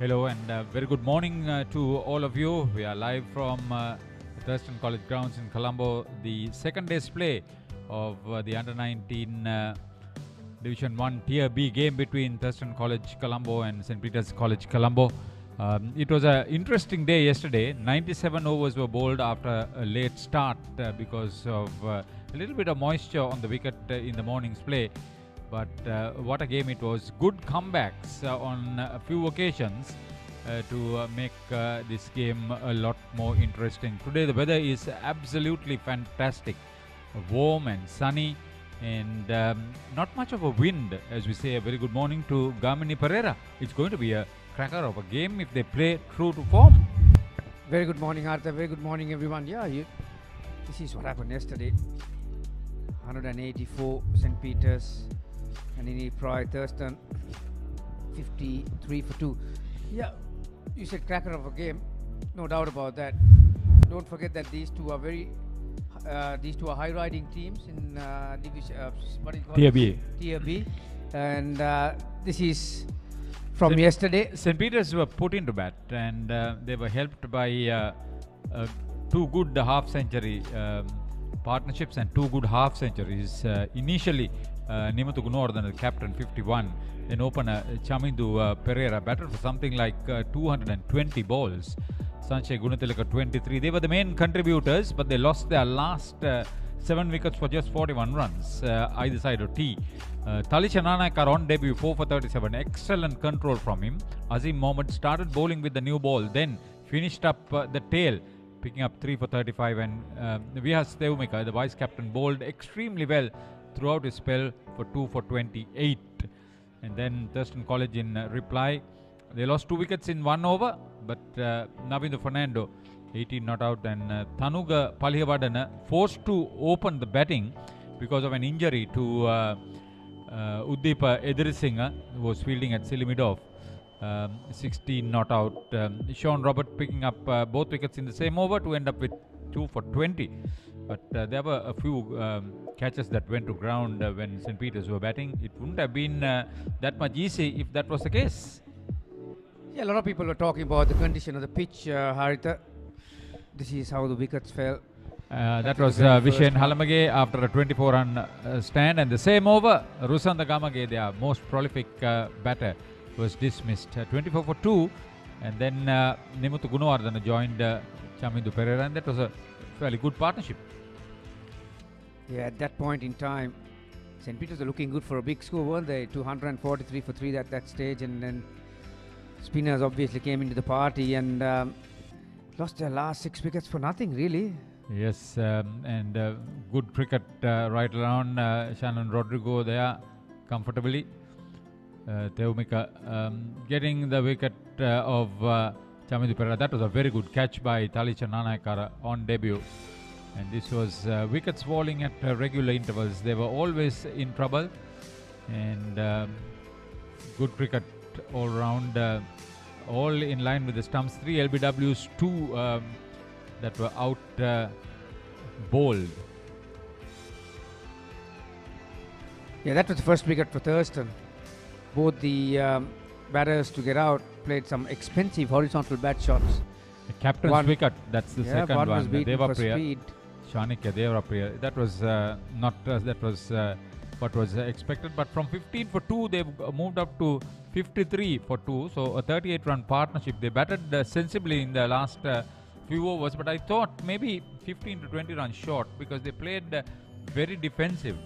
Hello and very good morning to all of you. We are live from Thurston College grounds in Colombo, the second day's play of the Under-19 Division 1 Tier B game between Thurston College Colombo and St. Peter's College Colombo. It was an interesting day yesterday. 97 overs were bowled after a late start because of a little bit of moisture on the wicket in the morning's play. But what a game it was. Good comebacks on a few occasions to make this game a lot more interesting. Today the weather is absolutely fantastic. Warm and sunny and not much of a wind, as we say. A very good morning to Gamini Pereira. It's going to be a cracker of a game if they play true to form. Very good morning, Arthur. Very good morning, everyone. Yeah, this is what happened yesterday. 184 St. Peter's and in Pride Thurston 53 for 2. Yeah, you said cracker of a game, no doubt about that. Don't forget that these two are high riding teams in division what is it called? Tier B, and this is from yesterday. St. Peter's were put into bat and they were helped by two good half-century partnerships and two good half-centuries. Initially, Nimuthu Gunawardene, the captain, 51, then opener Chamindu Pereira batted for something like 220 balls. Sanjay Gunathilaka 23. They were the main contributors, but they lost their last 7 wickets for just 41 runs either side of T. Talisha Nanakar on debut 4 for 37. Excellent control from him. Azim Mohammed started bowling with the new ball, then finished up the tail, picking up 3 for 35. And Vihas Theumika, the vice captain, bowled extremely well throughout his spell for 2 for 28. And then Thurston College in reply, they lost 2 wickets in 1 over, but Navindu Fernando 18 not out, and Thanuga Palihavadana forced to open the batting because of an injury to Uddeepa Edirisinghe, who was fielding at Silimidov. 16 not out. Sean Robert picking up both wickets in the same over to end up with 2 for 20. But there were a few catches that went to ground when St. Peter's were batting. It wouldn't have been that much easy if that was the case. Yeah, a lot of people were talking about the condition of the pitch, Haritha. This is how the wickets fell. That was Vishen Halamage after a 24-run stand, and the same over, Rusanda Gamage, their most prolific batter, was dismissed. 24 for 2, and then Nimuthu Gunawardene joined Chamindu Pereira, and that was a fairly good partnership. Yeah, at that point in time, St. Peter's were looking good for a big score, weren't they? 243 for 3 at that stage, and then spinners obviously came into the party and lost their last 6 wickets for nothing, really. Yes, and good cricket right around. Shannon Rodrigo there comfortably. Theumika getting the wicket of Chamindu Pereira. That was a very good catch by Talisha Nanakara on debut. And this was wickets falling at regular intervals. They were always in trouble. And good cricket all round. All in line with the stumps. 3 LBWs, 2 that were out bowled. Yeah, that was the first wicket for Thurston. Both the batters to get out played some expensive horizontal bat shots. The captain's wicket, that's the second one. Was beaten for speed. Shanikya Devapriya. That was that was what was expected. But from 15 for 2, they've moved up to 53 for 2. So a 38-run partnership. They batted sensibly in the last few overs, but I thought maybe 15 to 20 runs short because they played very defensive.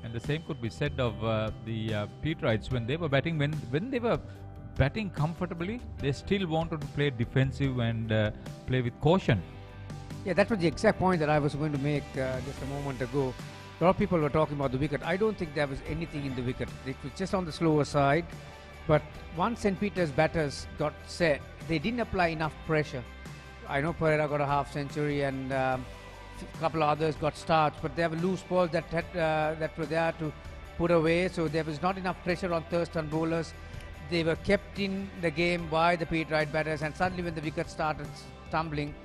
And the same could be said of the Peterites when they were batting. When they were batting comfortably, they still wanted to play defensive and play with caution. Yeah, that was the exact point that I was going to make just a moment ago. A lot of people were talking about the wicket. I don't think there was anything in the wicket. It was just on the slower side. But once St. Peter's batters got set, they didn't apply enough pressure. I know Pereira got a half century and a couple of others got starts, but there were loose balls that were there to put away. So there was not enough pressure on Thurston bowlers. They were kept in the game by the Peterite batters, and suddenly when the wicket started tumbling,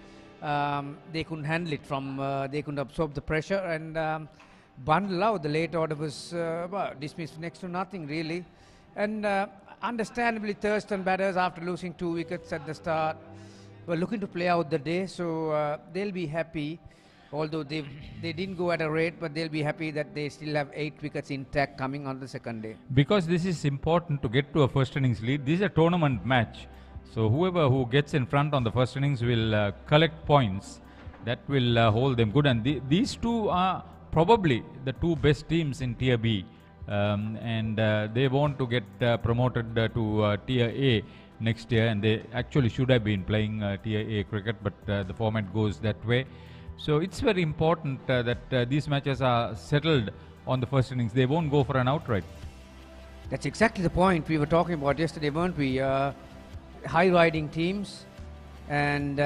they couldn't handle it. They couldn't absorb the pressure, and bundle out. The late order was dismissed next to nothing, really. And understandably, Thurston batters, after losing 2 wickets at the start, were looking to play out the day, so they'll be happy. Although they didn't go at a rate, but they'll be happy that they still have 8 wickets intact coming on the second day. Because this is important to get to a first innings lead. This is a tournament match. So whoever who gets in front on the first innings will collect points. That will hold them good. And these two are probably the two best teams in Tier B. And they want to get promoted to Tier A next year. And they actually should have been playing Tier A cricket, but the format goes that way. So it's very important that these matches are settled on the first innings. They won't go for an outright. That's exactly the point we were talking about yesterday, weren't we? High-riding teams, and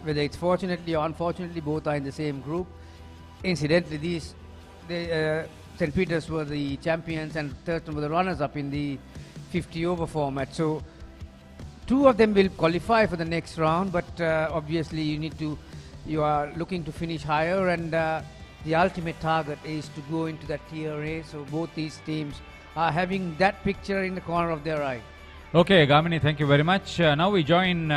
whether it's fortunately or unfortunately, both are in the same group. Incidentally, St. Peter's were the champions and Thurston were the runners-up in the 50-over format. So 2 of them will qualify for the next round, but obviously you are looking to finish higher, and the ultimate target is to go into that Tier A. So both these teams are having that picture in the corner of their eye. Okay, Gamini, thank you very much. Now we join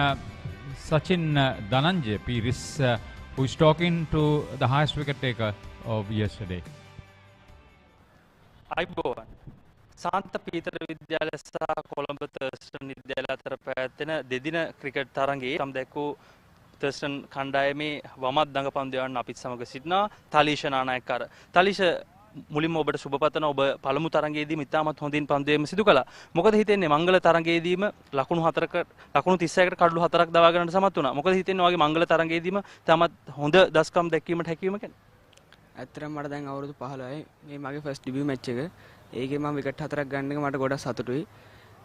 Sachin Dhananjay Piris, who is talking to the highest wicket taker of yesterday. අයිබෝවන් සාන්ත පීතර විද්‍යාලය සහ කොළඹ තර්ස්ටන් විද්‍යාලය අතර පැවැත්වෙන දෙදින cricket තරගයේ තම දැක්වූ Thurstan කණ්ඩායමේ වමත් දඟපන්දුවන් අපිත් සමග සිටිනවා තලීෂ නානායක්කාර. තලීෂ මුලින්ම ඔබට සුබ පතන ඔබ පළමු තරගයේදීම ඉතාමත් හොඳින් පන්දුවේම සිදු කළා. මොකද හිතෙන්නේ මංගල තරගයේදීම ලකුණු 31කට කඩලු 4ක් දවා ගන්නට සමත් වුණා. මොකද හිතෙන්නේ ඔයගේ මංගල තරගයේදීම තාමත් හොඳ දස්කම් දැක්වීමට හැකියවීම කියන්නේ? ඇත්තටම මට දැන් අවුරුදු 15යි. මේ මගේ ෆස්ට් ඩෙබියු මැච් එක. ඒකේ මම විකට් 4ක් ගන්න එක මට ගොඩක් සතුටුයි.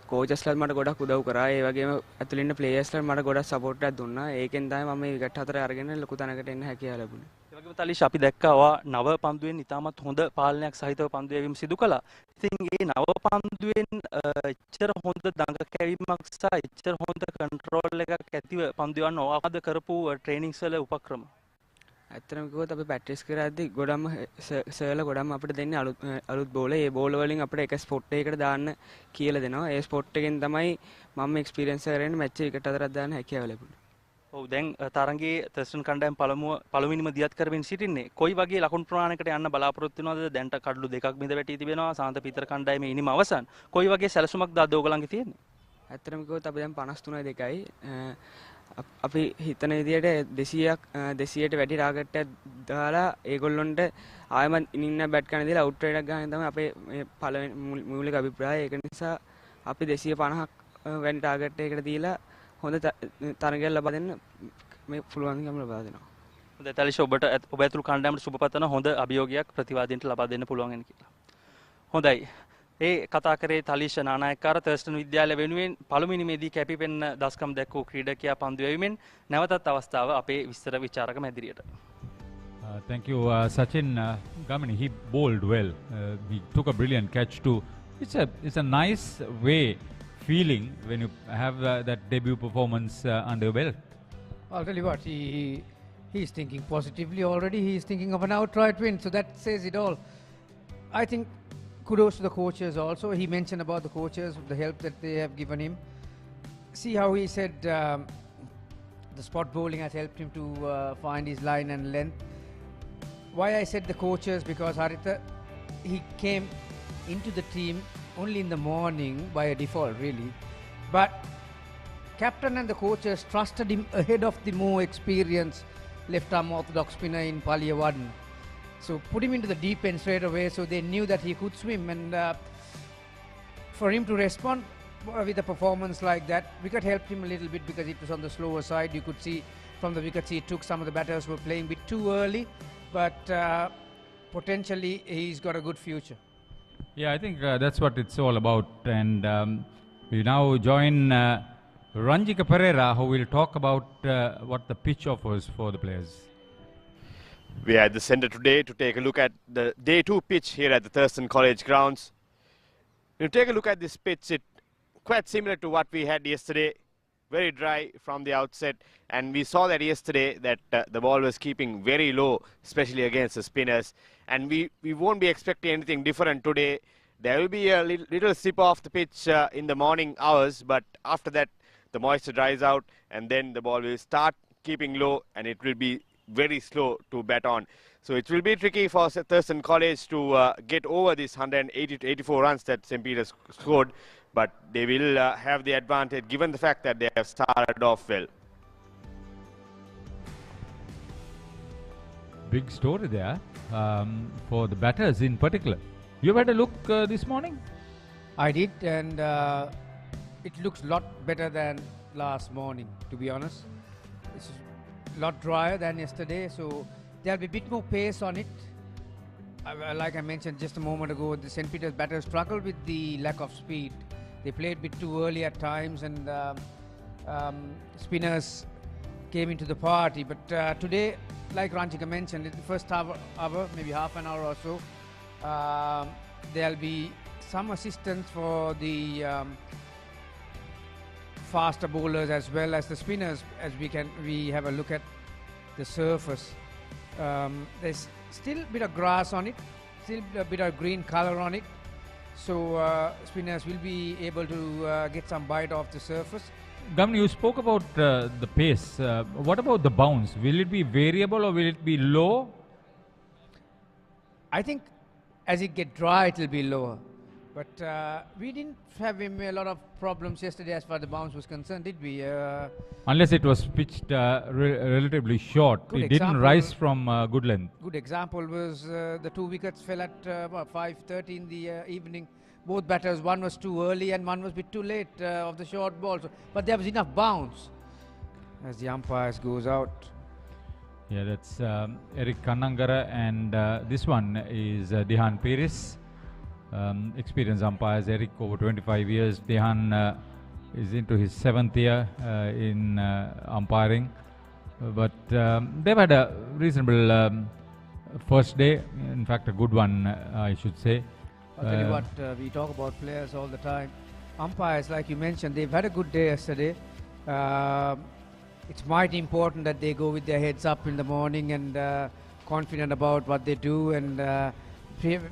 කෝචස්ලාත් මට ගොඩක් උදව් කරා. ඒ වගේම ඇතුළේ ඉන්න ප්ලේයර්ස්ලාත් මට ගොඩක් සපෝට් එකක් දුන්නා. ඒකෙන් තමයි මම මේ විකට් 4 අරගෙන ලොකු තැනකට එන්න හැකියාව ලැබුණේ. ඒ වගේම තලීෂ අපි දැක්කා ඔයා නව පන්දුවෙන් ඉතාමත් හොඳ පාලනයක් සහිතව පන්දු යැවීම සිදු කළා. ඉතින් මේ නව පන්දුවෙන් එච්චර හොඳ දඟ කැවීමක් සහ එච්චර හොඳ කන්ට්‍රෝල් එකක් ඇතිව පන්දු යවන්න ඔයාද කරපු ට්‍රේනින්ග්ස් වල උපක්‍රම? ඇත්තටම කිව්වොත් අපි ප්‍රැක්ටිස් කරද්දී ගොඩක්ම සර්ලා ගොඩක්ම අපිට දෙන්නේ අලුත් බෝල. ඒ බෝල වලින් අපිට එක ස්පොට් එකකට දාන්න කියලා දෙනවා. ඒ ස්පොට් එකෙන් තමයි මම එක්ස්පීරියන්ස් කරගෙන මැච් එකකට 4ක් දාන්න හැකියාව ලැබුණේ. ඔව් දැන් තරගයේ තර්ස්ටන් කණ්ඩායම පළවෙනිම දියත් කරමින් සිටින්නේ. කොයි වගේ ලකුණු ප්‍රමාණයකට යන්න බලාපොරොත්තු වෙනවද? දැන්ට කඩලු 2ක් බිඳ වැටී තිබෙනවා. සාන්ත පීතර කණ්ඩායමේ ඉනිම අවසන්. කොයි වගේ සැලසුමක්ද අද ඕගලන්ගේ තියෙන්නේ? ඇත්තටම කිව්වොත් අපි දැන් 53.2යි. අපි හිතන විදියට 200ට වැඩි ටාගට් එකක් දාලා ඒගොල්ලොන්ට ආයෙමත් ඉනින්න බැට් කරන දීලා අවුට් රේට් එකක් ගන්න තමයි අපේ මේ පළවෙනි මූලික අභිප්‍රායය. ඒක නිසා අපි 250ක් වැනි ටාගට් එකකට දීලා හොඳ තරගයක් ලබා දෙන්න මේ පුළුවන්කම ලබා දෙනවා. හොඳයි තලීෂ ඔබ ඇතුළු කණ්ඩායමට සුබ පතන හොඳ අභියෝගයක් ප්‍රතිවාදීන්ට ලබා දෙන්න පුළුවන් වෙන කියලා. හොඳයි. ඒ කතා කරේ තලීෂ නානායක්කාර තර්ස්ටන් විද්‍යාලය වෙනුවෙන් පළමුවෙනිමේදී කැපිපෙන්න දස්කම් දැක්වූ ක්‍රීඩකයා පන්දු යැවීමෙන් නැවතත් අවස්ථාව අපේ විස්තර විචාරක මැදිරියට. Thank you, Sachin. Gamini, he bowled well. He took a brilliant catch too. It's a nice way feeling when you have that debut performance under your belt. I'll tell you what, he's thinking positively already. He's thinking of an outright win, so that says it all. I think kudos to the coaches also. He mentioned about the coaches, the help that they have given him. See how he said the spot bowling has helped him to find his line and length. Why I said the coaches, because Haritha, he came into the team only in the morning by a default really, but captain and the coaches trusted him ahead of the more experienced left arm orthodox spinner in Paliyawadan. So put him into the deep end straight away, so they knew that he could swim, and for him to respond with a performance like that, wicket helped him a little bit because it was on the slower side. You could see from the wickets he took, some of the batters were playing a bit too early, but potentially he's got a good future. Yeah, I think that's what it's all about, and we now join Ranjika Pereira, who will talk about what the pitch offers for the players. We are at the centre today to take a look at the Day 2 pitch here at the Thurston College grounds. When you take a look at this pitch, it's quite similar to what we had yesterday. Very dry from the outset, and we saw that yesterday that the ball was keeping very low, especially against the spinners. And we won't be expecting anything different today. There will be a little sip off the pitch in the morning hours, but after that the moisture dries out and then the ball will start keeping low and it will be very slow to bat on. So it will be tricky for Thurston College to get over this 180 to 84 runs that St. Peter's scored, but they will have the advantage given the fact that they have started off well. Big story there for the batters in particular. You had a look this morning? I did, and it looks a lot better than last morning, to be honest. It's a lot drier than yesterday, so there'll be a bit more pace on it. Like I mentioned just a moment ago, the St. Peter's batters struggled with the lack of speed. They played a bit too early at times, and spinners came into the party. But today, like Ranjika mentioned, in the first hour, maybe half an hour or so, there'll be some assistance for the faster bowlers as well as the spinners, as we have a look at the surface. There's still a bit of grass on it, still a bit of green color on it, so spinners will be able to get some bite off the surface. Gamni, you spoke about the pace. What about the bounce? Will it be variable or will it be low? I think as it gets dry, it will be lower. But we didn't have a lot of problems yesterday as far as the bounce was concerned, did we? Unless it was pitched relatively short. Good It didn't example. rise from good length. Good example was the 2 wickets fell at 5:30 in the evening. Both batters, one was too early and one was a bit too late of the short ball. But there was enough bounce as the umpires goes out. Yeah, that's Eric Kannangara, and this one is Dehan Peris. Experienced umpires. Eric over 25 years. Dehan is into his 7th year in umpiring. But they've had a reasonable first day. In fact, a good one, I should say. I'll tell you what, we talk about players all the time. Umpires, like you mentioned, they've had a good day yesterday. It's mighty important that they go with their heads up in the morning and confident about what they do. And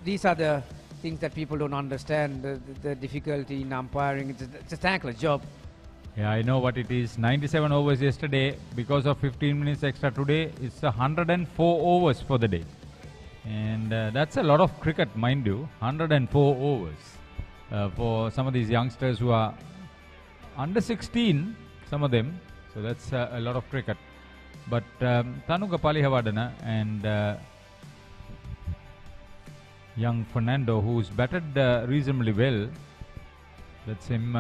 these are the things that people don't understand, the difficulty in umpiring. It's a thankless job. Yeah, I know what it is. 97 overs yesterday. Because of 15 minutes extra today, it's 104 overs for the day. And that's a lot of cricket, mind you. 104 overs for some of these youngsters who are under 16, some of them. So that's a lot of cricket. But Tanuka Palihavadana and young Fernando, who's batted reasonably well. That's him,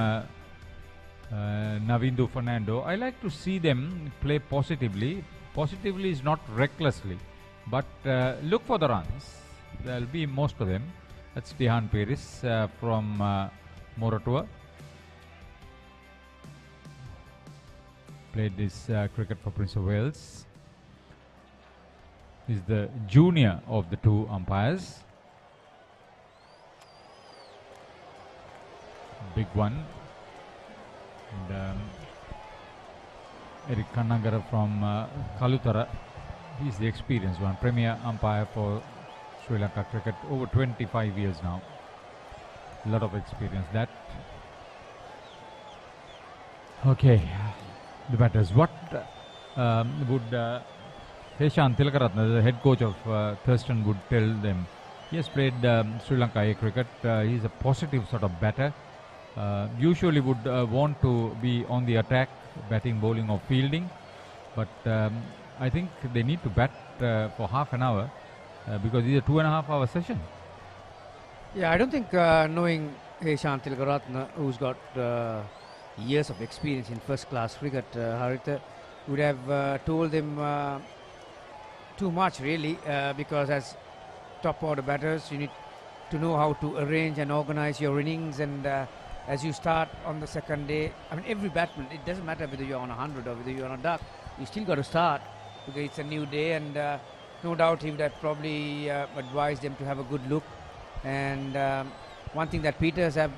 Navindu Fernando. I like to see them play positively. Positively is not recklessly, but look for the runs. There'll be most of them. That's Dehan Peris from Moratua. Played this cricket for Prince of Wales. He's the junior of the two umpires. Big one. And Eric Kannangara from Kalutara. He's the experienced one. Premier umpire for Sri Lanka cricket. Over 25 years now. A lot of experience. That. Okay. The batters. What would Heshan Tilakaratna, the head coach of Thurston, would tell them? He has played Sri Lanka A cricket. He's a positive sort of batter. Usually would want to be on the attack, batting, bowling or fielding. But I think they need to bat for half an hour because it's a 2.5 hour session. Yeah, I don't think knowing Heshan Tilakaratna, who's got years of experience in first class cricket, Haritha, would have told them too much really, because as top order batters you need to know how to arrange and organize your innings, and as you start on the second day, I mean every batsman, it doesn't matter whether you're on 100 or whether you're on a duck, you still got to start because it's a new day, and no doubt he would have probably advised them to have a good look. And one thing that Peters have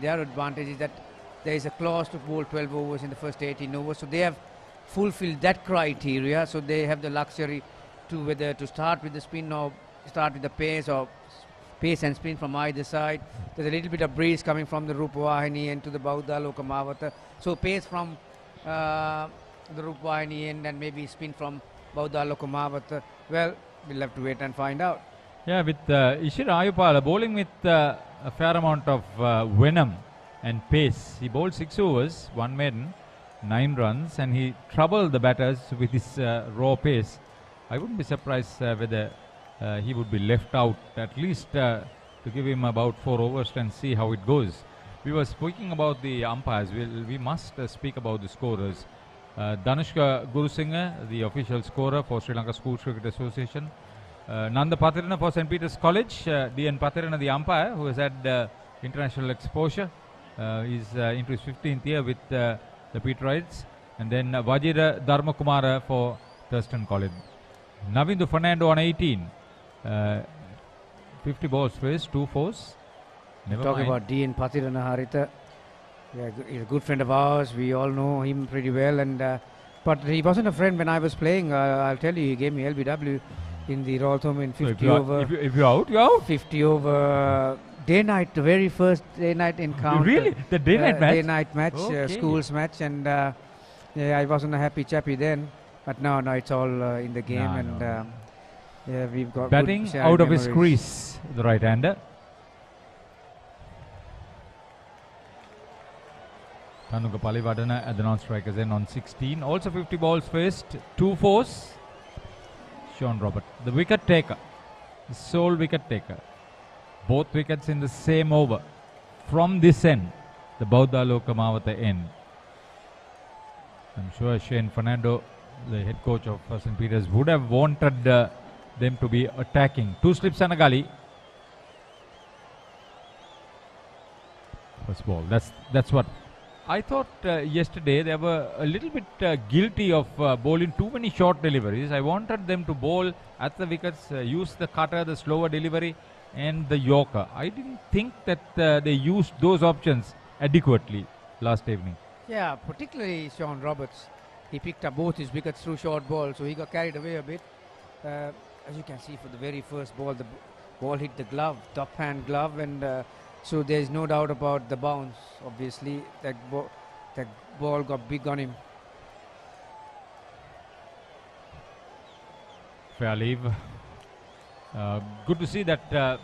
their advantage is that there is a clause to bowl 12 overs in the first 18 overs, so they have fulfilled that criteria, so they have the luxury to whether to start with the spin or start with the pace or pace and spin from either side. There's a little bit of breeze coming from the Rupavahini end to the Bauda Lokamavata. So pace from the Rupavahini end and maybe spin from Bauda Lokamavata. Well, we'll have to wait and find out. Yeah, with Ishira Ayupala bowling with a fair amount of venom and pace. He bowled 6 overs, 1 maiden, 9 runs, and he troubled the batters with his raw pace. I wouldn't be surprised whether he would be left out, at least to give him about 4 overs and see how it goes. We were speaking about the umpires. We must speak about the scorers. Danushka Gurusinghe, the official scorer for Sri Lanka School Cricket Association. Nanda Patirana for St. Peter's College. D.N. Patirana, the umpire, who has had international exposure. He's into his 15th year with the Peterites. And then Vajira Dharmakumara for Thurston College. Navindu Fernando on 18. 50 balls faced, 2 fours. Never Talking mind. about D.N. Patirana Harita. Yeah, he's a good friend of ours. We all know him pretty well. And but he wasn't a friend when I was playing. I'll tell you, he gave me LBW in the Royal Thomond 50 So over. if you're out, you're out. 50 over day-night, the very first day-night encounter. Really? The day-night match? Day-night match, Okay. schools match. And yeah, I wasn't a happy chappy then. But now it's all in the game. Yeah, we've got Batting good out of his memories. crease, the right-hander. Tanuka Palivadana at the non-strikers end on 16. Also 50 balls faced, 2 fours. Sean Robert, the wicket taker, the sole wicket taker. Both wickets in the same over. From this end, the Bauda Lokamavata end. I'm sure Shane Fernando, the head coach of St. Peter's, would have wanted them to be attacking. 2 slips and a gully. First ball. That's what I thought yesterday. They were a little bit guilty of bowling too many short deliveries. I wanted them to bowl at the wickets, use the cutter, the slower delivery, and the yorker. I didn't think that they used those options adequately last evening. Yeah, particularly Sean Roberts. He picked up both his wickets through short ball, so he got carried away a bit. As you can see, for the very first ball, the ball hit the glove, top hand glove, and so there's no doubt about the bounce. Obviously, that ball got big on him. Fair leave. Good to see that the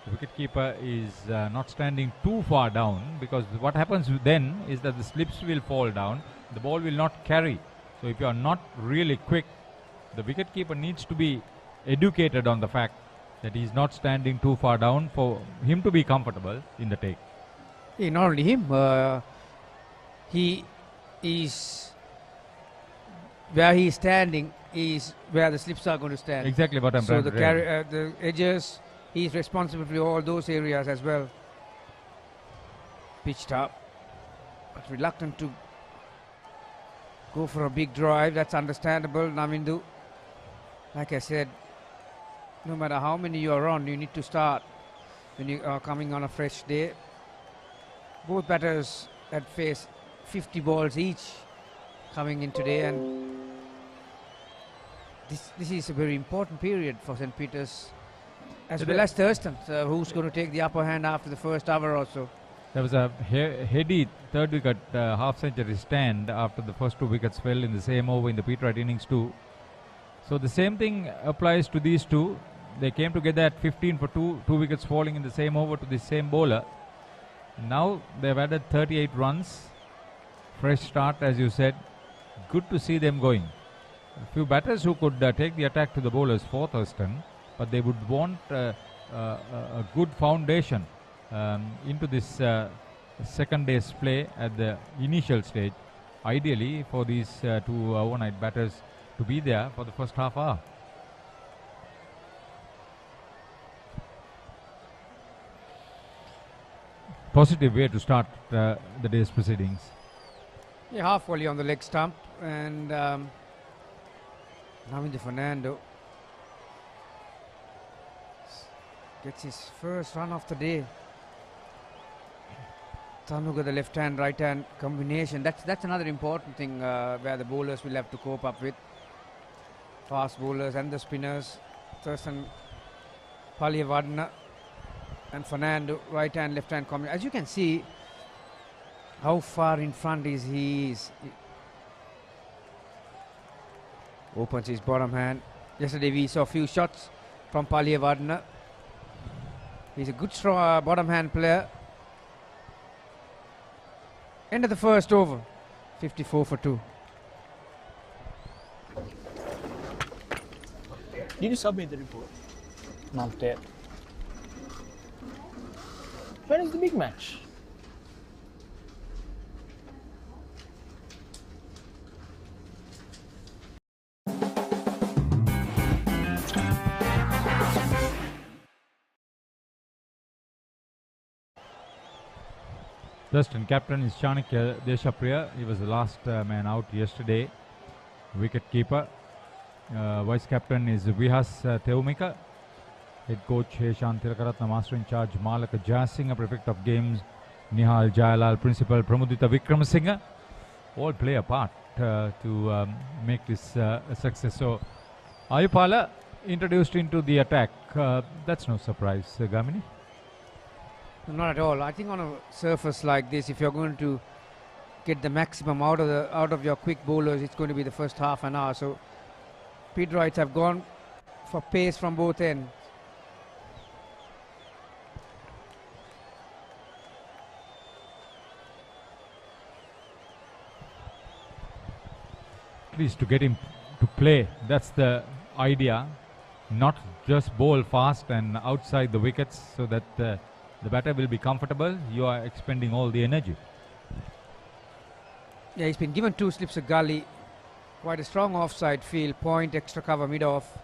wicketkeeper is not standing too far down, because what happens then is that the slips will fall down, the ball will not carry. So if you are not really quick, the wicketkeeper needs to be educated on the fact that he is not standing too far down for him to be comfortable in the take. Yeah, not only him, he is where he is standing is where the slips are going to stand. Exactly what I'm trying to say. The edges, he is responsible for all those areas as well. Pitched up, but reluctant to go for a big drive. That's understandable. Navindu, like I said, no matter how many you are on, you need to start when you are coming on a fresh day. Both batters had faced 50 balls each coming in today, and this is a very important period for St. Peter's, as well as Thurston, who's going to take the upper hand after the first hour or so. There was a heady third wicket half-century stand after the first 2 wickets fell in the same over in the Peterite innings too. So the same thing applies to these two. They came together at 15 for 2 wickets falling in the same over to the same bowler. Now they've added 38 runs. Fresh start, as you said. Good to see them going. A few batters who could take the attack to the bowlers for Thurston, but they would want a good foundation into this second day's play at the initial stage. Ideally for these 2 overnight batters to be there for the first half hour. Positive way to start the day's proceedings. Yeah, half volley on the leg stump, and Navindu Fernando gets his first run of the day. Tanuka, the left hand, right hand combination. That's another important thing where the bowlers will have to cope up with. Fast bowlers and the spinners. Thurston Palivadana and Fernando, right hand, left hand combination. As you can see, how far in front he is. Opens his bottom hand. Yesterday we saw a few shots from Palyavardhana. He's a good strong bottom hand player. End of the first over. 54 for 2. Did you submit the report? Not yet. When is the big match? Thurstan captain is Chanakya Deshapriya. He was the last man out yesterday. Wicket keeper. Vice captain is Vihas Theumika. Head coach Heshan Tilakaratna. Master in charge Malaka Jayasinghe. Prefect of games Nihal Jayalal. Principal Pramudita Vikramasinghe. All play a part to make this a success. So Ayupala introduced into the attack. That's no surprise, Gamini. Not at all. I think on a surface like this, if you're going to get the maximum out of your quick bowlers, it's going to be the first half an hour. So Pidroids have gone for pace from both ends. At least to get him to play, that's the idea. Not just bowl fast and outside the wickets so that the batter will be comfortable. You are expending all the energy. Yeah, he's been given 2 slips of gully. Quite a strong offside field. Point, extra cover, mid-off.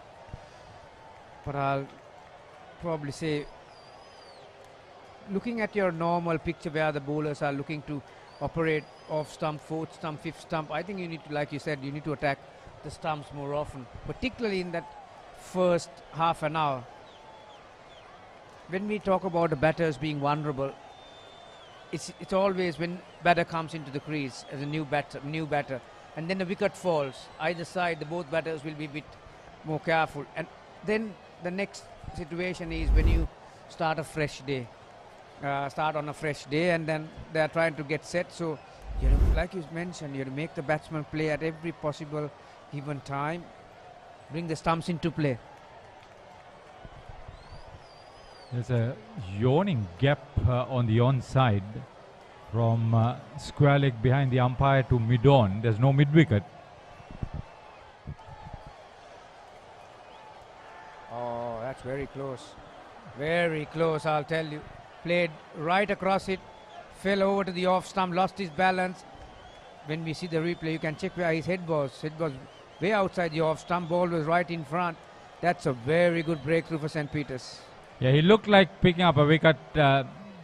But I'll probably say, looking at your normal picture where the bowlers are looking to operate off stump, 4th stump, 5th stump, I think you need to, like you said, you need to attack the stumps more often. Particularly in that first half an hour. When we talk about the batters being vulnerable, it's always when batter comes into the crease as a new batter, and then the wicket falls. Either side, both batters will be a bit more careful. And then the next situation is when you start on a fresh day, and then they are trying to get set. So, like you mentioned, you have to make the batsman play at every possible given time, bring the stumps into play. There's a yawning gap on the onside from square leg behind the umpire to mid-on. There's no mid-wicket. Oh, that's very close. Very close, I'll tell you. Played right across it, fell over to the off stump, lost his balance. When we see the replay, you can check where his head was. Head was way outside the off stump, ball was right in front. That's a very good breakthrough for St. Peter's. Yeah, he looked like picking up a wicket.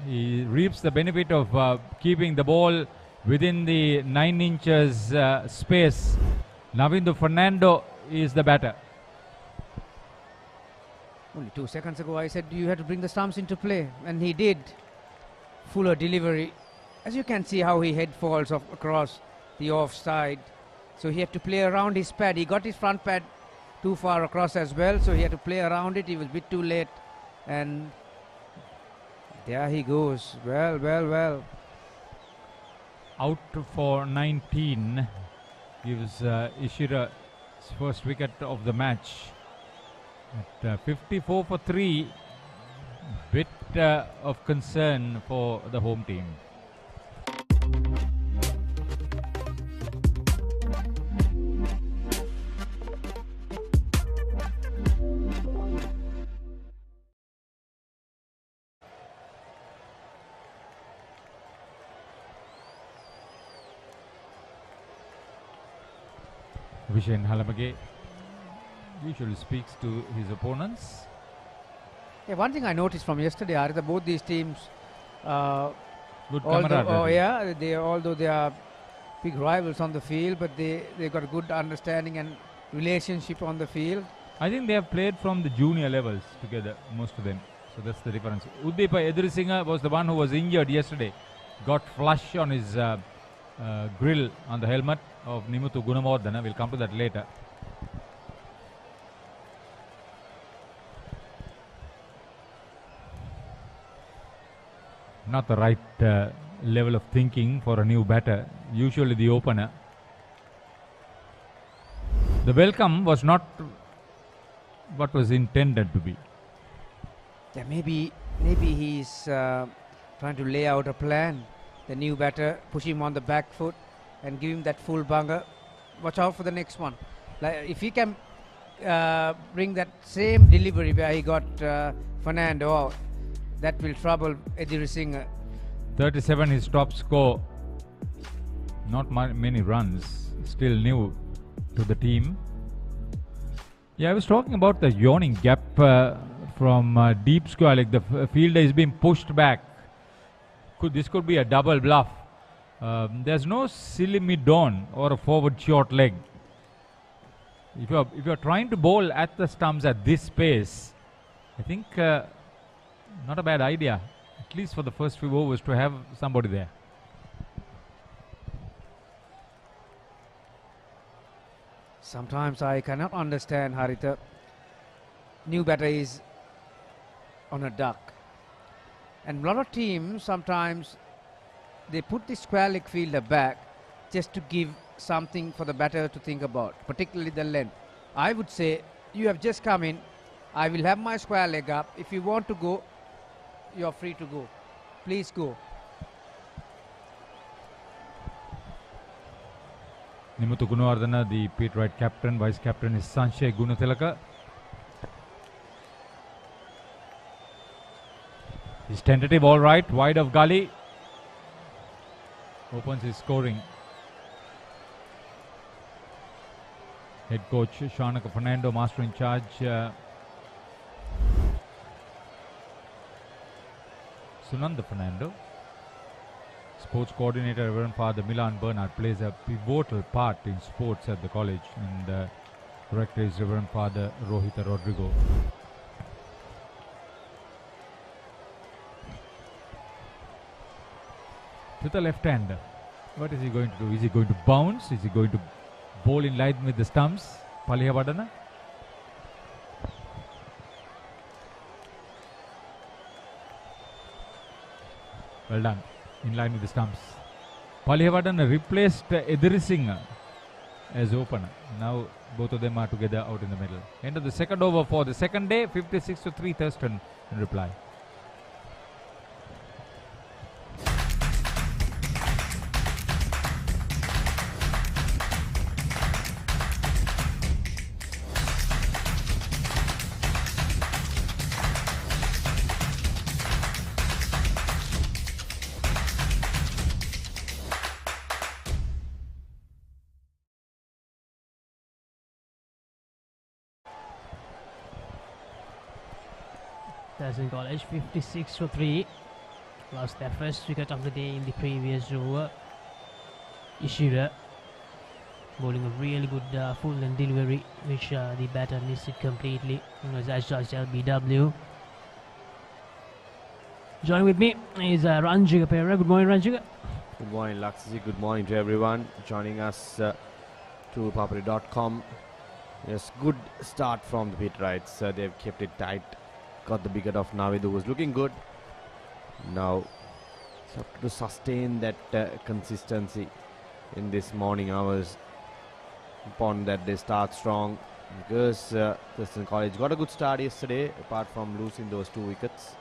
He reaps the benefit of keeping the ball within the 9 inches space. Navindu Fernando is the batter. Only 2 seconds ago I said you had to bring the stumps into play, and he did. Fuller delivery. As you can see how he head falls off across the offside. So he had to play around his pad. He got his front pad too far across as well, so he had to play around it. He was a bit too late. And there he goes. Well. Out for 19 gives Ishira's first wicket of the match. At 54 for 3, bit of concern for the home team. Vishen Halamage usually speaks to his opponents. Yeah, one thing I noticed from yesterday, Arita, both these teams, Good camaraderie. although they are big rivals on the field, but they got a good understanding and relationship on the field. I think they have played from the junior levels together, most of them. So that's the difference. Udipa Edrisinghe was the one who was injured yesterday. Got flush on his grill on the helmet of Nimuthu Gunamordana. We'll come to that later. not the right level of thinking for a new batter. Usually the opener. The welcome was not what was intended to be. Yeah, maybe he's trying to lay out a plan. The new batter, push him on the back foot and give him that full bunger. Watch out for the next one. Like if he can bring that same delivery where he got Fernando out, that will trouble Eddie Singer. 37 his top score. Not many runs. Still new to the team. Yeah, I was talking about the yawning gap from deep square. Like the fielder is being pushed back. This could be a double bluff. There's no silly mid-on or a forward short leg. If you're trying to bowl at the stumps at this pace, I think not a bad idea. At least for the first few overs to have somebody there. Sometimes I cannot understand, Haritha. New batter is on a duck. And a lot of teams sometimes they put the square leg fielder back just to give something for the batter to think about, particularly the length. I would say, you have just come in, I will have my square leg up. If you want to go, you are free to go. Please go. Nimuthu Gunawardena, the Pete Wright captain, vice captain is Sanshay Gunathilaka. He's tentative, all right, wide of gully. Opens his scoring. Head coach Shanaka Fernando, master in charge. Sunanda Fernando. Sports coordinator Reverend Father Milan Bernard plays a pivotal part in sports at the college, and director is Reverend Father Rohita Rodrigo. To the left hander. What is he going to do? Is he going to bounce? Is he going to bowl in line with the stumps? Palihavadana. Well done. In line with the stumps. Palihavadana replaced Ediri as opener. Now both of them are together out in the middle. End of the second over for the second day. 56-3 Thurston in reply. Thurston College 56-3 lost their first wicket of the day in the previous over. Ishira bowling a really good full length delivery, which the batter missed it completely. It was as judged LBW. Joining with me is Ranjika Papare. Good morning, Ranjika. Good morning, Laksiji. Good morning to everyone joining us to Papare.com. Yes, good start from the Pete Wrights. They've kept it tight. Got the wicket of Navid, who was looking good. Now have to sustain that consistency in this morning hours. Upon that they start strong, because Thurston College got a good start yesterday, apart from losing those 2 wickets.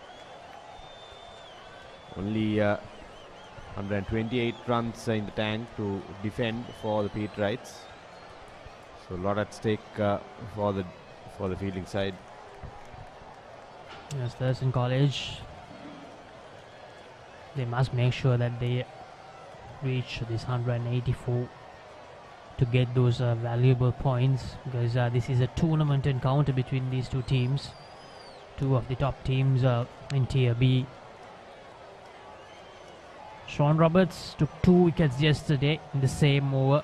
Only 128 runs in the tank to defend for the Pete Wrights. So a lot at stake for the fielding side. Yes, Thurston College, they must make sure that they reach this 184 to get those valuable points, because this is a tournament encounter between these two teams, two of the top teams in Tier B. Sean Roberts took 2 wickets yesterday in the same over.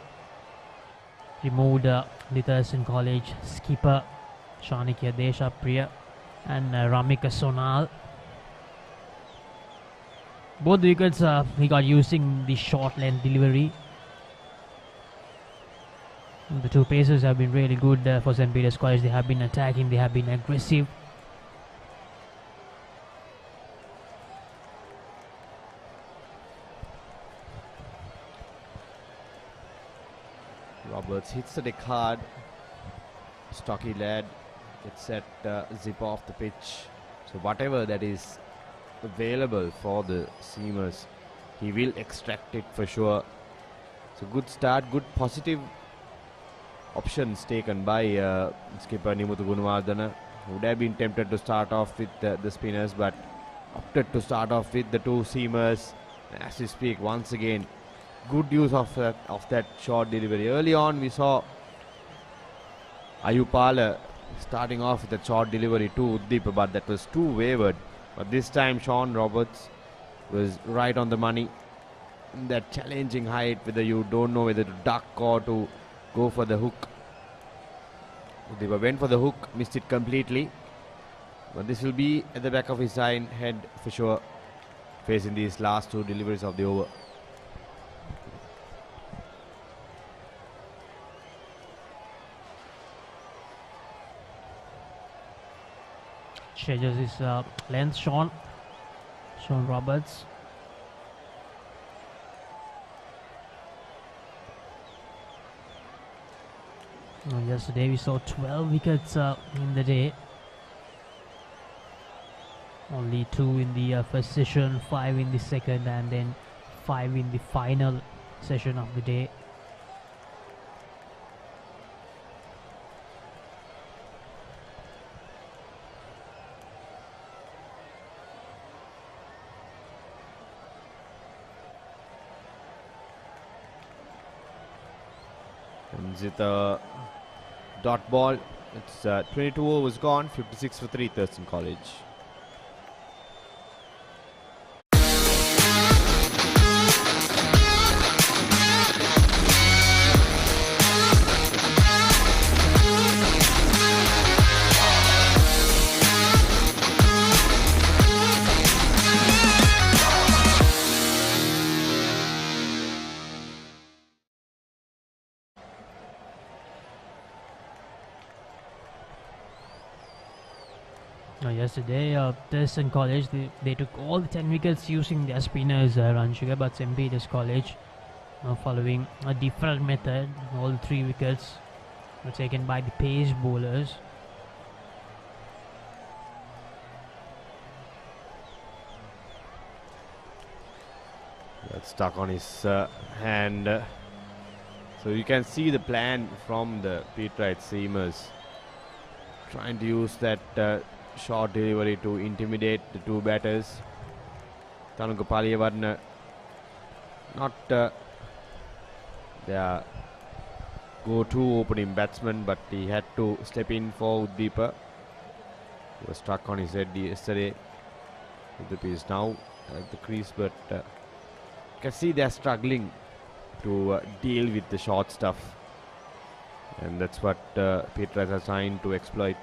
Removed the Thurston College skipper Shanikya Deshapriya and Ramika Sonal. Both the wickets he got using the short length delivery. The two pacers have been really good for St. Peter's College. They have been attacking, they have been aggressive. Roberts hits the deck hard. Stocky lad gets that zip off the pitch. So whatever that is available for the seamers, he will extract it for sure. So good start, good positive options taken by skipper Nimuthu Gunawardana. Would have been tempted to start off with the spinners, but opted to start off with the two seamers. As we speak, once again, good use of that short delivery. Early on, we saw Ayupala starting off with a short delivery to Uddeep, but that was too wayward. But this time, Sean Roberts was right on the money. That challenging height, whether you don't know whether to duck or to go for the hook. Uddeep went for the hook, missed it completely. But this will be at the back of his head for sure, facing these last two deliveries of the over. Changes his length, Sean Roberts. Yesterday we saw 12 wickets in the day. Only 2 in the first session, 5 in the second, and then 5 in the final session of the day. Comes with a dot ball. It's 22 overs gone, 56 for 3, Thurston College. Yesterday, Thurston College, they took all the 10 wickets using their spinners, Ranjika, but St. Peter's College, following a different method, all 3 wickets were taken by the pace bowlers. That's stuck on his hand. So you can see the plan from the Peterite seamers, trying to use that short delivery to intimidate the two batters. Tanuka Paliyavarna, not their go-to opening batsman, but he had to step in for Uddeepa. He was struck on his head yesterday. Uddeepa is now at the crease, but you can see they are struggling to deal with the short stuff, and that's what Peterite are trying to exploit.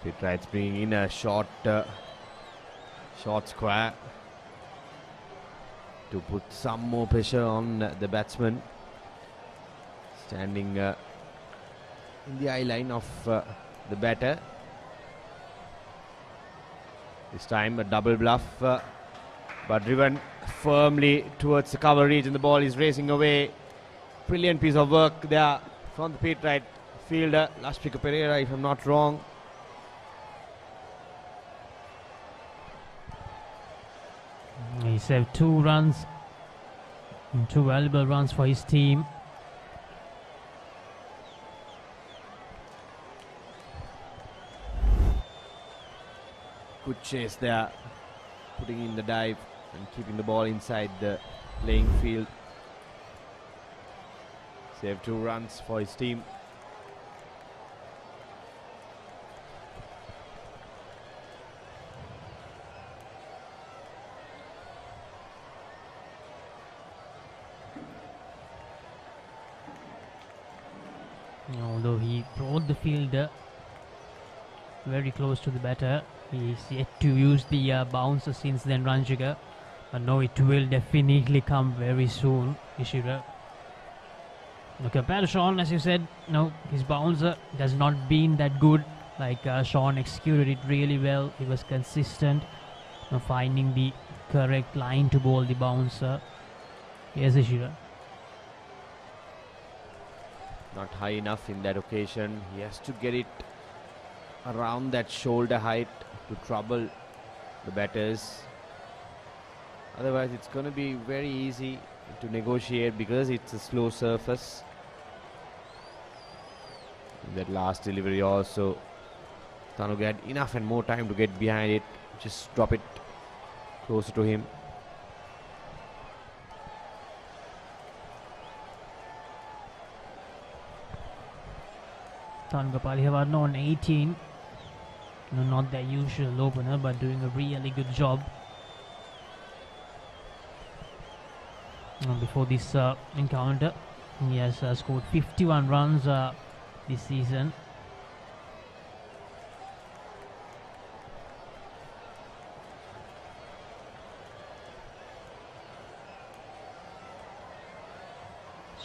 Peterite's bringing in a short square to put some more pressure on the batsman, standing in the eye line of the batter. This time a double bluff, but driven firmly towards the cover region. The ball is racing away. Brilliant piece of work there from the Peterite fielder, Laspika Pereira, if I'm not wrong. He saved 2 runs, 2 valuable runs for his team. Good chase there, putting in the dive and keeping the ball inside the playing field. Saved 2 runs for his team. Although he brought the fielder very close to the batter, he is yet to use the bouncer since then, Ranjika. But no, it will definitely come very soon, Ishira. Compared to Sean, as you said, his bouncer has not been that good. Like Sean executed it really well. He was consistent, finding the correct line to bowl the bouncer. Here's Ishira. Not high enough in that occasion. He has to get it around that shoulder height to trouble the batters. Otherwise, it's going to be very easy to negotiate because it's a slow surface. That last delivery also, Tanuga had enough and more time to get behind it. Just drop it closer to him. Tanuga Palihavadan on 18. Not their usual opener, but doing a really good job. Before this encounter, he has scored 51 runs this season.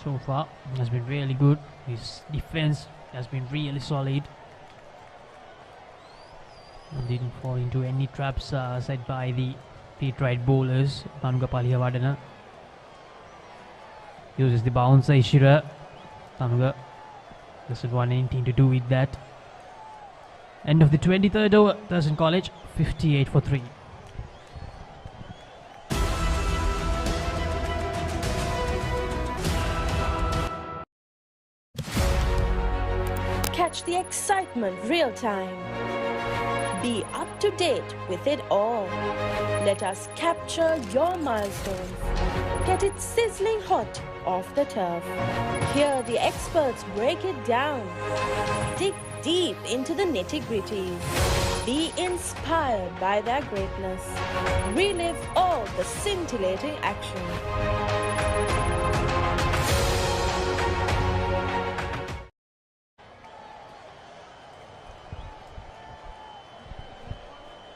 So far, has been really good. His defense has been really solid. Didn't fall into any traps set by the right bowlers. Tanuga Palihavadan uses the bouncer Ishira. Tanuga doesn't want anything to do with that. End of the 23rd over. Thurston College 58 for 3. Catch the excitement real time. Be up to date with it all. Let us capture your milestones. Get it sizzling hot off the turf. Hear the experts break it down. Dig deep into the nitty-gritties. Be inspired by their greatness. Relive all the scintillating action.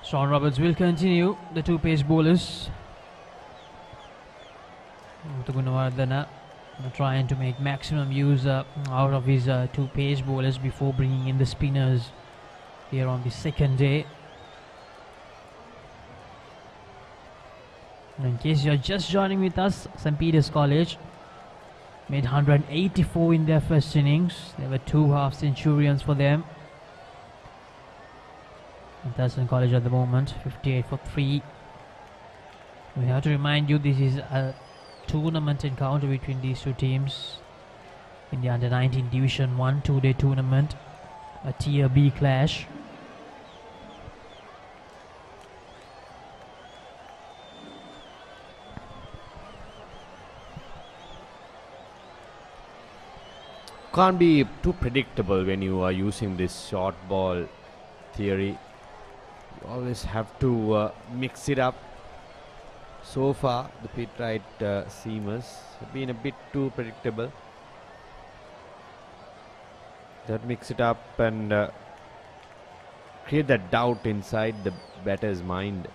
Sean Roberts will continue. The two pace bowlers. Gunawardana trying to make maximum use out of his two pace bowlers before bringing in the spinners here on the second day. And in case you're just joining with us, St. Peter's College made 184 in their first innings. There were 2 half-centurions for them. Thurston College at the moment 58 for 3. We have to remind you this is a tournament encounter between these two teams in the under 19 Division 1 2-day tournament, a Tier B clash. Can't be too predictable when you are using this short ball theory. You always have to mix it up. So far, the pit right seamers have been a bit too predictable. That mix it up and create that doubt inside the batter's mind.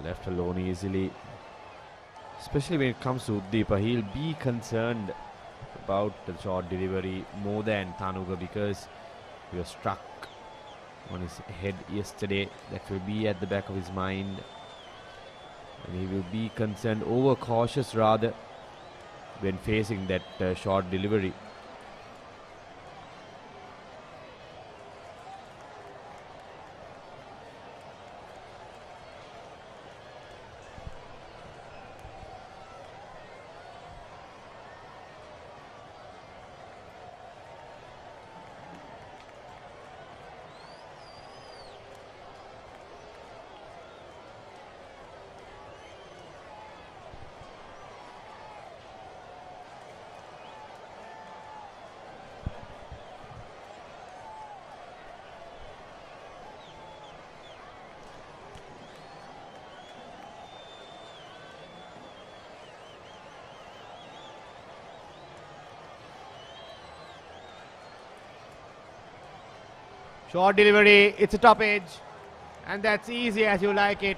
Left alone easily. Especially when it comes to Uddeepa, he'll be concerned about the short delivery more than Tanuga because he was struck on his head yesterday. That will be at the back of his mind, and he will be concerned, over cautious rather, when facing that short delivery. Short delivery, it's a top edge, and that's easy as you like it.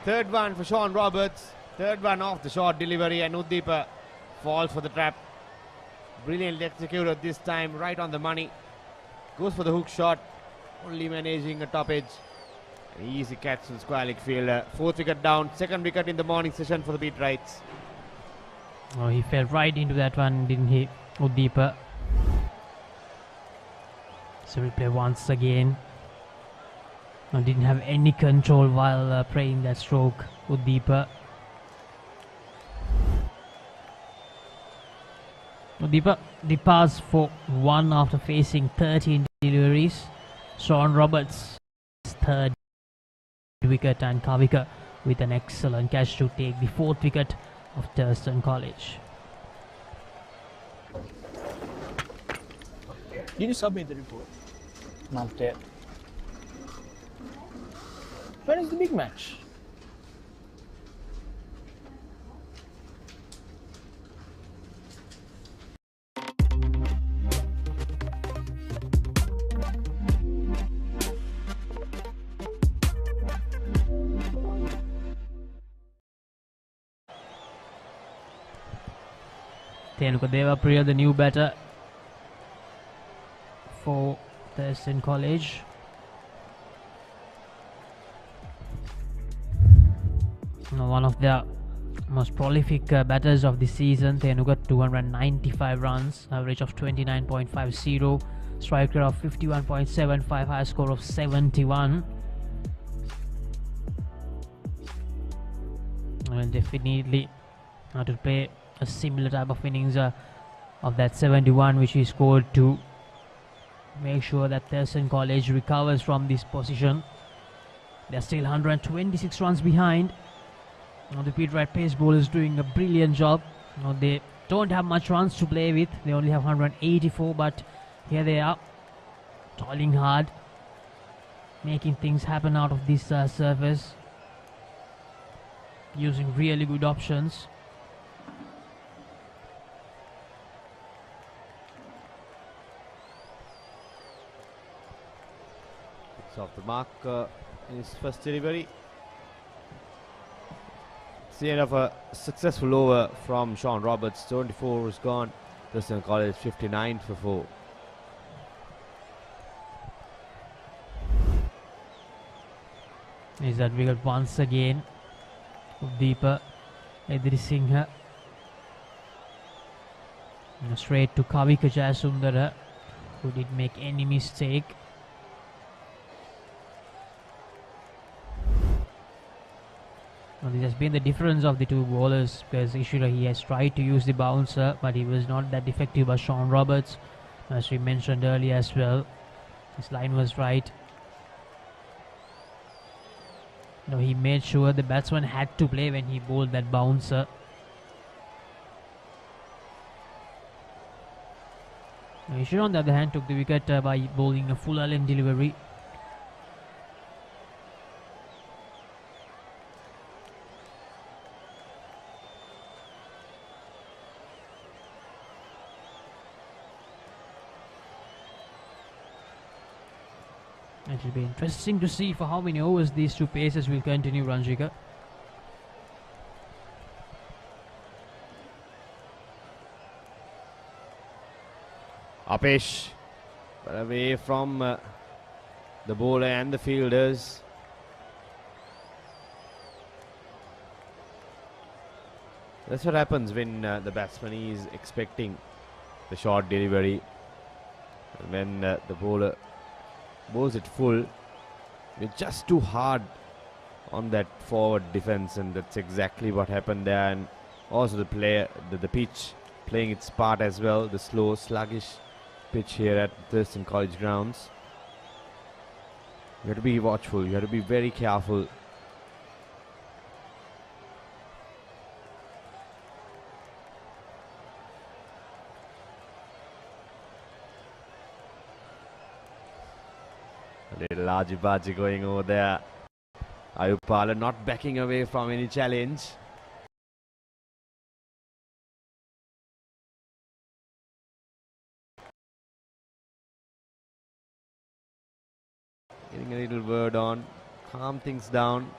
third one for Sean Roberts. Third one off the short delivery, and Uddeepa falls for the trap. Brilliantly executed this time, right on the money. Goes for the hook shot, only managing a top edge. An easy catch from the square leg fielder. Fourth wicket down, second wicket in the morning session for the beat rights. Oh, he fell right into that one, didn't he, Uddeepa? So replay once again. No, didn't have any control while playing that stroke, Uddeepa. Uddeepa departs for 1 after facing 13 deliveries. Sean Roberts third wicket, and Kavika with an excellent catch to take the fourth wicket of Thurston College. Did you submit the report? Not yet. When is the big match? Thenuka Devapriya, the new batter for Thurston College. One of the most prolific batters of the season. Thenuka 295 runs, average of 29.50, strike rate of 51.75, high score of 71. Well, definitely to play a similar type of innings of that 71 which he scored to make sure that Thurston College recovers from this position. They're still 126 runs behind. The Pete Wright pace bowlers doing a brilliant job. They don't have much runs to play with. They only have 184, but here they are, toiling hard, making things happen out of this surface, using really good options. It's off the mark in his first delivery. It's the end of a successful over from Sean Roberts. 24 is gone. Thurston College 59 for 4. Is that wicket once again? Uddeepa Edrisinghe. Straight to Kavika Jayasundara, who didn't make any mistake. Now, this has been the difference of the two bowlers, because Ishira, he has tried to use the bouncer, but he was not that effective as Sean Roberts, as we mentioned earlier as well. His line was right. No, he made sure the batsman had to play when he bowled that bouncer. Now, Ishira, on the other hand, took the wicket by bowling a full length delivery. It will be interesting to see for how many overs these two paces will continue, Ranjika. Apesh, but away from the bowler and the fielders. That's what happens when the batsman is expecting the short delivery. When the bowler bowls it full, we're just too hard on that forward defense, and that's exactly what happened there. And also the pitch playing its part as well, the slow, sluggish pitch here at Thurston College grounds. You have to be watchful, you have to be very careful. A little argy-bargy going over there. Ayupala not backing away from any challenge. Getting a little word on, calm things down.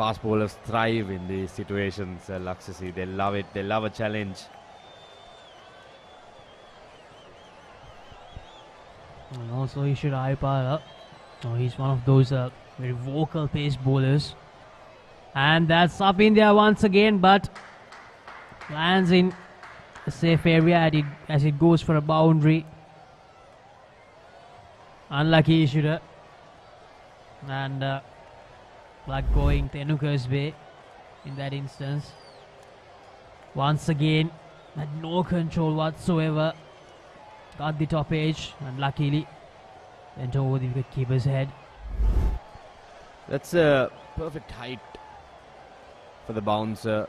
fast bowlers thrive in these situations, Laksasi. They love it. They love a challenge. And also Ishira Papare. He's one of those very vocal pace bowlers. And that's up in there once again, but lands in a safe area as it goes for a boundary. Unlucky Ishira. And luck going Tenuka's way in that instance. Once again, had no control whatsoever. Got the top edge and luckily went over the wicketkeeper's head. That's a perfect height for the bouncer.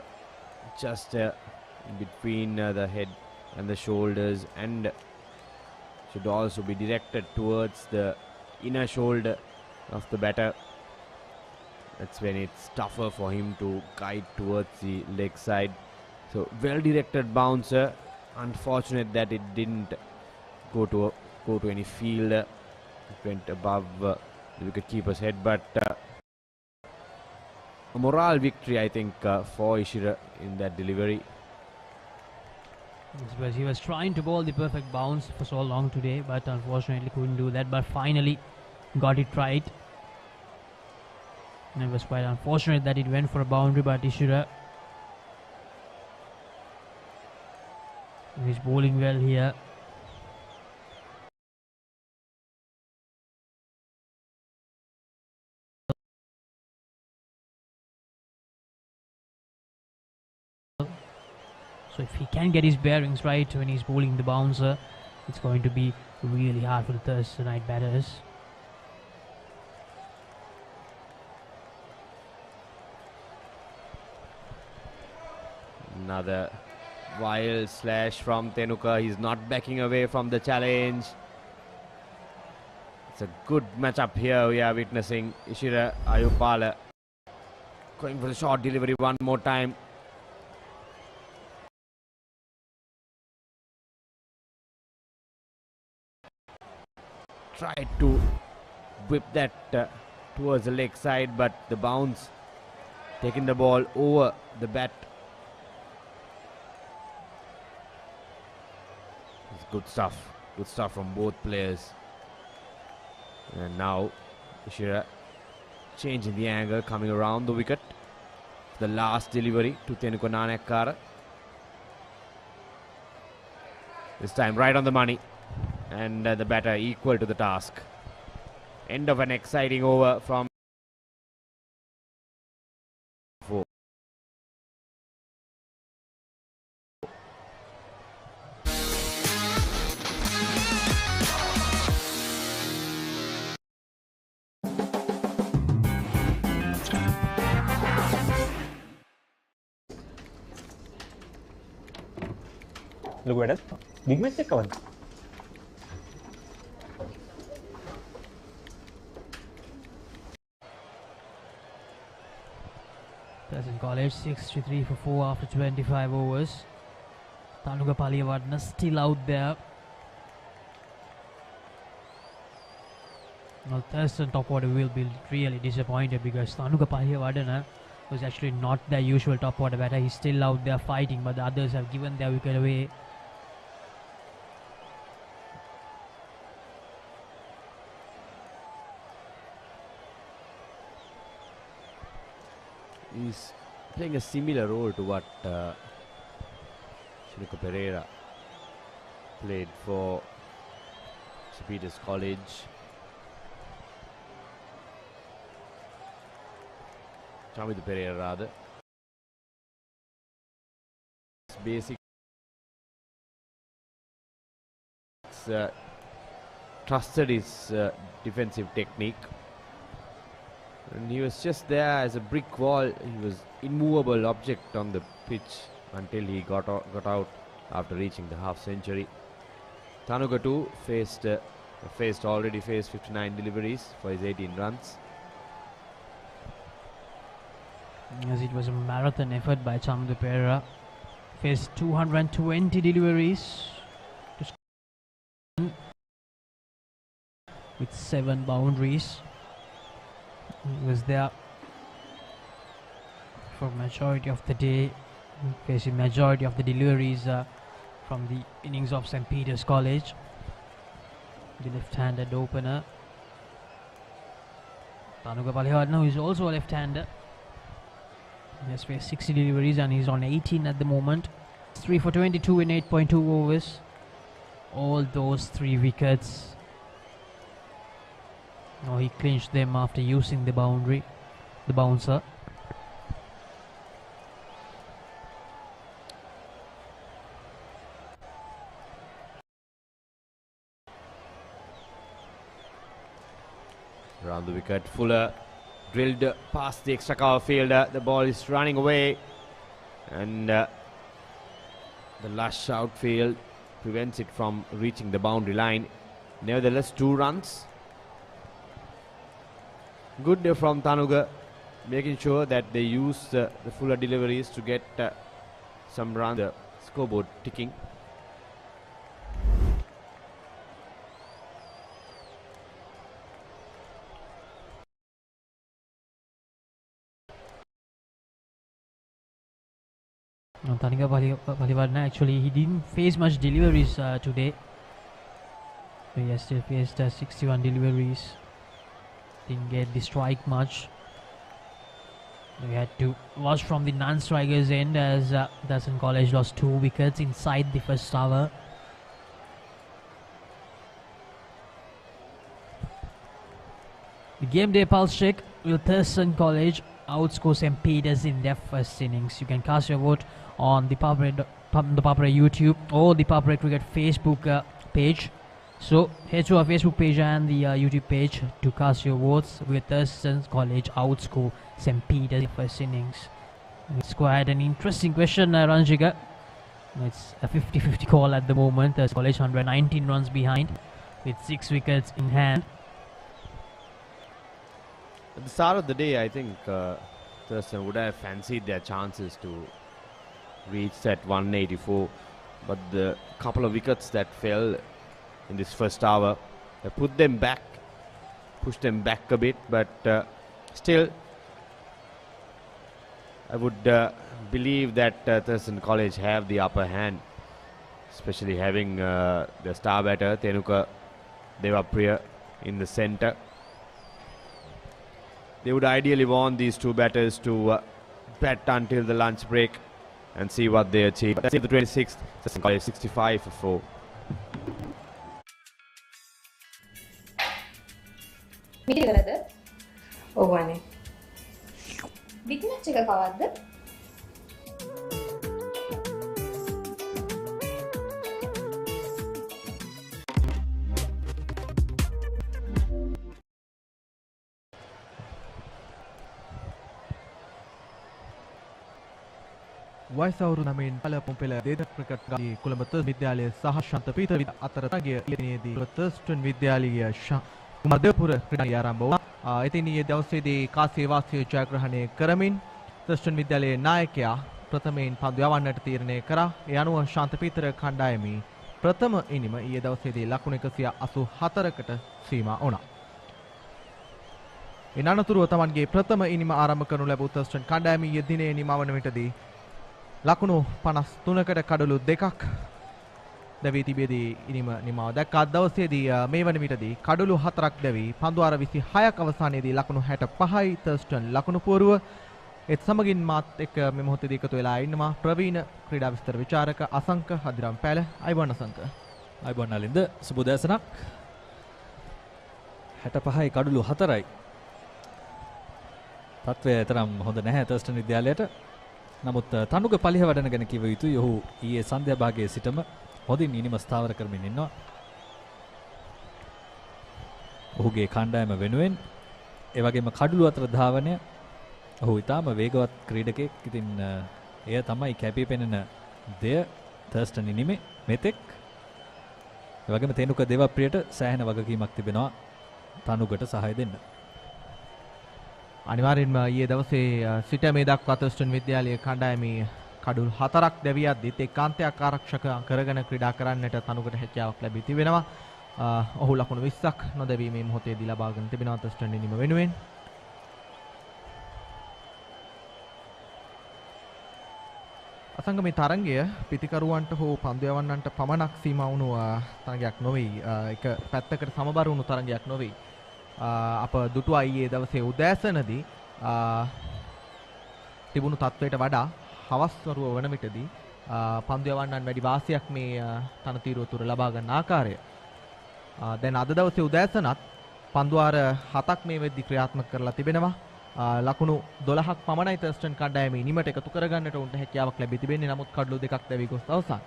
Just in between the head and the shoulders, and should also be directed towards the inner shoulder of the batter. That's when it's tougher for him to guide towards the leg side. So well directed bouncer. Unfortunate that it didn't go to any fielder. It went above the wicketkeeper's head, but a moral victory, I think, for Ishira in that delivery. Because he was trying to bowl the perfect bounce for so long today, but unfortunately couldn't do that. But finally got it right. And it was quite unfortunate that it went for a boundary, but Ishira is bowling well here. So if he can get his bearings right when he's bowling the bouncer, it's going to be really hard for the Thurstonite batters. Another wild slash from Tenuka. He's not backing away from the challenge. It's a good matchup here we are witnessing. Ishira Ayupala going for the short delivery one more time. Tried to whip that towards the leg side, but the bounce taking the ball over the bat. It's good stuff from both players. And now Ishira changing the angle, coming around the wicket. The last delivery to Tenuka Nanakkara. This time right on the money. And the batter equal to the task. End of an exciting over from 4. Look at that. Big match kawan. Thurston College 63 for 4 after 25 overs. Thanuka Paliyawardena still out there. Well, Thurston top order will be really disappointed because Thanuka Paliyawardena was actually not their usual top order batter. He's still out there fighting, but the others have given their wicket away. He's playing a similar role to what Shiniko Pereira played for St. Peter's College. Chamita Pereira rather. It's basic. Trusted his defensive technique. And he was just there as a brick wall. He was immovable object on the pitch until he got out after reaching the half century. Thanuka too already faced 59 deliveries for his 18 runs. As it was a marathon effort by Chamita Pereira. Faced 220 deliveries with 7 boundaries. He was there for majority of the day, facing majority of the deliveries from the innings of St. Peter's College. The left-handed opener. Tanuka Palihadna, who is also a left-hander. He has faced 60 deliveries and he's on 18 at the moment. 3 for 22 in 8.2 overs. All those 3 wickets. Now he clinched them after using the bouncer. Around the wicket, Fuller drilled past the extra cover fielder. The ball is running away, and the lush outfield prevents it from reaching the boundary line. Nevertheless, 2 runs. Good from Tanuga, making sure that they use the Fuller deliveries to get some runs. The scoreboard ticking. Tanika Palihadna, actually he didn't face much deliveries today. He has still faced 61 deliveries. Didn't get the strike much. We had to watch from the non-strikers end as Thurston College lost 2 wickets inside the first hour. The game day pulse check. Will Thurston College outscore St. Peter's in their first innings? You can cast your vote on the Papare YouTube or the Papare Cricket Facebook page. So head to our Facebook page and the YouTube page to cast your votes. With Thurston College outscore St. Peter's in the first innings. It's quite an interesting question, Ranjika. It's a 50-50 call at the moment. Thurston College 119 runs behind with 6 wickets in hand. At the start of the day, I think Thurston would have fancied their chances to reach that 184, but the couple of wickets that fell in this first hour put them back, pushed them back a bit, but still I would believe that Thurston College have the upper hand, especially having the star batter Tenuka Devapriya in the centre. They would ideally want these 2 batters to bat until the lunch break and see what they achieve. That's the 26th, Thurston College 65 for 4. Meeting another? Oh, one. Big match එක කවද්ද? වයස අවුරුදු 9න් පළපොම් පෙළ දෙදෙනෙක් cricket ගාලී Colombo Thurstan විද්‍යාලය සහ ශාන්ත පීතර අතර තරගය ඊයේදී Thurstan විද්‍යාලීය කුමාර දේවපුර ක්‍රීඩාංගණයේ ආරම්භ වුණා. ඉතින් ඊයේ දවසේදී කාසිය වාසිය ජයග්‍රහණය කරමින් තර්ස්ටන් විද්‍යාලයේ නායකයා ප්‍රථමයෙන් පන්දු යවන්නට තීරණය කරා. ඒ අනුව ශාන්ත පීතර කණ්ඩායමේ ප්‍රථම ඉනිම ඊයේ දවසේදී ලකුණු 184කට සීමා වුණා. ඒ අනතුරුව තමන්ගේ ප්‍රථම ඉනිම ආරම්භ කරනු ලැබූ තර්ස්ටන් කණ්ඩායම ඊයේ දිනේ නිමවන විටදී ලකුණු 53කට කඩලු 2ක් දැවී තිබෙදී ඉනිම නිමාව දැක්ක. අද දවසේදී මේ වන විටදී කඩලු 4ක් දැවී පන්දු අර 26ක් අවසානයේදී ලකුණු 65යි තර්ස්ටන් ලකුණු පුවරුව. ඒත් සමගින් මාත් එක්ක මේ මොහොතේදී එකතු වෙලා ඉන්නවා ප්‍රවීණ ක්‍රීඩා විස්තර විචාරක අසංක හදිරම් පැල. අයිබෝන් අසංක. අයිබෝන් නලින්ද සුබ උදෑසනක්. 65යි කඩලු 4යි. තත්වය තරම් හොඳ නැහැ තර්ස්ටන් විද්‍යාලයට. නමුත් තනුක පලිහ වඩන ගැන කිව යුතුයි. ඔහු ඊයේ සන්ධ්‍යා භාගයේ සිටම හොඳින් ඉනිම ස්ථාවර කරමින් ඉන්නවා. ඔහුගේ කණ්ඩායම වෙනුවෙන් ඒ වගේම කඩළු අතර ධාවනය ඔහු ඊටාම වේගවත් ක්‍රීඩකෙක්. ඉතින් එය තමයි කැපී පෙනෙන දෙය තර්ස්ටන් ඉනිමේ මෙතෙක්. ඒ වගේම තේනුක දේවප්‍රියට සෑහෙන වගකීමක් තිබෙනවා තනුකට සහාය දෙන්න. අනිවාර්යෙන්ම ඊයේ දවසේ සිට මේ දක්වා තර්ස්ටන් විද්‍යාලයේ කණ්ඩායමේ කඩුල් 4ක් දැවී යද්දිත් ඒකාන්තයක් ආරක්ෂක කරගෙන ක්‍රීඩා කරන්නට තනුකට හැකියාවක් ලැබී තිබෙනවා. ඔහු ලකුණු 20ක් නොදැවීමේ මොහොතේදී ලබාගෙන තිබෙනවා තර්ස්ටන් ඉනිම වෙනුවෙන්. අසංග මේ තරංගය පිතිකරුවන්ට හෝ පන්දු යවන්නන්ට පමණක් සීමා වුණු තරගයක් නොවේ. එක පැත්තකට සමබර වුණු තරගයක් නොවේ. අප දුටුවා ඊයේ දවසේ උදෑසනදී තිබුණු තත්වයට වඩා හවස් වරුව වන විටදී පන්දු යවන්නන් වැඩි වාසියක් මේ තනතිරුව තුර ලබා ගන්න ආකාරය. දැන් අද දවසේ උදෑසනත් පන්දුවාර 7ක් මේ වෙද්දි ක්‍රියාත්මක කරලා තිබෙනවා. ලකුණු 12ක් පමණයි තර්ස්ටන් කණ්ඩායමේ ඉනිමට එකතු කරගන්නට උන්ට හැකියාවක් ලැබී තිබෙන්නේ. නමුත් කඩලු දෙකක් දැවි ගොස් අවසන්.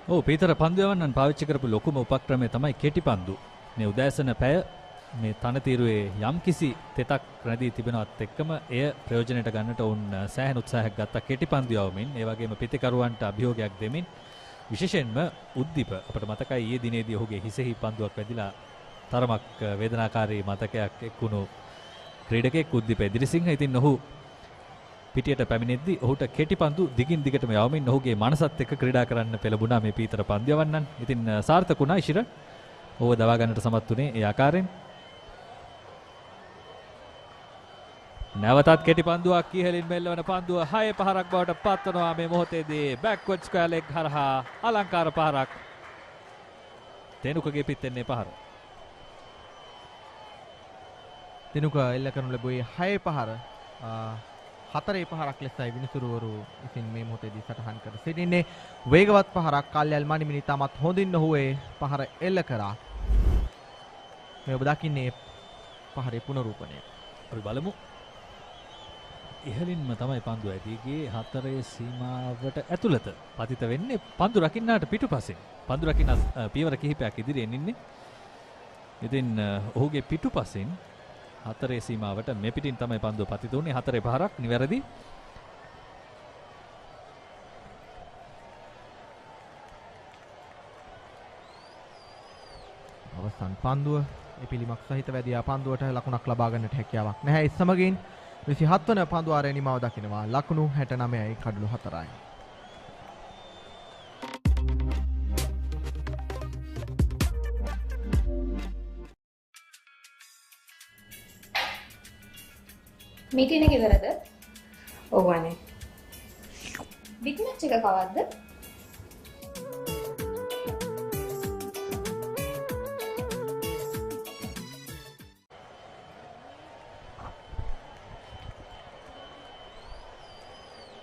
ඔව් පීතර පන්දු යවන්නන් පාවිච්චි කරපු ලොකුම උපක්‍රමය තමයි කෙටි පන්දු. මේ උදෑසන පැය මේ තනතිරුවේ යම්කිසි තෙතක් රැඳී තිබෙනවත් එක්කම එය ප්‍රයෝජනයට ගන්නට උන් සෑහෙන උත්සාහයක් ගත්තා කෙටි පන්දු යවමින්. ඒ වගේම පිතිකරුවන්ට අභියෝගයක් දෙමින් විශේෂයෙන්ම උද්දීප අපට මතකයි ඊයේ දිනේදී ඔහුගේ හිසෙහි පන්දුවක් වැදිලා තරමක් වේදනාකාරී මතකයක් එක්වුණු ක්‍රීඩකයෙක් උද්දීප එදිරිසිංහ. ඉතින් ඔහු පිටියට පැමිණෙද්දී ඔහුට කෙටි පන්දු දිගින් දිගටම යවමින් ඔහුගේ මනසත් එක්ක ක්‍රීඩා කරන්න පෙළඹුණා මේ පීතර පන්දු යවන්නන්. ඉතින් සාර්ථක වුණා ඉෂිර. ඔහුව දවා ගන්නට සමත් වුණේ ඒ ආකාරයෙන්. නැවතත් කෙටි පන්දුවක් ඉහළින් මෙල්ලවන පන්දුව 6-5ක් බවට පත්වනවා මේ මොහොතේදී. බෑක්වර්ඩ් ස්ක්වයර් ලෙග් හරහා අලංකාර පහරක්. තෙනුකගේ පිටෙන්නේ පහර. තෙනුක එල්ල කරනු ලැබුවේ 6 පහර 4 පහරක් ලෙසයි විනිසුරුවරු ඉතින් මේ මොහොතේදී සටහන් කර සිටින්නේ. වේගවත් පහරක් කල්යල් මණිමිනි තමත් හොඳින් ඔහුවේ පහර එල්ල කරා. මේ ඔබ දකින්නේ පහරේ පුනරූපණය. අපි බලමු. ඉහළින්ම තමයි පන්දුව ඇදීගේ 4 සීමාවට ඇතුළත පතිත වෙන්නේ පන්දු රකින්නාට පිටුපසින්. පන්දු රකින්න පියවර කිහිපයක් ඉදිරියෙන් ඉන්නේ. ඉතින් ඔහුගේ පිටුපසින් 4 සීමාවට මේ පිටින් තමයි පන්දුව පතිත උනේ. 4 පහරක් නිවැරදි. අවසන් පන්දුව එපිලිමක් සහිත වැදියා පන්දුවට ලකුණක් ලබා ගන්නට හැකියාවක් නැහැ. ඒ සමගින් 27 වන පන්දුවාරයේ නිමාව දකිනවා. ලකුණු 69යි කඩලු 4යි. මීටින් එක ඉවරද? ඔව් අනේ. බිග් මැච් එක කවද්ද?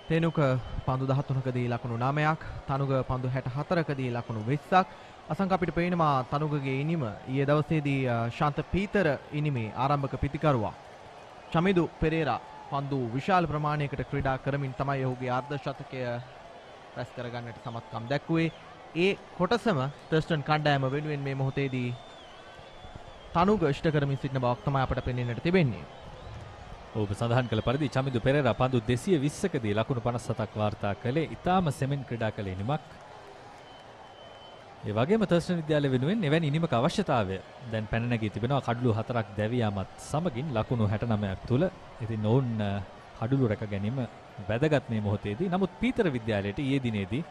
තෙනුක පන්දු 13කදී ලකුණු 9ක්, තනුග පන්දු 64කදී ලකුණු 20ක්. අසංක අපිට පේනවා තනුගගේ ඉනිම ඊයේ දවසේදී ශාන්ත පීතර ඉනිමේ ආරම්භක පිතිකරුවා චමිදු පෙරේරා පන්දු විශාල ප්‍රමාණයකට ක්‍රීඩා කරමින් තමයි ඔහුගේ අර්ධ ශතකය රැස් කරගන්නට සමත්කම් දැක්ුවේ. ඒ කොටසම තර්ස්ටන් කණ්ඩායම වෙනුවෙන් මේ මොහොතේදී තනුග ඉෂ්ට කරමින් සිටින බවක් තමයි අපට පෙනෙන්නට තිබෙන්නේ. ඔබ සඳහන් කළ පරිදි චමිදු පෙරේරා පන්දු 220කදී ලකුණු 57ක් වාර්තා කළේ. ඉතාම සෙමෙන් ක්‍රීඩා කළේ නිමක්. ඒ වගේම තර්ස්ටන් විද්‍යාලය වෙනුවෙන් එවැනි ඉනිමක අවශ්‍යතාවය දැන් පැන නැගී තිබෙනවා. කඩලු 4ක් දැවී යාමත් සමගින් ලකුණු 69ක් තුල. ඉතින් ඔවුන් කඩලු රැක ගැනීම වැදගත් මේ මොහොතේදී. නමුත් පීතර විද්‍යාලයට ඊයේ දිනේදී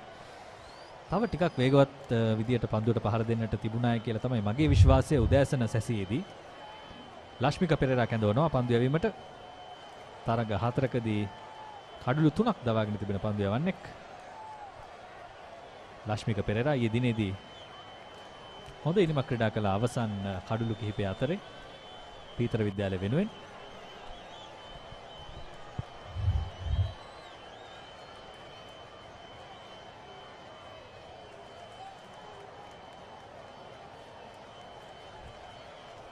තව ටිකක් වේගවත් විදියට පන්දුවට පහර දෙන්නට තිබුණායි කියලා තමයි මගේ විශ්වාසය. උදෑසන සැසියේදී ලක්ෂ්මික පෙරේරා කැඳවනවා පන්දු යැවීමට. තරග 4කදී කඩලු 3ක් දවාගෙන තිබෙන පන්දු යවන්නෙක් ලක්ෂ්මික පෙරේරා ඊයේ දිනේදී හොඳ ඉනිමක් ක්‍රීඩා කළ අවසන් කඩලු කිහිපය අතරේ පීතර විද්‍යාලය වෙනුවෙන්.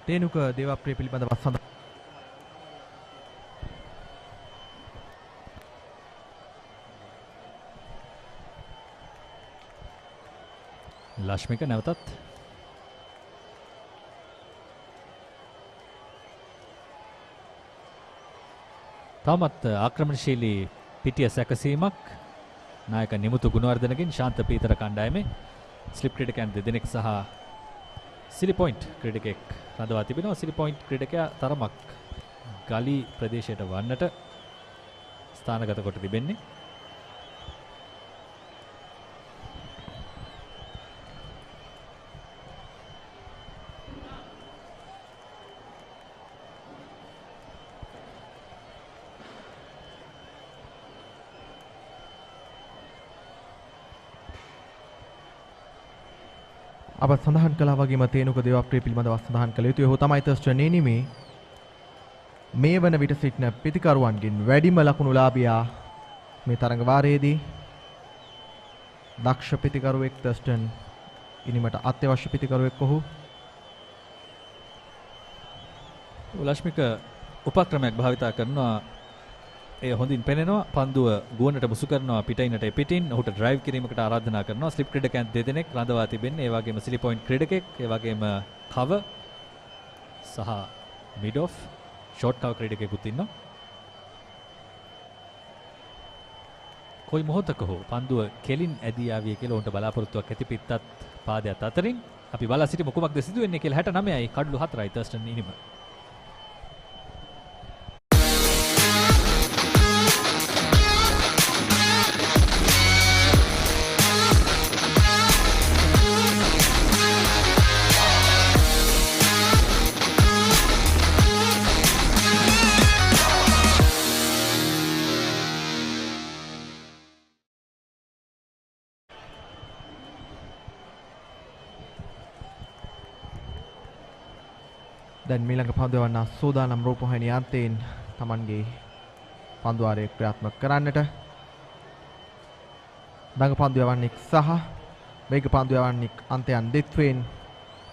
තේනුක දේවප්‍රිය පිළිබඳව සඳහන් ලක්ෂ්මික නැවතත් තවමත් ආක්‍රමණශීලී පිටිය සැකසීමක් නායක නිමුතු ගුණවර්ධනගෙන් ශාන්ත පීතර කණ්ඩායමේ ස්ලිප් ක්‍රීඩකයන් දෙදෙනෙක් සහ සිලි පොයින්ට් ක්‍රීඩකෙක් රඳවා තිබෙනවා. සිලි පොයින්ට් ක්‍රීඩකයා තරමක් ගලි ප්‍රදේශයට වන්නට ස්ථානගත කොට තිබෙන්නේ. අප සඳහන් කළා වගේම තේනුක දේවප්‍රිය පිළිබඳව සඳහන් කළ යුතුයි. ඔහු තමයි තර්ස්ටන් නිමේ මේ වන විට සිටින පිතිකරුවන්ගෙන් වැඩිම ලකුණු ලාභියා මේ තරඟ වාරයේදී. දක්ෂ පිතිකරුවෙක් තර්ස්ටන් ඉනිමට අත්‍යවශ්‍ය පිතිකරුවෙක් ඔහු. උලශ්මික උපක්‍රමයක් භාවිතා කරනවා. ඒ හොඳින් පෙනෙනවා. පන්දුව ගුවනට මුසු කරනවා පිටිනට පිටින්. ඔහුට ඩ්‍රයිව් කිරීමකට ආරාධනා කරනවා. ස්ලිප් ක්‍රීඩකයන් දෙදෙනෙක් රඳවා තිබෙන්නේ. ඒ වගේම සිලි පොයින්ට් ක්‍රීඩකෙක්, ඒ වගේම කව සහ මිඩ් ඔෆ් ෂෝට් කව ක්‍රීඩකයෙකුත් ඉන්නවා. කොයි මොහොතක හෝ පන්දුව කෙලින් ඇදී ආවිය කියලා උන්ට බලාපොරොත්තුවක් ඇති පිටත් පාදයට අතරින්. අපි බලා සිටිමු කුමක්ද සිදු වෙන්නේ කියලා. 69යි කඩලු 4යි තර්ස්ටන් ඉනිම. දැන් මීළඟ පන්දුව වන්න සෝදානම් රූපවාහිනී අන්තයෙන් Tamanගේ පන්දුවාරය ක්‍රියාත්මක කරන්නට. දඟ පන්දුව යවන්නෙක් සහ වේග පන්දුව යවන්නෙක් අන්තයන් දෙත්වෙන්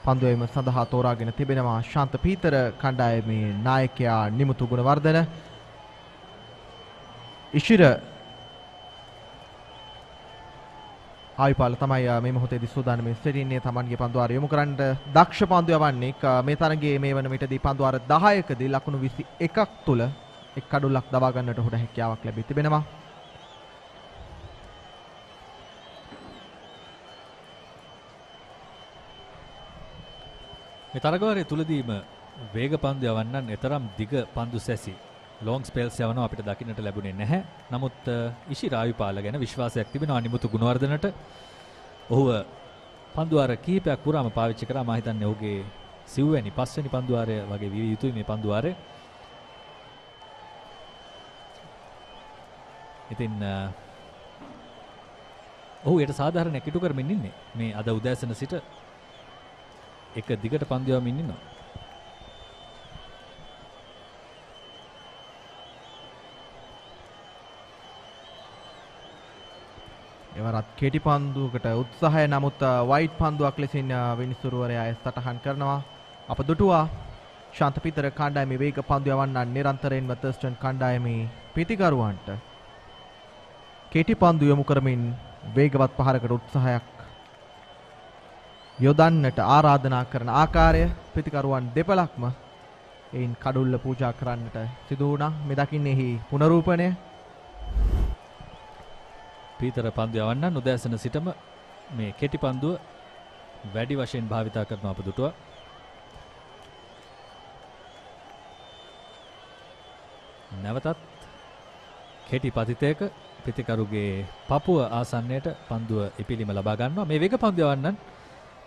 පන්දුවීම සඳහා තෝරාගෙන තිබෙනවා ශාන්ත පීතර කණ්ඩායමේ නායකයා නිමුතු ගුණවර්ධන. ඉෂිර ආයිපාල තමයි මේ මොහොතේදී සූදානම් සිටින්නේ Tamanගේ පන්දුවාරය යොමු කරන්නට. දක්ෂ පන්දු යවන්නෙක් මේ තරගයේ මේ වන විටදී පන්දුවාර 10කදී ලකුණු 21ක් තුල එක් කඩුල්ලක් දවා ගන්නට ඔහුට හැකියාවක් ලැබී තිබෙනවා. මේ තරගවාරයේ තුලදීම වේග පන්දු යවන්නන් එතරම් දිග පන්දු සැසි ලොං ස්පෙල්ස් යවනවා අපිට දකින්නට ලැබුණේ නැහැ. නමුත් ඉෂිර ආයුපාල ගැන විශ්වාසයක් තිබෙනවා නිමුතු ගුණවර්ධනට. ඔහුව පන්දුවාර කිහිපයක් පුරාම පාවිච්චි කරා. මම හිතන්නේ ඔහුගේ සිව්වැනි පස්වෙනි පන්දුවාරය වගේ විය යුතුයි මේ පන්දුවාරය. ඉතින් ඔහු ඊට සාධාරණයක් ඉටු කරමින් ඉන්නේ. මේ අද උදෑසන සිට එක දිගට පන්දු යවමින් ඉන්නවා. එවරත් කෙටි පන්දුවකට උත්සාහය, නමුත් වයිට් පන්දුවක් ලෙසින් විනිසුරුවරයා සටහන් කරනවා. අප දුටුවා ශාන්ත පීතර කණ්ඩායමේ වේග පන්දු යවන්නන් නිරන්තරයෙන්ම තර්ස්ටන් කණ්ඩායමේ පිතිකරුවන්ට කෙටි පන්දු යොමු කරමින් වේගවත් පහරකට උත්සාහයක් යොදන්නට ආරාධනා කරන ආකාරය පිතිකරුවන් දෙපළක්ම එයින් කඩුල්ල පූජා කරන්නට සිදු වුණා. මේ දකින්නේහි පුනරූපණය. පීතර පන්දු යවන්නන් උදෑසන සිටම මේ කෙටි පන්දුව වැඩි වශයෙන් භාවිතා කරනවා අප දුටුවා. නැවතත් කෙටි පතිතයක පිතිකරුගේ පපුව ආසන්නයට පන්දුව ඉපිලීම ලබා ගන්නවා. මේ වේග පන්දු යවන්නන්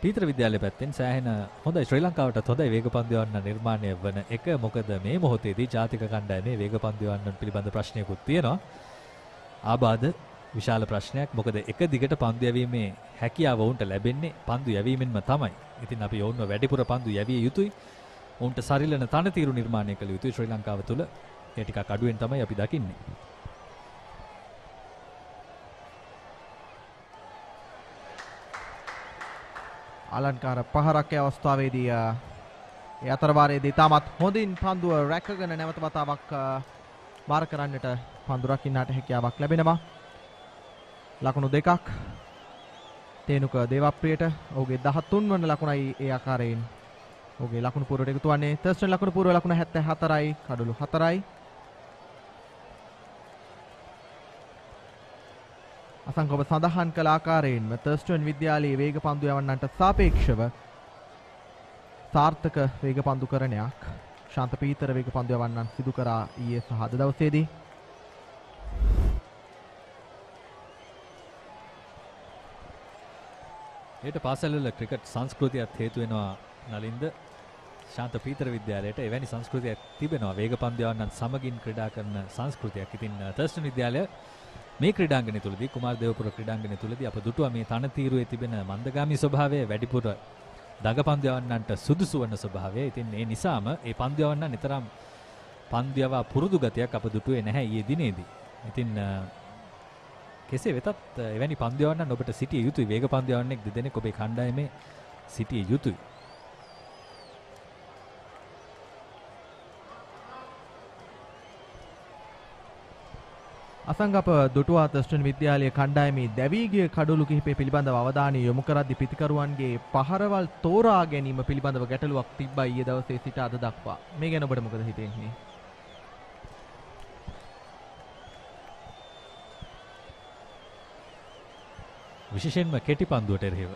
පීතර විද්‍යාලය පැත්තෙන් සෑහෙන හොඳයි. ශ්‍රී ලංකාවටත් හොඳයි වේග පන්දු යවන්නන් නිර්මාණය වන එක. මොකද මේ මොහොතේදී ජාතික කණ්ඩායමේ වේග පන්දු යවන්නන් පිළිබඳ ප්‍රශ්නයකුත් තියෙනවා. ආබාධ විශාල ප්‍රශ්නයක්. මොකද එක දිගට පන්දු යැවීමේ හැකියාව වුන්ට ලැබෙන්නේ පන්දු යැවීමෙන්ම තමයි. ඉතින් අපි ඔවුන්ව වැඩිපුර පන්දු යැවිය යුතුයි. ඔවුන්ට සරිලන තනතිරු නිර්මාණය කළ යුතුයි. ශ්‍රී ලංකාව තුළ ඒ ටිකක් අඩුවෙන් තමයි අපි දකින්නේ. අලංකාර පහරක් අවස්ථාවේදී ඒ අතරවාරයේදී තාමත් හොඳින් පන්දුව රැකගෙන නැවත වතාවක් මාර කරන්නට පන්දු රකින්නට හැකියාවක් ලැබෙනවා. ලකුණු දෙකක් තේනුක දේවප්‍රියට. ඔහුගේ 13 වන ලකුණයි ඒ ආකාරයෙන් ඔහුගේ ලකුණු පුරවට එකතු වන්නේ. තර්ස්ටන් ලකුණු පුරව ලකුණ 74යි කඩලු 4යි. අසංක ඔබ සඳහන් කළ ආකාරයෙන්ම තර්ස්ටන් විද්‍යාලයේ වේග පන්දු යවන්නන්ට සාපේක්ෂව සාර්ථක වේග පන්දු කරණයක් ශාන්ත පීතර වේග පන්දු යවන්නන් සිදු කරා ඊයේ සහ අද දවසේදී. ඒට පාසල්වල ක්‍රිකට් සංස්කෘතියත් හේතු වෙනවා නලින්ද. ශාන්ත පීතර විද්‍යාලයට එවැනි සංස්කෘතියක් තිබෙනවා. වේග පන්දු යවන්නන් සමගින් ක්‍රීඩා කරන සංස්කෘතියක්. ඉතින් තර්ස්ටන් විද්‍යාලය මේ ක්‍රීඩාංගණය තුලදී කුමාර දේවපුර ක්‍රීඩාංගණය තුලදී අප දුටුවා මේ තනතිරුවේ තිබෙන මන්දගාමී ස්වභාවය වැඩිපුර දඟපන්දු යවන්නන්ට සුදුසු වන ස්වභාවය. ඉතින් ඒ නිසාම ඒ පන්දු යවන්න නිතරම පන්දු යවා පුරුදු ගතියක් අප දුටුවේ නැහැ ඊයේ දිනේදී. ඉතින් කෙසේ වෙතත් එවැනි පන්දු යවන්නන් ඔබට සිටිය යුතුයි. වේග පන්දු යවන්නෙක් දෙදෙනෙක් ඔබේ කණ්ඩායමේ සිටිය යුතුයි. අසංගප දුටුවා තර්ස්ටන් විද්‍යාලයේ කණ්ඩායමේ දැවී ගිය කඩලු කිහිපය පිළිබඳව අවධානය යොමු කරද්දී පිතිකරුවන්ගේ පහරවල් තෝරා ගැනීම පිළිබඳව ගැටලුවක් තිබ්බා ඊයේ දවසේ සිට අද දක්වා. මේ ගැන ඔබට මොකද හිතෙන්නේ? විශේෂයෙන්ම කෙටි පන්දුවට එරෙහිව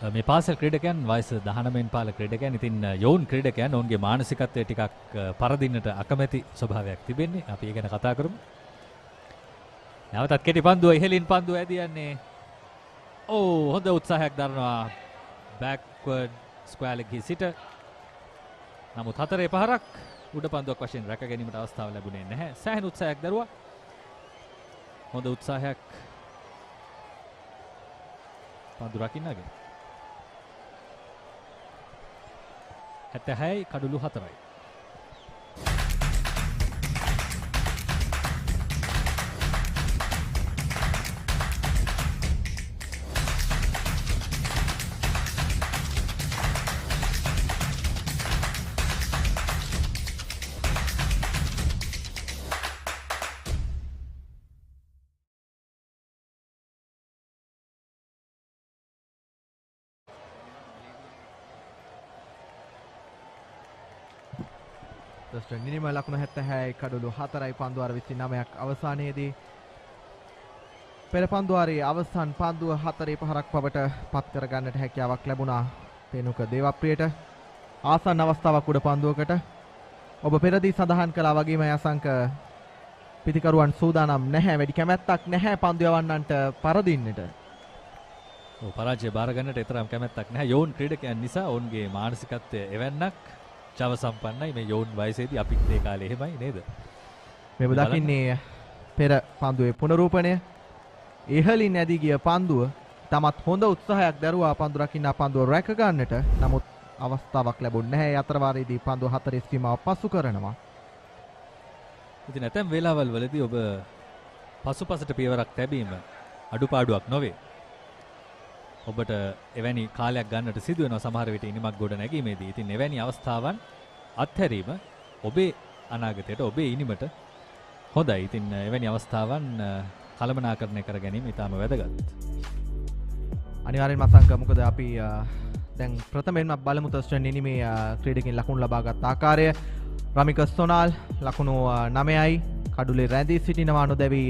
මේ පාසල් ක්‍රීඩකයන් වයස 19න් පාල ක්‍රීඩකයන්. ඉතින් යෝන් ක්‍රීඩකයන් ඔවුන්ගේ මානසිකත්වය ටිකක් පරදින්නට අකමැති ස්වභාවයක් තිබෙන්නේ. අපි ඒ ගැන කතා කරමු. නැවතත් කෙටි පන්දුව ඉහළින් පන්දුව ඇදියන්නේ. හොඳ උත්සාහයක් දරනවා බෑක්වර්ඩ් ස්ක්වෑර් එකේ සිට. නමුත් හතරේ පහරක් උඩ පන්දුවක් වශයෙන් රැක ගැනීමට අවස්ථාව ලැබුණේ නැහැ. සෑහෙන උත්සාහයක් දරුවා. හොඳ උත්සාහයක් පන්දු රකින්නගේ. 76යි කඩලු 4යි. තර්ස්ටන් නිනිම ලකුණු 76යි කඩලු 4යි පන්දුවාර 29ක් අවසානයේදී පෙර පන්දුවාරයේ අවසන් පන්දුව 4 පහරක් පවට පත් කර ගන්නට හැකියාවක් ලැබුණා පේනුක දේවප්‍රියට. ආසන්න අවස්ථාවක් උඩ පන්දුවකට ඔබ පෙරදී සඳහන් කළා වගේම යසංක පිතිකරුවන් සූදානම් නැහැ, වැඩි කැමැත්තක් නැහැ පන්දු යවන්නන්ට පරදින්නට. පරාජය බාර ගන්නට තරම් කැමැත්තක් නැහැ යෝන් ක්‍රීඩකයන් නිසා. ඔවුන්ගේ මානසිකත්වය එවන්නක් ජව සම්පන්නයි. මේ යෝන් වයසේදී අපිත් ඒ කාලේ එහෙමයි නේද? මේ ඔබ දකින්නේ පෙර පන්දුවේ පුනරූපණය. ඉහළින් ඇදී ගිය පන්දුව තමත් හොඳ උත්සාහයක් දරුවා පන්දු රකින්න පන්දුව රැක ගන්නට. නමුත් අවස්ථාවක් ලැබුණේ නැහැ. අතර වාරයේදී පන්දුව 4 සීමාව පසු කරනවා. ඉතින් ඇතැම් වේලාවල් වලදී ඔබ පසුපසට පියවරක් තැබීම අඩුපාඩුවක් නොවේ. ඔබට එවැනි කාලයක් ගන්නට සිදු වෙනවා සමහර විට ඉනිමක් ගොඩ නැගීමේදී. ඉතින් එවැනි අවස්ථාවන් අත්හැරීම ඔබේ අනාගතයට ඔබේ ඉනිමට හොඳයි. ඉතින් එවැනි අවස්ථාවන් කළමනාකරණය කර ගැනීම ඉතාම වැදගත්. අනිවාර්යෙන්ම අසංක මොකද අපි දැන් ප්‍රථමයෙන්ම බලමු තර්ස්ටන් ඉනිමේ ක්‍රීඩකයන් ලකුණු ලබාගත් ආකාරය. රමික සොනාල් ලකුණු 9යි කඩුලේ රැඳී සිටිනවා නොදැවි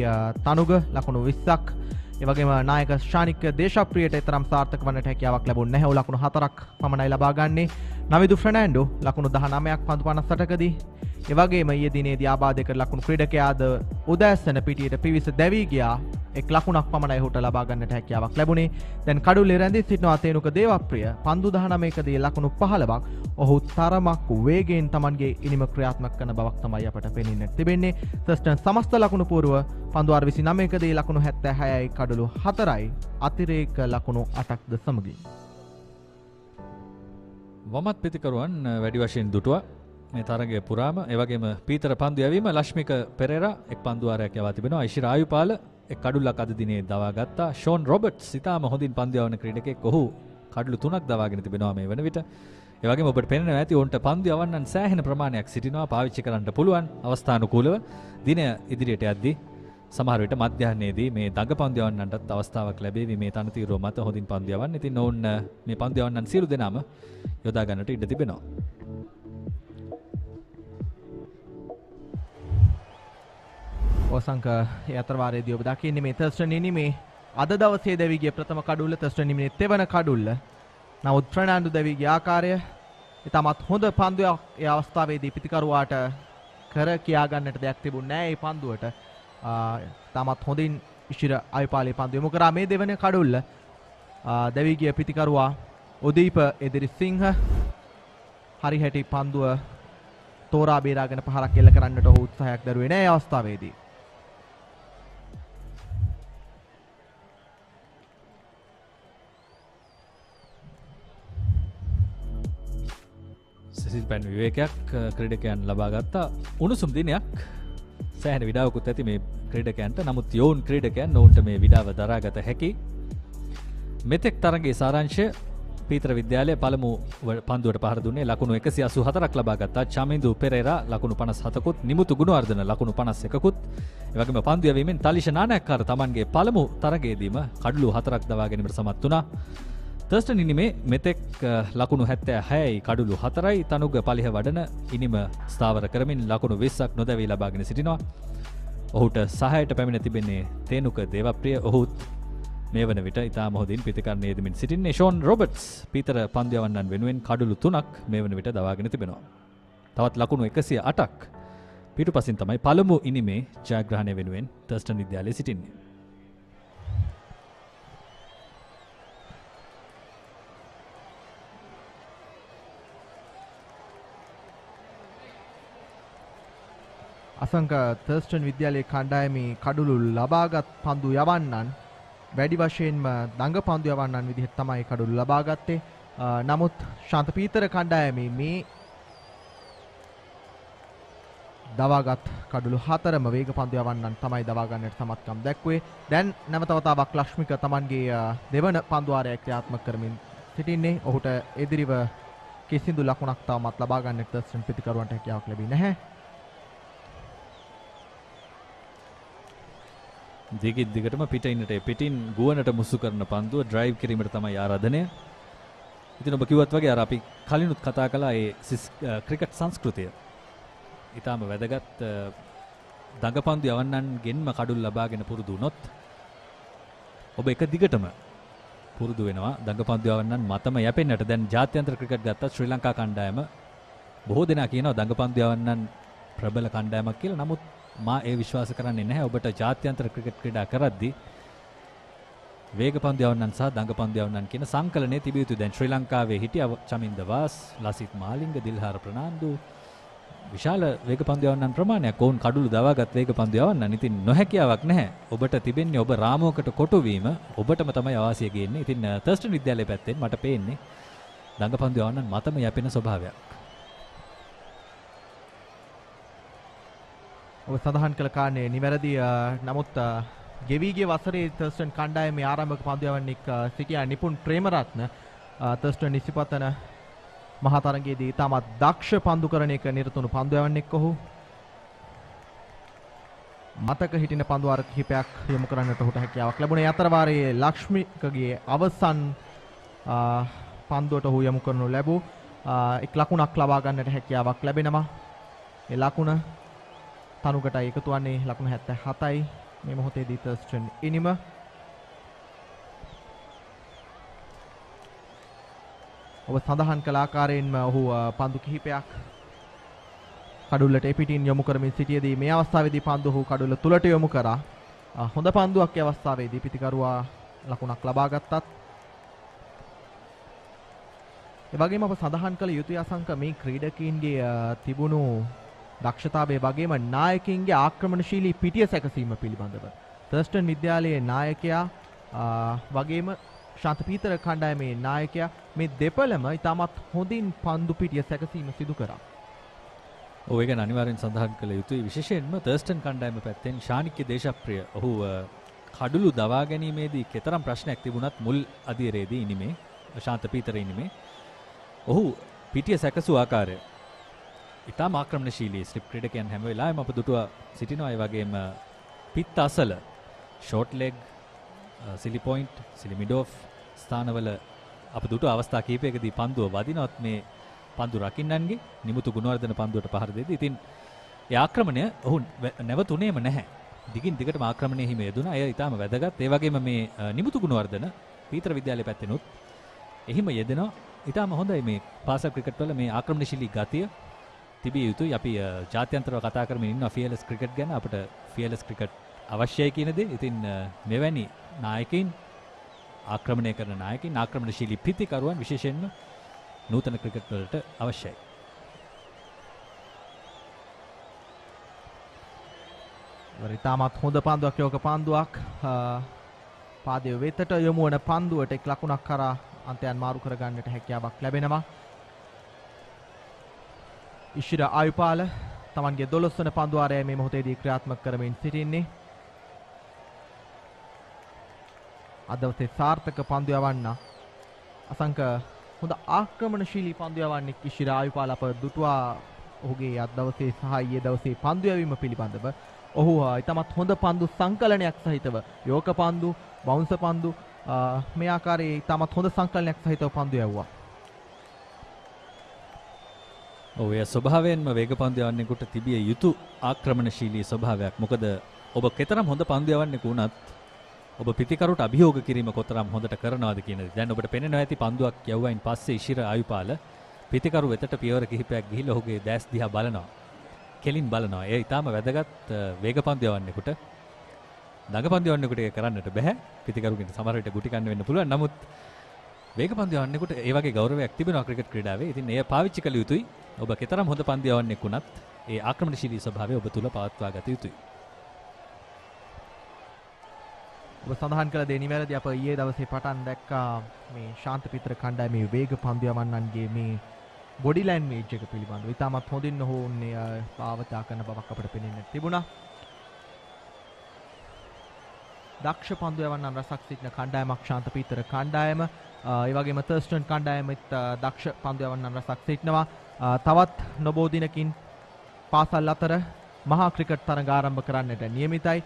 තනුග ලකුණු 20ක්. ඒ වගේම නායක ශානික දේශප්‍රියට තරම් සාර්ථක වන්නට හැකියාවක් ලැබුණේ නැහැ. ලකුණු 4ක් පමණයි ලබා ගන්නේ. නවිදු ෆර්නෑන්ඩෝ ලකුණු 19ක් පන්දු 58කදී. ඒ වගේම ඊයේ දිනේදී ආබාධ කර ලකුණු ක්‍රීඩකයාද උදෑසන පිටියට පිවිස දැවී ගියා. එක් ලකුණක් පමණයි ඔහුට ලබා ගන්නට හැකියාවක් ලැබුණේ. දැන් කඩුල්ලේ රැඳී සිටිනවා තේනුක දේවප්‍රිය පන්දු 19කදී ලකුණු 15ක්. ඔහු තරමක් වේගයෙන් Tamanගේ ඉනිම ක්‍රියාත්මක කරන බවක් තමයි අපට පෙනෙන්නට තිබෙන්නේ. තර්ස්ටන් සමස්ත ලකුණු පූර්ව පන්දු 29කදී ලකුණු 76යි කඩලු 4යි අතිරේක ලකුණු 8ක්ද සමගින්. වමත් පිතිකරුවන් වැඩි වශයෙන් දුටුවා මේ තරගය පුරාම. ඒ වගේම පීතර පන්දු යැවීම ලක්ෂ්මික පෙරේරා එක් පන්දුවාරයක් යවා තිබෙනවා. යිෂිර ආයුපාල එක් කඩුල්ලක් අද දිනේ දවා ගත්තා. ෂෝන් රොබර්ට්ස් ඉතාම හොඳින් පන්දු යවන ක්‍රීඩකෙක්. ඔහු කඩලු 3ක් දවාගෙන තිබෙනවා මේ වන විට. ඒ වගේම ඔබට පෙනෙනවා ඇති ඔවුන්ට පන්දු යවන්නන් සෑහෙන ප්‍රමාණයක් සිටිනවා පාවිච්චි කරන්න පුළුවන් අවස්ථානුකූලව. දිනය ඉදිරියට යද්දී සමහර විට මධ්‍යහ්නයේදී මේ දඟ පන්දු යවන්නන්ටත් අවස්ථාවක් ලැබේවි මේ තනතිරුව මත හොඳින් පන්දු යවන්න. ඉතින් ඔවුන් මේ පන්දු යවන්නන් සියලු දෙනාම යොදා ගන්නට ඉඩ තිබෙනවා. ඔසංක ඒ අතර වාරයේදී ඔබ දකින්නේ මේ තර්ස්ටන් ඉනිමේ අද දවසේ දැවී ගිය ප්‍රථම කඩුල්ල තර්ස්ටන් ඉනිමේ තෙවන කඩුල්ල. නමුත් ෆර්නෑන්ඩෝ දැවී ගිය ආකාරය ඉතාමත් හොඳ පන්දුවක් ඒ අවස්ථාවේදී පිතිකරුවාට කර කියා ගන්නට දෙයක් තිබුණේ නැහැ. මේ පන්දුවට තාමත් හොඳින් ඉෂිර ආයුපාලේ පන්දු යොමු කරා. මේ දෙවන කඩුල්ල දැවී ගිය පිතිකරුවා උදීප එදිරිසිංහ හරිහැටි පන්දුව තෝරා බේරාගෙන පහරක් එල්ල කරන්නට ඔහු උත්සාහයක් දරුවේ නැහැ අවස්ථාවේදී. සිසිල් පැන් විවේකයක් ක්‍රීඩකයන් ලබා ගත්තා. උණුසුම් දිනයක් සෑහෙන විඩාවකුත් ඇති මේ ක්‍රීඩකයන්ට. නමුත් යෝන් ක්‍රීඩකයන් ඔවුන්ට මේ විඩාව දරාගත හැකි. මෙතෙක් තරගයේ සාරාංශය පීතර විද්‍යාලය පළමු පන්දුවට පහර දුන්නේ ලකුණු 184ක් ලබා ගත්තා. චමින්දු පෙරේරා ලකුණු 57කුත්, නිමුතු ගුණවර්ධන ලකුණු 51කුත්. ඒ වගේම පන්දු යැවීමෙන් තලිෂ නානායක්කාර තමන්ගේ පළමු තරගයේදීම කඩලු 4ක් දවා ගැනීමට සමත් වුණා. තර්ස්ටන් ඉනිමේ මෙතෙක් ලකුණු 76යි කඩලු 4යි තනුග පලිහ වඩන ඉනිම ස්ථාවර කරමින් ලකුණු 20ක් නොදැවී ලබාගෙන සිටිනවා. ඔහුට සහායට පැමිණ තිබෙන්නේ තේනුක දේවප්‍රිය. ඔහුත් මේ වන විට ඉතාම හොඳින් පිතිකරණයේ යෙදමින් සිටින්නේ. ෂෝන් රොබර්ට්ස් පීතර පන්දු යවන්නන් වෙනුවෙන් කඩලු 3ක් මේ වන විට දවාගෙන තිබෙනවා. තවත් ලකුණු 108ක් පිටුපසින් තමයි පළමු ඉනිමේ ජයග්‍රහණය වෙනුවෙන් තර්ස්ටන් විද්‍යාලයේ සිටින්නේ. අසංක තර්ස්ටන් විද්‍යාලයේ කණ්ඩායමේ කඩලු ලබාගත් පන්දු යවන්නන් වැඩි වශයෙන්ම දඟ පන්දු යවන්නන් විදිහට තමයි කඩලු ලබා ගත්තේ. නමුත් ශාන්ත පීතර කණ්ඩායමේ මේ දවාගත් කඩලු 4ම වේග පන්දු යවන්නන් තමයි දවා ගන්නට සමත්කම් දැක්වේ. දැන් නැවත වතාවක් ලක්ෂ්මික තමන්ගේ දෙවන පන්දු වාරය ක්‍රියාත්මක කරමින් සිටින්නේ. ඔහුට එදිරිව කිසිදු ලකුණක් තවමත් ලබා ගන්නට තර්ස්ටන් පිතිකරුවන්ට හැකියාවක් ලැබී නැහැ. දිගටම පිටින් ගුවනට මුසු කරන පන්දුව ඩ්‍රයිව් කිරීමට තමයි ආරාධනය. ඉතින් ඔබ කිව්වත් වගේ අර අපි කලිනුත් කතා කළා ඒ ක්‍රිකට් සංස්කෘතිය. ඊටාම වැදගත් දඟපන්දු යවන්නන්ගෙන්ම කඩුල් ලබාගෙන පුරුදු වුණොත් ඔබ එක දිගටම පුරුදු වෙනවා දඟපන්දු යවන්නන් මතම යැපෙන්නට. දැන් ජාත්‍යන්තර ක්‍රිකට් ගත්තත් ශ්‍රී ලංකා කණ්ඩායම බොහෝ දෙනා කියනවා දඟපන්දු යවන්නන් ප්‍රබල කණ්ඩායමක් කියලා. නමුත් මා ඒ විශ්වාස කරන්නේ නැහැ. ඔබට ජාත්‍යන්තර ක්‍රිකට් ක්‍රීඩා කරද්දී වේග පන්දු යවන්නන් සහ දඟ පන්දු යවන්නන් කියන සංකලනයේ තිබිය යුතුයි. දැන් ශ්‍රී ලංකාවේ හිටිය චමින්ද වාස්, ලසිත් මාලිංග, දිල්හාර ප්‍රනාන්දු විශාල වේග පන්දු යවන්නන් ප්‍රමාණයක් ඔවුන් කඩුළු දවාගත් වේග පන්දු යවන්නන්. ඉතින් නොහැකියාවක් නැහැ. ඔබට තිබෙන්නේ ඔබ රාමුවකට කොටු වීම. ඔබටම තමයි අවාසිය ගේන්නේ. ඉතින් තර්ස්ටන් විද්‍යාලයේ පැත්තෙන් මට පේන්නේ දඟ පන්දු යවන්නන් මතම යැපෙන ස්වභාවයක්. ඔබ සඳහන් කළ කාරණේ නිවැරදි. නමුත් ගෙවිගේ වසරේ තර්ස්ටන් කණ්ඩායමේ ආරම්භක පන්දු යවන්නෙක් සිටියා නිපුන් ප්‍රේමරත්න. තර්ස්ටන් ඉසිපතන මහා තරගයේදී ඉතාමත් දක්ෂ පන්දුකරණයක නිරතුණු පන්දු යවන්නෙක් ඔහු. මතක හිටින පන්දු වාර කිහිපයක් යොමු කරන්නට ඔහුට හැකියාවක් ලැබුණේ. අතර වාරයේ ලක්ෂ්මිකගේ අවසන් පන්දුවට ඔහු යොමු කරනු ලැබූ එක් ලකුණක් ලබා ගන්නට හැකියාවක් ලැබෙනවා. ඒ ලකුණ තනුකටයි එකතු වන්නේ ලකුණු 77යි මේ මොහොතේදී තර්ස්ටන් ඉනිම. ඔබ සඳහන් කළ ආකාරයෙන්ම ඔහු පන්දු කිහිපයක් කඩුල්ලට එපිටින් යොමු කරමින් සිටියේදී මේ අවස්ථාවේදී පන්දු ඔහු කඩුල්ල තුලට යොමු කරා. හොඳ පන්දුවක් ඒ අවස්ථාවේදී පිටිකරුවා ලකුණක් ලබා ගත්තත් ඒ වගේම අප සඳහන් කළ යුතුයි අසංක මේ ක්‍රීඩකීන්ගේ තිබුණු දක්ෂතාවයේ වගේම නායකයින්ගේ ආක්‍රමණශීලී පිටිය සැකසීම පිළිබඳව තර්ස්ටන් විද්‍යාලයේ නායකයා වගේම ශාන්ත පීතර කණ්ඩායමේ නායකයා මේ දෙපළම ඉතාමත් හොඳින් පන්දු පිටිය සැකසීම සිදු කරා. ඔව් ඒක අනිවාර්යෙන් සඳහන් කළ යුතුයි. විශේෂයෙන්ම තර්ස්ටන් කණ්ඩායම පැත්තෙන් ශානික්‍ය දේශප්‍රිය ඔහු කඩුළු දවා ගැනීමේදී කෙතරම් ප්‍රශ්නයක් තිබුණත් මුල් අදියරේදී ඉනිමේ ශාන්ත පීතර ඉනිමේ ඔහු පිටිය සැකසූ ආකාරය ඉතාම ආක්‍රමණශීලී ස්ලිප් ක්‍රීඩකයන් හැම වෙලාවෙම අප දුටුව සිටිනවා. ඒ වගේම පිත්ත අසල short leg, silly point, silly mid off ස්ථානවල අප දුටුව අවස්ථා කිහිපයකදී පන්දුව වදිනවත් මේ පන්දු රකින්නන්ගේ නිමුතු ගුණවර්ධන පන්දුවට පහර දෙද්දී ඉතින් ඒ ආක්‍රමණය ඔහු නැවතුනේම නැහැ. දිගින් දිගටම ආක්‍රමණයේ හිම යෙදුණා. එය ඉතාම වැදගත්. ඒ වගේම මේ නිමුතු ගුණවර්ධන පීතර විද්‍යාලයේ පැත්තෙනුත් එහිම යෙදෙනවා. ඉතාම හොඳයි මේ පාසල් ක්‍රිකට් වල මේ ආක්‍රමණශීලී ගතිය තිබිය යුතුයි. අපි ජාත්‍යන්තරව කතා කරමින් ඉන්නවා ෆියර්ලස් ක්‍රිකට් ගැන. අපිට ෆියර්ලස් ක්‍රිකට් අවශ්‍යයි කියන දේ. ඉතින් මෙවැනි නායකයින්, ආක්‍රමණය කරන නායකයින්, ආක්‍රමණශීලී පිතිකරුවන් විශේෂයෙන්ම නූතන ක්‍රිකට් වලට අවශ්‍යයි. ඉතාමත් හොඳ පන්දුවක් යෝග පන්දුවක් පාදයේ වෙතට යොමු වන පන්දුවට එක් ලකුණක් කරා අන්තයන් මාරු කර ගන්නට හැකියාවක් ලැබෙනවා. ඉෂිර ආයුපාල තමන්ගේ 12 වන පන්දුවාරය මේ මොහොතේදී ක්‍රියාත්මක කරමින් සිටින්නේ. අද දවසේ සාර්ථක පන්දු යවන්න අසංක හොඳ ආක්‍රමණශීලී පන්දු යවන්නේ ඉෂිර ආයුපාල අප දුටුවා ඔහුගේ අද දවසේ සහ ඊයේ දවසේ පන්දු යැවීම පිළිබඳව. ඔහු ඊටමත් හොඳ පන්දු සංකලනයක් සහිතව යෝක පන්දු, බවුන්ස් පන්දු මේ ආකාරයේ ඊටමත් හොඳ සංකලනයක් සහිතව පන්දු යවුවා. ඔව් එය ස්වභාවයෙන්ම වේග පන්දු යවන්නෙකුට තිබිය යුතු ආක්‍රමණශීලී ස්වභාවයක්. මොකද ඔබ කෙතරම් හොඳ පන්දු යවන්නෙකු වුණත් ඔබ පිතිකරුට අභියෝග කිරීම කොතරම් හොඳට කරනවද කියන දේ. දැන් ඔබට පෙනෙනවා ඇති පන්දුවක් යවුවයින් පස්සේ ඉෂිර ආයුපාල පිතිකරු වෙතට පියවර කිහිපයක් ගිහිල්ලා ඔහුගේ දැස් දිහා බලනවා. කෙලින් බලනවා. ඒ ඊටාම වැදගත් වේග පන්දු යවන්නෙකුට. දඟ පන්දු යවන්නෙකුට ඒක කරන්නට බෑ. පිතිකරුගෙන් සමහර විට ගුටි කන්න වෙන්න පුළුවන්. නමුත් වේග පන්දු යවන්නෙකුට ඒ වගේ ගෞරවයක් තිබෙනවා ක්‍රිකට් ක්‍රීඩාවේ. ඉතින් එය පාවිච්චි කළ යුතුයි. ඔබ කෙතරම් හොඳ පන්දු යවන්නෙක් වුණත් ඒ ආක්‍රමණශීලී ස්වභාවය ඔබ තුල පවත්වා ගත යුතුයි. ඔබ සඳහන් කළ දේ නිවැරදි. අප ඊයේ දවසේ පටන් දැක්කා මේ ශාන්ත පිටර කණ්ඩායමේ වේග පන්දු යවන්නන්ගේ මේ බොඩි ලැන්ග්වේජ් එක පිළිබඳව ඉතාමත් හොඳින් ඔවුන්නේ භාවිතා කරන බවක් අපට පෙනෙන්න තිබුණා. දක්ෂ පන්දු යවන්නන් රසක් සිටින කණ්ඩායමක් ශාන්ත පිටර කණ්ඩායම. ඒ වගේම තර්ස්ටන් කණ්ඩායමෙත් දක්ෂ පන්දු යවන්නන් රසක් සිටිනවා. තවත් නොබෝ දිනකින් පාසල් අතර මහා ක්‍රිකට් තරඟ ආරම්භ කරන්නට නියමිතයි.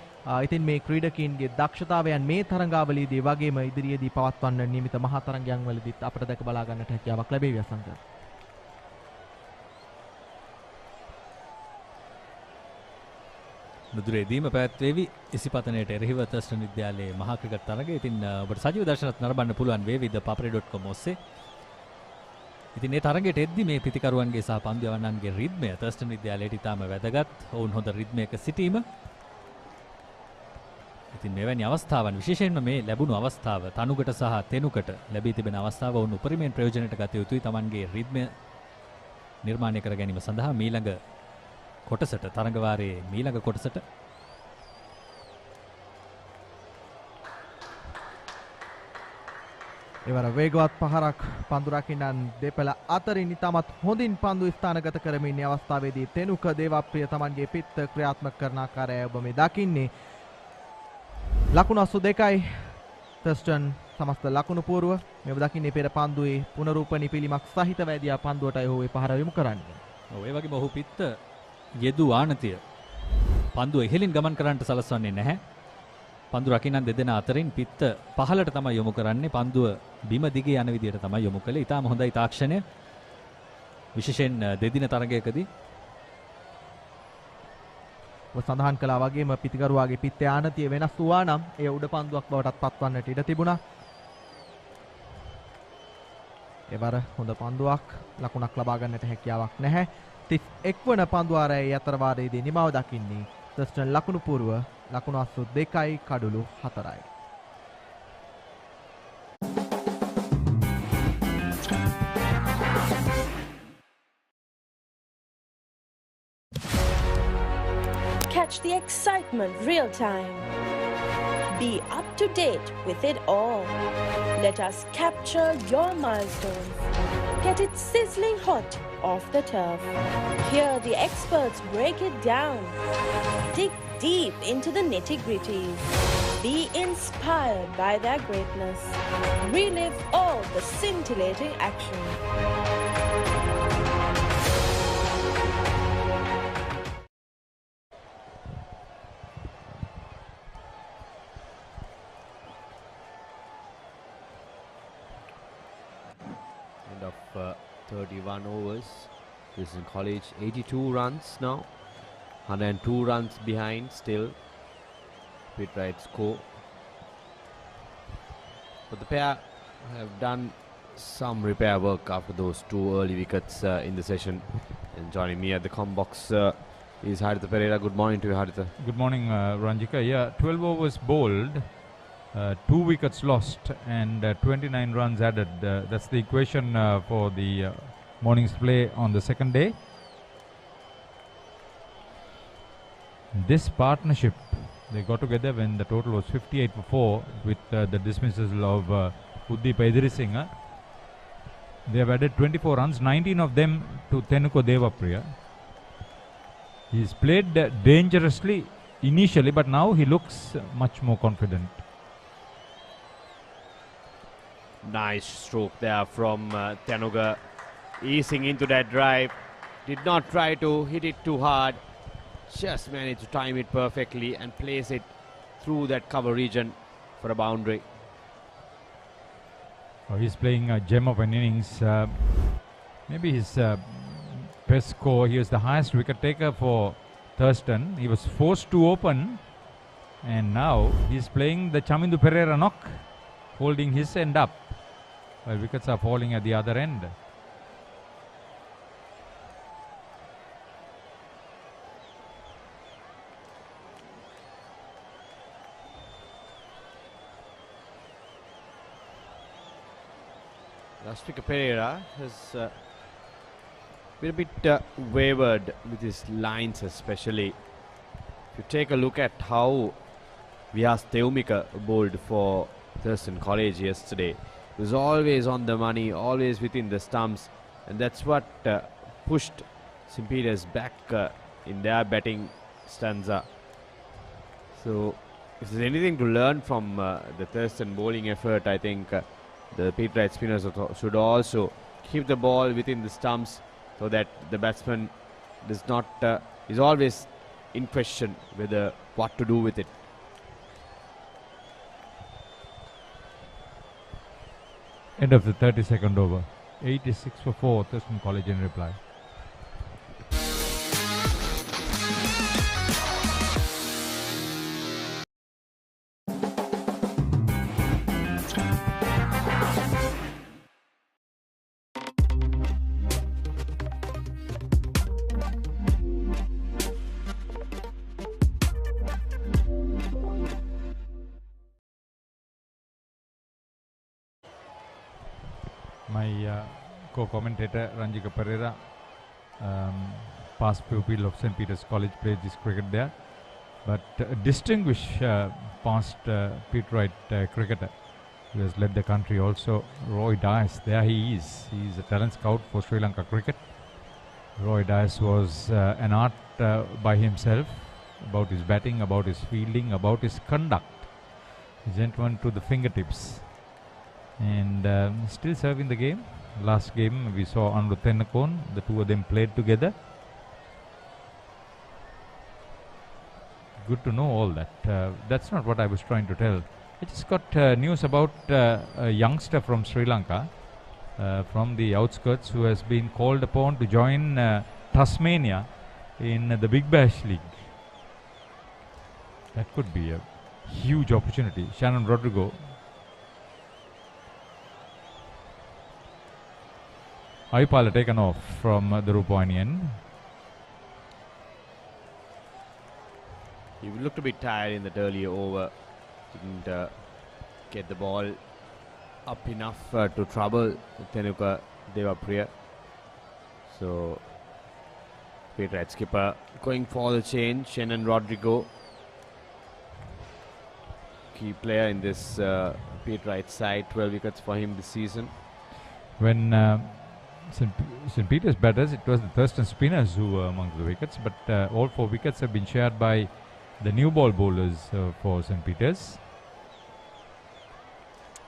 ඉතින් මේ ක්‍රීඩකීන්ගේ දක්ෂතාවයන් මේ තරඟාවලියේදී වගේම ඉදිරියේදී පවත්වන්න නියමිත මහා තරඟයන් වලදීත් අපට දැක බලා ගන්නට හැකියාවක් ලැබේවි අසංක. නුදුරේදීම පැවැත්වේවි ඉසිපතනයට එරෙහිව තර්ස්ටන් විද්‍යාලයේ මහා ක්‍රිකට් තරගය. ඉතින් ඔබට සජීව දර්ශනත් නරඹන්න පුළුවන් වේවි ද papare.com ඔස්සේ. ඉතින් මේ තරගයට එද්දී මේ පිතිකරුවන්ගේ සහ පන්දු යවන්නන්ගේ රිද්මය තර්ස්ටන් විද්‍යාලයට ඉතාම වැදගත්. ඔවුන් හොඳ රිද්මයක සිටීම. ඉතින් මෙවැනි අවස්ථාවන් විශේෂයෙන්ම මේ ලැබුණු අවස්ථාව තනුකට සහ තෙනුකට ලැබී තිබෙන අවස්ථාව ඔවුන් උපරිමයෙන් ප්‍රයෝජනයට ගත යුතුයි. තමන්ගේ රිද්මය නිර්මාණය කර ගැනීම සඳහා මීළඟ කොටසට තරඟ වාරයේ මීළඟ කොටසට එවර වේගවත් පහරක් පන්දු රකින්නන් දෙපළ අතරින් ඉතාමත් හොඳින් පන්දු ස්ථානගත කරමින් ඉන්න අවස්ථාවේදී තෙනුක දේවප්‍රිය තමන්ගේ පිත්ත ක්‍රියාත්මක කරන ආකාරය ඔබ මේ දකින්නේ. ලකුණු 82යි තර්ස්ටන් සමස්ත ලකුණු පුවරුව. මේ ඔබ දකින්නේ පෙර පන්දුවේ පුනරූපණී පිළිමක් සහිත වැදියා පන්දුවටයි ඔහු ඒ පහර යොමු කරන්නේ. ඔව් ඒ වගේම ඔහු පිත්ත යෙදු ආනතිය පන්දුව ඉහළින් ගමන් කරන්නට සලස්වන්නේ නැහැ. පන්දු රකින්නන් දෙදෙනා අතරින් පිත්ත පහළට තමයි යොමු කරන්නේ. පන්දුව බිම දිගේ යන විදිහට තමයි යොමු කළේ. ඉතාම හොඳයි තාක්ෂණය. විශේෂයෙන් දෙදින තරගයකදී ඔබ සඳහන් කළා වගේම පිතිකරුවාගේ පිත්තේ ආනතිය වෙනස් වුණා නම් ඒ උඩ පන්දුවක් බවටත් පත්වන්නට ඉඩ තිබුණා. එවර හොඳ පන්දුවක් ලකුණක් ලබා ගන්නට හැකියාවක් නැහැ. 31 වන පන්දුවාරයේ අතර වාරයේදී නිමාව දකින්නේ තර්ස්ටන් ලකුණු පුරව ලකුණු 82යි කඩුළු 4යි. Catch the excitement real time. Be up to date with it all. Let us capture your milestones. Get it sizzling hot off the turf. Hear the experts break it down. Dig deep into the nitty-gritties. Be inspired by their greatness. Relive all the scintillating action. End of 31 overs. Thurstan College 82 runs now. 102 runs behind still. Pit right score. But the pair have done some repair work after those two early wickets in the session. And joining me at the com box is Haritha Pereira. Good morning to you, Haritha. Good morning, Ranjika. Yeah, 12 overs bowled, 2 wickets lost and 29 runs added. That's the equation for the morning's play on the second day. This partnership, they got together when the total was 58 for 4 with the dismissal of Uddeep Edirisinghe. They have added 24 runs, 19 of them to Tenuko Devapriya. He's played dangerously initially, but now he looks much more confident. Nice stroke there from Tenuga, easing into that drive. Did not try to hit it too hard. Just managed to time it perfectly and place it through that cover region for a boundary. Oh, he's playing a gem of an innings. Maybe his best score. He was the highest wicket taker for Thurston. He was forced to open, and now he's playing the Chamindu Pereira knock, holding his end up while wickets are falling at the other end. Rastika Pereira has been a bit wavered with his lines, especially. If you take a look at how Vyas Teumika bowled for Thurston College yesterday, he was always on the money, always within the stumps, and that's what pushed St. Peter's back in their batting stanza. So, if there's anything to learn from the Thurston bowling effort, I think the Papare spinners should also keep the ball within the stumps so that the batsman does not is always in question whether what to do with it. End of the 32nd over. 86 for 4, Thurston College in reply. My co-commentator Ranjika Pereira, past pupil of St. Peter's College, played this cricket there. But a distinguished past Peterite cricketer who has led the country also, Roy Dias. There he is. He is a talent scout for Sri Lanka cricket. Roy Dias was an art by himself, about his batting, about his fielding, about his conduct. A gentleman to the fingertips. And still serving the game. Last game we saw Anru Tennakon, the two of them played together. Good to know all that. That's not what I was trying to tell. I just got news about a youngster from Sri Lanka, from the outskirts, who has been called upon to join Tasmania in the Big Bash League. That could be a huge opportunity. Shannon Rodrigo. Ayupala taken off from the Rupawani end. He looked a bit tired in that earlier over. Didn't get the ball up enough to trouble Tenuka Devapriya. So, Peterite skipper going for the change. Shannon Rodrigo, key player in this Peterite side. 12 wickets for him this season. When St. Peter's batters, it was the Thurston spinners who were among the wickets, but all 4 wickets have been shared by the new ball bowlers for St. Peter's.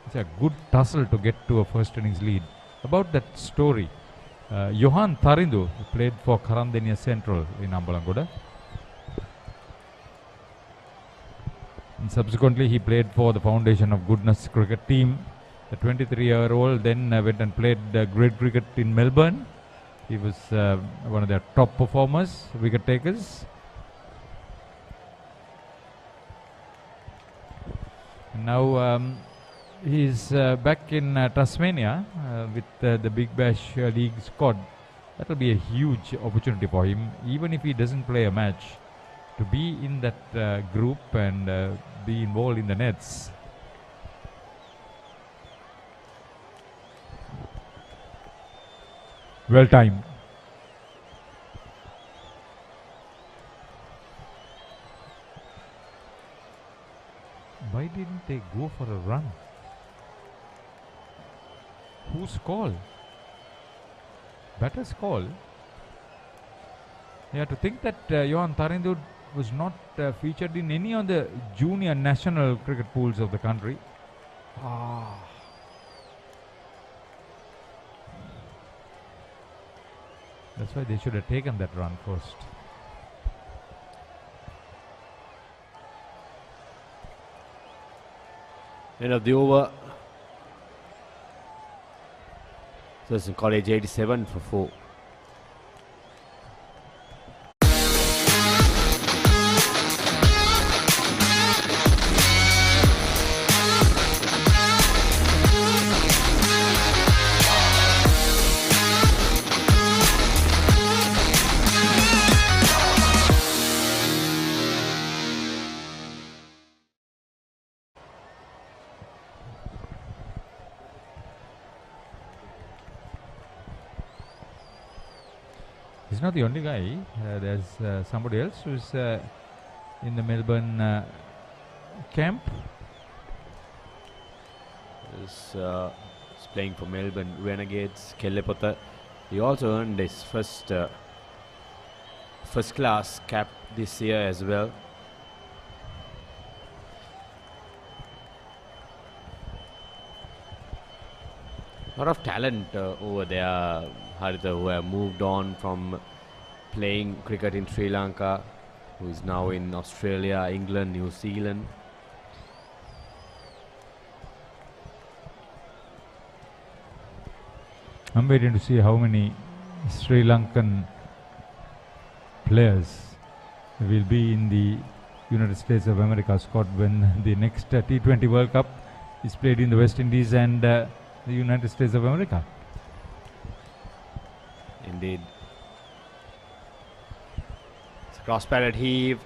It's a good tussle to get to a first innings lead. About that story, Johan Tarindu played for Karandenia Central in Ambalangoda. And subsequently he played for the Foundation of Goodness cricket team. The 23-year-old then went and played grade cricket in Melbourne. He was one of their top performers, wicket takers. And now he's back in Tasmania with the Big Bash League squad. That will be a huge opportunity for him, even if he doesn't play a match, to be in that group and be involved in the nets. Well timed. Why didn't they go for a run? Whose call? Batter's call. You have to think that Johan Tarindud was not featured in any of the junior national cricket pools of the country. That's why they should have taken that run first. End of the over. Thurston College 87 for 4. He's not the only guy. There's somebody else who's in the Melbourne camp. He's playing for Melbourne Renegades. Kellepotha. He also earned his first class cap this year as well. A lot of talent over there, Haritha, who have moved on from playing cricket in Sri Lanka, who is now in Australia, England, New Zealand. I'm waiting to see how many Sri Lankan players will be in the United States of America squad when the next T20 World Cup is played in the West Indies and the United States of America. Indeed. It's a cross-batted heave.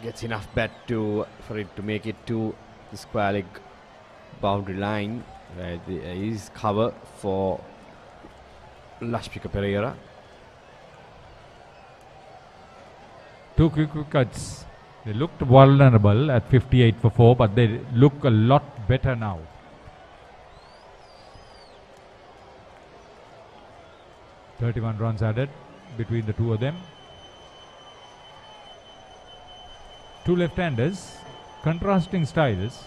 Gets enough bat for it to make it to the square leg boundary line, where there is cover for Lashpika Pereira. Two quick wickets. They looked vulnerable at 58 for 4, but they look a lot better now. .31 runs added between the two of them. Two left-handers, contrasting styles.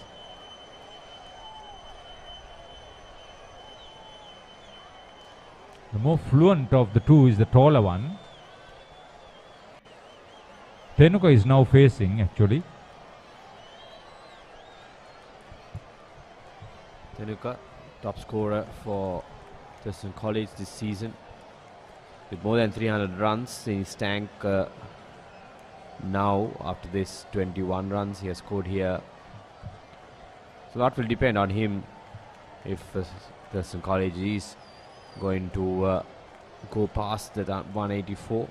The more fluent of the two is the taller one. Tenuka is now facing, actually. Tenuka, top scorer for Thurston College this season, with more than 300 runs in his tank now. After this 21 runs he has scored here. So a lot will depend on him if Thurston College is going to go past the 184.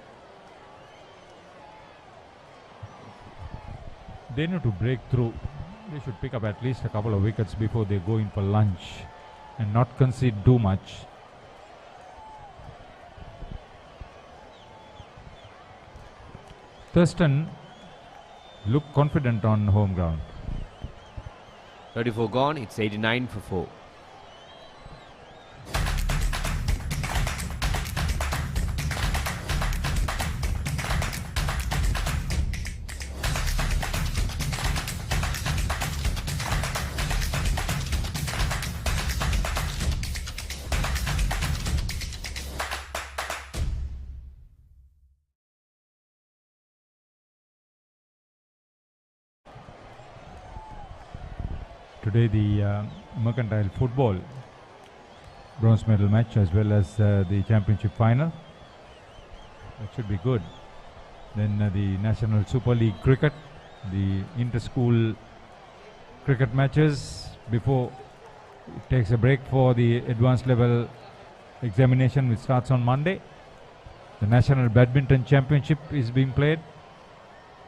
They need to break through. They should pick up at least a couple of wickets before they go in for lunch and not concede too much. Thurston look confident on home ground. 34 gone, it's 89 for 4. Today the Mercantile Football bronze medal match as well as the championship final. That should be good. Then the National Super League cricket, the inter-school cricket matches before it takes a break for the advanced level examination which starts on Monday. The National Badminton Championship is being played.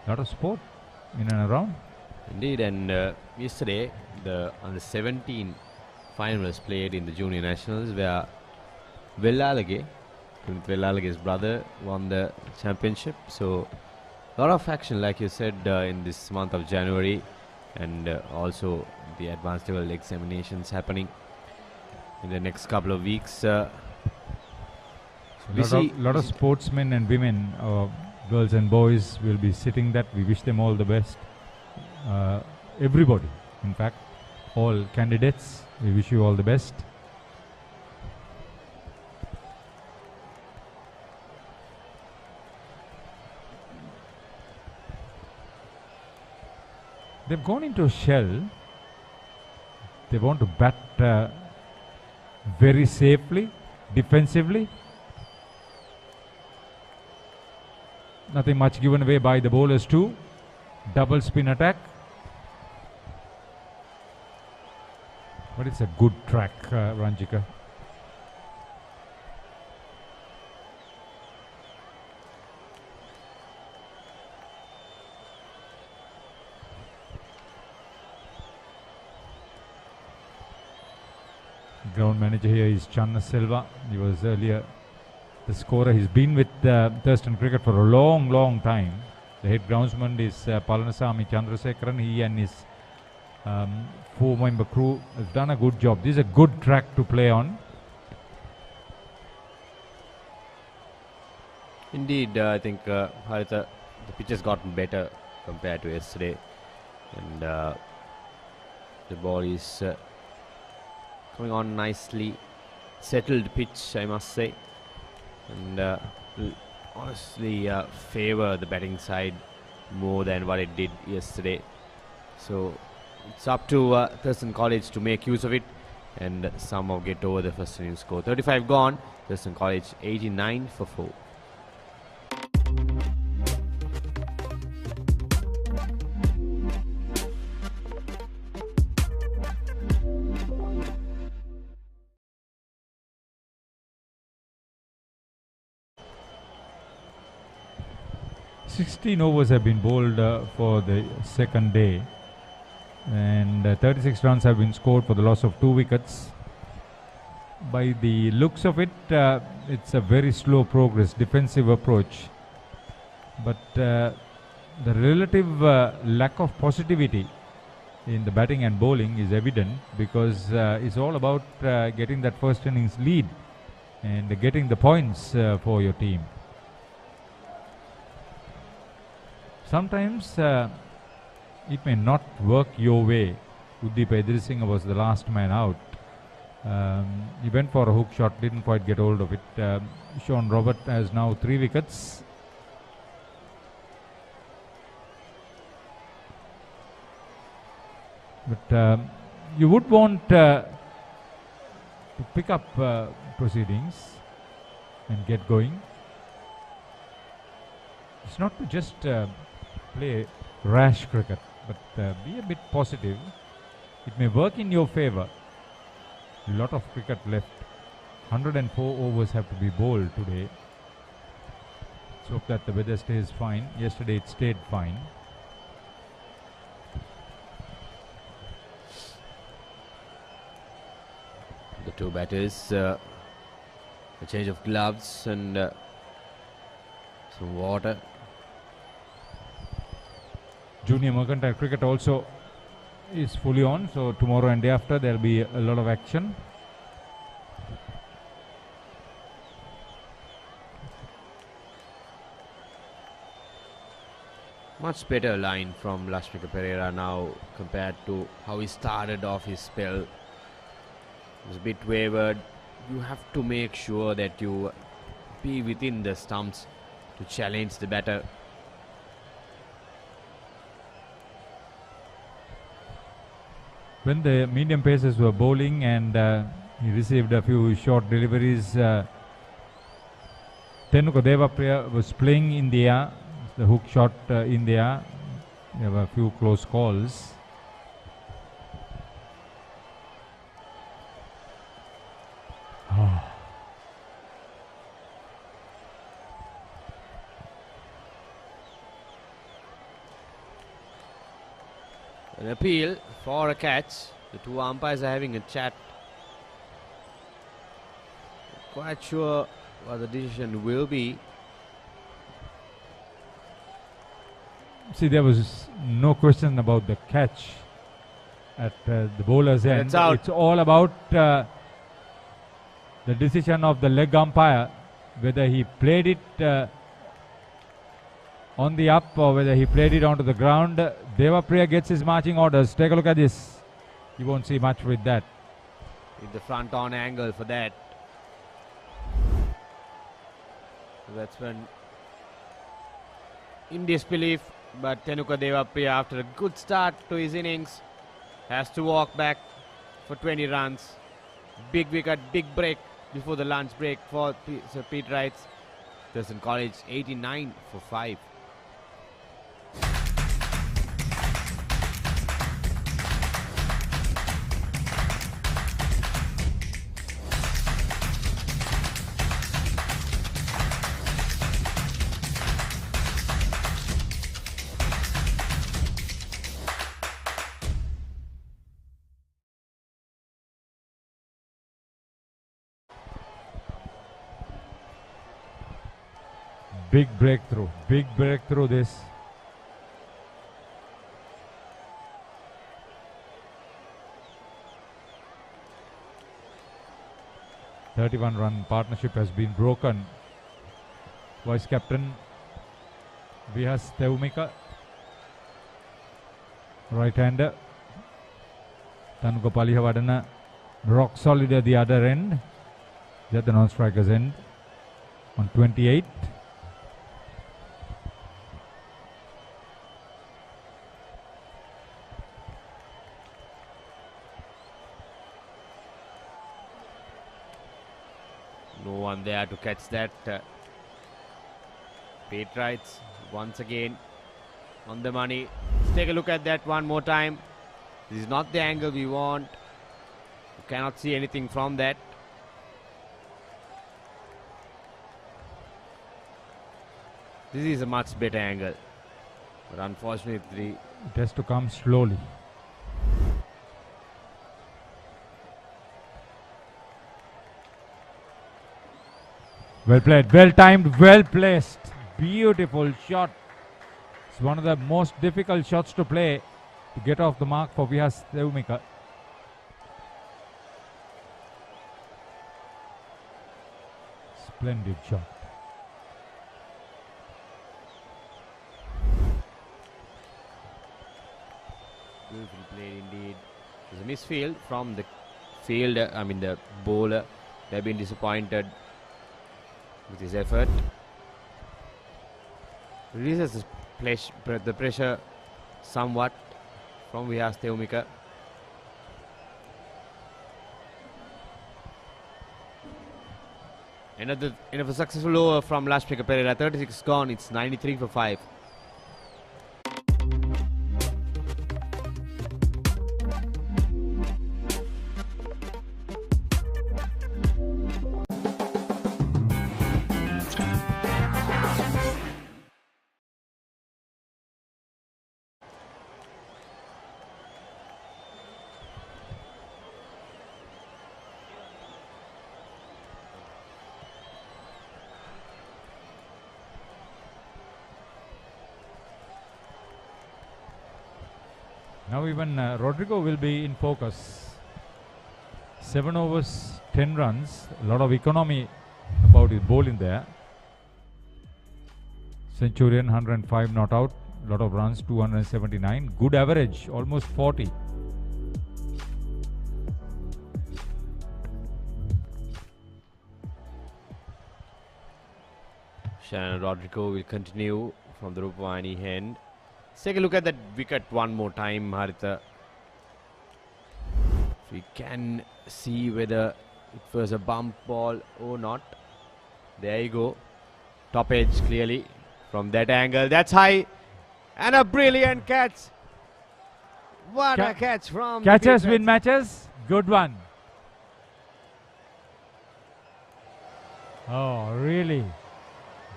A lot of sport in and around. Indeed, and yesterday the under 17 final was played in the Junior Nationals, where Vellalage's brother won the championship. So a lot of action, like you said, in this month of January, and also the advanced level examinations happening in the next couple of weeks. Lot of sportsmen and women, girls and boys will be sitting that. We wish them all the best. Everybody, in fact, all candidates, we wish you all the best. They've gone into a shell. They want to bat very safely, defensively. Nothing much given away by the bowlers too. Double spin attack. But it's a good track, Ranjika. Ground manager here is Channa Silva. He was earlier the scorer. He's been with Thurston Cricket for a long time. The head groundsman is Palanasamy Chandrasekaran. He and his 4-member crew have done a good job. This is a good track to play on. Indeed, I think Haritha, the pitch has gotten better compared to yesterday, and the ball is coming on nicely. Settled pitch, I must say, and will honestly favour the batting side more than what it did yesterday. So it's up to Thurston College to make use of it and somehow get over the first innings score. 35 gone, Thurston College 89 for 4. Sixteen overs have been bowled for the second day, and 36 runs have been scored for the loss of 2 wickets. By the looks of it, it's a very slow progress, defensive approach, but the relative lack of positivity in the batting and bowling is evident, because it's all about getting that first innings lead and getting the points for your team. Sometimes it may not work your way. Uddeep Edrisinghe was the last man out. He went for a hook shot, didn't quite get hold of it. Sean Robert has now 3 wickets. But you would want to pick up proceedings and get going. It's not to just play rash cricket, but be a bit positive. It may work in your favour. A lot of cricket left. 104 overs have to be bowled today. Let's hope that the weather stays fine. Yesterday it stayed fine. The two batters, a change of gloves and some water. Junior Mercantile Cricket also is fully on, so tomorrow and day after there will be a lot of action. Much better line from Lashmika Pereira now compared to how he started off his spell. It was a bit wavered. You have to make sure that you be within the stumps to challenge the batter. When the medium pacers were bowling and he received a few short deliveries, Tenuka Devapriya was playing in the air, the hook shot in the air. There were a few close calls. An appeal for a catch. The two umpires are having a chat. Quite sure what the decision will be. See, there was no question about the catch at the bowler's end. It's out. It's all about the decision of the leg umpire. whether he played it on the up or whether he played it onto the ground. Devapriya gets his marching orders. Take a look at this. You won't see much with that. With the front on angle for that. That's when in disbelief, but Tenuka Devapriya, after a good start to his innings, has to walk back for 20 runs. Big wicket, big break before the lunch break for Sir Pete Wrights. Thurston College 89 for 5. Big breakthrough this. ...31-run partnership has been broken. Vice captain Vihas Teumika, right-hander. Tanuka Palihavadana rock solid at the other end. At the non-strikers end on 28. No one there to catch that. Pete Wrights once again on the money. Let's take a look at that one more time. This is not the angle we want. You cannot see anything from that. This is a much better angle. But unfortunately, it has to come slowly. Well played, well timed, well placed. Beautiful shot. It's one of the most difficult shots to play to get off the mark for Vihas Teumika. Splendid shot. Beautifully played indeed. There's a misfield from the fielder, the bowler. They've been disappointed with his effort. Releases the pressure somewhat from Vihas Teumika. Another successful over from Lashmika Pereira. 36 gone. It's 93 for 5. Now even Rodrigo will be in focus. 7 overs, 10 runs. A lot of economy about his bowling there. Centurion, 105 not out. A lot of runs, 279. Good average, almost 40. Shannon Rodrigo will continue from the Rupavani end. Let's take a look at that wicket one more time, Haritha. If we can see whether it was a bump ball or not. There you go. Top edge clearly from that angle. That's high. And a brilliant catch. What a catch from Catches win matches. Good one. Oh, really?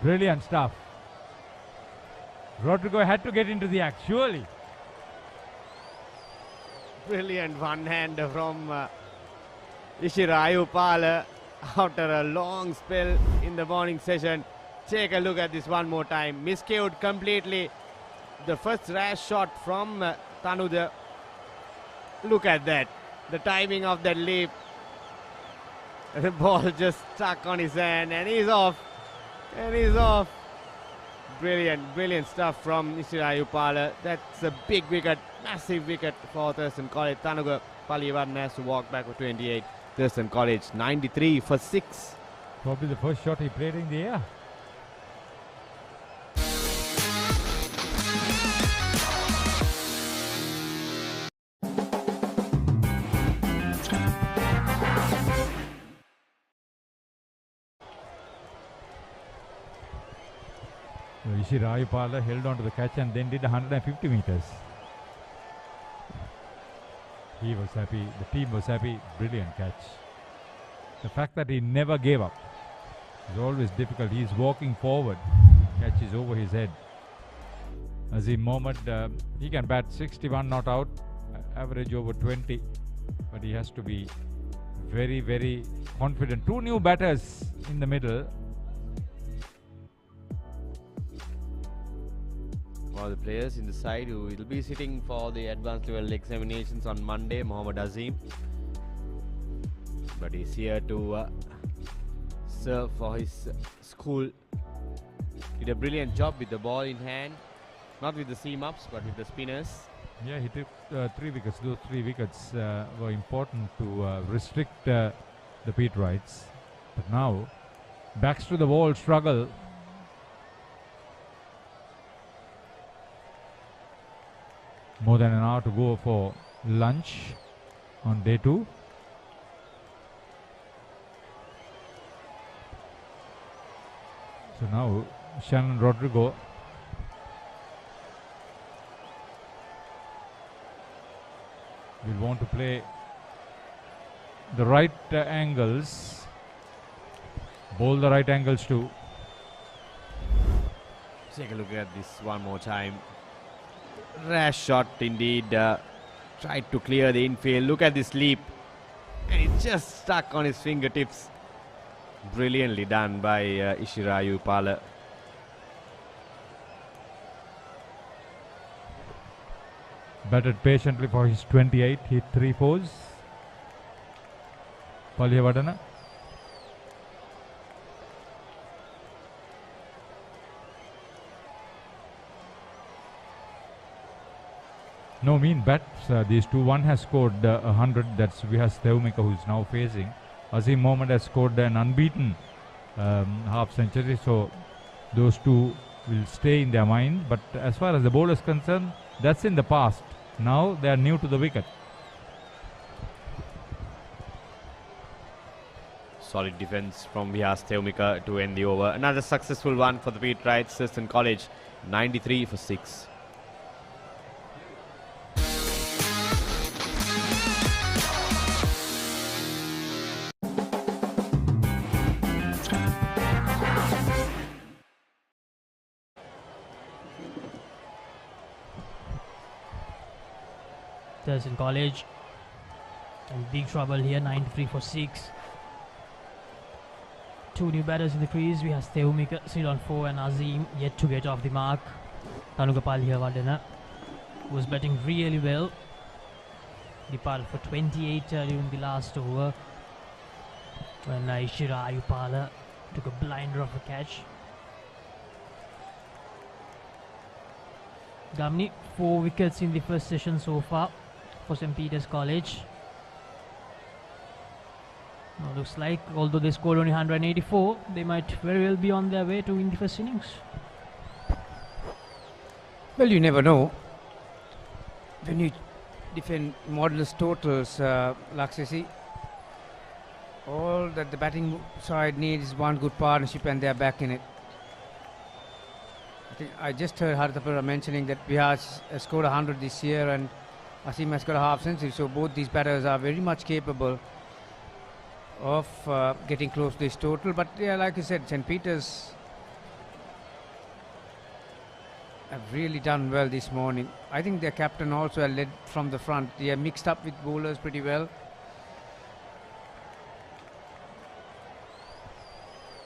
Brilliant stuff. Rodrigo had to get into the act, surely. Brilliant one-hander from Ishira Ayupala after a long spell in the morning session. Take a look at this one more time. Miscued completely. The first rash shot from Tanuja. Look at that. The timing of that leap. The ball just stuck on his hand and he's off. And he's off. Brilliant stuff from Ishira Upala. That's a big wicket, massive wicket for Thurston College. Tanuga Paliyavarna has to walk back for 28. Thurston College 93 for 6. Probably the first shot he played in the air. Ishira Ayupala held on to the catch and then did 150 meters. He was happy, the team was happy, brilliant catch. The fact that he never gave up is always difficult. He is walking forward, catch is over his head. Azim Mohammed, he can bat 61 not out, average over 20, but he has to be very, very confident. Two new batters in the middle. All the players in the side who will be sitting for the advanced level examinations on Monday, Mohammed Azim. But he's here to serve for his school. Did a brilliant job with the ball in hand. Not with the seam ups, but with the spinners. Yeah, he took 3 wickets. Those 3 wickets were important to restrict the Pete Wrights. But now, backs to the wall struggle. More than an hour to go for lunch on day 2. So now Shannon Rodrigo will want to play the right angles, bowl the right angles too. Take a look at this one more time. Rash shot indeed. Tried to clear the infield. Look at this leap. And it just stuck on his fingertips. Brilliantly done by Ishira Upala. Batted patiently for his 28, hit 3 fours. Paliyavarna. No mean bats, these two. One has scored 100, that's Vihas Theumika, who is now facing. Azim Mohammed has scored an unbeaten half century, so those two will stay in their mind. But as far as the bowler is concerned, that's in the past. Now they are new to the wicket. Solid defense from Vihas Theumika to end the over. Another successful one for the Pete Wrights, Thurston College, 93 for 6. Thurston College in big trouble here, 93 for 6. 2 new batters in the crease. We have Theumika, still on 4, and Azim yet to get off the mark. Tanuga Paliyavarna was batting really well. Departed for 28 during the last over when Ishira Ayupala took a blinder of a catch. Gamni, 4 wickets in the first session so far for St. Peter's College. Now looks like, although they scored only 184, they might very well be on their way to win the first innings. Well, you never know. When you defend modest totals, Laksasi, all that the batting side needs is one good partnership and they are back in it. I just heard Harthapura mentioning that Vihas has scored 100 this year and Asim has got a half century, so both these batters are very much capable of getting close to this total. But yeah, like you said, St. Peter's have really done well this morning. I think their captain also led from the front. They are mixed up with bowlers pretty well.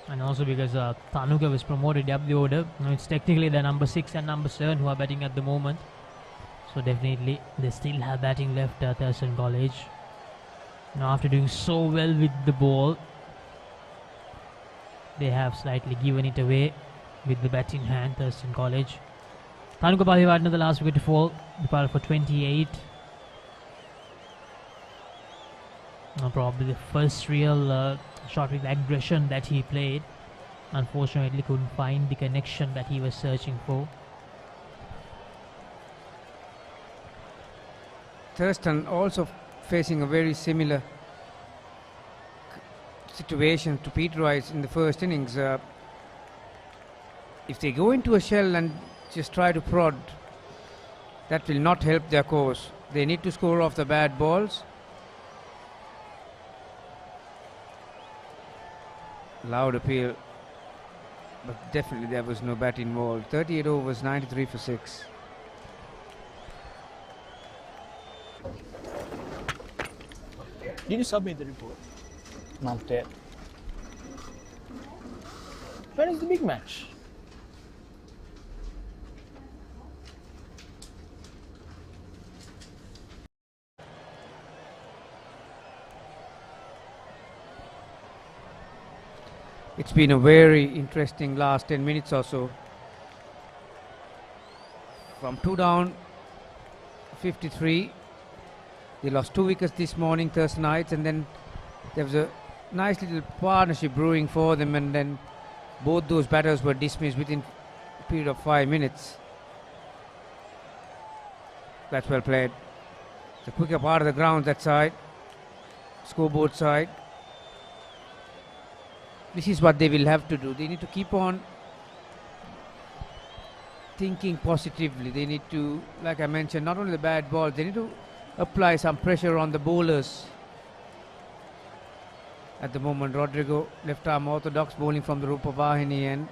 And also because Tanuga was promoted up the order. Now it's technically the number 6 and number 7 who are batting at the moment. So definitely they still have batting left at Thurston College. Now after doing so well with the ball, they have slightly given it away with the bat in hand, Thurston College. Thanuka Paliwadna, the last wicket to fall, Papare for 28. Probably the first real shot with aggression that he played. Unfortunately, couldn't find the connection that he was searching for. Thurston also facing a very similar situation to Pete Royce in the first innings. If they go into a shell and just try to prod, that will not help their cause. They need to score off the bad balls. Loud appeal, but definitely there was no bat involved. 38 overs, 93 for 6. Did you submit the report? Not yet. When is the big match? It's been a very interesting last 10 minutes or so. From 2 down, 53. They lost 2 wickets this morning, Thursday nights, and then there was a nice little partnership brewing for them, and then both those batters were dismissed within a period of 5 minutes. That's well played. The quicker part of the ground, that side, scoreboard side. This is what they will have to do. They need to keep on thinking positively. They need to, like I mentioned, not only the bad balls, they need to apply some pressure on the bowlers. At the moment, Rodrigo, left arm orthodox, bowling from the Rupavahini end.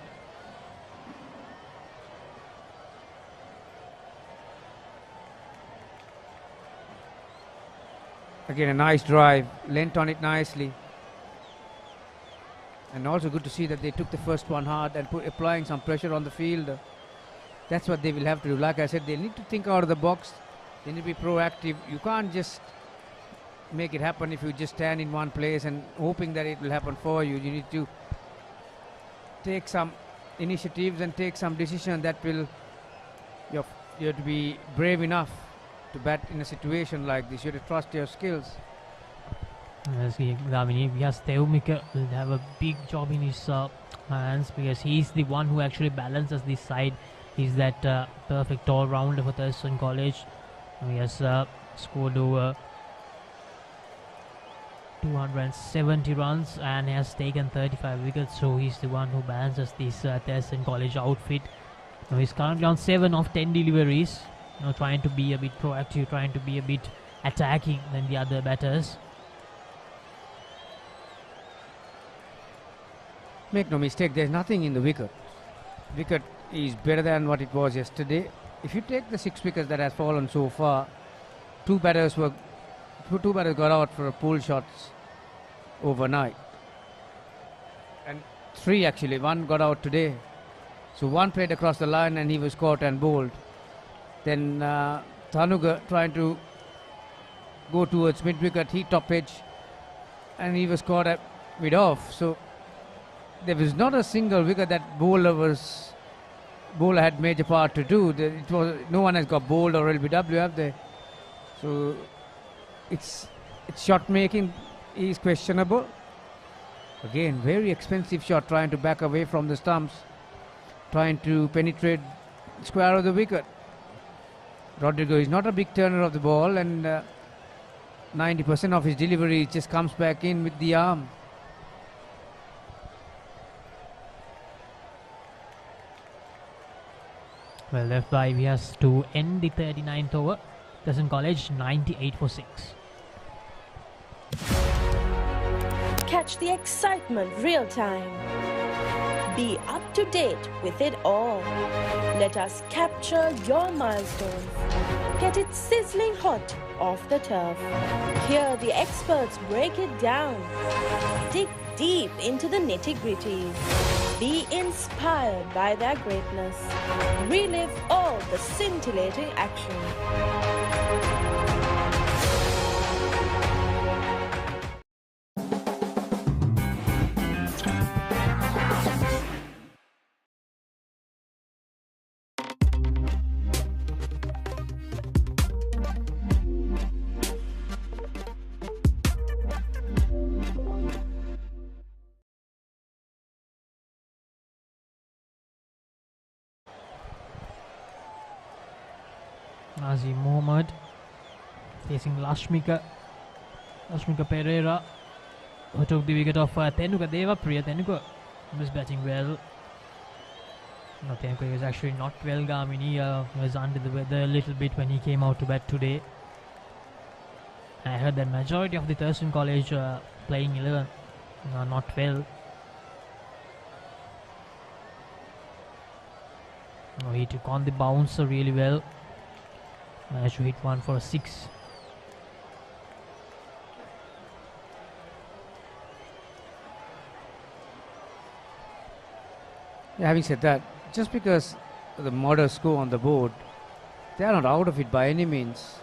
Again, a nice drive, lent on it nicely. And also good to see that they took the first one hard and applying some pressure on the field. That's what they will have to do. Like I said, they need to think out of the box. They need to be proactive. You can't just make it happen if you just stand in one place and hoping that it will happen for you. You need to take some initiatives and take some decision that will, you have to be brave enough to bat in a situation like this. You have to trust your skills. Yes, Teumika will have a big job in his hands because he's the one who actually balances this side. He's that perfect all-rounder for Thurston College. He has scored over 270 runs and has taken 35 wickets, so he's the one who balances this Thurston College outfit. Now he's currently on 7 of 10 deliveries, trying to be a bit proactive, trying to be a bit attacking than the other batters. Make no mistake, there's nothing in the wicket. Wicket is better than what it was yesterday. If you take the 6 wickets that has fallen so far, two batters got out for pull shots overnight. And 3 actually, one got out today. So one played across the line and he was caught and bowled. Then Thanuka trying to go towards mid-wicket, he top edge and he was caught at mid-off. So there was not a single wicket that bowler had major part to do. No one has got bowled or LBW, have they? So it's shot making is questionable. Again, very expensive shot, trying to back away from the stumps, trying to penetrate square of the wicket. Rodrigo is not a big turner of the ball, and 90% of his delivery just comes back in with the arm. Well, left by he has to end the 39th over. Thurston College 98 for 6. Catch the excitement real time. Be up to date with it all. Let us capture your milestones. Get it sizzling hot off the turf. Hear the experts break it down. Dig deep into the nitty-gritties. Be inspired by their greatness. Relive all the scintillating action. Azim Mohammed facing Lashmika Pereira, who took the wicket of Tenuka Deva. Priya Tenuka was batting well. No, Tenuka was actually not well. Gamini was under the weather a little bit when he came out to bat today. I heard that majority of the Thurston College playing 11 are not well. Oh, he took on the bouncer really well. Managed to hit one for a 6. Yeah, having said that, just because the models go on the board, they are not out of it by any means.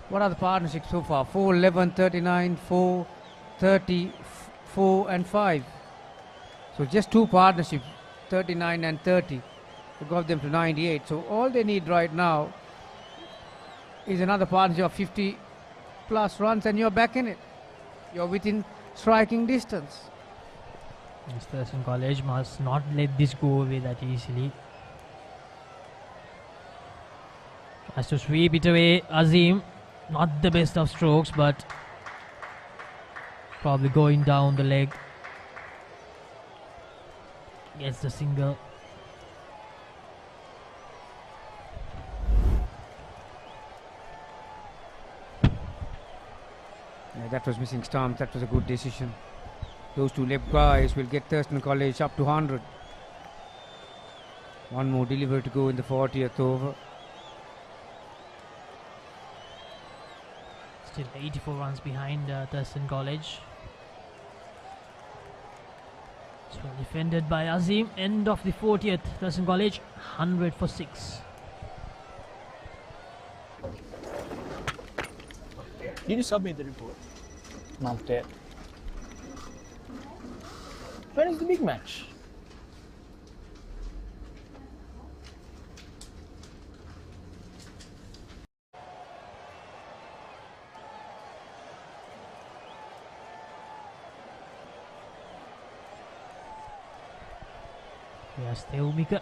What are the partnerships so far? 4, 11, 39, 4, 30, 4 and 5. So just 2 partnerships, 39 and 30. We got them to 98. So all they need right now is another partnership of 50 plus runs and you're back in it. You're within striking distance. Thurston College must not let this go away that easily. Tries to sweep it away. Azim, not the best of strokes, but probably going down the leg. Gets the single. Yeah, that was missing stumps. That was a good decision. Those 2 left guys will get Thurston College up to 100. One more delivery to go in the 40th over. Still 84 runs behind Thurston College. It's well defended by Azim. End of the 40th. Thurston College 100 for 6. Did you submit the report? Not yet. When is the big match? Yes, Theumika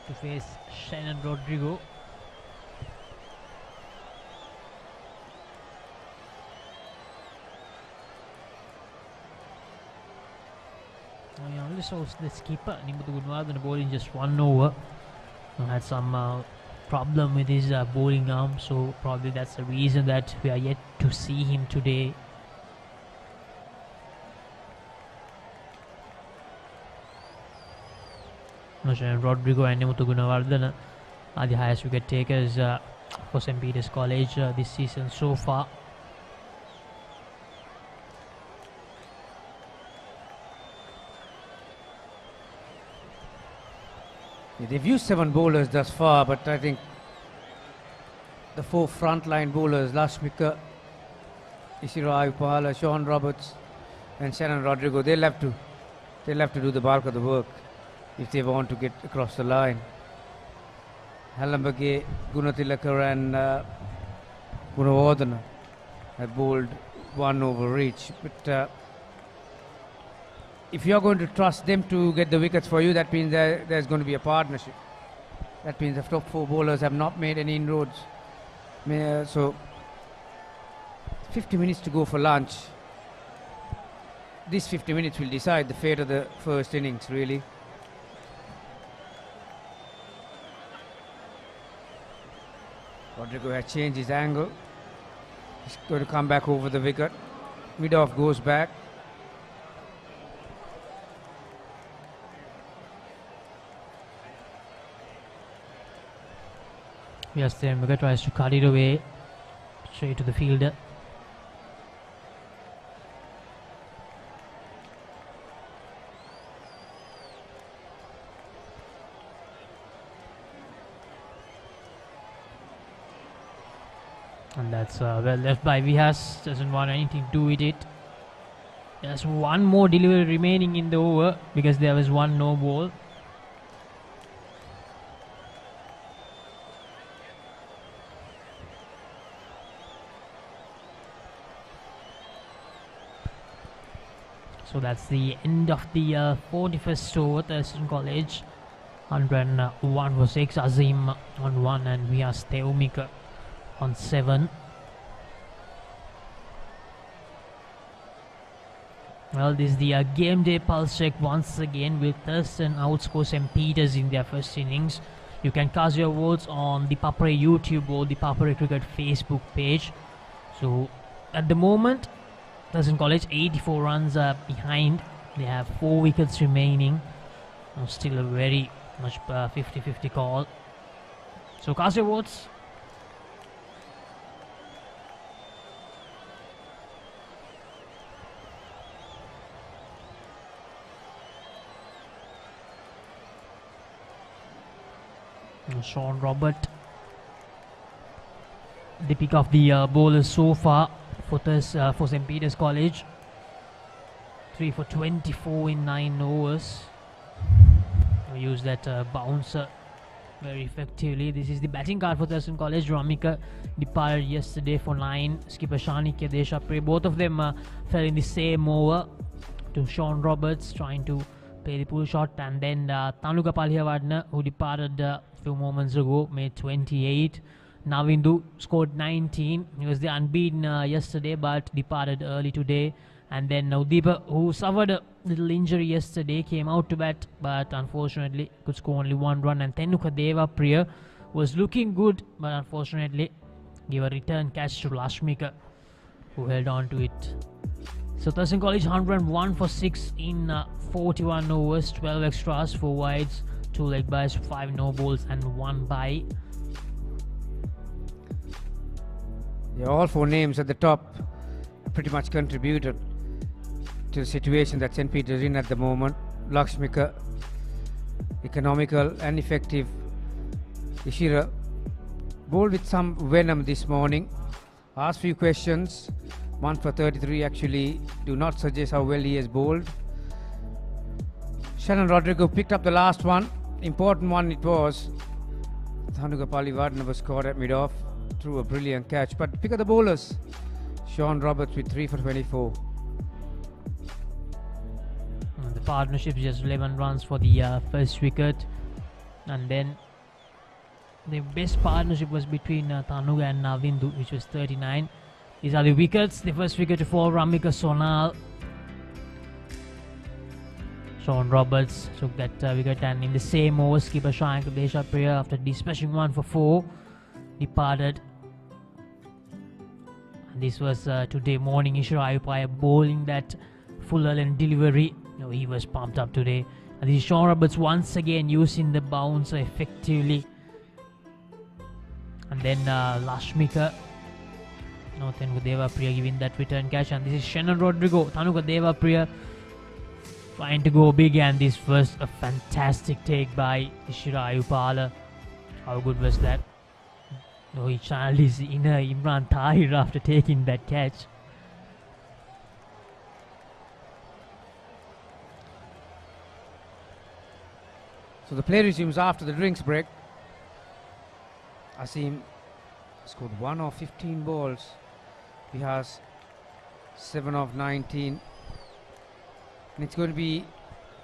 to face Shannon Rodrigo. I only saw the skipper Nimuthu Gunwardena bowling just 1 over. Had some problem with his bowling arm, so probably that's the reason that we are yet to see him today. Rodrigo and Nimuthu Gunwardena are the highest wicket takers for St. Peter's College this season so far. Yeah, they've used 7 bowlers thus far, but I think the 4 frontline bowlers, Lashmika, Ishirai Upala, Sean Roberts and Shannon Rodrigo, they'll have to do the bulk of the work if they want to get across the line. Halambage, Gunatilakar and Gunawardena have bowled 1 over each, but if you're going to trust them to get the wickets for you, that means there's going to be a partnership. That means the top 4 bowlers have not made any inroads. So 50 minutes to go for lunch. These 50 minutes will decide the fate of the first innings, really. Rodrigo has changed his angle. He's going to come back over the wicket. Mid-off goes back. Yes, then Muga tries to cut it away straight to the fielder. And that's well left by Vihas. Doesn't want anything to do with it. There's 1 more delivery remaining in the over because there was 1 no ball. So that's the end of the 41st over. Thurston College 101 for 6. Azim on 1, and we are Steumika on 7. Well, this is the game day pulse check once again. Will Thurston outscore St. Peters in their first innings? You can cast your votes on the Papare YouTube or the Papare Cricket Facebook page. So at the moment, Thurston College 84 runs are behind. They have 4 wickets remaining. Still a very much 50-50 call. So cast your votes. Sean Robert, the pick of the bowlers so far for St. Peters College. 3 for 24 in 9 overs. Use that bouncer very effectively. This is the batting card for Thurston College. Ramika departed yesterday for 9. Skipper Shanikya Deshapre, both of them fell in the same over to Sean Roberts, trying to play the pull shot, and then Tanuka Palihawardena, who departed a few moments ago, made 28. Navindu scored 19. He was the unbeaten yesterday but departed early today. And then Naudeepa, who suffered a little injury yesterday, came out to bat but unfortunately could score only 1 run. And Tenuka Devapriya was looking good but unfortunately gave a return catch to Lashmika, who held on to it. So Thurston College 101 for 6 in 41 overs, 12 extras, 4 wides, 2 leg byes, 5 no balls and 1 bye. Yeah, all 4 names at the top pretty much contributed to the situation that St. Peter is in at the moment. Lakshmika, economical and effective. Ishira bowled with some venom this morning. Asked few questions. 1 for 33 actually do not suggest how well he has bowled. Shannon Rodrigo picked up the last one. Important one it was. Tanuka Palihawardena was caught at mid-off through a brilliant catch. But pick up the bowlers. Sean Roberts with 3 for 24. The partnership just 11 runs for the first wicket, and then the best partnership was between Tanuga and Navindu, which was 39. These are the wickets. The first wicket to fall, Ramika Sonal. Sean Roberts took that wicket, and in the same over, skipper Shankar Deshapriya, after dispatching 1 for 4, departed. And this was today morning. Ishira Ayupaya bowling that fuller and delivery. No, he was pumped up today. And this is Sean Roberts once again using the bouncer effectively. And then Lashmika, Tenuka Devapriya giving that return catch. And this is Shannon Rodrigo, Tanuka Devapriya trying to go big. And this was a fantastic take by Ishira Ayupala. How good was that? No, he channeled his inner Imran Tahir after taking that catch. So the play resumes after the drinks break. Asim scored 1 of 15 balls. He has 7 of 19. And it's going to be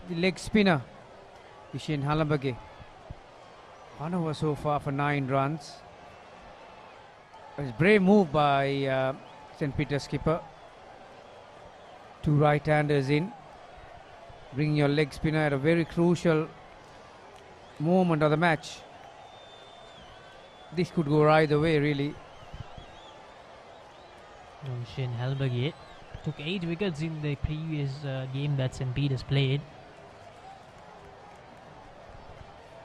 the leg spinner, Ishin Halambage. 1 over so far for 9 runs. It's a brave move by St. Peter's skipper. 2 right-handers in. Bringing your leg spinner at a very crucial moment of the match. This could go either way, really. Shane Halberg took 8 wickets in the previous game that St. Peter's played.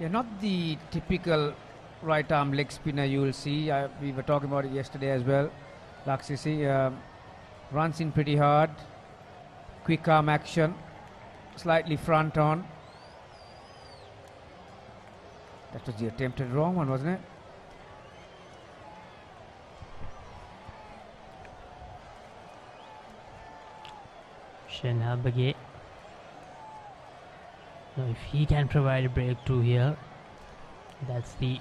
Yeah, not the typical right arm leg spinner you will see. We were talking about it yesterday as well. Laksisi runs in pretty hard, quick arm action, slightly front on. That was the attempted wrong one, wasn't it? Shane Halberg. Now if he can provide a breakthrough here, that's the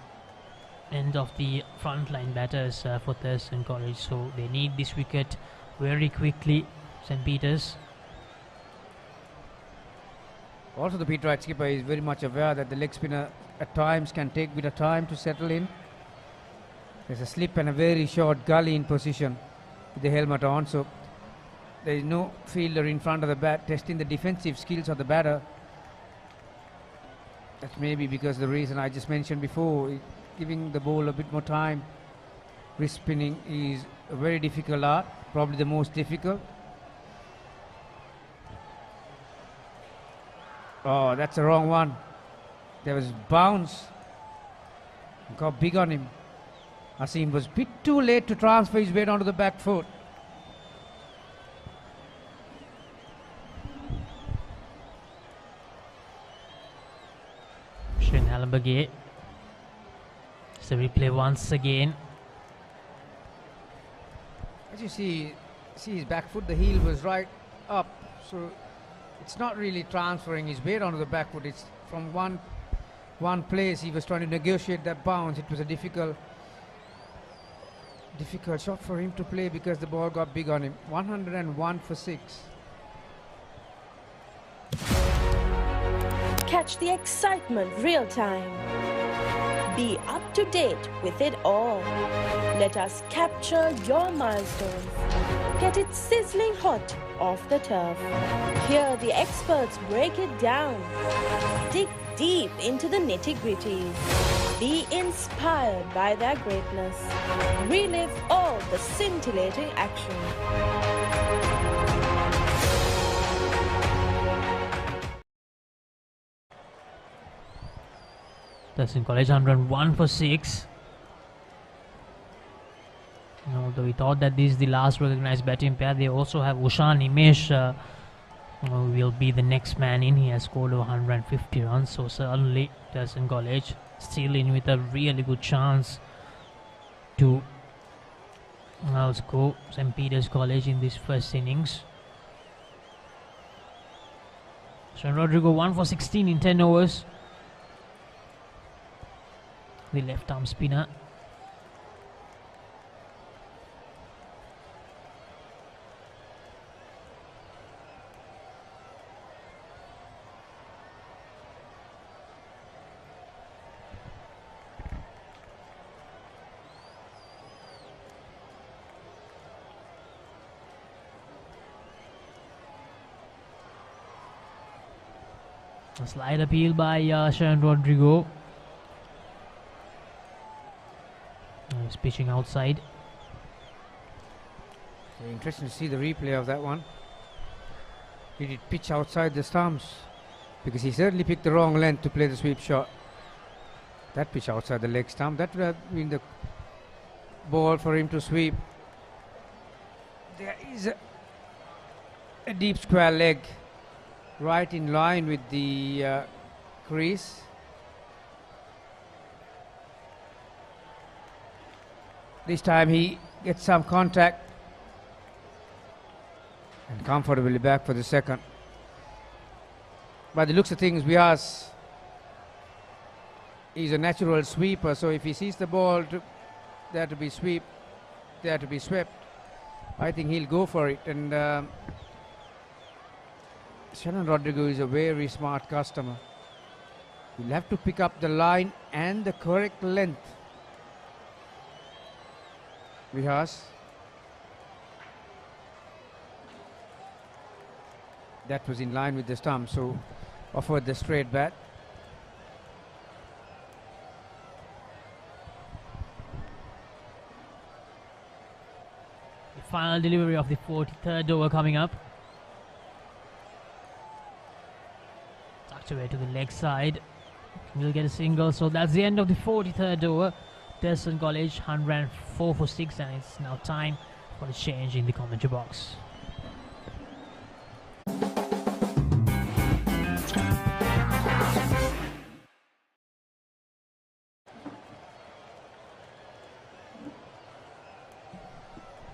end of the frontline batters for Thurston College. So they need this wicket very quickly, St. Peter's. Also, the Peter Wright skipper is very much aware that the leg spinner at times can take a bit of time to settle in. There's a slip and a very short gully in position with the helmet on, so there is no fielder in front of the bat testing the defensive skills of the batter. That's maybe because the reason I just mentioned before, giving the ball a bit more time. Wrist spinning is a very difficult art, probably the most difficult. Oh, that's the wrong one. There was bounce. Got big on him. Asim was a bit too late to transfer his weight onto the back foot. Shane Hallenberg. So replay once again. As you see his back foot, the heel was right up, so it's not really transferring his weight onto the back foot. It's from one place. He was trying to negotiate that bounce. It was a difficult shot for him to play because the ball got big on him. 101 for 6. Catch the excitement real time. Be up to date with it all. Let us capture your milestones. Get it sizzling hot off the turf. Hear the experts break it down. Dig deep into the nitty-gritties. Be inspired by their greatness. Relive all the scintillating action. Thurston College 101 for 6. Although we thought that this is the last recognized batting pair, they also have Ushan Imesh will be the next man in. He has scored over 150 runs, so certainly Thurston College still in with a really good chance to outscore St. Peter's College in this first innings. So Rodrigo 1 for 16 in 10 overs. The left arm spinner. A slight appeal by Sharon Rodrigo. He's pitching outside. Very interesting to see the replay of that one. Did it pitch outside the stumps? Because he certainly picked the wrong length to play the sweep shot. That pitch outside the leg stump, that would have been the ball for him to sweep. There is a deep square leg right in line with the crease. This time he gets some contact and comfortably back for the second. By the looks of things, Vyas is a natural sweeper, so if he sees the ball there to be swept, I think he'll go for it. And Shannon Rodrigo is a very smart customer. He'll have to pick up the line and the correct length. Vyas. That was in line with the stump, so offered the straight bat. The final delivery of the 43rd over coming up. Tucked away to the leg side. We'll get a single, so that's the end of the 43rd over. Thurston College 104 for 6, and it's now time for a change in the commentary box.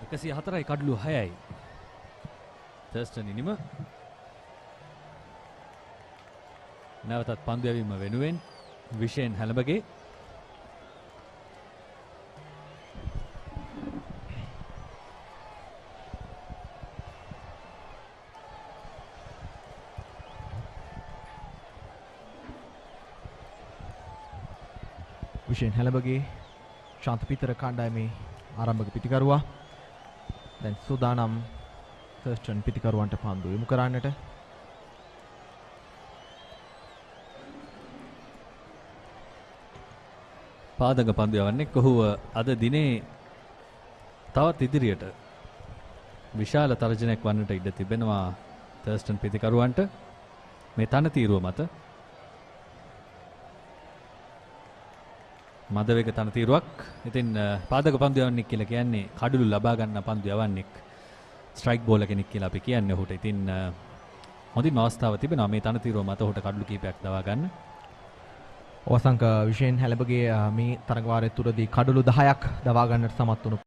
එකසිය හතරයි කඩලු 6යි Thurston ඉනිම නැවතත් පන්දු යැවීම වෙනුවෙන් විෂයෙන් හැලඹගේ විශේෂ හැලබගේ ශාන්ත පිටර කණ්ඩායමේ ආරම්භක පිටිකරුවා දැන් සූදානම් තර්ස්ටන් පිටිකරුවන්ට පන්දු යොමු කරන්නට පාදක පන්දු යවන්නේ ඔහුව අද දිනේ තවත් ඉදිරියට විශාල තර්ජනයක් වන්නට ඉඩ තිබෙනවා තර්ස්ටන් පිටිකරුවන්ට මේ තනතිරුව මත මදවේග තනතිරුවක්. ඉතින් පාදක පන්දු යවන්නෙක් කියලා කියන්නේ කඩළු ලබා ගන්න පන්දු යවන්නෙක් ස්ට්‍රයික් බෝලර් කෙනෙක් කියලා අපි කියන්නේ ඔහුට. ඉතින් හොඳින් අවස්ථාව තිබෙනවා මේ තනතිරුව මත ඔහුට කඩළු කීපයක් දවා ගන්න. ඔවසංක විශේෂ හැලබගේ මේ තරග වාරය තුරදී කඩළු 10ක් දවා ගන්නට සමත් වුණු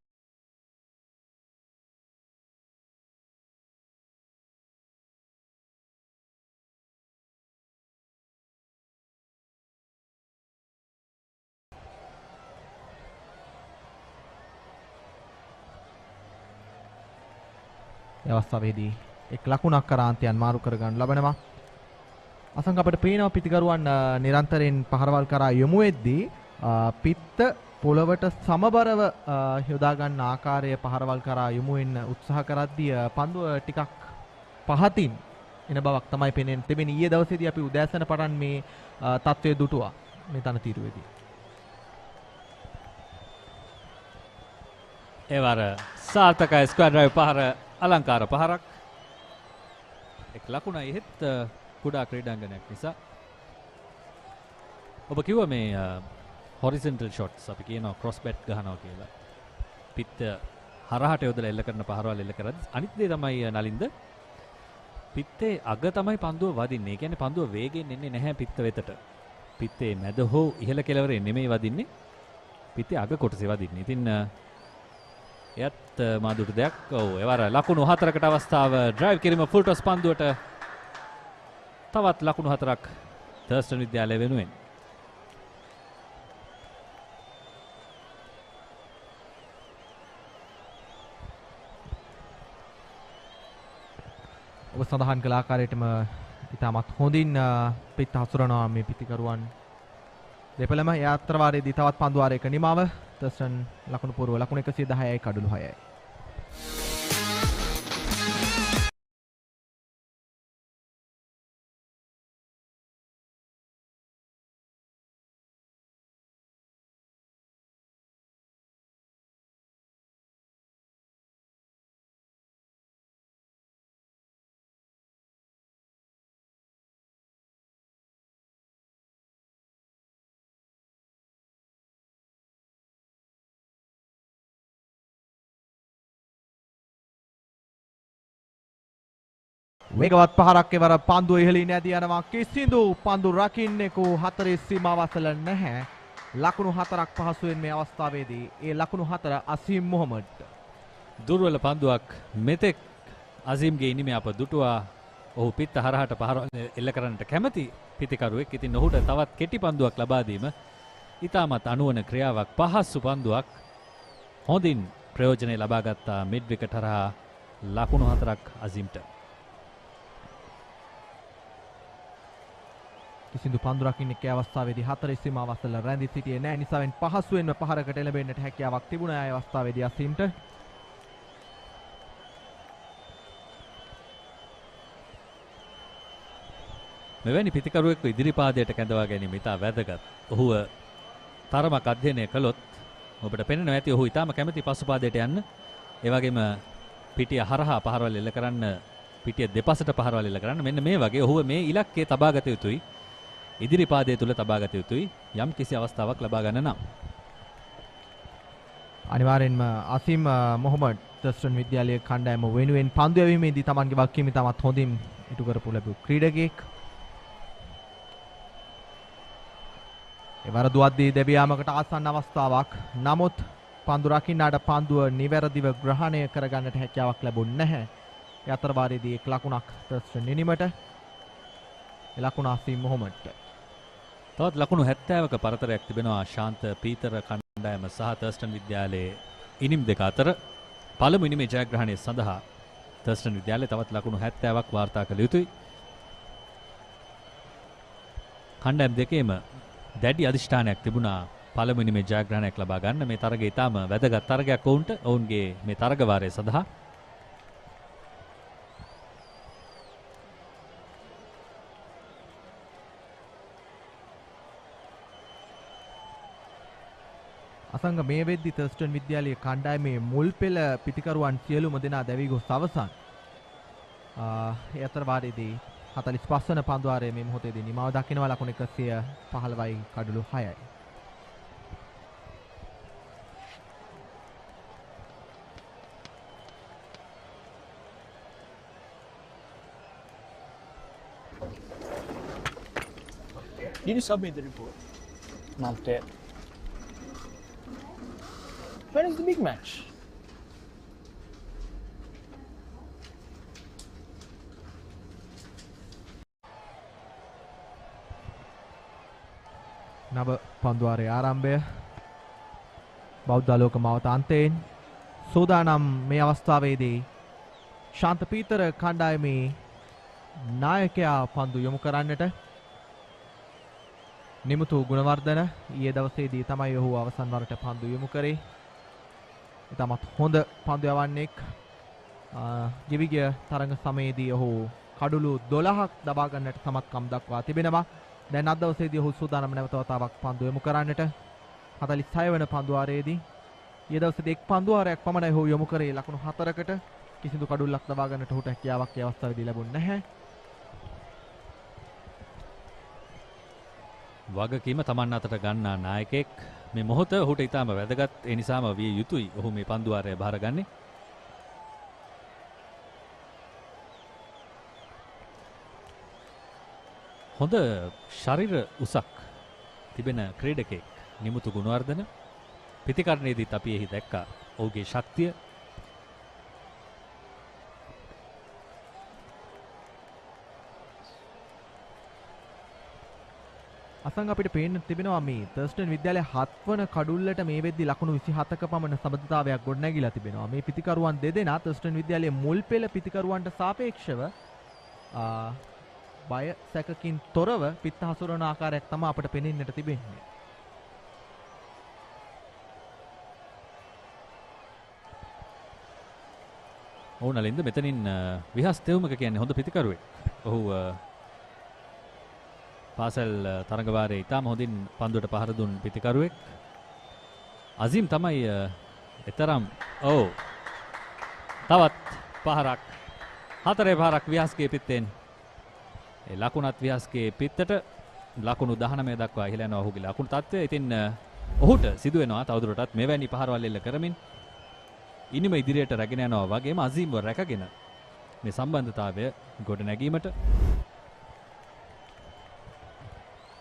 අවස්ථාවේදී එක් ලකුණක් කරාන්තයන් මාරු කරගන්න ලබනවා. අසංක අපිට පේනවා පිටිකරුවන් නිරන්තරයෙන් පහරවල් කරා යොමු වෙද්දී පිත්ත පොළවට සමබරව යොදා ගන්න ආකාරය පහරවල් කරා යොමු වෙන්න උත්සාහ කරද්දී පන්දුව ටිකක් පහතින් එන බවක් තමයි පේන්නේ. තිබෙන ඊයේ දවසේදී අපි උදෑසන පටන් මේ තත්ත්වය දුටුවා මේ තනතිරුවේදී. ඒ වර සාර්ථකයි ස්ක්වයර් ඩ්‍රයිව් පහර අලංකාර පහරක්. එක් ලකුණයි එහෙත් කුඩා ක්‍රීඩාංගණයක් නිසා. ඔබ කිව්වා මේ හොරිසොන්ටල් ෂොට්ස් අපි කියනවා ක්‍රොස් බැට් ගහනවා කියලා. පිත්ත හරහට යොදලා එල්ල කරන පහරවල් එල්ල කරද්දී අනිත් දේ තමයි නලින්ද පිත්තේ අග තමයි පන්දුව වදින්නේ. ඒ කියන්නේ පන්දුව වේගෙන් එන්නේ නැහැ පිත්ත වෙතට. පිත්තේ මැද හෝ ඉහළ කෙළවරේ නෙමෙයි වදින්නේ. පිත්තේ අග කොටසේ වදින්නේ. ඉතින් එයත් මාදුට දෙයක්. ඔව් එවර ලකුණු 4කට අවස්ථාව ඩ්‍රයිව් කිරීම ෆුල් ටොස් පන්දුවට තවත් ලකුණු 4ක් තර්ස්ටන් විද්‍යාලය වෙනුවෙන්. ඔබ සඳහන් කළ ආකාරයටම ඉතාමත් හොඳින් පිට හසුරනවා මේ පිටිකරුවන් දෙපළම. ඒ අතරවාරයේදී තවත් පන්දු වාරයක නිමාව තර්ස්ටන් ලකුණු පූර්ව ලකුණු 110යි කඩළු 6යි. වේගවත් පහරක් එවර පන්දුව ඉහළින් ඇදී යනවා. කිසිදු පන්දු රකින්නෙකු 4 සීමාව අසල නැහැ. ලකුණු 4ක් පහසුවෙන් මේ අවස්ථාවේදී. ඒ ලකුණු 4 අසීම් මොහමඩ්. දුර්වල පන්දුවක් මෙතෙක් අසීම්ගේ ඉනිමේ අප දුටුවා. ඔහු පිත්ත හරහට පහරවල් එල්ල කරන්නට කැමති පිටිකරුවෙක්. ඉතින් ඔහුට තවත් කෙටි පන්දුවක් ලබා දීම ඉතාමත් අනුවන ක්‍රියාවක්. පහසු පන්දුවක් හොඳින් ප්‍රයෝජනය ලබා ගත්තා මිඩ් විකට් හරහා ලකුණු 4ක් අසීම්ට. කිසිදු පන්දුරක් ඉන්නේ ඒ අවස්ථාවේදී 4 සීමාව අසල රැඳී සිටියේ නැහැ. නිසාවෙන් පහසුවෙන්ම පහරකට එළඹෙන්නට හැකියාවක් තිබුණා ඒ අවස්ථාවේදී අසීම්ට. මෙවැනි පිටිකරුවෙක්ව ඉදිරිපාදයට කැඳවා ගැනීම ඉතා වැදගත්. ඔහුව තරමක් අධ්‍යයනය කළොත් ඔබට පෙනෙනවා ඇති ඔහු ඉතාම කැමති පසුපාදයට යන්න. ඒ වගේම පිටිය හරහා පහරවල් එල්ල කරන්න, පිටිය දෙපසට පහරවල් එල්ල කරන්න. මෙන්න මේ වගේ ඔහුව මේ ඉලක්කය තබා ගත යුතුයි. ඉදිරිපාදයේ තුල තබා ගත යුතුයි යම් කිසි අවස්ථාවක් ලබා ගන්න නම්. අනිවාර්යෙන්ම අසීම් මොහමඩ් තර්ස්ටන් විද්‍යාලයේ කණ්ඩායම වෙනුවෙන් පන්දු යැවීමේදී තමන්ගේ වගකීම තමත් හොඳින් ඉටු කරපු ලැබු ක්‍රීඩකයෙක්. එවර දුවද්දී දෙවියාමකට ආසන්න අවස්ථාවක්. නමුත් පන්දු රකින්නාට පන්දුව නිවැරදිව ග්‍රහණය කරගන්නට හැකියාවක් ලැබුණ නැහැ. ඒ අතර වාරයේදී එක් ලකුණක් තර්ස්ටන් නිනිමට. ඒ ලකුණ අසීම් මොහමඩ්ට. තවත් ලකුණු 70ක පරතරයක් තිබෙනවා ශාන්ත පීතර කණ්ඩායම සහ තර්ස්ටන් විද්‍යාලයේ ඉනිම් දෙක අතර. පළමු ඉනිමේ ජයග්‍රහණය සඳහා තර්ස්ටන් විද්‍යාලයේ තවත් ලකුණු 70ක් වාර්තා කළ යුතුයි. කණ්ඩායම් දෙකේම දැඩි අධිෂ්ඨානයක් තිබුණා පළමුවෙනි මේ ජයග්‍රහණයක් ලබා ගන්න. මේ තරගය ඉතාම වැදගත් තරගයක් වුන්ට ඔවුන්ගේ මේ තරග වාරය සඳහා. අසංග මේ වෙද්දි තර්ස්ටන් විද්‍යාලයේ කණ්ඩායමේ මුල් පෙළ පිතිකරුවන් සියලුම දෙනා දැවී ගොස් අවසන්. ඒ අතර වාරයේදී 45 වන පන්දු වාරයේ මේ මොහොතේදී නිමාව දකිනවා ලකුණු 115යි කඩලු 6යි. Did you submit the report? Not yet. When is the big match? නව පන්දුවාරයේ ආරම්භය බෞද්ධ ආලෝක මාවතාන්තයෙන් සූදානම් මේ අවස්ථාවේදී ශාන්ත පීතර කණ්ඩායමේ නායකයා පන්දු යොමු කරන්නට නිමුතු ගුණවර්ධන ඊයේ දවසේදී තමයි ඔහු අවසන් වරට පන්දු යොමු කරේ. ඉතාමත් හොඳ පන්දු යවන්නෙක්. ගෙවිගිය තරඟ සමයේදී ඔහු කඩුළු 12ක් දබා ගන්නට සමත්කම් දක්වා තිබෙනවා. දැන් අද දවසේදී ඔහු සූදානම් නැවත වතාවක් පන්දු යොමු කරන්නට 46 වන පන්දු වාරයේදී ඊයේ දවසේදී එක් පන්දු වාරයක් පමණයි ඔහු යොමු කරේ ලකුණු 4කට. කිසිදු කඩුල්ලක් දබා ගන්නට ඔහුට හැකියාවක් ඒ අවස්ථාවේදී ලැබුණේ නැහැ. වගකීම තමන් අතට ගන්නා නායකයෙක් මේ මොහොත ඔහුට ඉතාම වැදගත්. ඒ නිසාම විය යුතුයි ඔහු මේ පන්දු වාරය බාරගන්නේ. හොඳ ශරීර උසක් තිබෙන ක්‍රීඩකයෙක් නිමුතු ගුණවර්ධන. පිතිකරණයේදීත් අපි එහි දැක්කා ඔහුගේ ශක්තිය. අසංග අපිට පේන්න තිබෙනවා මේ තර්ස්ටන් විද්‍යාලයේ 7 වන කඩුල්ලට මේ වෙද්දි ලකුණු 27ක පමණ සමබරතාවයක් ගොඩනැගිලා තිබෙනවා. මේ පිතිකරුවන් දෙදෙනා තර්ස්ටන් විද්‍යාලයේ මුල් පෙළ පිතිකරුවන්ට සාපේක්ෂව බය සැකකින් තොරව පිත්ත හසුරවන ආකාරයක් තමයි අපට පෙනෙන්නට තිබෙන්නේ. ඔව් නලින්ද මෙතනින් විහස් තෙවුමක කියන්නේ හොඳ පිතිකරුවෙක්. ඔහු පාසල් තරඟ වාරයේ ඉතාම හොඳින් පන්දුවට පහර දුන් පිතිකරුවෙක්. අසීම් තමයි එතරම් තවත් පහරක් 4 පහරක් විහස්ගේ පිත්තෙන්. ඒ ලකුණත් විහස්ගේ පිත්තට ලකුණු 19 දක්වා ඉහළ යනවා ඔහුගේ ලකුණු තත්ත්වය. ඉතින් ඔහුට සිදු වෙනවා තවදුරටත් මෙවැනි පහරවල් එල්ල කරමින් ඉනිම ඉදිරියට රැගෙන යනවා වගේම අසීම්ව රැකගෙන මේ සම්බන්ධතාවය ගොඩ නැගීමට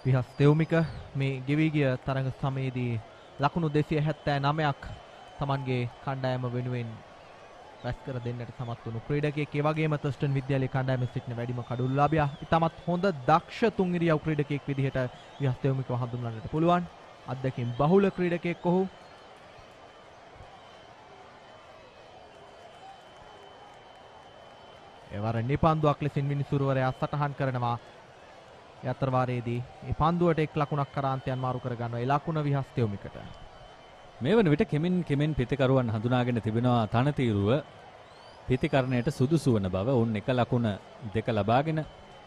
විහස් තෙවුමික මේ ගෙවී ගිය තරඟ සමයේදී ලකුණු 279ක් Tamanගේ කණ්ඩායම වෙනුවෙන් රැස් කර දෙන්නට සමත් වුණු ක්‍රීඩකයෙක්. ඒ වගේම තර්ස්ටන් විද්‍යාලයේ කණ්ඩායමේ සිටින වැඩිම කඩුල්ලාභියා. ඉතාමත් හොඳ දක්ෂ තුන් ඉරියව් ක්‍රීඩකයෙක් විදිහට විහස් තෙවුමිකව හඳුන්වන්නට පුළුවන්. අත්දැකීම් බහුල ක්‍රීඩකයෙක් ඔහු. එවර නිපන්දුවක් ලෙසින් මිනිසුරුවරයා සටහන් කරනවා. ඒ අතර වාරයේදී මේ පන්දුවට එක් ලකුණක් කරාන්තයන් මාරු කර ගන්නවා. ඒ ලකුණ විහස් තෙවුමිකට. මේ වන විට කෙමෙන් පිතිකරුවන් හඳුනාගෙන තිබෙනවා තනතිරුව පිතිකරණයට සුදුසු වන බව. ඔවුන් එක ලකුණ දෙක ලබාගෙන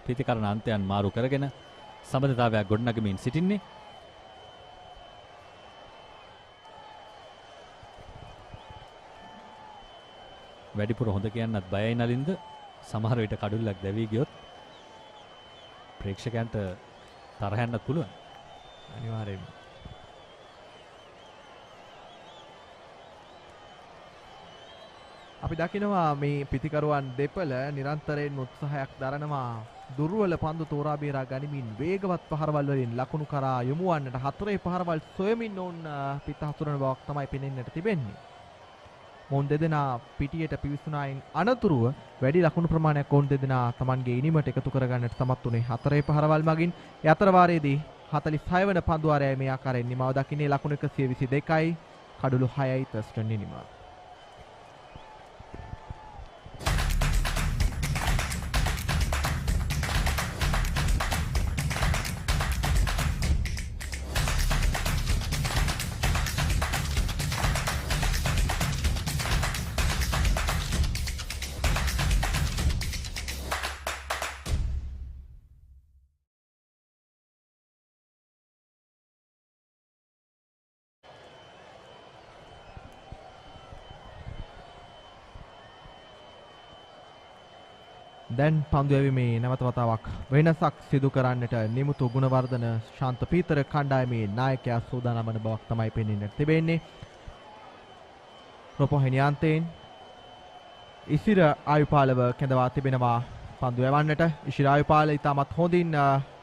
පිතිකරණ අන්තයන් මාරු කරගෙන සමබරතාවයක් ගොඩනගමින් සිටින්නේ. වැඩිපුර හොඳ කියන්නත් බයයි නලින්ද. සමහර විට කඩුල්ලක් දැවී ගියොත් ප්‍රේක්ෂකයන්ට තරහ යන්නත් පුළුවන්. අනිවාර්යයෙන්ම. අපි දකිනවා මේ පිතිකරුවන් දෙපළ නිරන්තරයෙන් උත්සාහයක් දරනවා දුර්වල පන්දු තෝරා බේරා ගනිමින් වේගවත් පහරවල් වලින් ලකුණු කරා යොමු වන්නට. 4 පහරවල් සොයමින් ඔවුන් පිට හසුරන බවක් තමයි පෙනෙන්නට තිබෙන්නේ. ඔවුන් දෙදෙනා පිටියට පිවිසුනායින් අනතුරුව වැඩි ලකුණු ප්‍රමාණයක් ඔවුන් දෙදෙනා Tamanගේ ඉනිමට එකතු කරගන්නට සමත් වුණේ 4 පහරවල් මගින්. ඒ අතර වාරයේදී 46 වන පන්දු වාරයයි මේ ආකාරයෙන් නිමාව දකින්නේ. ලකුණු 122යි කඩලු 6යි තර්ස්ටන් නිමාව. දැන් පන්දු යැවීමේ නැවත වතාවක් වෙනසක් සිදු කරන්නට නිමුතු ගුණවර්ධන ශාන්ත පීතර කණ්ඩායමේ නායකයා සූදානම් වන බවක් තමයි පෙනෙන්නට තිබෙන්නේ. රොපොහෙනියන්තෙන් ඉසිර ආයුපාලව කැඳවා තිබෙනවා පන්දු යවන්නට. ඉසිර ආයුපාල ඉතාමත් හොඳින්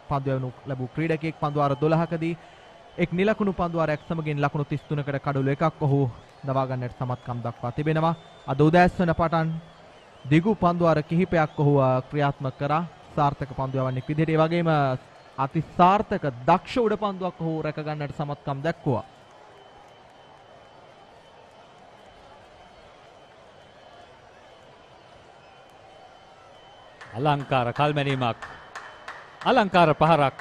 පන්දු යවනු ලැබූ ක්‍රීඩකයෙක්. පන්දු වාර 12කදී එක් නිලකුණු පන්දු වාරයක් සමගින් ලකුණු 33කට කඩළු එකක් ඔහු දවා ගන්නට සමත්කම් දක්වා තිබෙනවා. අද උදෑසන පටන් දිගු පන්දු වාර කිහිපයක් ඔහු ක්‍රියාත්මක කරා සාර්ථක පන්දු යවන්නෙක් විදිහට. ඒ වගේම අති සාර්ථක දක්ෂ උඩ පන්දුවක් ඔහු රැක ගන්නට සමත්කම් දැක්වුවා. අලංකාර කල්මැනීමක්, අලංකාර පහරක්.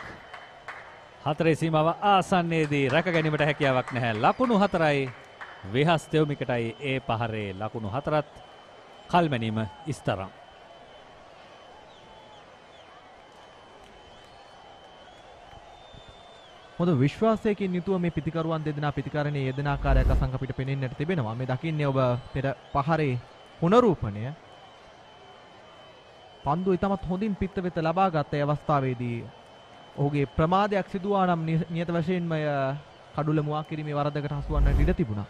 හතරේ සීමාව ආසන්නයේදී රැක ගැනීමට හැකියාවක් නැහැ. ලකුණු 4යි විහස් තෙවමිකටයි ඒ පහරේ ලකුණු 4ත් කල්මැනීම ඉස්තරම්. හොඳ විශ්වාසයකින් යුතුව මේ පිතිකරුවන් දෙදෙනා පිතිකරණයේ යෙදෙන ආකාරයක් අසංක අපිට පෙනෙන්නට තිබෙනවා. මේ දකින්නේ ඔබ පෙර පහරේ පුනරූපණය. පන්දු ඉතාමත් හොඳින් පිත්ත වෙත ලබාගත් ඒ අවස්ථාවේදී ඔහුගේ ප්‍රමාදයක් සිදුවා නම් නියත වශයෙන්ම කඩුල මුවා කිරීමේ වරදකට හසු වන්නට ඉඩ තිබුණා.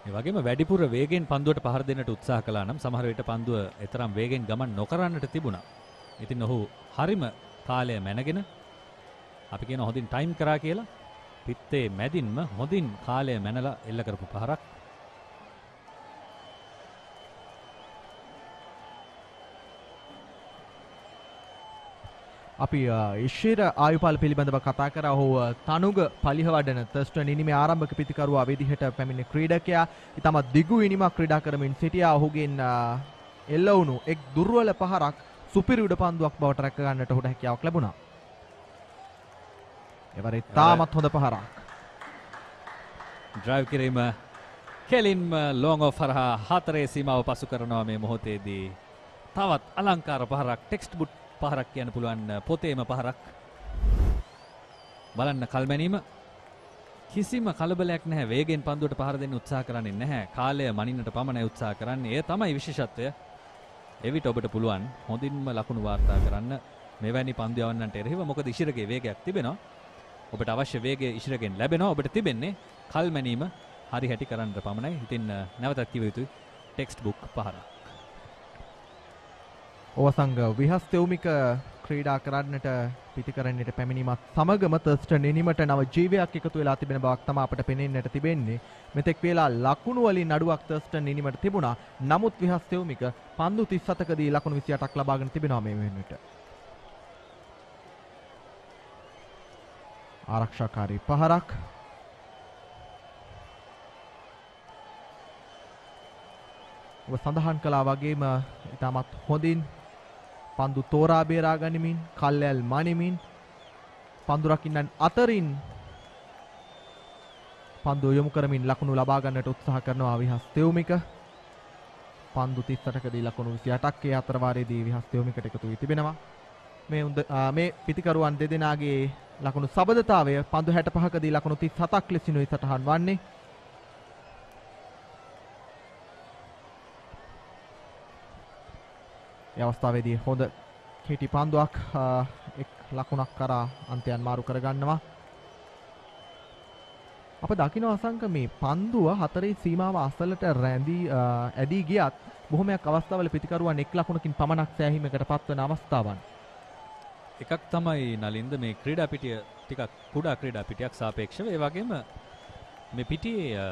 ඒ වගේම වැඩිපුර වේගෙන් පන්දුවට පහර දෙන්නට උත්සාහ කළා නම් සමහර විට පන්දුව එතරම් වේගෙන් ගමන් නොකරන්නට තිබුණා. ඉතින් ඔහු හරිම කාලය මැනගෙන අපි කියන හොඳින් ටයිම් කරා කියලා පිත්තේ මැදින්ම හොඳින් කාලය මැනලා එල්ල කරපු පහරක්. අපි ඉෂිර ආයුපාල පිළිබඳව කතා කරා. ඔහු තනුග පලිහවඩන තර්ස්ටන් ඉනිමේ ආරම්භක පිතිකරුවා විදිහට පැමිණි ක්‍රීඩකයා. ඉතාමත් දිගු ඉනිමක් ක්‍රීඩා කරමින් සිටියා. ඔහුගෙන් එල්ල වුණු එක් දුර්වල පහරක් සුපිරි උඩ පන්දුවක් බවට රැක ගන්නට ඔහුට හැකියාවක් ලැබුණා. එවර ඉතාමත් හොඳ පහරක්. ඩ්‍රයිව් කිරීම කෙලින්ම ලොං ඔෆ් හරහා හතරේ සීමාව පසු කරනවා මේ මොහොතේදී. තවත් අලංකාර පහරක්, ටෙක්ස්ට් බුක් පහරක් කියන්න පුළුවන්, පොතේම පහරක්. බලන්න කල්මැනීම කිසිම කලබලයක් නැහැ. වේගෙන් පන්දුවට පහර දෙන්න උත්සාහ කරන්නේ නැහැ. කාලය මනින්නට පමණයි උත්සාහ කරන්නේ. ඒ තමයි විශේෂත්වය. එවිට ඔබට පුළුවන් හොඳින්ම ලකුණු වාර්තා කරන්න මෙවැනි පන්දු යවන්නන්ට එරෙහිව. මොකද ඉෂිරගේ වේගයක් තිබෙනවා. ඔබට අවශ්‍ය වේගය ඉෂිරගෙන් ලැබෙනවා. ඔබට තිබෙන්නේ කල්මැනීම හරි හැටි කරන්නට පමණයි. ඉතින් නැවතත් කිව යුතුයි ටෙක්ස්ට් බුක් පහරක්. ඔවසංග විහස් තෙවුමික ක්‍රීඩා කරන්නට පිතිකරන්නට පැමිණීමත් සමගම තර්ස්ටන් ඉනිමට නව ජීවයක් එකතු වෙලා තිබෙන බවක් තමයි අපට පෙනෙන්නට තිබෙන්නේ. මෙතෙක් වේලා ලකුණු වලින් අඩුවක් තර්ස්ටන් ඉනිමට තිබුණා. නමුත් විහස් තෙවුමික පන්දු 37කදී ලකුණු 28ක් ලබාගෙන තිබෙනවා මේ වෙනුවට. ආරක්ෂාකාරී පහරක්. ඔබ සඳහන් කළා වගේම ඉතාමත් හොඳින් පන්දු තෝරා බේරා ගනිමින්, කල්යල් මනිමින්, පන්දු රකින්නන් අතරින් පන්දු යොමු කරමින් ලකුණු ලබා ගන්නට උත්සාහ කරනවා විහස් තෙවුමික. පන්දු 38කදී ලකුණු 28ක් ඒ අතර වාරයේදී විහස් තෙවුමිකට එකතු වී තිබෙනවා. මේ පිතිකරුවන් දෙදෙනාගේ ලකුණු සබඳතාවය පන්දු 65කදී ලකුණු 37ක් ලෙසිනුයි සටහන් වන්නේ. ඒ අවස්ථාවේදී හොඳ කෙටි පන්දුවක් එක් ලකුණක් කරා අන්තයන් මාරු කරගන්නවා. අප දකින්න අසංක මේ පන්දුව හතරේ සීමාව අසලට ඇදී ගියත් බොහොමයක් අවස්ථාවල පිතිකරුවන් එක් ලකුණකින් පමණක් සෑහීමකට පත්වන අවස්ථාවන්. එකක් තමයි නලින්ද මේ ක්‍රීඩා පිටිය ටිකක් කුඩා ක්‍රීඩා පිටියක් සාපේක්ෂව. ඒ වගේම මේ පිටියේ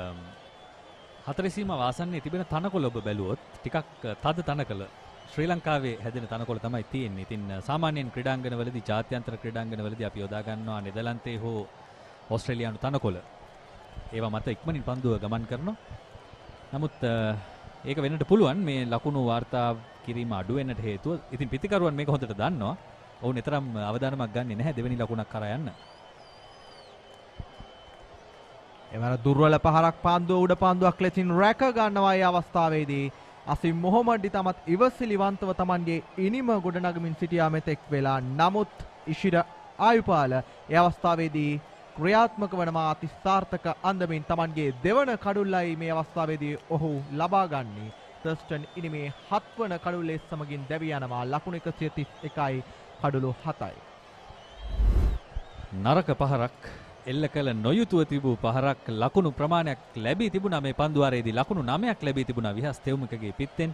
හතරේ සීමාව ආසන්නයේ තිබෙන තනකොළ ඔබ බැලුවොත් ටිකක් තද තනකොළ ශ්‍රී ලංකාවේ හැදෙන තනකොළ තමයි තියෙන්නේ. ඉතින් සාමාන්‍යයෙන් ක්‍රීඩාංගණවලදී, ජාත්‍යන්තර ක්‍රීඩාංගණවලදී අපි යොදා ගන්නවා නෙදර්ලන්තේ හෝ ඕස්ට්‍රේලියානු තනකොළ. ඒවා මත ඉක්මනින් පන්දුව ගමන් කරනවා. නමුත් ඒක වෙන්නට පුළුවන් මේ ලකුණු වාර්තා කිරීම අඩු වෙන්නට හේතුව. ඉතින් පිතිකරුවන් මේක හොඳට දන්නවා. ඔවුන් තරම් අවධානමක් ගන්නේ නැහැ දෙවෙනි ලකුණක් කරා යන්න. එවර දුර්වල පහරක් පන්දුව උඩ පන්දුවක් ලෙසින් රැක ගන්නවා. ඒ අවස්ථාවේදී අසිම් මොහොමඩ් ඉතාමත් ඉවසිලිවන්තව Tamanගේ ඉනිම ගොඩනගමින් සිටියා මෙතෙක් වෙලා. නමුත් ඉෂිර ආයුපාල ඒ අවස්ථාවේදී ක්‍රියාත්මක වනවා අති සාර්ථක අන්දමින්. Tamanගේ දෙවන කඩුල්ලයි මේ අවස්ථාවේදී ඔහු ලබා ගන්නේ. තර්ස්ටන් ඉනිමේ 7 වන කඩුල්ලේ සමගින් දැවී යනවා ලකුණු 131යි කඩුළු 7යි. නරක පහරක් එල්ල කළ නොයුතුව තිබූ පහරක් ලකුණු ප්‍රමාණයක් ලැබී තිබුණා මේ පන්දුවාරයේදී ලකුණු 9ක් ලැබී තිබුණා විහස් තෙවුමකගේ පිත්තෙන්.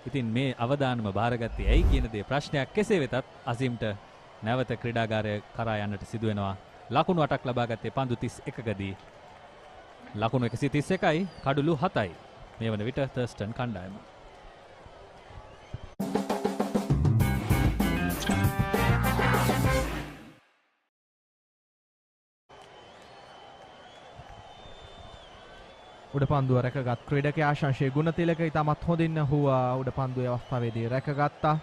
ඉතින් මේ අවදානම බාරගත්තේ ඇයි කියන දේ ප්‍රශ්නයක් කෙසේ වෙතත් අසීම්ට නැවත ක්‍රීඩාගාරය කරා යන්නට සිදු වෙනවා. ලකුණු 8ක් ලබා ගත්තේ පන්දු 31කදී. ලකුණු 131යි කඩුළු 7යි. මේ වන විට තර්ස්ටන් කණ්ඩායම. උඩ පන්දුව රැකගත් ක්‍රීඩකයා ආශංශයේ ගුණතිලක ඉතාමත් හොඳින් හුවා උඩ පන්දුවේ අවස්ථාවේදී රැකගත්තා.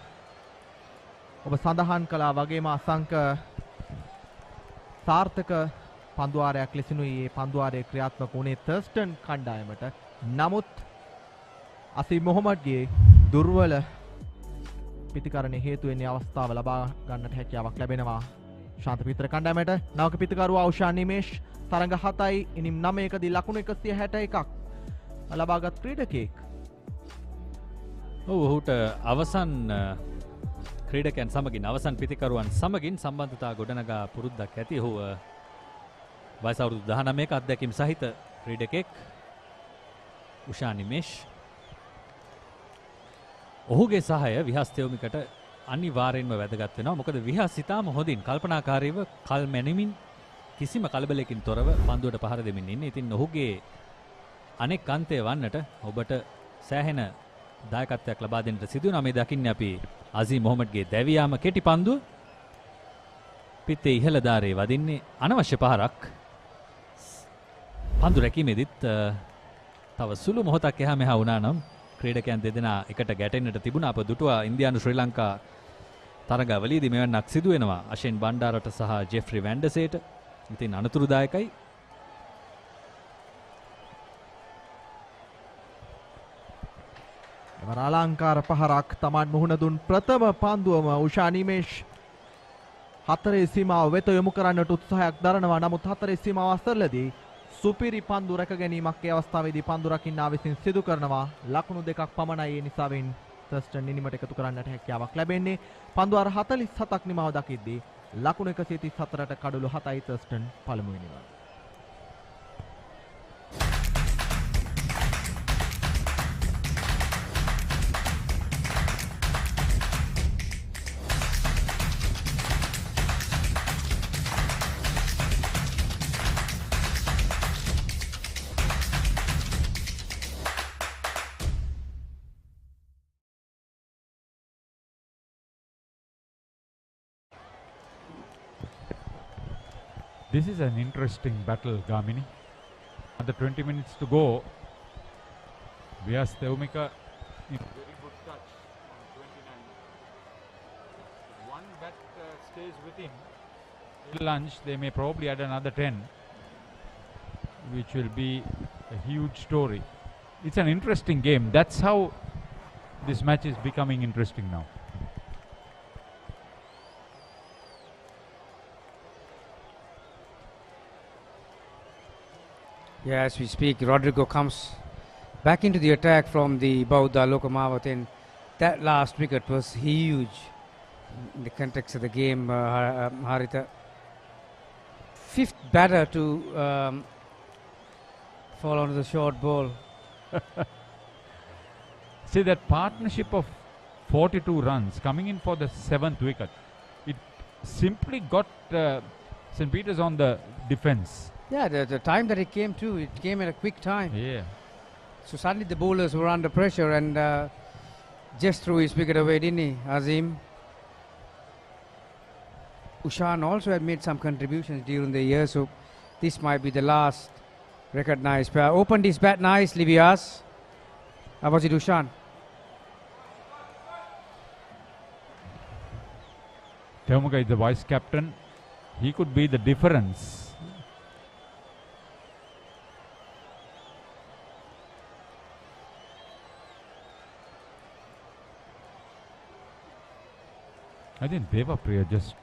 ඔබ සඳහන් කළා වගේම අසංක සාර්ථක පන්දුවාරයක් ලෙසිනුයි මේ පන්දුවාරයේ ක්‍රියාත්මක වුණේ තර්ස්ටන් කණ්ඩායමට. නමුත් අසීම් මොහොමඩ්ගේ දුර්වල පිතිකරණයේ හේතුවෙන් මේ අවස්ථාව ලබා ගන්නට හැකියාවක් ලැබෙනවා ශාන්ත පිටර කණ්ඩායමට. නවක පිතිකරුවා උෂා නිමේෂ් තරඟ 7යි ඉනිම් 9කදී ලකුණු 161ක් ලබාගත් ක්‍රීඩකයෙක්. ඔහුට අවසන් ක්‍රීඩකයන් සමගින් අවසන් පිතිකරුවන් සමගින් සම්බන්ධතා ගොඩනගා පුරුද්දක් ඇති. ඔහු වයස අවුරුදු 19ක අත්දැකීම් සහිත ක්‍රීඩකෙක් උෂා නිමේෂ්. ඔහුගේ සහාය විහස් තෙවුමිකට අනිවාර්යෙන්ම වැදගත් වෙනවා. මොකද විහස් ඉතාම හොඳින් කල්පනාකාරීව කල් මැනීමින් කිසිම කලබලයකින් තොරව පන්දුවට පහර දෙමින් ඉන්නේ. ඉතින් ඔහුගේ අනෙක් අන්තය වන්නට ඔබට සෑහෙන දායකත්වයක් ලබා දෙන්නට සිදු වෙනවා. මේ දකින්නේ අපි අසීම් මොහමඩ්ගේ දැවියාම කෙටි පන්දුව පිත්තේ ඉහළ දාරේ වදින්නේ අනවශ්‍ය පහරක්. පන්දු රැකීමේදීත් තව සුළු මොහොතක් එහා මෙහා වුණා නම් ක්‍රීඩකයන් දෙදෙනා එකට ගැටෙන්නට තිබුණා. අප දුටුවා ඉන්දියානු ශ්‍රී ලංකා තරගවලදී මෙවන්නක් සිදු වෙනවා. අෂෙන් බණ්ඩාරට සහ ජෙෆ්රි වැන්ඩසේට. ඉතින් අනතුරුදායකයි. එවර අලංකාර පහරක් Taman මුහුණ දුන් ප්‍රථම පන්දුවම උෂා නිමේෂ් හතරේ සීමාව වෙත යොමු කරන්නට උත්සාහයක් දරනවා. නමුත් හතරේ සීමාව අසරලදී සුපිරි පන්දු රැක ගැනීමක් ඒ අවස්ථාවේදී පන්දු රකින්නා විසින් සිදු කරනවා. ලකුණු 2ක් පමණයි ඒ නිසාවෙන් තර්ස්ටන් නිමට එකතු කරන්නට හැකියාවක් ලැබෙන්නේ. පන්දු අර 47ක් නිමාව දකිද්දී ලකුණු 134ට කඩුළු 7යි Thurstan පළමුවෙනිවා. This is an interesting battle, Gamini. Under 20 minutes to go. Vyas Theumika in very good touch on 29. One bat stays with him. Till lunch, they may probably add another 10, which will be a huge story. It's an interesting game. That's how this match is becoming interesting now. Yeah, as we speak, Rodrigo comes back into the attack from the Bauda Lokamavath, and that last wicket was huge in the context of the game, Harita. Fifth batter to fall onto the short ball. See that partnership of 42 runs coming in for the 7th wicket. It simply got St. Peter's on the defence. Yeah, the time that it came to, it came at a quick time. Yeah. So suddenly the bowlers were under pressure and just threw his wicket away, didn't he, Azim? Ushan also had made some contributions during the year, so this might be the last recognized pair. Opened his bat nicely, Vyas. How was it, Ushan? Theumuka is the vice captain. He could be the difference. I think Devapriya just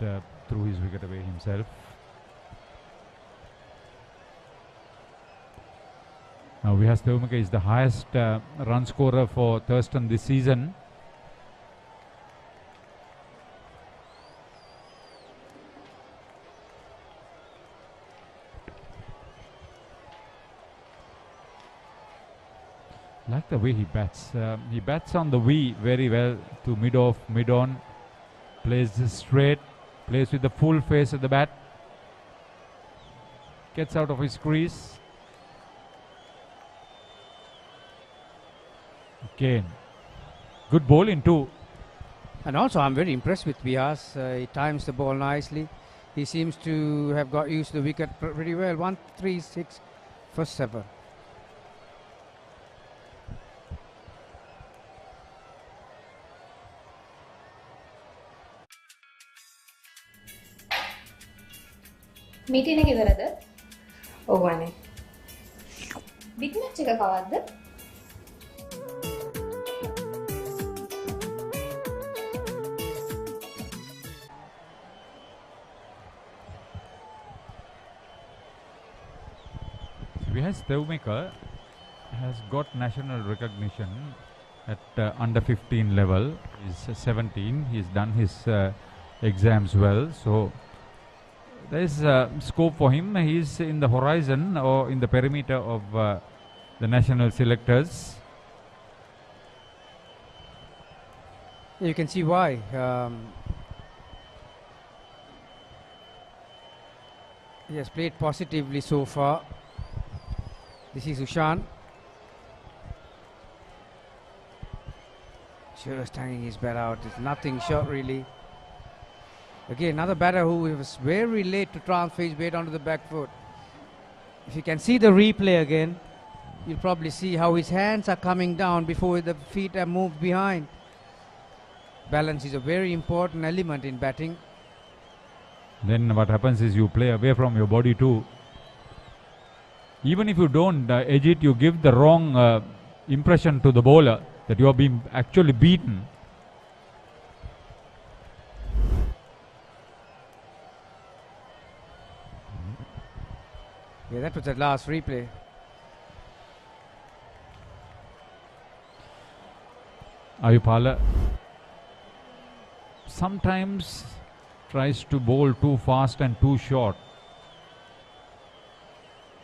threw his wicket away himself. Now Vihas Devumika is the highest run scorer for Thurston this season. Like the way he bats. He bats on the V very well to mid-off, mid-on. Plays straight, plays with the full face of the bat. Gets out of his crease. Again, good bowling too. And also I'm very impressed with Vihas. He times the ball nicely. He seems to have got used to the wicket pretty well. 1-3-6 for 7. Meeting එක ඉවරද? ඔව් අනේ. Big match එක කවද්ද? Vihas Devumika has got national recognition at under 15 level. He's 17. He's done his exams well. So there is scope for him. He's in the horizon or in the perimeter of the national selectors. You can see why. He has played positively so far. This is Ushan. Just hanging his bat out. It's nothing short really. Again, another batter who was very late to transfer his weight onto the back foot. If you can see the replay again, you'll probably see how his hands are coming down before the feet are moved behind. Balance is a very important element in batting. Then what happens is you play away from your body too. Even if you don't edge it, you give the wrong impression to the bowler that you are being actually beaten. Yeah, that was the last replay. Ayupala sometimes tries to bowl too fast and too short.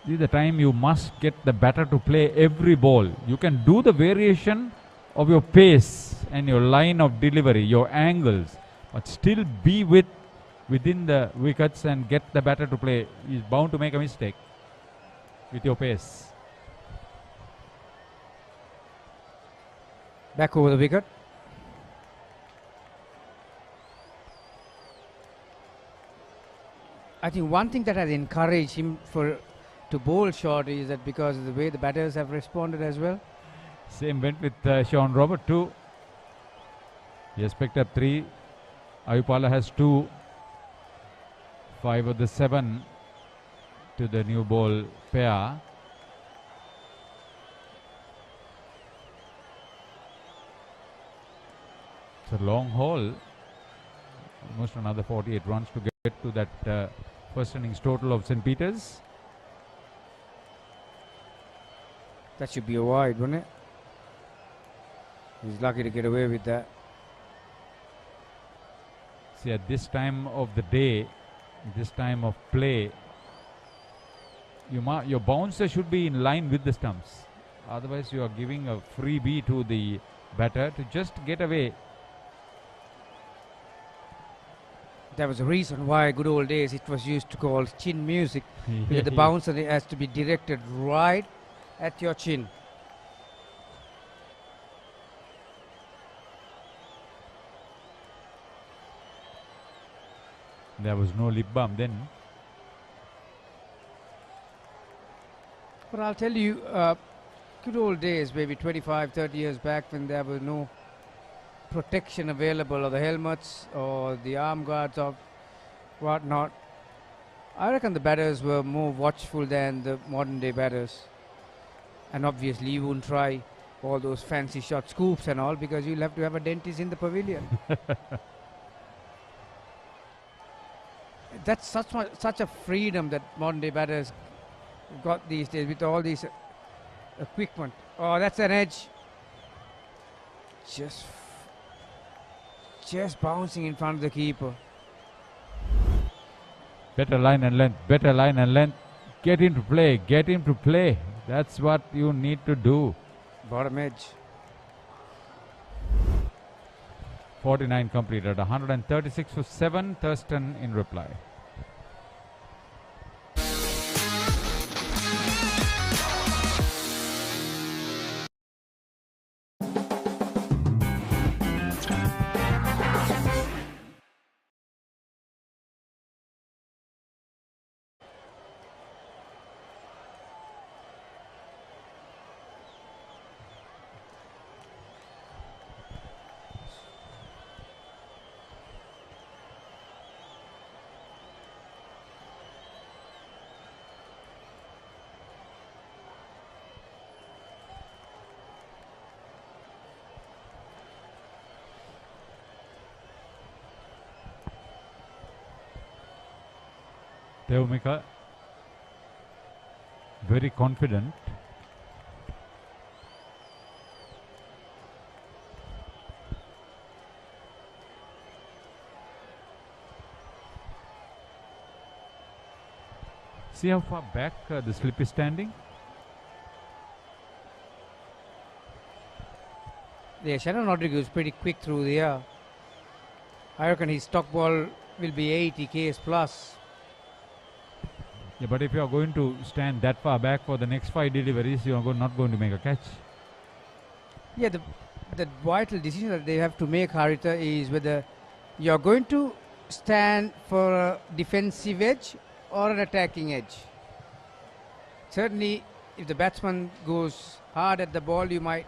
This is the time you must get the batter to play every ball. You can do the variation of your pace and your line of delivery, your angles, but still be within the wickets and get the batter to play. He's bound to make a mistake with your pace. Back over the wicket. I think one thing that has encouraged him to bowl short is that because of the way the batters have responded as well. Same went with Sean Robert too. He has picked up 3. Ayupala has 2. 5 of the 7 to the new ball pair. It's a long haul. Almost another 48 runs to get to that first innings total of St. Peter's. That should be a wide, wouldn't it? He's lucky to get away with that. See, at this time of the day, this time of play, your bouncer should be in line with the stumps. Otherwise, you are giving a freebie to the batter to just get away. There was a reason why, good old days, it was used to call chin music. Because the bouncer has to be directed right at your chin. There was no lip balm then. But I'll tell you, good old days, maybe 25, 30 years back, when there was no protection available, or the helmets or the arm guards or whatnot, I reckon the batters were more watchful than the modern day batters. And obviously you wouldn't try all those fancy shot scoops and all, because you'll have to have a dentist in the pavilion. That's such a freedom that modern day batters got these days, with all these A quick one. Oh, that's an edge. Just bouncing in front of the keeper. Better line and length, better line and length. Get him to play, get him to play. That's what you need to do. Bottom edge. 49 completed, 136 for 7, Thurston in reply. Devmika, very confident. See how far back the slip is standing? Yeah, Shannon Rodriguez is pretty quick through the air. I reckon his stock ball will be 80 Ks plus. Yeah, but if you are going to stand that far back for the next 5 deliveries, you are not going to make a catch. Yeah, the vital decision that they have to make, Harita, is whether you are going to stand for a defensive edge or an attacking edge. Certainly, if the batsman goes hard at the ball, you might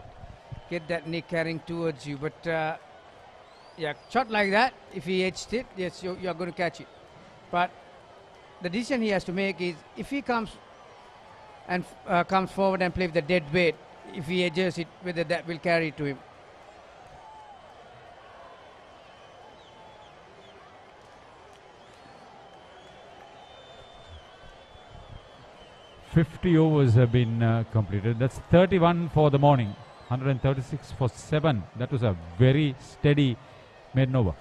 get that nick carrying towards you. But yeah, shot like that, if he edged it, yes, you are going to catch it. But the decision he has to make is if he comes and comes forward and play with the dead weight, if he edges it, whether that will carry to him. "50 overs have been completed. That's 31 for the morning. 136 for 7. That was a very steady maiden over.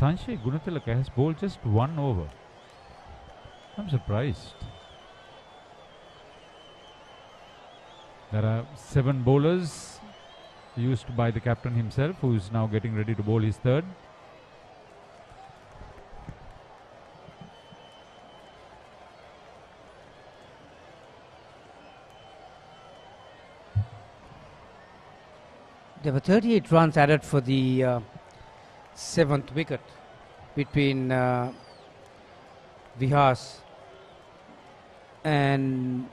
Sanjay Gunatilaka has bowled just 1 over. I'm surprised. There are 7 bowlers used by the captain himself, who is now getting ready to bowl his third. There were 38 runs added for the 7th wicket between Vihas and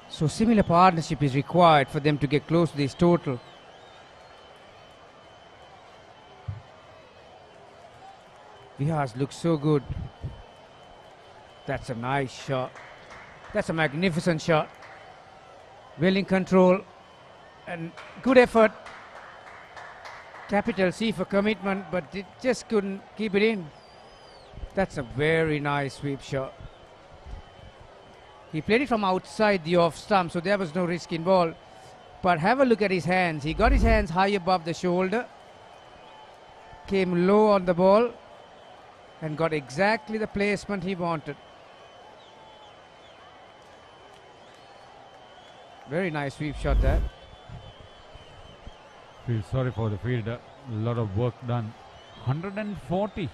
so similar partnership is required for them to get close to this total. Vihas looks so good. That's a nice shot. That's a magnificent shot. Well in control and good effort. Capital C for commitment, but it just couldn't keep it in. That's a very nice sweep shot. He played it from outside the off stump, so there was no risk involved. But have a look at his hands. He got his hands high above the shoulder, came low on the ball, and got exactly the placement he wanted. Very nice sweep shot there. Feel sorry for the fielder. A lot of work done. 140.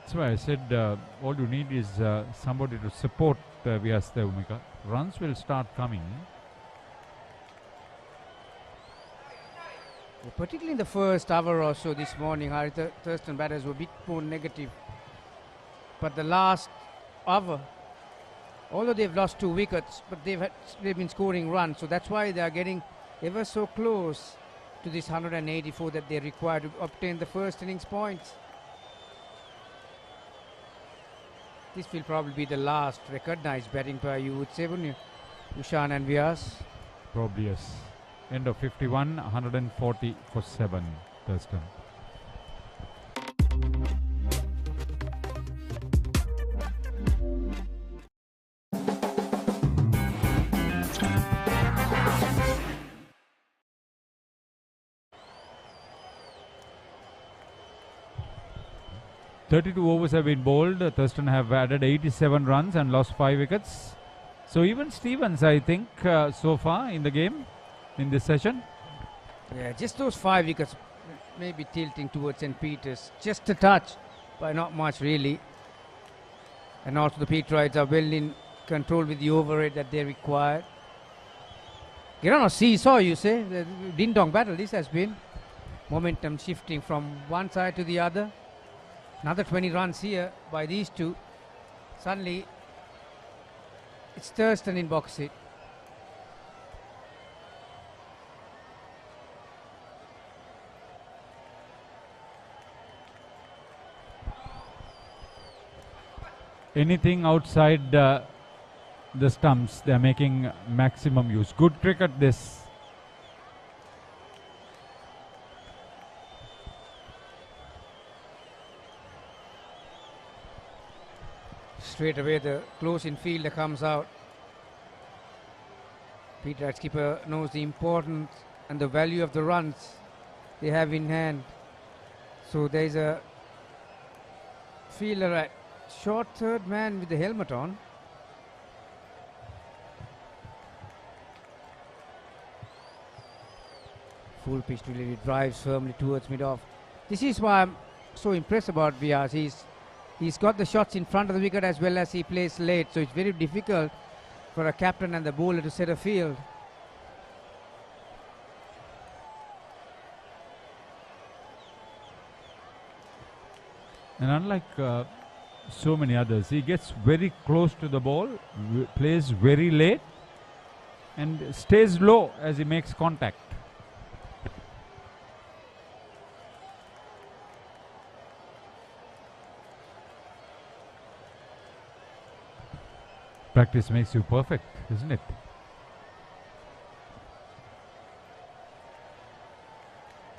That's why I said all you need is somebody to support Vyas Devmika. Runs will start coming. Yeah, particularly in the first hour or so this morning, our Thurston batters were a bit more negative. But the last hour, although they've lost 2 wickets, but they've been scoring runs. So that's why they are getting ever so close to this 184 that they require to obtain the first innings points. This will probably be the last recognized batting pair, you would say, wouldn't you? Ushan and Vyas. Probably yes. End of 51, 140 for 7, Thurston. "32 overs have been bowled. Thurston have added 87 runs and lost 5 wickets. So even Stevens, I think, so far in the game, in this session. Yeah, just those 5 wickets, maybe tilting towards St. Peter's. Just a touch, but not much really. And also the Peterites are well in control with the overrate that they require. Get on a seesaw, you say? The ding-dong battle this has been. Momentum shifting from one side to the other. Another 20 runs here by these two. Suddenly, it's Thurston in box seat. Anything outside the stumps, they're making maximum use. Good cricket this. Straight away the close-in fielder comes out. Peterites keeper knows the importance and the value of the runs they have in hand. So there is a fielder at short third man with the helmet on. Full pitch to lead, drives firmly towards mid-off. This is why I'm so impressed about Vyas. He's got the shots in front of the wicket as well as he plays late, so it's very difficult for a captain and the bowler to set a field. And unlike so many others, he gets very close to the ball, plays very late, and stays low as he makes contact. Practice makes you perfect, isn't it?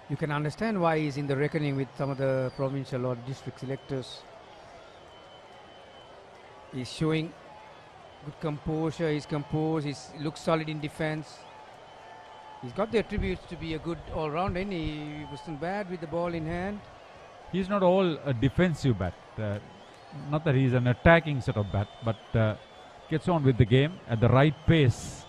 You can understand why he's in the reckoning with some of the provincial or district selectors. He's showing good composure, he's composed, he looks solid in defense. He's got the attributes to be a good all-rounder, and he wasn't bad with the ball in hand. He's not all a defensive bat. Not that he's an attacking sort of bat, but gets on with the game at the right pace.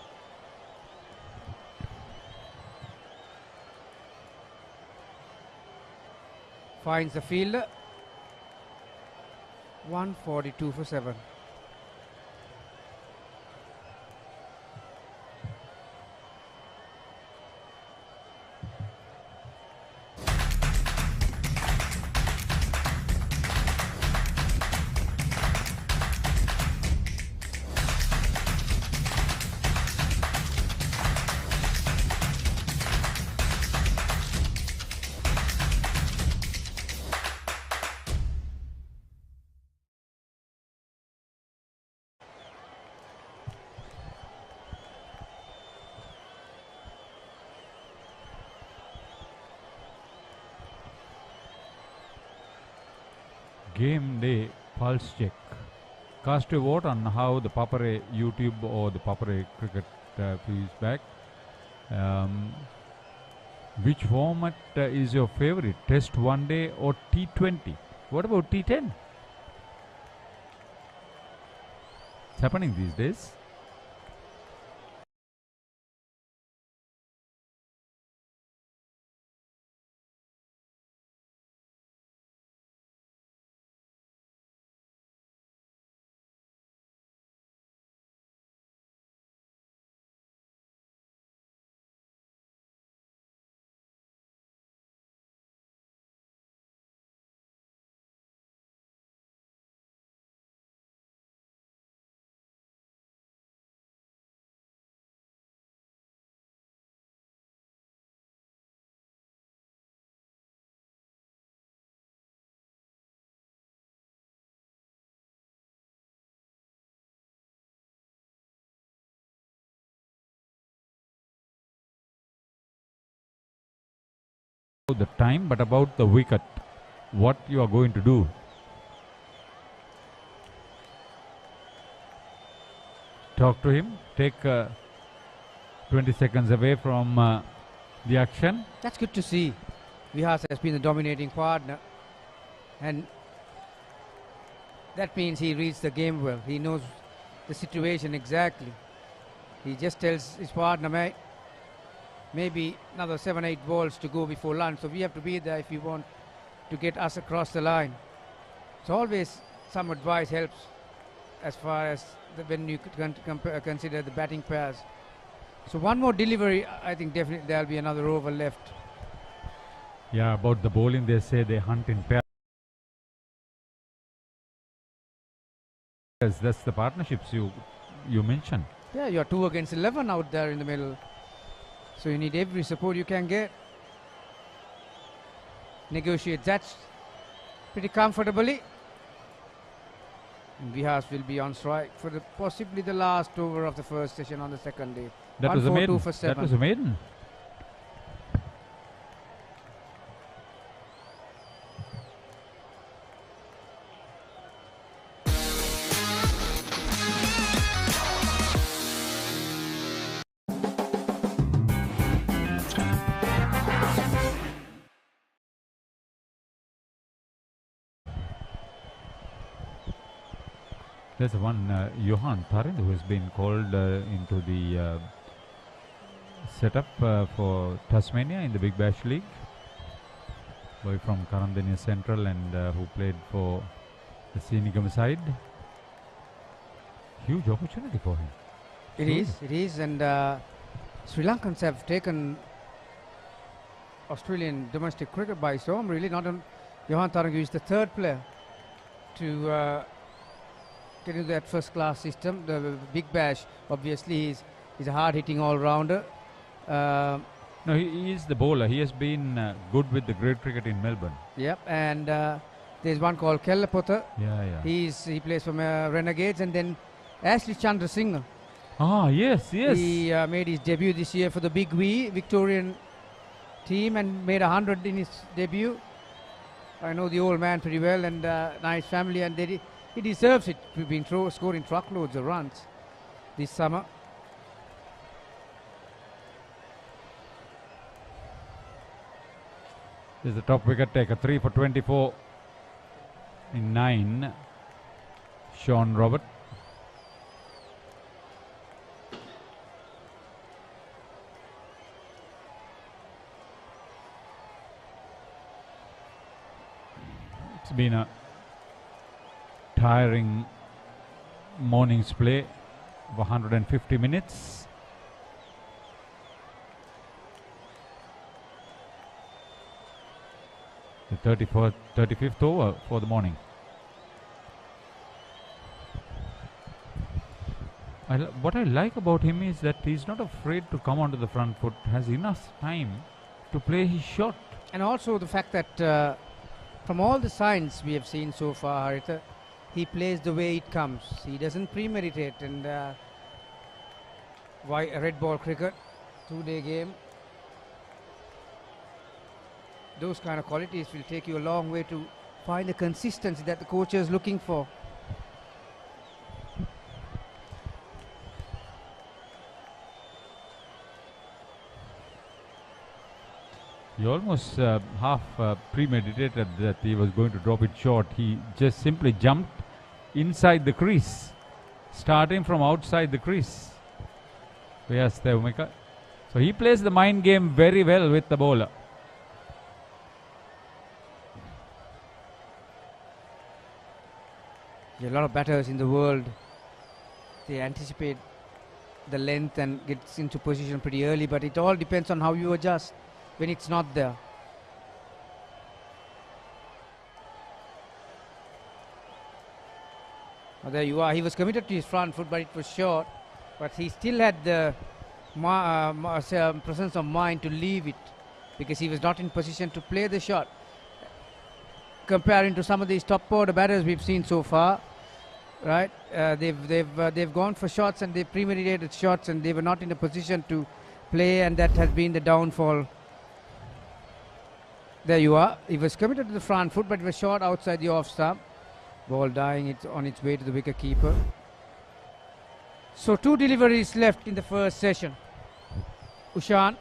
Finds the fielder. 142 for 7. Game day pulse check. Cast a vote on how the Papare YouTube or the Papare cricket feels back. Which format is your favorite? Test one day or T20? What about T10? It's happening these days. the time, but about the wicket. What you are going to do. Talk to him. Take 20 seconds away from the action. That's good to see. Vihas has been the dominating partner, and that means he reads the game well. He knows the situation exactly. He just tells his partner, mate, maybe another 7-8 balls to go before lunch, so we have to be there if you want to get us across the line. So always some advice helps as far as when you consider the batting pairs. So one more delivery, I think definitely there'll be another over left. Yeah, about the bowling, they say they hunt in pairs. That's the partnerships you mentioned. Yeah, you're 2 against 11 out there in the middle. So you need every support you can get. Negotiate that pretty comfortably. And Vihas will be on strike for possibly the last over of the first session on the second day. That was a maiden. For 7. That was a maiden. There's one Johan Tharin who has been called into the setup for Tasmania in the Big Bash League. Boy from Karandania Central and who played for the Senigam side. Huge opportunity for him. It is, and Sri Lankans have taken Australian domestic cricket by storm. Really, not on Johan Tharin is the third player to get into that first-class system. The Big Bash, obviously, he's a hard-hitting all-rounder. No, he is the bowler. He has been good with the great cricket in Melbourne. Yep, and there's one called Kellapotha. Yeah. He plays for Renegades, and then Ashley Chandrasinghe. Ah, yes. He made his debut this year for the Big V Victorian team and made 100 in his debut. I know the old man pretty well, and nice family, and he deserves it. We've been scoring truckloads of runs this summer. This is the top wicket taker, 3 for 24 in 9. Sean Robert. It's been a tiring morning's play of 150 minutes. The 35th over for the morning. What I like about him is that he's not afraid to come onto the front foot, has enough time to play his shot. And also the fact that from all the signs we have seen so far, Haritha, he plays the way it comes. He doesn't premeditate, and why red ball cricket, 2-day game. Those kind of qualities will take you a long way to find the consistency that the coach is looking for. He almost half premeditated that he was going to drop it short. He just simply jumped inside the crease, starting from outside the crease. Yes, so he plays the mind game very well with the bowler. There are a lot of batters in the world. They anticipate the length and gets into position pretty early, but it all depends on how you adjust when it's not there. Oh, there you are. He was committed to his front foot, but it was short. But he still had the presence of mind to leave it because he was not in position to play the shot. Comparing to some of these top order batters we've seen so far, right? They've gone for shots and they premeditated shots, and they were not in a position to play, and that has been the downfall. There you are. He was committed to the front foot, but it was short outside the off stump. Ball dying on its way to the wicket keeper. So 2 deliveries left in the first session. Ushan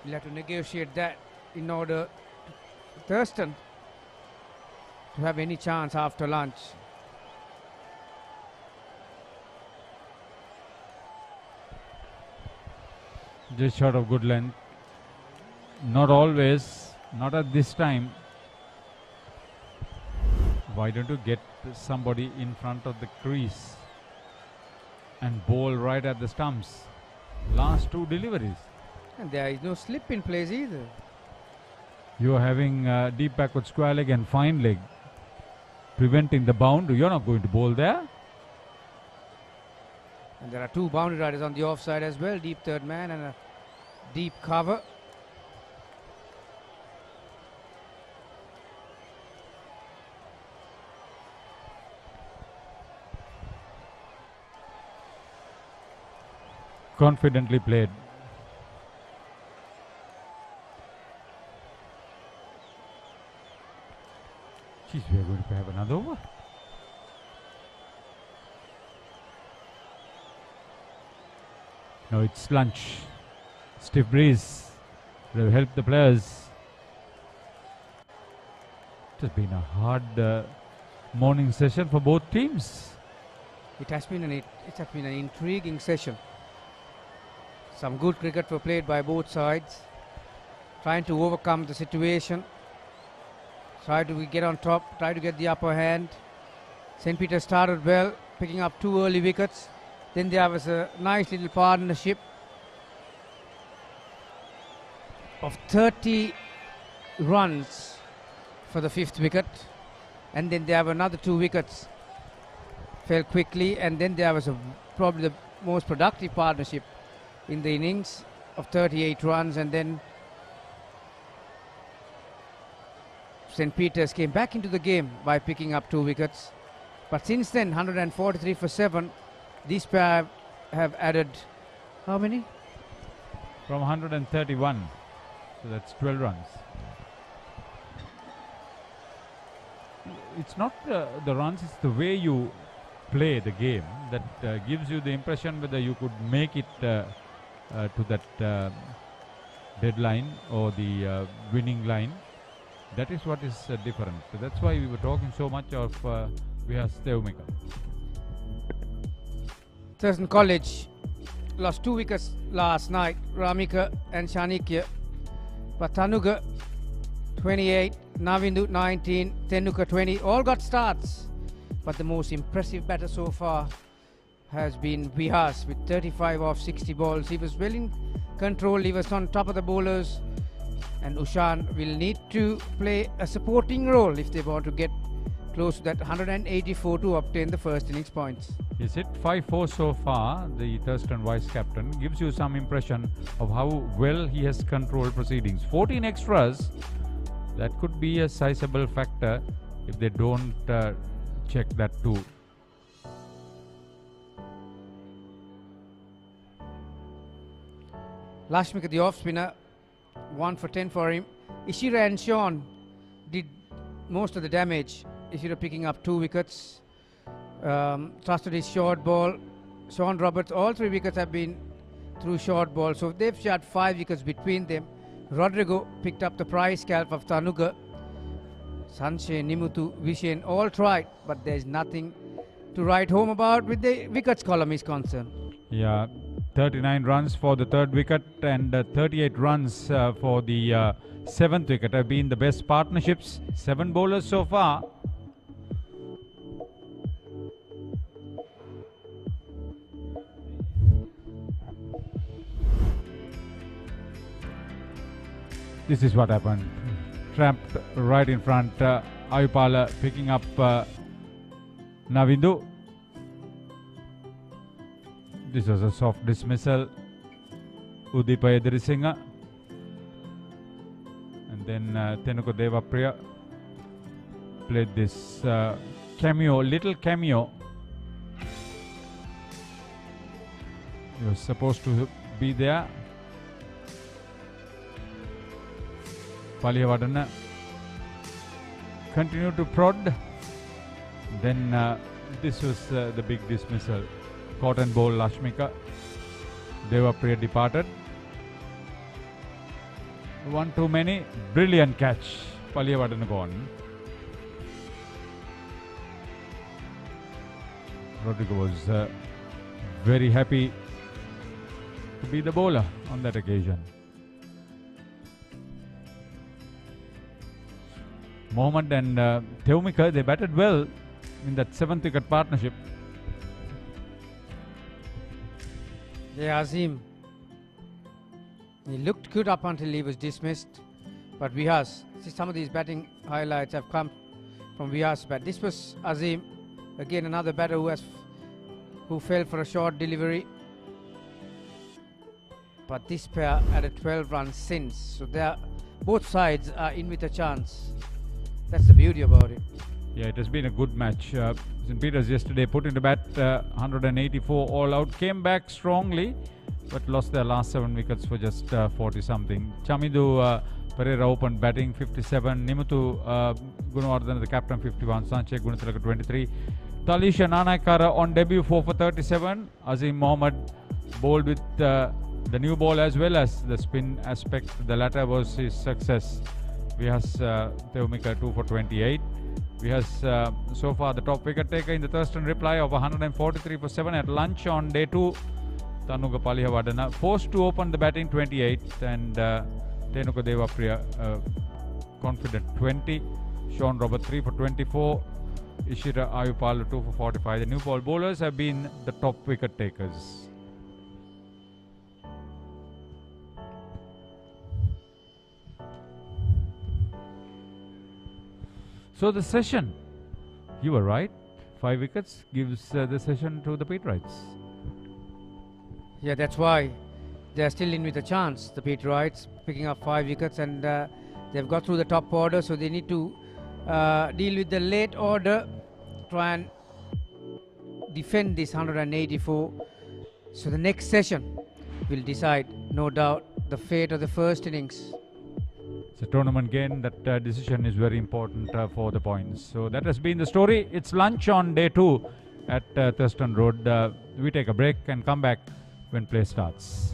will have to negotiate that in order Thurston to have any chance after lunch. Just short of good length. Not always, not at this time. Why don't you get somebody in front of the crease and bowl right at the stumps? Last 2 deliveries. And there is no slip in place either. You are having deep backward square leg and fine leg, preventing the boundary. You're not going to bowl there. And there are 2 boundary riders on the offside as well. Deep third man and a deep cover. Confidently played. Geez, we are going to have another over. No, it's lunch. Stiff breeze. Will help the players. It has been a hard morning session for both teams. It has been an intriguing session. Some good cricket were played by both sides, trying to overcome the situation, try to get on top, try to get the upper hand. St. Peter started well, picking up 2 early wickets. Then there was a nice little partnership of 30 runs for the 5th wicket, and then there were another 2 wickets fell quickly, and then there was probably the most productive partnership in the innings of 38 runs, and then St. Peter's came back into the game by picking up 2 wickets. But since then, 143 for 7, these pair have added how many? From 131, so that's 12 runs. It's not the runs, it's the way you play the game that gives you the impression whether you could make it to that deadline or the winning line. That is what is different. So that's why we were talking so much of Vihas Theumika. Thurston College lost 2 wickets last night, Ramika and Shanikya. But Tanuga 28, Navindu 19, Tenuka 20, all got starts. But the most impressive batter so far has been Vihas with 35 off 60 balls. He was well in control, he was on top of the bowlers, and Ushan will need to play a supporting role if they want to get close to that 184 to obtain the first innings points. He's hit 5-4 so far. The Thurston vice captain gives you some impression of how well he has controlled proceedings. 14 extras, that could be a sizable factor if they don't check that too. Lashmika, the off spinner, 1 for 10 for him. Ishira and Sean did most of the damage. Ishira picking up 2 wickets. Trusted his short ball. Sean Roberts, all 3 wickets have been through short ball. So they've shot 5 wickets between them. Rodrigo picked up the prize scalp of Tanuga. Sanshay, Nimutu, Vishen all tried, but there's nothing to write home about with the wickets column is concerned. Yeah, 39 runs for the 3rd wicket and 38 runs for the 7th wicket have been the best partnerships. 7 bowlers so far. This is what happened. Trapped right in front. Ayupala picking up Navindu. This was a soft dismissal. Udipa Edrisinga. And then Tenuka Devapriya played this cameo, little cameo. He was supposed to be there. Paliyavadana continued to prod. Then this was the big dismissal. Cotton ball Lashmika. Devapriya departed. One too many. Brilliant catch. Paliyavadana gone. Rodrigo was very happy to be the bowler on that occasion. Mohammad and Theumika, they batted well in that 7th wicket partnership. Yeah, Azim. He looked good up until he was dismissed. But Vihas, see, some of these batting highlights have come from Vihas' bat. This was Azim, again another batter who fell for a short delivery. But this pair had a 12 runs since, so both sides are in with a chance. That's the beauty about it. Yeah, it has been a good match. St. Peter's yesterday put into bat 184 all out, came back strongly, but lost their last 7 wickets for just 40 something. Chamidu Pereira opened batting 57, Nimuthu Gunawardana, the captain, 51, Sanche Gunathilaka 23. Talisha Nanakara on debut 4 for 37. Azim Mohammad bowled with the new ball as well as the spin aspect. The latter was his success. Vihas Theumika 2 for 28. Vihas so far the top wicket taker in the Thurston reply of 143 for 7 at lunch on day 2. Tanuga Paliyavadana forced to open the batting 28 and Thenuka Devapriya confident 20. Sean Robert 3 for 24. Ishira Ayupala 2 for 45. The new ball bowlers have been the top wicket takers. So the session, you were right, 5 wickets gives the session to the Peterites. Yeah, that's why they're still in with a chance, the Peterites, picking up 5 wickets, and they've got through the top order, so they need to deal with the late order, try and defend this 184. So the next session will decide, no doubt, the fate of the first innings. It's a tournament game. That decision is very important for the points. So that has been the story. It's lunch on day 2 at Thurston Road. We take a break and come back when play starts.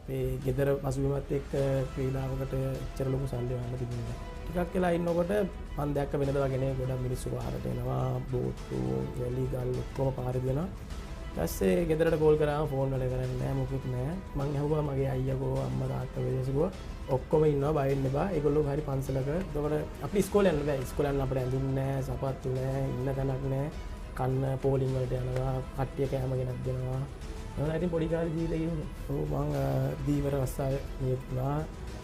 අපේ ගෙදර පසුබිමත් එක්ක ක්‍රීඩාවකට එච්චර ලොකු සල්ලි වන්න තිබුණේ නැහැ. ටිකක් වෙලා ඉන්නකොට මම දැක්ක වෙනද වගේ ගොඩක් මිනිස්සු පාරට එනවා, බෝට්ටු, වැලි ගල් ඔක්කොම පාරේ දෙනවා. ඊපස්සේ ගෙදරට කෝල් කරාම ෆෝන් වල කරන්නේ නැහැ, මොකුත් නැහැ. මම අහුවා මගේ අයියාකෝ අම්මා තාත්තා වෙලෙසකෝ ඔක්කොම ඉන්නවා, බය වෙන්න එපා. ඒගොල්ලෝ හරි පන්සලක. එතකොට අපි ඉස්කෝලේ යන්න බෑ. ඉස්කෝලේ යන්න අපිට ඇඳුම් නැහැ, සපත්තු නැහැ, ඉන්න තැනක් නැහැ. කන්න පෝලිං වලට යනවා, කට්ටිය කෑම ගෙනත් දෙනවා. මම ඉතින් පොඩි කාලේ ජීවිතේ ගිහුණා. මම දීවර රස්සාවේ නියුණා.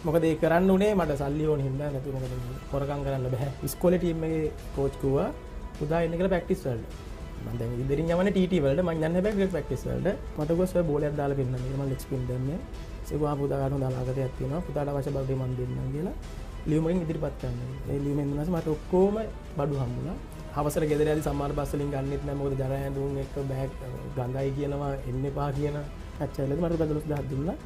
මොකද ඒක කරන්න උනේ මට සල්ලි ඕන හින්දා, නැතු මොකද හොරකම් කරන්න බෑ. ඉස්කෝලේ ටීම් එකේ කෝච් කිව්වා පුතා එන්න කියලා ප්‍රැක්ටිස් වලට. මම දැන් ඉදිරින් යවන්නේ ටීටී වලට. මම යන්නේ හැබැයි ක්‍රිකට් ප්‍රැක්ටිස් වලට. මට කිව්වා සර් බෝලයක් දාලා පෙන්නන්න කියලා. මම ලෙග් ස්පින් දැම්මේ. ඒකවා පුතා ගන්න හොඳ අනාගතයක් තියෙනවා. පුතාට අවශ්‍ය බව දෙ මම දෙන්නම් කියලා ලියුමකින් ඉදිරිපත් කරනවා. ඒ ලියුමෙන් දුන්නාම මට ඔක්කොම බඩු හම්බුණා. හවසට ගෙදර යද්දි සම්මාන බස් වලින් ගන්නෙත් නැහැ. මොකද ජර ඇඳුම් එක්ක බෑග් ගඳයි කියනවා, එන්න එපා කියන ඇච්චයිලද මට රුපියල් 12000ක් දුන්නා.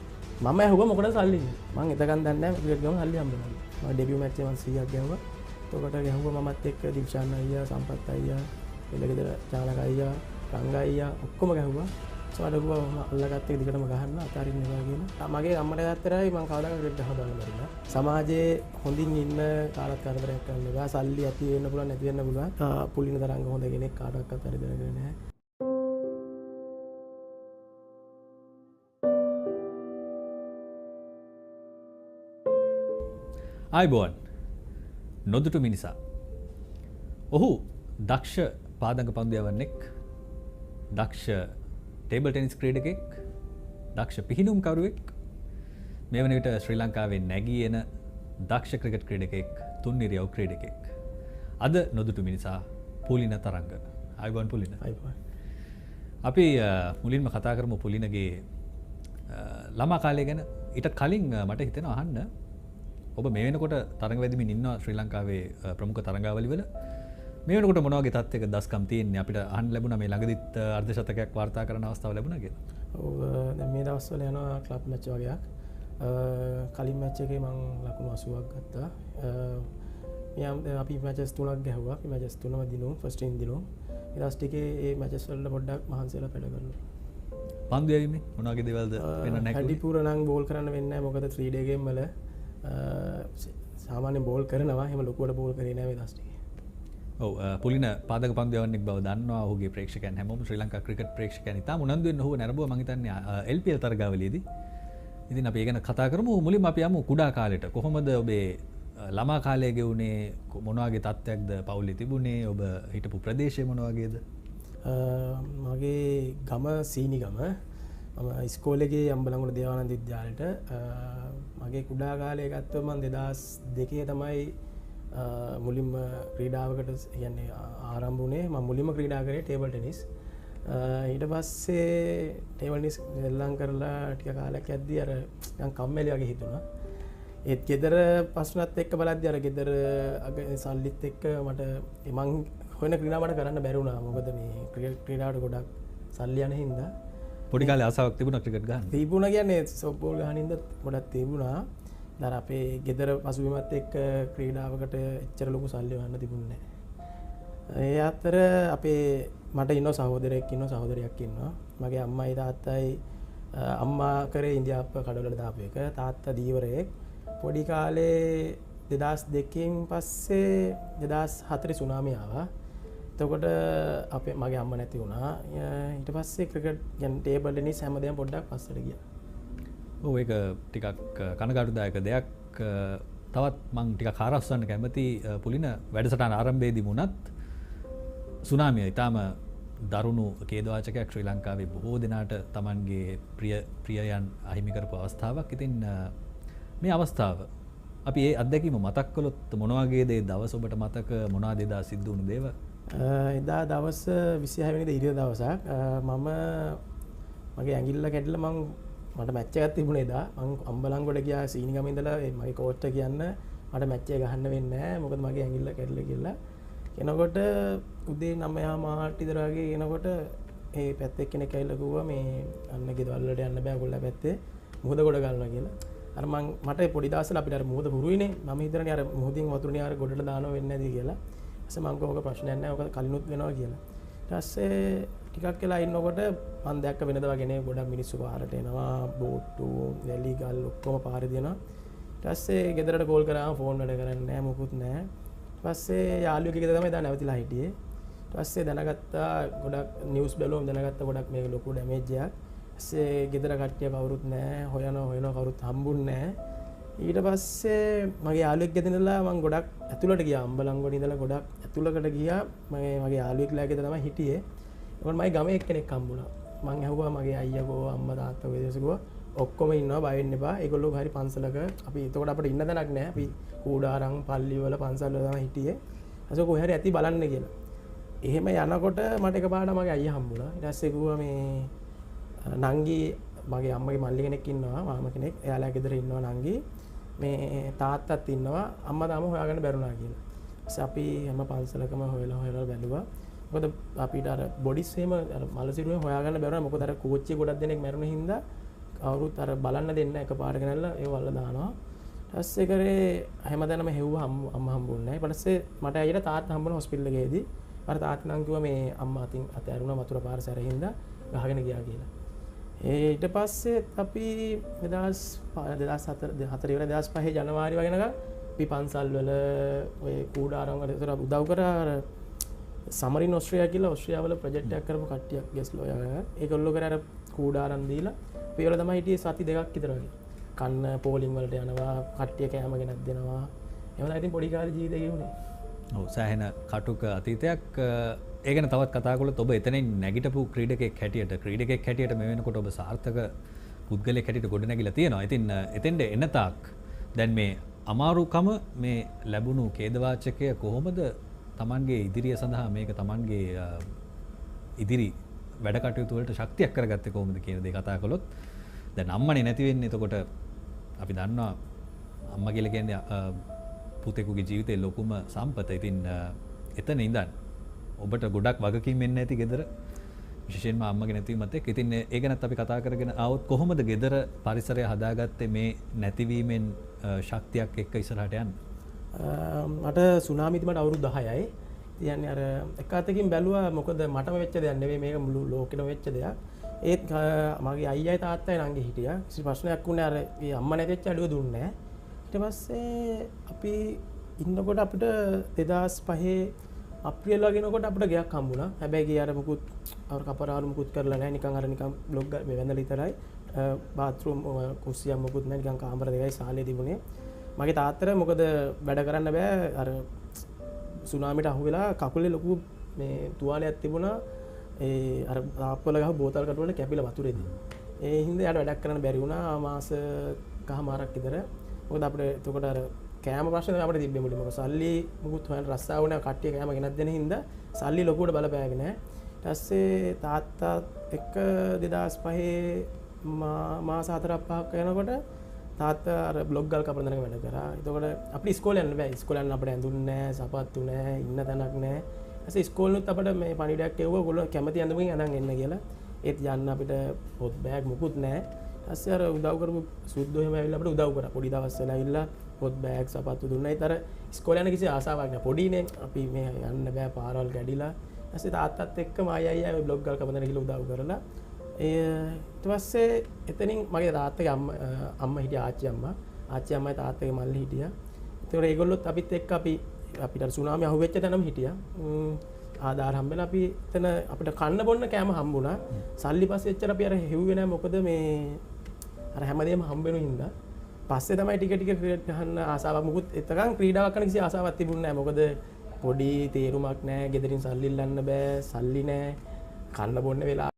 මම ඇහුවා මොකටද සල්ලි දෙන්නේ? මම එතකන් දන්නේ නැහැ ක්‍රිකට් ගම සල්ලි හම්බුණා. මම ඩෙබියු මැච් එක 100ක් ගැහුවා. එතකොට ගැහුවා මමත් එක්ක දික්ෂාන් අයියා, සම්පත් අයියා, එළගෙදර චානක අයියා, රංග අයියා ඔක්කොම ගැහුවා. සමහරවිට මම අල්ලගත්ත එක දිගටම ගහන්න අතාරින්න එපා කියලා. මගේ අම්මට ගත්තරයි මම කවදාවත් ක්‍රිකට් ගහන්න බැරිලා. සමාජයේ හොඳින් ඉන්න කාලත් කරදරයක් කරන්න එපා. සල්ලි ඇති වෙන්න පුළුවන්, නැති වෙන්න පුළුවන්. පුලින තරංග හොඳ කෙනෙක් කාටවත් හරි දැනගෙන නැහැ. ආයිබෝන් නොදුටු මිනිසා. ඔහු දක්ෂ පාදංග පන්දුයවන්නෙක්, දක්ෂ ටේබල් ටෙනිස් ක්‍රීඩකෙක්, දක්ෂ පිහිනුම් කරුවෙක්, මේ වන විට ශ්‍රී ලංකාවේ නැගී එන දක්ෂ ක්‍රිකට් ක්‍රීඩකෙක්, තුන්නිරියව් ක්‍රීඩකෙක්. අද නොදුටු මිනිසා පුලින තරංග. ආයිබෝන් පුලින. අපි මුලින්ම කතා කරමු පුලිනගේ ළමා කාලය ගැන. ඊට කලින් මට හිතෙනවා අහන්න, ඔබ මේ වෙනකොට තරඟ වැදිමින් ඉන්නවා ශ්‍රී ලංකාවේ ප්‍රමුඛ තරඟාවලි වල. මේ වෙනකොට මොන වගේ තත්ත්වයක දස්කම් තියෙන්නේ? අපිට අහන්න ලැබුණා මේ ළඟදිත් අර්ධ ශතකයක් වාර්තා කරන අවස්ථාව ලැබුණා කියලා. ඔව්, දැන් මේ දවස්වල යනවා ක්ලබ් මැච් වගේක්. කලින් මැච් එකේ මම ලකුණු 80ක් ගත්තා. අපි මැචස් 3ක් ගැහුවා. අපි මැචස් 3ම දිනුම්, ෆස්ට් ඉන් දිනුම්. ඊට පස්සේ ඒ මැචස් වල පොඩ්ඩක් මහන්සියලා වැඩ කරනවා. පන්දු යැවීමේ මොන වගේ දේවල්ද වෙන නැකුනේ? හැඩිපුර නම් බෝල් කරන්න වෙන්නේ නැහැ. මොකද 3 day game වල සාමාන්‍ය බෝල් කරනවා. එහෙම ලොකුවට බෝල් කරේ නැහැ මේ දවස් ටිකේ. ඔව්, පුලින පාදක පන්දු යවන්නෙක් බව දන්නවා. ඔහුගේ ප්‍රේක්ෂකයන් හැමෝම ශ්‍රී ලංකා ක්‍රිකට් ප්‍රේක්ෂකයන් ඉතාම උනන්දු වෙන ඔහුව නැරඹුවා මම හිතන්නේ LPL තරගාවලියේදී. ඉතින් අපි ඒ ගැන කතා කරමු. මුලින්ම අපි යමු කුඩා කාලෙට. කොහොමද ඔබේ ළමා කාලය ගෙවුනේ? මොන වගේ තත්ත්වයක්ද පවුලේ තිබුණේ? ඔබ හිටපු ප්‍රදේශය මොන වගේද? මගේ ගම සීනිගම. මම ඉස්කෝලේගේ අම්බලන්ගොඩ දේවානන්ද විද්‍යාලයට මගේ කුඩා කාලේ ගත්තොත් මම 2002 තමයි මුලින්ම ක්‍රීඩාවකට කියන්නේ ආරම්භ වුණේ. මම මුලින්ම ක්‍රීඩා කරේ ටේබල් ටෙනිස්. ඊට පස්සේ ටේබල් ටෙනිස් එල්ලම් කරලා ටික කාලයක් යද්දී අර නිකන් කම්මැලි වගේ හිතුණා. ඒත් ගෙදර ප්‍රශ්නත් එක්ක බලද්දී අර ගෙදර සල්ලිත් එක්ක මට මං හොයන ක්‍රීඩා මට කරන්න බැරි වුණා. මොකද මේ ක්‍රීඩාවට ගොඩක් සල්ලි යන හින්දා. පොඩි කාලේ ආසාවක් තිබුණා ක්‍රිකට් ගන්න? තිබුණා කියන්නේ සොෆ්ට් බෝල් ගහන හින්දා ගොඩක් තිබුණා. දැන් අපේ ගෙදර පසුබිමත් එක්ක ක්‍රීඩාවකට එච්චර ලොකු සල්ලි හොයන්න තිබුණේ නැහැ. ඒ අතර අපේ මට ඉන්න සහෝදරයෙක් ඉන්නවා, සහෝදරියක් ඉන්නවා. මගේ අම්මයි තාත්තයි අම්මා කරේ ඉන්දියාප්ප කඩවලට දාපු එක, තාත්තා දීවරයෙක්. පොඩි කාලේ 2002 පස්සේ 2004 සුනාමිය ආවා. එතකොට අපේ මගේ අම්මා නැති වුණා. ඊට පස්සේ ක්‍රිකට් කියන්නේ ටේබල් ටෙනිස් හැමදේම පොඩ්ඩක් පස්සට ගියා. ඔව්, ඒක ටිකක් කනගාටුදායක දෙයක්. තවත් මං ටිකක් ආරස්සන්න කැමති පුලින වැඩසටහන ආරම්භයේදී වුණත් සුනාමිය ඊටාම දරුණු ඛේදවාචකයක් ශ්‍රී ලංකාවේ බොහෝ දෙනාට Tamanගේ ප්‍රියයන් අහිමි කරපු අවස්ථාවක්. ඉතින් මේ අවස්ථාව අපි ඒ අත්දැකීම මතක් කළොත් මොන වගේද ඒ දවස ඔබට මතක? මොනවාද එදා සිද්ධ වුණු දේවල්? එදා දවස් 26 වෙනිදා ඉරිදා දවසක් මම මගේ ඇඟිල්ල කැඩිලා මට මැච් එකක් තිබුණේ එදා. මං අම්බලන්ගොඩ ගියා සීනිගම ඉඳලා මගේ කෝච් එක කියන්න මට මැච් එක ගහන්න වෙන්නේ නැහැ. මොකද මගේ ඇඟිල්ල කැඩිලා කියලා. එනකොට උදේ 9:00 විතර වගේ එනකොට ඒ පැත්තේ කෙනෙක් ඇවිල්ලා කිව්වා මේ අන්න ගෙදර වලට යන්න බෑ ඔයගොල්ලෝ පැත්තේ මුහුද ගොඩ ගන්නවා කියලා. අර මට පොඩි දවසල අපිට අර මුහුද හුරුයිනේ. මම හිතන්නේ අර මුහුදින් වතුරනේ අර ගොඩට දානවා වෙන්නේ නැති කියලා. ඊපස්සේ මම කිව්වා ඔක ප්‍රශ්නයක් නැහැ. ඔක කලිනුත් වෙනවා කියලා. ඊට පස්සේ ටිකක් වෙලා ඉන්නකොට මම දැක්ක වෙනද වගේ නේ ගොඩක් මිනිස්සු පාරට එනවා. බෝට්ටු, වැලි ගල් ඔක්කොම පාරේ දෙනවා. ඊට පස්සේ ගෙදරට කෝල් කරාම ෆෝන් වැඩ කරන්නේ නැහැ, මොකුත් නැහැ. ඊට පස්සේ යාළුවෙක් ගෙදර තමයි දැන් නැවතිලා හිටියේ. ඊට පස්සේ දැනගත්තා ගොඩක් නිවුස් බැලුවම දැනගත්තා ගොඩක් මේක ලොකු ඩැමේජ් එකක්. ඊපස්සේ ගෙදර කට්ටිය කවුරුත් නැහැ, හොයනවා කවුරුත් හම්බුන්නේ නැහැ. ඊට පස්සේ මගේ යාළුවෙක් ගෙදර ඉඳලා මම ගොඩක් ඇතුළට ගියා. අම්බලන්ගොඩ ඉඳලා ගොඩක් ඇතුළකට ගියා. මගේ යාළුවෙක්ලා ගෙදර තමයි හිටියේ. ඒකට මගේ ගමේ එක්කෙනෙක් හම්බුණා. මං ඇහුවා මගේ අයියාගෝ අම්මා තාත්තා ඔය දේශකෝ ඔක්කොම ඉන්නවා බය වෙන්න එපා. ඒගොල්ලෝ හරි පන්සලක අපි එතකොට අපිට ඉන්න තැනක් නැහැ. අපි කූඩාරම් පල්ලි වල පන්සල් වල තමයි හිටියේ. ඊට කොහේ හරි ඇති බලන්න කියලා. එහෙම යනකොට මට එකපාරට මගේ අයියා හම්බුණා. ඊට පස්සේ කිව්වා මේ නංගි මගේ අම්මගේ මල්ලි කෙනෙක් ඉන්නවා මාම කෙනෙක්. එයාලා ගෙදර ඉන්නවා නංගි. මේ තාත්තත් ඉන්නවා. අම්මා තාම හොයාගන්න බැරුණා කියලා. ඊට අපි හැම පන්සලකම හොයලා බැලුවා. මොකද අපිට අර බොඩිස් එහෙම අර මලසිරුවෙන් හොයාගන්න බැරුණා. මොකද අර කෝච්චිය ගොඩක් දෙනෙක් මැරුණ හින්දා කවුරුත් අර බලන්න දෙන්නේ නැහැ. එකපාරට ගෙනල්ලා ඒව වල්ලා දානවා. ඊට පස්සේ කරේ හැමදාම හෙව්වා අම්මා හම්බුන්නේ නැහැ. ඊට පස්සේ මට අයියට තාත්තා හම්බුණා හොස්පිටල් එකේදී. අර තාත්තා නම් කිව්වා මේ අම්මා අතින් අතෑරුණා වතුර පාර සැරින්දා ගහගෙන ගියා කියලා. ඊට පස්සේ අපි 2004 ඉවර 2005 ජනවාරි වගේ නේද අපි පන්සල් වල ඔය කූඩාරම් වල ඒතර උදව් කරා. සමරින් ඔස්ට්‍රේලියා කියලා ඔස්ට්‍රේලියාවල ප්‍රොජෙක්ට් එකක් කරපු කට්ටියක් ගෙස්ලෝ යනවා. ඒගොල්ලෝ කරේ අර කූඩාරම් දීලා අපි වල තමයි හිටියේ සති දෙකක් විතර වගේ. කන්න පෝලිං වලට යනවා කට්ටිය කෑම ගෙනත් දෙනවා එහෙම තමයි ඉතින් පොඩි කාලේ ජීවිතේ ගෙවුනේ. ඔව් සෑහෙන කටුක අතීතයක් ඒ ගැන තවත් කතා කළොත් ඔබ එතනින් නැගිටපු ක්‍රීඩකෙක් හැටියට මේ වෙනකොට ඔබ සාර්ථක පුද්ගලයෙක් හැටියට ගොඩනැගිලා තියෙනවා. ඉතින් එතෙන්ට එන තාක් දැන් මේ අමාරුකම මේ ලැබුණු ඛේදවාචකය කොහොමද Tamanගේ ඉදිරිය සඳහා මේක Tamanගේ ඉදිරි වැඩ කටයුතු වලට ශක්තියක් කරගත්තේ කොහොමද කියන දේ කතා කළොත් දැන් අම්මනේ නැති වෙන්නේ. එතකොට අපි දන්නවා අම්මා කියලා කියන්නේ පුතෙකුගේ ජීවිතේ ලොකුම සම්පත. ඉතින් එතන ඉඳන් ඔබට ගොඩක් වගකීම් වෙන්න ඇති ගෙදර විශේෂයෙන්ම අම්මගේ නැතිවීමත් එක්ක. ඉතින් ඒ ගැනත් අපි කතා කරගෙන ආවොත් කොහොමද ගෙදර පරිසරය හදාගත්තේ මේ නැතිවීමෙන් ශක්තියක් එක්ක ඉස්සරහට යන්න? මට සුනාමිති මට අවුරුදු 10යි. කියන්නේ අර එක අතකින් බැලුවා මොකද මටම වෙච්ච දෙයක් නෙවෙයි මේක මුළු ලෝකෙම වෙච්ච දෙයක්. ඒත් මගේ අයියයි තාත්තයි ළඟ හිටියා. කිසි ප්‍රශ්නයක් වුණේ අර මේ අම්මා නැති වෙච්ච අඩුව දුන්නේ නැහැ. ඊට පස්සේ අපි ඉන්නකොට අපිට 2005 අප්‍රේල් වගේ නකොට අපිට ගයක් හම්බුණා. හැබැයි ගිය අර මුකුත් අර කපරාලු මුකුත් කරලා නැහැ. නිකන් අර නිකන් බ්ලොග් මේ වැඳලා විතරයි. බාත්රූම් කුස්සියක් මුකුත් නැහැ. නිකන් කාමර දෙකයි සාලේ තිබුණේ. මගේ තාත්තට මොකද වැඩ කරන්න බෑ. අර සුනාමිට අහු වෙලා කකුලේ ලොකු මේ තුවාලයක් තිබුණා. ඒ අර තාප්පල ගහ බෝතල් කටු වල කැපිලා වතුරේදී. ඒ හින්දා යාට වැඩක් කරන්න බැරි වුණා. මාස කහමාරක් විතර. මොකද අපිට එතකොට අර කෑම ප්‍රශ්න තමයි අපිට තිබ්බේ මුලින්ම. සල්ලි මුකුත් හොයන්න රස්සාව නැහැ. කට්ටිය කෑම ගෙනත් දෙන හින්දා සල්ලි ලොකුවට බලපෑවේ නැහැ. ඊට පස්සේ තාත්තාත් එක්ක 2005 මාස 4-5ක් යනකොට තාත්තා අර බ්ලොග් ගල් කපන තැනක වැඩ කරා. එතකොට අපිට ඉස්කෝලේ යන්න බෑ. ඉස්කෝලේ යන්න අපිට ඇඳුම් නැහැ, සපත්තු නැහැ, ඉන්න තැනක් නැහැ. ඊට ඉස්කෝලෙත් අපිට මේ පණිවිඩයක් එවුවා. ඔයගොල්ලෝ කැමති ඇඳුමකින් අඳන් එන්න කියලා. ඒත් යන්න අපිට පොත් බෑග් මුකුත් නැහැ. ඊට අර උදව් කරපු සුද්දෝ එහෙම ඇවිල්ලා අපිට උදව් කරා. පොඩි දවස් වල ඇවිල්ලා පොත් බෑග් සපත්තු දුන්නා. ඒතර ඉස්කෝලේ යන කිසි ආසාවක් නැහැ. පොඩිනේ අපි මේ යන්න බෑ පාරවල් ගැඩිලා. ඊට තාත්තත් එක්කම අයියා බ්ලොග් ගල් කපන තැන ගිහලා උදව් කරලා ඊට පස්සේ එතනින් මගේ තාත්තගේ අම්මා හිටියා ආච්චි අම්මයි තාත්තගේ මල්ලි හිටියා. ඒතකොට ඒගොල්ලොත් අපිත් එක්ක අපිට සුනාමි අහුවෙච්ච තැනම හිටියා. ආධාර හම්බෙලා අපි එතන අපිට කන්න බොන්න කෑම හම්බුණා. සල්ලි පස්සේ එච්චර අපි අර හෙව්වේ නැහැ. මොකද මේ අර හැමදේම හම්බෙනු හින්දා. පස්සේ තමයි ටික ටික ක්‍රිකට් ගහන්න ආසාවක් මුකුත් එතකන් ක්‍රීඩාවක් කරන්න කිසි ආසාවක් තිබුණේ නැහැ. මොකද පොඩි තේරුමක් නැහැ. ගෙදරින් සල්ලි ඉල්ලන්න බෑ. සල්ලි නැහැ. කන්න බොන්න වෙලා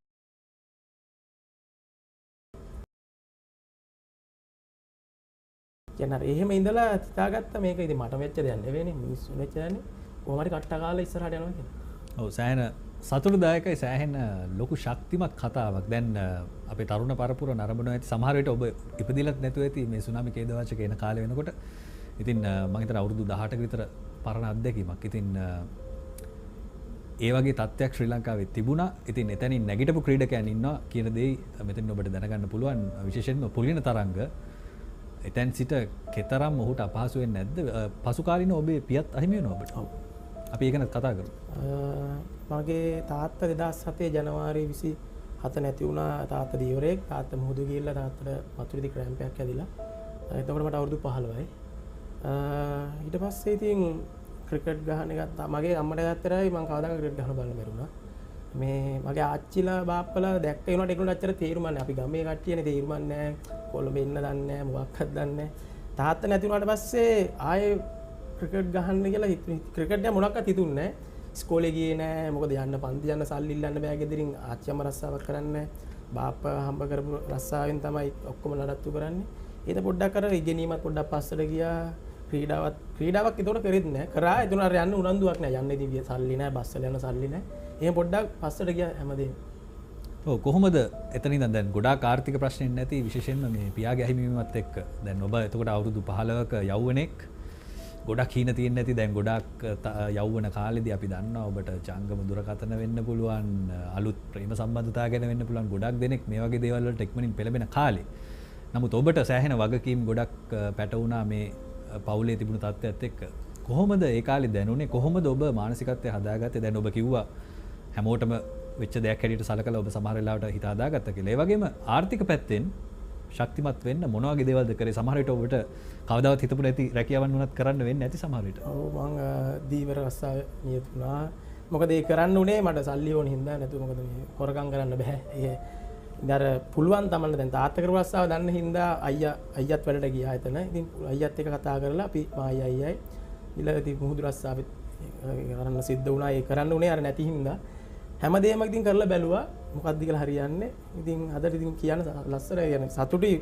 කියනවා. එහෙම ඉඳලා හිතාගත්තා මේක ඉතින් මට වෙච්ච දෙයක් නෙවෙයිනේ. මිනිස්සු වෙච්ච දෙයක්නේ. කොහොම හරි කට්ට කාලා ඉස්සරහට යනවා කියලා. ඔව් සෑහෙන සතුටුදායකයි සෑහෙන ලොකු ශක්තිමත් කතාවක්. දැන් අපේ තරුණ පරපුර නරඹනවා ඇති. සමහර විට ඔබ ඉපදිලත් නැතුව ඇති මේ සුනාමි ඛේදවාචක එන කාලේ වෙනකොට. ඉතින් මම හිතන අවුරුදු 18ක විතර පරණ අත්දැකීමක්. ඉතින් ඒ වගේ තත්ත්වයක් ශ්‍රී ලංකාවේ තිබුණා. ඉතින් එතනින් නැගිටපු ක්‍රීඩකයන් ඉන්නවා කියන දේ මෙතන ඔබට දැනගන්න පුළුවන්. විශේෂයෙන්ම පුලින තරංග එතැන් සිට කෙතරම් ඔහුට අපහසු වෙන්නේ නැද්ද? පසු කාලින ඔබේ පියත් අහිමි වෙනවා ඔබට. ඔව්. අපි ඒක ගැන කතා කරමු. මගේ තාත්තා 2007 ජනවාරි 27 නැති වුණා. තාත්තා දීවරයෙක්. තාත්තා මුහුදු ගිහිල්ලා තාත්තට වතුරේදී ක්‍රෑම්පයක් ඇදිලා. එතකොට මට අවුරුදු 15යි. ඊට පස්සේ ඉතින් ක්‍රිකට් ගහන එක මගේ අම්මට තාත්තටයි මම කවදාක ක්‍රිකට් ගහන බලන්න බැරුණා. මේ මගේ ආච්චිලා බාප්පලා දැක්ක ඒනට ඒකට අච්චර තේරුම් නැහැ. අපි ගමේ කට්ටියනේ තේරුම් නැහැ. කොළඹ ඉන්න දන්නේ නැහැ. මොකක්වත් දන්නේ නැහැ. තාත්තා නැති වුණාට පස්සේ ආයේ ක්‍රිකට් ගහන්න කියලා ක්‍රිකට් එක මොනක්වත් හිතුන්නේ නැහැ. ඉස්කෝලේ ගියේ නැහැ. මොකද යන්න පන්ති යන්න සල්ලි ඉල්ලන්න බෑ ගෙදරින්. ආච්චි අම්මා රස්සාවක් කරන්නේ නැහැ. බාප්පා හම්බ කරපු රස්සාවෙන් තමයි ඔක්කොම නඩත්තු කරන්නේ. ඒක පොඩ්ඩක් අර ඉගෙනීමත් පොඩ්ඩක් පස්සට ගියා. ක්‍රීඩාවක් ඒතකොට කරෙත් නැහැ. කරා එතන අර යන්න උනන්දුවක් නැහැ. යන්න ඉතින් සල්ලි නැහැ. බස් වල යන සල්ලි නැහැ. එහෙනම් පොඩ්ඩක් පස්සට ගියා හැමදේම. ඔව් කොහොමද එතන ඉඳන් දැන් ගොඩාක් ආර්ථික ප්‍රශ්න නැති විශේෂයෙන්ම මේ පියාගේ අහිමිවීමත් එක්ක දැන් ඔබ එතකොට අවුරුදු 15ක යෞවනෙක් ගොඩක් හීන තියෙන්නේ නැති දැන් ගොඩාක් යෞවන කාලෙදී අපි දන්නවා ඔබට ජංගම දුරකථන වෙන්න පුළුවන් අලුත් ප්‍රේම සම්බන්ධතා ගැන වෙන්න පුළුවන් ගොඩක් දෙනෙක් මේ වගේ දේවල් වලට ඉක්මනින් පෙළඹෙන කාලේ. නමුත් ඔබට සෑහෙන වගකීම් ගොඩක් පැටවුණා මේ පවුලේ තිබුණු තත්ත්වයත් එක්ක. කොහොමද ඒ කාලේ දැනුනේ? කොහොමද ඔබ මානසිකත්වය හදාගත්තේ? දැන් ඔබ කිව්වා හැමෝටම වෙච්ච දෙයක් හැටියට සලකලා ඔබ සමහර වෙලාවට හිත හදාගත්තා කියලා. ඒ වගේම ආර්ථික පැත්තෙන් ශක්තිමත් වෙන්න මොන වගේ දේවල්ද කරේ? සමහර විට ඔබට කවදාවත් හිතපු නැති රැකියාවන් වුණත් කරන්න වෙන්නේ නැති සමහර විට. ඔව් මම දීවර රස්සාව නියත වුණා. මොකද ඒ කරන්න උනේ මට සල්ලි ඕන හින්දා නැතුව මොකද මේ හොරකම් කරන්න බෑ. ඉතින් පුළුවන් තමන්න දැන් තාත්තා කරපු රස්සාව දන්න හින්දා අයියත් වැඩට ගියා එතන. ඉතින් අයියත් එක්ක කතා කරලා අපි මායි අයියයි ඊළඟ ඉතින් මුහුදු රස්සාවෙත් කරන්න සිද්ධ වුණා. ඒ කරන්න උනේ අර නැති හින්දා හැමදේම ඉතින් කරලා බැලුවා මොකක්ද කියලා හරියන්නේ. ඉතින් අදට ඉතින් කියන්න ලස්සනයි කියන්නේ සතුටුයි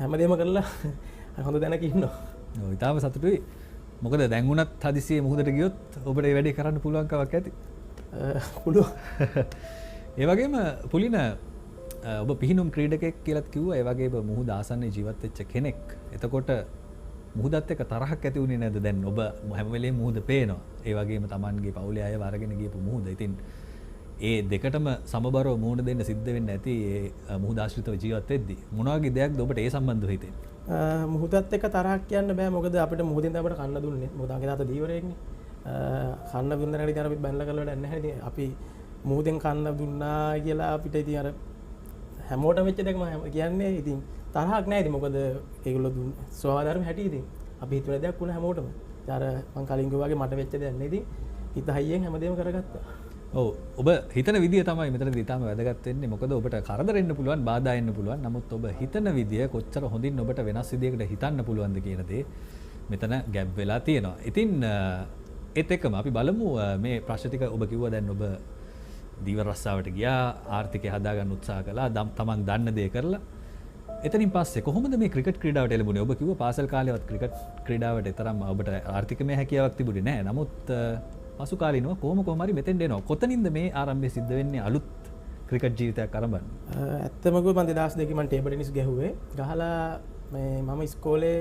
හැමදේම කරලා හොඳ දැනක ඉන්නවා. ඔව් ඊටාම සතුටුයි. මොකද දැන් වුණත් හදිසියේ මුහුදට ගියොත් ඔබට මේ වැඩේ කරන්න පුළුවන් කමක් ඇති. පුළුවන්. ඒ වගේම පුලින ඔබ පිහිනුම් ක්‍රීඩකයෙක් කියලාත් කිව්වා. ඒ වගේම මුහුද ආසන්නයේ ජීවත් වෙච්ච කෙනෙක්. එතකොට මුහුදත් එක්ක තරහක් ඇති වුණේ නැද්ද? දැන් ඔබ හැම වෙලේම මුහුද පේනවා. ඒ වගේම Tamanගේ පවුලේ අයව අරගෙන ගියපු මුහුද. ඉතින් ඒ දෙකටම සමබරව මුහුණ දෙන්න සිද්ධ වෙන්නේ නැති ඒ මුහුද ආශ්‍රිතව ජීවත් වෙද්දී මොන වගේ දෙයක්ද ඔබට ඒ සම්බන්ධව හිතෙන්නේ? මුහුදත් එක්ක තරහක් කියන්න බෑ. මොකද අපිට මුහුදෙන් තමයි අපිට කන්න දුන්නේ. මොකද අගේ තාත්තා දීවරයෙක්නේ. කන්න දුන්නා ඉතින් අපි බැනලා කරලා වැඩක් නැහැ. ඉතින් අපි මුහුදෙන් කන්න දුන්නා කියලා අපිට ඉතින් අර හැමෝටම වෙච්ච දෙයක් මම කියන්නේ. ඉතින් තරහක් නැහැ. ඉතින් මොකද ඒගොල්ලෝ දුන්න ස්වභාවධර්ම හැටි ඉතින් අපි හිතුව දෙයක් වුණා හැමෝටම. අර මං කලින් කිව්වා වගේ මට වෙච්ච දෙයක් නේ. ඉතින් හිත හයියෙන් හැමදේම කරගත්තා. ඔව් ඔබ හිතන විදිය තමයි මෙතනදී තාම වැදගත් වෙන්නේ. මොකද ඔබට කරදර එන්න පුළුවන්, බාධා එන්න පුළුවන්. නමුත් ඔබ හිතන විදිය කොච්චර හොඳින් ඔබට වෙනස් විදියකට හිතන්න පුළුවන්ද කියන දේ මෙතන ගැබ් වෙලා තියෙනවා. ඉතින් ඒත් එක්කම අපි බලමු මේ ප්‍රශ්න ටික ඔබ කිව්වා දැන් ඔබ දීවර රස්සාවට ගියා, ආර්ථිකය හදාගන්න උත්සාහ කළා, තමන් දන්න දේ කරලා. එතනින් පස්සේ කොහොමද මේ ක්‍රිකට් ක්‍රීඩාවට එළඹුණේ? ඔබ කිව්වා පාසල් කාලේවත් ක්‍රිකට් ක්‍රීඩාවට තරම් ඔබට ආර්ථිකමය හැකියාවක් තිබුණේ නැහැ. නමුත් පසු කාලිනව කොහොම හරි මෙතෙන්ට එනවා. කොතනින්ද මේ ආරම්භය සිද්ධ වෙන්නේ අලුත් ක්‍රිකට් ජීවිතයක් ආරම්භ කරන්න? ඇත්තම කිව්වොත් මම 2002 මම ටේබල් ටෙනිස් ගැහුවේ. ගහලා මම ඉස්කෝලේ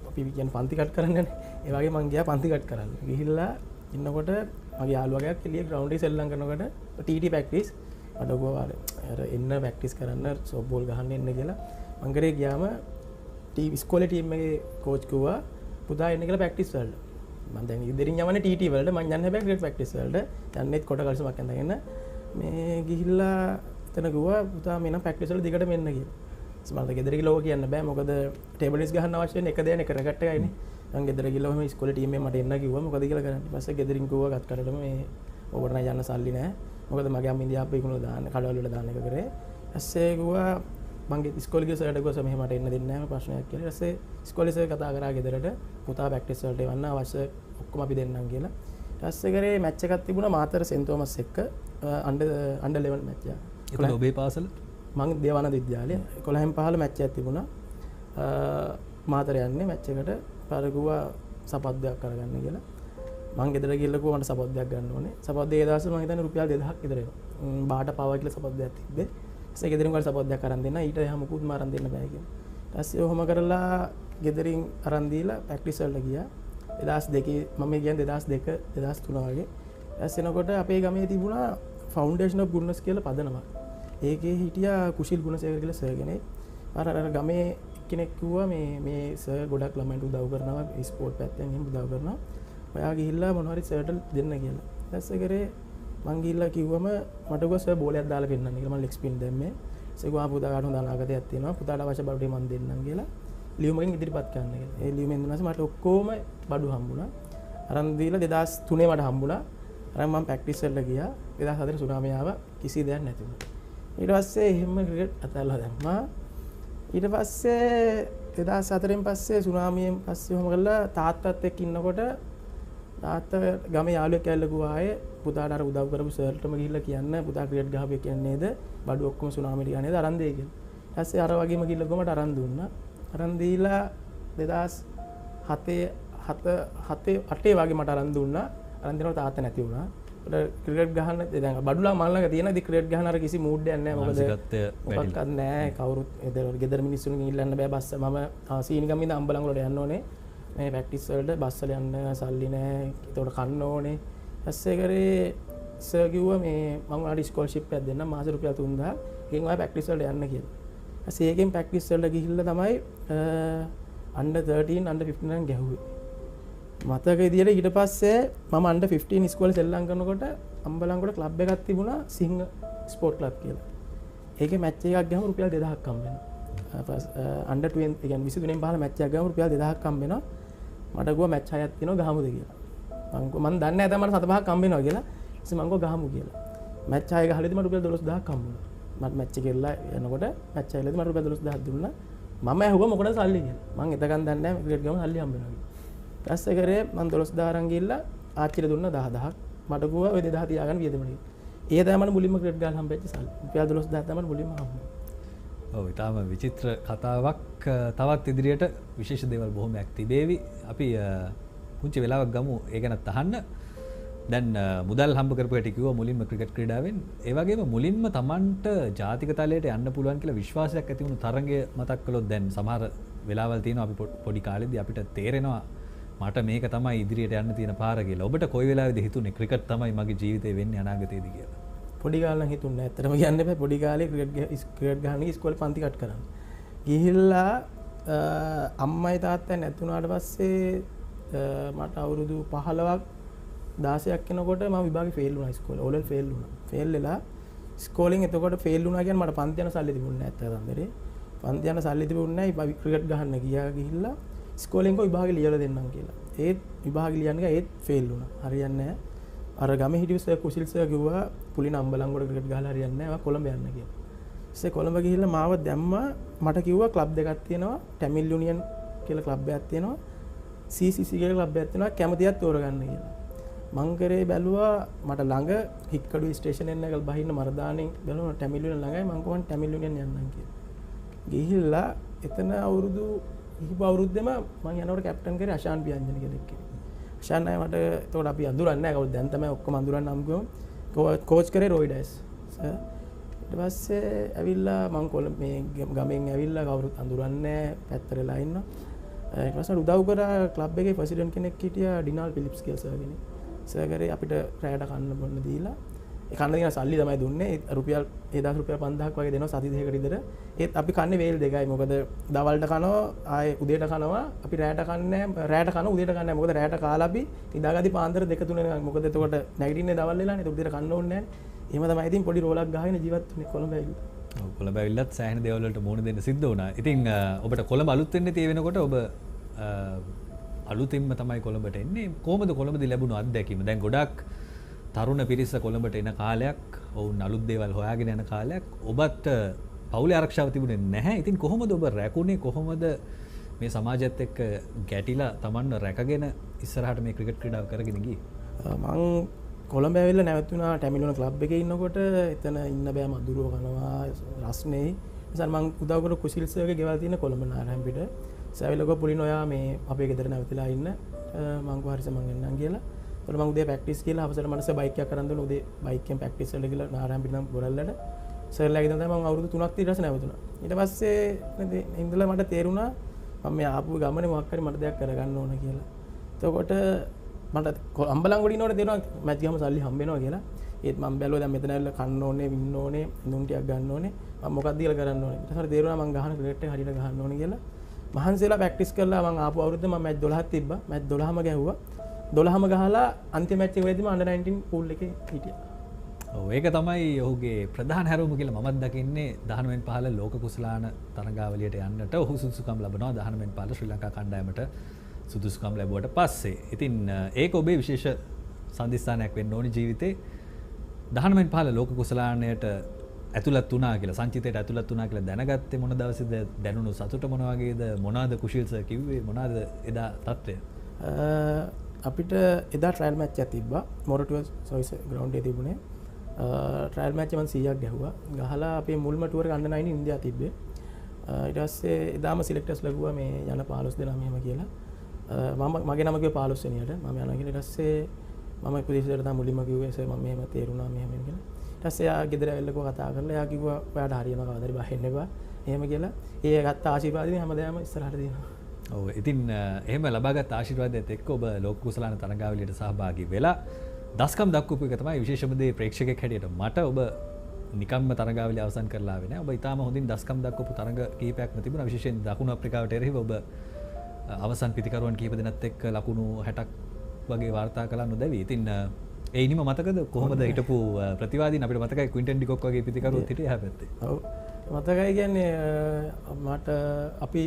අපි කියන්නේ පන්ති කට් කරන්නනේ. ඒ වගේ මම ගියා පන්ති කට් කරන්න. ගිහිල්ලා ඉන්නකොට මගේ යාළුවා කෙනෙක් එළිය ග්‍රවුන්ඩ් එකේ සෙල්ලම් කරනකොට ටීටී ප්‍රැක්ටිස් මට ගියා අර එන්න ප්‍රැක්ටිස් කරන්න සොෆ්ට් බෝල් ගහන්න එන්න කියලා. මං කරේ ගියාම ඉස්කෝලේ ටීම් එකේ කෝච් කිව්වා පුතා එන්න කියලා ප්‍රැක්ටිස් වලට. මම දැන් ඉදිරින් යවන්නේ ටීටී වලට. මං යන්නේ හැබැයි ක්‍රිකට් ප්‍රැක්ටිස් වලට. යන්නේත් කොට කල්සමක් ඇඳගෙන මේ ගිහිල්ලා එතන කිව්වා පුතා මෙන්න ප්‍රැක්ටිස් වල දිගට මෙන්න කියලා. මට ගෙදර ගිහලා ඕක කියන්න බෑ. මොකද ටේබල් ටෙනිස් ගහන්න අවශ්‍ය වෙන එක දෙයක් ක්‍රිකට් එකයිනේ. මං ගෙදර ගිහලා ඔහම ඉස්කෝලේ ටීම් එකේ මට එන්න කිව්වා. මොකද කියලා කරන්නේ. ඊපස්සේ ගෙදරින් කිව්වා ගත් කඩටම මේ ඔබට නම් යන්න සල්ලි නැහැ. මොකද මගේ අම්ම ඉන්දියාප්පේ ඉක්මනට දාන්න කඩවල වල දාන්න එක කරේ. ඊපස්සේ කිව්වා මං ඉස්කෝලේ ගිය සර්ට කිව්වා මෙහෙම මට එන්න දෙන්නේ නැහැ ප්‍රශ්නයක් කියලා. ඊපස්සේ ඉස්කෝලේ සර් කතා කරා ගෙදරට පුතා ප්‍රැක්ටිස් වලට එවන්න අවශ්‍ය ඔක්කොම අපි දෙන්නම් කියලා. ඊපස්සේ කරේ මැච් එකක් තිබුණා මාතර සෙන්ට් තෝමස් එක්ක අන්ඩර් 11 මැච් එක. ඒක ඔබේ පාසල? මං දේවානන්ද විද්‍යාලය 11න් 15 මැච් එකක් තිබුණා. මාතර යන්නේ මැච් එකට පාරකුවා සපත්දයක් කරගන්න කියලා. මං ගෙදර ගිහලා කිව්වා මට සපත්දයක් ගන්න ඕනේ. සපත්දේ ඒ දවස්වල මං හිතන්නේ රුපියල් 2000ක් විතර එනවා. බාට පාවා කියලා සපත්දයක් තිබ්බේ. ඊට ගෙදරින් වල සපත්දයක් අරන් දෙන්න. ඊට එහා මුකුත් මාරන් දෙන්න බෑ කියලා. ඊට පස්සේ ඔහොම කරලා ගෙදරින් අරන් දීලා ප්‍රැක්ටිස් වලට ගියා. 2002 මම කියන්නේ 2002 2003 වගේ. ඊට එනකොට අපේ ගමේ තිබුණා ෆවුන්ඩේෂන් ඔෆ් ගුඩ්නස් කියලා පදනමක්. ඒකේ හිටියා කුශිල් ගුණසේකර කියලා සර් කෙනෙක්. අර ගමේ කෙනෙක් කිව්වා මේ සර් ගොඩක් ළමයින්ට උදව් කරනවා ස්පෝර්ට් පැත්තෙන් එහෙම උදව් කරනවා. ඔයා ගිහිල්ලා මොනවා හරි සර්ට දෙන්න කියලා. ඊපස්සේ කරේ මං ගිහිල්ලා කිව්වම මට ගොස් සර් බෝලයක් දාලා පෙන්නන්න කියලා මම ලෙග් ස්පින් දැම්මේ. ඊපස්සේ ගියා පුතාට හොඳ අනාගතයක් තියෙනවා. පුතාට අවශ්‍ය බඩු ටික මං දෙන්නම් කියලා. ලියුමකින් ඉදිරිපත් කරන්න කියලා. ඒ ලියුමෙන් දුන්නාම මට ඔක්කොම බඩු හම්බුණා. අරන් දීලා 2003 මට හම්බුණා. අරන් මම ප්‍රැක්ටිස් වලට ගියා. 2004 සුනාමිය ආවා. කිසි දෙයක් නැති වුණා. ඊට පස්සේ එහෙම ක්‍රිකට් අතල්ලා දැම්මා. ඊට පස්සේ 2004න් පස්සේ සුනාමියෙන් පස්සේ ඔහොම කරලා තාත්තත් එක්ක ඉන්නකොට තාත්තා ගමේ යාළුවෙක් ඇවිල්ලා කිව්වා ආයේ පුතාට අර උදව් කරපු සර්ටම ගිහිල්ලා කියන්න පුතා ක්‍රිකට් ගහපු එක කියන්නේ නේද බඩු ඔක්කොම සුනාමියට ගියා නේද අරන් දෙයි කියලා. ඊට පස්සේ අර වගේම ගිහිල්ලා ගොමට අරන් දුන්නා. අරන් දීලා 2008 වගේ මට අරන් දුන්නා. අරන් දෙනවා තාත්තා නැති වුණා. ක්‍රිකට් ගහන්න දැන් බඩුලා මල් ළඟ තියෙන ඉතින් ක්‍රිකට් ගහන අර කිසි මූඩ් එකක් නැහැ මොකද මොකක්වත් නැහැ කවුරුත් ගෙදර මිනිස්සුන්ගෙන් ඉල්ලන්න බෑ බස් මම සීනිගම ඉඳන් අම්බලන් වලට යන්න ඕනේ මේ ප්‍රැක්ටිස් වලට බස් වල යන්න සල්ලි නැහැ ඒතකොට කන්න ඕනේ ඊපස්සේ කරේ සර් කිව්වා මේ මම ඔයාලට ස්කෝලර්ෂිප් එකක් දෙන්නම් මාස රුපියල් 3000 එකෙන් ඔයා ප්‍රැක්ටිස් වලට යන්න කියලා ඊපස්සේ ඒකෙන් ප්‍රැක්ටිස් වලට ගිහිල්ලා තමයි under 13 under 15 නම් ගැහුවේ මතක විදියට ඊට පස්සේ මම under 15 ඉස්කෝලේ සෙල්ලම් කරනකොට අම්බලන්ගොඩ ක්ලබ් එකක් තිබුණා සිංහ ස්පෝර්ට් ක්ලබ් කියලා. ඒකේ මැච් එකක් ගහම රුපියල් 2000ක් හම්බ වෙනවා. under 20 කියන්නේ 23 15 මැච් එකක් ගහම රුපියල් 2000ක් හම්බ වෙනවා. මට ගියා මැච් 6ක් තියෙනවා ගහමුද කියලා. මම දන්නේ නැහැ දැන් මට 7 5ක් හම්බ වෙනවා කියලා. ඊට මම ගහමු කියලා. මැච් 6 ගහලදී මට රුපියල් 12000ක් හම්බ වුණා. මට මැච් එක ඉල්ලලා යනකොට මැච් එකේදී මට රුපියල් 12000ක් දුන්නා. මම ඇහුවා මොකටද සල්ලි කියලා. මං එතකන් දන්නේ නැහැ ක්‍රිකට් ගම සල්ලි හම්බ වෙනවා කියලා. ඊපස්සේ කරේ මං 12000 අරන් ගිහිල්ලා ආච්චිට දුන්නා 10000ක්. මට කිව්වා ඔය 2000 තියාගන්න වියදමට කියලා. ඒ තමයි මට මුලින්ම ක්‍රිකට් ගාලා හම්බෙච්ච සල්ලි. රුපියල් 12000 තමයි මුලින්ම හම්බුනේ. ඔව් ඊටාම විචිත්‍ර කතාවක්. තවත් ඉදිරියට විශේෂ දේවල් බොහොමයක් තිබේවි. අපි පුංචි වෙලාවක් ගමු ඒ ගැනත් අහන්න. දැන් මුදල් හම්බ කරපු හැටි කිව්වා මුලින්ම ක්‍රිකට් ක්‍රීඩාවෙන්. ඒ වගේම මුලින්ම Tamanට ජාතික තලයට යන්න පුළුවන් කියලා විශ්වාසයක් ඇති වුණු තරඟය මතක් කළොත් දැන් සමහර වෙලාවල් තියෙනවා අපි පොඩි කාලෙදී අපිට තේරෙනවා මට මේක තමයි ඉදිරියට යන්න තියෙන පාර කියලා. ඔබට කොයි වෙලාවෙද හිතුනේ ක්‍රිකට් තමයි මගේ ජීවිතේ වෙන්නේ අනාගතයේදී කියලා? පොඩි කාලේ නම් හිතුන්නේ නැහැ. ඇත්තටම කියන්න බෑ පොඩි කාලේ ක්‍රිකට් ගහන්න ඉස්කෝලේ පන්ති කට් කරන්න. ගිහිල්ලා අම්මයි තාත්තයි නැතුණාට පස්සේ මට අවුරුදු 15ක් 16ක් වෙනකොට මම විභාගේ ෆේල් වුණා ඉස්කෝලේ. ඕලෙල් ෆේල් වුණා. ෆේල් වෙලා ඉස්කෝලෙන් එතකොට ෆේල් වුණා කියන්නේ මට පන්ති යන සල්ලි තිබුණේ නැහැ ඇත්තටම. පන්ති යන සල්ලි තිබුණේ නැහැ. ක්‍රිකට් ගහන්න ගිහිල්ලා ඉස්කෝලෙන් කෝ විභාගේ ලියලා දෙන්නම් කියලා. ඒත් විභාගේ ලියන්න ගියා ඒත් ෆේල් වුණා. හරියන්නේ නැහැ. අර ගමේ හිටිය සර් කුසිල් සර් කිව්වා පුලින අම්බලන්ගොඩ ක්‍රිකට් ගහලා හරියන්නේ නැහැ. ඔයා කොළඹ යන්න කියලා. ඊස්සේ කොළඹ ගිහිල්ලා මාව දැම්මා. මට කිව්වා ක්ලබ් දෙකක් තියෙනවා. ටැමිල් යුනියන් කියලා ක්ලබ් එකක් තියෙනවා. CCC කියලා ක්ලබ් එකක් තියෙනවා. කැමතියක් තෝරගන්න කියලා. මං කරේ බැලුවා මට ළඟ හික්කඩුවේ ස්ටේෂන් එක බහින්න මරදානෙන් බැලුවා ටැමිල් යුනියන් ළඟයි මං කොහොමද ටැමිල් යුනියන් යන්නම් කියලා. ගිහිල්ලා එතන අවුරුදු කිහිප අවුරුද්දෙම මං යනකොට කැප්ටන් කරේ අශාන් පියන්ජන කෙනෙක්. අශාන් අය මට එතකොට අපි අඳුරන්නේ නැහැ කවුද දැන් තමයි ඔක්කොම අඳුරන්නේ නම් කෝච් කරේ රොයිඩස්. ඊට පස්සේ ඇවිල්ලා මං මේ ගමෙන් ඇවිල්ලා කවුරුත් අඳුරන්නේ නැහැ පැත්තට වෙලා ඉන්නවා. ඊට පස්සේ උදව් කරා ක්ලබ් එකේ ප්‍රෙසිඩන්ට් කෙනෙක් හිටියා ඩිනාල් ෆිලිප්ස් කියලා සර් කෙනෙක්. සර් කරේ අපිට රැයට කන්න බොන්න දීලා ඒ කන්න දෙන සල්ලි තමයි දුන්නේ රුපියල් 1000 රුපියල් 5000ක් වගේ දෙනවා සති දෙකකට විතර. ඒත් අපි කන්නේ වේල් දෙකයි. මොකද දවල්ට කනවා ආයේ උදේට කනවා. අපි රැයට කන්නේ රැයට කන උදේට කන්නේ. මොකද රැයට කාලා අපි නිදාගatti පාන්දර 2-3 වෙනකන්. මොකද එතකොට නැගිටින්නේ දවල් වෙලානේ. ඒක උදේට කන්න ඕනේ නැහැ. එහෙම තමයි ඉතින් පොඩි රෝලක් ගහගෙන ජීවත් වෙන්නේ කොළඹ ඇවිල්ලා. ඔව් කොළඹ ඇවිල්ලත් සෑහෙන දේවල් වලට මුහුණ දෙන්න සිද්ධ වුණා. ඉතින් ඔබට කොළඹ අලුත් වෙන්නේ tie වෙනකොට ඔබ අලුතින්ම තමයි කොළඹට එන්නේ. කොහොමද කොළඹදී ලැබුණු අත්දැකීම? දැන් ගොඩක් තරුණ පිරිස කොළඹට එන කාලයක්, ඔවුන් අලුත් දේවල් හොයාගෙන යන කාලයක්. ඔබත් පවුලේ ආරක්ෂාව තිබුණේ නැහැ. ඉතින් කොහොමද ඔබ රැකුනේ? කොහොමද මේ සමාජයත් එක්ක ගැටිලා Tamanව රැකගෙන ඉස්සරහට මේ ක්‍රිකට් ක්‍රීඩාව කරගෙන ගියේ? මං කොළඹ ඇවිල්ලා නැවතුණා ටැමිලුන ක්ලබ් එකේ ඉන්නකොට එතන ඉන්න බෑ මදුරුව කනවා රස්නේ. නිසා මං උදව් කර කුසිල් සර්ගේ ගෙවල් තියෙන කොළඹ නාරායන්පිට. සෑවිලක පුලින් ඔයා මේ අපේ ගෙදර නැවතිලා ඉන්න මං කෝ හරිස මං එන්නම් කියලා. ඒතකොට මං උදේ ප්‍රැක්ටිස් කියලා අවසර මනස බයික් එකක් අරන් දුන්නා. උදේ බයික් එකෙන් ප්‍රැක්ටිස් වලට ගිහලා නාරායන්පිට නම් බොරල්ලට සර්ලා ගෙදර තමයි මං අවුරුදු 3ක් ඊට පස්සේ නැවතුණා. ඊට පස්සේ ඉඳලා මට තේරුණා මම මේ ආපු ගමනේ මොකක් හරි මට දෙයක් කරගන්න ඕන කියලා. එතකොට මට අම්බලන්ගොඩ ඉන්නකොට තේරුණා මැච් ගහම සල්ලි හම්බ වෙනවා කියලා. ඒත් මම බැලුවා දැන් මෙතන ඇවිල්ලා කන්න ඕනේ, වින්න ඕනේ, ඉඳුම් ටිකක් ගන්න ඕනේ. මම මොකක්ද කියලා කරන්න ඕනේ. ඊට පස්සේ තේරුණා මම ගහන ක්‍රිකට් එක හරියට ගහන්න ඕනේ කියලා. මහන්සියලා ප්‍රැක්ටිස් කරලා මම ආපු අවුරුද්ද මම මැච් 12ක් තිබ්බා. මැච් 12ම ගැහුවා. 12ම ගහලා අන්තිම මැච් එක වෙද්දිම අnder 19 පූල් එකේ හිටියා. ඔව් ඒක තමයි ඔහුගේ ප්‍රධාන හැරවුම කියලා මමත් දකින්නේ. 19 15 ලෝක කුසලාන තරඟාවලියට යන්නට ඔහු සුදුසුකම් ලබනවා. 19 15 ශ්‍රී ලංකා කණ්ඩායමට සුදුසුකම් ලැබුවට පස්සේ. ඉතින් ඒක ඔබේ විශේෂ සම්දිස්ථානයක් වෙන්න ඕනි ජීවිතේ. 19 15 ලෝක කුසලානයට ඇතුළත් වුණා කියලා සංචිතයට ඇතුළත් වුණා කියලා දැනගත්තේ මොන දවසේද? දැනුණු සතුට මොන වගේද? මොනවාද කුශීල් සර් කිව්වේ? මොනවාද එදා තත්ත්වය? අපිට එදා ට්‍රයල් මැච් එකක් තිබ්බා. මොරටුව සොයිස් ග්‍රවුන්ඩ් එකේ තිබුණේ. ට්‍රයල් මැච් එක මම 100ක් ගැහුවා. ගහලා අපේ මුල්ම ටුවර් එක අnder 9 ඉන්දියාව තිබ්බේ. ඊට පස්සේ එදාම සිලෙක්ටර්ස් ලැබුවා මේ යන 15 දෙනා මෙහෙම කියලා. මම මගේ නම කිව්වා 15 වෙනියට. මම යනවා කියලා. ඊට පස්සේ මම කුදිසේට තමයි මුලින්ම කිව්වේ සර් මම මෙහෙම තේරුණා මෙහෙම කියලා. ඊට පස්සේ එයා ගෙදර ඇවිල්ලා කතා කරලා එයා කිව්වා ඔයාට හරියනවා කවදාද හරි බහින්න එපා. එහෙම කියලා. ඒ ගත්ත ආශිර්වාදිනේ හැමදාම ඉස්සරහට දෙනවා. ඔව් ඉතින් එහෙම ලබාගත් ආශිර්වාදයත් එක්ක ඔබ ලෝක කුසලාන තරඟාවලියට සහභාගී වෙලා දස්කම් දක්වපු එක තමයි විශේෂම දේ ප්‍රේක්ෂකෙක් හැටියට මට ඔබ නිකම්ම තරඟාවලිය අවසන් කරලා ආවේ නෑ. ඔබ ඊටාම හොඳින් දස්කම් දක්වපු තරඟ කීපයක්ම තිබුණා. විශේෂයෙන් දකුණු අප්‍රිකාවට එරෙහිව ඔබ අවසන් පිතිකරුවන් කීප දෙනෙක් එක්ක ලකුණු 60ක් වගේ වාර්තා කළා නොදැවි. ඉතින් ඒ ඉනිම මතකද කොහොමද හිටපු ප්‍රතිවාදීන් අපිට මතකයි ක්වින්ටන් ඩිකොක් වගේ පිතිකරුවොත් හිටියේ එහා පැත්තේ. ඔව් මතකයි කියන්නේ මට අපි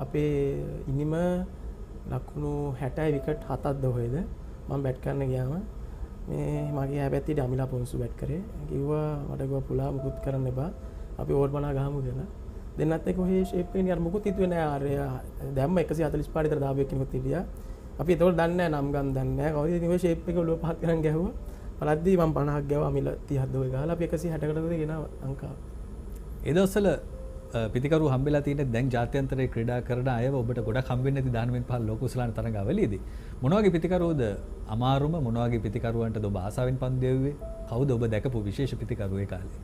අපේ ඉනිම ලකුණු 60යි විකට් 7ක්ද හොයද මම බැට් කරන්න ගියාම මේ මගේ හැබැයි අමිලා පොන්සු බැට් කරේ. කිව්වා මට කිව්වා පුලා මුකුත් කරන්න එපා. අපි ඕවර් 50 ගහමු කියලා. දෙන්නත් එක්ක ඔහේ ෂේප් එකේ අර මුකුත් හිතුවේ නෑ. අර දැම්ම 145 විතර දාපු එක්කෙනෙකුත් හිටියා. අපි ඒතකොට දන්නේ නෑ නම් ගම් දන්නේ නෑ. කවුද ඉතින් ඔය ෂේප් එක ඔලුව පහත් කරන් ගැහුවා. බලද්දී මම 50ක් ගැහුවා අමිල 30ක් දෝයි ගහලා අපි 160කට ගෙනාවා ලංකාව. ඒ දවස්වල පිතිකරු හම්බෙලා තියෙන දැන් ජාත්‍යන්තරයේ ක්‍රීඩා කරන අයව ඔබට ගොඩක් හම්බෙන්නේ නැති 19 ලෝක කුසලාන තරඟාවලියේදී. මොන වගේ පිතිකරුවද අමාරුම මොන වගේ පිතිකරුවන්ටද ඔබ ආසාවෙන් පන්දු දෙව්වේ? කවුද ඔබ දැකපු විශේෂ පිතිකරුව ඒ කාලේ?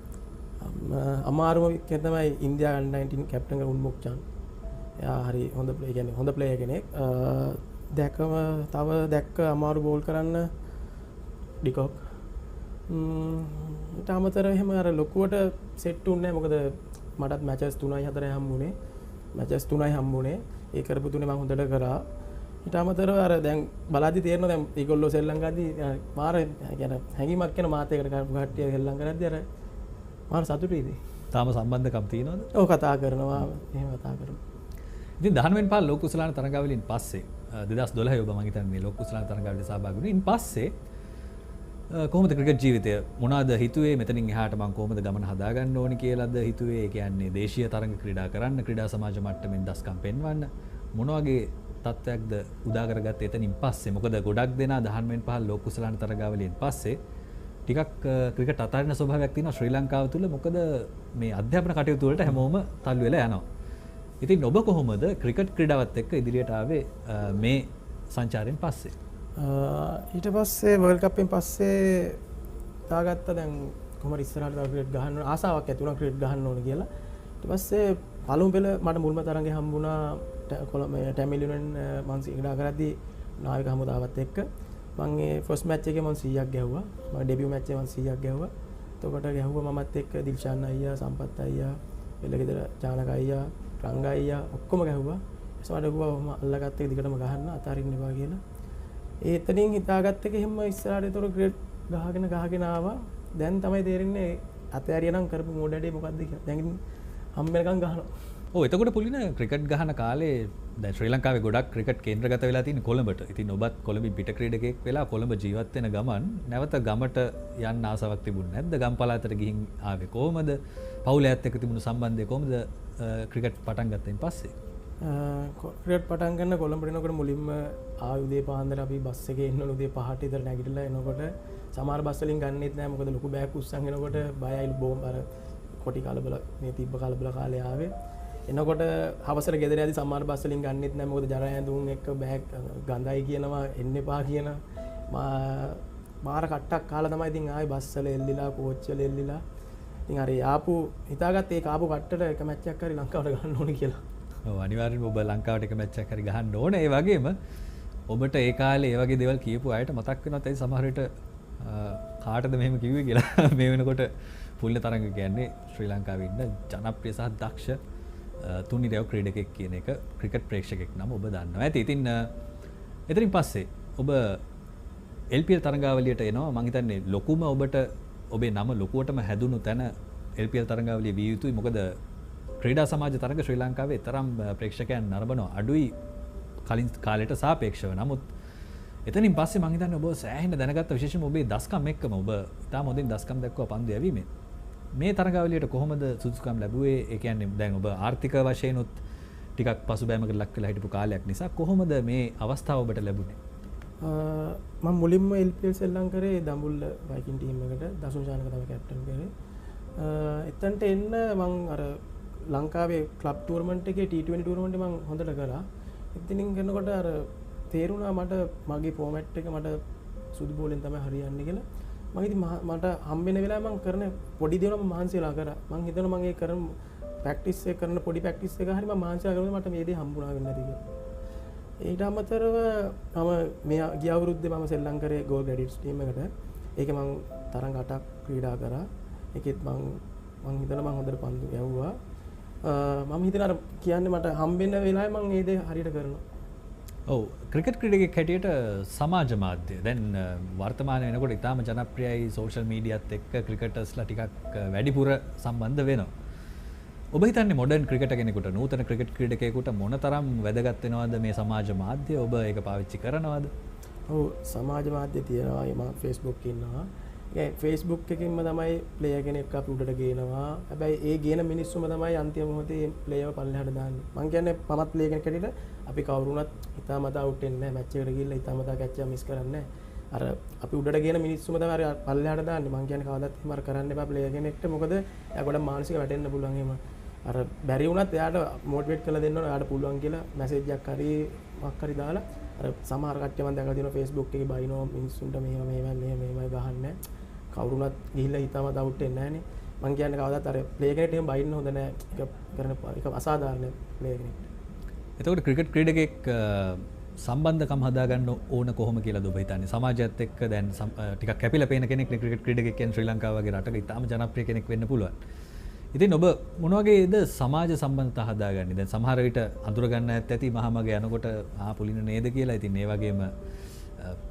අමාරුම තමයි ඉන්දියා U19 කැප්ටන් උන්මුක් චාන්. එයා හරි හොඳ ප්ලේ කියන්නේ හොඳ ප්ලේයර් කෙනෙක්. දැකම තව දැක්ක අමාරු බෝල් කරන්න ඩිකොක්. ඊට අමතරව එහෙම අර ලොකුවට සෙට් උන්නේ නැහැ. මොකද මටත් මැචස් 3යි 4යි හම්බුනේ. මැචස් 3යි හම්බුනේ. ඒ කරපු තුනේ මම හොඳට කරා. ඊට අමතරව අර දැන් බලද්දි තේරෙනවා දැන් ඒගොල්ලෝ සෙල්ලම් ගද්දි මාර කියන්නේ හැංගීමක් කියන මාත් එකට කරපු කට්ටිය සෙල්ලම් කරද්දි අර මාර සතුටුයිද? තාම සම්බන්ධකම් තියෙනවද? ඔව් කතා කරනවා. එහෙම කතා කරනවා. ඉතින් 19 ලෝක කුසලාන තරඟාවලින් පස්සේ 2012 ඔබ මම හිතන්නේ ලෝක කුසලාන තරඟාවලියට සහභාගී වුණා. ඉන් පස්සේ කොහොමද ක්‍රිකට් ජීවිතය මොනවාද හිතුවේ මෙතනින් එහාට මම කොහොමද ගමන හදාගන්න ඕනි කියලාද හිතුවේ? ඒ කියන්නේ දේශීය තරඟ ක්‍රීඩා කරන්න, ක්‍රීඩා සමාජ මට්ටමින් දස්කම් පෙන්වන්න මොන වගේ තත්ත්වයක්ද උදා කරගත්තේ එතනින් පස්සේ? මොකද ගොඩක් දෙනා 15 ලෝක කුසලාන තරඟාවලියෙන් පස්සේ ටිකක් ක්‍රිකට් අතාරින ස්වභාවයක් තියෙනවා ශ්‍රී ලංකාව තුළ. මොකද මේ අධ්‍යාපන කටයුතු වලට හැමෝම තල්ලු වෙලා යනවා. ඉතින් ඔබ කොහොමද ක්‍රිකට් ක්‍රීඩාවත් එක්ක ඉදිරියට ආවේ මේ සංචාරයෙන් පස්සේ? ඊට පස්සේ වර්ල්ඩ් කප් එකෙන් පස්සේ දාගත්තා දැන් කොහමද ඉස්සරහට තව ක්‍රිකට් ගහන්න ඕන ආසාවක් ඇති වුණා ක්‍රිකට් ගහන්න ඕන කියලා. ඊට පස්සේ පළමු පෙළ මට මුල්ම තරඟේ හම්බුණා කොළඹ ටැමිලියන් මං ක්‍රීඩා කරද්දී නායක හමුදාවත් එක්ක. මං ඒ ෆස්ට් මැච් එකේ මං 100ක් ගැහුවා. මම ඩෙබියු මැච් එකේ මං 100ක් ගැහුවා. එතකොට ගැහුවා මමත් එක්ක දිල්ෂාන් අයියා, සම්පත් අයියා, එළගෙදර ජානක අයියා, රංග අයියා ඔක්කොම ගැහුවා. ඒසම අඩගුවා මම අල්ලගත්ත එක දිගටම ගහන්න අතාරින්න එපා කියලා. ඒතනින් හිතාගත්ත එක එහෙම ඉස්සරහට ඒතර ක්‍රිකට් ගහගෙන ආවා. දැන් තමයි තේරෙන්නේ අතෑරියනම් කරපු මොඩඩේ මොකද්ද කියලා. දැන් හම්බෙනකන් ගහනවා. ඔව් එතකොට පුලින ක්‍රිකට් ගහන කාලේ දැන් ශ්‍රී ලංකාවේ ගොඩක් ක්‍රිකට් කේන්ද්‍රගත වෙලා තියෙන කොළඹට. ඉතින් ඔබත් කොළඹින් පිට ක්‍රීඩකයෙක් වෙලා කොළඹ ජීවත් වෙන ගමන් නැවත ගමට යන්න ආසාවක් තිබුණේ නැද්ද? ගම් පළාතට ගිහින් ආවේ කොහමද? පවුලයත් එක්ක තිබුණු සම්බන්ධය කොහමද ක්‍රිකට් පටන් ගත්තෙන් පස්සේ? ක්‍රිකට් පටන් ගන්න කොළඹට එනකොට මුලින්ම ආයුධේ පාන්දර අපි බස් එකේ එන්න උදේ 5ට විතර නැගිටලා එනකොට සමහර බස් වලින් ගන්නෙත් නැහැ. මොකද ලොකු බෑග් උස්සන් එනකොට බයයි බෝම්බ අර කොටි කලබල මේ තිබ්බ කලබල කාලේ ආවේ. එනකොට හවසට ගෙදර යද්දි සමහර බස් වලින් ගන්නෙත් නැහැ. මොකද ජරා ඇඳුම් එක්ක බෑග් ගඳයි කියනවා එන්න එපා කියන මාර කට්ටක් කාලා තමයි ඉතින් ආයේ බස් වල එල්ලිලා කෝච් වල එල්ලිලා ඉතින් අර ආපු හිතාගත්ත ඒ ආපු කට්ටට එක මැච් එකක් හරි ලංකාවට ගන්න ඕනේ කියලා. ඔව් අනිවාර්යෙන්ම ඔබ ලංකාවට එක මැච් එකක් හරි ගහන්න ඕනේ. ඒ වගේම ඔබට ඒ කාලේ ඒ වගේ දේවල් කියපු අයට මතක් වෙනවත් ඒ සමහර විට කාටද මෙහෙම කිව්වේ කියලා. මේ වෙනකොට පුල්ල තරඟ කියන්නේ ශ්‍රී ලංකාවේ ඉන්න ජනප්‍රිය සහ දක්ෂ තුන්නිරයව ක්‍රීඩකෙක් කියන එක ක්‍රිකට් ප්‍රේක්ෂකෙක් නම් ඔබ දන්නවා ඇති. ඉතින් එතනින් පස්සේ ඔබ LPL තරඟාවලියට එනවා. මම හිතන්නේ ලොකුම ඔබට ඔබේ නම ලොකුවටම හැදුණු තැන LPL තරඟාවලිය විය යුතුයි. මොකද ක්‍රීඩා සමාජ තරඟ ශ්‍රී ලංකාවේ තරම් ප්‍රේක්ෂකයන් නරඹනවා අඩුයි කලින් කාලයට සාපේක්ෂව. නමුත් එතනින් පස්සේ මම හිතන්නේ ඔබ සෑහෙන දැනගත්ත විශේෂයෙන්ම ඔබේ දස්කම් එක්කම ඔබ ඉතාම හොඳින් දස්කම් දක්වා පන්දු යැවීමෙන් මේ තරඟාවලියට කොහොමද සුදුසුකම් ලැබුවේ? ඒ කියන්නේ දැන් ඔබ ආර්ථික වශයෙන් උත් ටිකක් පසුබෑමකට ලක් වෙලා හිටපු කාලයක් නිසා කොහොමද මේ අවස්ථාව ඔබට ලැබුණේ? මම මුලින්ම LPL සෙල්ලම් කරේ දඹුල්ල වයිකින් ටීම් එකට දසුන් ශානක තමයි කැප්ටන් කරේ. එතනට එන්න මම අර ලංකාවේ ක්ලබ් ටූර්නමන්ට් එකේ T20 ටූර්නමන්ට් එක මම හොඳට කරා. ඉතින් කරනකොට අර තේරුණා මට මගේ ෆෝමැට් එක මට සුදු බෝලෙන් තමයි හරියන්නේ කියලා. මම ඉතින් මට හම්බෙන වෙලාව මම කරන පොඩි දේවල් මම මහන්සි වෙලා කරා. මම හිතනවා මම ඒ කරන ප්‍රැක්ටිස් එක කරන පොඩි ප්‍රැක්ටිස් එක හරි මම මහන්සි වෙලා කරනකොට මට මේ දේ හම්බුණා වෙන්නේ නැති කියලා. ඊට අමතරව මම මේ ගිය අවුරුද්දේ මම සෙල්ලම් කරේ ගෝල් ග්‍රැඩියට්ස් ටීම් එකට. ඒකේ මම තරඟ 8ක් ක්‍රීඩා කරා. ඒකෙත් මම හිතනවා මම හොඳට පන්දු යවුවා. මම හිතන අර කියන්නේ මට හම්බෙන්න වෙලාවේ මම මේ දේ හරියට කරනවා. ඔව් ක්‍රිකට් ක්‍රීඩකයෙක් හැටියට සමාජ මාධ්‍ය දැන් වර්තමාන වෙනකොට ඉතාම ජනප්‍රියයි. සෝෂල් මීඩියාත් එක්ක ක්‍රිකටර්ස්ලා ටිකක් වැඩිපුර සම්බන්ධ වෙනවා. ඔබ හිතන්නේ මොඩර්න් ක්‍රිකටර් කෙනෙකුට නූතන ක්‍රිකට් ක්‍රීඩකයෙකුට මොනතරම් වැදගත් වෙනවද මේ සමාජ මාධ්‍ය? ඔබ ඒක පාවිච්චි කරනවද? ඔව් සමාජ මාධ්‍ය තියෙනවා මම Facebook ඉන්නවා. ඒ Facebook එකකින්ම තමයි ප්ලේයර් කෙනෙක් අපි උඩට ගේනවා. හැබැයි ඒ ගේන මිනිස්සුම තමයි අන්තිම මොහොතේ ප්ලේයර්ව පල්ලෙහාට දාන්නේ. මම කියන්නේ මමත් ප්ලේයර් කෙනෙක් හැටියට අපි කවුරුණත් හිතාමතා අවුට් වෙන්නේ නැහැ. මැච් එකට ගිහිල්ලා හිතාමතා කැච් එක මිස් කරන්නේ නැහැ. අර අපි උඩට ගේන මිනිස්සුම තමයි අර පල්ලෙහාට දාන්නේ. මම කියන්නේ කවදාවත් එහෙම අර කරන්න එපා ප්ලේයර් කෙනෙක්ට. මොකද එයා ගොඩක් මානසික වැටෙන්න පුළුවන් එහෙම. අර බැරි වුණත් එයාට මොටිවේට් කරලා දෙන්න ඕන. එයාට පුළුවන් කියලා මැසේජ් එකක් හරි මොකක් හරි දාලා අර සමහර කට්ටිය මම දැකලා තියෙනවා Facebook එකේ බයිනෝ මිනිස්සුන්ට මෙහෙමයි ගහන්නේ. කවුරුණත් ගිහිල්ලා හිතාමත අවුට් වෙන්නේ නැහනේ. මං කියන්නේ කවදාවත් අර ප්ලේ කෙනෙක්ට එහෙම බයින්න හොඳ නැහැ. ඒක කරන එක අසාධාරණ ප්ලේ කෙනෙක්ට. එතකොට ක්‍රිකට් ක්‍රීඩකෙක් සම්බන්ධකම් හදාගන්න ඕන කොහොම කියලාද ඔබ හිතන්නේ? සමාජයත් එක්ක දැන් ටිකක් කැපිලා පේන කෙනෙක් නේ ක්‍රිකට් ක්‍රීඩකෙක් කියන්නේ ශ්‍රී ලංකාව වගේ රටක ඉතාම ජනප්‍රිය කෙනෙක් වෙන්න පුළුවන්. ඉතින් ඔබ මොන වගේද සමාජ සම්බන්ධතා හදාගන්නේ? දැන් සමහර විට අඳුර ගන්න ඇත්ත ඇති මහමග යනකොට පුලින නේද කියලා. ඉතින් ඒ වගේම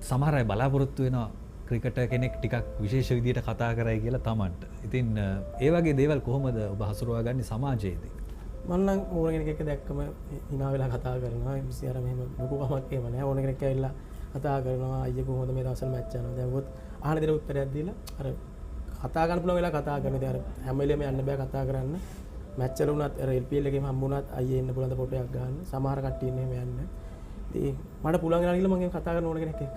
සමහර අය බලාපොරොත්තු වෙනවා ක්‍රිකටර් කෙනෙක් ටිකක් විශේෂ විදියට කතා කරයි කියලා තමන්ට. ඉතින් ඒ වගේ දේවල් කොහොමද ඔබ හසුරුවා ගන්නේ සමාජයේදී? මම නම් ඕන කෙනෙක් එක්ක දැක්කම hina වෙලා කතා කරනවා. MC අර මෙහෙම ලොකු කමක් එහෙම නැහැ. ඕන කෙනෙක් ඇවිල්ලා කතා කරනවා. අයියේ කොහොමද මේ දවස්වල මැච් යනවා. දැන් ඔබත් අහන දේ උත්තරයක් දීලා අර කතා ගන්න පුළුවන් වෙලා කතා කරනවා. ඉතින් අර හැම වෙලේම යන්න බෑ කතා කරන්න. මැච් වල උනත් අර LPL එකේම හම්බුණත් අයියේ එන්න පුළුවන් ද ෆොටෝ එකක් ගන්න. සමහර කට්ටිය ඉන්නේ එහෙම යන්න. ඉතින් මට පුළුවන් වෙලා ගිහලා මම කතා කරන ඕන කෙනෙක් එක්ක.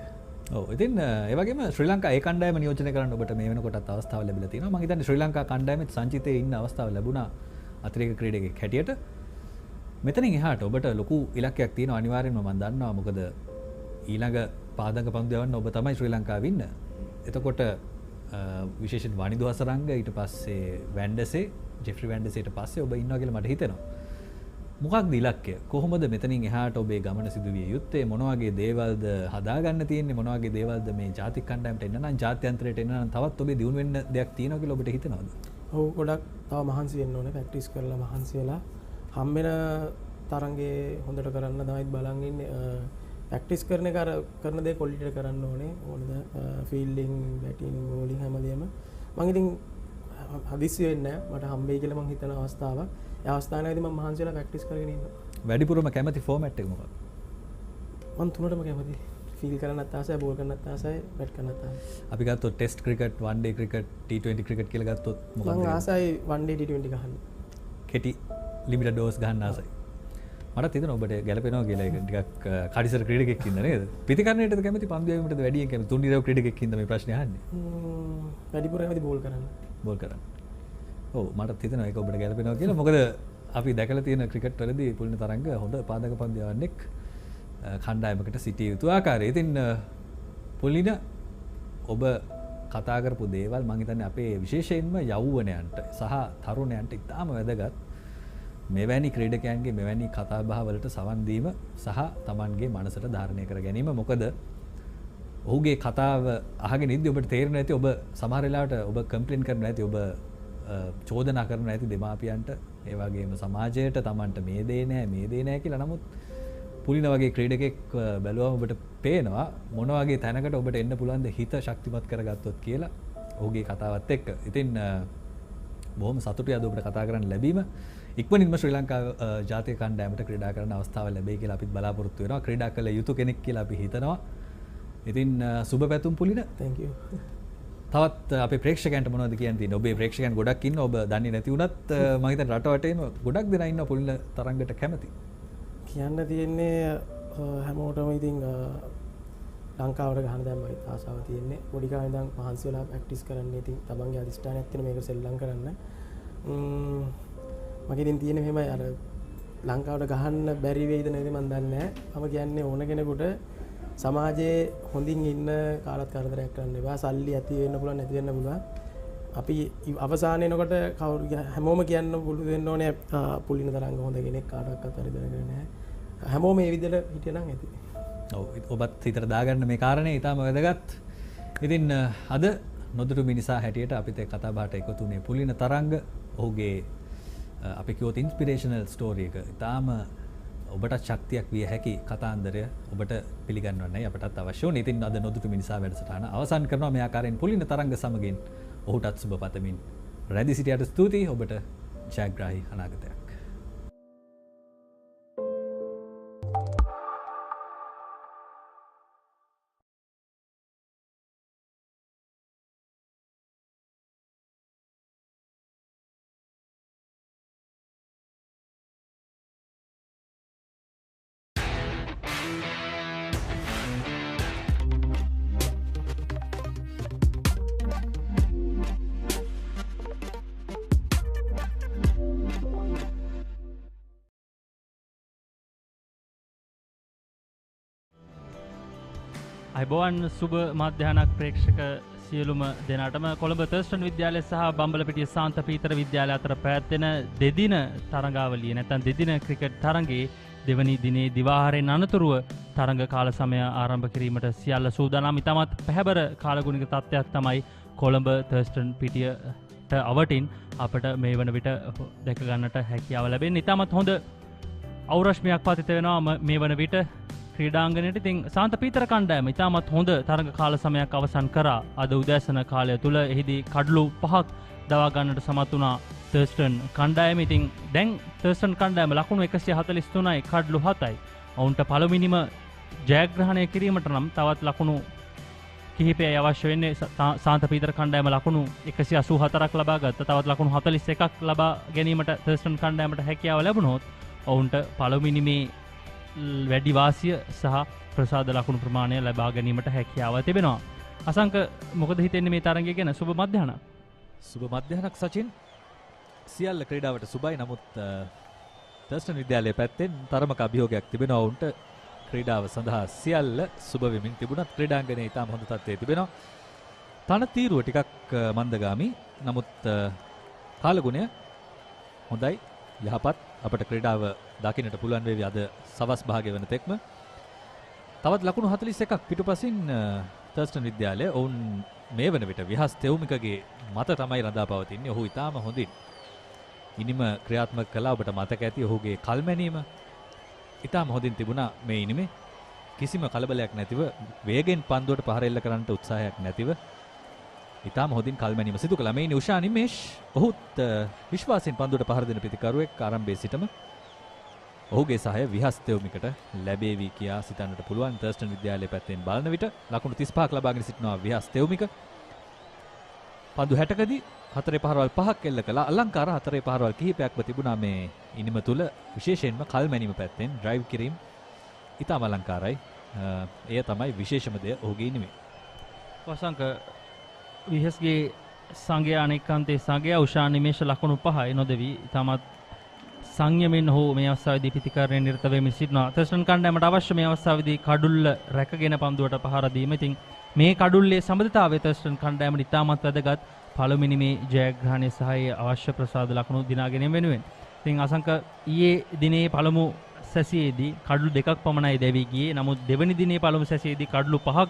ඔව් ඉතින් ඒ වගේම ශ්‍රී ලංකා ඒ කණ්ඩායම නියෝජනය කරන්න ඔබට මේ වෙනකොටත් අවස්ථාව ලැබිලා තියෙනවා. මම හිතන්නේ ශ්‍රී ලංකා කණ්ඩායමේ සංචිතයේ ඉන්න අවස්ථාව ලැබුණා අතිරේක ක්‍රීඩකෙක් හැටියට. මෙතනින් එහාට ඔබට ලොකු ඉලක්කයක් තියෙනවා අනිවාර්යෙන්ම මම දන්නවා. මොකද ඊළඟ පාදක පන්දු යවන්න ඔබ තමයි ශ්‍රී ලංකාවේ ඉන්න. එතකොට විශේෂයෙන් වනිදු හසරංග ඊට පස්සේ වැන්ඩසේ ජෙෆ්රි වැන්ඩසේට පස්සේ ඔබ ඉන්නවා කියලා මට හිතෙනවා. මොකක්ද ඉලක්කය? කොහොමද මෙතනින් එහාට ඔබේ ගමන සිදු විය යුත්තේ? මොන වගේ දේවල්ද හදාගන්න තියෙන්නේ? මොන වගේ දේවල්ද මේ ජාතික කණ්ඩායමට එන්න නම් ජාත්‍යන්තරයට එන්න නම් තවත් ඔබේ දියුණු වෙන්න දෙයක් තියෙනවා කියලා ඔබට හිතෙනවද? ඔව් ගොඩක් තව මහන්සි වෙන්න ඕනේ. ප්‍රැක්ටිස් කරලා මහන්සි වෙලා හම්බෙන තරංගේ හොඳට කරන්න තමයි බලන් ඉන්නේ. ප්‍රැක්ටිස් කරන එක අර කරන දේ ක්වොලිටියට කරන්න ඕනේ. ඕනද ෆීල්ඩින්, බැටින්, බෝලින් හැමදේම. මම ඉතින් හදිස්සි වෙන්නේ නැහැ. මට හම්බෙයි කියලා මම හිතන අවස්ථාවක්. ඒ අවස්ථාවේදී මම මහන්සි වෙලා ප්‍රැක්ටිස් කරගෙන ඉන්නවා. වැඩිපුරම කැමති ෆෝමැට් එක මොකක්ද? මම තුනටම කැමතියි. ෆීල් කරන්නත් ආසයි, බෝල් කරන්නත් ආසයි, බැට් කරන්නත් ආසයි. අපි ගත්තොත් ටෙස්ට් ක්‍රිකට්, වන් ඩේ ක්‍රිකට්, T20 ක්‍රිකට් කියලා ගත්තොත් මොකක්ද? මම ආසයි වන් ඩේ T20 ගහන්න. කෙටි ලිමිටඩ් ඕවර්ස් ගහන්න ආසයි. මට හිතෙනවා ඔබට ගැලපෙනවා කියලා. ඒක ටිකක් කඩිසර ක්‍රීඩකෙක් ඉන්න නේද? පිටිකරණයටද කැමති පන්දු යැවීමටද වැඩියෙන් කැමති? තුන්නිරව ක්‍රීඩකෙක් ඉන්න මේ ප්‍රශ්නේ අහන්නේ. වැඩිපුර කැමති බෝල් කරන්න. බෝල් කරන්න. ඔව් මට හිතෙනවා ඒක ඔබට ගැලපෙනවා කියලා. මොකද අපි දැකලා තියෙන ක්‍රිකට් වලදී පුලින තරංග හොඳ පාදක පන්දු යවන්නෙක් කණ්ඩායමකට සිටිය යුතු ආකාරය. ඉතින් පුලින ඔබ කතා කරපු දේවල් මම හිතන්නේ අපේ විශේෂයෙන්ම යෞවනයන්ට සහ තරුණයන්ට ඉතාම වැදගත්. මෙවැනි ක්‍රීඩකයන්ගේ මෙවැනි කතා බහ වලට සවන් දීම සහ Tamanගේ මනසට ධාරණය කර ගැනීම. මොකද ඔහුගේ කතාව අහගෙන ඉද්දි ඔබට තේරෙන්නේ නැති ඔබ සමහර වෙලාවට ඔබ කම්ප්ලේන් කරනවා නැති ඔබ චෝදනා කරනවා නැති දෙමාපියන්ට ඒ වගේම සමාජයට Tamanට මේ දේ නෑ කියලා. නමුත් පුලින වගේ ක්‍රීඩකෙක් බැලුවම ඔබට පේනවා මොන වගේ තැනකට ඔබට එන්න පුළුවන්ද හිත ශක්තිමත් කරගත්තොත් කියලා ඔහුගේ කතාවත් එක්ක. ඉතින් බොහොම සතුටුයි අද ඔබට කතා කරන්න ලැබීම. ඉක්මනින්ම ශ්‍රී ලංකා ජාතික කණ්ඩායමට ක්‍රීඩා කරන්න අවස්ථාව ලැබෙයි කියලා අපිත් බලාපොරොත්තු වෙනවා. ක්‍රීඩා කළ යුතු කෙනෙක් කියලා අපි හිතනවා. ඉතින් සුබ පැතුම් පුලින. Thank you. තවත් අපේ ප්‍රේක්ෂකයන්ට මොනවද කියන්න තියෙන්නේ? ඔබේ ප්‍රේක්ෂකයන් ගොඩක් ඉන්න ඔබ දන්නේ නැති වුණත් මම හිතන්නේ රට වටේම ගොඩක් දෙනා ඉන්න පුලින තරංගට කැමති. කියන්න තියෙන්නේ හැමෝටම ඉතින් ලංකාවට ගහන්න දැන් මම ආසාව තියෙන්නේ. පොඩි කාලේ ඉඳන් මහන්සි වෙලා ප්‍රැක්ටිස් කරන්න. ඉතින් තමන්ගේ අධිෂ්ඨානයක් තියෙන මේක සෙල්ලම් කරන්න. මගේ ඉතින් තියෙන්නේ මෙහෙමයි අර ලංකාවට ගහන්න බැරි වෙයිද නැති මන් දන්නේ නැහැ. මම කියන්නේ ඕන කෙනෙකුට සමාජයේ හොඳින් ඉන්න කාලත් කරදරයක් කරන්න එපා. සල්ලි ඇති වෙන්න පුළුවන් නැති වෙන්න පුළුවන්. අපි අවසානයේ එනකොට කවුරු හැමෝම කියන්න පුළු වෙන්න ඕනේ පුලින තරංග හොඳ කෙනෙක් කාටවත් හරි දැනගෙන නැහැ. හැමෝම මේ විදිහට හිටියනම් ඇති. ඔව් ඔබත් හිතට දාගන්න මේ කාරණේ ඊටම වැදගත්. ඉතින් අද නොදුටු මිනිසා හැටියට අපිට කතා බහට එකතු වුණේ පුලින තරංග. ඔහුගේ අපි කිව්වොත් ඉන්ස්පිරේෂනල් ස්ටෝරි එක. ඊටාම ඔබට ශක්තියක් විය හැකි කතාන්දරය ඔබට පිළිගන්වන්නයි අපටත් අවශ්‍ය වුණේ. ඉතින් අද නොදුටු මිනිසා වැඩසටහන අවසන් කරනවා මේ ආකාරයෙන් පුලින තරංග සමගින් ඔහුටත් සුබ පතමින් රැදි සිටියට ස්තුතියි. ඔබට ජයග්‍රාහී අනාගතයක්. අයිබෝවන් සුබ මධ්‍යහනක් ප්‍රේක්ෂක සියලුම දෙනාටම කොළඹ තර්ස්ටන් විද්‍යාලය සහ බම්බලපිටිය සාන්ත පීතර විද්‍යාලය අතර පැවැත්වෙන දෙදින තරඟාවලිය නැත්නම් දෙදින ක්‍රිකට් තරඟේ දෙවනි දිනේ දිවාහාරයෙන් අනතුරුව තරඟ කාල සමය ආරම්භ කිරීමට සියල්ල සූදානම්. ඉතාමත් පැහැබර කාලගුණික තත්ත්වයක් තමයි කොළඹ තර්ස්ටන් පිටියට අවටින් අපට මේ වන විට දැක ගන්නට හැකියාව ලැබෙන්නේ. ඉතාමත් හොඳ අවරශ්මියක් පතිත වෙනවා මේ වන විට ක්‍රීඩාංගණයට. ඉතින් සාන්ත පීතර කණ්ඩායම ඉතාමත් හොඳ තරඟ කාල සමයක් අවසන් කරා අද උදෑසන කාලය තුල. එහිදී කඩලු 5ක් දවා ගන්නට සමත් වුණා තර්ස්ටන් කණ්ඩායම. ඉතින් දැන් තර්ස්ටන් කණ්ඩායම ලකුණු 143යි කඩලු 7යි. ඔවුන්ට පළවෙනිම ජයග්‍රහණය කිරීමට නම් තවත් ලකුණු කිහිපයයි අවශ්‍ය වෙන්නේ. සාන්ත පීතර කණ්ඩායම ලකුණු 184ක් ලබා ගත්ත. තවත් ලකුණු 41ක් ලබා ගැනීමට තර්ස්ටන් කණ්ඩායමට හැකියාව ලැබුණොත් ඔවුන්ට පළවෙනි මේ වැඩි වාසිය සහ ප්‍රසාද ලකුණු ප්‍රමාණය ලබා ගැනීමට හැකියාව තිබෙනවා. අසංක මොකද හිතෙන්නේ මේ තරඟය ගැන? සුබ මධ්‍යහනක්. සුබ මධ්‍යහනක් සචින්. සියල්ල ක්‍රීඩාවට සුබයි. නමුත් තර්ස්ටන් විද්‍යාලයේ පැත්තෙන් තරමක අභියෝගයක් තිබෙනවා. ඔවුන්ට ක්‍රීඩාව සඳහා සියල්ල සුබ වෙමින් තිබුණත් ක්‍රීඩාංගණයේ ඉතාම හොඳ තත්ත්වයේ තිබෙනවා. තන තීරුව ටිකක් මන්දගාමි. නමුත් කාලගුණය හොඳයි, යහපත්. අපට ක්‍රීඩාව දකින්නට පුළුවන් වේවි අද සවස් භාගය වන තෙක්ම. තවත් ලකුණු 41ක් පිටුපසින් තර්ස්ටන් විද්‍යාලය. ඔවුන් මේ වන විට විහස් තෙවුමිකගේ මත තමයි රඳා පවතින්නේ. ඔහු ඉතාම හොඳින් ඉනිම ක්‍රියාත්මක කළා. ඔබට මතක ඇති ඔහුගේ කල්මැනීම ඉතාම හොඳින් තිබුණා මේ ඉනිමේ. කිසිම කලබලයක් නැතිව වේගෙන් පන්දුවට පහර එල්ල කරන්නට උත්සාහයක් නැතිව ඉතාම හොඳින් කල්මැනීම සිදු කළා. මේ උෂා නිමේෂ් ඔහුත් විශ්වාසයෙන් පන්දුවට පහර දෙන ප්‍රතිකරුවෙක් ආරම්භයේ සිටම. ඔහුගේ සහාය විහස් තෙවුමිකට ලැබේවි කියා සිතන්නට පුළුවන්. තර්ස්ටන් විද්‍යාලයේ පැත්තෙන් බලන විට ලකුණු 35ක් ලබාගෙන සිටිනවා විහස් තෙවුමික. පන්දු 60කදී 4 පහරවල් 5ක් එල්ල කළා. අලංකාර 4 පහරවල් කිහිපයක්ම තිබුණා මේ ඉනිම තුල. විශේෂයෙන්ම කල්මැනීම පැත්තෙන් ඩ්‍රයිව් කිරීම ඉතාම අලංකාරයි. එය තමයි විශේෂම දේ ඔහුගේ ඉනිමේ. වසංක විහස්ගේ සංගය අනෙක්කාන්තේ සංගය උෂා නිමේෂ ලකුණු 5යි නොදෙවි. ඉතාමත් සංයමෙන් හෝ මේ අවස්ථාවේදී ප්‍රතිකරණය නිරත වෙමින් සිටිනවා. තර්ස්ටන් කණ්ඩායමට අවශ්‍ය මේ අවස්ථාවේදී කඩුල්ල රැකගෙන පන්දුවට පහර දීම. ඉතින් මේ කඩුල්ලේ සම්බන්ධතාවය තර්ස්ටන් කණ්ඩායමට ඉතාමත් වැදගත්. පළවෙනි මේ ජයග්‍රහණය සහ අවශ්‍ය ප්‍රසාද ලකුණු දිනා ගැනීම වෙනුවෙන්. ඉතින් අසංක ඊයේ දිනේ පළමු සැසියේදී කඩලු 2ක් පමණයි දැවි ගියේ. නමුත් දෙවැනි දිනේ පළමු සැසියේදී කඩලු 5ක්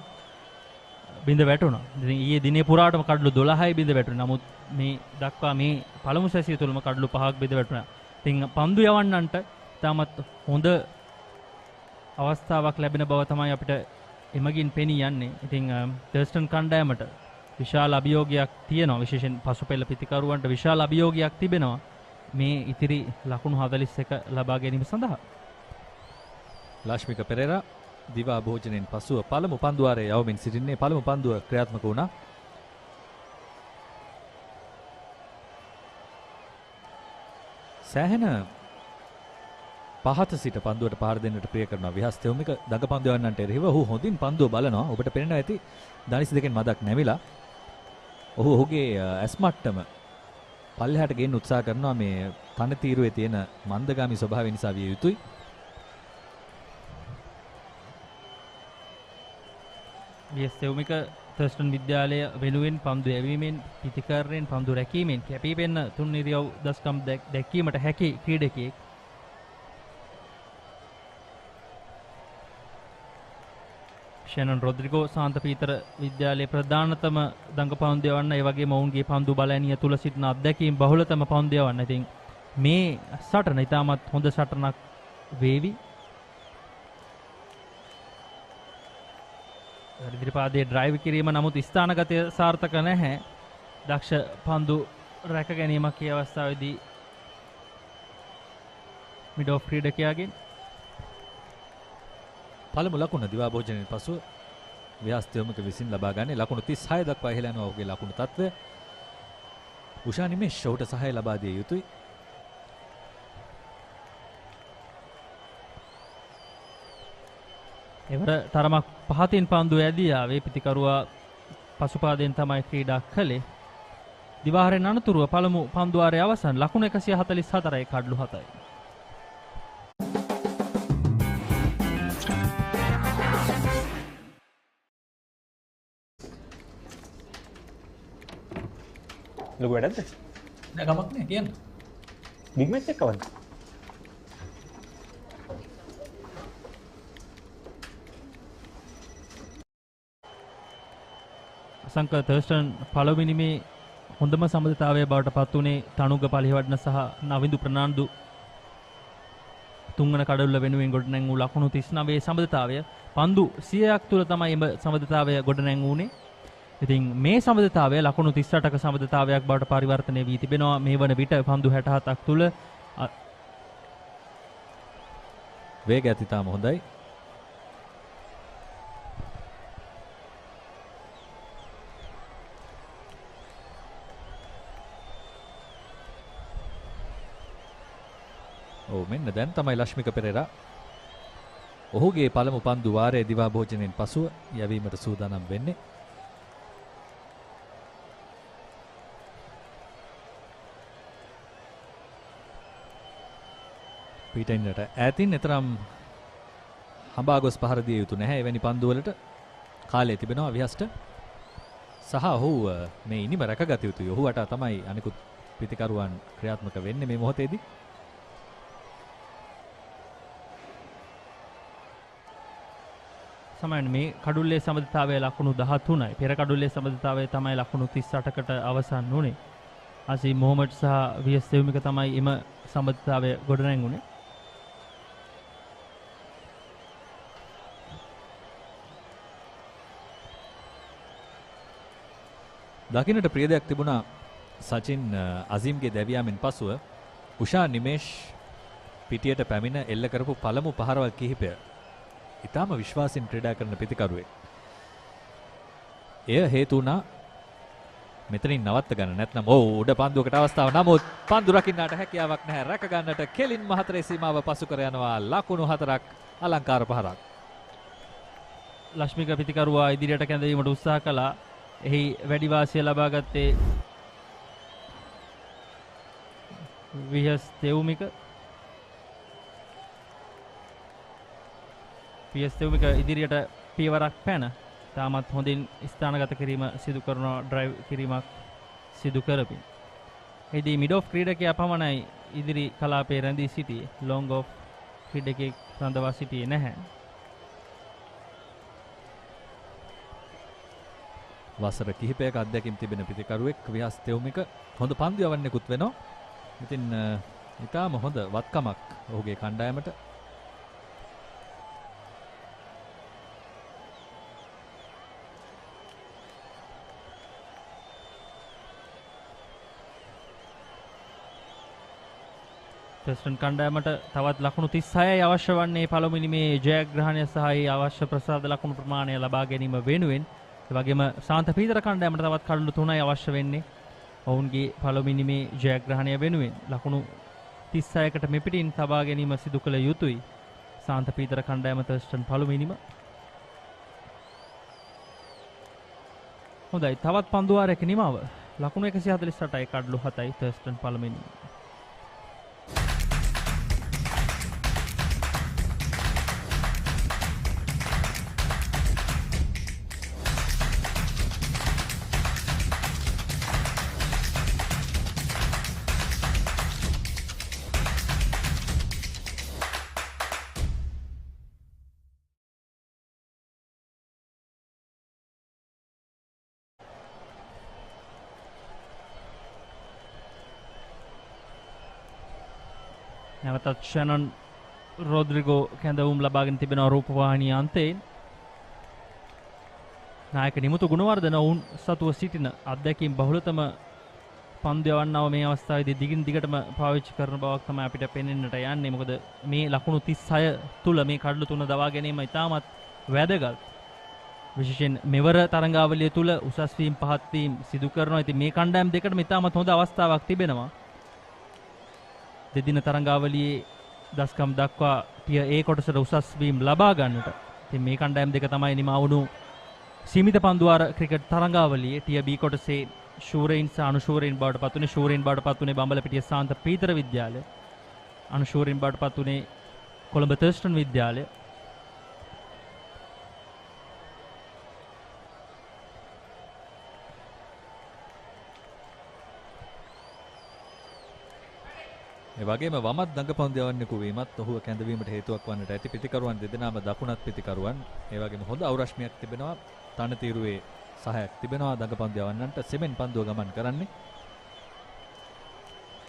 බිඳ වැටුණා. ඉතින් ඊයේ දිනේ පුරාටම කඩලු 12යි බිඳ වැටුණා. නමුත් මේ දක්වා මේ පළමු සැසිය තුළම කඩලු 5ක් බිඳ වැටුණා. ඉතින් පන්දු යවන්නන්ට තාමත් හොඳ අවස්ථාවක් ලැබෙන බව තමයි අපිට එමගින් පෙනී යන්නේ. ඉතින් තර්ස්ටන් කණ්ඩායමට විශාල අභියෝගයක් තියෙනවා. විශේෂයෙන් පසුපෙළ පිතිකරුවන්ට විශාල අභියෝගයක් තිබෙනවා මේ ඉතිරි ලකුණු 41 ලබා ගැනීම සඳහා. ලාශ්මික පෙරේරා දිවා භෝජනයෙන් පසුව පළමු පන්දුවාරයේ යවමින් සිටින්නේ. පළමු පන්දුව ක්‍රියාත්මක වුණා. සෑහෙන පහත සිට පන්දුවට පහර දෙන්නට ප්‍රිය කරනවා විහස් තෙවුමික. දඟ පන්දු යවන්නන්ට එරෙහිව ඔහු හොඳින් පන්දුව බලනවා. ඔබට පේනවා ඇති දනිස් දෙකෙන් මදක් නැමිලා. ඔහු ඔහුගේ ඇස් මට්ටම පල්ලෙහාට ගෙන්න උත්සාහ කරනවා. මේ තන තීරුවේ තියෙන මන්දගාමී ස්වභාවය නිසා විය යුතුයි. විහස් තෙවුමික තර්ස්ටන් විද්‍යාලය වෙනුවෙන් පන්දු යැවීමෙන් පිතිකරණයෙන් පන්දු රැකීමෙන් කැපී පෙනෙන තුන් ඉරියව් දස්කම් දැක්වීමට හැකි ක්‍රීඩකයෙක්. ෂැනන් රොද්රිගෝ සාන්ත පීතර විද්‍යාලයේ ප්‍රධානතම දඟ පන්දු යවන්න, ඒ වගේම ඔවුන්ගේ පන්දු බලෑනිය තුල සිටින අත්දැකීම් බහුලතම පන්දු යවන්න. ඉතින් මේ සටන ඉතාමත් හොඳ සටනක් වේවි. ඉදිරිපාදයේ ඩ්‍රයිව් කිරීම නමුත් ස්ථානගතය සාර්ථක නැහැ. දක්ෂ පන්දු රැක ගැනීමක් මේ අවස්ථාවේදී මිඩ් ඔෆ් ක්‍රීඩකයාගෙන්. පළමු ලකුණ දිවා භෝජනයෙන් පසුව විහස් තෙවුමික විසින් ලබා ගන්නේ. ලකුණු 36 දක්වා ඉහළ යනවා ඔහුගේ ලකුණු තත්ත්වය. උෂා නිමේෂ් ඔහුට සහාය ලබා දිය යුතුයි. එවර තරමක් පහතින් පන්දු ඇදී ආවේ. පිතිකරුවා පසුපාදයෙන් තමයි ක්‍රීඩා කළේ. දිවාහාරයෙන් අනතුරුව පළමු පන්දුවාරයේ අවසන් ලකුණු 144යි කඩලු 7යි. ලොකු වැඩක්ද? නෑ කමක් නෑ කියන්න. බිග් මැච් එක කවද්ද? අසංක තර්ස්ටන් පළවෙනි මේ හොඳම සමබරතාවය බවට පත් වුණේ තනුග පලිහවඩන සහ නවින්දු ප්‍රනාන්දු තුන්වන කඩවුල්ල වෙනුවෙන් ගොඩනැංවූ ලකුණු 39 සමබරතාවය පන්දු 100ක් තුල තමයි එම සමබරතාවය ගොඩනැංවුනේ. ඉතින් මේ සමබරතාවය ලකුණු 38ක සමබරතාවයක් බවට පරිවර්තනය වී තිබෙනවා. මේ වන විට පන්දු 67ක් තුල වේගයත් ඉතාම හොඳයි. ඔව් මෙන්න දැන් තමයි ලක්ෂ්මික පෙරේරා ඔහුගේ පළමු පන්දු වාරයේ දිවා භෝජනයෙන් පසුව යැවීමට සූදානම් වෙන්නේ. පීටෙන්නට ඈතින් එතරම් හඹා ගොස් පහර දිය යුතු නැහැ. එවැනි පන්දු වලට කාලය තිබෙනවා විහස්ට සහ ඔහු මේ ඉනිම රැකගත යුතුයි. ඔහුට තමයි අනිකුත් පිතිකරුවන් ක්‍රියාත්මක වෙන්නේ මේ මොහොතේදී. සමහන් මේ කඩුල්ලේ සමබරතාවය ලකුණු 13යි. පෙර කඩුල්ලේ සමබරතාවය තමයි ලකුණු 38කට අවසන් වුණේ. අසී මොහමඩ් සහ විඑස් දෙව්මික තමයි එම සමබරතාවය ගොඩනැංගුනේ. දකින්නට ප්‍රිය දෙයක් තිබුණා සචින් අසීම්ගේ දැවියාමෙන් පසුව උෂා නිමේෂ් පිටියට පැමිණ එල්ල කරපු පළමු පහරවල් කිහිපය ඉතාම විශ්වාසයෙන් ක්‍රීඩා කරන පිතිකරුවෙක්. එය හේතු වුණා මෙතනින් නවත්ත ගන්න. නැත්නම් උඩ පන්දුවකට අවස්ථාව. නමුත් පන්දු රකින්නට හැකියාවක් නැහැ. රැක ගන්නට කෙලින්ම හතරේ සීමාව පසු කර යනවා. ලකුණු 4ක් අලංකාර පහරක්. ලක්ෂ්මික පිතිකරුවා ඉදිරියට කැඳවීමට උත්සාහ කළා. එහි වැඩි වාසිය ලබා ගත්තේ විහස් දෙව්මික. විහස් දෙව්මික ඉදිරියට පියවරක් පැන තාමත් හොඳින් ස්ථානගත කිරීම සිදු කරන ඩ්‍රයිව් කිරීමක් සිදු කරපින්. එදී මිඩ් ඔෆ් ක්‍රීඩකයා පමණයි ඉදිරි කලාපයේ රැඳී සිටියේ. ලොංග් ඔෆ් ක්‍රීඩකෙක් රඳවා සිටියේ නැහැ. වසර කිහිපයක අත්දැකීම් තිබෙන පිතිකරුවෙක් විහස් දෙව්මික හොඳ පන්දු යවන්නෙකුත් වෙනවා. ඉතින් ඊටාම හොඳ වත්කමක් ඔහුගේ කණ්ඩායමට. ටෙස්ටන් කණ්ඩායමට තවත් ලකුණු 36යි අවශ්‍ය වන්නේ පළමුවෙනි මේ ජයග්‍රහණය සහ ඒ අවශ්‍ය ප්‍රසාද ලකුණු ප්‍රමාණය ලබා ගැනීම වෙනුවෙන්. ඒ වගේම සාන්ත පීතර කණ්ඩායමට තවත් කඩලු 3යි අවශ්‍ය වෙන්නේ. ඔවුන්ගේ පළමුවෙනි මේ ජයග්‍රහණය වෙනුවෙන් ලකුණු 36කට මෙපිටින් තබා ගැනීම සිදු කළ යුතුයි. සාන්ත පීතර කණ්ඩායම ටෙස්ටන් පළමුවෙනිම. හොඳයි තවත් පන්දු වාරයක නිමාව. ලකුණු 148යි කඩලු 7යි ටෙස්ටන් පළමුවෙනිම. නැවතත් ෂැනන් රොඩ්රිගෝ කැඳවුම් ලබාගෙන තිබෙනවා රූපවාහිනිය අන්තයෙන්. නායක නිමුතු ගුණවර්ධන ඔවුන් සතුව සිටින අත්දැකීම් බහුලතම පන්දු යවන්නව මේ අවස්ථාවේදී දිගින් දිගටම පාවිච්චි කරන බවක් තමයි අපිට පෙනෙන්නට යන්නේ. මොකද මේ ලකුණු 36 තුල මේ කඩලු 3 දවා ගැනීම ඉතාමත් වැදගත්. විශේෂයෙන් මෙවර තරඟාවලිය තුල උසස් වීම් පහත් වීම් සිදු කරනවා. ඉතින් මේ කණ්ඩායම් දෙකටම ඉතාමත් හොඳ අවස්ථාවක් තිබෙනවා. දෙදින තරඟාවලියේ දස්කම් දක්වා ටිය A කොටසට උසස් වීම් ලබා ගන්නට. ඉතින් මේ කණ්ඩායම් දෙක තමයි නිමා වුණු සීමිත පන්දුවාර ක්‍රිකට් තරඟාවලියේ ටිය B කොටසේ ශූරයින් සහ අනුශූරයින් බවට පත් වුණේ. ශූරයින් බවට පත් වුණේ බම්බලපිටිය සාන්ත පීතර විද්‍යාලය. අනුශූරයින් බවට පත් වුණේ කොළඹ තර්ස්ටන් විද්‍යාලය. ඒ වගේම වමත් දඟපන්දු යවන්නෙකු වීමත් ඔහුව කැඳවීමට හේතුවක් වන්නට ඇති. පිතිකරුවන් දෙදෙනාම දකුණත් පිතිකරුවන්. ඒ වගේම හොඳ අවරශ්මියක් තිබෙනවා. තනතිරුවේ සහයක් තිබෙනවා දඟපන්දු යවන්නන්ට. සෙමෙන් පන්දුව ගමන් කරන්නේ.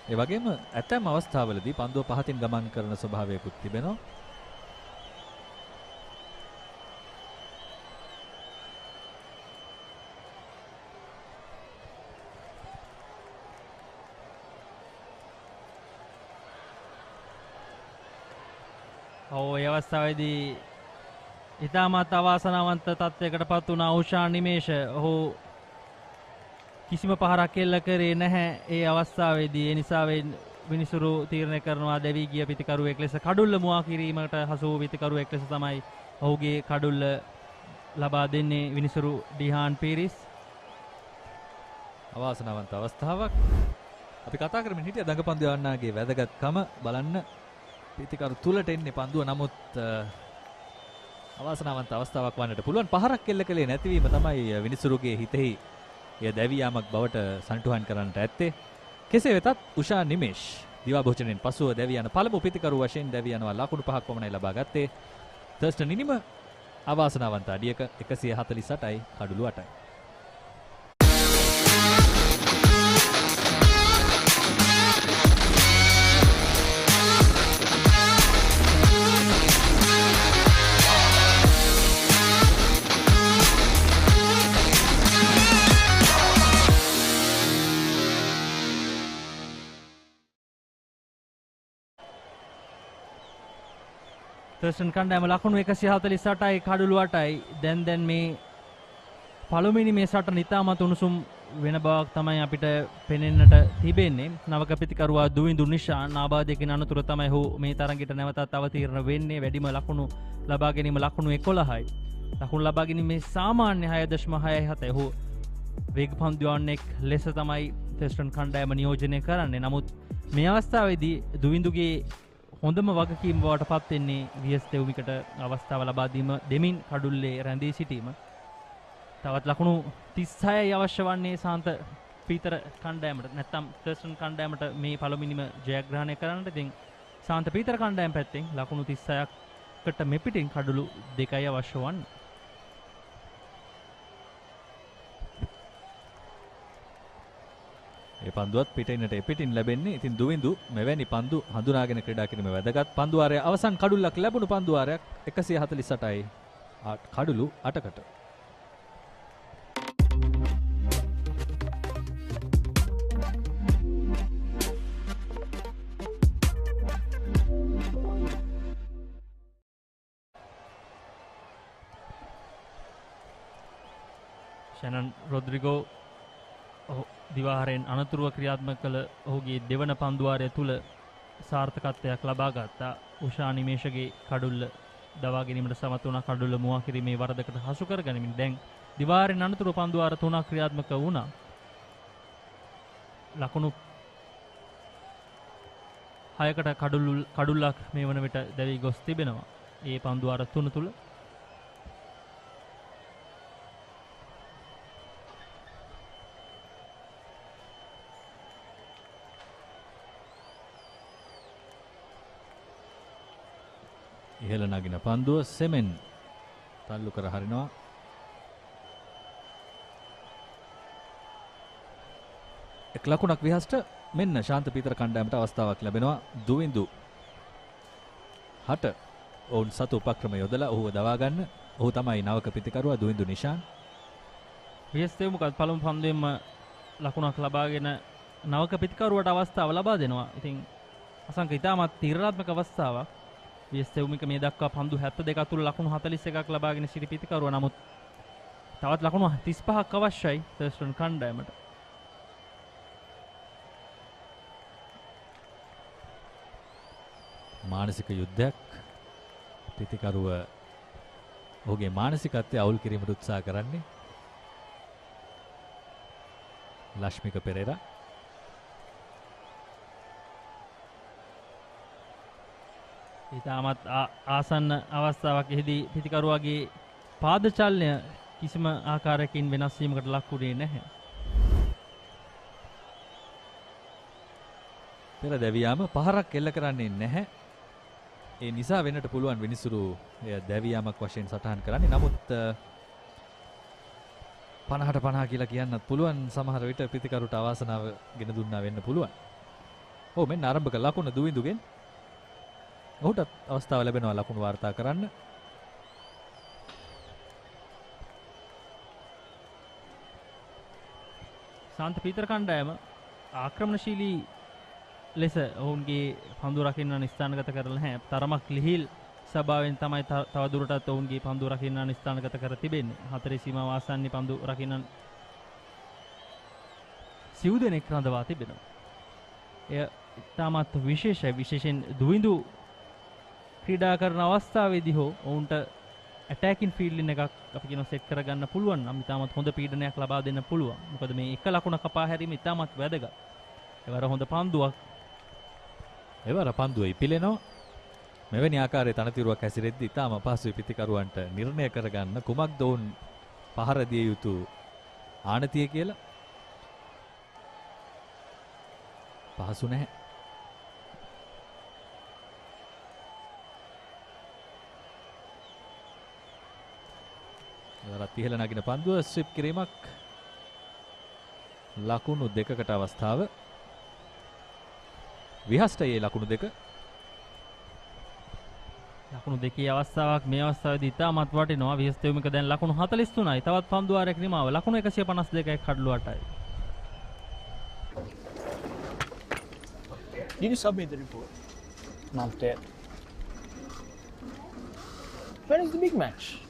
ඒ වගේම ඇතැම් අවස්ථාවලදී පන්දුව පහතින් ගමන් කරන ස්වභාවයකුත් තිබෙනවා. ඒ අවස්ථාවේදී ඉතාමත් අවාසනාවන්ත තත්ත්වයකට පත් වුණ උෂා නිමේෂ ඔහු කිසිම පහරක් එල්ල කරේ නැහැ ඒ අවස්ථාවේදී. ඒ නිසා විනිසුරු තීරණය කරනවා දෙවි ගිය පිතිකරුවෙක් ලෙස කඩුල්ල මුවා කිරීමට හසු වූ පිතිකරුවෙක් ලෙස තමයි ඔහුගේ කඩුල්ල ලබා දෙන්නේ විනිසුරු ඩිහාන් පීරිස්. අවාසනාවන්ත අවස්ථාවක්. අපි කතා කරමින් හිටිය දඟපන්දු යවන්නාගේ වැදගත්කම බලන්න. පිතිකරු තුලට එන්නේ පන්දුව, නමුත් අවාසනාවන්ත අවස්ථාවක් වන්නට පුළුවන්. පහරක් එල්ල කළේ නැතිවීම තමයි විනිසුරුගේ හිතෙහි එය දැවියාමක් බවට සන්ටුහන් කරන්නට ඇත්තේ. කෙසේ වෙතත් උෂා නිමේෂ් දිවා භෝජනයෙන් පසුව දැවී යන පළමු පිතිකරු වශයෙන් දැවී යනවා. ලකුණු 5ක් පමණයි ලබා ගත්තේ. තර්ස්ටන් ඉනිම අවාසනාවන්ත අඩියක 148යි කඩුළු 8යි. තර්ස්ටන් කණ්ඩායම ලකුණු 148යි කඩුළු 8යි. දැන් මේ පළමුවෙනි මේ සටන ඉතාමත් උණුසුම් වෙන බවක් තමයි අපිට පෙනෙන්නට තිබෙන්නේ. නවක පිතිකරුවා දුවිඳු නිශාන් ආබාධයකින් අනතුර තමයි ඔහු මේ තරඟයට නැවතත් අවතීර්ණ වෙන්නේ. වැඩිම ලකුණු ලබා ගැනීම ලකුණු 11යි. ලකුණු ලබා ගැනීමේ සාමාන්‍ය 6.67. ඔහු වේග පන්දු යවන්නෙක් ලෙස තමයි තර්ස්ටන් කණ්ඩායම නියෝජනය කරන්නේ. නමුත් මේ අවස්ථාවේදී දුවිඳුගේ හොඳම වගකීම බවට පත් වෙන්නේ වියස් තෙවුමිකට අවස්ථාව ලබා දෙමින් කඩුල්ලේ රැඳී සිටීම. තවත් ලකුණු 36යි අවශ්‍ය වන්නේ සාන්ත පීතර කණ්ඩායමට. නැත්නම් තර්ස්ටන් කණ්ඩායමට මේ පළමුවෙනිම ජයග්‍රහණය කරන්නට. ඉතින් සාන්ත පීතර කණ්ඩායම පැත්තෙන් ලකුණු 36කට මෙපිටින් කඩුළු 2යි අවශ්‍ය වන්නේ. ඒ පන්දුවත් පිටින්නට එපිටින් ලැබෙන්නේ. ඉතින් දුවිඳු මෙවැනි පන්දු හඳුනාගෙන ක්‍රීඩා කිරීම වැදගත්. පන්දු වාරය අවසන් කඩුල්ලක් ලැබුණු පන්දු වාරයක් 148යි කඩුළු 8කට. ෂැනන් රොඩ්රිගෝ දිවාහරෙන් අනතුරුව ක්‍රියාත්මක කළ ඔහුගේ දෙවන පන්දුවාරය තුල සාර්ථකත්වයක් ලබා ගත්තා. උෂා නිමේෂගේ කඩුල්ල දවා ගැනීමට සමත් වුණා. කඩුල්ල මුවා කිරීමේ වරදකට හසු කර ගනිමින් දැන් දිවාහරෙන් අනතුරුව පන්දුවාර 3ක් ක්‍රියාත්මක වුණා. ලකුණු 6කට කඩුල්ලක් මේ වන විට දැවි ගොස් තිබෙනවා. ඒ පන්දුවාර 3 තුල ඉහළ නගින පන්දුව සෙමෙන් තල්ලු කර හරිනවා. එක් ලකුණක් විහස්ට මෙන්න ශාන්ත පීතර කණ්ඩායමට අවස්ථාවක් ලැබෙනවා. දුවිඳු හට ඔවුන් සතු උපක්‍රම යොදලා ඔහුව දවා ගන්න. ඔහු තමයි නවක පිතිකරුවා දුවිඳු නිශාන්. වියස්තේ මොකද පළමු පන්දුවෙන්ම ලකුණක් ලබාගෙන නවක පිතිකරුවට අවස්ථාව ලබා දෙනවා. ඉතින් අසංක ඉතාමත් තීරණාත්මක අවස්ථාවක්. වියස්තෙවුමික මේ දක්වා පන්දු 72 තුල ලකුණු 41ක් ලබාගෙන සිටි පිතිකරුවා. නමුත් තවත් ලකුණු 35ක් අවශ්‍යයි තර්ස්ටන් කණ්ඩායමට. මානසික යුද්ධයක්. පිතිකරුව ඔහුගේ මානසිකත්වය අවුල් කිරීමට උත්සාහ කරන්නේ. ලක්ෂ්මික පෙරේරා ඉතාමත් ආසන්න අවස්ථාවක්. එහිදී පිතිකරුවාගේ පාද චලනය කිසිම ආකාරයකින් වෙනස් වීමකට ලක් වුණේ නැහැ. පෙර දැවියාම පහරක් එල්ල කරන්නේ නැහැ. ඒ නිසා වෙන්නට පුළුවන් විනිසුරු එය දැවියාමක් වශයෙන් සටහන් කරන්නේ. නමුත් 50ට 50 කියලා කියන්නත් පුළුවන්. සමහර විට ප්‍රතිකරුට අවාසනාව ගෙන දුන්නා වෙන්න පුළුවන්. ඔව් මෙන්න ආරම්භක ලකුණ දුවිඳුගෙන්. ඔහුට අවස්ථාව ලැබෙනවා ලකුණු වාර්තා කරන්න. සාන්ත පීතර කණ්ඩායම ආක්‍රමණශීලී ලෙස ඔවුන්ගේ පන්දු රකින්නන් ස්ථානගත කරලා නැහැ. තරමක් ලිහිල් සභාවෙන් තමයි තවදුරටත් ඔවුන්ගේ පන්දු රකින්නන් ස්ථානගත කර තිබෙන්නේ. හතරේ සීමාව ආසන්නයේ පන්දු රකින්නන් සිව් දෙනෙක් රඳවා තිබෙනවා. එය තාමත් විශේෂයි. විශේෂයෙන් දුවිඳු ක්‍රීඩා කරන අවස්ථාවේදී හෝ ඔවුන්ට ඇටැකින් ෆීල්ඩින් එකක් අපි කියන සෙට් කරගන්න පුළුවන් නම් ඉතාමත් හොඳ පීඩනයක් ලබා දෙන්න පුළුවන්. මොකද මේ එක ලකුණ කපා හැරීම ඉතාමත් වැදගත්. එවර හොඳ පන්දුවක්. එවර පන්දුව ඉපිලෙනවා. මෙවැනි ආකාරයේ තනතිරුවක් හැසිරෙද්දී ඉතාම අපහසුයි පිතිකරුවන්ට නිර්ණය කරගන්න කුමක්ද ඔවුන් පහර දිය යුතු ආනතිය කියලා. පහසු නැහැ. එවරත් ඉහළ නගින පන්දුව ස්විප් කිරීමක්. ලකුණු දෙකකට අවස්ථාව. විහස්ටයේ ලකුණු දෙක. ලකුණු දෙකේ අවස්ථාවක් මේ අවස්ථාවේදී ඉතාමත් වටිනවා. විහස්තයුමික දැන් ලකුණු 43යි. තවත් පන්දු වාරයක් නිමාව. ලකුණු 152යි කඩලු 8යි. Did you submit the report? Not yet. When is the big match?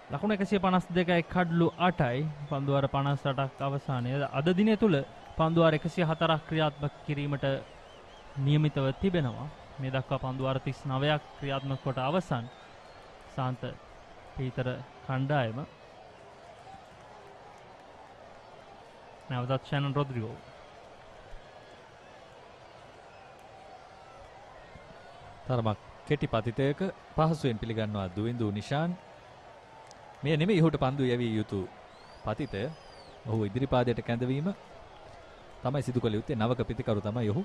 ලකුණු 152යි කඩලු 8යි. පන්දුවාර 58ක් අවසානය. අද දිනය තුල පන්දුවාර 104ක් ක්‍රියාත්මක කිරීමට නියමිතව තිබෙනවා. මේ දක්වා පන්දුවාර 39ක් ක්‍රියාත්මක කොට අවසන්. සාන්ත පීතර කණ්ඩායම නැවතත් ෂැනන් රොද්රිගෝ. තරමක් කෙටි පතිතයක පහසුවෙන් පිළිගන්නවා දුවිඳු නිශාන්. මේ නෙමෙයි ඔහුට පන්දු යැවිය යුතු පතිතය. ඔහු ඉදිරිපාදයට කැඳවීම තමයි සිදු කළ යුත්තේ. නවක පිතිකරු තමයි ඔහු.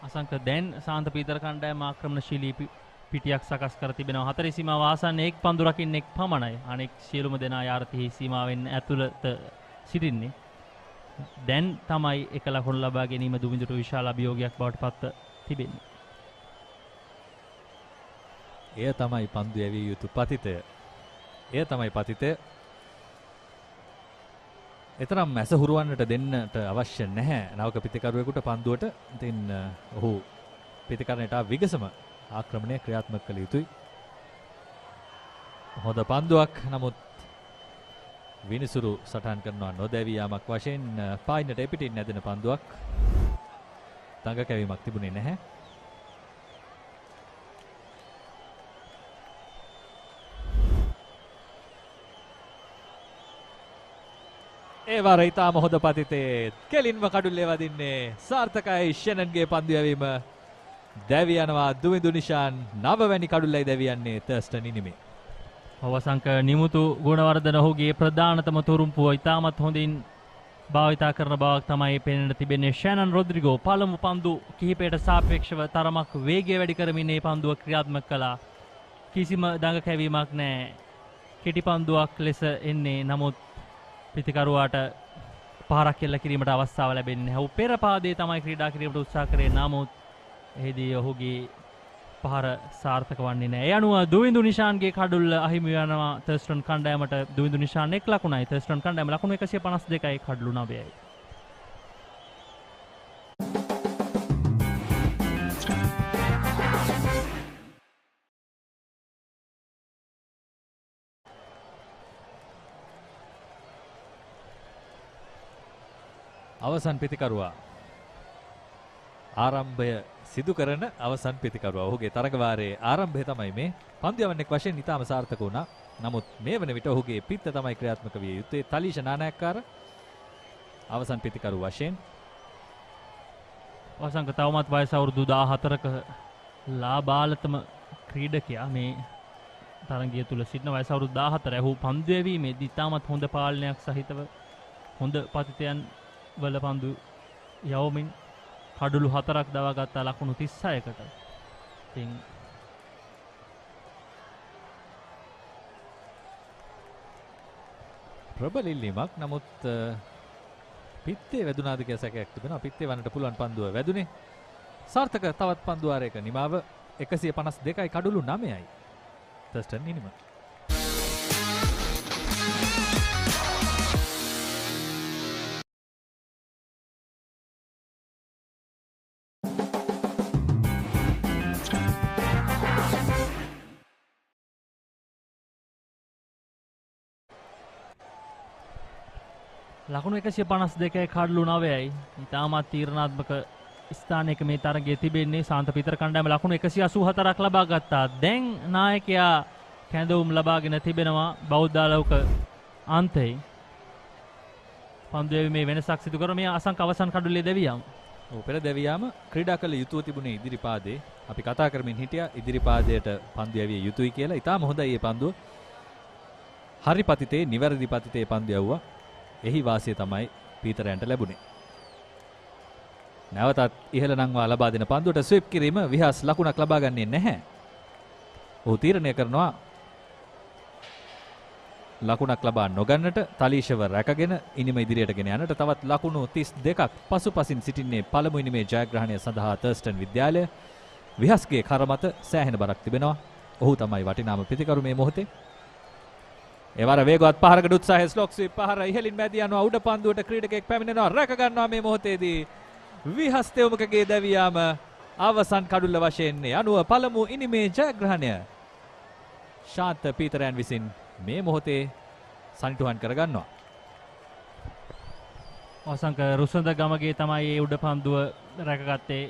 අසංක දැන් සාන්ත පීතර කණ්ඩායම ආක්‍රමණශීලී පිටියක් සකස් කර තිබෙනවා. හතරේ සීමාව ආසන්නයේ එක් පන්දු රකින්නෙක් පමණයි. අනෙක් සියලුම දෙනා යාරතෙහි සීමාවෙන් ඇතුළත සිටින්නේ. දැන් තමයි එක ලකුණු ලබා ගැනීම දුවිඳුට විශාල අභියෝගයක් බවට පත්ව තිබෙන්නේ. එය තමයි පන්දු යැවිය යුතු පතිතය. එය තමයි පතිතය. එතරම් මැස හුරුවන්නට දෙන්නට අවශ්‍ය නැහැ නවක පිතිකරුවෙකුට පන්දුවට. ඉතින් ඔහු පිතිකරණයට විගසම ආක්‍රමණය ක්‍රියාත්මක කළ යුතුයි. හොඳ පන්දුවක්. නමුත් විනිසුරු සටහන් කරනවා නොදැවී යාමක් වශයෙන් පායින්නට එපිටින් නැදෙන පන්දුවක්. තඟ කැවීමක් තිබුණේ නැහැ. ඒ වාර ඉතාම හොඳ පතිතේ කෙලින්ම කඩුල්ලේ වදින්නේ සාර්ථකයි. ෂෙනන්ගේ පන්දු යැවීම දැවි යනවා. දුවිඳු නිශාන් 9 වැනි කඩුල්ලයි දැවි යන්නේ තර්ස්ටන් ඉනිමේ. අවසංක නිමුතු ගුණවර්ධන ඔහුගේ ප්‍රධානතම තුරුම්පුව ඉතාමත් හොඳින් භාවිතා කරන බවක් තමයි පෙනෙන්න තිබෙන්නේ. ෂැනන් රොද්රිගෝ පළමු පන්දු කිහිපයට සාපේක්ෂව තරමක් වේගය වැඩි කරමින් මේ පන්දුව ක්‍රියාත්මක කළා. කිසිම දඟ කැවීමක් නැහැ. කෙටි පන්දුවක් ලෙස එන්නේ. නමුත් පිතිකරුවාට පහරක් එල්ල කිරීමට අවස්ථාව ලැබෙන්නේ නැහැ. ඔහු පෙර පාදයේ තමයි ක්‍රීඩා කිරීමට උත්සාහ කරේ. නමුත් එහිදී ඔහුගේ පහර සාර්ථක වන්නේ නැහැ. ඒ අනුව දුවිඳු නිශාන්ගේ කඩුල්ල අහිමි වෙනවා තර්ස්ටන් කණ්ඩායමට. දුවිඳු නිශාන් 1 ලකුණයි. තර්ස්ටන් කණ්ඩායම ලකුණු 152යි කඩලු 9යි. අවසන් පිතිකරුවා ආරම්භය සිදු කරන අවසන් පිතිකරුවා. ඔහුගේ තරගවාරයේ ආරම්භය තමයි මේ. පන්දු යවන්නෙක් වශයෙන් ඉතාම සාර්ථක වුණා. නමුත් මේ වන විට ඔහුගේ පිත්ත තමයි ක්‍රියාත්මක විය යුත්තේ. තලීෂ නානායක්කාර අවසන් පිතිකරු වශයෙන් වසංක තවමත් වයස අවුරුදු 14ක ලාබාලතම ක්‍රීඩකයා මේ තරගය තුල සිටින වයස අවුරුදු 14. ඔහු පන්දු යැවීමේදී ඉතාමත් හොඳ පාලනයක් සහිතව හොඳ පතිතයන් වල පන්දු යවමින් කඩලු 4ක් දවා ගත්තා ලකුණු 36කට. ඉතින් ප්‍රබල ඉල්ලීමක්. නමුත් පිත්තේ වැදුනාද කියලා සැකයක් තිබෙනවා. පිත්තේ වන්නට පුළුවන් පන්දුව වැදුනේ. සාර්ථක තවත් පන්දු ආරයක නිමාව 152යි කඩලු 9යි. Thurstan ඉනිම. ලකුණු 152යි කඩලු 9යි. ඉතාමත් තීරණාත්මක ස්ථානයක මේ තරගයේ තිබෙන්නේ. සාන්ත පීතර කණ්ඩායම ලකුණු 184ක් ලබා ගත්තා. දැන් නායකයා කැඳවුම් ලබාගෙන තිබෙනවා බෞද්ධාලෝක අන්තයේ. පන්දුවේ මේ වෙනසක් සිදු කර මේ අසංක අවසන් කඩුල්ලේ දෙවියම්. ඔව් පෙර දෙවියම ක්‍රීඩා කළ යුතුව තිබුණේ ඉදිරිපාදේ. අපි කතා කරමින් හිටියා ඉදිරිපාදයට පන්දු යවිය යුතුයි කියලා. ඉතාම හොඳයි මේ පන්දුව. හරි පතිතේ නිවැරදි පතිතේ පන්දු යවුවා. එහි වාසිය තමයි පීතරයන්ට ලැබුණේ. නැවතත් ඉහළ නංවා ලබා දෙන පන්දුවට ස්විප් කිරීම විහාස් ලකුණක් ලබා ගන්නේ නැහැ. ඔහු තීරණය කරනවා ලකුණක් ලබා නොගන්නට තලීෂව රැකගෙන ඉනිම ඉදිරියට ගෙන යන්නට. තවත් ලකුණු 32ක් පසුපසින් සිටින්නේ පළමු ඉනිමේ ජයග්‍රහණය සඳහා Thurstan විද්‍යාලය. විහාස්ගේ කරමත සෑහෙන බරක් තිබෙනවා. ඔහු තමයි වටිනාම ප්‍රතිකරු මේ මොහොතේ. එවර වේගවත් පහරකට උත්සාහය ස්ලොක් ස්විප් පහර ඉහළින් මැදි යනවා. උඩ පන්දුවට ක්‍රීඩකෙක් පැමිණෙනවා. රැක ගන්නවා මේ මොහොතේදී. විහස් තෙවමකගේ දැවියාම අවසන් කඩුල්ල වශයෙන් අනුව පළමු ඉනිමේ ජයග්‍රහණය ශාන්ත පීතරයන් විසින් මේ මොහොතේ සනිටුහන් කරගන්නවා. වසංක රුසඳ ගමගේ තමයි ඒ උඩ පන්දුව රැකගත්තේ.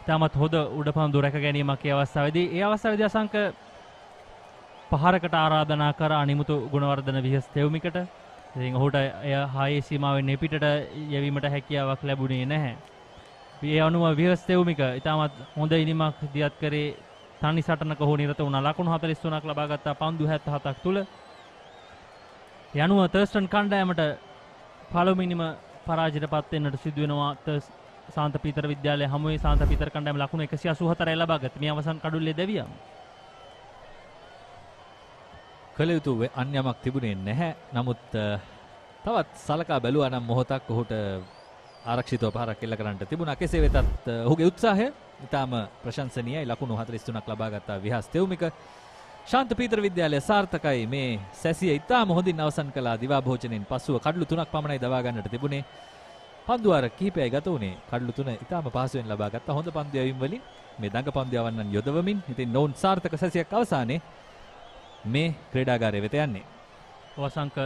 තාමත් හොඳ උඩ පන්දුව රැක ගැනීමක් ඒ අවස්ථාවේදී. ඒ අවස්ථාවේදී අසංක පහරකට ආරාධනා කර අනිමුතු ගුණවර්ධන විහස් තෙවමිකට. ඉතින් ඔහුට එය හායේ සීමාවෙන් එපිටට යැවීමට හැකියාවක් ලැබුණේ නැහැ. ඒ අනුව විහස් තෙවමික ඉතාමත් හොඳ ඉනිමක් දියත් කරේ. තනි සටනක ඔහු නිරත වුණා. ලකුණු 43ක් ලබා ගත්තා පන්දු 77ක් තුල. ඒ අනුව Thurstan කණ්ඩායමට පළමු ඉනිම පරාජයටපත් වෙන්නට සිදු වෙනවා. සාන්ත පීතර විද්‍යාලය හමුවේ සාන්ත පීතර කණ්ඩායම ලකුණු 184යි ලබා ගත්තා. මේ අවසන් කඩුල්ලේ දෙවියම්. කළ යුතු අන්‍යමක් තිබුණේ නැහැ. නමුත් තවත් සලකා බැලුවා නම් මොහොතක් ඔහුට ආරක්ෂිතව පහරක් එල්ල කරන්නට තිබුණා. කෙසේ වෙතත් ඔහුගේ උත්සාහය ඉතාම ප්‍රශංසනීයයි. ලකුණු 43ක් ලබා ගත්තා විහාස් තෙවමික. ශාන්ත පීතර විද්‍යාලය සාර්ථකයි. මේ සැසිය ඉතාම හොඳින් අවසන් කළා. දිවා භෝජනයෙන් පසුව කඩලු 3ක් පමණයි දවා ගන්නට තිබුණේ. පන්දු වාර කිහිපයයි ගත වුණේ. කඩලු 3 ඉතාම පහසුවෙන් ලබා ගත්තා. හොඳ පන්දු යැවීම් වලින් මේ දඟ පන්දු යවන්නන් යොදවමින් ඉතින් නොවුන් සාර්ථක සැසියක් අවසානයේ මේ ක්‍රීඩාගාරය වෙත යන්නේ. වසංක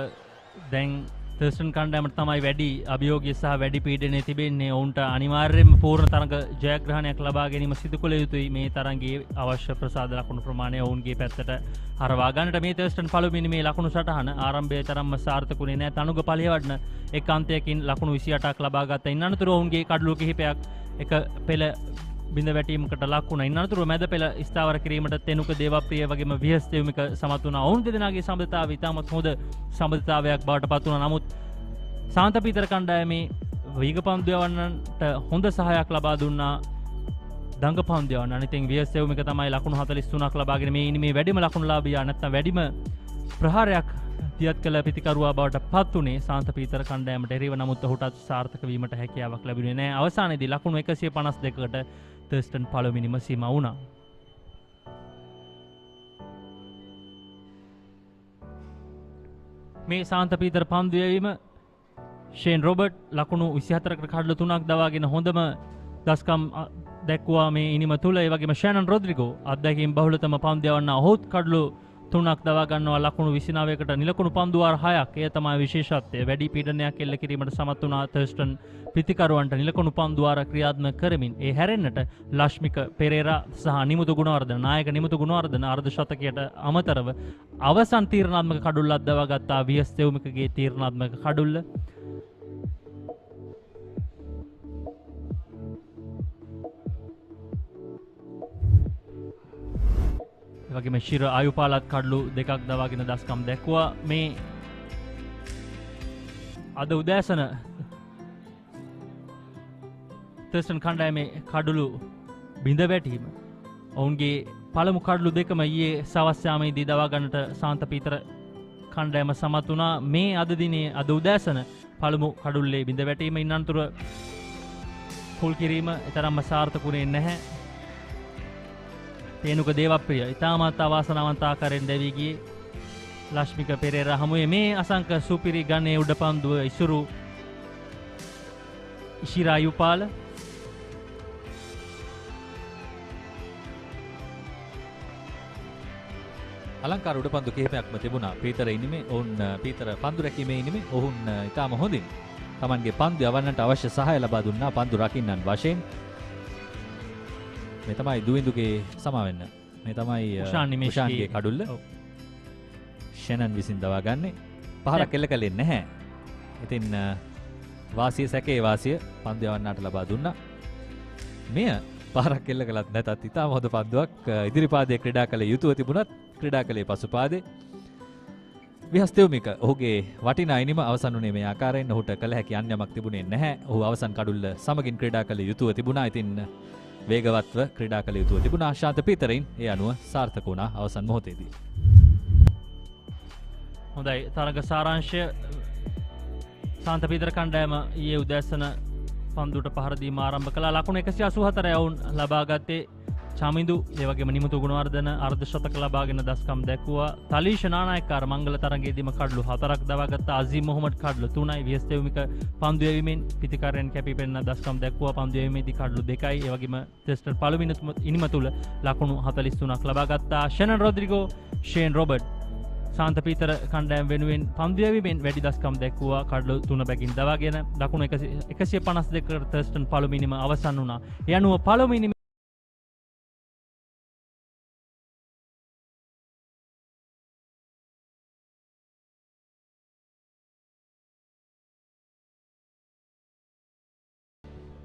දැන් Thurstan කණ්ඩායමට තමයි වැඩි අභියෝගය සහ වැඩි පීඩනය තිබෙන්නේ. ඔවුන්ට අනිවාර්යයෙන්ම පූර්ණ තරඟ ජයග්‍රහණයක් ලබා ගැනීම සිදු කළ යුතුයි. මේ තරඟයේ අවශ්‍ය ප්‍රසාද ලකුණු ප්‍රමාණය ඔවුන්ගේ පැත්තට හරවා ගන්නට මේ Thurstan පළමුවෙනි මේ ලකුණු සටහන ආරම්භයේ තරම්ම සාර්ථකුනේ නැහැ. තනුග පළිය වඩන එක් අන්තයකින් ලකුණු 28ක් ලබා ගත්තා. ඉන් අනතුරු ඔවුන්ගේ කඩලු කිහිපයක් එක පෙළ බිඳ වැටීමකට ලක් වුණා. ඉන් අනතුරු මැද පෙළ ස්ථාවර කිරීමට තෙනුක දේවප්‍රිය වගේම විහස් තෙවමික සමත් වුණා. ඔවුන් දෙදෙනාගේ සම්බන්ධතාවය ඉතාමත් හොඳ සම්බන්ධතාවයක් බවට පත් වුණා. නමුත් සාන්ත පීතර කණ්ඩායමේ වේග පන්දු යවන්නට හොඳ සහායක් ලබා දුන්නා දඟ පන්දු යවන්න. ඉතින් විහස් තෙවමික තමයි ලකුණු 43ක් ලබාගෙන මේ ඉනිමේ වැඩිම ලකුණු ලාභියා නැත්නම් වැඩිම ප්‍රහාරයක් දියත් කළ පිතිකරුවා බවට පත් වුණේ සාන්ත පීතර කණ්ඩායමට එරෙහිව. නමුත් ඔහුට සාර්ථක වීමට හැකියාවක් ලැබුණේ නැහැ. අවසානයේදී ලකුණු 152කට Thurstan පළවෙනිම සීමා වුණා. මේ සාන්ත පීතර පන්දු යැවීම ෂේන් රොබර්ට් ලකුණු 24කට කඩලු 3ක් දවාගෙන හොඳම දස්කම් දැක්වුවා මේ ඉනිම තුල. ඒ වගේම ෂැනන් රොඩ්රිගෝ අත්දැකීම් බහුලතම පන්දු යවන්න ඔහුත් කඩලු 3ක් දවා ගන්නවා. ලකුණු 29කට නිලකුණු පන්දු වාර 6ක්. එය තමයි විශේෂත්වය. වැඩි පීඩනයක් එල්ල කිරීමට සමත් වුණා Thurstan පිතිකරුවන්ට නිලකුණු පන්දු වාර ක්‍රියාත්මක කරමින්. ඒ හැරෙන්නට ලශ්මික පෙරේරා සහ නිමුතු ගුණවර්ධන නායක නිමුතු ගුණවර්ධන අර්ධ ශතකයට අමතරව අවසන් තීරණාත්මක කඩුල්ලක් දවා ගත්තා විහස් තෙවමිකගේ තීරණාත්මක කඩුල්ල. ඒ වගේම ශිර ආයුපාලත් කඩලු දෙකක් දවාගෙන දස්කම් දැක්වුවා. මේ අද උදෑසන තර්ස්ටන් කණ්ඩායමේ කඩලු බිඳ වැටීම ඔවුන්ගේ පළමු කඩලු දෙකම ඊයේ සවස් යාමේදී දවා ගන්නට සාන්ත පීතර කණ්ඩායම සමත් වුණා. මේ අද දිනේ අද උදෑසන පළමු කඩුල්ලේ බිඳ වැටීම ඉන්නතුරු පුල් කිරීම තරම්ම සාර්ථකුනේ නැහැ. තේනුක දේවප්‍රිය ඉතාමත් අවාසනාවන්ත ආකාරයෙන් දැවී ගියේ ලක්ෂ්මික පෙරේරා හමුවේ මේ අසංක සුපිරි ගණයේ උඩ පන්දුව ඉසුරු ඉශිරා යුපාල අලංකාර උඩපන්දු කිහිපයක්ම තිබුණා. පීතර ඉනිමේ ඔවුන් පීතර පන්දු රැකීමේ ඉනිමේ ඔවුන් ඉතාම හොඳින් තමන්ගේ පන්දු යවන්නට අවශ්‍ය සහාය ලබා දුන්නා පන්දු රකින්නන් වශයෙන්. මේ තමයි දුවිඳුගේ සමාවෙන්න. මේ තමයි උෂාන්ගේ කඩුල්ල. ෂෙනන් විසින් දවා ගන්නේ. පහරක් එල්ල කළේ නැහැ. ඉතින් වාසිය සැකේ වාසිය පන්දු යවන්නට ලබා දුන්නා. මෙය පහරක් එල්ල කළත් නැතත් ඉතාම හොඳ පන්දුවක් ඉදිරිපාදයේ ක්‍රීඩා කළ යුතුව තිබුණත් ක්‍රීඩා කළේ පසුපාදේ. විහස්තෙව්මික ඔහුගේ වටිනා ඉනිම අවසන් වුණේ මේ ආකාරයෙන්. ඔහුට කළ හැකි අන්‍යමක් තිබුණේ නැහැ. ඔහු අවසන් කඩුල්ල සමගින් ක්‍රීඩා කළ යුතුව තිබුණා. ඉතින් වේගවත්ව ක්‍රීඩා කළ යුතුව තිබුණා. ශාන්ත පීතරයින් ඒ අනුව සාර්ථක වුණා අවසන් මොහොතේදී. හොඳයි තරග සාරාංශය ශාන්ත පීතර කණ්ඩායම ඊයේ උදෑසන පන්දුට පහර දීම ආරම්භ කළා. ලකුණු 184 ඔවුන් ලබා ගත්තේ චමිඳු ඒ වගේම නිමුතු ගුණවර්ධන අර්ධ ශතක ලබාගෙන දස්කම් දැක්වුවා. තලීෂ නානායක්කාර මංගල තරගයේදීම කඩලු 4ක් දවාගත්ත. අසීම් මොහොමඩ් කඩලු 3යි. විහස්තෙව්මික පන්දු යැවීමෙන් පිතිකාරයන් කැපී පෙනෙන දස්කම් දැක්වුවා. පන්දු යැවීමේදී කඩලු 2යි. ඒ වගේම ටෙස්ටර් පළවෙනි ඉනිම තුල ලකුණු 43ක් ලබා ගත්තා. ෂෙනන් රොඩ්රිගෝ ෂේන් රොබර්ට් ශාන්ත පීතර කණ්ඩායම වෙනුවෙන් පන්දු යැවීමෙන් වැඩි දස්කම් දැක්වුවා. කඩලු 3 බැගින් දවාගෙන ලකුණු 152කට ටර්ස්ටන් පළවෙනි ඉනිම අවසන් වුණා. ඒ අනුව පළවෙනි ඉනිම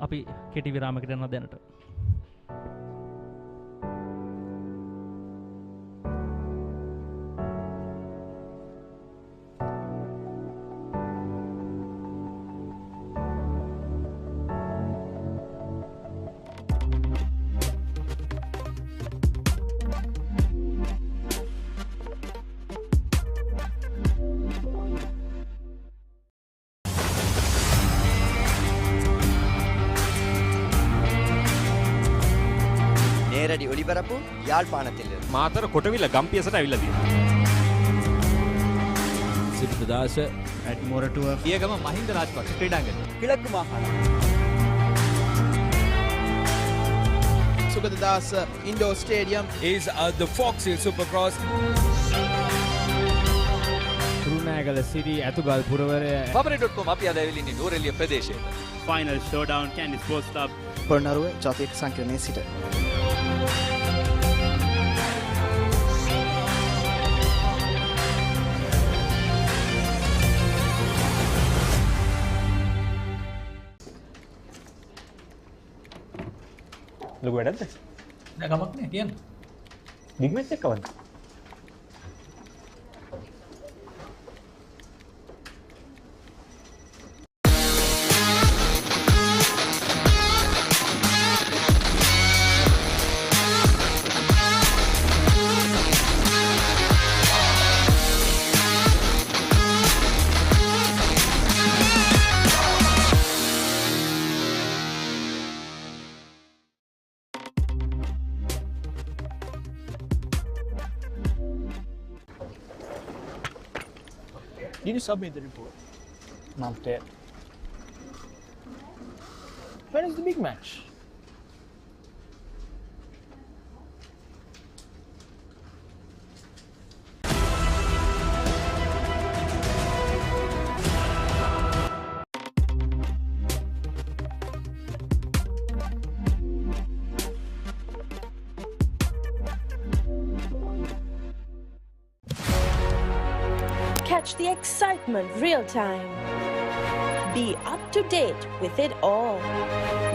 අපි කෙටි විරාමයකට යනවා දැනට. රෙඩි ඔලිබරපු යාල්පානතිල මාතර කොටවිල ගම්පියසට ඇවිල්ලා තියෙනවා. සිද්ධාස ඇඩ්මොරටුව පියගම Mahinda Rajapaksa ක්‍රීඩාංගණය කිලක්කු මාහාන Sugaddas Indoor Stadium is the Fox Hill Supercross. Kurunegala Siri ඇතුගල් පුරවරය Papare.com අපි අද ඇවිල්ලා ඉන්නේ නෝරෙලිය ප්‍රදේශයේ. Final showdown Candy Sports Club පොරණරුව ජාතික සංකීර්ණයේ සිට ලොකු වැඩක්ද? නෑ කමක් නෑ කියන්න. බිග් මැච් එක කවද්ද? Did you submit the report? Not yet. When is the big match? Catch the excitement real time. Be up to date with it all.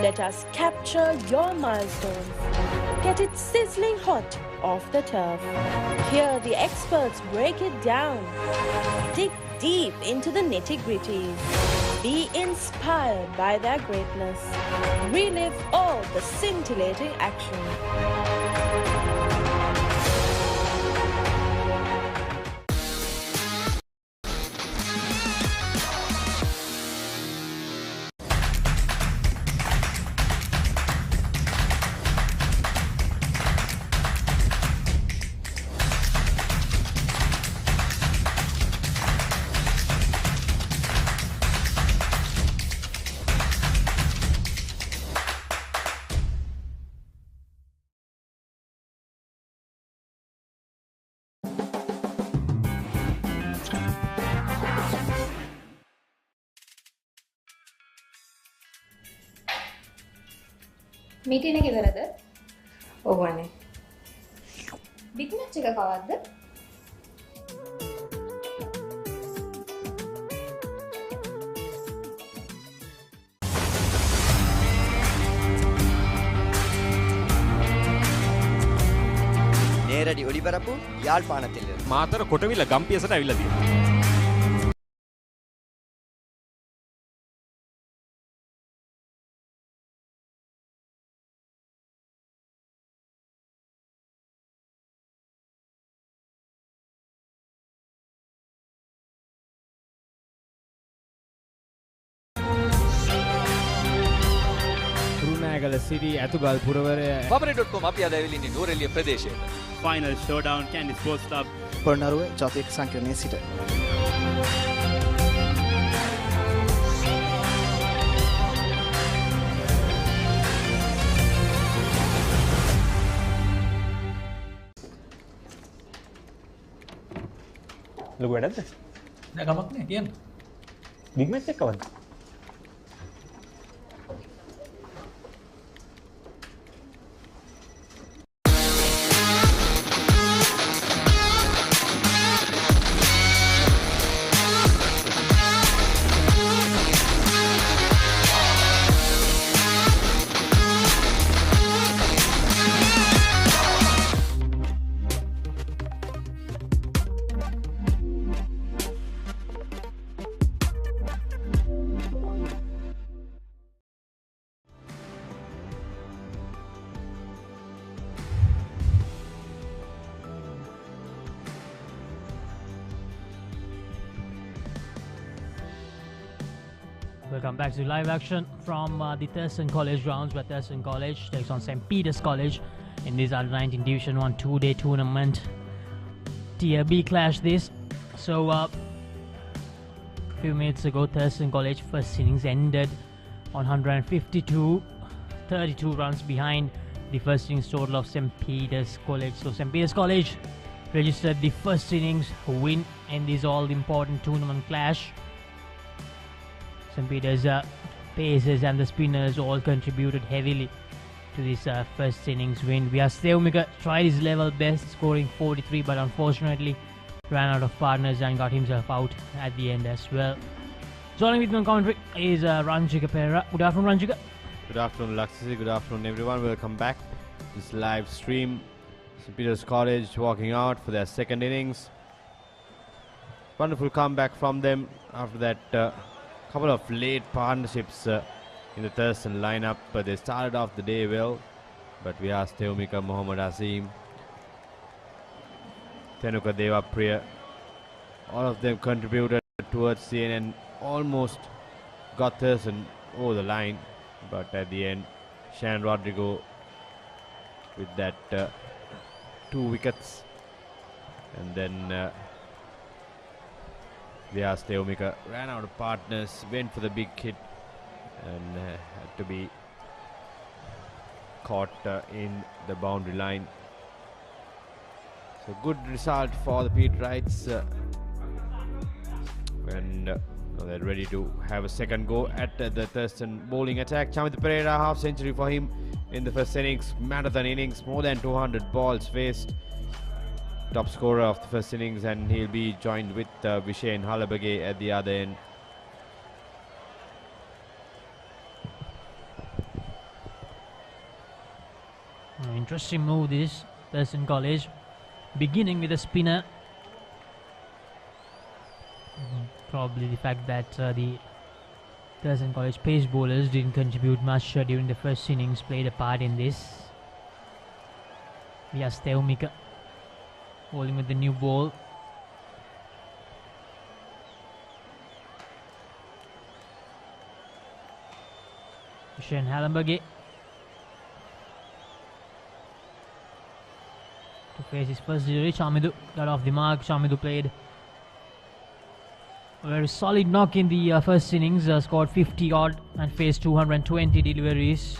Let us capture your milestones. Get it sizzling hot off the turf. Here the experts break it down. Dig deep into the nitty-gritties. Be inspired by their greatness. Relive all the scintillating action. Meeting එක ඉවරද? ඔව් අනේ. Big match එක කවද්ද? நேரடி ஒளிபரப்பு யாழ்ப்பாணத்தில் මාතර කොටවිල ගම්පියසට ඇවිල්ලා තියෙනවා. කුරුණෑගල සිටි ඇතුගල් පුරවරය Papare.com අපි අද ඇවිල්ලා ඉන්නේ නෝරෙලිය ප්‍රදේශයේ. Final showdown Candy Sports Club. Polonnaruwa ජාතික සංකීර්ණයේ සිට ලොකු වැඩක්ද? නෑ කමක් නෑ කියන්න. බිග් මැච් එක කවද්ද? Welcome back to live action from the Thurston College grounds, where Thurston College takes on St. Peter's College in this under-19 Division 1 two-day tournament. Tier B clash this. So, few minutes ago, Thurston College first innings ended on 152, 32 runs behind the first innings total of St. Peter's College. So, St. Peter's College registered the first innings win in this all-important tournament clash. St. Peter's pacers and the spinners all contributed heavily to this first innings win. Vyastevmika tried his level best, scoring 43, but unfortunately ran out of partners and got himself out at the end as well. Joining with me on commentary is Ranjika Papare. Good afternoon, Ranjika. Good afternoon, Laxisi. Good afternoon, everyone. Welcome back to this live stream. St. Peter's College walking out for their second innings. Wonderful comeback from them after that couple of late partnerships in the Thurston lineup. They started off the day well, but Vyastevmika, Mohammad Azeem, Tenuka Devapriya, all of them contributed towards the end and almost got Thurston over the line, but at the end Shan Rodrigo with that 2 wickets, and then Vyastevmika ran out of partners, went for the big hit and had to be caught in the boundary line. So good result for the Pete Wrights, and they're ready to have a second go at the Thurston bowling attack. Chamith Pereira, half century for him in the first innings, marathon innings, more than 200 balls faced. Top scorer of the first innings, and he'll be joined with Vishen Halabage at the other end. Interesting move this, Thurston College. Beginning with a spinner. Probably the fact that the Thurston College pace bowlers didn't contribute much during the first innings played a part in this. Vyastevmika bowling with the new ball. Shane Hallenberg to face his first delivery. Chamidu got off the mark. Chamidu played a very solid knock in the first innings, scored 50 odd and faced 220 deliveries.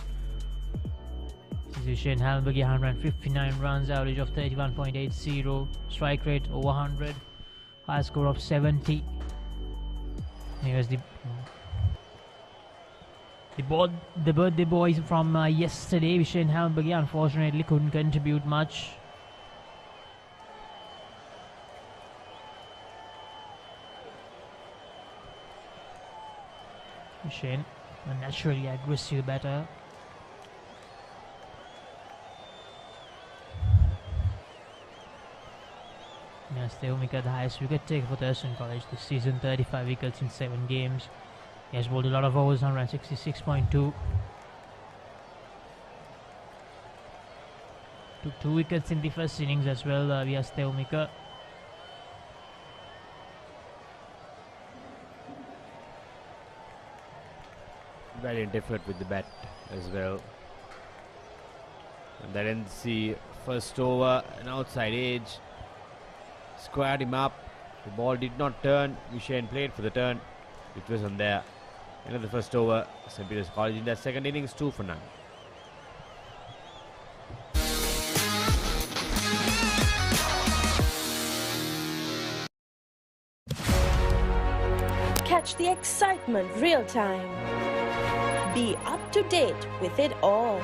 This is Shane Hallenberg, 159 runs, average of 31.80, strike rate over 100, high score of 70. Here's the birthday boy from yesterday. Shane Hallenberg unfortunately couldn't contribute much. Shane, a naturally aggressive batter. Vyastevmika, the highest wicket taker for Thurston College this season, 35 wickets in 7 games. He has bowled a lot of overs, 166.2. Took 2 wickets in the first innings as well, Vyastevmika. Valiant effort with the bat as well. And that ends the first over, an outside edge. Squared him up. The ball did not turn. Vishen played for the turn. It wasn't there. End of the first over. St. Peter's College in their second innings, 2 for 9. Catch the excitement real time. Be up to date with it all.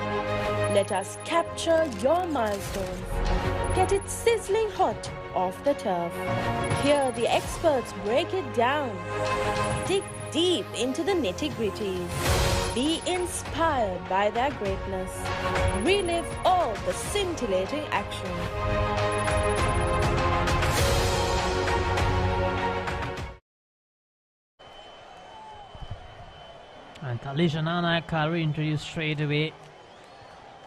Let us capture your milestones. Get it sizzling hot off the turf. Hear the experts break it down. Dig deep into the nitty-gritties. Be inspired by their greatness. Relive all the scintillating action. And Talisha Nanayakari introduced straight away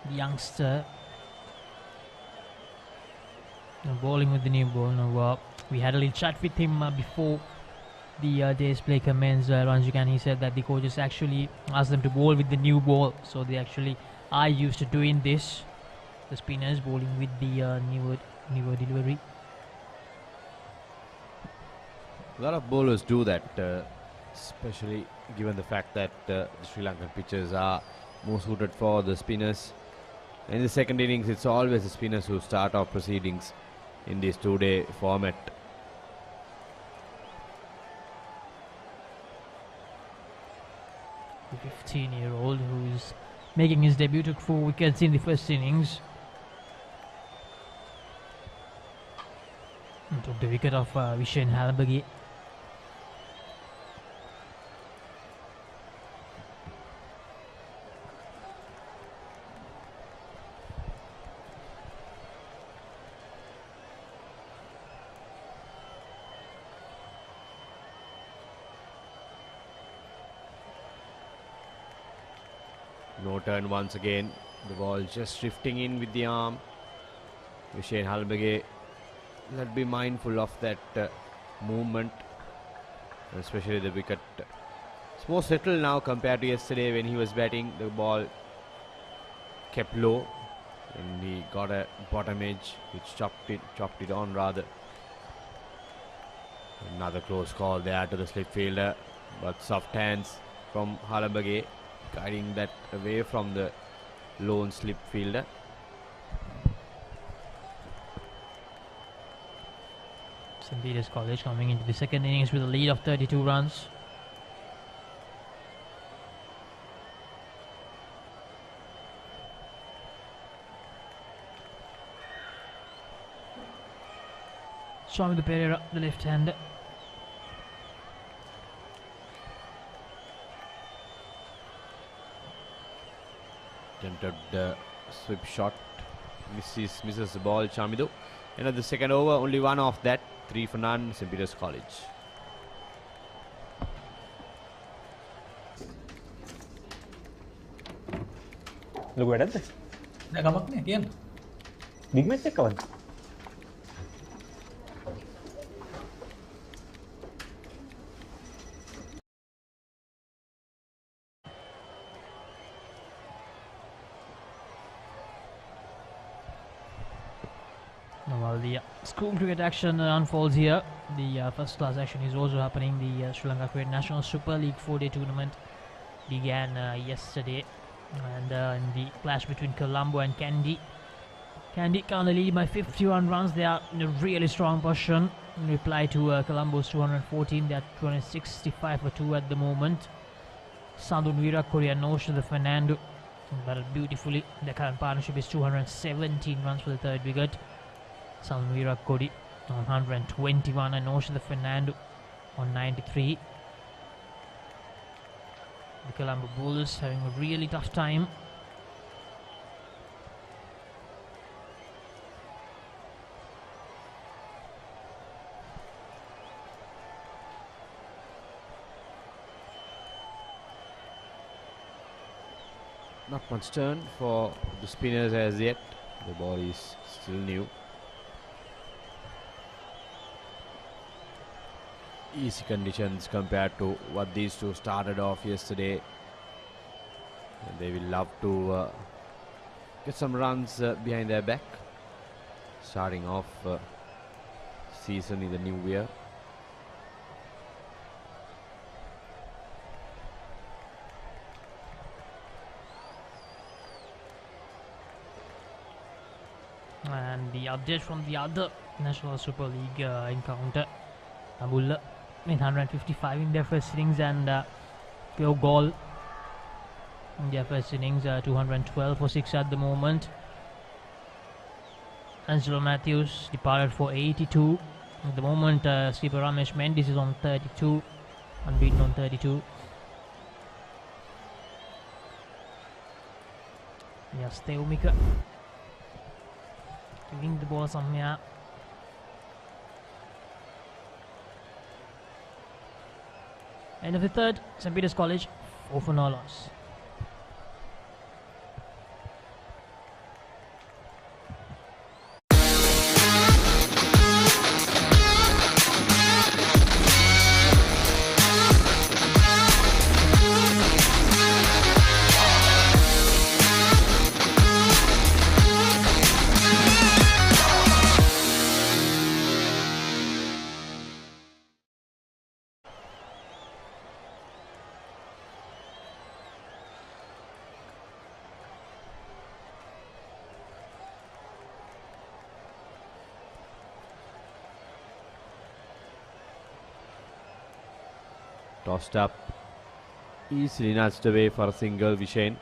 the youngster. Bowling with the new ball. Now, we had a little chat with him before the day's play commenced, Ranjik, and he said that the coaches actually asked them to bowl with the new ball. So they actually are used to doing this. The spinners bowling with the newer delivery. A lot of bowlers do that, especially given the fact that the Sri Lankan pitches are more suited for the spinners. In the second innings, it's always the spinners who start off proceedings in this 2-day format. The 15-year-old who is making his debut, took 4 wickets in the first innings. And took the wicket of Vishen Hallenberg. No turn once again. The ball just drifting in with the arm. Vishen Hallenberg, let's be mindful of that movement, especially the wicket. It's more settled now compared to yesterday when he was batting. The ball kept low and he got a bottom edge which chopped it on rather. Another close call there to the slip fielder, but soft hands from Hallenberg, guiding that away from the lone slip fielder. St. Peter's College coming into the second innings with a lead of 32 runs. Showing the Papare, the left hander. Attempted the sweep shot, misses the ball, Chamidu. End of the second over, only one off that. 3 for none, St. Peter's College. ලොකු වැඩක්ද? නෑ ගමක් නෑ කියන්න. Big match එක කවද්ද? While the school cricket action unfolds here, the first class action is also happening. The Sri Lanka Cricket National Super League 4-day tournament began yesterday, and in the clash between Colombo and Kandy currently lead by 51 runs. They are in a really strong position in reply to Colombo's 214. They are 265 for 2 at the moment. Sandun Virakuri and Notion Fernando batted beautifully. The current partnership is 217 runs for the third wicket. Sandun Virakuri on 121 and Notion Fernando on 93. The Colombo bowlers having a really tough time. Not much turn for the spinners as yet. The ball is still new. Easy conditions compared to what these two started off yesterday. And they will love to get some runs behind their back. Starting off season in the new year. And the update from the other National Super League encounter. Abulla in 155 in their first innings and pure goal in their first innings, 212 for 6 at the moment. Angelo Matthews departed for 82. At the moment, skipper Ramesh Mendis is on 32, unbeaten on 32. Yes, Theumika giving the ball somewhere. End of the third, St. Peter's College, 4 for no loss. Tossed up, easily nudged away for a single, Vishen.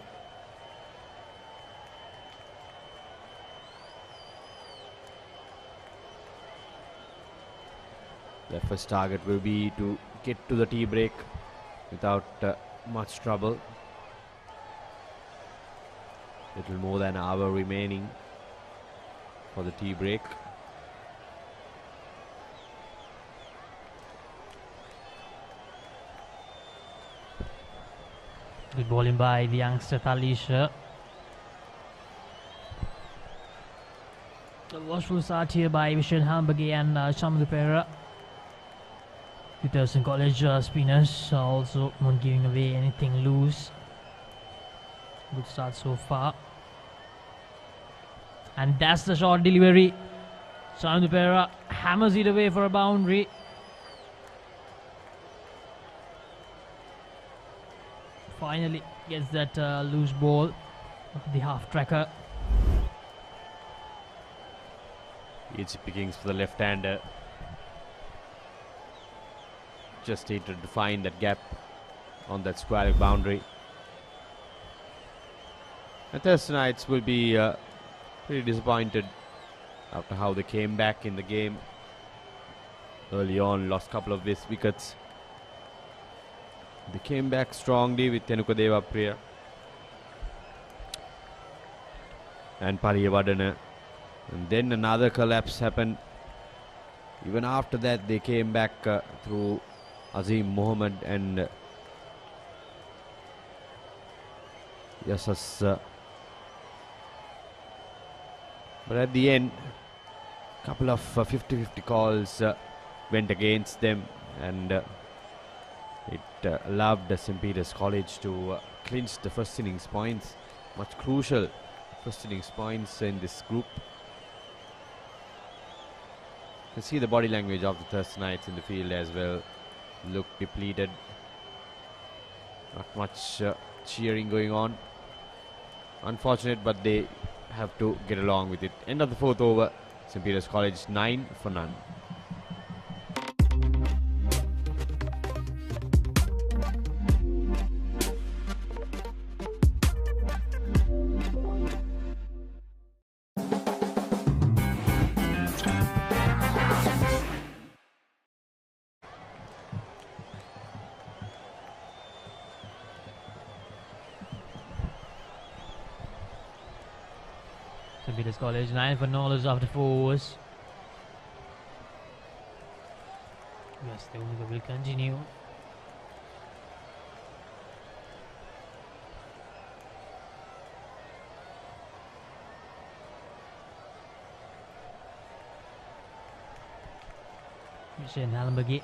Their first target will be to get to the tea break without much trouble. Little more than an hour remaining for the tea break. Good bowling by the youngster Talisha. The watchful start here by Vishen Hambage and Chamdupera. The Thurston College spinners also not giving away anything loose. Good start so far. And that's the short delivery. Chamdupera hammers it away for a boundary. Finally gets that loose ball of the half tracker. Easy pickings for the left-hander. Just needed to find that gap on that square boundary. And Thurstonites will be pretty disappointed after how they came back in the game. Early on, lost a couple of wickets. They came back strongly with Tenukadeva Priya and Pariyavadana And then another collapse happened. Even after that, they came back through Azim Mohammed and Yasas. But at the end, a couple of 50-50 calls went against them, and it allowed St. Peter's College to clinch the first innings points. Much crucial first innings points in this group. You can see the body language of the Thurstonites in the field as well. Look depleted. Not much cheering going on. Unfortunate, but they have to get along with it. End of the fourth over. St. Peter's College 9 for none. St. Peter's College 9 for knowledge after 4 overs. Yes, the only will continue. Shane Hallenberg.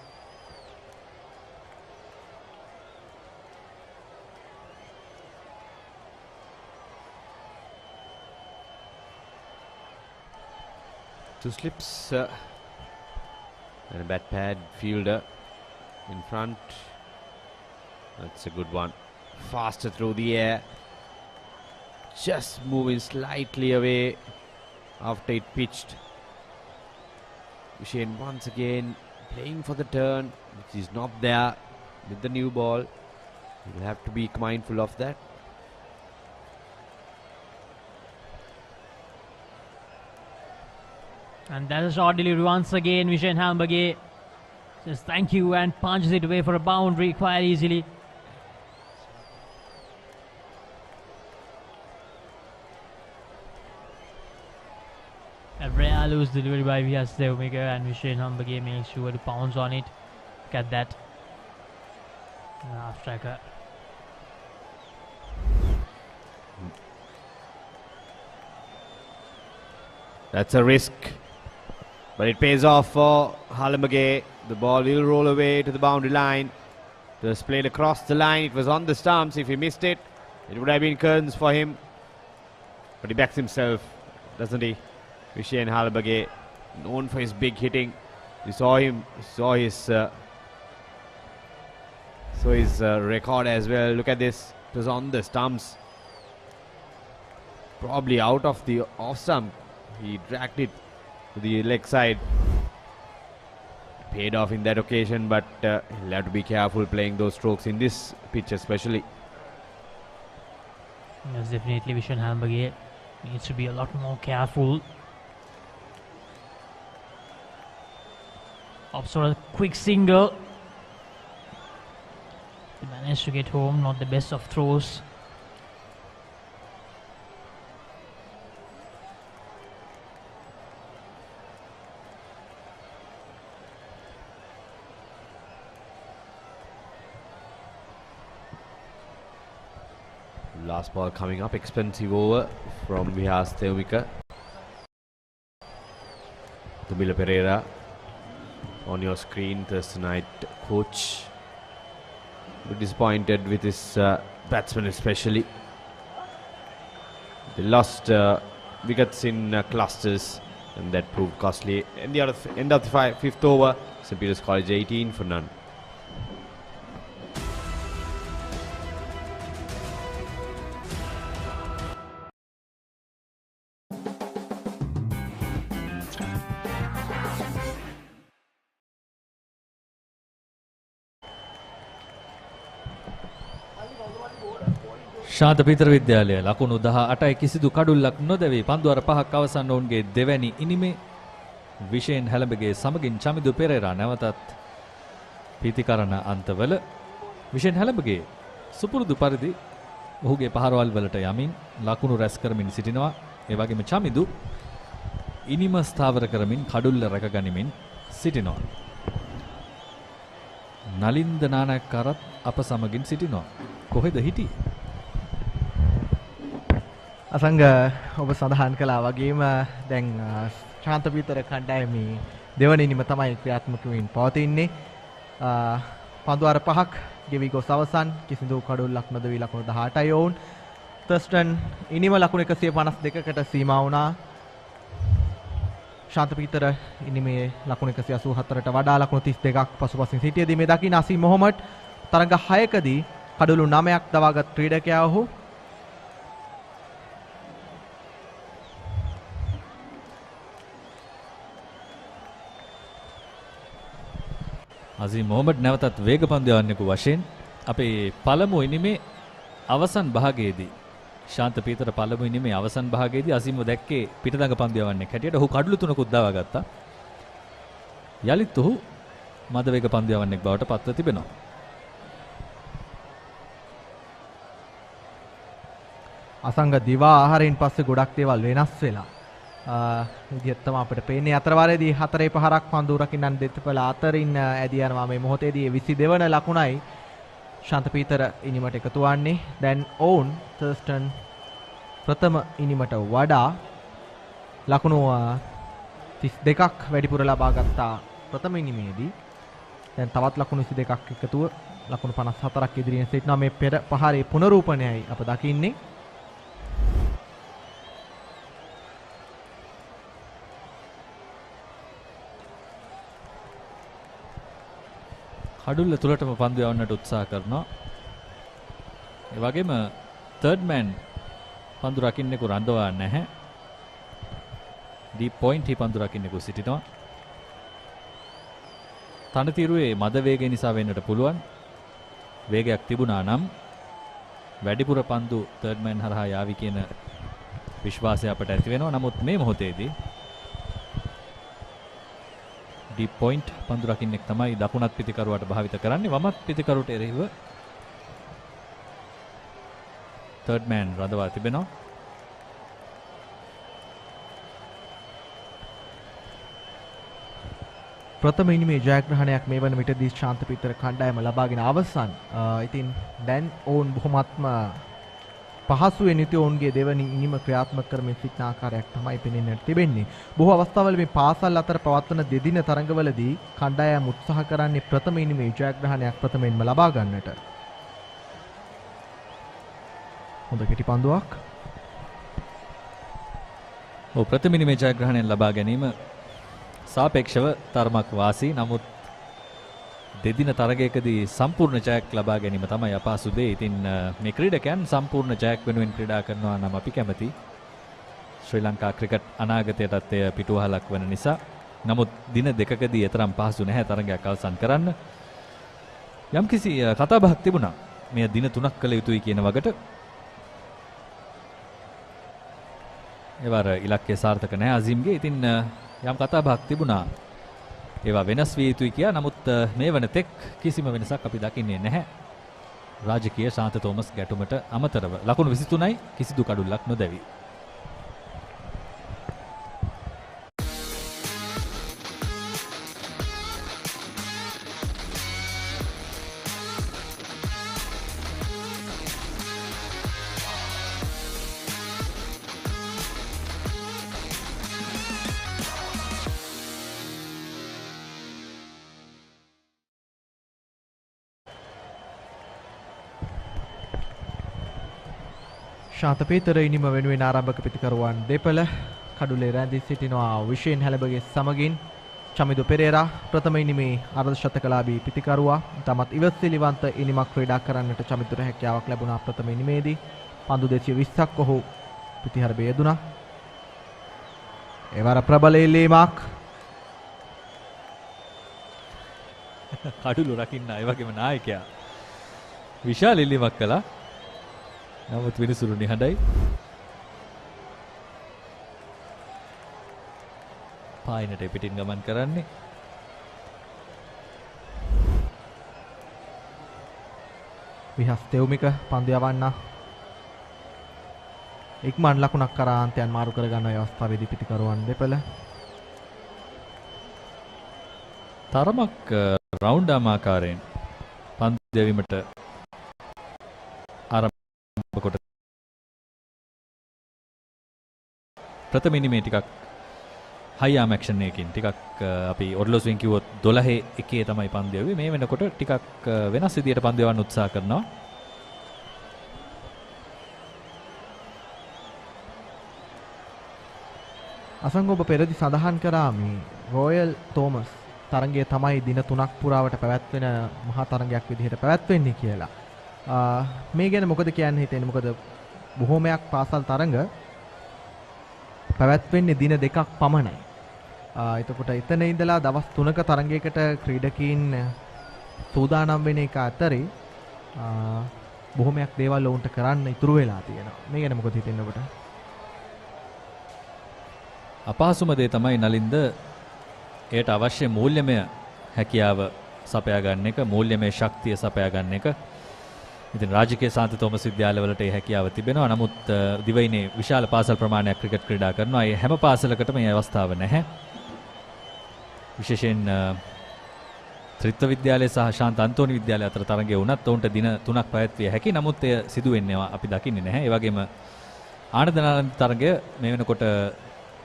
Two slips and a bat pad fielder in front. That's a good one. Faster through the air. Just moving slightly away after it pitched. Shane once again playing for the turn, which is not there with the new ball. You'll have to be mindful of that. And that is short delivery once again. Vishen Hallenberg says thank you and punches it away for a boundary quite easily. A rare loose delivery by Vyas Devmika, and Vishen Hallenberg makes sure to pounce on it. Look at that. Half striker. That's a risk, but it pays off for Hallenberg. The ball will roll away to the boundary line. Just played across the line. It was on the stumps. If he missed it, it would have been curtains for him. But he backs himself, doesn't he? Vishen Hallenberg, known for his big hitting. You saw him, saw his record as well. Look at this. It was on the stumps. Probably out of the off stump. He dragged it to the leg side. Paid off in that occasion, but he'll have to be careful playing those strokes in this pitch especially. Yes, definitely Vishen Hallenberg needs to be a lot more careful. Up sort of quick single. He managed to get home, not the best of throws. Last ball coming up, expensive over from Vyas Devmika. Tumila Pereira on your screen, Thurstonite coach. But disappointed with his batsman especially. They lost wickets in clusters, and that proved costly. End of the fifth over, St. Peter's College 18 for none. ශාන්ත පීතර විද්‍යාලය ලකුණු 18යි කිසිදු කඩුල්ලක් නොදැවි පන්දුවර 5ක් අවසන් ඔවුන්ගේ දෙවැනි ඉනිමේ විෂයෙන් හැලඹගේ සමගින් චමිදු පෙරේරා නැවතත් පීතිකරණ අන්තවල විෂයෙන් හැලඹගේ සුපුරුදු පරිදි ඔහුගේ පහරවල් වලට යමින් ලකුණු රැස් කරමින් සිටිනවා. ඒ වගේම චමිදු ඉනිම ස්ථාවර කරමින් කඩුල්ල රැකගනිමින් සිටිනවා. නලින්ද නානායක්කාරත් අප සමගින් සිටිනවා. කොහෙද හිටියේ? අසංග ඔබ සඳහන් කළා වගේම දැන් ශාන්තපීතර කණ්ඩායමේ දෙවන ඉනිම තමයි ක්‍රියාත්මක වෙමින් පවතින්නේ. පන්දු අර 5ක් ගෙවි ගොස් අවසන් කිසිදු කඩුල්ලක් නොදවි ලකුණු 18යි ඔවුන්. තර්ස්ටන් ඉනිම ලකුණු 152කට සීමා වුණා. ශාන්තපීතර ඉනිමේ ලකුණු 184ට වඩා ලකුණු 32ක් පසුපසින් සිටියේදී මේ දකින්න අසීම් මොහොමඩ් තරඟ 6කදී කඩුළු 9ක් දවාගත් ක්‍රීඩකයා ඔහු. අසීම් මොහොමඩ් නැවතත් වේග පන්දු යවන්නෙකු වශයෙන් අපේ පළමු ඉනිමේ අවසන් භාගයේදී ශාන්තපීතර පළමු ඉනිමේ අවසන් භාගයේදී අසීම්ව දැක්කේ පිටදඟ පන්දු යවන්නෙක් හැටියට. ඔහු කඩලු 3කුත් දාවා ගත්තා. යලිත් ඔහු මද වේග පන්දු යවන්නෙක් බවට පත්ව තිබෙනවා. අසංග දිවා ආහාරයෙන් පස්සේ ගොඩක් දේවල් වෙනස් වෙලා. විදිහට තමයි අපිට පේන්නේ අතරවාරයේදී 4-5ක් පන්දු රකින්නන් දෙතපල අතරින් ඇදී යනවා. මේ මොහොතේදී 22 වන ලකුණයි ශාන්තපීතර ඉනිමට එකතු වන්නේ. දැන් ඔවුන් තර්ස්ටන් ප්‍රථම ඉනිමට වඩා ලකුණු 32ක් වැඩිපුර ලබා ගත්තා ප්‍රථම ඉනිමේදී. දැන් තවත් ලකුණු 22ක් එකතුව ලකුණු 54ක් ඉදිරියෙන් සිටිනවා. මේ පෙර පහරේ පුනරූපණයයි අප දකින්නේ. කඩුල්ල තුලටම පන්දු යවන්නට උත්සාහ කරනවා. ඒ වගේම තර්ඩ් මෑන් පන්දු රකින්නෙකු රඳවා නැහැ. ඩීප් පොයින්ට් හි පන්දු රකින්නෙකු සිටිනවා. තනතිරුවේ මද වේගය නිසා වෙන්නට පුළුවන්. වේගයක් තිබුණා නම් වැඩිපුර පන්දු තර්ඩ් මෑන් හරහා යාවි කියන විශ්වාසය අපට ඇති වෙනවා. නමුත් මේ මොහොතේදී ඩීප් පොයින්ට් පන්දු රකින්නෙක් තමයි දකුණත් පිතිකරුවට භාවිත කරන්නේ. වමත් පිතිකරුට එරෙහිව තර්ඩ් මෑන් රඳවා තිබෙනවා. ප්‍රථම ඉනිමේ ජයග්‍රහණයක් මේ වන විටදී ශාන්තපීතර කණ්ඩායම ලබාගෙන අවසන්. ඉතින් දැන් ඔවුන් බොහොමත්ම පහසුවෙන් යුතු ඔවුන්ගේ දෙවනි ඉනිම ක්‍රියාත්මක කරමින් සිටින ආකාරයක් තමයි පෙනෙන්නට තිබෙන්නේ. බොහෝ අවස්ථාවල මේ පාසල් අතර පවත්වන දෙදින තරඟවලදී කණ්ඩායම් උත්සාහ කරන්නේ ප්‍රථම ඉනිමේ ජයග්‍රහණයක් ප්‍රථමයෙන්ම ලබා ගන්නට. හොඳ කෙටි පන්දුවක්. ප්‍රථම ඉනිමේ ජයග්‍රහණයෙන් ලබා ගැනීම සාපේක්ෂව තරමක් වාසි. නමුත් දෙදින තරගයකදී සම්පූර්ණ ජයක් ලබා ගැනීම තමයි අපහසු දේ. ඉතින් මේ ක්‍රීඩකයන් සම්පූර්ණ ජයක් වෙනුවෙන් ක්‍රීඩා කරනවා නම් අපි කැමති. ශ්‍රී ලංකා ක්‍රිකට් අනාගතයටත් එය පිටුවහලක් වන නිසා. නමුත් දින දෙකකදී තරම් පහසු නැහැ තරගයක් අවසන් කරන්න. යම්කිසි කතාබහක් තිබුණා. මේ දින 3ක් කළ යුතුයි කියන වගට. ඒවර ඉලක්කය සාර්ථක නැහැ අසීම්ගේ. ඉතින් යම් කතාබහක් තිබුණා. ඒවා වෙනස් විය යුතුයි කියලා. නමුත් මේ වන තෙක් කිසිම වෙනසක් අපි දකින්නේ නැහැ. රාජකීය ශාන්ත තෝමස් ගැටුමට අමතරව ලකුණු 23යි කිසිදු කඩුල්ලක් නොදැවි. ශාන්තපීතර ඉනිම වෙනුවෙන් ආරම්භක පිතිකරුවන් දෙපළ කඩුලේ රැඳී සිටිනවා විශේෂ හැලබගේ සමගින්. චමිදු පෙරේරා ප්‍රථම ඉනිමේ අර්ධ ශතකලාභී පිතිකරුවා. තමත් ඉවසිලිවන්ත ඉනිමක් ක්‍රීඩා කරන්නට චමිදුට හැකියාවක් ලැබුණා ප්‍රථම ඉනිමේදී. පන්දු 220ක් ඔහු පිටිහරබේ යෙදුණා. එවර ප්‍රබල ඉල්ලීමක්. කඩුළු රකින්න ඒ වගේම නායකයා විශාල ඉල්ලීමක් කළා. නමුත් විනිසුරු නිහඬයි. පායිනට පිටින් ගමන් කරන්නේ. විහස් තෙව්මික පන්දු යවන්න. ඉක්මන් ලකුණක් කරා අන්තයන් මාරු කර ගන්න අවස්ථාවේදී පිටිකරුවන් දෙපළ තරමක් රවුන්ඩ් ආකාරයෙන් පන්දු දෙවීමට ආරම්භ කොට ප්‍රථම ඉනිමේ ටිකක් හයි ආම් ඇක්ෂන් එකකින් ටිකක් අපි ඔර්ලොස්වෙන් කිව්වොත් 12-1 තමයි පන්දු යවුවේ. මේ වෙනකොට ටිකක් වෙනස් විදියට පන්දු යවන්න උත්සාහ කරනවා. අසංග ඔබ පෙරදි සඳහන් කරා මේ රොයල් තෝමස් තරගය තමයි දින 3ක් පුරාවට පැවැත්වෙන මහා තරගයක් විදිහට පැවැත්වෙන්නේ කියලා. මේ ගැන මොකද කියන්න හිතෙන්නේ? මොකද බොහෝමයක් පාසල් තරඟ පැවැත්වෙන්නේ දින 2ක් පමණයි. එතකොට එතන ඉඳලා දවස් 3ක තරගයකට ක්‍රීඩකීන් සූදානම් වෙන එක අතරේ බොහෝමයක් දේවල් වුන්ට කරන්න ඉතුරු වෙලා තියෙනවා. මේ ගැන මොකද හිතෙන්නේ ඔබට? අපහසුම දේ තමයි නලින්ද එයට අවශ්‍ය මූල්‍යමය හැකියාව සපයා ගන්න එක, මූල්‍යමය ශක්තිය සපයා ගන්න එක. ඉතින් රාජකීය සාන්ත තෝමස් විද්‍යාලවලට ඒ හැකියාව තිබෙනවා. නමුත් දිවයිනේ විශාල පාසල් ප්‍රමාණයක් ක්‍රිකට් ක්‍රීඩා කරනවා. ඒ හැම පාසලකටම මේ අවස්ථාව නැහැ. විශේෂයෙන් ත්‍රිත්ව විද්‍යාලය සහ ශාන්ත අන්තෝනි විද්‍යාලය අතර තරගය වුණත් ඔවුන්ට දින 3ක් පැවැත්විය හැකි. නමුත් එය සිදු වෙන්නේ අපි දකින්නේ නැහැ. ඒ වගේම ආනන්දනාරාම තරගය මේ වෙනකොට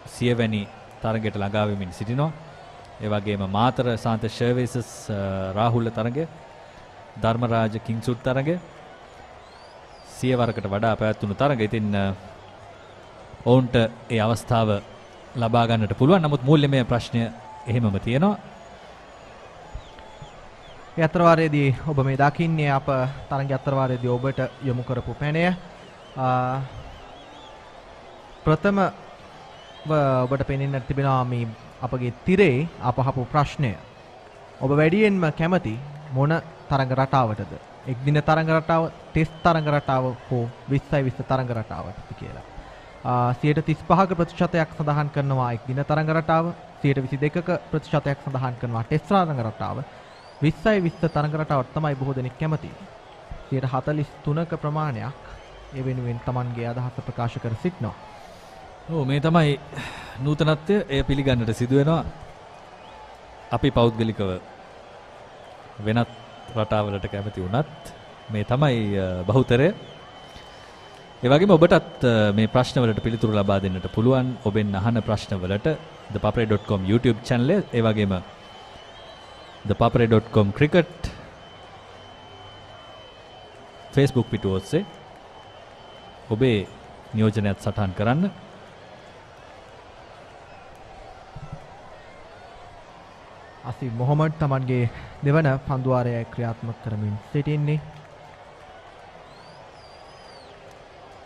100 වැනි තරගයට ළඟා වෙමින් සිටිනවා. ඒ වගේම මාතර සාන්ත ෂර්වේසස් රාහුල තරගය, ධර්මරාජ කිංසුට් තරගය 100 වරකට වඩා පැවැත්වුණු තරග. ඉතින් ඔවුන්ට ඒ අවස්ථාව ලබා ගන්නට පුළුවන්. නමුත් මූල්‍යමය ප්‍රශ්නය එහෙමම තියෙනවා. ඒ අතරවාරයේදී ඔබ මේ දකින්නේ අප තරගය අතරවාරයේදී ඔබට යොමු කරපු පැනය. ප්‍රථම ඔබට පෙනෙන්නට තිබෙනවා මේ අපගේ තිරේ අපහපු ප්‍රශ්නය. ඔබ වැඩියෙන්ම කැමති මොන තරඟ රටාවටද? එක් දින තරඟ රටාව, ටෙස්ට් තරඟ රටාව හෝ 20/20 තරඟ රටාවටද කියලා. 35ක ප්‍රතිශතයක් සඳහන් කරනවා එක් දින තරඟ රටාව, 22ක ප්‍රතිශතයක් සඳහන් කරනවා ටෙස්ට් තරඟ රටාව. 20/20 තරඟ රටාවට තමයි බොහෝ දෙනෙක් කැමති. 43ක ප්‍රමාණයක් ඒ වෙනුවෙන් Tamanගේ අදහස ප්‍රකාශ කර සිටිනවා. ඔව් මේ තමයි නූතනත්වය. එය පිළිගන්නට සිදු වෙනවා. අපි පෞද්ගලිකව වෙනත් රටාවලට කැමති වුණත් මේ තමයි බහුතරය. ඒ වගේම ඔබටත් මේ ප්‍රශ්නවලට පිළිතුරු ලබා දෙන්නට පුළුවන්. ඔබෙන් අහන ප්‍රශ්නවලට thepapare.com YouTube channel ඒ වගේම thepapare.com cricket Facebook පිටුව ඔස්සේ ඔබේ නියෝජනයත් සටහන් කරන්න. අසිම් මොහොමඩ් Tamanගේ දෙවන පන්දුවාරය ක්‍රියාත්මක කරමින් සිටින්නේ.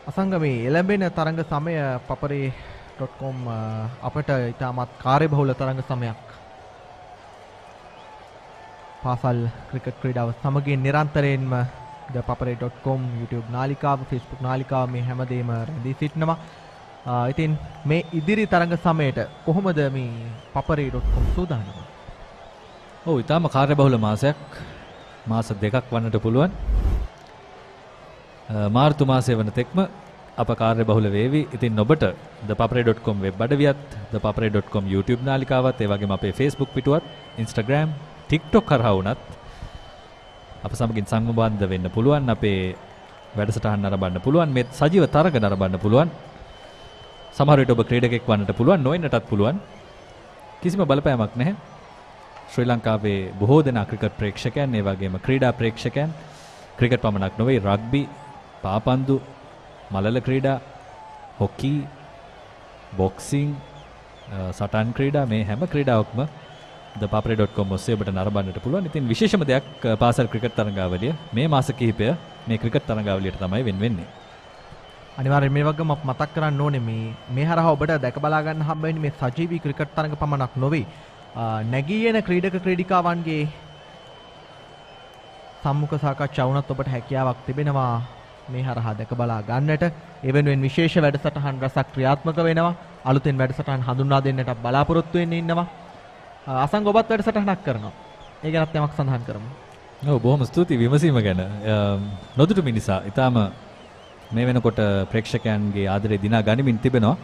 අසංගමේ එළඹෙන තරඟ සමය papare.com අපට ඉතාමත් කාර්යබහුල තරඟ සමයක් පාසල් ක්‍රිකට් ක්‍රීඩාව සමගින් නිරන්තරයෙන්ම papare.com YouTube නාලිකාව, Facebook නාලිකාව මේ හැමදේම රැඳී සිටිනවා. ඉතින් මේ ඉදිරි තරඟ සමයට කොහොමද මේ papare.com සූදානම්? ඔව් ඊටාම කාර්යබහුල මාසයක්. මාස 2ක් වන්නට පුළුවන්. මාර්තු මාසයේ වන තෙක්ම අප කාර්යබහුල වේවි. ඉතින් ඔබට thepapare.com වෙබ් අඩවියත්, thepapare.com YouTube නාලිකාවත්, ඒ වගේම අපේ Facebook පිටුවත්, Instagram, TikTok කරා වුණත් අප සමගින් සංබන්ධ වෙන්න පුළුවන්. අපේ වැඩසටහන් නරඹන්න පුළුවන්. මේ සජීව තරග නරඹන්න පුළුවන්. සමහර විට ඔබ ක්‍රීඩකෙක් වන්නට පුළුවන්, නොවෙන්නටත් පුළුවන්. කිසිම බලපෑමක් නැහැ. ශ්‍රී ලංකාවේ බොහෝ දෙනා ක්‍රිකට් ප්‍රේක්ෂකයන්, ඒ වගේම ක්‍රීඩා ප්‍රේක්ෂකයන්, ක්‍රිකට් පමණක් නොවේ රග්බි, පාපන්දු, මලල ක්‍රීඩා, හොකි, බොක්සිං, සටන් ක්‍රීඩා මේ හැම ක්‍රීඩාවක්ම thepapare.com ඔස්සේ ඔබට නරඹන්නට පුළුවන්. ඉතින් විශේෂම දෙයක් පාසල් ක්‍රිකට් තරඟාවලිය මේ මාස කිහිපය මේ ක්‍රිකට් තරඟාවලියට තමයි වෙන් වෙන්නේ. අනිවාර්යයෙන් මේ වගේම මතක් කරන්න ඕනේ මේ හරහා ඔබට දැක බලා ගන්න හම්බ වෙන්නේ මේ සජීවී ක්‍රිකට් තරඟ පමණක් නොවේ. නැගී එන ක්‍රීඩක ක්‍රීඩිකාවන්ගේ සම්මුඛ සාකච්ඡා වුණත් ඔබට හැකියාවක් තිබෙනවා මේ හරහා දැක බලා ගන්නට. ඒ වෙනුවෙන් විශේෂ වැඩසටහන් රසක් ක්‍රියාත්මක වෙනවා. අලුතෙන් වැඩසටහන් හඳුන්වා දෙන්නට බලාපොරොත්තු වෙන්න ඉන්නවා. අසංග ඔබත් වැඩසටහනක් කරනවා. ඒ ගැනත් යමක් සඳහන් කරමු. ඔව් බොහොම ස්තුතියි විමසීම ගැන. නොදුටු මිනිසා ඊටාම මේ වෙනකොට ප්‍රේක්ෂකයන්ගේ ආදරේ දිනා ගනිමින් තිබෙනවා.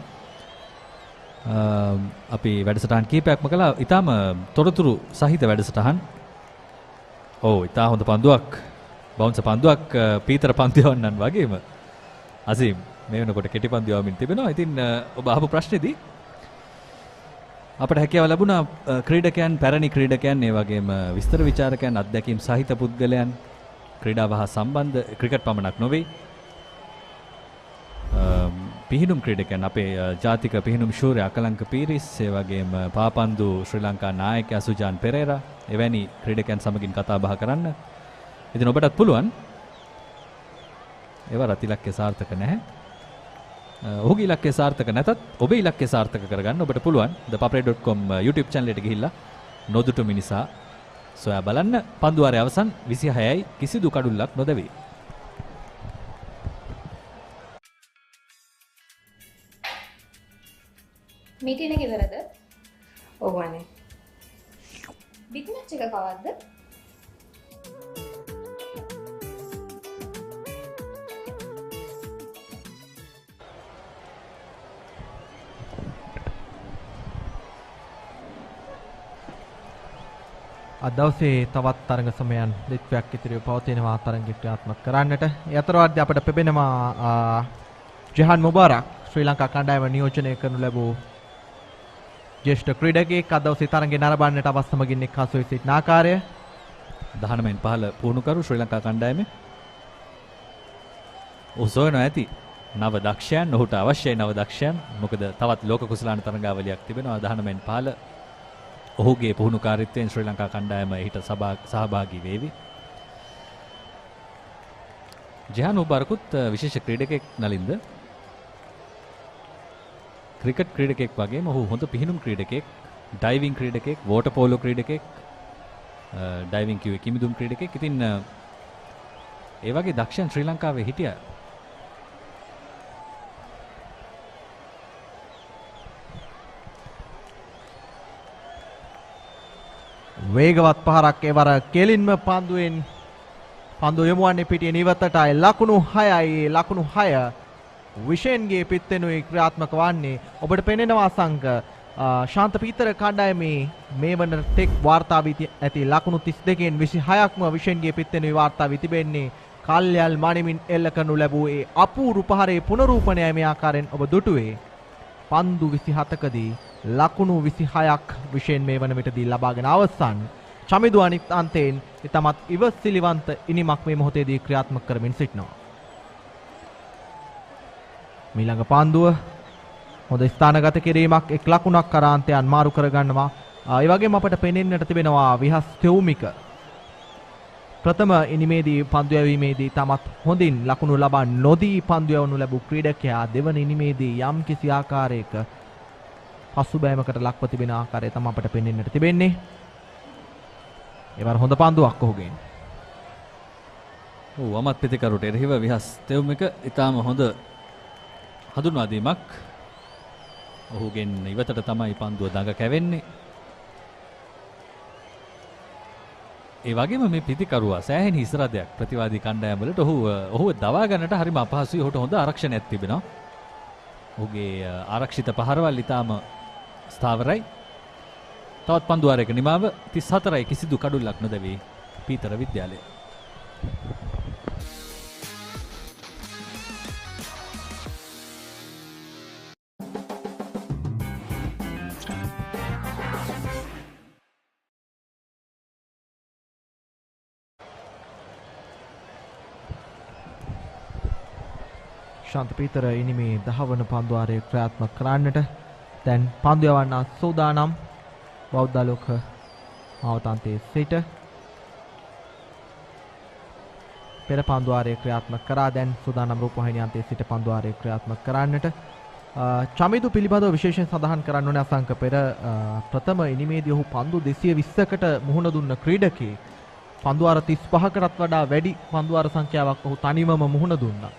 අපි වැඩසටහන් කීපයක්ම කළා. ඊටාම තොරතුරු සහිත වැඩසටහන්. ඔව් ඊටා හොඳ පන්දුවක්. බවුන්ස් පන්දුවක් පීතර පන්දුවන්නන් වගේම. අසීම් මේ වෙනකොට කෙටි පන්දුවමින් තිබෙනවා. ඉතින් ඔබ අහපු ප්‍රශ්නේදී අපට හැකියාව ලැබුණා ක්‍රීඩකයන්, පැරණි ක්‍රීඩකයන්, ඒ වගේම විස්තර විචාරකයන්, අත්දැකීම් සහිත පුද්ගලයන් ක්‍රීඩාව හා සම්බන්ධ ක්‍රිකට් පමණක් නොවේ. පිහිනුම් ක්‍රීඩකයන් අපේ ජාතික පිහිනුම් ශූරය අකලංක පීරිස්, ඒ වගේම පාපන්දු ශ්‍රී ලංකා නායකයා සුජාන් පෙරේරා, එවැනි ක්‍රීඩකයන් සමගින් කතා බහ කරන්න. ඉතින් ඔබටත් පුළුවන්. ඒවා රත් ඉලක්කය සාර්ථක නැහැ. ඔහුගේ ඉලක්කය සාර්ථක නැතත් ඔබේ ඉලක්කය සාර්ථක කරගන්න ඔබට පුළුවන් thepapare.com YouTube channel එකට ගිහිල්ලා නොදුටු මිනිසා සොයා බලන්න. පන්දු වාරයේ අවසන් 26යි කිසිදු කඩුල්ලක් නොදැවේ. මීටින් එක ඉවරද? ඔව් අනේ. බිග් මැච් එක කවද්ද? අද දවසේ තවත් තරඟ සමයන් දෙකක් ඉතිරිව පවතිනවා තරඟ ක්‍රියාත්මක කරන්නට. ඒ අතරවාරදී අපට පෙබෙනවා ජෙහන් මුබාරක් ශ්‍රී ලංකා කණ්ඩායම නියෝජනය කරනු ලැබූ ජ්‍යෙෂ්ඨ ක්‍රීඩකයෙක් අද දවසේ තරඟේ නරඹන්නට අවස්ථමගින් එක්හසු වී සිටින ආකාරය 19න් 15 පුහුණුකරු ශ්‍රී ලංකා කණ්ඩායමේ උසෝයන ඇති නව දක්ෂයන්. ඔහුට අවශ්‍යයි නව දක්ෂයන්. මොකද තවත් ලෝක කුසලාන තරඟාවලියක් තිබෙනවා 19න් 15. ඔහුගේ පුහුණුකාරීත්වයෙන් ශ්‍රී ලංකා කණ්ඩායම ඊට සහභාගී වේවි. ජෙහන් මුබාරකුත් විශේෂ ක්‍රීඩකයෙක් නලින්ද. ක්‍රිකට් ක්‍රීඩකයෙක් වගේම ඔහු හොඳ පිහිනුම් ක්‍රීඩකයෙක්, ඩයිවිං ක්‍රීඩකයෙක්, වෝටර් පෝලෝ ක්‍රීඩකයෙක්, ඩයිවිං කිව්වේ කිමිදුම් ක්‍රීඩකයෙක්. ඉතින් ඒ වගේ දක්ෂයන් ශ්‍රී ලංකාවේ හිටියා. වේගවත් පහරක් එවර කෙලින්ම පන්දුවෙන් පන්දු යොමුවන්නේ පිටියේ නිවතටයි. ලකුණු 6යි. ලකුණු 6 විෂෙන්ගේ පිත්තෙනුයි ක්‍රියාත්මක වන්නේ. ඔබට පෙනෙනවා සංක ශාන්ත පීතර කණ්ඩායමේ මේ වන තෙක් වාර්තා වී ඇති ලකුණු 32න් 26ක්ම විෂෙන්ගේ පිත්තෙනුයි වාර්තා වී තිබෙන්නේ. කල්යල් මණිමින් එල්ල කරනු ලැබූ ඒ අපූරු පහරේ පුනරූපණයයි මේ ආකාරයෙන් ඔබ දුටුවේ. පන්දු 27කදී ලකුණු 26ක් විෂයෙන් මේ වන විටදී ලබාගෙන අවසන්. චමිදු අනිත් අන්තයෙන් ඉතමත් ඉවසිලිවන්ත ඉනිමක් මේ මොහොතේදී ක්‍රියාත්මක කරමින් සිටිනවා. මීළඟ පන්දුව හොඳ ස්ථානගත කිරීමක්, එක් ලකුණක් කරාන්තයන් මාරු කරගන්නවා. ඒ වගේම අපට පෙනෙන්නට තිබෙනවා විහස් තෙවුමික ප්‍රථම ඉනිමේදී පන්දු යැවීමේදී තමත් හොඳින් ලකුණු ලබා නොදී පන්දු යවනු ලැබූ ක්‍රීඩකයා දෙවන ඉනිමේදී යම් කිසි ආකාරයක පසුබෑමකට ලක්ව තිබෙන ආකාරය තමයි අපට පෙනෙන්නට තිබෙන්නේ. ඒවර හොඳ පන්දුවක් ඔහුගෙන්. ඔව් වමත් පිටිකරුට එරෙහිව විහස් තෙවුමික ඊටාම හොඳ හඳුන්වා දීමක්. ඔහුගෙන් ඉවතට තමයි පන්දුව දඟ කැවෙන්නේ. ඒ වගේම මේ පිටිකරුවා සෑහෙන ඉස්සරහදයක් ප්‍රතිවාදී කණ්ඩායම් වලට ඔහුව දවා ගන්නට හරිම අපහසුයි. ඔහුට හොඳ ආරක්ෂණයක් තිබෙනවා. ඔහුගේ ආරක්ෂිත පහරවල් ඊටාම ස්ථාවරයි. තවත් පන්දු වාරයක නිමාව 34යි කිසිදු කඩුල්ලක් නොදැවි පීතර විද්‍යාලය. ශාන්ත පීතර ඉනිමේ 10 වන පන්දු වාරයේ ක්‍රියාත්මක කරන්නට දැන් පන්දු යවන්න සූදානම්. බෞද්ධ ලෝක මාවතන්තයේ සිට පෙර පන්දු වාරයේ ක්‍රියාත්මක කරා දැන් සූදානම් රූපවාහිනිය අන්තයේ සිට පන්දු වාරයේ ක්‍රියාත්මක කරන්නට. චමිදු පිළිබඳව විශේෂයෙන් සඳහන් කරන්න ඕනේ අසංක පෙර ප්‍රථම ඉනිමේදී ඔහු පන්දු 220කට මුහුණ දුන්න ක්‍රීඩකයෙක්. පන්දු වාර 35කටත් වඩා වැඩි පන්දු වාර සංඛ්‍යාවක් ඔහු තනිවම මුහුණ දුන්නා.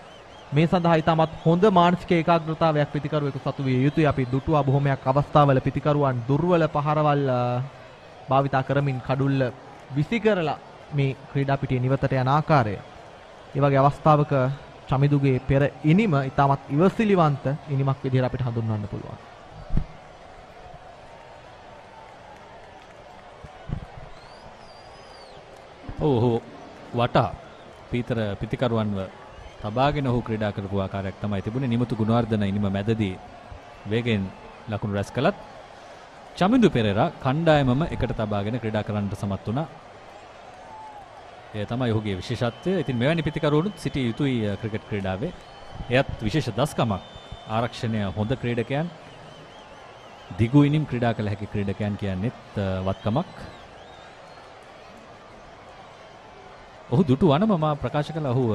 මේ සඳහා ඉතාමත් හොඳ මානසික ඒකාග්‍රතාවයක් පිටිකරුවෙකු සතු විය යුතුයි. අපි දුටුවා බොහොමයක් අවස්ථාවල පිටිකරුවන් දුර්වල පහරවල් භාවිතා කරමින් කඩුල්ල විසි කරලා මේ ක්‍රීඩා පිටියේ නිවතට යන ආකාරය. ඒ වගේ අවස්ථාවක චමිදුගේ පෙර ඉනිම ඉතාමත් ඉවසිලිවන්ත ඉනිමක් විදිහට අපිට හඳුන්වන්න පුළුවන්. ඔහු වටා පීතර පිතිකරුවන්ව තබාගෙන ඔහු ක්‍රීඩා කරපු ආකාරයක් තමයි තිබුණේ. නිමුතු ගුණවර්ධන ඉනිම මැදදී වේගෙන් ලකුණු රැස් කළත් චමිදු පෙරේරා කණ්ඩායමම එකට තබාගෙන ක්‍රීඩා කරන්නට සමත් වුණා. ඒ තමයි ඔහුගේ විශේෂත්වය. ඉතින් මෙවැනි පිතිකරුවනුත් සිටිය යුතුයි ක්‍රිකට් ක්‍රීඩාවේ. එයත් විශේෂ දස්කමක්. ආරක්ෂණය හොඳ ක්‍රීඩකයන්, දිගු ඉනිම් ක්‍රීඩා කළ හැකි ක්‍රීඩකයන් කියන්නේත් වත්කමක්. ඔහු දුටු වනම මා ප්‍රකාශ කළ ඔහු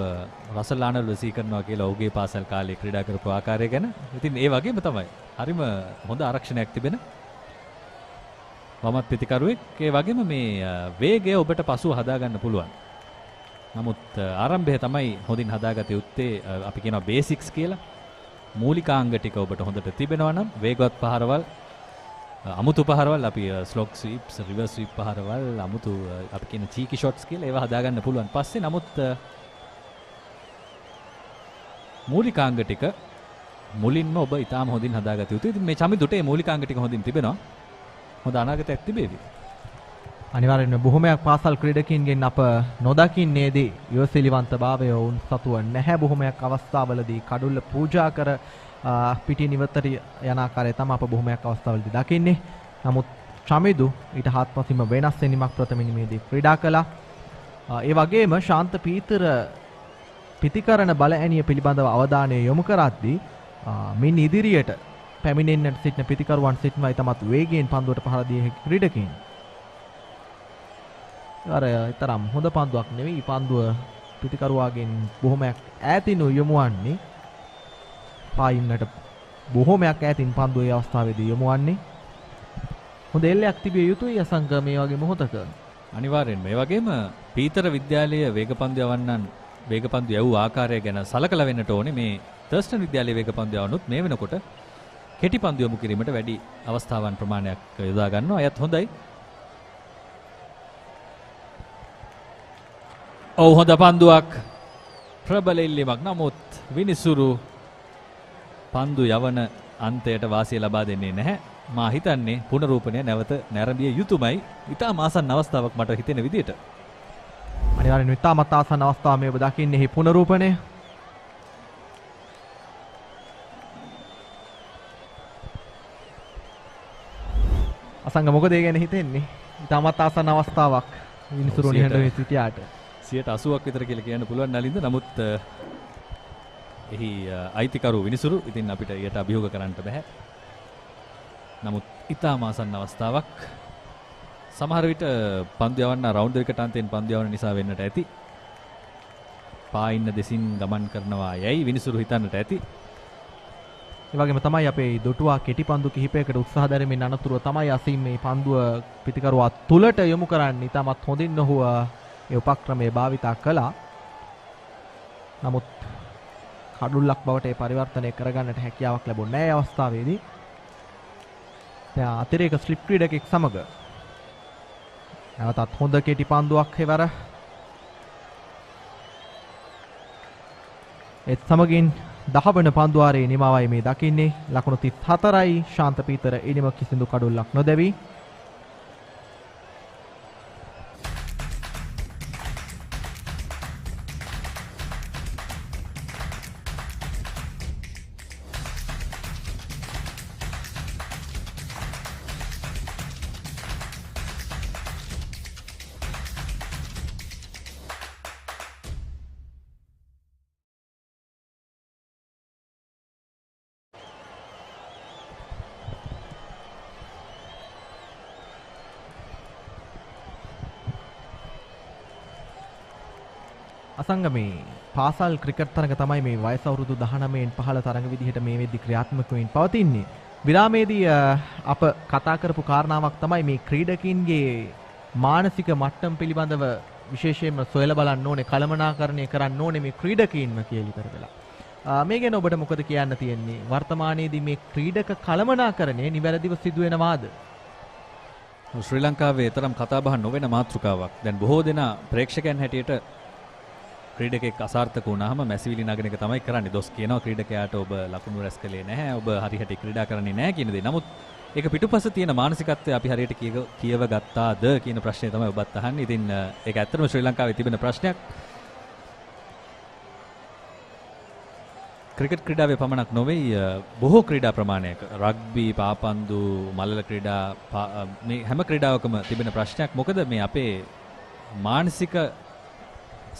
රසල් ආනල්ඩ් වසී කරනවා කියලා ඔහුගේ පාසල් කාලේ ක්‍රීඩා කරපු ආකාරය ගැන. ඉතින් ඒ වගේම තමයි. හරිම හොඳ ආරක්ෂණයක් තිබෙන වමත් පිතිකරුවෙක්. ඒ වගේම මේ වේගය ඔබට පසුව හදාගන්න පුළුවන්. නමුත් ආරම්භය තමයි හොඳින් හදාගත යුත්තේ. අපි කියනවා බේසික්ස් කියලා. මූලිකාංග ටික ඔබට හොඳට තිබෙනවා නම් වේගවත් පහරවල්, අමුතු පහරවල්, අපි ස්ලොග් ස්වීප්ස්, රිවර්ස් ස්වීප් පහරවල්, අමුතු අපි කියන චීකි ෂොට්ස් කියලා ඒවා හදාගන්න පුළුවන්. පස්සේ නමුත් මූලිකාංග ටික මුලින්ම ඔබ ඊටාම හොඳින් හදාගත යුතුයි. ඉතින් මේ චමිදුට මේ මූලිකාංග ටික හොඳින් තිබෙනවා. හොඳ අනාගතයක් තිබේවි. අනිවාර්යෙන්ම බොහොමයක් පාසල් ක්‍රීඩකයින්ගෙන් අප නොදකින්නේදී යොසිලිවන්තභාවය වුන් සතුව නැහැ. බොහොමයක් අවස්ථාවලදී කඩුල්ල පූජා කර පිටින් ඉවතට යන ආකාරය තමයි අප බොහොමයක් අවස්ථාවලදී දකින්නේ. නමුත් චමිදු ඊට හාත්පසින්ම වෙනස් වෙනීමක් ප්‍රථම ඉනිමේදී ක්‍රීඩා කළා. ඒ වගේම ශාන්ත පීතර පිතිකරණ බල ඇණිය පිළිබඳව අවධානය යොමු කරද්දී මින් ඉදිරියට පැමිණෙන්නට සිටින පිතිකරුවන් සිටිනවා ඊටමත් වේගයෙන් පන්දුවට පහර දී හැකි ක්‍රීඩකයින්. අර තරම් හොඳ පන්දුවක් නෙවෙයි. පන්දුව පිතිකරුවාගෙන් බොහොමයක් ඈතින් යොමු වන්නේ. පායින්නට බොහොමයක් ඈතින් පන්දුව ඒ අවස්ථාවේදී යොමු වන්නේ. හොඳ එල්ලයක් තිබිය යුතුයි අසංක මේ වගේ මොහොතක. අනිවාර්යෙන්ම. ඒ වගේම පීතර විද්‍යාලයේ වේගපන්දු යවන්නන් වේගපන්දු යවූ ආකාරය ගැන සලකලා වෙන්නට ඕනේ. මේ තර්ස්ටන් විද්‍යාලයේ වේගපන්දු යවනොත් මේ වෙනකොට කෙටි පන්දු යොමු කිරීමට වැඩි අවස්ථාවන් ප්‍රමාණයක් යොදා ගන්නවා. අයත් හොඳයි. ඔව් හොඳ පන්දුවක්. ප්‍රබල ඉල්ලීමක්. නමුත් විනිසුරු පන්දු යවන අන්තයට වාසිය ලබා දෙන්නේ නැහැ. මා හිතන්නේ පුනරූපණය නැවත නැරඹිය යුතුමයි. ඉතාම ආසන්න අවස්ථාවක් මට හිතෙන විදිහට. අනිවාර්යෙන්ම ඉතාමත් ආසන්න අවස්ථාව මේ ඔබ දකින්නේ හි පුනරූපණය. අසංග මොකද ඒ ගැන හිතෙන්නේ? ඉතාමත් ආසන්න අවස්ථාවක් විනිසුරු නිහඬ වෙ සිටියාට 80ක් විතර කියලා කියන්න පුළුවන් නලින්ද. නමුත් එහි අයිතිකරු විනිසුරු. ඉතින් අපිට ඊට අභියෝග කරන්න බෑ. නමුත් ඉතාම ආසන්න අවස්ථාවක්. සමහර විට පන්දු යවන්න රවුන්ඩ් එකට අන්තයෙන් පන්දු යවන නිසා වෙන්නට ඇති. පායින්න දෙසින් ගමන් කරනවා යයි විනිසුරු හිතන්නට ඇති. ඒ වගේම තමයි අපේ දොටුවා කෙටි පන්දු කිහිපයකට උත්සාහ දැරීමෙන් අනතුරුව තමයි අසීම් මේ පන්දුව පිතිකරුවා තුලට යොමු කරන්නේ. ඉතාමත් හොඳින් ඔහු ඒ උපක්‍රමයේ භාවිතා කළා. නමුත් කඩුල්ලක් බවට ඒ පරිවර්තනය කරගන්නට හැකියාවක් ලැබුණේ නැහැ අවස්ථාවේදී. දැන් අතිරේක ස්ලිප් ක්‍රීඩකෙක් සමග නැවතත් හොඳ කෙටි පන්දුවක් එවර. ඒත් සමගින් 10 වන පන්දුවාරයේ නිමාවයි මේ දකින්නේ. ලකුණු 34යි. ශාන්ත පීතර ඉනිම කිසිදු කඩුල්ලක් නොදැවි. අසංගමේ පාසල් ක්‍රිකට් තරඟ තමයි මේ වයස අවුරුදු 19න් 15 තරඟ විදිහට මේ වෙද්දි ක්‍රියාත්මක වෙමින් පවතින්නේ. විරාමයේදී අප කතා කරපු කාරණාවක් තමයි මේ ක්‍රීඩකින්ගේ මානසික මට්ටම් පිළිබඳව විශේෂයෙන්ම සොයලා බලන්න ඕනේ, කළමනාකරණය කරන්න ඕනේ මේ ක්‍රීඩකීන්ම කියලා කරලා. මේ ගැන ඔබට මොකද කියන්න තියෙන්නේ? වර්තමානයේදී මේ ක්‍රීඩක කළමනාකරණය නිවැරදිව සිදු වෙනවාද? ශ්‍රී ලංකාවේ තරම් කතාබහ නොවන මාතෘකාවක්. දැන් බොහෝ දෙනා ප්‍රේක්ෂකයන් හැටියට ක්‍රීඩකෙක් අසාර්ථක වුණාම මැසිවිලි නගන එක තමයි කරන්නේ. දොස් කියනවා ක්‍රීඩකයාට ඔබ ලකුණු රැස් කළේ නැහැ, ඔබ හරියට ක්‍රීඩා කරන්නේ නැහැ කියන දේ. නමුත් ඒක පිටුපස තියෙන මානසිකත්වය අපි හරියට කියව ගත්තාද කියන ප්‍රශ්නේ තමයි ඔබත් අහන්නේ. ඉතින් ඒක ඇත්තටම ශ්‍රී ලංකාවේ තිබෙන ප්‍රශ්නයක්. ක්‍රිකට් ක්‍රීඩාවේ පමණක් නොවේ බොහෝ ක්‍රීඩා ප්‍රමාණයක රග්බි, පාපන්දු, මල්ල ක්‍රීඩා මේ හැම ක්‍රීඩාවකම තිබෙන ප්‍රශ්නයක්. මොකද මේ අපේ මානසික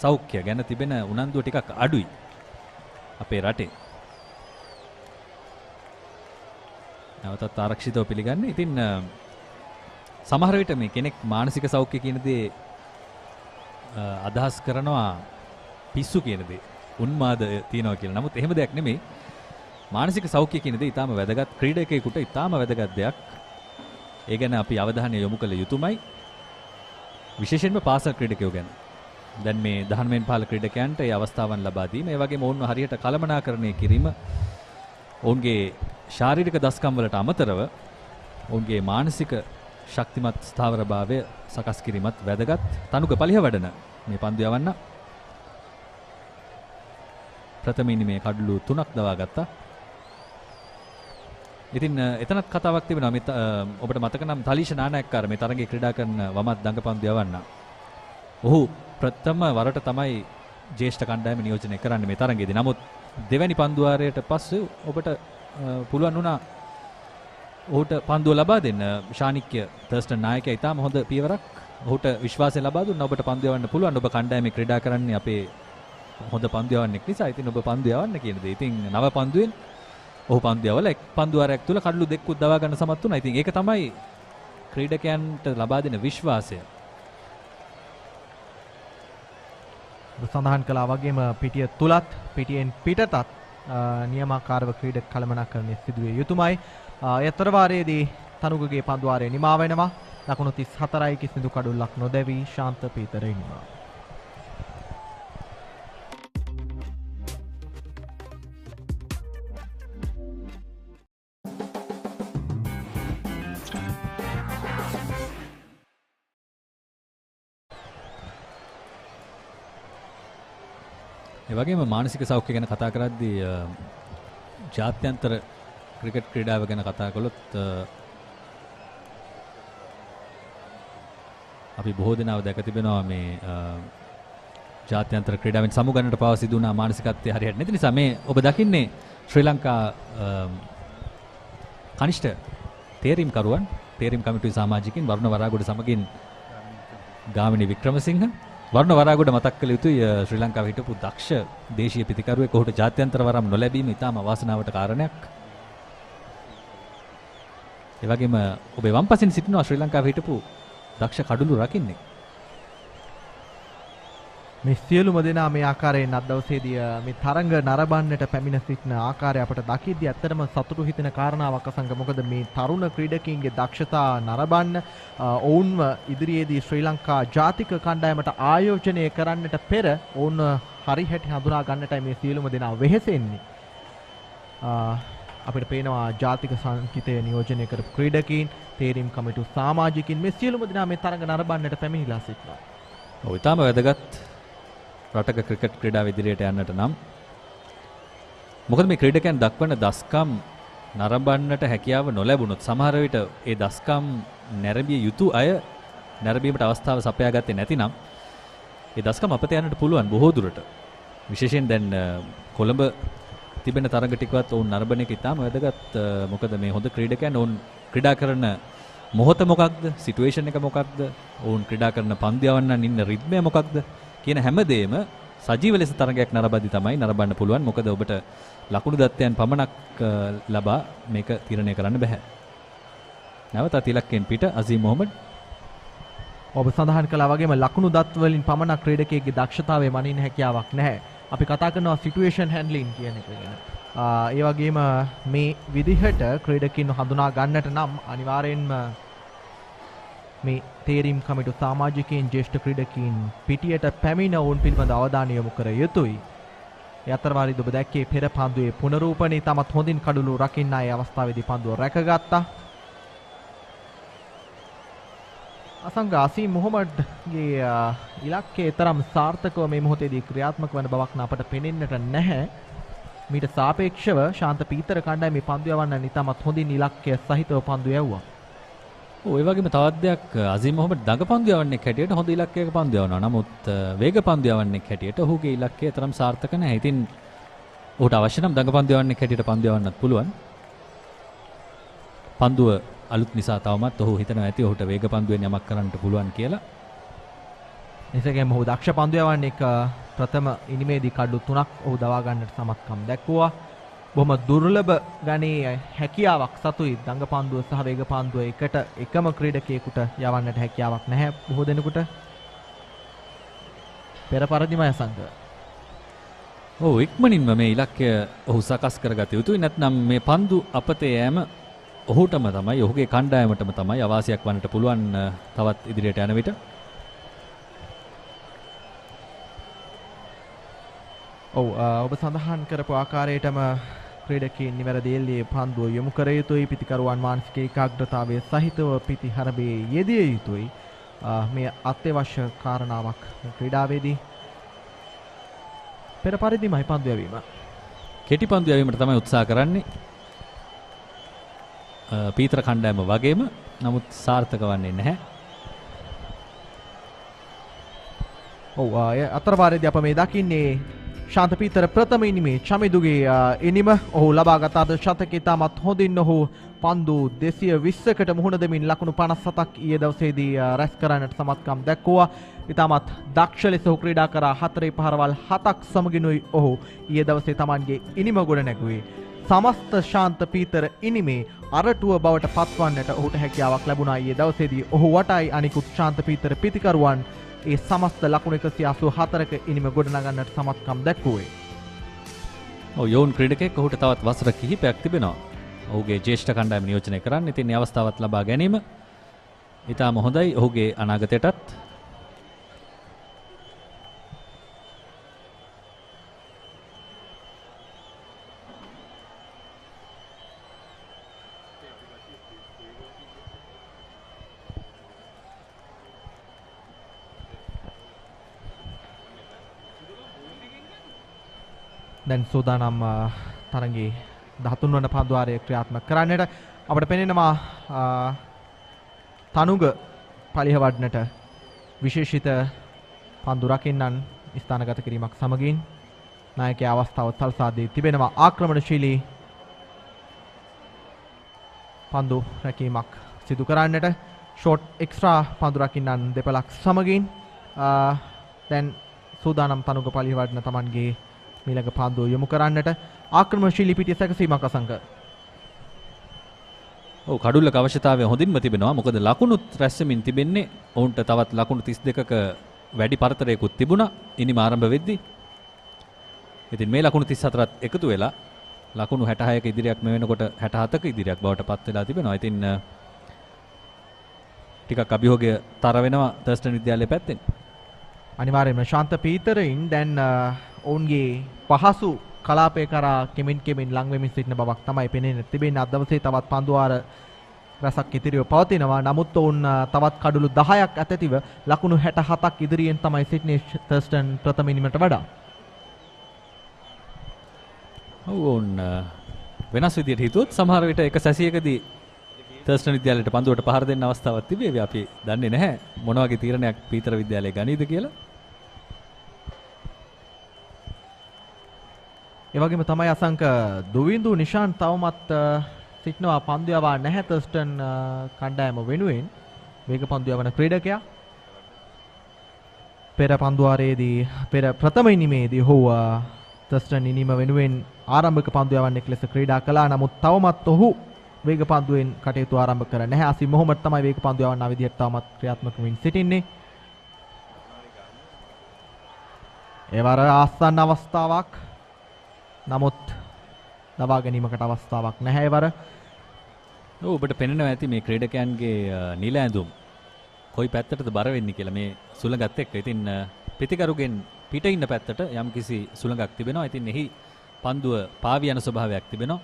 සෞඛ්‍ය ගැන තිබෙන උනන්දුව ටිකක් අඩුයි අපේ රටේ. නැවතත් ආරක්ෂිතව පිළිගන්නේ. ඉතින් සමහර විට මේ කෙනෙක් මානසික සෞඛ්‍ය කියන දේ අදහස් කරනවා පිස්සු කියන දේ, උන්මාද තියනවා කියලා. නමුත් එහෙම දෙයක් නෙමෙයි. මානසික සෞඛ්‍ය කියන දේ ඊටාම වැදගත්, ක්‍රීඩකයෙකුට ඊටාම වැදගත් දෙයක්. ඒ ගැන අපි අවධානය යොමු කළ යුතුමයි. විශේෂයෙන්ම පාසල් ක්‍රීඩකයෝ ගැන. දැන් මේ 19 වෙනි පහළ ක්‍රීඩකයන්ට ඒ අවස්ථාවන් ලබා දීම, ඒ වගේම ඔවුන්ව හරියට කළමනාකරණය කිරීම, ඔවුන්ගේ ශාරීරික දස්කම් වලට අමතරව ඔවුන්ගේ මානසික ශක්තිමත් ස්ථාවරභාවය සකස් කිරීමත් වැදගත්. තනුක පලිහ වඩන මේ පන්දු යවන්න ප්‍රථම ඉනිමේ කඩලු 3ක් දවා ගත්තා. ඉතින් එතනත් කතාවක් තිබෙනවා. මේ ඔබට මතක නම් තලීෂ නානායක්කාර මේ තරගයේ ක්‍රීඩා කරන වමත් දඟපන්දු යවන්න. ඔහු ප්‍රථම වරට තමයි ජ්‍යෙෂ්ඨ කණ්ඩායම නියෝජනය කරන්නේ මේ තරගයේදී. නමුත් දෙවැනි පන්දු වාරයට පස්සේ ඔබට පුළුවන් වුණා ඔහුට පන්දුව ලබා දෙන්න. ශානික්‍ය තර්ස්ටන් නායකයා ඉතාම හොඳ පියවරක් ඔහුට විශ්වාසය ලබා දුන්නා. ඔබට පන්දු යවන්න පුළුවන්. ඔබ කණ්ඩායමේ ක්‍රීඩා කරන්නේ අපේ හොඳ පන්දු යවන්නෙක් නිසා. ඉතින් ඔබ පන්දු යවන්න කියන දේ. ඉතින් නව පන්දුවෙන් ඔහු පන්දු යවලා එක් පන්දු වාරයක් තුල කඩලු දෙකකුත් දවා ගන්න සමත් වුණා. ඉතින් ඒක තමයි ක්‍රීඩකයන්ට ලබා දෙන විශ්වාසය. සඳහන් කළා වගේම පිටිය තුලත් පිටියෙන් පිටතත් නියමාකාරව ක්‍රීඩක කළමනාකරණය සිදුවේ යුතුමයි. යතර වාරයේදී තනුගගේ පන්දු වාරය නිමා වෙනවා. ලකුණු 34යි කිසිදු කඩුල්ලක් නොදැවි ශාන්ත පීතර ඉන්නවා. ඒ වගේම මානසික සෞඛ්‍ය ගැන කතා කරද්දී ජාත්‍යන්තර ක්‍රිකට් ක්‍රීඩාව ගැන කතා කළොත් අපි බොහෝ දෙනාව දැක තිබෙනවා මේ ජාත්‍යන්තර ක්‍රීඩාවෙන් සමුගන්නට පවා සිදු වුණා මානසිකත්වයේ හරියට නැති නිසා මේ ඔබ දකින්නේ ශ්‍රී ලංකා කනිෂ්ඨ තේරීම් කරුවන්, තේරීම් කමිටුවේ සමාජිකින් වරුණ වරාගොඩ සමගින් ගාමිණී වික්‍රමසිංහ. වරුණ වරාගොඩ මතක් කළ යුතුයි ශ්‍රී ලංකාවේ හිටපු දක්ෂ දේශීය පිතිකරුවෙක්. ඔහුට ජාත්‍යන්තර වරම් නොලැබීම ඉතාම අවාසනාවට කාරණයක්. ඒ වගේම ඔබේ වම්පසින් සිටිනවා ශ්‍රී ලංකාවේ හිටපු දක්ෂ කඩුළු රකින්නේ. මේ සියලුම දෙනා මේ ආකාරයෙන් අද දවසේදී මේ තරඟ නරඹන්නට පැමිණ සිටින ආකාරය අපට දකිද්දී ඇත්තටම සතුටු හිතෙන කාරණාවක් අසංග. මොකද මේ තරුණ ක්‍රීඩකීන්ගේ දක්ෂතා නරඹන්න ඔවුන්ව ඉදිරියේදී ශ්‍රී ලංකා ජාතික කණ්ඩායමට ආයෝජනය කරන්නට පෙර ඔවුන් හරියට හඳුනා ගන්නටයි මේ සියලුම දෙනා වෙහෙසෙන්නේ. අපිට පේනවා ජාතික සංගීතය නියෝජනය කරපු ක්‍රීඩකීන්, තේරීම් කමිටු සමාජිකින් මේ සියලුම දෙනා මේ තරඟ නරඹන්නට පැමිණිලා සිටිනවා. ඔව්, ඊටම වැදගත් රටක ක්‍රිකට් ක්‍රීඩාව ඉදිරියට යන්නට නම්. මොකද මේ ක්‍රීඩකයන් දක්වන දස්කම් නරඹන්නට හැකියාව නොලැබුණොත් සමහර විට ඒ දස්කම් නැරඹිය යුතු අය නැරඹීමට අවස්ථාව සපයා ගත්තේ නැතිනම් ඒ දස්කම් අපත යන්නට පුළුවන් බොහෝ දුරට. විශේෂයෙන් දැන් කොළඹ තිබෙන තරඟ ටිකවත් ඔවුන් නරඹන එක ඉතාම වැදගත්. මොකද මේ හොඳ ක්‍රීඩකයන් ඔවුන් ක්‍රීඩා කරන මොහොත මොකක්ද, සිටුේෂන් එක මොකක්ද, ඔවුන් ක්‍රීඩා කරන පන්දු යවන්නන් ඉන්න රිද්මය මොකක්ද කියන හැමදේම සජීව ලෙස තරගයක් නරඹද්දී තමයි නරඹන්න පුළුවන්. මොකද ඔබට ලකුණු දත්තයන් පමණක් ලබා මේක තීරණය කරන්න බෑ. නැවතත් ඉලක්කයෙන් පිට අසීම් මොහමඩ්. ඔබ සඳහන් කළා වගේම ලකුණු දත් වලින් පමණක් ක්‍රීඩකයෙක්ගේ දක්ෂතාවය මනින්න හැකියාවක් නැහැ. අපි කතා කරනවා සිටුේෂන් හැන්ඩ්ලින් කියන එක ගැන. ඒ වගේම මේ විදිහට ක්‍රීඩකින් හඳුනා ගන්නට නම් අනිවාර්යෙන්ම මේ තේරීම් කමිටු සමාජිකයන්, ජ්‍යෙෂ්ඨ ක්‍රීඩකීන් පිටියට පැමිණ ඔවුන් පිළිබඳ අවධානය යොමු කර යුතුයි. ඒ අතරවාරදී ඔබ දැක්කේ පෙර පන්දුවේ පුනරූපණය තමත් හොඳින් කඩුළු රකින්න ඒ අවස්ථාවේදී පන්දුව රැකගත්තා. අසංග අසීම් මොහොමඩ්ගේ ඉලක්කය තරම් සාර්ථකව මේ මොහොතේදී ක්‍රියාත්මක වන බවක් අපට පෙනෙන්නට නැහැ. මීට සාපේක්ෂව ශාන්ත පීතර කණ්ඩායමේ පන්දු යවන්න නිතාමත් හොඳින් ඉලක්කය සහිතව පන්දු යවුවා. ඔය වගේම තවත් දෙයක් අසීම් මොහොමඩ් දඟ පන්දු යවන්නේ හැටියට හොඳ ඉලක්කයක පන්දු යවනවා. නමුත් වේග පන්දු යවන්නේ හැටියට ඔහුගේ ඉලක්කය තරම් සාර්ථක නැහැ. ඉතින් ඔහුට අවශ්‍ය නම් දඟ පන්දු යවන්නේ හැටියට පන්දු යවන්නත් පුළුවන්. පන්දුව අලුත් නිසා තවමත් ඔහු හිතනවා ඇති ඔහුට වේග පන්දුවෙන් යමක් කරන්න පුළුවන් කියලා. එසේගෙම ඔහු දක්ෂ පන්දු යවන්නේ ප්‍රථම ඉනිමේදී කඩු 3ක් ඔහු දවා ගන්නට සමත්කම් දැක්වුවා. බොහොම දුර්ලභ ගණයේ හැකියාවක් සතුයි දඟ පන්දුව සහ වේග පන්දුව එකට එකම ක්‍රීඩකයෙකුට යවන්නට හැකියාවක් නැහැ බොහෝ දෙනෙකුට. පෙර පරිදිමය සංඝ. ඔව් ඉක්මනින්ම මේ ඉලක්කය ඔහු සකස් කරගත යුතුයි. නැත්නම් මේ පන්දු අපතේ යෑම ඔහුටම තමයි ඔහුගේ කණ්ඩායමටම තමයි අවාසියක් වන්නට පුළුවන් තවත් ඉදිරියට යන විට. ඔව් ඔබ සඳහන් කරපු ආකාරයටම ක්‍රීඩකයන් නිවැරදි එල්ලේ පන්දුව යොමු කර යුතුයි. පිතිකරුවන් මානසික ඒකාග්‍රතාවයේ සහිතව පිටිහරබේ යෙදිය යුතුයි. මේ අත්‍යවශ්‍ය කාරණාවක් ක්‍රීඩාවේදී. පෙර පරිදිමයි පන්දු යැවීම. කෙටි පන්දු යැවීමට තමයි උත්සාහ කරන්නේ. පීතර කණ්ඩායම වගේම නමුත් සාර්ථක වන්නේ නැහැ. ඔව් අතරවාරයේදී අප මේ දකින්නේ ශාන්ත පීතර ප්‍රථම ඉනිමේ චමිදුගේ ඉනිම ඔහු ලබාගත් අද ශතකයේ තාමත් හොඳින් ඔහු පන්දු 220කට මුහුණ දෙමින් ලකුණු 57ක් ඊයේ දවසේදී රැස් කරන්නට සමත්කම් දැක්වුවා. ඉතාමත් දක්ෂ ලෙස ඔහු ක්‍රීඩා කරා 4 පහරවල් 7ක් සමගිනුයි ඔහු ඊයේ දවසේ Tamanගේ ඉනිම ගොඩ නැගුවේ. සමස්ත ශාන්ත පීතර ඉනිමේ අරටුව බවට පත්වන්නට ඔහුට හැකියාවක් ලැබුණා. ඊයේ දවසේදී ඔහු වටායි අනිකුත් ශාන්ත පීතර පිතිකරුවන් ඒ සමස්ත ලකුණු 184ක ඉනිම ගොඩනගන්නට සමත්කම් දැක්වුවේ. ඔව් යෝන් ක්‍රීඩකයෙක් ඔහුට තවත් වසර කිහිපයක් තිබෙනවා. ඔහුගේ ජ්‍යෙෂ්ඨ කණ්ඩායම නියෝජනය කරන්න. ඉතින් මේ අවස්ථාවත් ලබා ගැනීම ඉතාම හොඳයි ඔහුගේ අනාගතයටත්. දැන් සෝදානම් තරඟේ 13 වන පන්දුවාරය ක්‍රියාත්මක කරන්නට අපට පෙනෙනවා තනුග පලිහ වඩනට විශේෂිත පන්දු රකින්නන් ස්ථානගත කිරීමක් සමගින් නායකයා අවස්ථාව සල්සා දී තිබෙනවා. ආක්‍රමණශීලී පන්දු රැකීමක් සිදු කරන්නට ෂෝට් එක්ස්ට්‍රා පන්දු රකින්නන් දෙපළක් සමගින් දැන් සූදානම් තනුග පලිහ වඩන Tamanගේ මීළඟ පන්දුව යොමු කරන්නට ආක්‍රමණශීලී පිටිය සැකසීමක් අසංක. ඔව් කඩුල්ලක අවශ්‍යතාවය හොඳින්ම තිබෙනවා. මොකද ලකුණුත් රැස්වෙමින් තිබෙන්නේ. ඔවුන්ට තවත් ලකුණු 32ක වැඩි පරතරයකුත් තිබුණා ඉනිම ආරම්භ වෙද්දී. ඉතින් මේ ලකුණු 34ත් එකතු වෙලා ලකුණු 66ක ඉදිරියක් මේ වෙනකොට 67ක ඉදිරියක් බවට පත් වෙලා තිබෙනවා. ඉතින් ටිකක් අභියෝගය තර වෙනවා තර්ස්ටන් විද්‍යාලයේ පැත්තෙන්. අනිවාර්යයෙන්ම ශාන්ත පීතරයින් දැන් ඔවුන්ගේ පහසු කලාපය කරා කෙමින් ලං වෙමින් සිටින බවක් තමයි පෙනෙන්නේ. තිබෙන අද දවසේ තවත් පන්දුවාර රසක් ඉදිරිව පවතිනවා. නමුත් ඔවුන් තවත් කඩලු 10ක් ඇතැතිව ලකුණු 67ක් ඉදිරියෙන් තමයි සිටින්නේ තර්ස්ටන් ප්‍රථම ඉනිමට වඩා. ඔවුන් වෙනස් විදියට හිතුවොත් සමහර විට එක සැසියකදී තර්ස්ටන් විද්‍යාලයට පන්දුවට පහර දෙන්න අවස්ථාවක් තිබේ. අපි දන්නේ නැහැ මොන වගේ තීරණයක් පීතර විද්‍යාලය ගනීද කියලා. ඒ වගේම තමයි අසංක දුවින්දු නිශාන් තවමත් සිටිනවා පන්දු යවා නැහැ තර්ස්ටන් කණ්ඩායම වෙනුවෙන්. වේග පන්දු යවන ක්‍රීඩකයා පෙර පන්දුවාරයේදී පෙර ප්‍රථම ඉනිමේදී ඔහු තර්ස්ටන් ඉනිම වෙනුවෙන් ආරම්භක පන්දු යවන්නෙක් ලෙස ක්‍රීඩා කළා. නමුත් තවමත් ඔහු වේග පන්දුවෙන් කටයුතු ආරම්භ කර නැහැ. අසීම් මොහොමඩ් තමයි වේග පන්දු යවන්නා විදිහට තවමත් ක්‍රියාත්මක වෙමින් සිටින්නේ. ඒවර ආසන්න අවස්ථාවක්. නමුත් දවා ගැනීමකට අවස්ථාවක් නැහැ වර. ඔබට පෙනෙනවා ඇති මේ ක්‍රීඩකයන්ගේ නිල ඇඳුම් කොයි පැත්තටද බර වෙන්නේ කියලා මේ සුළඟත් එක්ක. ඉතින් පිටිකරුගෙන් පිට ඉන්න පැත්තට යම්කිසි සුළඟක් තිබෙනවා. ඉතින් එහි පන්දුව පාවි යන ස්වභාවයක් තිබෙනවා.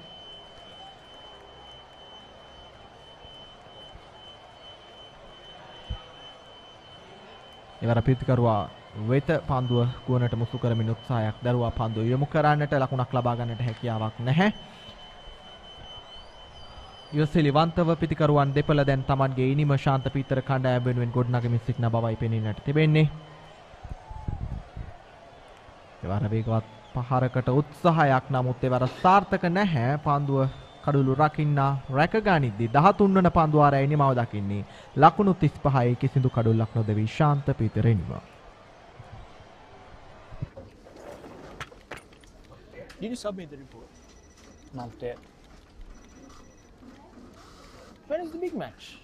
එවර පිතිකරුවා වෙත පන්දුව ගුවනට මුසු කරමින් උත්සාහයක් දරුවා පන්දුව යොමු කරන්නට ලකුණක් ලබා ගන්නට හැකියාවක් නැහැ. යොසෙලිවන්තව පිතිකරුවන් දෙපළ දැන් Tamanගේ ඉනිම ශාන්ත පීතර කණ්ඩායම වෙනුවෙන් ගොඩනගමින් සිටින බවයි පෙනෙන්නට තිබෙන්නේ. එවර වේගවත් පහරකට උත්සාහයක් නමුත් එවර සාර්ථක නැහැ. පන්දුව කඩුළු රකින්නා රැක ගනිද්දී 13 වන පන්දුව ආරයි නිමාව දකින්නේ ලකුණු 35යි කිසිදු කඩුල්ලක් නොදෙවි ශාන්ත පීතර එනිම. Did you submit the report? Not yet. When is the big match?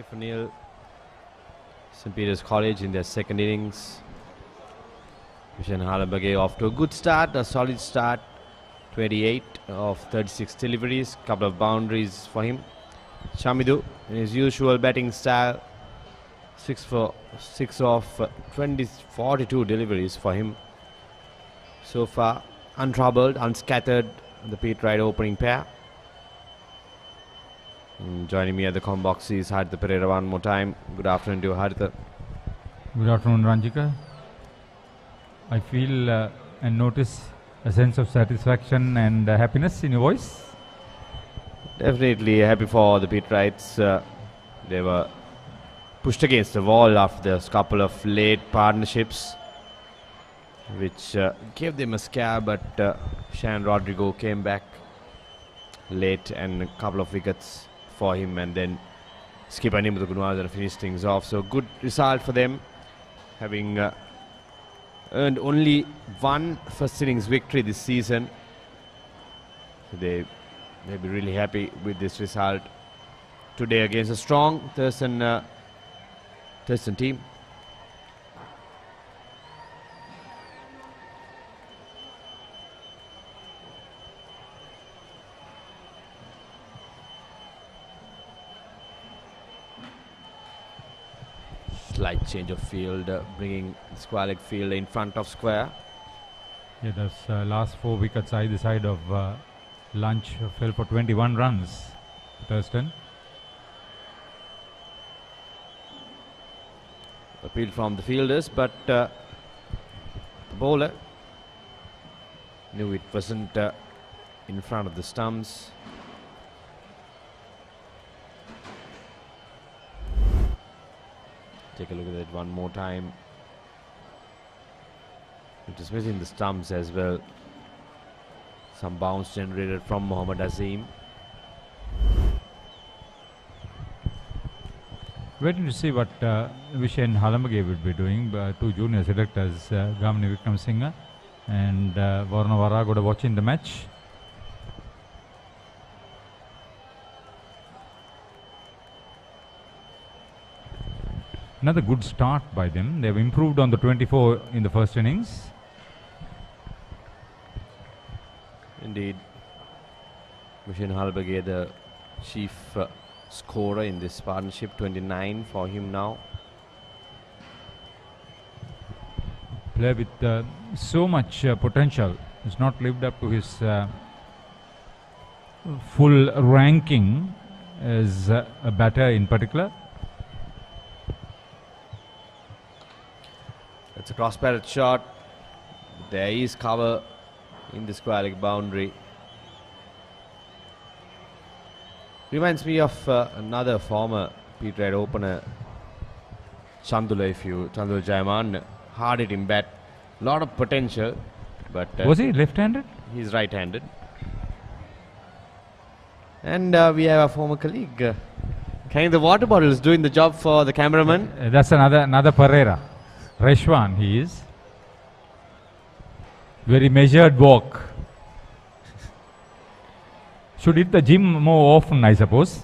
For nil. St. Peter's College in their second innings. Vishen Halabage off to a good start, a solid start. 28 of 36 deliveries, couple of boundaries for him. Shamidu in his usual batting style, 6 of 42 deliveries for him. So far, untroubled, unscattered, the Pete Wright opening pair. Joining me at the com box is Harita Pereira one more time. Good afternoon to you, Harita. Good afternoon, Ranjika. I feel and notice a sense of satisfaction and happiness in your voice. Definitely happy for the Pete Wrights. They were pushed against the wall after a couple of late partnerships, which gave them a scare, but Shan Rodrigo came back late and a couple of wickets for him, and then skipper Nimuthu Gunawardene finished things off. So good result for them, having earned only one first innings victory this season. So they'll be really happy with this result today against a strong Thurston team. Slight change of field, bringing Squalic field in front of square. Yeah, those last 4 wickets either side of lunch fell for 21 runs. Thurston. Appeal from the fielders, but the bowler knew it wasn't in front of the stumps. Take a look at it one more time. It is within the stumps as well. Some bounce generated from Mohammad Azim. Waiting to see what Vishen Halambage will be doing. Two junior selectors, Gamini Wickramasinghe and Varuna Varagoda, watching the match. Another good start by them. They've improved on the 24 in the first innings. Indeed. Vishen Halambage, the chief scorer in this partnership, 29 for him now. Player with so much potential. He's not lived up to his full ranking as a batter in particular. It's a cross-batted shot. There is cover in the square boundary. Reminds me of another former Pete Wright opener, Chandula Jayaman. Hard hit him bat. Lot of potential, but was he left-handed? He's right-handed. And we have a former colleague carrying the water bottles, doing the job for the cameraman. That's another Pereira. Reshwan, he is. Very measured walk. Should hit the gym more often, I suppose.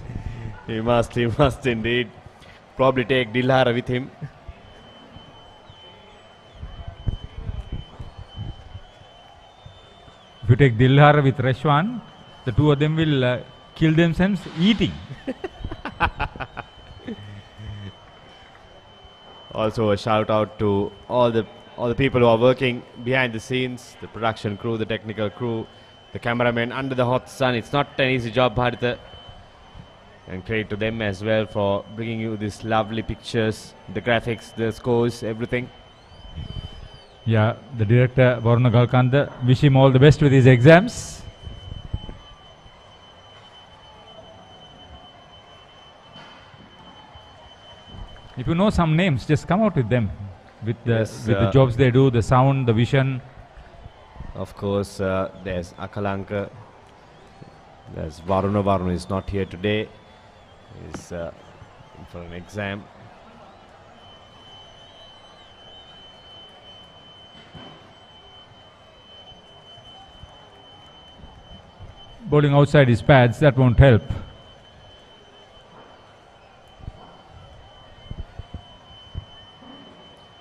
He must indeed. Probably take Dilhara with him. If you take Dilhara with Reshwan, the two of them will kill themselves eating. Also a shout out to all the people who are working behind the scenes, the production crew, the technical crew, the cameramen under the hot sun. It's not an easy job, Bharata. And credit to them as well for bringing you these lovely pictures, the graphics, the scores, everything. Yeah, the director Varuna Galkanda, wish him all the best with his exams. If you know some names, just come out with them. With the jobs they do, the sound, the vision. Of course, there's Akalanka. There's Varuna. Varuna is not here today. He's in for an exam. Bowling outside his pads, that won't help.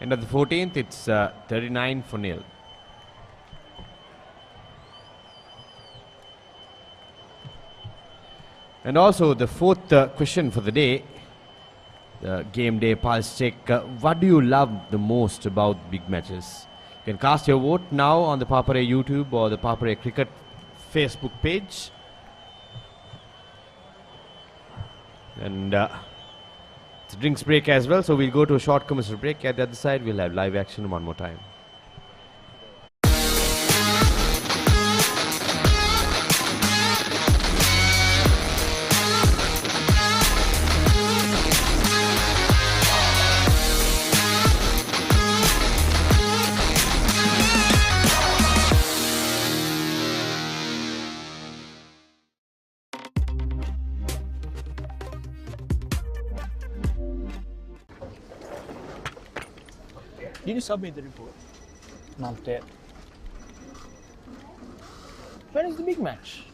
End of the 14th, it's 39 for nil. And also the fourth question for the day, the game day pulse check. What do you love the most about big matches? You can cast your vote now on the Papare YouTube or the Papare Cricket Facebook page. And it's a drinks break as well, so we'll go to a short commercial break. At the other side, we'll have live action one more time. Did you submit the report? Not yet. When is the big match?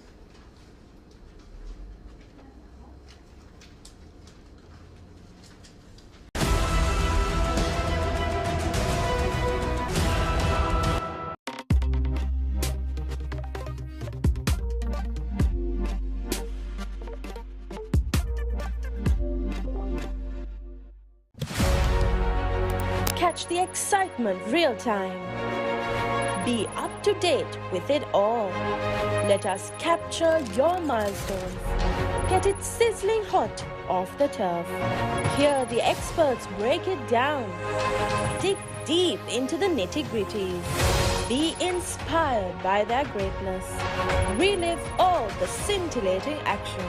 Catch the excitement real time. Be up to date with it all. Let us capture your milestones. Get it sizzling hot off the turf. Hear the experts break it down. Dig deep into the nitty-gritties. Be inspired by their greatness. Relive all the scintillating action.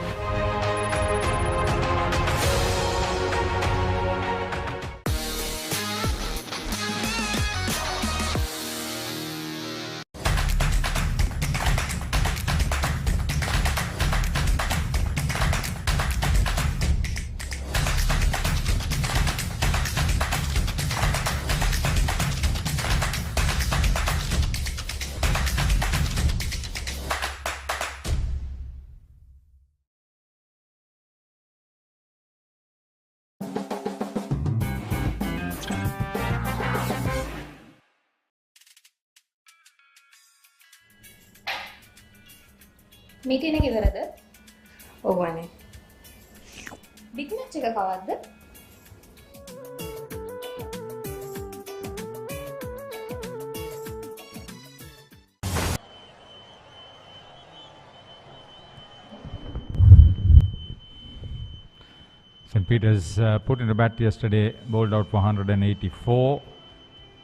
Meeting එක ඉවරද? ඔව් අනේ. Big match එක කවද්ද? St. Peter's put in the bat yesterday, bowled out for 184.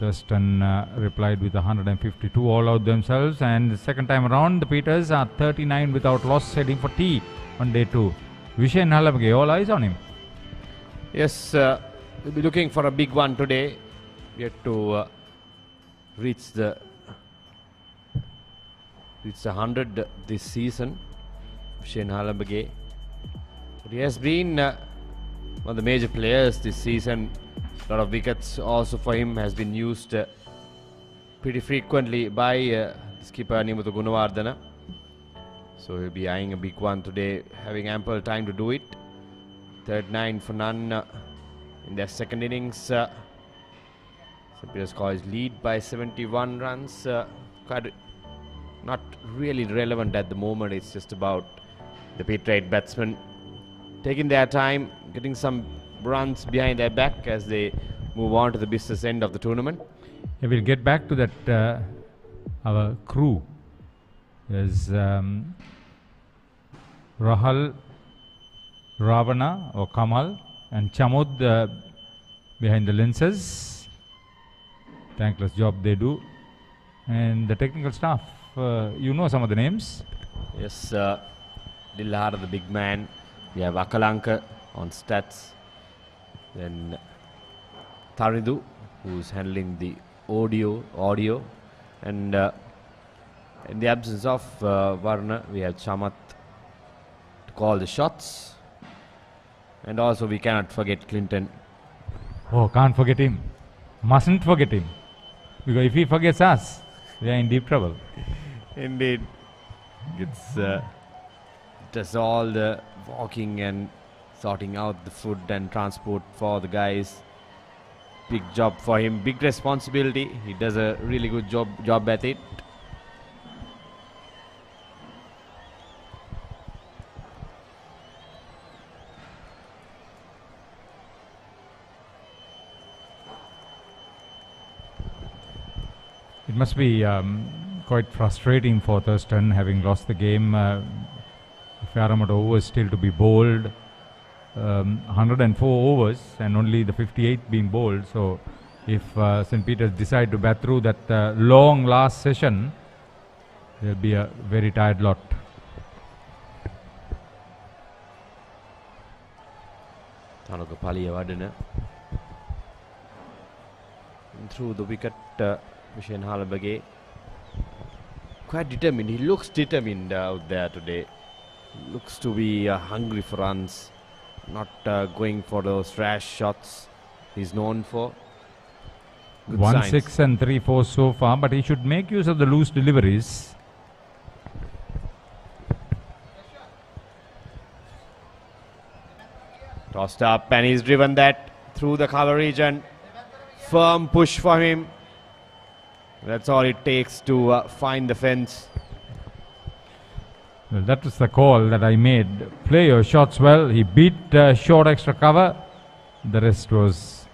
Thurston replied with 152 all out themselves, and the second time around the Peters are 39 without loss, heading for tea on day 2. Vishen Halabage, all eyes on him. Yes, we'll be looking for a big one today. We have to reach the 100 this season. Vishen Halabage. He has been one of the major players this season. A lot of wickets also for him has been used pretty frequently by skipper Nimuthu Gunawardana. So he'll be eyeing a big one today, having ample time to do it. 39 for none in their second innings. St. Peter's College lead by 71 runs. Quite not really relevant at the moment. It's just about the pit rate batsmen taking their time, getting some runs behind their back as they move on to the business end of the tournament. Yeah, we'll get back to that. Our crew is Rahal, Ravana or Kamal, and Chamud behind the lenses. Thankless job they do. And the technical staff, you know some of the names? Yes, Dilhar, the big man. We have Akalanka on stats. Then Tharidu, who's handling the audio. And in the absence of Varna, we have Chamat to call the shots. And also we cannot forget Clinton. Oh, can't forget him. Mustn't forget him. Because if he forgets us, we are in deep trouble. Indeed. It's does all the walking and sorting out the food and transport for the guys. Big job for him, big responsibility. He does a really good job at it. It must be quite frustrating for Thurston having lost the game. A fair amount of overs still to be bowled. 104 overs and only the 58 being bowled. So if St. Peter's decide to bat through that long last session, they'll be a very tired lot. Tanaka Paliya through the wicket, Vishen Halabage quite determined. He looks determined out there today. Looks to be hungry for runs, not going for those rash shots he's known for. Good 1 signs. 6 and 3 4 so far, but he should make use of the loose deliveries. Tossed up and he's driven that through the cover region. Firm push for him. That's all it takes to find the fence. Well, that was the call that I made. Play your shots well. He beat short extra cover. The rest was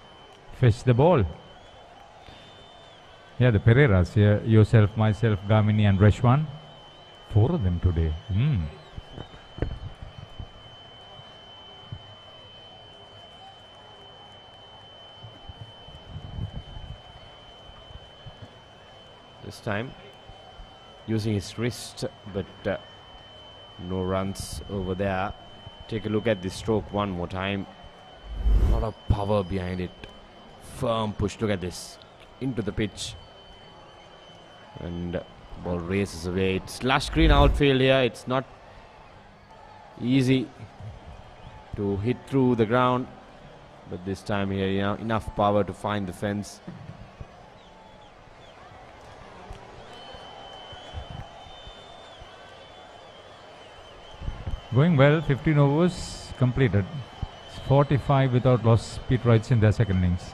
fetch the ball. Yeah, the Pereiras here. Yourself, myself, Gamini and Reshwan. 4 of them today. This time using his wrist, but no runs over there. Take a look at this stroke one more time. A lot of power behind it. Firm push. Look at this. Into the pitch. And ball races away. It's lush green outfield here. It's not easy to hit through the ground. But this time here, you know, enough power to find the fence. Going well, 15 overs completed. 45 without loss, Pete Wrights in their second innings.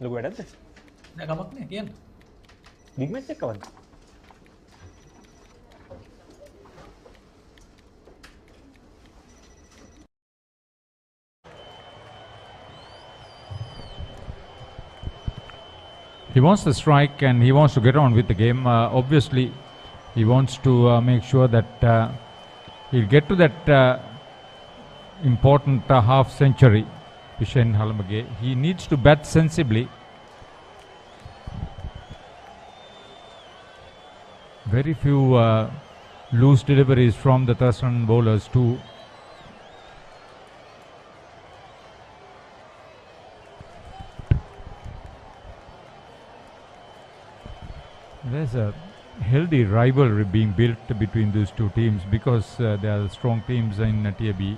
Look at this. Big match එක කවද්ද? He wants the strike and he wants to get on with the game. Obviously, he wants to make sure that he'll get to that important half century. Vishen Halamage. He needs to bat sensibly. Very few loose deliveries from the Thurston bowlers too. There's a healthy rivalry being built between these two teams because they are strong teams in Tier B.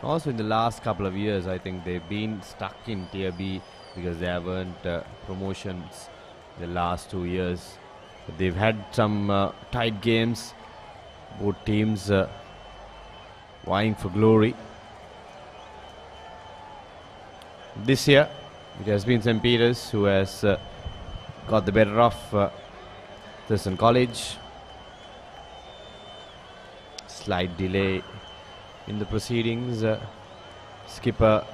Also in the last couple of years, I think they've been stuck in Tier B because there weren't promotions the last 2 years. But they've had some tight games, both teams vying for glory. This year, It has been St. Peter's who has got the better of Thurston College. Slight delay in the proceedings. Skipper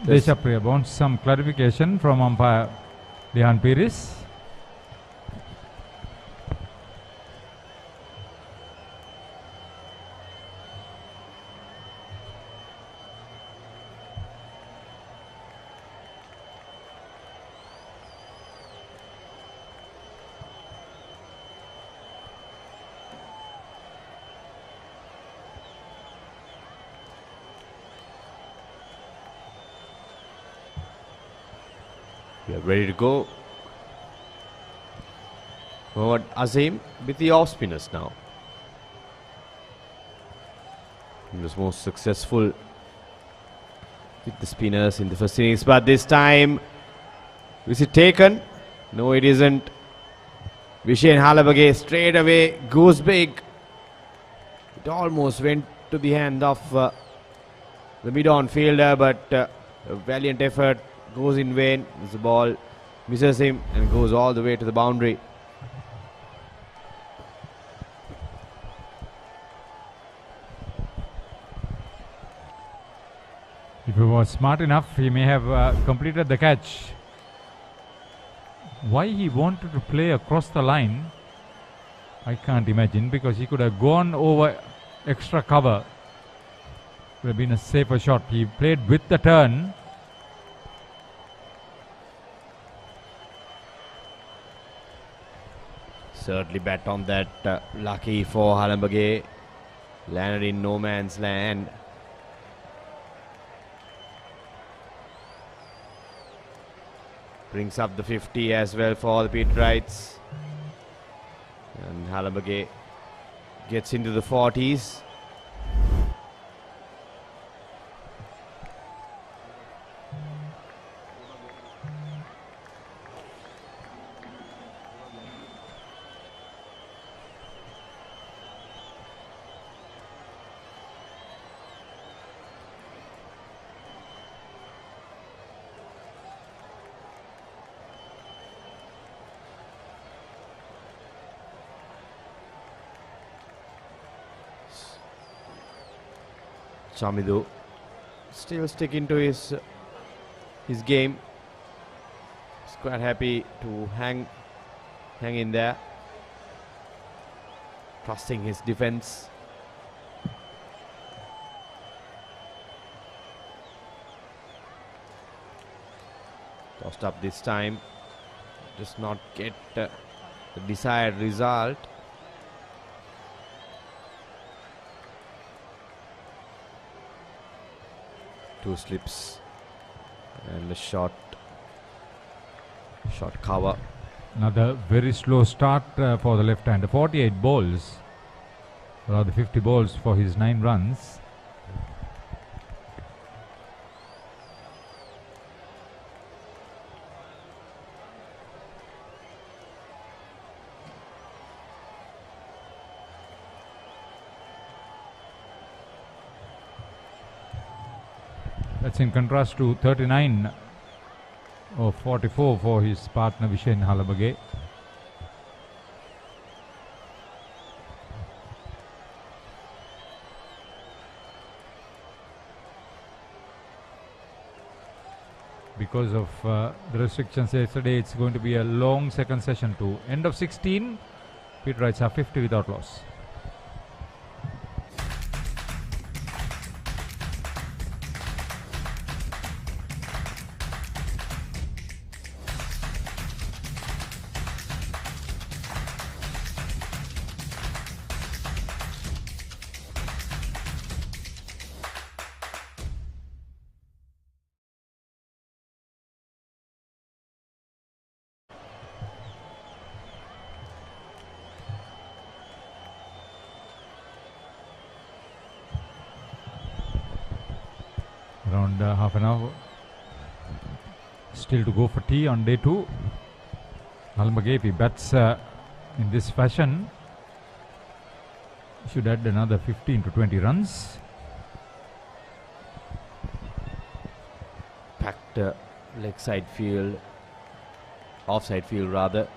Deshapriya wants some clarification from umpire Lihan Pires. We are ready to go. Forward Azim with the off spinners now. He was most successful with the spinners in the first innings, but this time, is it taken? No, it isn't. Vishen Halabage straight away goes big. It almost went to the hand of the mid-on fielder, but a valiant effort goes in vain. The ball misses him and goes all the way to the boundary. If he was smart enough, he may have completed the catch. Why he wanted to play across the line, I can't imagine, because he could have gone over extra cover. Would have been a safer shot. He played with the turn. Certainly bat on that, lucky for Halambage. Landed in no man's land. Brings up the 50 as well for the Peterites. And Halambage gets into the 40s. Chamidu still sticking to his game. He's quite happy to hang in there, trusting his defense. Tossed up this time, does not get the desired result. Two slips and a short cover. Another very slow start for the left-hander. 48 balls, rather 50 balls for his 9 runs. That's in contrast to 39 or 44 for his partner Vishen Halabage. Because of the restrictions yesterday, it's going to be a long second session to end of 16. Peterites are 50 without loss. Around half an hour still to go for tea on day 2. Halambage, if he bats in this fashion, should add another 15 to 20 runs. leg side field, offside field rather.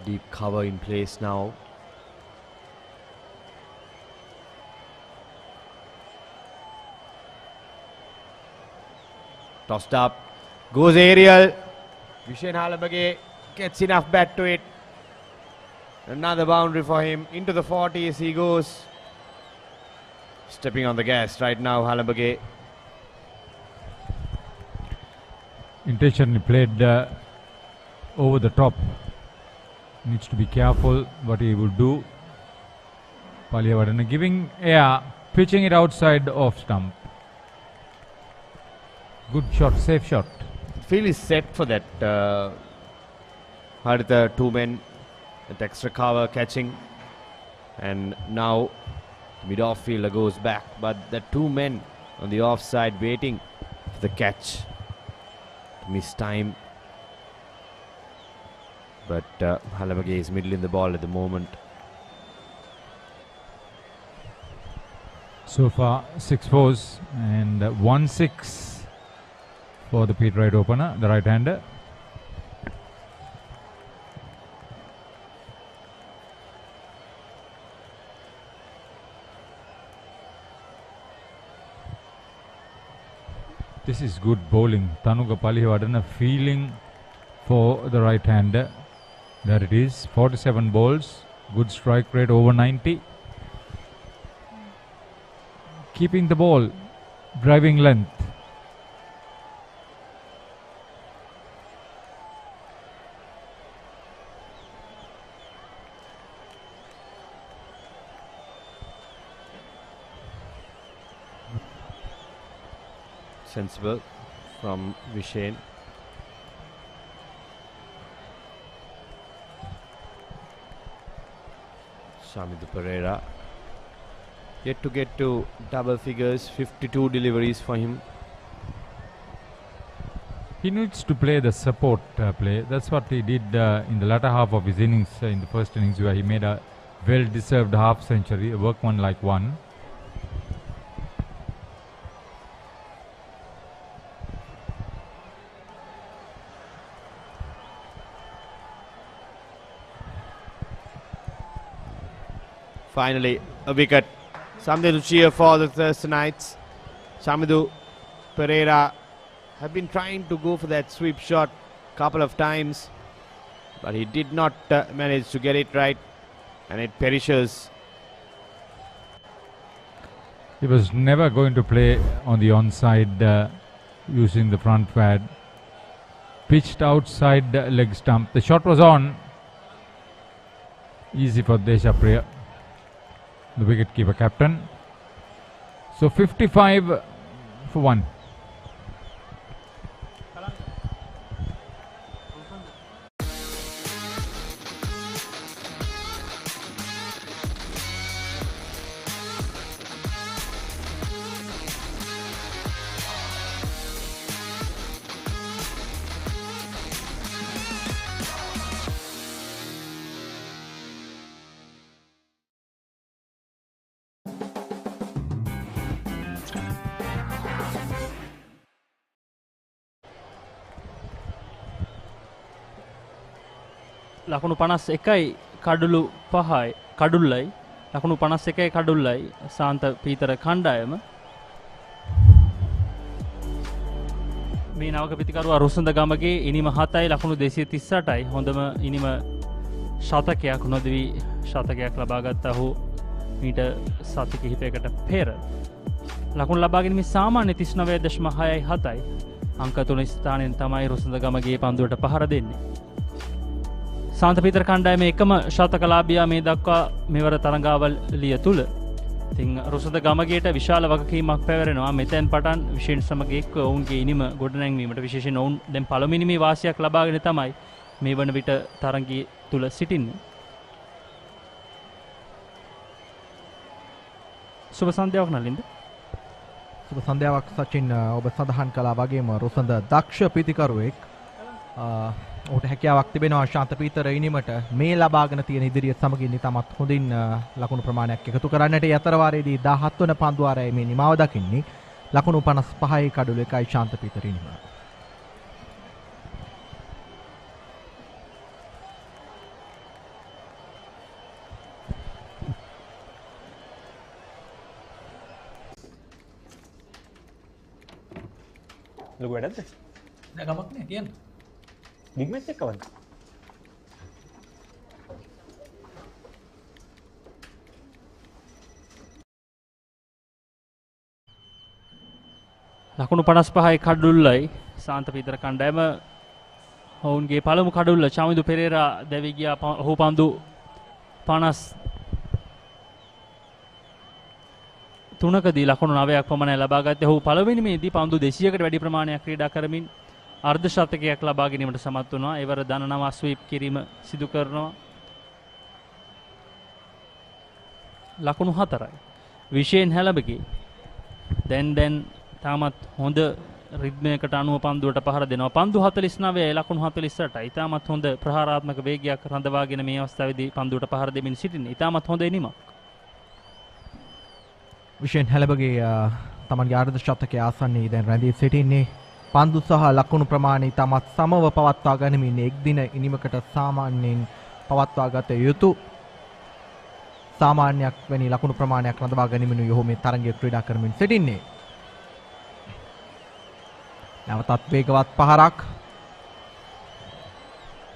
Deep cover in place now. Tossed up, goes aerial. Vishen Halabage gets enough bat to it. Another boundary for him. Into the 40s he goes. Stepping on the gas right now, Halabage. Intentionally played over the top. Needs to be careful what he will do. Palihavadanna giving air, pitching it outside off stump. Good shot, safe shot. Field is set for that. Haritha, two men, that extra cover catching. And now mid off fielder goes back. But the two men on the offside waiting for the catch. Miss time. But Halabage is middle in the ball at the moment. So far 6 fours and 1-6 for the Pete right opener, the right hander. This is good bowling. Tanuka Palihavadanna feeling for the right hander. There it is, 47 balls, good strike rate over 90. Keeping the ball, driving length. Sensible from Vishen. Shamidhu Pereira yet to get to double figures, 52 deliveries for him. He needs to play the support play. That's what he did in the latter half of his innings, in the first innings, where he made a well-deserved half century, a workman-like one. Finally, a wicket. Something to cheer for the Thurstonites. Shamidhu Pereira have been trying to go for that sweep shot couple of times, but he did not manage to get it right, and it perishes. He was never going to play on the onside using the front pad. Pitched outside leg stump. The shot was on. Easy for Deshapriya, the wicketkeeper captain. So 55 for 1. ලකුණු 51යි කඩුළු 5යි කඩුල්ලයි ලකුණු 51යි කඩුල්ලයි සාන්ත පීතර කණ්ඩායම මේ නවක පිතිකරුවා රුසඳ ගමගේ ඉනිම 7යි ලකුණු 238යි හොඳම ඉනිම ශතකයක් නොදවි ශතකයක් ලබාගත්තා ඔහු මීට සති කිහිපයකට පෙර ලකුණු ලබාගෙන මේ සාමාන්‍ය 39.67යි අංක 3 ස්ථානයෙන් තමයි රුසඳ ගමගේ පන්දුවට පහර දෙන්නේ සාන්ත පීතර කණ්ඩායමේ එකම ශතකලාභියා මේ දක්වා මෙවර තරඟාවලිය තුල. ඉතින් රුසඳ ගමගේට විශාල වගකීමක් පැවරෙනවා. මෙතෙන් පටන් විශේෂ සමග එක්ව ඔවුන්ගේ ඉනිම ගොඩනැංවීමට විශේෂයෙන් ඔවුන් දැන් පළමුවෙනි මේ වාසියක් ලබාගෙන තමයි මේ වන විට තරඟයේ තුල සිටින්නේ. සුබ සන්ධ්‍යාවක් නලින්ද. සුබ සන්ධ්‍යාවක් සචින් ඔබ සඳහන් කළා වගේම රුසඳ දක්ෂ පිතිකරුවෙක් ඔහුට හැකියාවක් තිබෙනවා ශාන්ත පීතර ඉනිමට මේ ලබාගෙන තියෙන ඉදිරිය සමගින් ඉතාමත් හොඳින් ලකුණු ප්‍රමාණයක් එකතු කරන්නට. ඒ අතර වාරයේදී 17 වන පන්දු වාරයේ මේ නිමාව දකින්නේ. ලකුණු 55යි කඩුළු 1යි ශාන්ත පීතර ඉනිම. ලොකු වැඩක්ද? නෑ ගමක් නෑ කියන්න. බිග් මැච් එක කවද්ද? ලකුණු 55යි කඩුල්ලයි ශාන්ත පීතර කණ්ඩායම ඔවුන්ගේ පළමු කඩුල්ල චමිදු පෙරේරා දැවි ගියා ඔහු පන්දු 53කදී ලකුණු 9ක් පමණයි ලබා ගත්තේ. ඔහු පළවෙනි මේදී පන්දු 200කට වැඩි ප්‍රමාණයක් ක්‍රීඩා කරමින් අර්ධ ශතකයක් ලබා ගැනීමට සමත් වුණා. ඒවර දනනවා ස්වීප් කිරීම සිදු කරනවා. ලකුණු 4යි. විශේෂයෙන් හැලබගේ දැන් තාමත් හොඳ රිද්මයකට අනුව පන්දුවට පහර දෙනවා. පන්දු 49 ලකුණු 48යි. තාමත් හොඳ ප්‍රහාරාත්මක වේගයක් රඳවාගෙන මේ අවස්ථාවේදී පන්දුවට පහර දෙමින් සිටින්නේ. තාමත් හොඳ එනීමක්. විශේෂයෙන් හැලබගේ තමන්ගේ අර්ධ ශතකයේ ආසන්නයේ දැන් රැඳී සිටින්නේ. පන්දු සහ ලකුණු ප්‍රමාණය තාමත් සමව පවත්වා ගනිමින් එක් දින ඉනිමකට සාමාන්‍යයෙන් පවත්වා ගත යුතු සාමාන්‍යයක් වැනි ලකුණු ප්‍රමාණයක් රඳවා ගැනීමෙන් යොහු මේ තරගය ක්‍රීඩා කරමින් සිටින්නේ. නැවතත් වේගවත් පහරක්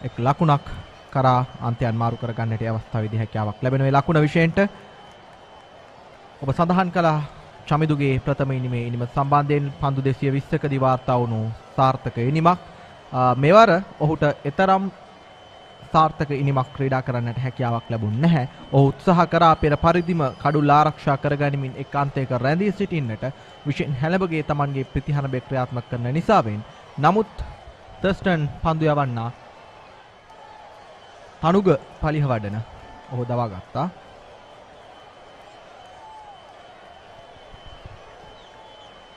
එක් ලකුණක් කරා අන්තයන් මාරු කර ගන්නට අවස්ථාවේදී හැකියාවක් ලැබෙන වේ ලකුණ විශේෂයෙන්ට ඔබ සඳහන් කළා චමිදුගේ ප්‍රථම ඉනිමේ ඉනිම සම්බන්ධයෙන් පන්දු 220කදී වාර්තා වුණු සාර්ථක ඉනිමක්. මෙවර ඔහුට එතරම් සාර්ථක ඉනිමක් ක්‍රීඩා කරන්නට හැකියාවක් ලැබුණ නැහැ. ඔහු උත්සාහ කරා පෙර පරිදිම කඩුල්ල ආරක්ෂා කරගනිමින් එක් අන්තයක රැඳී සිටින්නට විශේෂ හැලබගේ තමන්ගේ ප්‍රතිහරණය ක්‍රියාත්මක කරන නිසාවෙන්. නමුත් තර්ස්ටන් පන්දු යවන්නා තනුග පලිහ වඩන ඔහු දවා ගත්තා.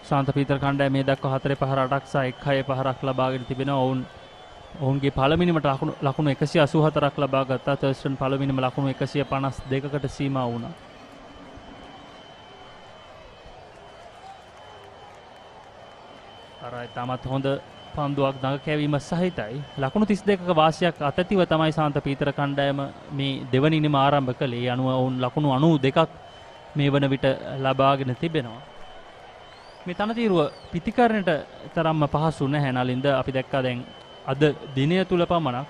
ශාන්ත පීතර කණ්ඩායම මේ දක්වා 4 පහර 8ක් සහ 1 පහරක් ලබාගෙන තිබෙනවා. ඔවුන්ගේ පළවෙනිමට ලකුණු 184ක් ලබා ගත්තා. තර්ස්ටන් පළවෙනිම ලකුණු 152කට සීමා වුණා. අරයි තාමත් හොඳ පන්දුවක් දඟ කැවීම සහිතයි. ලකුණු 32ක වාසියක් අතැතිව තමයි ශාන්ත පීතර කණ්ඩායම මේ දෙවනි ඉනිම ආරම්භ කළේ. අනුව ඔවුන් ලකුණු 92ක් මේ වන විට ලබාගෙන තිබෙනවා. මේ තනතිරුව පිතිකරණයට තරම්ම පහසු නැහැ නලින්ද. අපි දැක්කා දැන් අද දිනය තුල පමණක්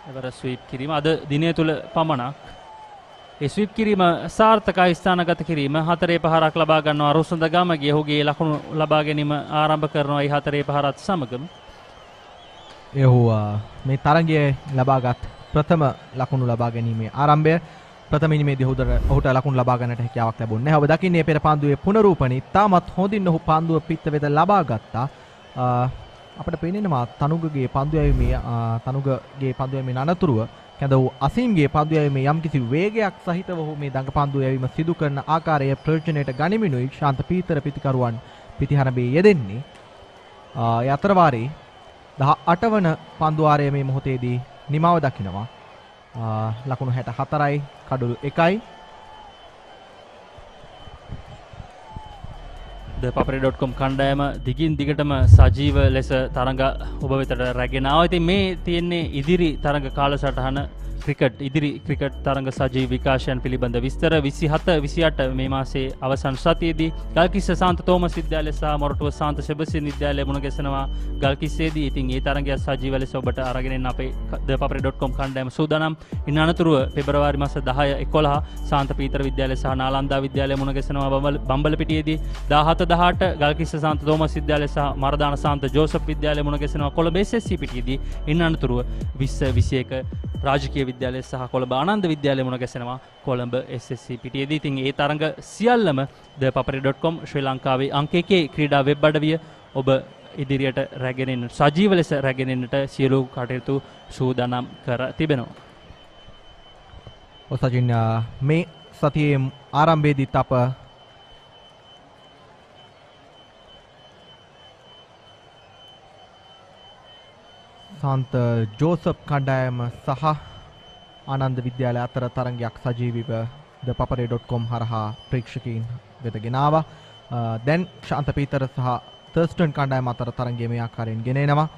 එවර ස්වීප් කිරීම අද දිනය තුල පමණක් ඒ ස්වීප් කිරීම සාර්ථකයි. ස්ථානගත කිරීම 4 පහරක් ලබා ගන්නවා. රුසඳ ගමගේ ඔහුගේ ලකුණු ලබා ගැනීම ආරම්භ කරනවා. ඒ 4 පහරත් සමගම මේ තරගයේ ලබාගත් ප්‍රථම ලකුණු ලබා ගැනීමේ ආරම්භය. ප්‍රථම ඉනිමේදී ඔහුට ලකුණු ලබා ගන්නට හැකියාවක් ලැබුණේ නැහැ. ඔබ දකින්නේ පෙර පන්දුවේ පුනරූපණි තාමත් හොඳින් ඔහු පන්දුව පිට වෙත ලබා ගත්තා. අපිට පේනවා තනුගගේ පන්දු යැවීමේ අනතුරුව කැඳ වූ අසීම්ගේ පන්දු යැවීමේ යම්කිසි වේගයක් සහිතව ඔහු මේ දඟ පන්දු යැවීම සිදු කරන ආකාරය ප්‍රයෝජනයට ගනිමිනුයි ශාන්ත පීතර පිතිකරුවන් පිටිහරඹේ යෙදෙන්නේ. ඒ අතර වාරේ 18 වන පන්දු වාරයේ මේ මොහොතේදී නිමාව දකිනවා. ලකුණු 64යි කඩුළු 1යි. papare.com කණ්ඩායම දිගින් දිගටම සජීව ලෙස තරඟ ඔබ වෙතට රැගෙන ආවා. ඉතින් මේ තියෙන්නේ ඉදිරි තරඟ කාලසටහන ඉදිරි ක්‍රිකට් තරඟ සජීව විකාශයන් පිළිබඳ විස්තර 27 28 මේ මාසයේ අවසන් සතියේදී ගල්කිස්ස සාන්ත තෝමස් විද්‍යාලය සහ මොරටුව සාන්ත සෙබස්තියන් විද්‍යාලය මුණ ගැසෙනවා ගල්කිස්සේදී. ඉතින් ඒ තරඟය සජීව ලෙස ඔබට අරගෙන එන්න අපේ papare.com කණ්ඩායම සූදානම්. ඉන් අනතුරුව පෙබරවාරි මාස 10 11 සාන්ත පීතර විද්‍යාලය සහ නාලන්දා විද්‍යාලය මුණ ගැසෙනවා බම්බලපිටියේදී. 17 18 ගල්කිස්ස සාන්ත තෝමස් විද්‍යාලය සහ මරදාන සාන්ත ජෝසප් විද්‍යාලය මුණ ගැසෙනවා කොළඹ SSC පිටියේදී. ඉන් අනතුරුව 20 21 රාජකීය විද්‍යාලය සහ කොළඹ ආනන්ද විද්‍යාලය මුණ ගැසෙනවා කොළඹ SSC පිටියේදී. ඉතින් ඒ තරඟ සියල්ලම papare.com ශ්‍රී ලංකාවේ අංක 1 ක්‍රීඩා වෙබ් අඩවිය ඔබ ඉදිරියට රැගෙන එන්න සජීව ලෙස රැගෙන එන්නට සියලු කටයුතු සූදානම් කර තිබෙනවා. ඔසජින් මේ සතියේ ආරම්භයේදීත් අප සාන්ත ජෝසප් කණ්ඩායම සහ ආනන්ද විද්‍යාලය අතර තරගයක් සජීවීව thepapare.com හරහා ප්‍රේක්ෂකයන් වෙත ගෙනාවා. දැන් ශාන්ත පීතර සහ තර්ස්ටන් කණ්ඩායම අතර තරගය මේ ආකාරයෙන් ගෙනෙනවා.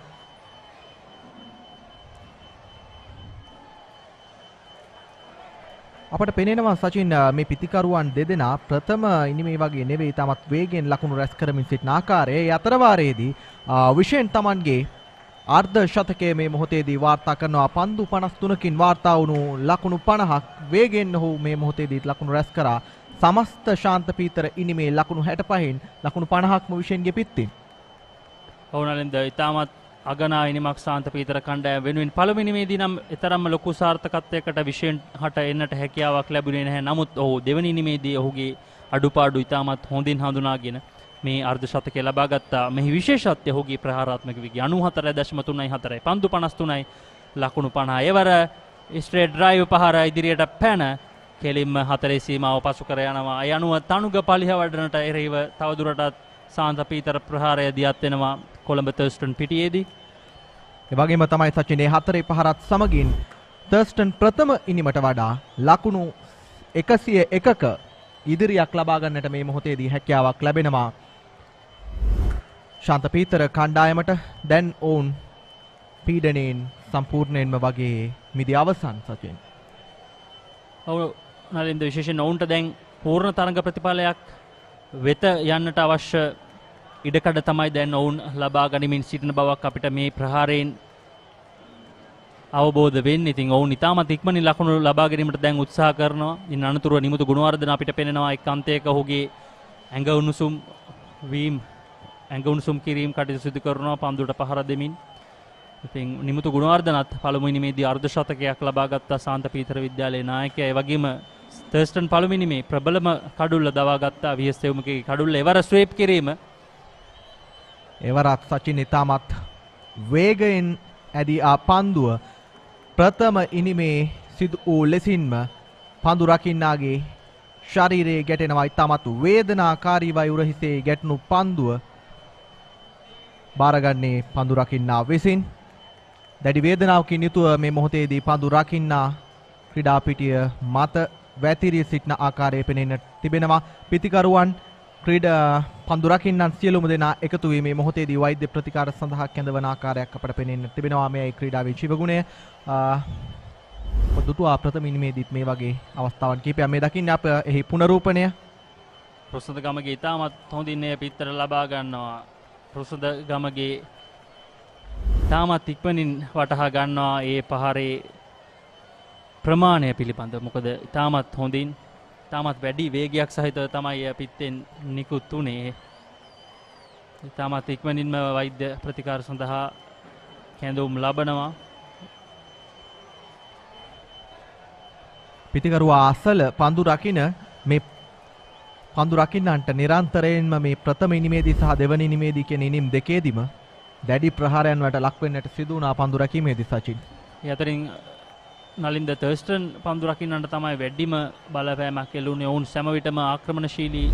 අපට පෙනෙනවා සචින් මේ පිතිකරුවන් දෙදෙනා ප්‍රථම ඉනිමේ වගේ නෙවෙයි තමත් වේගෙන් ලකුණු රැස් කරමින් සිටින ආකාරය. ඒ අතර වාරයේදී විෂෙන් තමන්ගේ අර්ධ ශතකයේ මේ මොහොතේදී වාර්තා කරනවා. පන්දු 53කින් වාර්තා වුණු ලකුණු 50ක් වේගෙන් ඔහු මේ මොහොතේදී ලකුණු රැස් කරා. සමස්ත ශාන්ත පීතර ඉනිමේ ලකුණු 65න් ලකුණු 50ක්ම විෂෙන්ගේ පිටින්. ඔවුනලින්ද ඉතාමත් අගනා ඉනිමක් ශාන්ත පීතර කණ්ඩායම වෙනුවෙන් පළවෙනි ඉනිමේදී නම් තරම්ම ලොකු සාර්ථකත්වයකට විෂෙන් හට එන්නට හැකියාවක් ලැබුණේ නැහැ. නමුත් ඔහු දෙවෙනි ඉනිමේදී ඔහුගේ අඩුපාඩු ඉතාමත් හොඳින් හඳුනාගෙන මේ අර්ධ ශතකය ලබා ගත්තා. මෙහි විශේෂත්වය ඔහුගේ ප්‍රහාරාත්මක වේගය 94.34යි පන්දු 53යි ලකුණු 50. එවර ස්ට්‍රේට් ඩ්‍රයිව් පහර ඉදිරියට පැන කෙලින්ම හතරේ සීමාව පසු කර යනවා. ඒ අනුව තනුග පලිහ වඩනට එරෙහිව තවදුරටත් ශාන්ත පීතර ප්‍රහාරය දියත් වෙනවා කොළඹ තර්ස්ටන් පිටියේදී. ඒ වගේම තමයි සචිනේ හතරේ පහරත් සමගින් තර්ස්ටන් ප්‍රථම ඉනිමට වඩා ලකුණු 101ක ඉදිරියක් ලබා ගන්නට මේ මොහොතේදී හැකියාවක් ලැබෙනවා. ශාන්ත පීතර කණ්ඩායමට දැන් ඔවුන් පීඩණයෙන් සම්පූර්ණයෙන්ම වගේ මිදී අවසන් සචින්. ඔව් නලින්ද විශේෂයෙන් ඔවුන්ට දැන් පූර්ණ තරඟ ප්‍රතිඵලයක් වෙත යන්නට අවශ්‍ය ඉඩකඩ තමයි දැන් ඔවුන් ලබා ගනිමින් සිටින බවක් අපිට මේ ප්‍රහාරයෙන් අවබෝධ වෙන්නේ. ඉතින් ඔවුන් ඉතාමත් ඉක්මනින් ලකුණු ලබා ගැනීමට දැන් උත්සාහ කරනවා. ඉන් අනතුරුව නිමුතු ගුණවර්ධන අපිට පෙනෙනවා එක් අන්තයක ඔහුගේ ඇඟ උණුසුම් කිරීම කටයුතු සිදු කරනවා පන්දුවට පහර දෙමින්. ඉතින් නිමුතු ගුණවර්ධනත් පළමු ඉනිමේදී අර්ධ ශතකයක් ලබා ගත්තා ශාන්ත පීතර විද්‍යාලයේ නායකයා. ඒ වගේම තර්ස්ටන් පළමු ඉනිමේ ප්‍රබලම කඩුල්ල දවා ගත්තා VS තෙවුමගේ කඩුල්ල එවර ස්වීප් කිරීම. එවරත් සචින් ඉතාමත් වේගයෙන් ඇදී ආ පන්දුව ප්‍රථම ඉනිමේ සිදු වූ ලෙසින්ම පන්දු රකින්නාගේ ශරීරයේ ගැටෙනවා. ඉතාමත් වේදනාකාරීවයි උරහිසේ ගැටුණු පන්දුව බාරගන්නේ පන්දු රකින්නා විසින්. දැඩි වේදනාවකින් යුතුව මේ මොහොතේදී පන්දු රකින්නා ක්‍රීඩා පිටිය මත වැතිරී සිටින ආකාරය පෙනෙන්නට තිබෙනවා. පිතිකරුවන් පන්දු රකින්නන් සියලුම දෙනා එකතු වී මේ මොහොතේදී වෛද්‍ය ප්‍රතිකාර සඳහා කැඳවන ආකාරයක් අපට පෙනෙන්නට තිබෙනවා. මේ ක්‍රීඩාවේ ජීවගුණය දුටුවා ප්‍රථම ඉනිමේදීත් මේ වගේ අවස්ථාවන් කිහිපයක් මේ දකින්නේ අප එහි පුනරූපණය. ප්‍රසද ගමගේ ඉතාමත් හොඳින් මේ පිටතට ලබා ගන්නවා. ප්‍රසද ගමගේ ඉතාමත් ඉක්මනින් වටහා ගන්නවා ඒ පහරේ ප්‍රමාණය පිළිබඳව. මොකද ඉතාමත් හොඳින් ඉතාමත් වැඩි වේගයක් සහිතව තමයි පිත්තෙන් නිකුත් වුණේ. ඉතාමත් ඉක්මනින්ම වෛද්‍ය ප්‍රතිකාර සඳහා කැඳවුම් ලබනවා. පිතිකරුවා අසල පන්දු රකින්න මේ පන්දු රකින්නන්ට නිරන්තරයෙන්ම මේ ප්‍රථම ඉනිමේදී සහ දෙවන ඉනිමේදී කියන ඉනිම් දෙකේදීම දැඩි ප්‍රහාරයන් වලට ලක් වෙන්නට සිදු වුණා පන්දු රැකීමේදී සචින්. ඒ අතරින් නලින්ද තර්ස්ටන් පන්දු රකින්නට තමයි වැඩිම බලපෑමක් එල්ලුනේ. ඔවුන් සෑම විටම ආක්‍රමණශීලී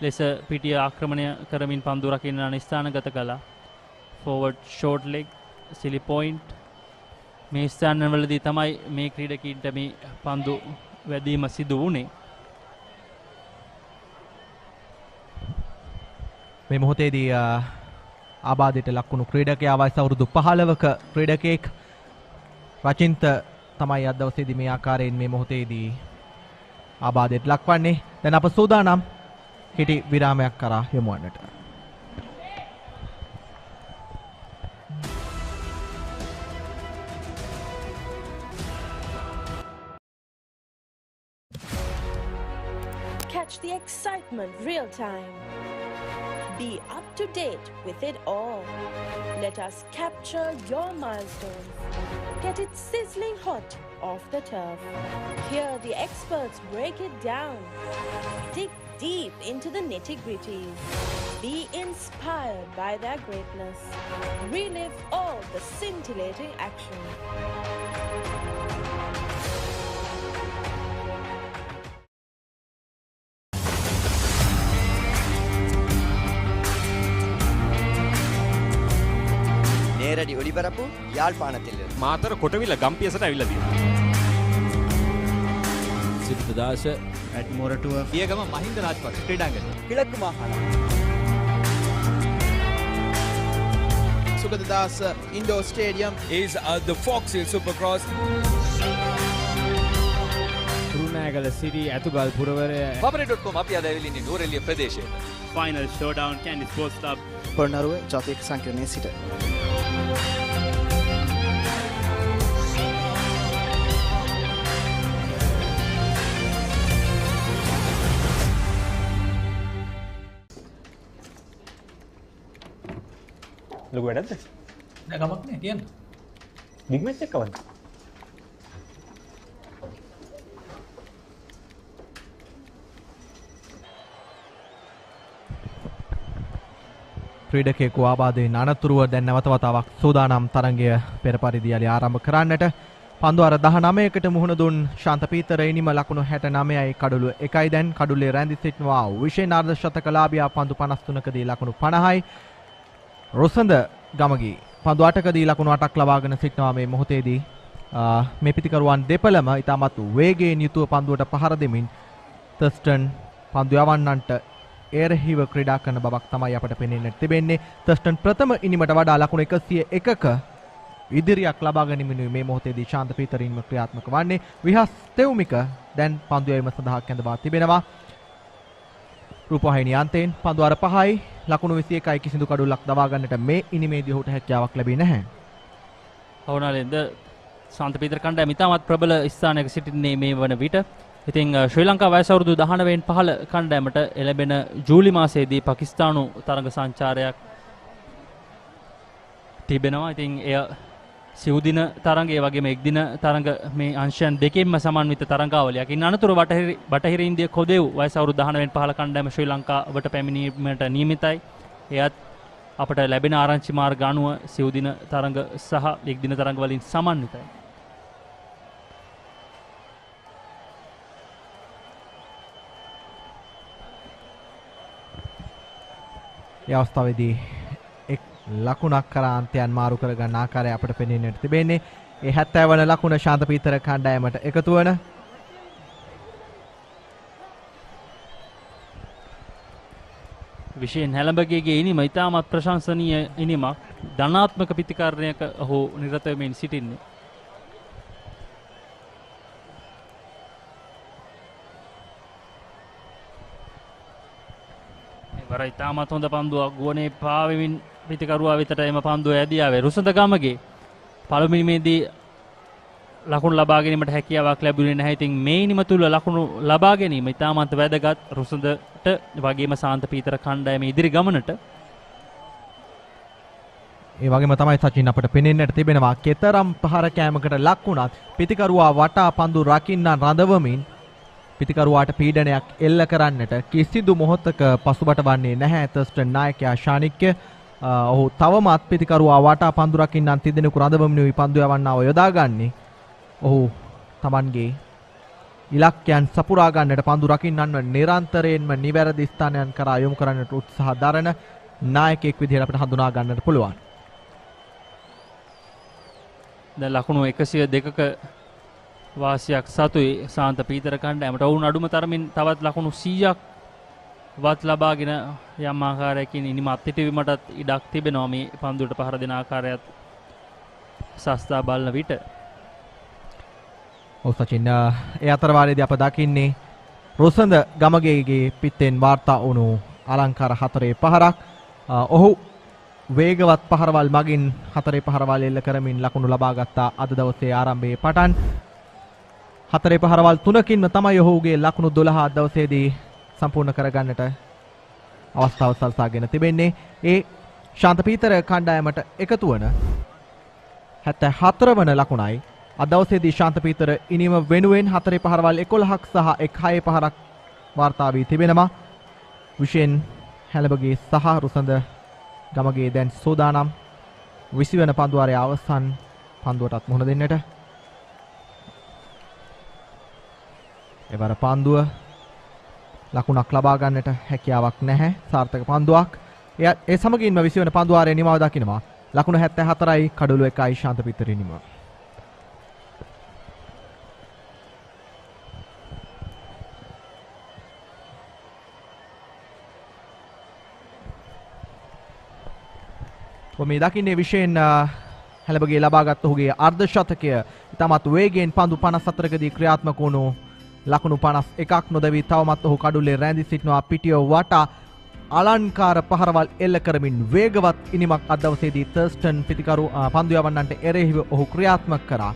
ලෙස පිටිය ආක්‍රමණය කරමින් පන්දු රකින්න ස්ථානගත කළා. Forward short leg silly point මේ ස්ථානවලදී තමයි මේ ක්‍රීඩකීන්ට මේ පන්දු වැදීම සිදු වුණේ. මේ මොහොතේදී ආබාධයට ලක්වුණු ක්‍රීඩකයා වයස අවුරුදු 15ක ක්‍රීඩකයෙක් රචින්ත තමයි අද දවසේදී මේ ආකාරයෙන් මේ මොහොතේදී ආබාධයට ලක්වන්නේ. දැන් අප සූදානම් හිටි විරාමයක් කරා යමු වන්නට. Catch the excitement real time. Be up to date with it all. Let us capture your milestones. Get it sizzling hot off the turf. Hear the experts break it down. Dig deep into the nitty-gritties. Be inspired by their greatness. Relive all the scintillating action. நேரடி ஒளிபரப்பு யாழ்ப்பாணத்தில் මාතර කොටවිල ගම්පියසට ඇවිල්ලා තියෙනවා. සිද්ධාශ at Moratua. Iyagama Mahinda Rajapaksa ක්‍රීඩාංගණය. Kilakku Mahana. Sugadadasa Indoor Stadium is the Foxhill Supercross. Kurunagala City Atugal Puravare. Papare.com අපි අද ඇවිල්ලා ඉන්නේ නෝරෙලිය ප්‍රදේශයේ. Final showdown Candy Sports Club. පොරණරුව ජාතික සංකීර්ණයේ සිට. ලොකු වැඩක්ද? නෑ ගමක් නෑ කියන්න. බිග් මැච් එක කවද්ද? ක්‍රීඩකයෙකු ආබාධයෙන් අනතුරුව දැන් නැවත වතාවක් සූදානම් තරගය පෙර පරිදි යලි ආරම්භ කරන්නට. පන්දු අර 19කට මුහුණ දුන් ශාන්ත පීතර ඉනිම ලකුණු 69යි කඩුළු 1යි දැන් කඩුල්ලේ රැඳි සිටිනවා විශේෂ අර්ධ ශතකලාභියා පන්දු 53කදී ලකුණු 50යි. රොසඳ ගමගේ පන්දු 8කදී ලකුණු 8ක් ලබාගෙන සිටිනවා මේ මොහොතේදී. මේ පිටිකරුවන් දෙපළම ඉතාමත් වේගයෙන් යුතුව පන්දුවට පහර දෙමින් තර්ස්ටන් පන්දු යවන්නන්ට එරෙහිව ක්‍රීඩා කරන බවක් තමයි අපට පෙනෙන්නට තිබෙන්නේ. තර්ස්ටන් ප්‍රථම ඉනිමට වඩා ලකුණු 101ක ඉදිරියක් ලබා ගැනීමෙනුයි මේ මොහොතේදී ශාන්ත පීතරින්ම ක්‍රියාත්මක වන්නේ. විහස් තෙවුමික දැන් පන්දු යැවීම සඳහා කැඳවා තිබෙනවා. රූපවාහිනිය අන්තයෙන් පන්දු අර 5යි ලකුණු 21යි කිසිදු කඩුල්ලක් දවා ගන්නට මේ ඉනිමේදී ඔහුට හැකියාවක් ලැබෙන්නේ නැහැ. අවුනාලෙන්ද ශාන්ත පීතර කණ්ඩායම ඉතාමත් ප්‍රබල ස්ථානයක සිටින්නේ මේ වන විට. ඉතින් ශ්‍රී ලංකා වයස අවුරුදු 19 පහළ කණ්ඩායමට එළඹෙන ජූලි මාසයේදී පාකිස්තානු තරඟ සංචාරයක් තිබෙනවා. ඉතින් එය සිව් දින තරඟ ඒ වගේම එක් දින තරඟ මේ අංශයන් දෙකෙන්ම සමන්විත තරඟාවලියක්. ඉන් අනතුරු බටහිර ඉන්දිය කොදෙව් වයස අවුරුදු 19 පහළ කණ්ඩායම ශ්‍රී ලංකාවට පැමිණීමට නියමිතයි. එයත් අපට ලැබෙන ආරංචි මාර්ග අනුව සිව් දින තරඟ සහ එක් දින තරඟ වලින් සමන්විතයි. ඒ අවස්ථාවේදී එක් ලකුණක් කරා අන්තයන් මාරු කරගන්න ආකාරය අපට පෙනෙන්නට තිබෙන්නේ. ඒ 70 වන ලකුණ ශාන්ත පීතර කණ්ඩායමට එකතු වන විශේෂයෙන් හැලඹගේගේ ඉනිම ඉතාමත් ප්‍රශංසනීය ඉනිමක්. ධනාත්මක පිතිකාරණයක ඔහු නිරත වෙමින් සිටින්නේ. වර ඉතාමත් හොඳ පන්දුවක් ගුවනේ පාවෙමින් පිතිකරුවා වෙතට එම පන්දුව ඇදී ආවේ. රුසඳ ගමගේ පළමුවෙනිමේදී ලකුණු ලබා ගැනීමට හැකියාවක් ලැබුණේ නැහැ. ඉතින් මේ ඉනිම තුල ලකුණු ලබා ගැනීම ඉතාමත් වැදගත් රුසඳට වගේම ශාන්ත පීතර කණ්ඩායමේ ඉදිරි ගමනට. ඒ වගේම තමයි සචින් අපට පෙනෙන්නට තිබෙනවා කතරම් පහර කෑමකට ලක් වුණත් පිතිකරුවා වටා පන්දු රකින්න රඳවමින් පිතිකරුවාට පීඩනයක් එල්ල කරන්නට කිසිදු මොහොතක පසුබට වන්නේ නැහැ තර්ස්ටන් නායකයා ශානික්‍ය. ඔහු තවමත් පිතිකරුවා වටා පන්දු රකින්නන් තිදෙනෙකු රඳවමිනුයි පන්දු යවන්නව යොදාගන්නේ. ඔහු Tamanගේ ඉලක්කයන් සපුරා ගන්නට පන්දු රකින්නන්ව නිරන්තරයෙන්ම නිවැරදි ස්ථානයන් කරා යොමු කරන්නට උත්සාහ දරන නායකයෙක් විදිහට අපිට හඳුනා ගන්නට පුළුවන්. දැන් ලකුණු 102ක වාසියක් සතුයි ශාන්ත පීතර කණ්ඩායමට. ඔවුන් අඩුම තරමින් තවත් ලකුණු 100ක් වත් ලබාගෙන යම් ආකාරයකින් ඉනිම අත්හිටවීමටත් ඉඩක් තිබෙනවා මේ පන්දුවට පහර දෙන ආකාරයත් සස්තා බලන විට. ඔව් සචින් ඒ අතර වාරයේදී අප දකින්නේ රොසඳ ගමගේගේ පිටෙන් වාර්තා වුණු අලංකාර 4 පහරක්. ඔහු වේගවත් පහරවල් මගින් 4 පහරවල් එල්ල කරමින් ලකුණු ලබා ගත්තා අද දවසේ ආරම්භයේ පටන්. 4 පහරවල් 3කින්ම තමයි ඔහුගේ ලකුණු 12 අද දවසේදී සම්පූර්ණ කරගන්නට අවස්ථාව සලසාගෙන තිබෙන්නේ. ඒ ශාන්ත පීතර කණ්ඩායමට එකතු වන 74 වන ලකුණයි අද දවසේදී ශාන්ත පීතර ඉනිම වෙනුවෙන් 4 පහරවල් 11ක් සහ 6 පහරක් වාර්තා වී තිබෙනවා. විශේෂයෙන් හැලබගේ සහ රුසඳ ගමගේ දැන් සෝදානම් 20 වන පන්දුවාරයේ අවසන් පන්දුවටත් මුහුණ දෙන්නට. එවර පන්දුව ලකුණක් ලබා ගන්නට හැකියාවක් නැහැ. සාර්ථක පන්දුවක්. ඒ සමගින්ම 20 වන පන්දුවාරයේ නිමාව දකිනවා. ලකුණු 74යි කඩුළු 1යි ශාන්ත පීතර නිම. මේ දකින්නේ විශේෂයෙන් හැලබගේ ලබාගත් ඔහුගේ අර්ධ ශතකය ඉතාමත් වේගයෙන් පන්දු 54කදී ක්‍රියාත්මක වුණු ලකුණු 51ක් නොදැවී තවමත් ඔහු කඩුල්ලේ රැඳී සිටිනවා. පිටිය වටා අලංකාර පහරවල් එල්ල කරමින් වේගවත් ඉනිමක් අද දවසේදී තර්ස්ටන් පිතිකරු පන්දු යවන්නන්ට එරෙහිව ඔහු ක්‍රියාත්මක කරා.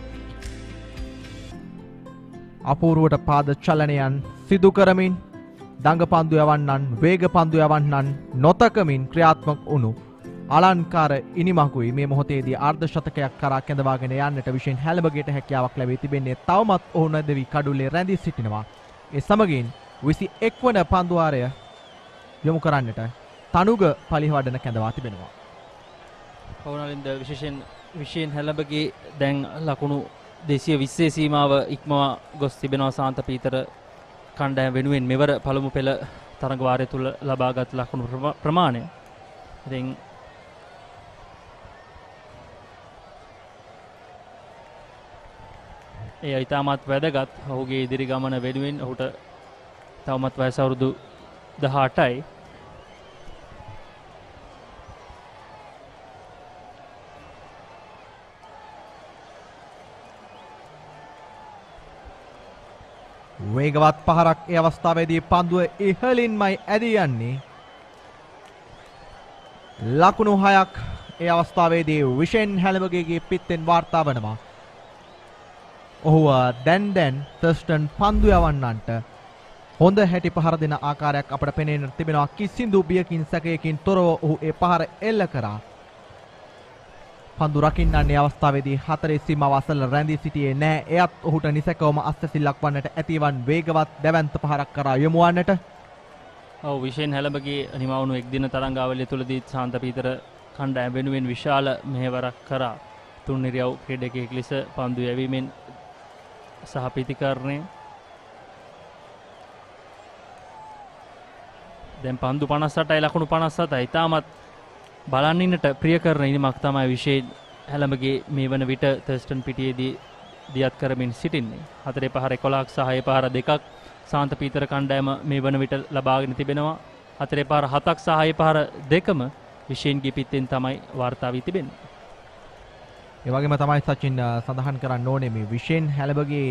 අපූර්වට පාද චලනයන් සිදු කරමින් දඟ පන්දු යවන්නන් වේග පන්දු යවන්නන් නොතකමින් ක්‍රියාත්මක වුණු අලංකාර ඉනිමකුයි මේ මොහොතේදී අර්ධ ශතකයක් කරා කැඳවාගෙන යන්නට විශේෂ හැලබගේට හැකියාවක් ලැබී තිබෙන්නේ. තවමත් ඔහු නැදවි කඩුල්ලේ රැඳී සිටිනවා. ඒ සමගින් 21 වන පන්දුවාරය යොමු කරන්නට තනුග පලිහවඩන කැඳවා තිබෙනවා. පවුනලින්ද විශේෂයෙන් හැලබගේ දැන් ලකුණු 220 සීමාව ඉක්මවා ගොස් තිබෙනවා සාන්ත පීතර කණ්ඩායම වෙනුවෙන් මෙවර පළමු පෙළ තරඟ වාරය තුල ලබාගත් ලකුණු ප්‍රමාණය. ඉතින් ඒ ඉතාමත් වැදගත්. ඔහුගේ ඉදිරි ගමන වෙනුවෙන් ඔහුට තවමත් වයස අවුරුදු 18යි. වේගවත් පහරක් ඒ අවස්ථාවේදී පන්දුව ඉහළින්මයි ඇදී යන්නේ. ලකුණු 6ක් ඒ අවස්ථාවේදී විෂෙන් හැලබගේගේ පිත්තෙන් වාර්තා වනවා. ඔහුව දැන් තර්ස්ටන් පන්දු යවන්නන්ට හොඳ හැටි පහර දෙන ආකාරයක් අපට පෙනෙන්න තිබෙනවා. කිසිදු බියකින් සැකයකින් තොරව ඔහු ඒ පහර එල්ල කරා. පන්දු රකින්නන්නේ අවස්ථාවේදී 4 සීමාව අසල රැඳී සිටියේ නැහැ. එයත් ඔහුට නිසැකවම අස්තසිල්ලක් වන්නට ඇතිවන් වේගවත් දැවැන්ත පහරක් කරා යොමු වන්නට. ඔව් විශේෂයෙන් හැලබගේ නිමවුණු එක් දින තරඟාවලිය තුලදී ශාන්ත පීතර කණ්ඩායම වෙනුවෙන් විශාල මෙහෙවරක් කරා. තුන් නිරියව් ක්‍රීඩකයෙක් ලෙස පන්දු යැවීමෙන් සහ පිතිකරණය. දැන් පන්දු 58යි ලකුණු 57යි. ඉතාමත් බලන්න ඉන්නට ප්‍රිය කරන ඉනිමක් තමයි විශේෂ හැලඹගේ මේ වන විට තර්ස්ටන් පිටියේදී දියත් කරමින් සිටින්නේ. 4 පහර 11ක් සහ 6 පහර 2ක් සාන්ත පීතර කණ්ඩායම මේ වන විට ලබාගෙන තිබෙනවා. 4 පහර 7ක් සහ 6 පහර 2ම විශේෂන්ගේ පිටෙන් තමයි වාර්තා වී තිබෙන්නේ. ඒ වගේම තමයි සචින් සඳහන් කරන්න ඕනේ මේ විශේෂ හැලබගේ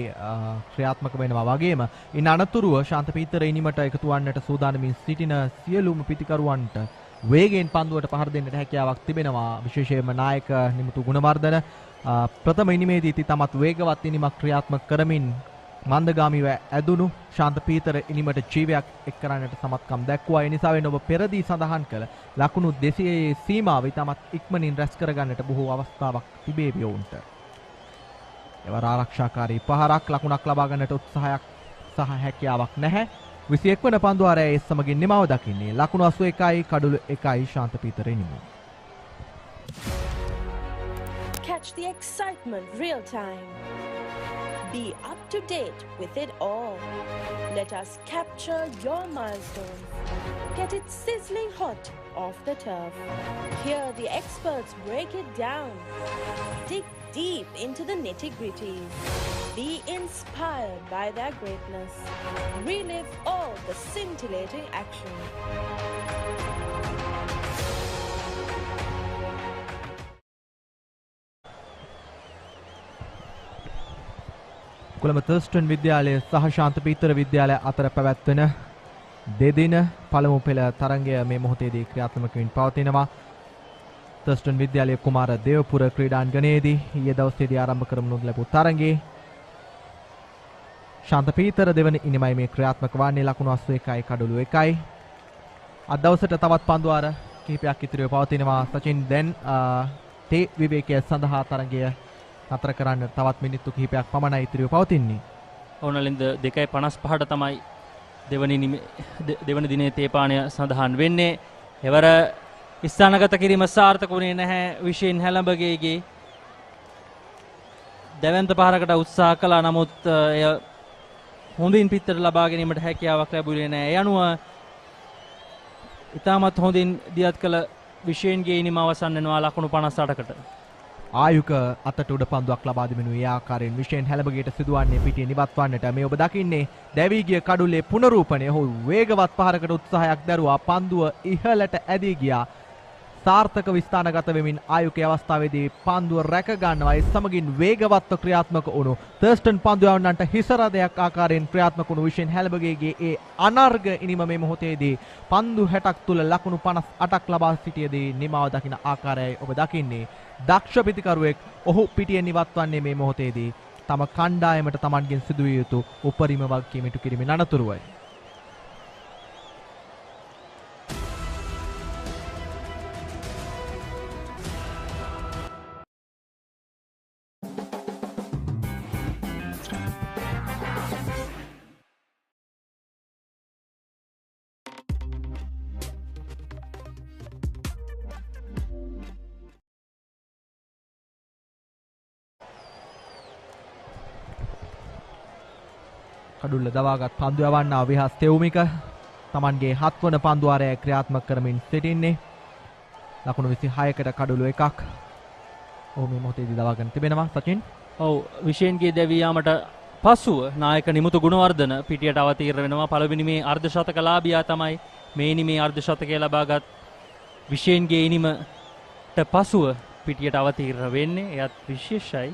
ක්‍රියාත්මක වෙනවා වගේම ඉන් අනතුරුව ශාන්ත පීතර ඉනිමට එකතු වන්නට සූදානමින් සිටින සියලුම පිතිකරුවන්ට වේගයෙන් පන්දුවට පහර දෙන්නට හැකියාවක් තිබෙනවා. විශේෂයෙන්ම නායක නිමුතු ගුණවර්ධන ප්‍රථම ඉනිමේදී තමත් වේගවත් ඉනිමක් ක්‍රියාත්මක කරමින් මන්දගාමීව ඇදුණු ශාන්ත පීතර ඉනිමට ජීවයක් එක් කරන්නට සමත්කම් දැක්වුවා. ඒ නිසා වෙන ඔබ පෙරදී සඳහන් කළ ලකුණු 200 සීමාව ඉතාමත් ඉක්මනින් රැස් කරගන්නට බොහෝ අවස්ථාවක් තිබේවි ඔවුන්ට. එවර ආරක්ෂාකාරී පහරක් ලකුණක් ලබා ගන්නට උත්සාහයක් සහ හැකියාවක් නැහැ. 21 වන පන්දුවාරයේ සමගින් නිමව දකින්නේ ලකුණු 81යි කඩුළු 1යි ශාන්ත පීතර ඉනිමු. Catch the excitement real time. Be up to date with it all. Let us capture your milestones. Get it sizzling hot off the turf. Hear the experts break it down. Dig deep into the nitty-gritties. Be inspired by their greatness. Relive all the scintillating action. Colombo Thurstan විද්‍යාලය සහ ශාන්ත පීතර විද්‍යාලය අතර පැවැත්වෙන දෙදින පළමු පෙළ තරඟය මේ මොහොතේදී ක්‍රියාත්මක වෙමින් පවතිනවා. තර්ස්ටන් විද්‍යාලයේ කුමාර දේවපුර ක්‍රීඩාංගණයේදී ඊයේ දවසේදී ආරම්භ කරනු ලැබූ තරඟයේ ශාන්ත පීතර දෙවන ඉනිමයි මේ ක්‍රියාත්මක වන්නේ ලකුණු 81යි කඩුළු 1යි. අද දවසට තවත් පන්දුවාර කිහිපයක් ඉතිරිව පවතිනවා. සචින් දැන් තේ විවේකයේ සඳහා තරඟය නතර කරන්න තවත් මිනිත්තු කිහිපයක් පමණයි ඉතිරිව පවතින්නේ. ඕනලින්ද 2:55ට තමයි දෙවන දිනේ තේපානය සඳහන් වෙන්නේ. එවර ස්ථානගත කිරීම සාර්ථක වුණේ නැහැ. විශේෂයෙන් හැලඹගේගේ දැවැන්ත පහරකට උත්සාහ කළා. නමුත් එය හොඳින් පිටතට ලබා ගැනීමට හැකියාවක් ලැබුණේ නැහැ. ඒ අනුව ඉතාමත් හොඳින් දියත් කළ විශේෂන්ගේ ඉනිම අවසන් වෙනවා ලකුණු 58කට. ආයුක අතට උඩ පන්දුවක් ලබා දෙමිනු ඒ ආකාරයෙන් විශේෂයෙන් හැලබගේට සිදුවන්නේ පිටියේ නිවත් වන්නට මේ ඔබ දකින්නේ දැවී ගිය කඩුල්ලේ පුනරූපණය. ඔහු වේගවත් පහරකට උත්සාහයක් දැරුවා. පන්දුව ඉහළට ඇදී ගියා. සාර්ථකව ස්ථානගත වෙමින් ආයුකේ අවස්ථාවේදී පන්දුව රැක ගන්නවා. ඒ සමගින් වේගවත්ව ක්‍රියාත්මක වුණු තර්ස්ටන් පන්දු යවන්නන්ට හිසරදයක් ආකාරයෙන් ක්‍රියාත්මක වුණු විෂන් හැලබගේගේ ඒ අනර්ග ඉනිම මේ මොහොතේදී පන්දු 60ක් තුල ලකුණු 58ක් ලබා සිටියේදී නිමාව දකින ආකාරයයි ඔබ දකින්නේ. දක්ෂ පිතිකරුවෙක් ඔහු පිටියෙන් ඉවත්වන්නේ මේ මොහොතේදී තම කණ්ඩායමට Tamanගෙන් සිදුවිය යුතු උපරිම වගකීම ඉටු කිරීමේ අනතුරුවයි. කඩුල්ල දවාගත් පන්දු යවන්නා විහස් තෙවුමික Tamanගේ 7 වන පන්දු ආරය ක්‍රියාත්මක කරමින් සිටින්නේ. ලකුණු 26කට කඩුළු එකක්. ඔහු මේ මොහොතේදී දවාගෙන තිබෙනවා සචින්. ඔව් විශේෂන්ගේ දැවී යාමට පසුව නායක නිමුතු ගුණවර්ධන පිටියට අවතීර්ණ වෙනවා. පළවෙනි මේ අර්ධ ශතකලාභියා තමයි මේ ඉනිමේ අර්ධ ශතකය ලබාගත් විශේෂන්ගේ ඉනිමට පසුව පිටියට අවතීර්ණ වෙන්නේ. එයත් විශේෂයි.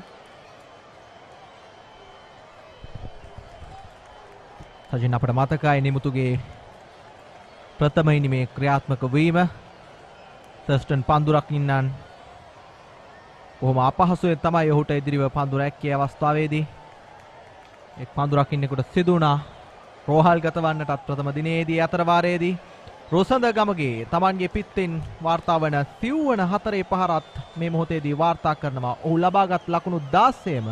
සජින් අපට මතකයි නිමුතුගේ ප්‍රථම ඉනිමේ ක්‍රියාත්මක වීම. තර්ස්ටන් පන්දු රකින්නන් බොහොම අපහසුයෙන් තමයි ඔහුට ඉදිරිව පන්දු රැක්කේ අවස්ථාවේදී. එක් පන්දු රකින්නෙකුට සිදු වුණා රෝහල් ගත වන්නටත් ප්‍රථම දිනේදී අතර වාරයේදී. රොසඳ ගමගේ Tamanගේ පිත්තෙන් වාර්තා වන සිව්වන 4 පහරත් මේ මොහොතේදී වාර්තා කරනවා. ඔහු ලබාගත් ලකුණු 16ම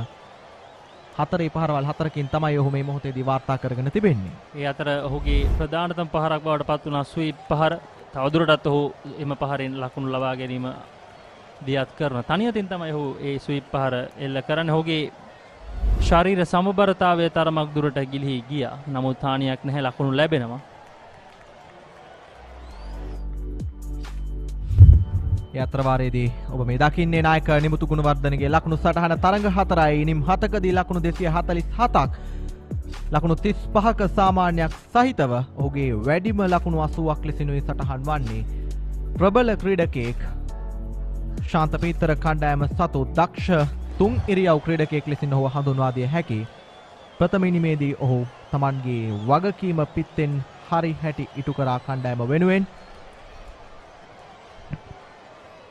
4 පහරවල් 4කින් තමයි ඔහු මේ මොහොතේදී වාර්තා කරගෙන තිබෙන්නේ. ඒ අතර ඔහුගේ ප්‍රධානතම පහරක් බවට පත් වුණා ස්වීප් පහර. තවදුරටත් ඔහු එම පහරෙන් ලකුණු ලබා ගැනීම දියත් කරන තනියතින් තමයි ඔහු ඒ ස්වීප් පහර එල්ල කරන්නේ. ඔහුගේ ශරීර සමබරතාවය තරමක් දුරට ගිලිහි ගියා. නමුත් හානියක් නැහැ, ලකුණු ලැබෙනවා. ඒ අතර වාරයේදී ඔබ මේ දකින්නේ නායක නිමුතු ගුණවර්ධනගේ ලකුණු සටහන තරඟ 4යි. ඉනිම් 7කදී ලකුණු 247ක්. ලකුණු 35ක සාමාන්‍යයක් සහිතව ඔහුගේ වැඩිම ලකුණු 80ක් ලෙසිනුයි සටහන් වන්නේ. ප්‍රබල ක්‍රීඩකයෙක් ශාන්ත පීතර කණ්ඩායම සතු දක්ෂ තුන් ඉරියව් ක්‍රීඩකයෙක් ලෙසින් ඔහු හඳුන්වා දිය හැකි. ප්‍රථම ඉනිමේදී ඔහු Tamanගේ වගකීම පිත්තෙන් හරි හැටි ඉටු කරා කණ්ඩායම වෙනුවෙන්.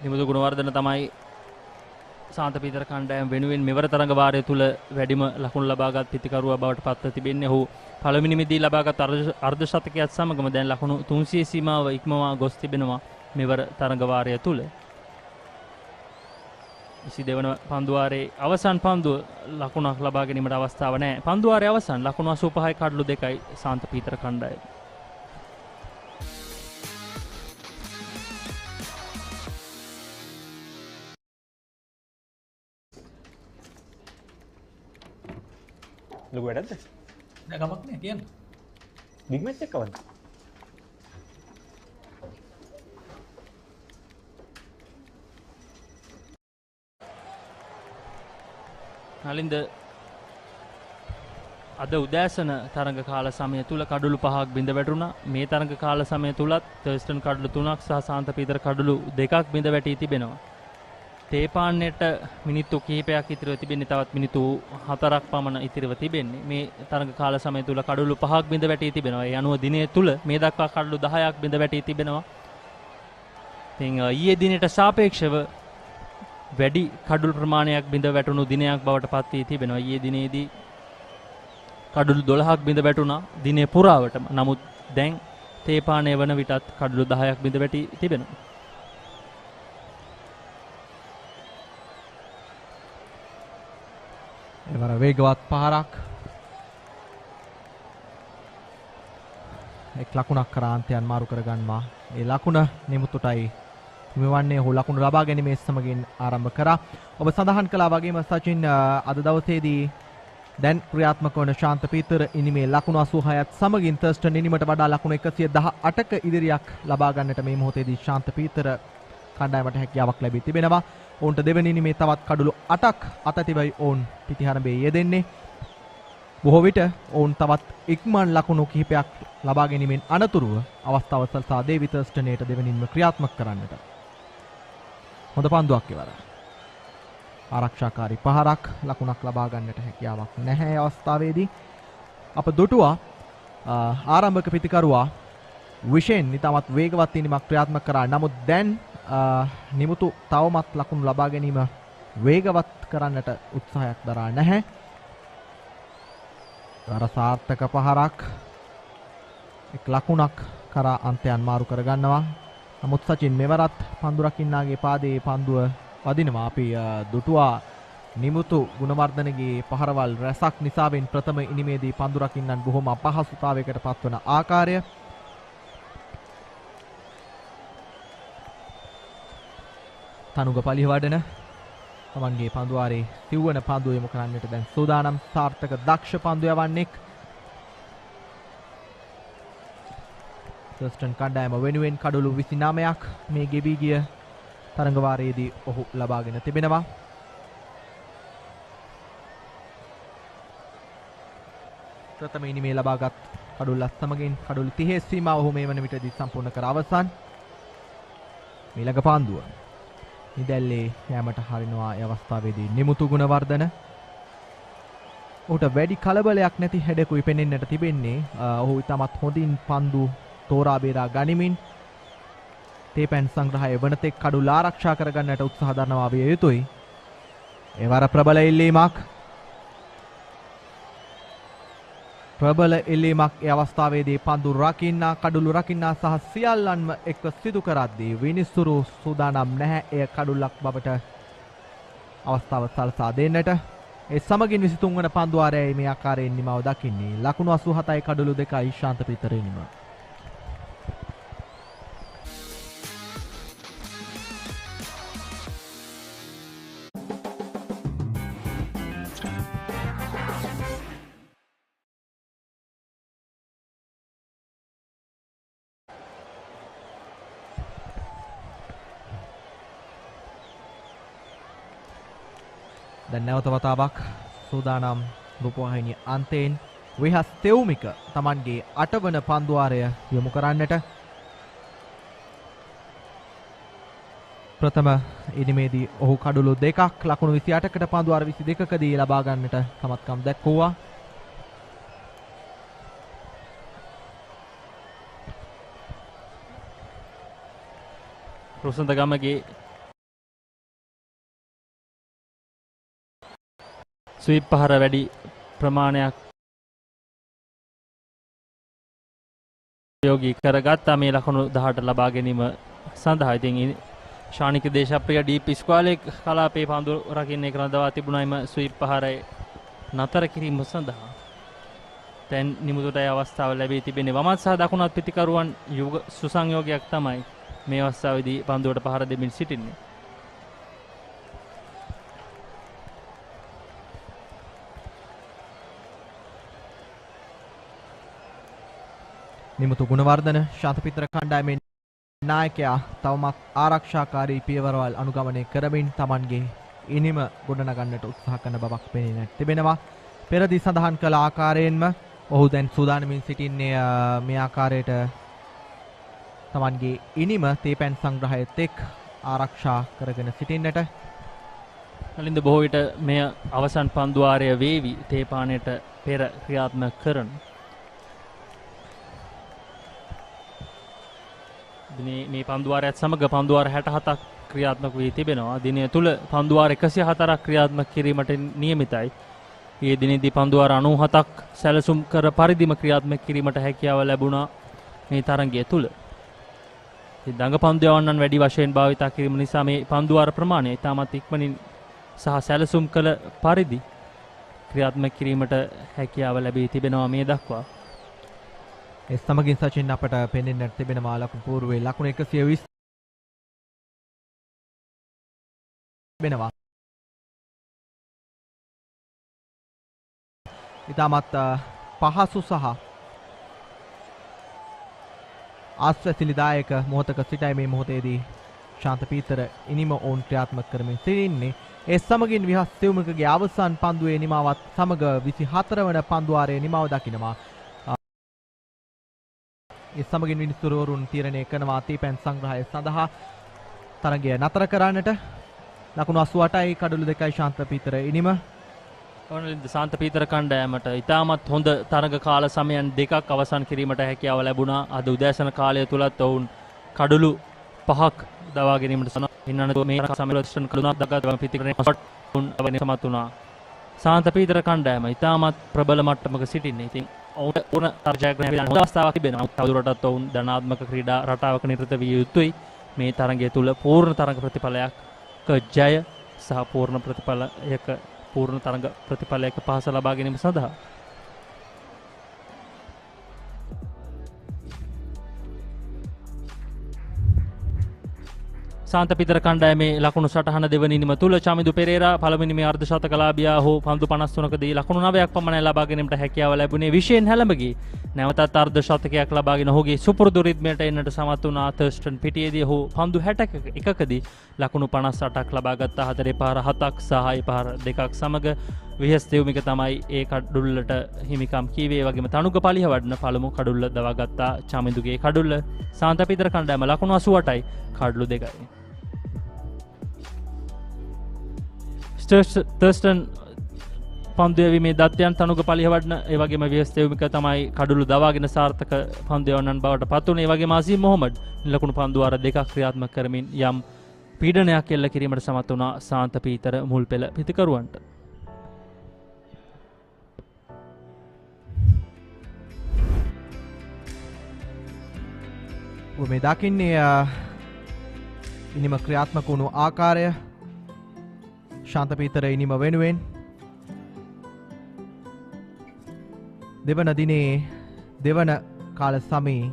නිමුතු ගුණවර්ධන තමයි ශාන්ත පීතර කණ්ඩායම වෙනුවෙන් මෙවර තරඟ වාරය තුල වැඩිම ලකුණු ලබාගත් පිතිකරුවා බවට පත්ව තිබෙන්නේ. ඔහු පළවෙනි මිදී ලබාගත් අර්ධ ශතකයත් සමගම දැන් ලකුණු 300 සීමාව ඉක්මවා ගොස් තිබෙනවා මෙවර තරඟ වාරය තුල. 22 වන පන්දු වාරයේ අවසන් පන්දුව ලකුණක් ලබා ගැනීමට අවස්ථාව නැහැ. පන්දු වාරයේ අවසන් ලකුණු 85යි කඩලු 2යි ශාන්ත පීතර කණ්ඩායම. ලොකු වැඩක්ද? නෑ කමක් නෑ කියන්න. බිග් මැච් එක කවද්ද? නලින්ද අද උදෑසන තරඟ කාල සමය තුල කඩලු 5ක් බිඳ වැටුණා. මේ තරඟ කාල සමය තුලත් තර්ස්ටන් කඩලු 3ක් සහ ශාන්ත පීතර කඩලු 2ක් බිඳ වැටී තිබෙනවා. තේපාන්නේට මිනිත්තු කිහිපයක් ඉතිරිව තිබෙන්නේ. තවත් මිනිත්තු 4ක් පමණ ඉතිරිව තිබෙන්නේ. මේ තරඟ කාල සමය තුල කඩලු 5ක් බිඳ වැටී තිබෙනවා. ඒ අනුව දිනය තුල මේ දක්වා කඩලු 10ක් බිඳ වැටී තිබෙනවා. ඉතින් ඊයේ දිනයට සාපේක්ෂව වැඩි කඩලු ප්‍රමාණයක් බිඳ වැටුණු දිනයක් බවට පත් වී තිබෙනවා. ඊයේ දිනේදී කඩලු 12ක් බිඳ වැටුණා දිනේ පුරාවටම. නමුත් දැන් තේපානය වන විටත් කඩලු 10ක් බිඳ වැටී තිබෙනවා. එවර වේගවත් පහරක්. එක් ලකුණක් කරා අන්තයන් මාරු කරගන්නවා. ඒ ලකුණ නිමුතුටයි මෙවන්නේ ඔහු ලකුණු ලබා ගැනීමේ සමගින් ආරම්භ කරා. ඔබ සඳහන් කළා වගේම සචින් අද දවසේදී දැන් ක්‍රියාත්මක වන ශාන්ත පීතර ඉනිමේ ලකුණු 86ත් සමගින් තර්ස්ටන් ඉනිමට වඩා ලකුණු 118ක ඉදිරියක් ලබා ගන්නට මේ මොහොතේදී ශාන්ත පීතර කණ්ඩායමට හැකියාවක් ලැබී තිබෙනවා. ඔවුන්ට දෙවෙනි ඉනිමේ තවත් කඩලු 8ක් අතතිවයි ඔවුන් පිටිහරඹේ යෙදෙන්නේ. බොහෝ විට ඔවුන් තවත් ඉක්මන් ලකුණු කිහිපයක් ලබා ගැනීමෙන් අනතුරුව අවස්ථාව සලසා දේවි තර්ස්ටනේට දෙවෙනින්ම ක්‍රියාත්මක කරන්නට. හොඳ පන්දුවක් ඉවර. ආරක්ෂාකාරී පහරක් ලකුණක් ලබා ගන්නට හැකියාවක් නැහැ අවස්ථාවේදී. අප දුටුවා ආරම්භක පිතිකරුවා විශේෂයෙන් ඉතාමත් වේගවත් ඉනිමක් ක්‍රියාත්මක කරා. නමුත් දැන් නිමුතු තවමත් ලකුණු ලබා ගැනීම වේගවත් කරන්නට උත්සාහයක් දරා නැහැ. සාර්ථක පහරක් එක් ලකුණක් කරා අන්තයන් මාරු කරගන්නවා. නමුත් සචින් මෙවරත් පන්දු රකින්නාගේ පාදයේ පන්දුව වදිනවා. අපි දුටුවා නිමුතු ගුණවර්ධනගේ පහරවල් රැසක් නිසාවෙන් ප්‍රථම ඉනිමේදී පන්දු රකින්නන් බොහොම අපහසුතාවයකට පත්වන ආකාරය. තනුග පලිවඩන තමන්ගේ පන්දුවාරේ සිව්වන පන්දුව යොමු කරන්නට දැන් සූදානම්. සාර්ථක දක්ෂ පන්දු යවන්නෙක් Thurstan කණ්ඩායම වෙනුවෙන් කඩලු 29ක් මේ ගෙවී ගිය තරඟවාරයේදී ඔහු ලබාගෙන තිබෙනවා. ප්‍රථම ඉනිමේ ලබාගත් කඩුල්ලත් සමගින් කඩුළු 30 සීමාව ඔහු මේ වන විටදී සම්පූර්ණ කර අවසන්. ඊළඟ පන්දුව නිදැල්ලේ යෑමට හරිනවා. ඒ අවස්ථාවේදී නිමුතු ගුණවර්ධන ඔහුට වැඩි කලබලයක් නැති හැඩකුයි පෙනෙන්නට තිබෙන්නේ. ඔහු ඉතාමත් හොඳින් පන්දු තෝරා බේරා ගනිමින් තේපැන් සංග්‍රහය වනතෙක් කඩුල ආරක්ෂා කරගන්නට උත්සාහ දරනවා විය යුතුයි. එවර ප්‍රබල ඉල්ලීමක් ඒ අවස්ථාවේදී පන්දු රකින්නා කඩුළු රකින්නා සහ සියල්ලන්ම එක්ව සිදු කරද්දී විනිසුරු සූදානම් නැහැ එය කඩුල්ලක් බවට අවස්ථාව සලසා දෙන්නට. ඒ සමගින් 23 වන පන්දුවාරයයි මේ ආකාරයෙන් නිමාව දකින්නේ. ලකුණු 87යි කඩුළු 2යි ශාන්ත පීතර නිම. දැන් නැවත වතාවක් සූදානම් රූපවාහිනිය අන්තයෙන් විහස් තෙවුමික තමන්ගේ 8 වන පන්දුවාරය යොමු කරන්නට. ප්‍රථම ඉනිමේදී ඔහු කඩුළු 2ක් ලකුණු 28කට පන්දුවාර 22කදී ලබා ගන්නට සමත්කම් දැක්වුවා. රුසන්ද ගමගේ ස්වීප් පහර වැඩි ප්‍රමාණයක් යෝගී කරගත්තා මේ ලකුණු 18 ලබා ගැනීම සඳහා. ඉතින් ශානික දේශප්‍රිය ඩීප් ස්ක්වාලේ කලාපේ පන්දු රකින්නේ කරනවා තිබුණායිම ස්වීප් පහරේ නතර කිරීම සඳහා දැන් නිමුතුට අවස්ථාව ලැබී තිබෙන්නේ. වමත් සහ දකුණත් පිතිකරුවන් සුසංයෝගයක් තමයි මේ අවස්ථාවේදී පන්දුවට පහර දෙමින් සිටින්නේ. නිමුතු ගුණවර්ධන ශාන්තපිතර කණ්ඩායමේ නායකයා තවමත් ආරක්ෂාකාරී පියවරවල් අනුගමනය කරමින් තමන්ගේ ඉනිම ගොඩනගන්නට උත්සාහ කරන බවක් පෙනෙන්නට තිබෙනවා. පෙරදී සඳහන් කළ ආකාරයෙන්ම ඔහු දැන් සූදානමින් සිටින්නේ මේ ආකාරයට තමන්ගේ ඉනිම තේපැන් සංග්‍රහයත් එක් ආරක්ෂා කරගෙන සිටින්නට. කලින්ද බොහෝ විට මෙය අවසන් පන්දුවාරය වේවි තේපානයට පෙර ක්‍රියාත්මක කරන. මේ පන්දුවාරයත් සමග පන්දුවාර 67ක් ක්‍රියාත්මක වී තිබෙනවා. දිනය තුල පන්දුවාර 104ක් ක්‍රියාත්මක කිරීමට නියමිතයි. ඒ දිනේදී පන්දුවාර 97ක් සැලසුම් කර පරිදිම ක්‍රියාත්මක කිරීමට හැකියාව ලැබුණා මේ තරඟය තුල. ඉතින් දඟ පන්දු යවන්නන් වැඩි වශයෙන් භාවිතා කිරීම නිසා මේ පන්දුවාර ප්‍රමාණය ඉතාමත් ඉක්මනින් සහ සැලසුම් කළ පරිදි ක්‍රියාත්මක කිරීමට හැකියාව ලැබී තිබෙනවා මේ දක්වා. ඒ සමගින් සචින් අපට පෙනෙන්නට තිබෙනවා ලකුණු පූර්වයේ ලකුණු 120 වෙනවා. ඉතාමත් පහසු සහ ආස්වැසිලිදායක මොහොතක සිටයි මේ මොහොතේදී ශාන්ත පීතර ඉනිම ඔවුන් ක්‍රියාත්මක කරමින් සිටින්නේ. ඒ සමගින් විහස් තෙවුමකගේ අවසන් පන්දුවේ නිමාවත් සමග 24 වන පන්දුවාරයේ නිමාව දකිනවා. ඒ සමගින් විනිසුරුවරුන් තීරණය කරනවා තීපැන් සංග්‍රහය සඳහා තරගය නතර කරන්නට. ලකුණු 88යි කඩලු 2යි ශාන්ත පීතර ඉනිම. ඕනලින්ද ශාන්ත පීතර කණ්ඩායමට ඉතාමත් හොඳ තරග කාල සමයන් දෙකක් අවසන් කිරීමට හැකියාව ලැබුණා. අද උදෑසන කාලය තුලත් ඔවුන් කඩලු 5ක් දවා ගැනීමට සමත් මේ සමරස්ටන් කඩලුණක් දගා පිටිකරන සමත් වුණා. ශාන්ත පීතර කණ්ඩායම ඉතාමත් ප්‍රබල මට්ටමක සිටින්නේ. ඉතින් ඔවුන්ට ඕන ජයග්‍රහණ ලැබෙන අවස්ථාවක් තිබෙනවා. තවදුරටත් ඔවුන් ධනාත්මක ක්‍රීඩා රටාවක නිරත විය යුතුයි. මේ තරගය තුල පූර්ණ තරග ප්‍රතිඵලයක් ජය සහ පූර්ණ තරග ප්‍රතිඵලයක පහස ලබා ගැනීම සඳහා ශාන්ත පීතර කණ්ඩායමේ ලකුණු සටහන දෙවන ඉනිම තුල චමිදු පෙරේරා පළවෙනි මේ අර්ධ ශතකලාභියා හෝ පන්දු 53කදී ලකුණු 9ක් පමණ ලබා ගැනීමට හැකියාව ලැබුණේ විශේෂයෙන් හැලඹගේ නැවතත් අර්ධ ශතකයක් ලබාගෙන ඔහුගේ සුපුරුදු රිද්මයට එන්නට සමත් වුණා. තර්ස්ටන් පිටියේදී ඔහු පන්දු 61කදී ලකුණු 58ක් ලබා ගත්තා. 4 පහර 7ක් සහ 6 පහර 2ක් සමග විහස් දෙව්මික තමයි ඒ කඩුල්ලට හිමිකම් කීවේ. වගේම තනුක පලිහ වඩන පළමු කඩුල්ල දවා ගත්තා චමිදුගේ කඩුල්ල. ශාන්ත පීතර කණ්ඩායම ලකුණු 88යි කඩලු 2යි. තර්ස්ටන් පන්දු යැවීමේ දත්යන් තනුක පලිහ වඩන ඒ වගේම විහස් දෙව්මික තමයි කඩුළු දවාගෙන සාර්ථක පන්දු යවන්නන් බවට පත් වුණේ. ඒ වගේම අසීම් මොහොමඩ් ලකුණු පන්දු වාර 2ක් ක්‍රියාත්මක කරමින් යම් පීඩනයක් එල්ල කිරීමට සමත් වුණා ශාන්ත පීතර මුල් පෙළ පිතිකරුවන්ට. මේ දකින්නේ ඉනිම ක්‍රියාත්මක වුණු ආකාරය ශාන්ත පීතර ඉනිම වෙනුවෙන් දෙවන දිනේ දෙවන කාල සමයේ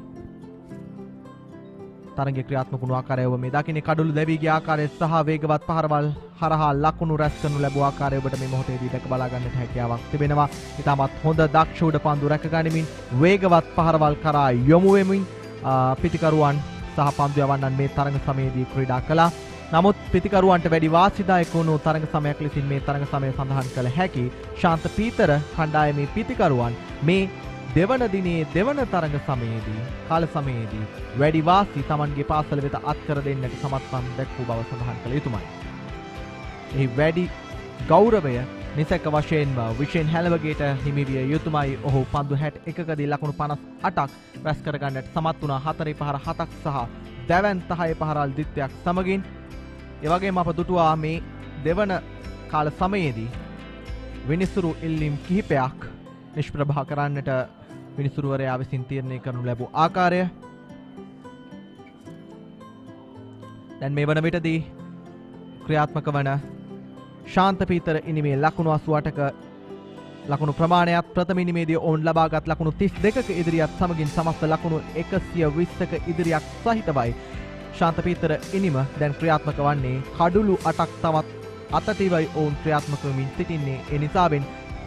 තරග ක්‍රියාත්මක වුණු ආකාරය මේ දකින්නේ කඩුළු දැවී ගිය ආකාරය සහ වේගවත් පහරවල් හරහා ලකුණු රැස් කරනු ලැබුව ආකාරය ඔබට මේ මොහොතේදී දැක බලා ගන්නට හැකියාවක් තිබෙනවා. ඉතාමත් හොඳ දක්ෂ උඩ පන්දු රැක ගනිමින් වේගවත් පහරවල් කරා යොමු වෙමින් පිතිකරුවන් සහ පන්දු යවන්නන් මේ තරග සමයේදී ක්‍රීඩා කළා. නමුත් පිතිකරුවන්ට වැඩි වාසිදායක වුණු තරග සමයක් ලෙසින් මේ තරග සමය සඳහන් කළ හැකි ශාන්ත පීතර කණ්ඩායමේ පිතිකරුවන් මේ දෙවන දිනේ දෙවන තරග සමයේදී කාල සමයේදී වැඩි වාසි Tamanගේ පාසල වෙත අත්කර දෙන්නට සමත්කම් දැක්වූ බව සඳහන් කළ යුතුමයි. එහි වැඩි ගෞරවය නිසක වශයෙන්ම විශේෂ හැලවගේට හිමි විය යුතුමයි. ඔහු පන්දු 61කදී ලකුණු 58ක් රැස් කර ගන්නට සමත් වුණා. 4 පහර 7ක් සහ දැවැන් 10 පහරල් දිත්‍යයක් සමගින්. ඒ වගේම අප දුටුවා මේ දෙවන කාල සමයේදී විනිසුරු ඉල්ලීම් කිහිපයක් නිෂ්ප්‍රභා කරන්නට විනිසුරුවරයා විසින් තීරණය කරනු ලැබූ ආකාරය. දැන් මේ වන විටදී ක්‍රියාත්මක වන ශාන්ත පීතර ඉනිමේ ලකුණු 88ක ලකුණු ප්‍රමාණයත් ප්‍රථම ඉනිමේදී ඔවුන් ලබාගත් ලකුණු 32ක ඉදිරියත් සමගින් සමස්ත ලකුණු 120ක ඉදිරියක් සහිතවයි ශාන්ත පීතර ඉනිම දැන් ක්‍රියාත්මක වන්නේ. කඩුළු 8ක් තවත් අතතිවයි ඔවුන් ක්‍රියාත්මක වෙමින් සිටින්නේ. ඒ නිසාවෙන්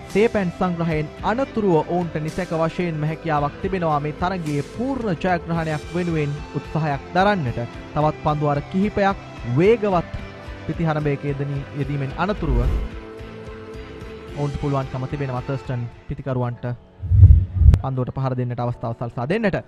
සේපැන් සංග්‍රහයෙන් අනතුරුව ඔවුන්ට නිසැක වශයෙන්ම හැකියාවක් තිබෙනවා මේ තරගයේ පූර්ණ ජයග්‍රහණයක් වෙනුවෙන් උත්සාහයක් දරන්නට. තවත් පන්දු වාර කිහිපයක් වේගවත් පිතිහරඹයක යෙදීමෙන් අනතුරුව ඔවුන්ට පුළුවන්කම තිබෙනවා තර්ස්ටන් පිතිකරුවන්ට පන්දුවට පහර දෙන්නට අවස්ථාව සලසා දෙන්නට.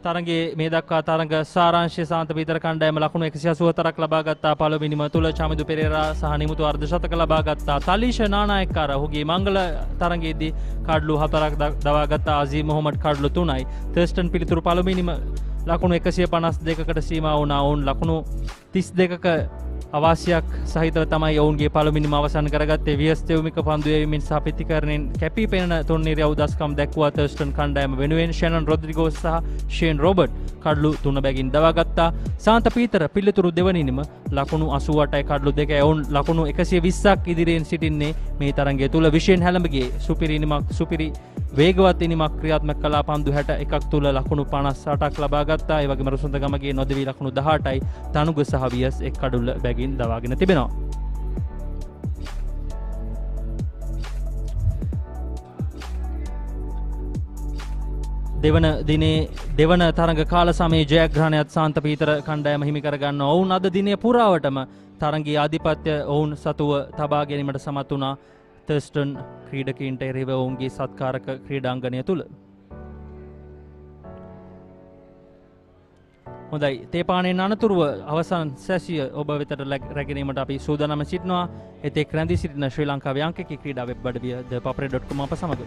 තරගයේ මේ දක්වා තරග සාරාංශය ශාන්ත පීතර කණ්ඩායම ලකුණු 184ක් ලබා ගත්තා. පළවෙනිම තුල චමිදු පෙරේරා සහ නිමුතු අර්ධ ශතක ලබා ගත්තා. තලීෂ නානායක්කාර ඔහුගේ මංගල තරගයේදී කඩලු 4ක් දවා ගත්තා. අසීම් මොහොමඩ් කඩලු 3යි. තර්ස්ටන් පිළිතුරු පළවෙනිම ලකුණු 152කට සීමා වුණා. ඔවුන් ලකුණු 32ක අවාසියක් සහිතව තමයි ඔවුන්ගේ පළමුවෙනිම අවසන් කරගත්තේ. වියස් තෙව්මික පන්දු යැවීමෙන් සහ පිතිකරණයෙන් කැපී පෙනෙන තුන්නිරිය උදස්කම් දැක්වුවා තර්ස්ටන් කණ්ඩායම වෙනුවෙන්. ෂැනන් රොඩ්රිගෝස් සහ ෂේන් රොබර්ට් කඩලු 3 බැගින් දවා ගත්තා. ශාන්ත පීතර පිළිතුරු දෙවනින්ම ලකුණු 88යි කඩලු 2යි. ඔවුන් ලකුණු 120ක් ඉදිරියෙන් සිටින්නේ මේ තරගය තුල. විශේෂයෙන් හැලඹගේ සුපිරි වේගවත් ඉනිමක් ක්‍රියාත්මක කළා. පන්දු 61ක් තුල ලකුණු 58ක් ලබා ගත්තා. ඒ වගේම රුසුන්දගමගේ නොදෙවි ලකුණු 18යි. තනුග සහ වියස් එක් කඩුල්ල බැගින් දවාගෙන තිබෙනවා. දෙවන දිනේ දෙවන තරග කාල සමයේ ජයග්‍රහණයත් ශාන්ත පීතර කණ්ඩායම හිමි කරගන්න ඔවුන් අද දිනය පුරාවටම තරගයේ ආධිපත්‍ය ඔවුන් සතුව තබා ගැනීමට සමත් වුණා. තර්ස්ටන් ක්‍රීඩකීන්ට එරෙහිව ඔවුන්ගේ සත්කාරක ක්‍රීඩාංගණය තුල හොඳයි තේපානයෙන් අනතුරුව අවසන් සැසිය ඔබ වෙතට රැගෙනීමට අපි සූදානම සිටිනවා. එතෙක් රැඳී සිටින ශ්‍රී ලංකාවේ අංක එකේ ක්‍රීඩා වෙබ් අඩවිය thepapare.com අප සමග.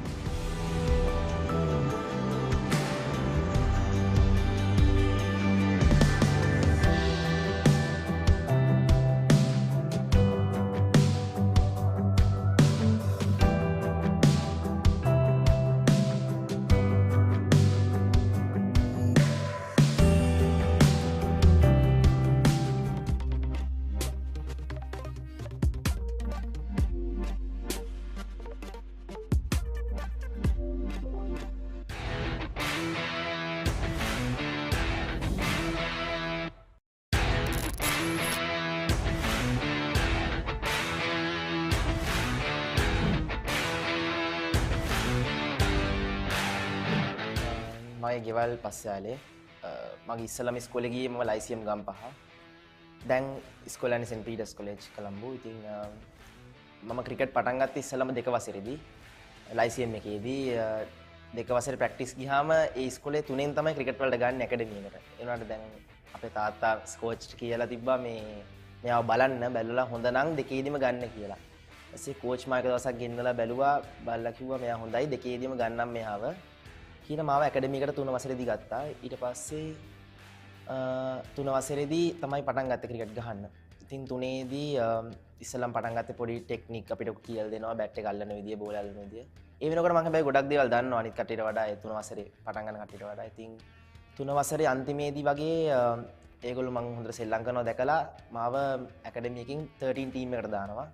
මගේ ගෙවල් පස්යාලේ මගේ ඉස්සලම ඉස්කෝලේ ගියේ මම ලයිසියම් ගම්පහ. දැන් ඉස්කෝලේ යන්නේ සෙන්ට් පීටර්ස් කොලෙජ් කොළඹ. ඉතින් මම ක්‍රිකට් පටන් ගත්තේ ඉස්සලම 2 වසරේදී ලයිසියම් එකේදී 2 වසරේ ප්‍රැක්ටිස් ගියාම ඒ ඉස්කෝලේ 3ෙන් තමයි ක්‍රිකට් වලට ගන්න ඇකඩමි එකට. ඒ වුණාට දැන් අපේ තාත්තා කෝච්ට කියලා තිබ්බා මෙයාව බලන්න බැලුවලා හොඳ නම් 2ෙදිම ගන්න කියලා. ඊපස්සේ කෝච් මාක දවසක් ගෙන්නලා බැලුවා බලලා කිව්වා මෙයා හොඳයි 2ෙදිම ගන්නම් මෙයාව. කියලා මාව ඇකඩමි එකට 3 වසරේදී ගත්තා. ඊට පස්සේ 3 වසරේදී තමයි පටන් ගත්තේ ක්‍රිකට් ගහන්න. ඉතින් 3ේදී ඉස්සලම් පටන් ගත්තේ පොඩි ටෙක්නික් අපිට කියලා දෙනවා බැට් එක අල්ලන විදිය, බෝල අල්ලන විදිය. ඒ වෙනකොට මම හැබැයි ගොඩක් දේවල් දන්නවා අනිත් කට්ටියට වඩා ඒ 3 වසරේ පටන් ගන්න කට්ටියට වඩා. ඉතින් 3 වසරේ අන්තිමේදී වගේ ඒගොල්ලෝ මම හොඳට සෙල්ලම් කරනවා දැකලා මාව ඇකඩමි එකකින් 13 ටීම් එකට දානවා.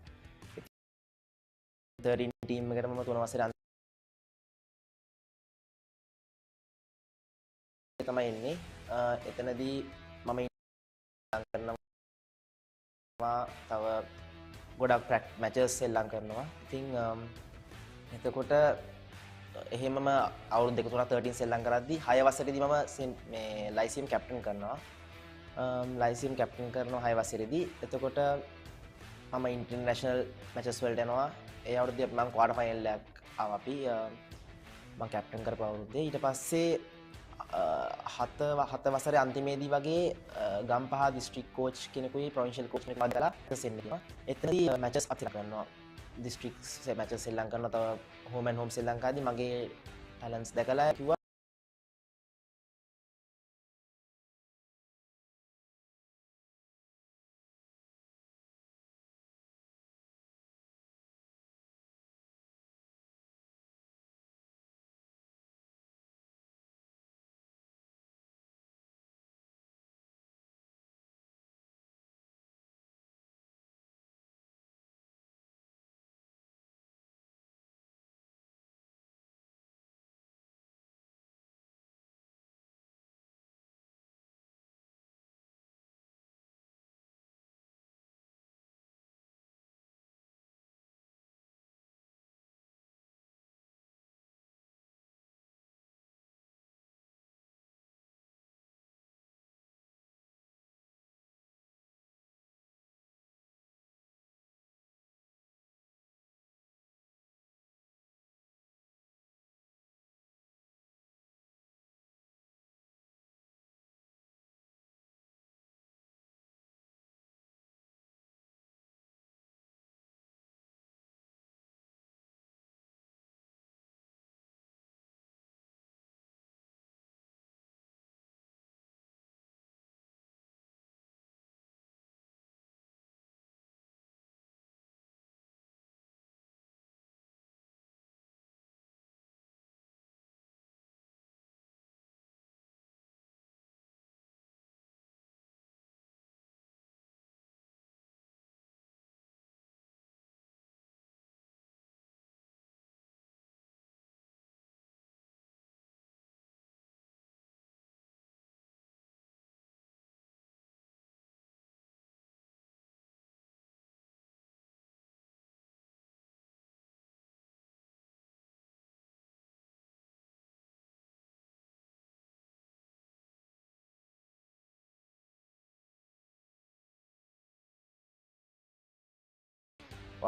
13 ටීම් එකට මම 3 වසරේ තමයි එන්නේ. එතනදී මම කරනවා තව ගොඩක් මැචස් සෙල්ලම් කරනවා. ඉතින් එතකොට එහෙමම අවුරුදු දෙක තුනක් 13 සෙල්ලම් කරද්දී 6 වසරේදී මම මේ ලයිසියම් කැප්ටන් කරනවා. ලයිසියම් කැප්ටන් කරනවා 6 වසරේදී. එතකොට මම ඉන්ටර්නැෂනල් මැචස් වලට යනවා. ඒ අවුරුද්දේ මම ක්වාටර් ෆයිනල් එකක් ආවා අපි මම කැප්ටන් කරපු අවුරුද්දේ. ඊට පස්සේ 7 වසරේ අන්තිමේදී වගේ Gampaha district coach කෙනෙකුයි provincial coach කෙනෙකුයි දාලා සෙන්ඩ් එකක්. එතනදී මැචස් අතිර කරනවා. දිස්ත්‍රික් මැචස් සෙල්ලම් කරනවා. තව හෝම් ඇන්ඩ් හෝම් ශ්‍රී ලංකාවේදී මගේ ටැලන්ට්ස් දැකලා කිව්වා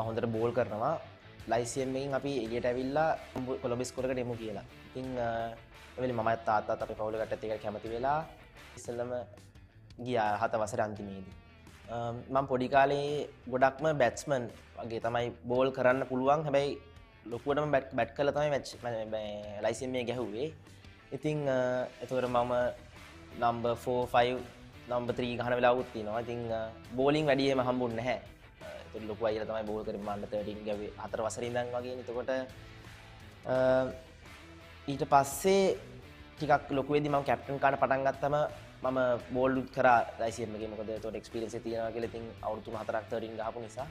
හොඳට බෝල් කරනවා. ලයිසියම් එකකින් අපි එළියට ඇවිල්ලා කොළඹ ස්කෝර් එකට එමු කියලා. ඉතින් ඒ වෙලේ මම තාත්තාත් අපේ පවුල කට්ටියත් එක්ක කැමති වෙලා ඉස්සෙල්ලම ගියා 7 වසරේ අන්තිමේදී. මම පොඩි කාලේ ගොඩක්ම බැට්ස්මන් වගේ තමයි බෝල් කරන්න පුළුවන්. හැබැයි ලොකුවටම බැට් කරලා තමයි මැච් ලයිසියම් එකේ ගැහුවේ. ඉතින් එතකොට මම නම්බර් 4 5 නම්බර් 3 ගහන වෙලාවුත් තියෙනවා. ඉතින් බෝලින් වැඩි එහෙම හම්බුන්නේ නැහැ. එතකොට ලොකු අයියලා තමයි බෝල් කරේ. මම under 13 ගැව්වේ 4 වසරේ ඉඳන් වගේනේ. එතකොට ඊට පස්සේ ටිකක් ලොකු වෙද්දි මම කැප්ටන් කාට පටන් ගත්තම මම බෝල් කරා ලයිසියම් එකේ. මොකද එතකොට එක්ස්පීරියන්ස් එක තියෙනවා කියලා. ඉතින් අවුරුදු 4ක් 13 ගහපු නිසා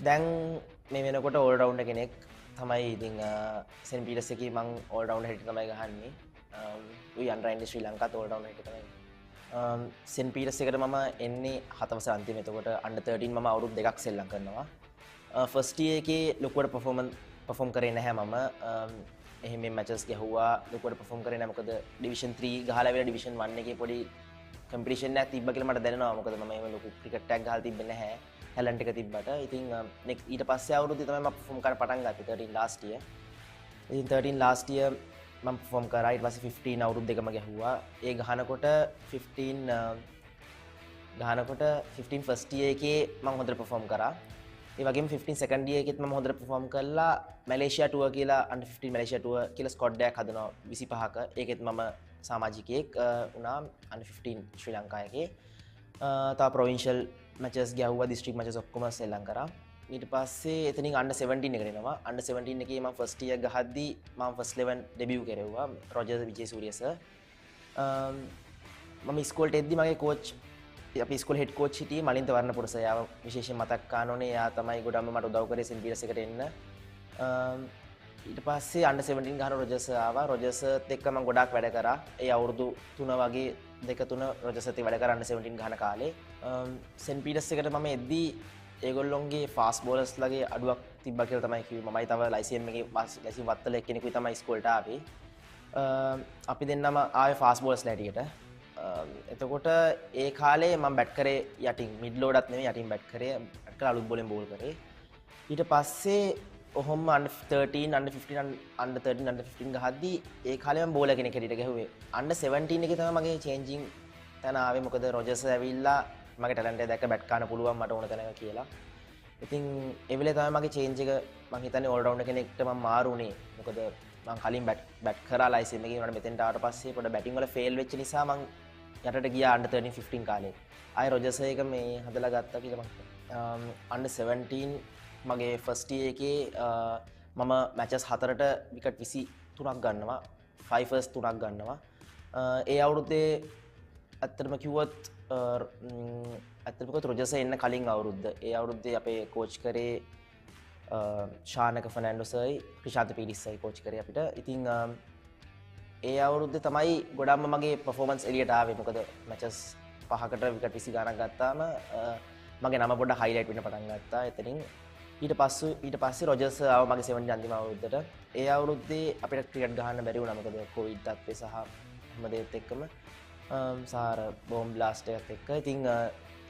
දැන් මේ වෙනකොට ඕල් රවුන්ඩර් කෙනෙක් තමයි. ඉතින් සෙන්ට් පීටර්ස් එකේ මම ඕල් රවුන්ඩර් හැටියට තමයි ගහන්නේ. උයි අnder 19 ශ්‍රී ලංකාවට ඕල් රවුන්ඩර් හැටියට තමයි. සෙන්ට් පීටර්ස් එකට මම එන්නේ 7 වසර අන්තිමේ. එතකොට under 13 මම අවුරුදු 2ක් සෙල්ලම් කරනවා. ෆස්ට් ඉයර් එකේ ලොකුවට perform කරේ නැහැ මම. එහෙම මැචස් ගැහුවා. ලොකුවට perform කරේ නැහැ. මොකද ඩිවිෂන් 3 ගහලා වෙලා ඩිවිෂන් 1 එකේ පොඩි කම්පිටිෂන් එකක් තිබ්බ කියලා මට දැනෙනවා. මොකද මම එහෙම ලොකු ක්‍රිකට් එකක් ගහලා තිබ්බේ නැහැ. ටැලන්ට් එක තිබ්බට. ඉතින් ඊට පස්සේ අවුරුද්දේ තමයි මම perform කරන්න පටන් ගත්තේ 13 last year. ඉතින් 13 last year මම perform කරා. ඊට පස්සේ 15 අවුරුදු දෙකම ගැහුවා. ඒ ගහනකොට 15 first year එකේ මම හොඳට perform කරා. ඒ වගේම 15 second year එකෙත් මම හොඳට perform කළා. මැලේසියා ටුවර් කියලා under 15 මැලේසියා ටුවර් කියලා ස්ක්වොඩ් එකක් හදනවා 25ක. ඒකෙත් මම සමාජිකයෙක් වුණා under 15 ශ්‍රී ලංකා එකේ. තව provincial matches ගැහුවා. district matches ඔක්කොම සෙල්ලම් කරා. ඊට පස්සේ එතනින් under 17 එකට එනවා. under 17 එකේ මම first year ගහද්දී මම first 11 debut කරෙව්වා රොජර් විජේසූරිය සර්. මම ඉස්කෝලේට එද්දි මගේ coach අපි ඉස්කෝලේ head coach හිටියේ මලින්ත වර්ණපුර සර්. යාව විශේෂයෙන් මතක් කරන්න ඕනේ. යා තමයි ගොඩක්ම මට උදව් කරේ සෙන්ට් පීටර්ස් එකට එන්න. ඊට පස්සේ under 17 ගහන රොජර් සර් ආවා. රොජර් සර්ත් එක්ක මම ගොඩාක් වැඩ කරා. ඒ අවුරුදු 3 වගේ 2-3 රොජර් සර්ත් වැඩ කරා under 17 ගහන කාලේ. සෙන්ට් පීටර්ස් එකට මම එද්දි ඒගොල්ලොන්ගේ ෆාස්ට් බෝලර්ස් ලගේ අඩුවක් තිබ්බා කියලා තමයි කිව්වේ. මමයි තව ලයිසියම් එකේ ලයිසියම් වත්තල එක්කෙනෙකුයි තමයි ඉස්කෝලේට ආවේ. අපි දෙන්නම ආවේ ෆාස්ට් බෝලර්ස් ලැටියට. එතකොට ඒ කාලේ මම බැට් කරේ යටින් මිඩ් ලෝඩත් නෙමෙයි යටින් බැට් කරේ. බැට් කරලා අලුත් බෝලෙන් බෝල් කරේ. ඊට පස්සේ ඔහොම under 13 under 15 under 13 under 15 ගහද්දී ඒ කාලේ මම බෝලර් කෙනෙක් හැටියට ගැහුවේ. under 17 එකේ තමයි මගේ චේන්ජින් තැන ආවේ. මොකද රොජර්ස් ඇවිල්ලා මගේ ටැලන්ට් එක දැක්ක බැට් කරන්න පුළුවන් මට ඕන තැනක කියලා. ඉතින් ඒ වෙලේ තමයි මගේ චේන්ජ් එක මම හිතන්නේ ඕල් රවුන්ඩර් කෙනෙක්ට මම මාරු වුණේ. මොකද මම කලින් බැට් කරා ලයිසියම් එකේ මට මෙතෙන්ට ආවට පස්සේ පොඩ බැටිං වල ෆේල් වෙච්ච නිසා මම යටට ගියා under 13 15 කාලේ. ආයෙ රොජර්ස් එක මේ හදලා ගත්තා කියලා මම under 17 මගේ ෆස්ට් ඉයර් එකේ මම මැචස් 4ට විකට් 23ක් ගන්නවා. 5 ෆර්ස්ට් 3ක් ගන්නවා. ඒ අවුරුද්දේ ඇත්තටම කිව්වොත් ඇත්තටම රොජර්ස් එන්න කලින් අවුරුද්ද. ඒ අවුරුද්දේ අපේ කෝච් කරේ ශානක ෆර්නැන්ඩෝ සර්යි ක්‍රිෂාන්ත පීරිස්සයි කෝච් කරේ අපිට. ඉතින් ඒ අවුරුද්දේ තමයි ගොඩක්ම මගේ පර්ෆෝමන්ස් එළියට ආවේ. මොකද මැචස් 5කට විකට් 20 ගණන් ගත්තාම මගේ නම පොඩ්ඩක් හයිලයිට් වෙන්න පටන් ගත්තා. එතනින් ඊට පස්සේ රොජර්ස් ආව මගේ 17 අන්තිම අවුරුද්දට. ඒ අවුරුද්දේ අපිට ක්‍රිකට් ගහන්න බැරි වුණා. මොකද කොවිඩ් තත්ත්වය සහ හැමදේත් එක්කම සාර බෝම් බ්ලාස්ට් එකත් එක්ක. ඉතින්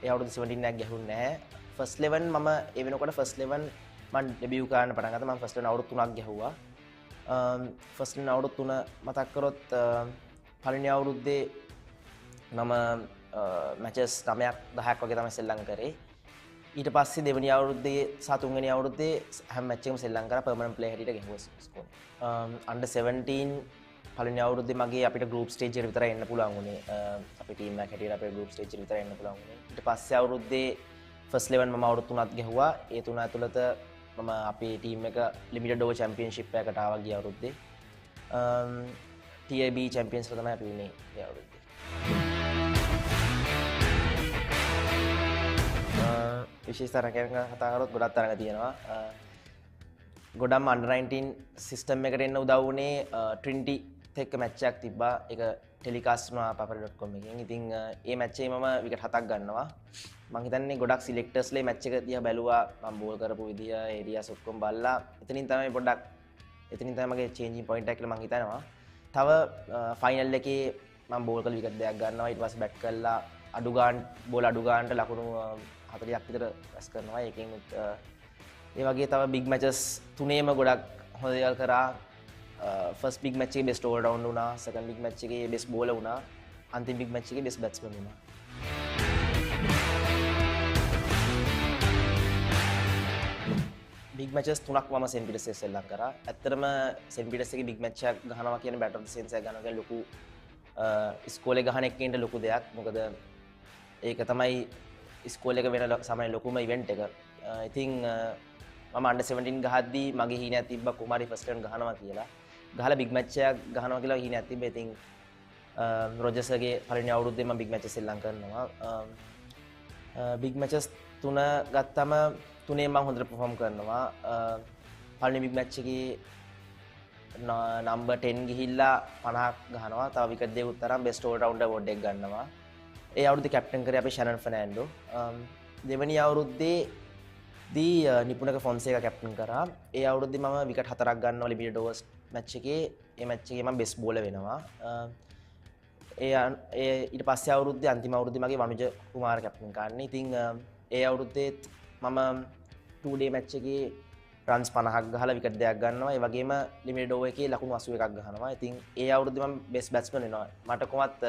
ඒ අවුරුද්දේ 17 එකක් ගැහුන්නේ නැහැ. ෆස්ට් 11 මම ඒ වෙනකොට ෆස්ට් 11 මම ඩෙබියු කරන්න පටන් ගත්තා. මම ෆස්ට් 11 අවුරුදු 3ක් ගැහුවා. ෆස්ට් 11 අවුරුදු 3 මතක් කරොත් පළවෙනි අවුරුද්දේ මම මැචස් 9ක් 10ක් වගේ තමයි සෙල්ලම් කරේ. ඊට පස්සේ දෙවෙනි අවුරුද්දේ සහ තුන්වෙනි අවුරුද්දේ හැම මැච් එකම සෙල්ලම් කරා පර්මනන්ට් ප්ලේයර් හැටියට ගැහුවා ස්කෝර්. under 17 පළවෙනි අවුරුද්දේ මගේ අපිට ගෲප් ස්ටේජ් එකට විතරයි එන්න පුළුවන් වුණේ. අපේ ටීම් එකක් හැටියට අපේ ගෲප් ස්ටේජ් එකට විතරයි එන්න පුළුවන් වුණේ. ඊට පස්සේ අවුරුද්දේ ෆස්ට් 11 මම අවුරුදු 3ක් ගැහුවා. ඒ 3 ඇතුළත මම අපේ ටීම් එක ලිමිටඩ් ඕවර් චැම්පියන්ෂිප් එකකට ආවා ගිය අවුරුද්දේ. TAB චැම්පියන්ස් එක තමයි අපි වුණේ ඒ අවුරුද්දේ. විශේෂ තරගයක කතා කරොත් ගොඩක් තරග තියෙනවා. ගොඩක්ම under 19 සිස්ටම් එකට එන්න උදව් වුණේ ට්‍රිනිටි එක්ක මැච් එකක් තිබ්බා. ඒක ටෙලිකාස්ට් වුණා papare.com එකෙන්. ඉතින් ඒ මැච් එකේ මම විකට් 7ක් ගන්නවා. මම හිතන්නේ ගොඩක් සිලෙක්ටර්ස්ලා මැච් එක දිහා බැලුවා. මම බෝල් කරපු විදිය ඒරියාස් ඔක්කොම බලලා එතනින් තමයි මගේ චේන්ජින් පොයින්ට් එක කියලා මම හිතනවා. තව ෆයිනල් එකේ මම බෝල් කරලා විකට් දෙකක් ගන්නවා. ඊට පස්සේ බැට් කරලා අඩු ගානට ලකුණු 40ක් විතර රැස් කරනවා. ඒකෙන් ඒ වගේ තව බිග් මැචස් තුනේම ගොඩක් හොඳ දේවල් කරා. ෆස්ට් බිග් මැච් එකේ බෙස්ට් ඕල් රවුන්ඩ් වුණා. සෙකන්ඩ් බිග් මැච් එකේ බෙස්ට් බෝලර් වුණා. අන්තිම බිග් මැච් එකේ බෙස්ට් බැට්ස්මන් වුණා. බිග් මැචස් 3ක් මම සෙන්ට් පීටර්ස් එකේ සෙල්ලම් කරා. ඇත්තටම සෙන්ට් පීටර්ස් එකේ බිග් මැච් එකක් ගහනවා කියන බැටර් සෙන්ස් එක ගන්නවා කියන්නේ ලොකු ඉස්කෝලේ ගහන එක්කින්ට ලොකු දෙයක්. මොකද ඒක තමයි ඉස්කෝලේ එක වෙන සමහර ලොකුම ඉවෙන්ට් එක. ඉතින් මම අන්ඩර් 17 ගහද්දී මගේ හීනයක් තිබ්බා කුමාරි ෆස්ට් රන් ගහනවා කියලා. ගහලා බිග් මැච් එකක් ගහනවා කියලා හීනයක් තිබ්බා. ඉතින් රොජර්ස්ගේ පළවෙනි අවුරුද්දේ මම බිග් මැචස් ශ්‍රී ලංකාව කරනවා. බිග් මැචස් 3 ගත්තම 3 මම හොඳට perform කරනවා. පළවෙනි බිග් මැච් එකේ නම්බර් 10 ගිහිල්ලා 50ක් ගහනවා. තව විකට් දෙකකුත් තරම් බෙස්ට් ඕල් රවුන්ඩර් අවෝඩ් එක ගන්නවා. ඒ අවුරුද්දේ කැප්ටන් කරේ අපි ෂැනන් ෆර්නැන්ඩෝ. දෙවෙනි අවුරුද්දේ දී නිපුණක ෆොන්සේකා කැප්ටන් කරා. ඒ අවුරුද්දේ මම විකට් 4ක් ගන්නවා ලිමිටඩ් ඕවර්ස් මැච් එකේ. ඒ මැච් එකේ මම බෙස්ට් බෝලර් වෙනවා. ඊට පස්සේ අවුරුද්දේ අන්තිම අවුරුද්දේ මගේ වනුජ කුමාර කැප්ටන් කරන්නේ. ඉතින් ඒ අවුරුද්දේත් මම 2 day මැච් එකේ රන්ස් 50ක් ගහලා විකට් දෙකක් ගන්නවා. ඒ වගේම ලිමිටඩ් ඕවර් එකේ ලකුණු 81ක් ගහනවා. ඉතින් ඒ අවුරුද්දේ මම බෙස්ට් බැට්ස්මන් වෙනවා. මට කොහොමත්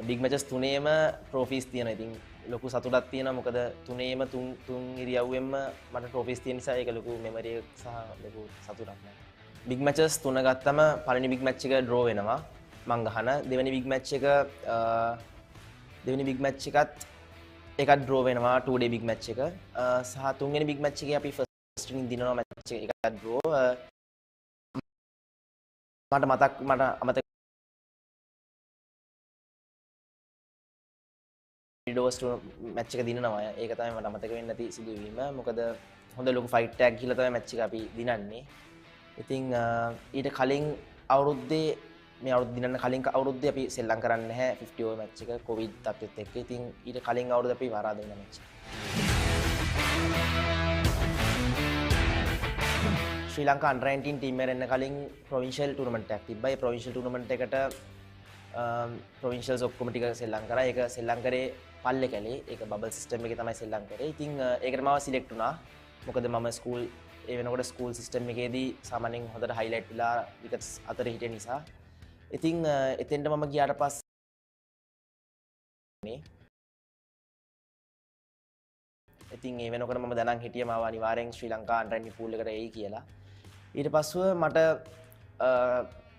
බිග් මැචස් 3ේම ට්‍රොෆීස් තියෙනවා. ඉතින් ලොකු සතුටක් තියෙනවා. මොකද 3ේම තුන් ඉරියව්වෙන්ම මට ට්‍රොෆීස් තියෙන නිසා ඒක ලොකු මෙමරි එකක් සහ ලොකු සතුටක් නෑ. බිග් මැචස් 3 ගත්තම පළවෙනි බිග් මැච් එක ඩ්‍රෝ වෙනවා. මං ගහන දෙවෙනි බිග් මැච් එකත් ඒකත් ඩ්‍රෝ වෙනවා 2 day බිග් මැච් එක. සහ තුන්වෙනි බිග් මැච් එකේ අපි ෆස්ට් ඉනින් දිනනවා මැච් එක ඒකත් ඩ්‍රෝ. මට අමතක ඩෝස් මැච් එක දිනනවා. ඒක තමයි මට අමතක වෙන්නේ නැති සිදුවීම. මොකද හොඳ ලොකු ෆයිට් එකක් ගිහලා තමයි මැච් එක අපි දිනන්නේ. ඉතින් ඊට කලින් අවුරුද්දේ මේ අවුරුද්ද දිනන්න කලින් අවුරුද්දේ අපි සෙල්ලම් කරන්නේ නැහැ 50 over මැච් එක කොවිඩ් තත්ත්වෙත් එක්ක. ඉතින් ඊට කලින් අවුරුද්ද අපි වරාද වෙන මැච් එක. ශ්‍රී ලංකා අන්ඩර් 19 ටීම් එකට එන්න කලින් ප්‍රොවින්ෂල් ටූර්නමන්ට් එකක් තිබ්බා. ඒ ප්‍රොවින්ෂල් ටූර්නමන්ට් එකට ප්‍රොවින්ෂල්ස් ඔක්කොම ටික සෙල්ලම් කරා. ඒක සෙල්ලම් කරේ පල්ලේ කැලේ. ඒක බබල් සිස්ටම් එකේ තමයි සෙල්ලම් කරේ. ඉතින් ඒකට මම සිලෙක්ට් වුණා. මොකද මම ස්කූල් ඒ වෙනකොට ස්කූල් සිස්ටම් එකේදී සාමාන්‍යයෙන් හොඳට හයිලයිට් වෙලා විකට්ස් අතර හිටිය නිසා. ඉතින් එතෙන්ට මම ගියාට පස්සේ ඉතින් ඒ වෙනකොට මම දැනන් හිටියේ මාව අනිවාර්යෙන් ශ්‍රී ලංකා අන්ඩර් 19 පූල් එකට එයි කියලා. ඊට පස්සෙ මට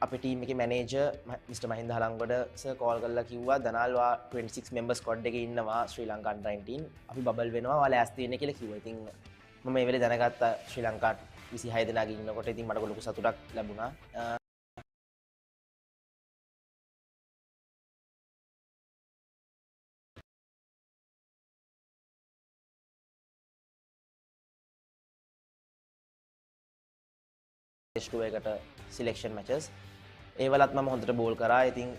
අපේ ටීම් එකේ manager mister Mahinda Halangoda sir call කරලා කිව්වා දනාල්වා 26 මෙම්බර් ස්ක්වොඩ් එකේ ඉන්නවා ශ්‍රී ලංකා අන්ඩර් 19 අපි බබල් වෙනවා ඔයාලා ඇස් තියෙන්නේ කියලා කිව්වා. ඉතින් මම මේ වෙලේ දැනගත්තා ශ්‍රී ලංකා 26 දෙනාගේ ඉන්නකොට. ඉතින් මට ලොකු සතුටක් ලැබුණා. එකට සිලෙක්ෂන් මැචස් ඒවලත් මම හොඳට බෝල් කරා. ඉතින්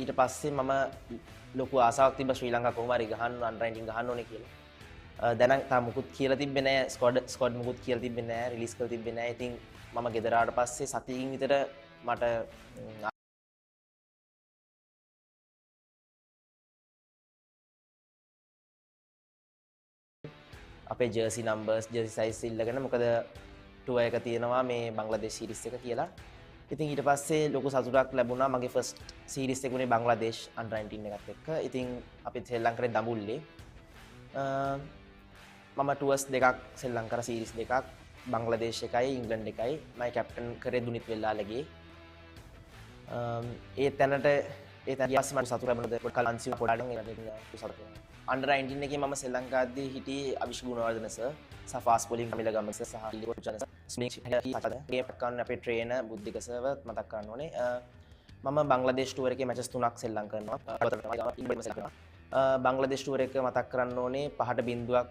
ඊට පස්සේ මම ලොකු ආසාවක් තිබ්බා ශ්‍රී ලංකා කොහොම හරි ගහන්න අන්ඩර් 19 ගහන්න ඕනේ කියලා. දැන් තාම මුකුත් කියලා තිබ්බේ නැහැ. ස්ක්වොඩ් මුකුත් කියලා තිබ්බේ නැහැ. රිලීස් කරලා තිබ්බේ නැහැ. ඉතින් මම ගෙදර ආවට පස්සේ සතියකින් විතර මට අපේ ජර්සි නම්බර්ස් ජර්සි සයිස් ඉල්ලගෙන මොකද ටුවර් එක තියෙනවා මේ බංග්ලාදේශ සීරීස් එක කියලා. ඉතින් ඊට පස්සේ ලොකු සතුටක් ලැබුණා. මගේ ෆස්ට් සීරීස් එක උනේ බංග්ලාදේශ් අන්ඩර් 19 එකත් එක්ක. ඉතින් අපි සෙල්ලම් කරේ දඹුල්ලේ. මම ටුවර්ස් දෙකක් සෙල්ලම් කරා සීරීස් දෙකක්. බංග්ලාදේශ එකයි ඉංග්ලන්ඩ් එකයි. මම කැප්ටන් කරේ දුනිත් වෙල්ලාලගේ. ඒ තැනට ගියාස්සේ මට සතුට ලැබුණා. කලන්සිය පොඩ්ඩක් සතුට. අන්ඩර් 19 එකේ මම ශ්‍රී ලංකාවේදී හිටියේ අවිෂ් ගුණවර්ධන සර්, සෆාස් පොලින් කමිල ගමස සහ ලිකොච් ජනස ස්මික් මේ පක්කන් අපේ ට්‍රේනර් බුද්ධික සර්ව මතක් කරන්න ඕනේ. මම බංග්ලාදේශ් ටුවර් එකේ මැචස් 3ක් සෙල්ලම් කරනවා. බංග්ලාදේශ් ටුවර් එක මතක් කරන්න ඕනේ 5-0ක්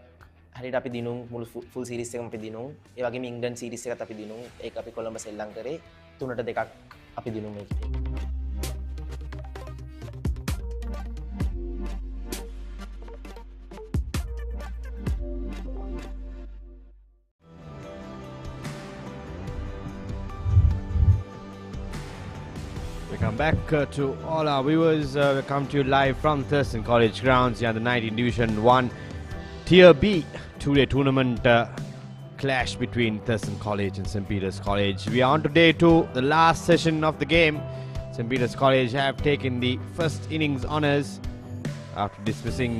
හරියට අපි දිනුම් මුළු ෆුල් සීරීස් එකම අපි දිනුම්. ඒ වගේම ඉංග්ලන්ඩ් සීරීස් එකත් අපි දිනුම්. ඒක අපි කොළඹ සෙල්ලම් කරේ 3-2ක් අපි දිනුම් මේකේ. Welcome back to all our viewers. We come to you live from Thurston College grounds here the 19 Division 1 Tier B 2-day tournament clash between Thurston College and St. Peter's College. We are on to day 2, the last session of the game. St. Peter's College have taken the first innings honours after dismissing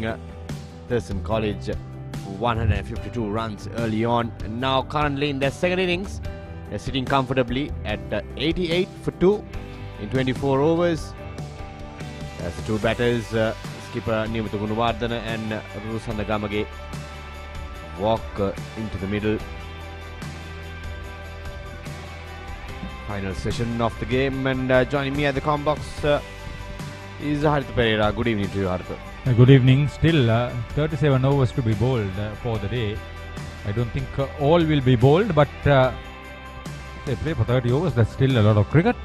Thurston College 152 runs early on. And now currently in their second innings, they're sitting comfortably at 88 for 2 in 24 overs. As the two batters, skipper Nimuthu Gunawardena and Rusanda Gamage, walk into the middle. Final session of the game, and joining me at the comm box is Haritha Pereira. Good evening to you, Haritha. Good evening. Still 37 overs to be bowled for the day. I don't think all will be bowled, but they play for 30 overs. That's still a lot of cricket.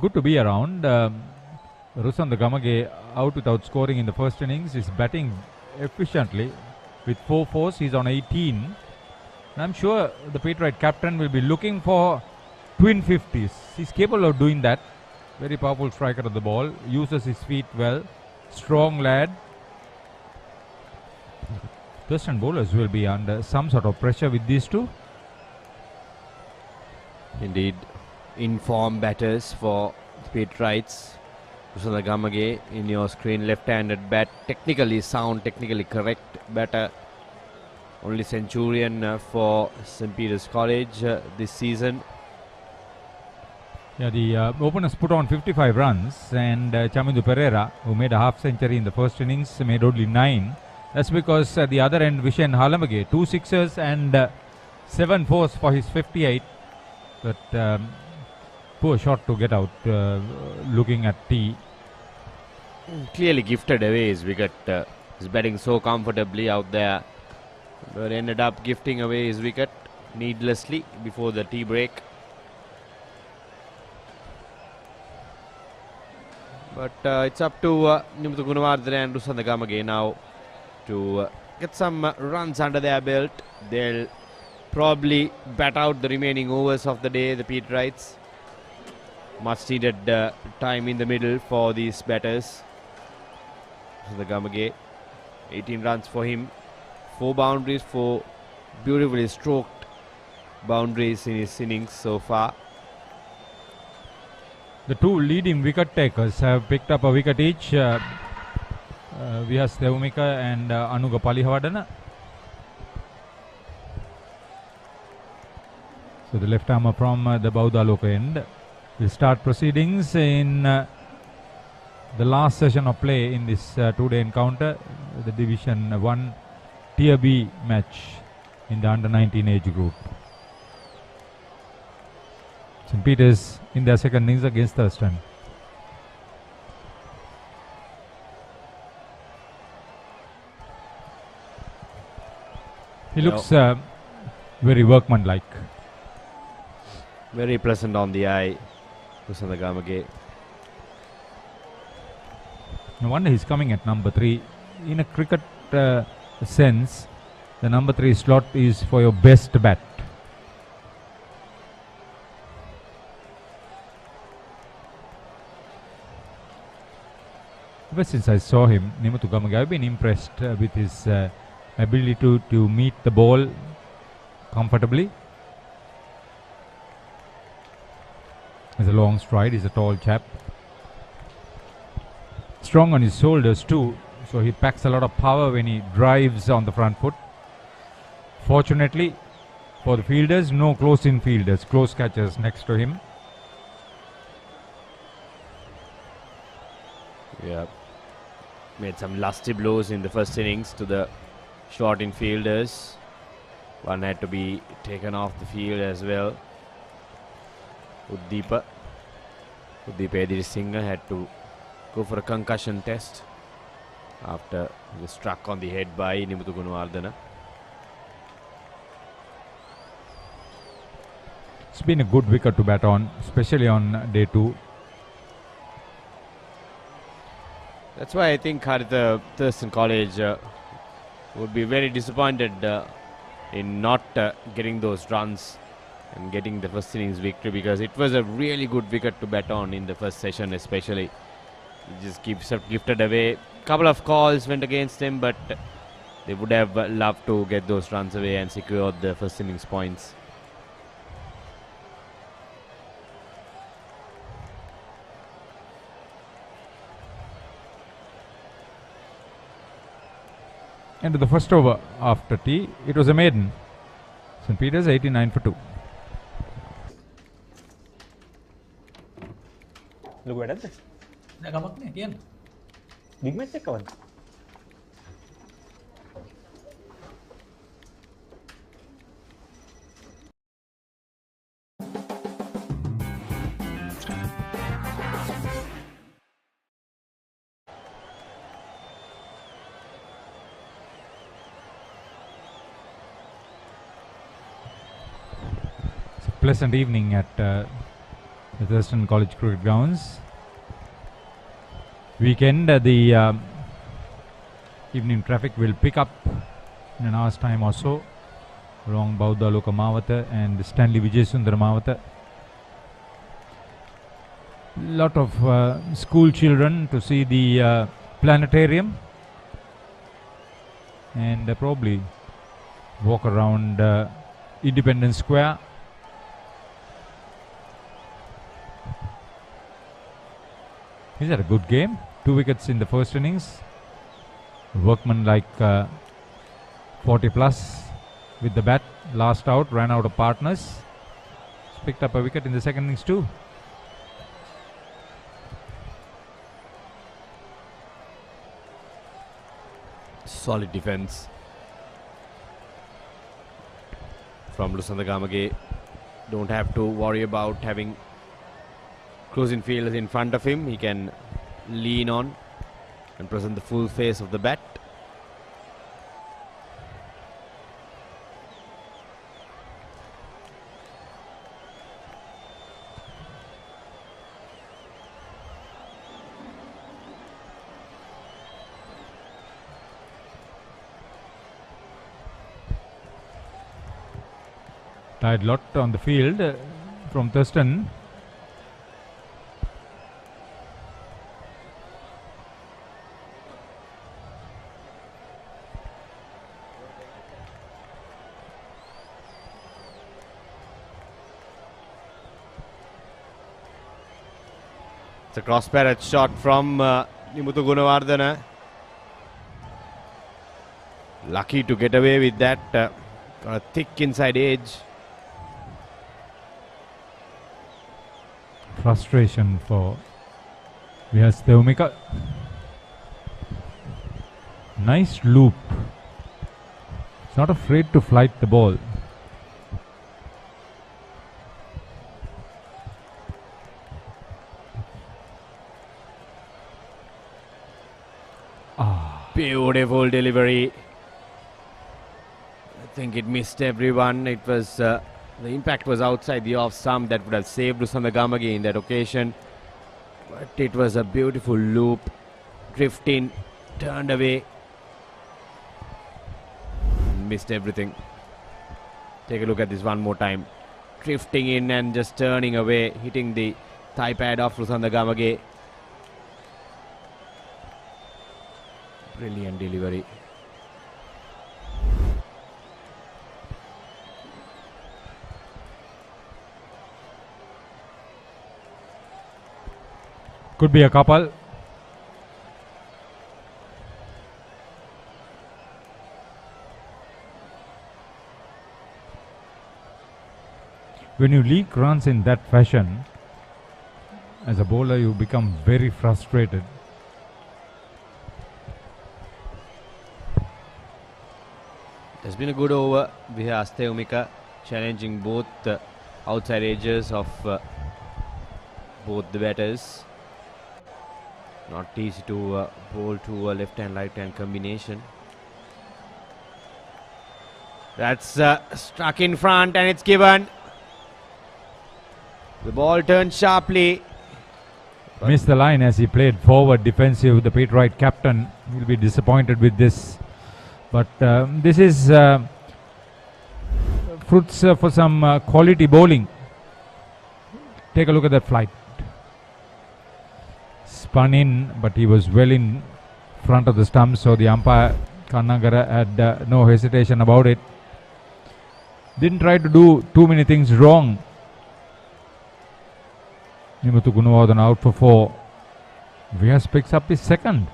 Good to be around. Rusanda Gamage out without scoring in the first innings. Is batting efficiently with 4 fours. He's on 18. And I'm sure the Patriot captain will be looking for twin 50s. He's capable of doing that. Very powerful striker of the ball. Uses his feet well. Strong lad. Thurston bowlers will be under some sort of pressure with these two. Indeed. In-form batters for the Patriots. Rusanda Gamage in your screen, left-handed bat, technically sound, technically correct batter. Only centurion for St. Peter's College this season. Yeah, the openers put on 55 runs, and Chamindu Pereira, who made a half century in the first innings, made only 9. That's because at the other end, Vishen Halamage, 2 sixes and 7 fours for his 58. But poor shot to get out, looking at T. Clearly gifted away his wicket. He's batting so comfortably out there, but ended up gifting away his wicket needlessly before the tea break. But it's up to Nimuthu Gunawardena and Rusanda Gamage now to get some runs under their belt. They'll probably bat out the remaining overs of the day, the Patriots. Much needed time in the middle for these batters. Rusanda Gamage, 18 runs for him. 4 boundaries, 4 beautifully stroked boundaries in his innings so far. The two leading wicket takers have picked up a wicket each. Vihas Devumika and Anuga Palihavadana. So the left armer from the Baudaloka end will start proceedings in the last session of play in this 2-day encounter, the Division 1 Tier B match in the under-19 age group. St. Peter's in their second innings against Thurstan. He looks very workmanlike. Very pleasant on the eye, Rusanda Gamage. No wonder he's coming at number 3. In a cricket sense, the number 3 slot is for your best bat. Ever since I saw him, Nimuthu Gamage, I've been impressed with his ability to meet the ball comfortably. Has a long stride, he's a tall chap. Strong on his shoulders too, so he packs a lot of power when he drives on the front foot. Fortunately for the fielders, no close-in fielders, close catchers next to him. Yeah, made some lusty blows in the first innings to the short infielders. One had to be taken off the field as well. Uddeepa Edirisinghe had to go for a concussion test after he was struck on the head by Nimuthu Gunawardena. It's been a good wicket to bat on, especially on day 2. That's why I think Haritha Thurston College would be very disappointed in not getting those runs and getting the first innings victory, because it was a really good wicket to bat on in the first session especially. It just keeps gifted away. Couple of calls went against him, but they would have loved to get those runs away and secure the first innings points. end of the first over after tea. It was a maiden. St. Peter's 89 for 2. ලොකු වැඩක්ද? නෑ කමක් නෑ කියන්න. Big match එකක් කවද්ද? Pleasant evening at the Thurston College Cricket Grounds. Weekend, the evening traffic will pick up in an hour's time or so along Bauddha Loka Mawata and Stanley Vijayasundara Mawata. Lot of school children to see the planetarium and probably walk around Independence Square. Is that a good game? 2 wickets in the first innings. Workman like 40 plus with the bat. Last out, ran out of partners. Picked up a wicket in the second innings too. Solid defense from Lusandagamage. Don't have to worry about having closing fielders in front of him. He can lean on and present the full face of the bat. Tied lot on the field from Thurston. It's a cross parrot shot from Nimuthu Gunawardana. Lucky to get away with that. Got a thick inside edge. Frustration for Vyas Theumika. Nice loop. It's not afraid to flight the ball. Beautiful delivery. I think it missed everyone. It was the impact was outside the off stump. That would have saved Lusandagamage in that occasion. But it was a beautiful loop. Drifting, turned away. Missed everything. Take a look at this one more time. Drifting in and just turning away, hitting the thigh pad of Lusandagamage. Brilliant delivery. Could be a couple. When you leak runs in that fashion, as a bowler you become very frustrated. It's been a good over. Vyas Theumika challenging both the outside edges of both the batters. Not easy to bowl to a left hand right hand combination. That's struck in front and it's given. The ball turned sharply. Missed the line as he played forward defensive. The Pete Wright captain will be disappointed with this. But this is fruits for some quality bowling. Take a look at that flight. Spun in, but he was well in front of the stump, so the umpire Kannagara had no hesitation about it. Didn't try to do too many things wrong. Nimuthu Gunawardana out for 4. Vyas picks up his second.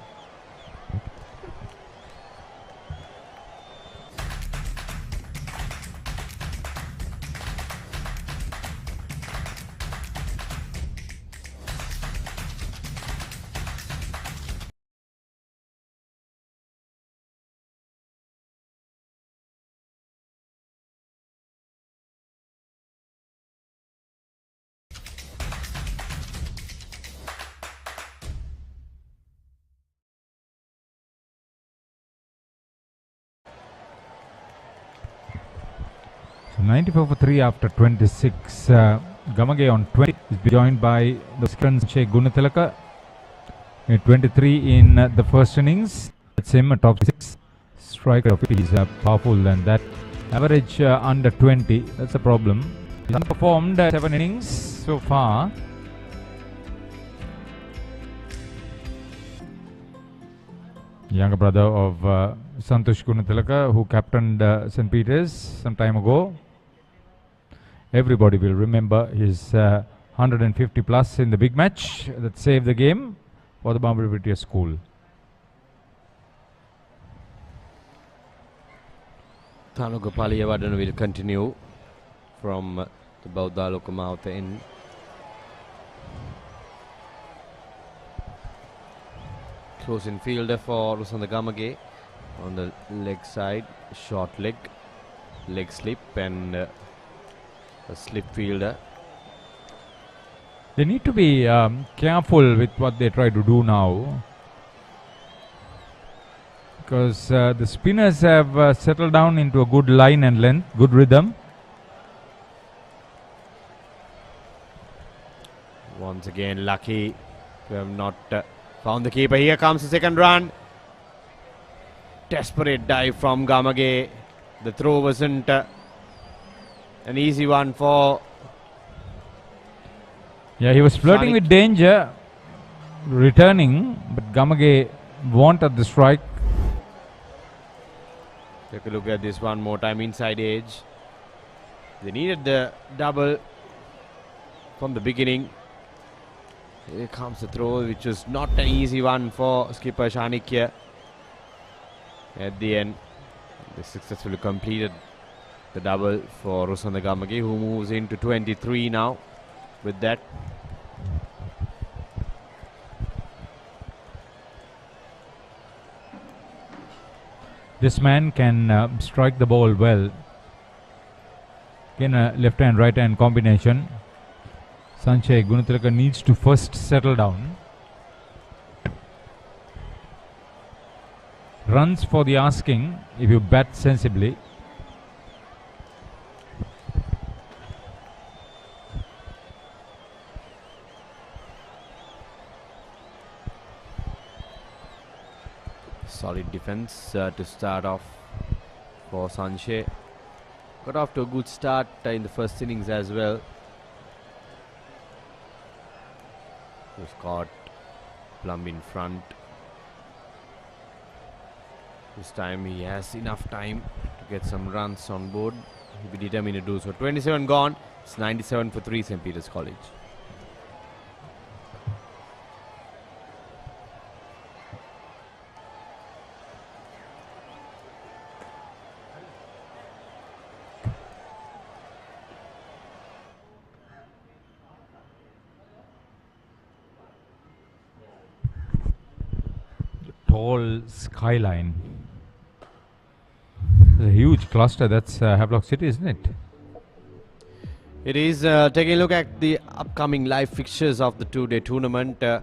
94 for 3 after 26. Gamage on 20 is joined by the Sanche Gunatilaka. 23 in the first innings. That's him, a top 6 striker. He's powerful, and that average under 20. That's a problem. He's underperformed 7 innings so far. Younger brother of Santosh Gunatilaka, who captained St. Peter's some time ago. Everybody will remember his 150 plus in the big match that saved the game for the Bombay British School. Thanugapaliya Vadana will continue from the Baudha Lokamauta end. Close in fielder for Rusanda Gamage on the leg side, short leg slip, and a slip fielder. They need to be careful with what they try to do now, because the spinners have settled down into a good line and length, good rhythm. Once again lucky to have not found the keeper. Here comes the second run. Desperate dive from Gamage. The throw wasn't an easy one for... Yeah, he was flirting with danger, returning, but Gamage wanted the strike. Take a look at this one more time, inside edge. They needed the double from the beginning. Here comes the throw, which was not an easy one for skipper Shanikya. At the end, they successfully completed the double for Rusanda Gamage, who moves into 23 now with that. This man can strike the ball well. Again, a left hand, right hand combination. Sanche Gunatilaka needs to first settle down. Runs for the asking if you bat sensibly. Solid defense to start off for Sanche. Got off to a good start in the first innings as well. He's got Plum in front. This time he has enough time to get some runs on board. He'll be determined to do so. 27 gone. It's 97 for 3 St. Peter's College. Tall skyline. There's a huge cluster. That's Havelock City, isn't it? It is. Taking a look at the upcoming live fixtures of the two-day tournament. The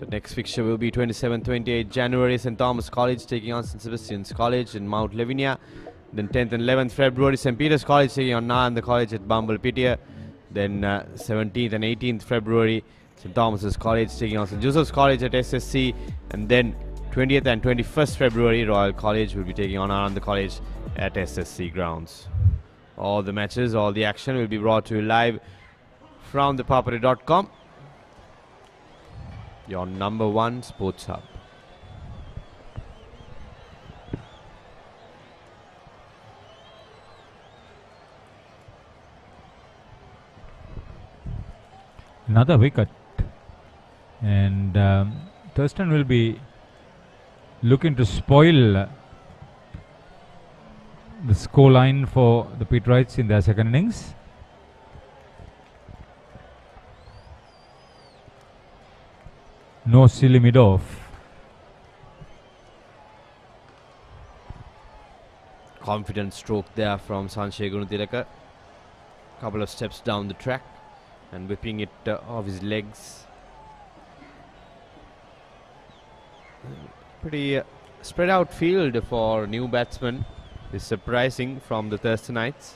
next fixture will be 27-28 January. St. Thomas College taking on St. Sebastian's College in Mount Lavinia. Then 10th and 11th February, St. Peter's College taking on Nanda College at Bumble-Pittia. Then 17th and 18th February, St. Thomas's College taking on St. Joseph's College at SSC. And then 20th and 21st February, Royal College will be taking on Ananda College at SSC grounds. All the matches, all the action will be brought to you live from the Papare.com, your #1 sports hub. Another wicket, and Thurston will be looking to spoil the score line for the Peterites in their second innings. No silly mid-off. Confident stroke there from Sanche Gunatilaka. Couple of steps down the track and whipping it off his legs. Pretty spread out field for new batsman. Is surprising from the Thurstonites.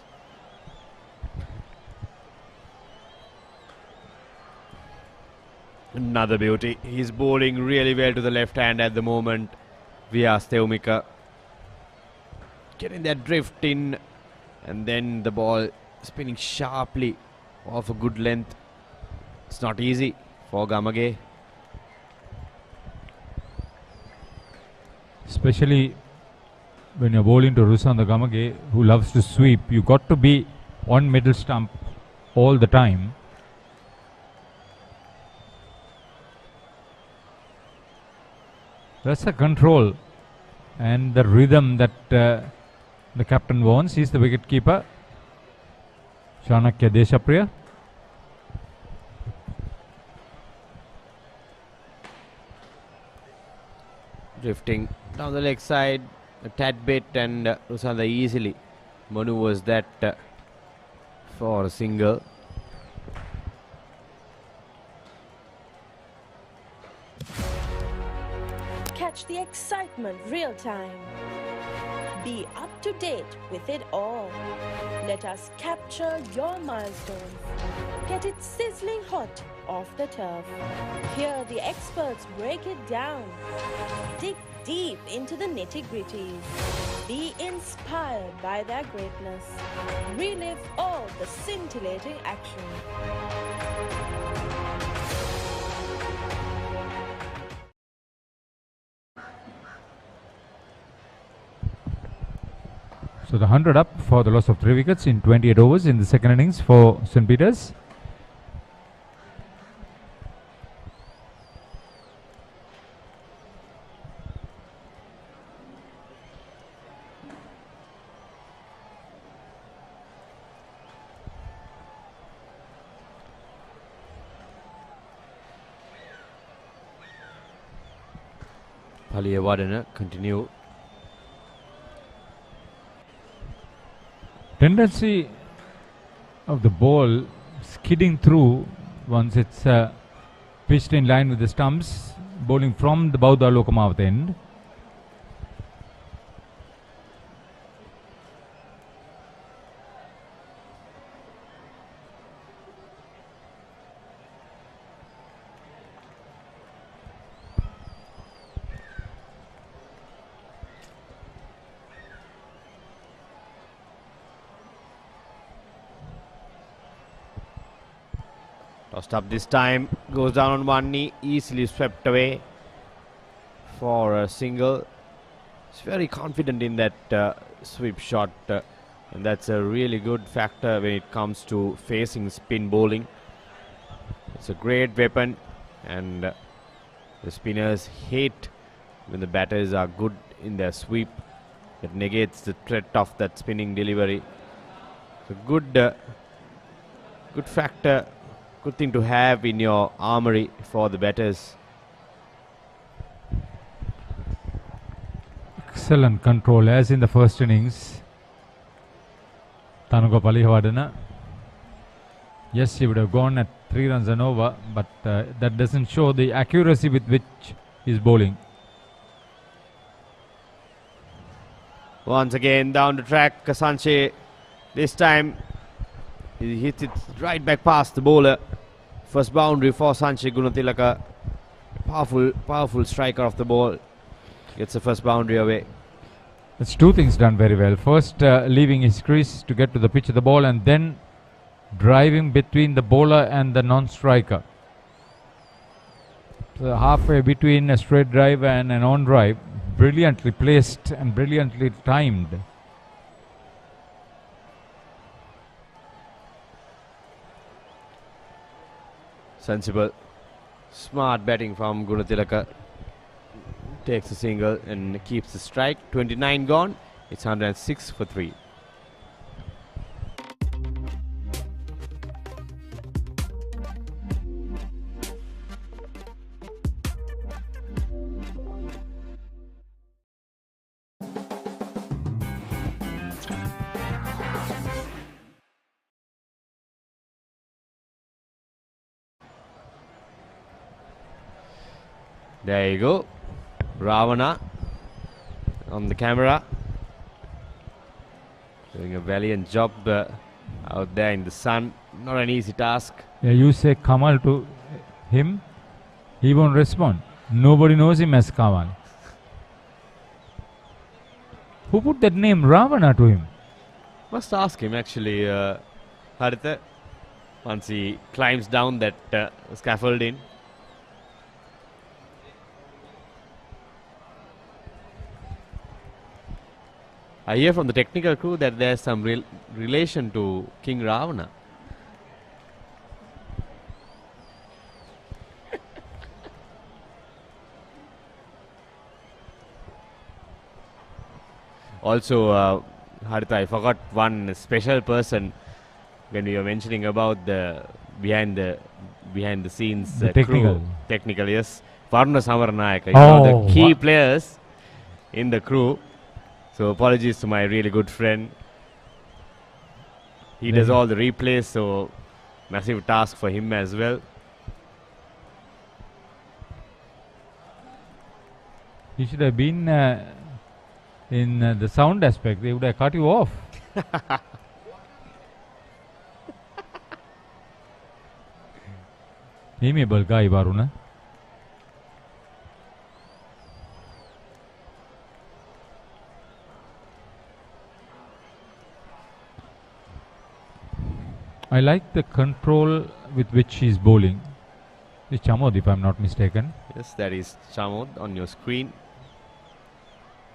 Another beauty. He's bowling really well to the left hand at the moment. Via Steumika. Getting that drift in, and then the ball spinning sharply off a good length. It's not easy for Gamage. Especially when you're bowling to Rusanda Gamage, who loves to sweep, you got to be on middle stump all the time. That's the control and the rhythm that the captain wants. He's the wicket keeper, Chanakya Deshapriya. Drifting down the leg side a tad bit, and Rusanda easily maneuvers that for a single. Catch the excitement real time. Be up to date with it all. Let us capture your milestones. Get it sizzling hot off the turf. Hear the experts break it down. Dig deep into the nitty-gritties. Be inspired by their greatness. Relive all the scintillating action. So the 100 up for the loss of 3 wickets in 28 overs in the second innings for St. Peters. Paliyavadana continue. Tendency of the ball skidding through once it's pitched in line with the stumps, bowling from the Bauda Lokamavat end. Tossed up this time, goes down on one knee, easily swept away for a single. He's very confident in that sweep shot, and that's a really good factor when it comes to facing spin bowling. It's a great weapon, and the spinners hate when the batters are good in their sweep. It negates the threat of that spinning delivery. It's a good factor. Good thing to have in your armory for the batters. Excellent control as in the first innings. Tanuka Palihwadana. Yes, he would have gone at 3 runs and over, but that doesn't show the accuracy with which he's bowling. Once again down the track, Sanche. This time he hits it right back past the bowler. First boundary for Sanche Gunatilaka. Powerful striker of the ball. Gets the first boundary away. It's two things done very well. First, leaving his crease to get to the pitch of the ball, and then driving between the bowler and the non-striker. So halfway between a straight drive and an on-drive. Brilliantly placed and brilliantly timed. Sensible, smart batting from Gunatilaka. Takes a single and keeps the strike. 29 gone. It's 106 for 3. There you go. Ravana on the camera. Doing a valiant job out there in the sun. Not an easy task. Yeah, you say Kamal to him. He won't respond. Nobody knows him as Kavan. Who put that name Ravana to him? Must ask him actually, Haritha, once he climbs down that scaffolding. I hear from the technical crew that there's some relation to King Ravana. Also, Haritha, I forgot one special person when we were mentioning about the behind the scenes technical, yes. Varuna Samarnayaka, one of the key players in the crew. So apologies to my really good friend. He does all the replays, so massive task for him as well. He should have been in the sound aspect. They would have cut you off. Amiable guy, Varuna. I like the control with which he is bowling. It's Chamod, if I'm not mistaken. Yes, that is Chamod on your screen.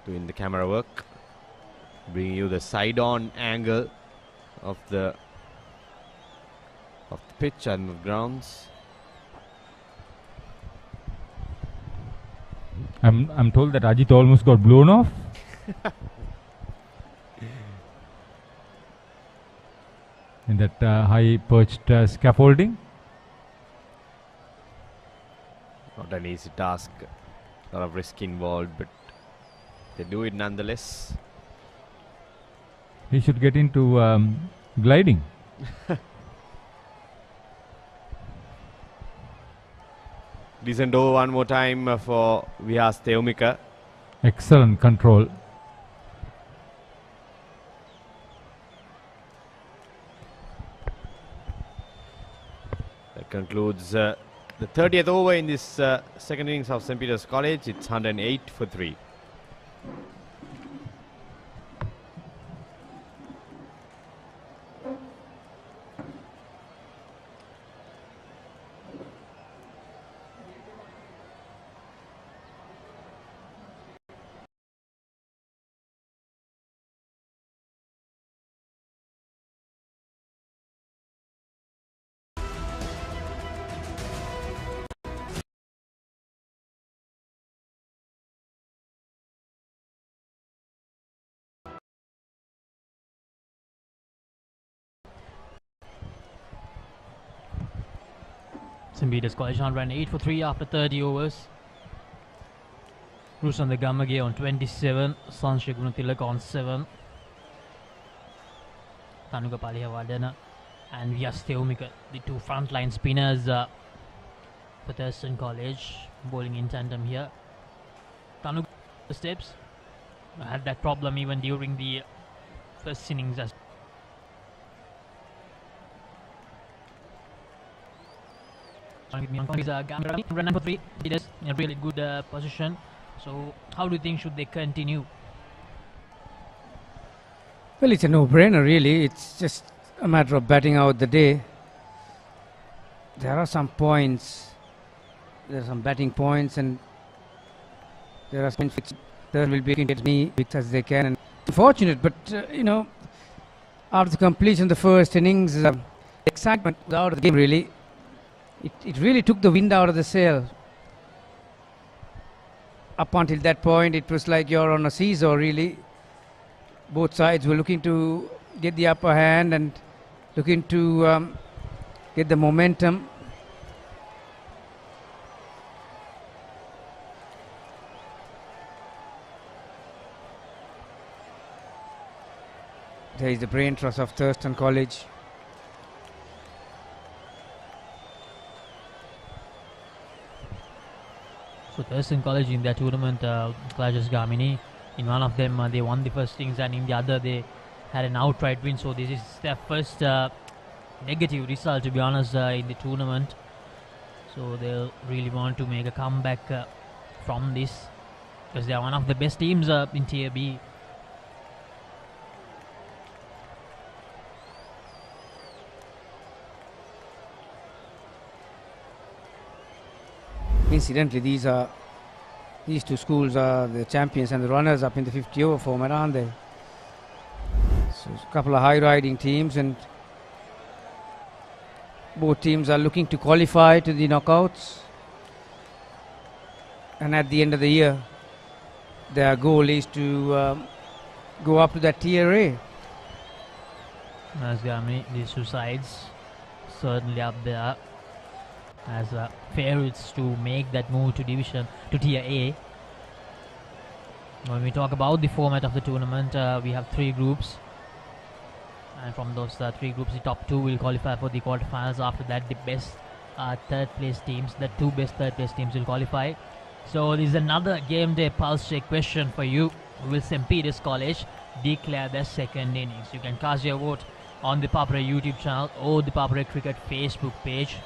Doing the camera work. Bringing you the side-on angle of the pitch and the grounds. I'm told that Ajit almost got blown off. In that high perched scaffolding. Not an easy task, a lot of risk involved, but they do it nonetheless. He should get into gliding. Decent over one more time for Vihas Theumika. Excellent control. That concludes the 30th over in this second innings of St. Peter's College. It's 108 for 3. St. Peter's College ran 8 for 3 after 30 overs. Rushan the Gamage on 27, Sanjay Gunatilak on 7. Tanuka Palihavadana and Vyas Theumika, the two frontline spinners for Thurston College, bowling in tandem here. Tanuka steps had that problem even during the first innings as run for 3. It is a really good position. So how do you think should they continue? Well, it's a no-brainer really. It's just a matter of batting out the day. There are some points. There are some batting points, and there are some which there will be as many as they can. And unfortunate, but you know, after the completion of the first innings, excitement was out of the game really. It really took the wind out of the sail. Up until that point, it was like you're on a seesaw really. Both sides were looking to get the upper hand and looking to get the momentum. There is the brain trust of Thurston College. So Thurston College in their tournament clashes Gamini. In one of them they won the first innings, and in the other they had an outright win. So this is their first negative result, to be honest, in the tournament. So they'll really want to make a comeback from this, because they are one of the best teams in Tier B. Incidentally, these two schools are the champions and the runners up in the 50 over format, aren't they? So a couple of high riding teams, and both teams are looking to qualify to the knockouts, and at the end of the year their goal is to go up to that Tier A. As these two sides certainly up there as favourites to make that move to Tier A. When we talk about the format of the tournament, we have 3 groups, and from those 3 groups, the top 2 will qualify for the quarterfinals. After that, the best third place teams, the 2 best third place teams will qualify. So this is another game day pulse check question for you. Will St. Peter's College declare their second innings? You can cast your vote on the Papare YouTube channel or the Papare Cricket Facebook page.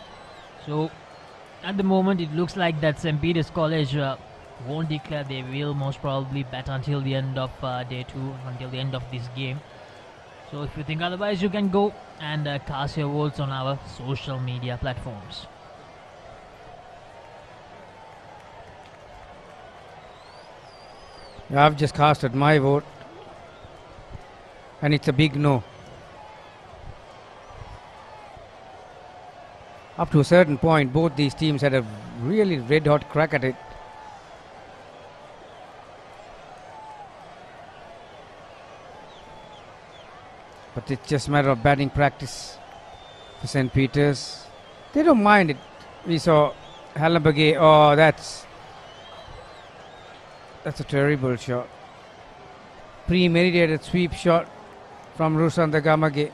So at the moment it looks like that St. Peter's College won't declare. They will most probably bat until the end of day 2, until the end of this game. So if you think otherwise, you can go and cast your votes on our social media platforms. I've just casted my vote, and it's a big no. Up to a certain point, both these teams had a really red hot crack at it. But it's just a matter of batting practice for St. Peter's. They don't mind it. We saw Hallenberg. Oh, that's a terrible shot. Premeditated sweep shot from Rusanda Gamage.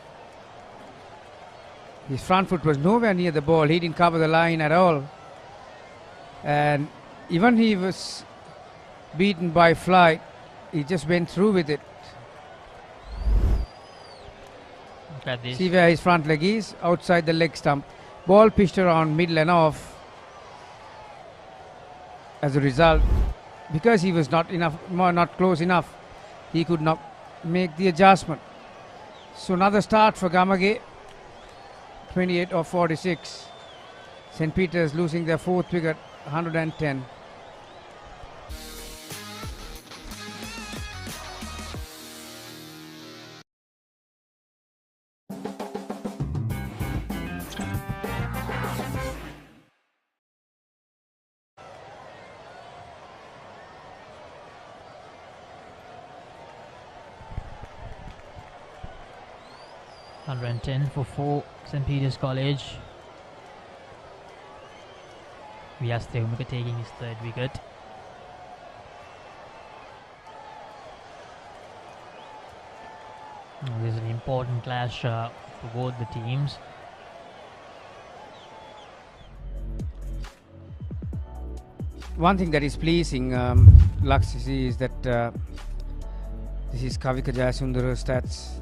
His front foot was nowhere near the ball. He didn't cover the line at all. And even he was beaten by flight, he just went through with it. See where his front leg is, outside the leg stump. Ball pitched around middle and off. As a result, because he was not close enough, he could not make the adjustment. So another start for Gamage, 28 of 46. St. Peter's losing their 4th wicket, 110. For 4, St. Peter's College. Vyas Thewumika taking his 3rd wicket. This is an important clash for both the teams. One thing that is pleasing, Lux, is that this is Kavika Jayasundara's stats.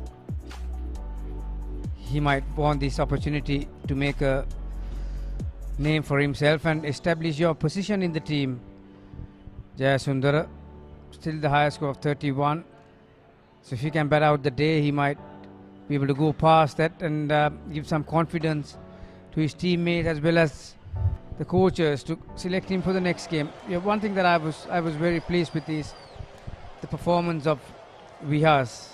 He might want this opportunity to make a name for himself and establish your position in the team. Jayasundara, still the highest score of 31. So if he can bat out the day, he might be able to go past that and give some confidence to his teammates as well as the coaches to select him for the next game. Yeah, one thing that I was very pleased with is the performance of Vyas.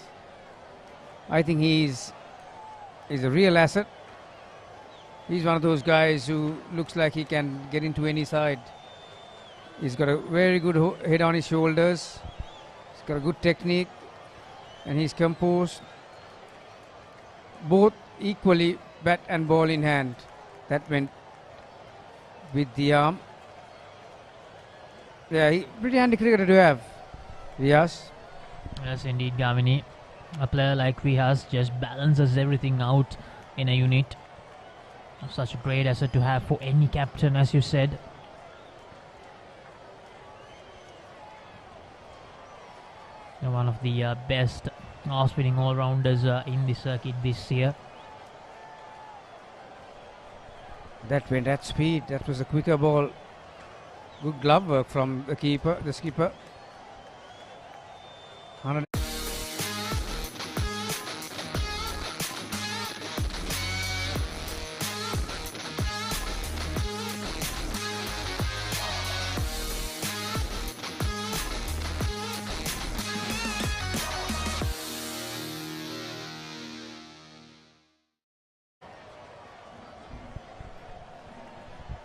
I think he's a real asset. He's one of those guys who looks like he can get into any side. He's got a very good head on his shoulders. He's got a good technique, and he's composed. Both equally bat and ball in hand. That went with the arm. Yeah, pretty handy cricketer to have. Vyas. Yes, indeed, Gavini. A player like Vyas just balances everything out in a unit. Such a great asset to have for any captain, as you said. And one of the best off-spinning all-rounders in the circuit this year. That went at speed. That was a quicker ball. Good glove work from the keeper, the skipper. 100.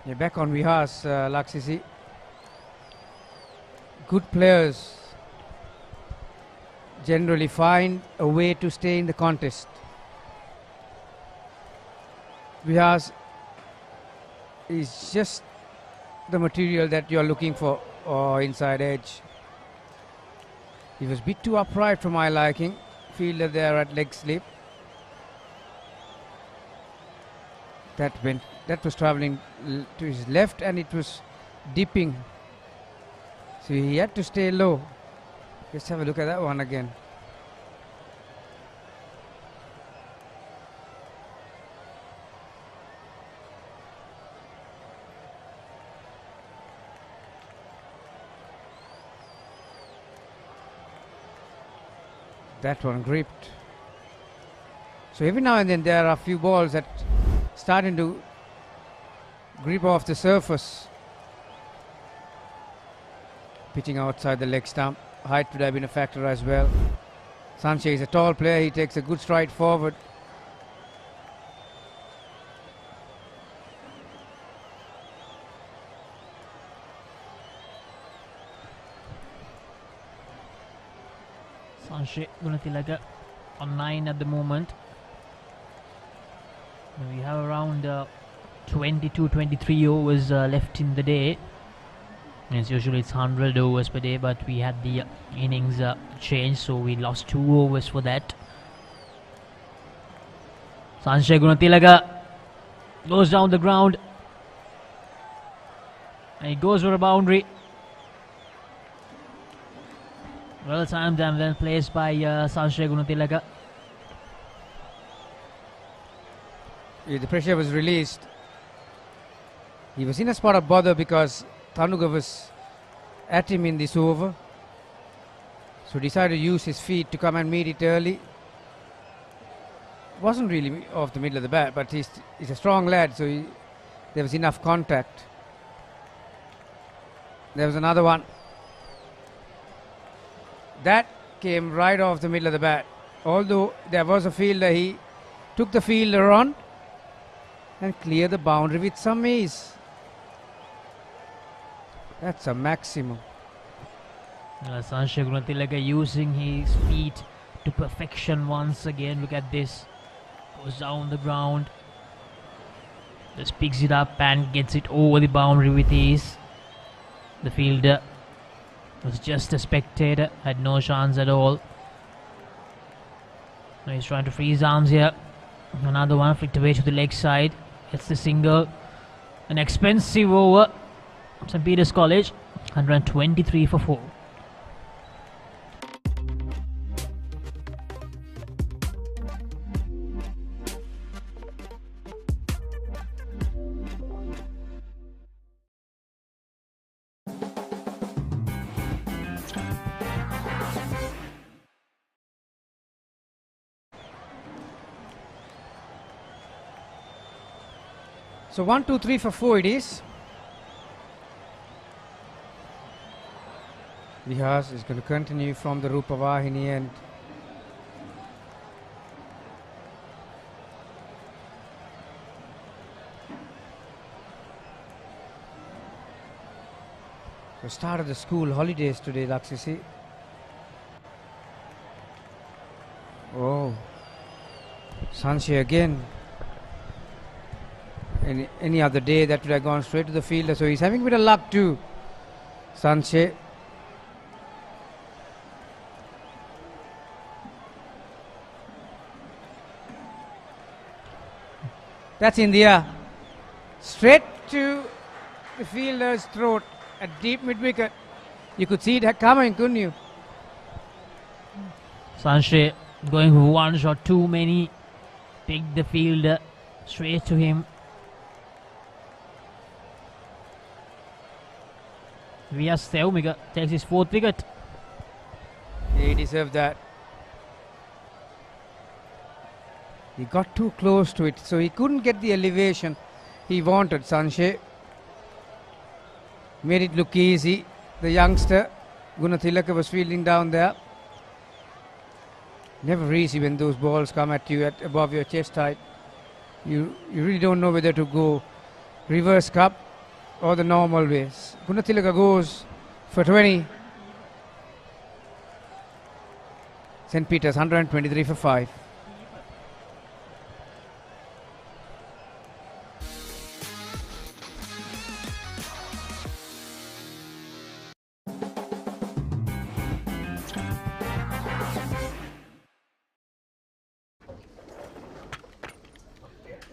Yeah, back on Vihas, Laksisi. Good players generally find a way to stay in the contest. Vihas is just the material that you're looking for, or inside edge. He was a bit too upright for my liking. Fielder there at leg slip. That was travelling to his left and it was dipping. So he had to stay low. Let's have a look at that one again. That one gripped. So every now and then there are a few balls that starting to grip off the surface. Pitching outside the leg stump. Height would have been a factor as well. Sanche is a tall player. He takes a good stride forward. Sanche Gunatilaga on 9 at the moment. We have around 22-23 overs left in the day. As usually it's 100 overs per day, but we had the innings change, so we lost 2 overs for that. Sanche Gunatilaga goes down the ground and he goes for a boundary. Well timed and well placed by Sanche Gunatilaga. Yeah, the pressure was released. He was in a spot of bother because Thanuga was at him in this over. So decided to use his feet to come and meet it early. Wasn't really off the middle of the bat, but he's a strong lad, so there was enough contact. There was another one. That came right off the middle of the bat. Although there was a fielder, he took the fielder on and cleared the boundary with some ease. That's a maximum. Sanche Gunatilaga using his feet to perfection once again. Look at this. Goes down the ground. Just picks it up and gets it over the boundary with ease. The fielder was just a spectator, had no chance at all. Now he's trying to free his arms here. Another one flicked away to the leg side. It's the single. An expensive over. St. Peter's College, 123 for 4. So 1, 2, 3 for 4 it is. Vihas is going to continue from the Rupavahini end. So start of the school holidays today, Laksisi. Oh, Sanche again. Any other day that would have gone straight to the fielder. So he's having a bit of luck too, Sanche. That's in the air. Straight to the fielder's throat at deep mid-wicket. You could see it coming, couldn't you? Sanche going for one shot too many. Picked the fielder straight to him. Vyas Theumika takes his 4th wicket. He deserved that. He got too close to it, so he couldn't get the elevation he wanted, Sanjay. Made it look easy. The youngster, Gunathilaka, was fielding down there. Never easy when those balls come at you at above your chest height. You really don't know whether to go reverse cup or the normal ways. Gunathilaka goes for 20. St. Peter's 123 for 5.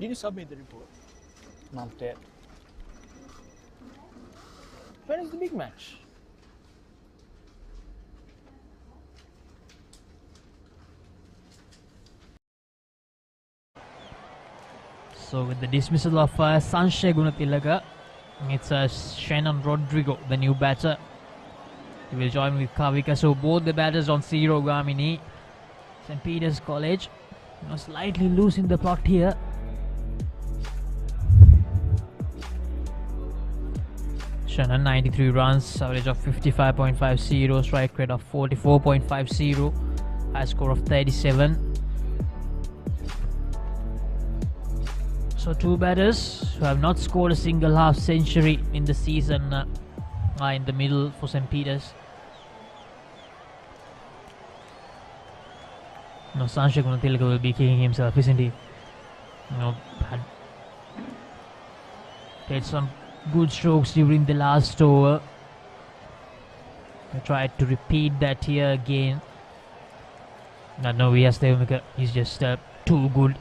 Did you submit the report? Not yet. When is the big match? So with the dismissal of Sanjay Gunathilaka, it's Shannon Rodrigo, the new batter. He will join with Kavika. So both the batters on 0 Gamini. St. Peter's College, slightly loose in the plot here. Shannon 93 runs, average of 55.50, strike rate of 44.50, high score of 37. So 2 batters who have not scored a single half century in the season are in the middle for St. Peter's. No, Sanjay Gunathilaka will be kicking himself, isn't he? Had played some good strokes during the last over. I tried to repeat that here again. But no, Vyas Theumika, he's just too good.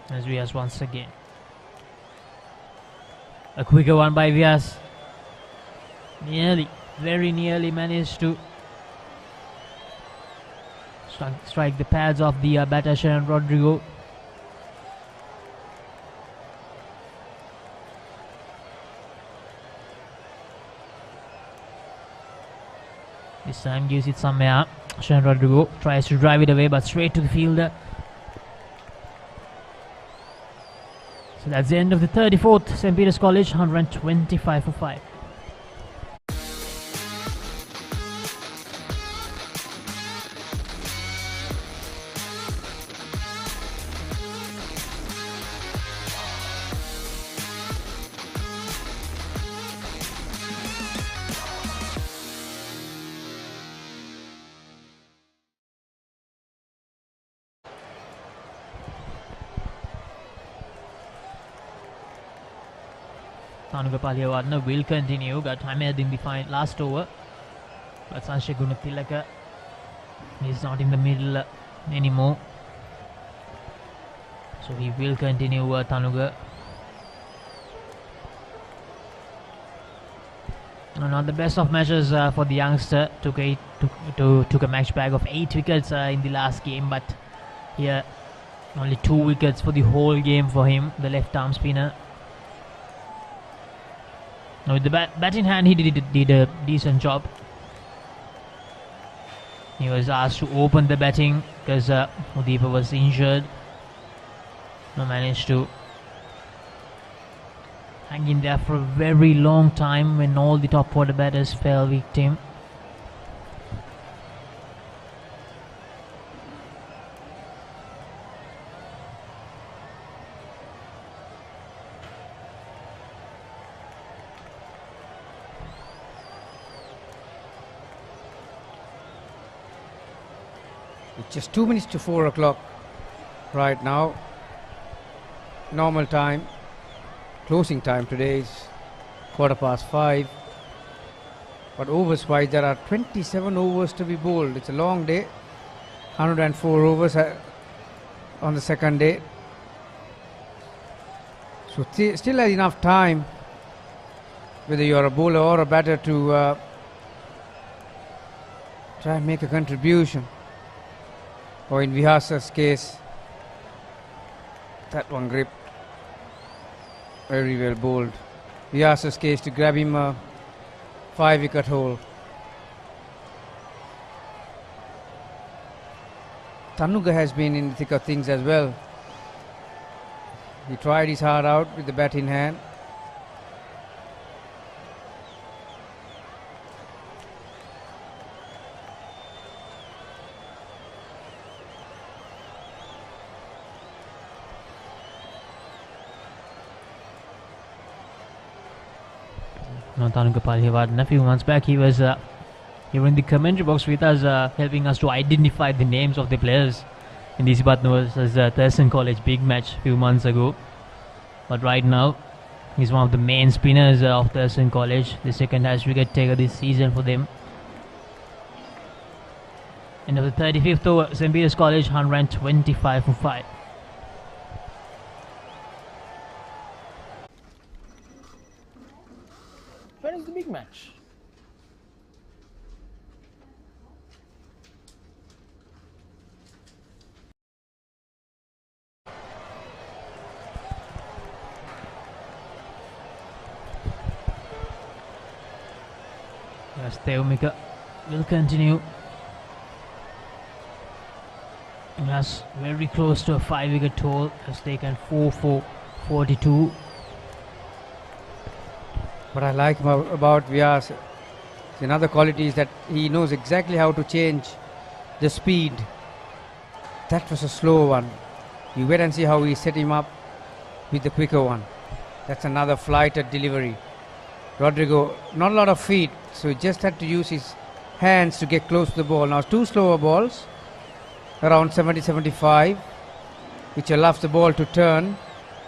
As Vyas once again. A quicker one by Vyas. Nearly, very nearly managed to strike the pads of the batter Shannon Rodrigo. This time gives it some air. Shannon Rodrigo tries to drive it away, but straight to the fielder. So that's the end of the 34th. St. Peter's College 125 for 5. Tanuka Palyawarna will continue, got hammered in the last over. But Sanjay Gunathilaka is not in the middle anymore. So he will continue Tanuka. Not the best of measures for the youngster. Took a match bag of 8 wickets in the last game, but here only 2 wickets for the whole game for him, the left arm spinner. Now with the bat in hand, he did a decent job. He was asked to open the batting because Udeepa was injured. Now managed to hang in there for a very long time when all the top order batters fell victim. It's just 2 minutes to 4 o'clock right now. Normal time. Closing time today is 5:15. But overs wise, there are 27 overs to be bowled. It's a long day. 104 overs on the second day. So still has enough time, whether you're a bowler or a batter, to try and make a contribution. Or in Vihasa's case, that one gripped. Very well bowled. Vihasa's case to grab him a 5-wicket haul. Tanuga has been in the thick of things as well. He tried his heart out with the bat in hand. Tanuga a few months back, he was here in the commentary box with us, helping us to identify the names of the players in the Sibatno versus Thurston College big match a few months ago. But right now, he's one of the main spinners of Thurston College, the second highest wicket taker this season for them. End of the 35th over, St. Peter's College 125 for 5. When is the big match? Yes, Theomika will continue. Yes, very close to a 5-wicket haul. Has taken 4 for 42. What I like about Vyas, another quality is that he knows exactly how to change the speed. That was a slow one. You wait and see how he set him up with the quicker one. That's another flighted delivery. Rodrigo, not a lot of feet, so he just had to use his hands to get close to the ball. Now 2 slower balls, around 70-75, which allows the ball to turn,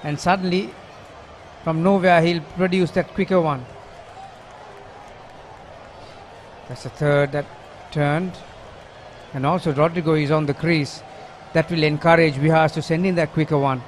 and suddenly from nowhere he'll produce that quicker one. That's the third that turned. And also Rodrigo is on the crease. That will encourage Vihas to send in that quicker one.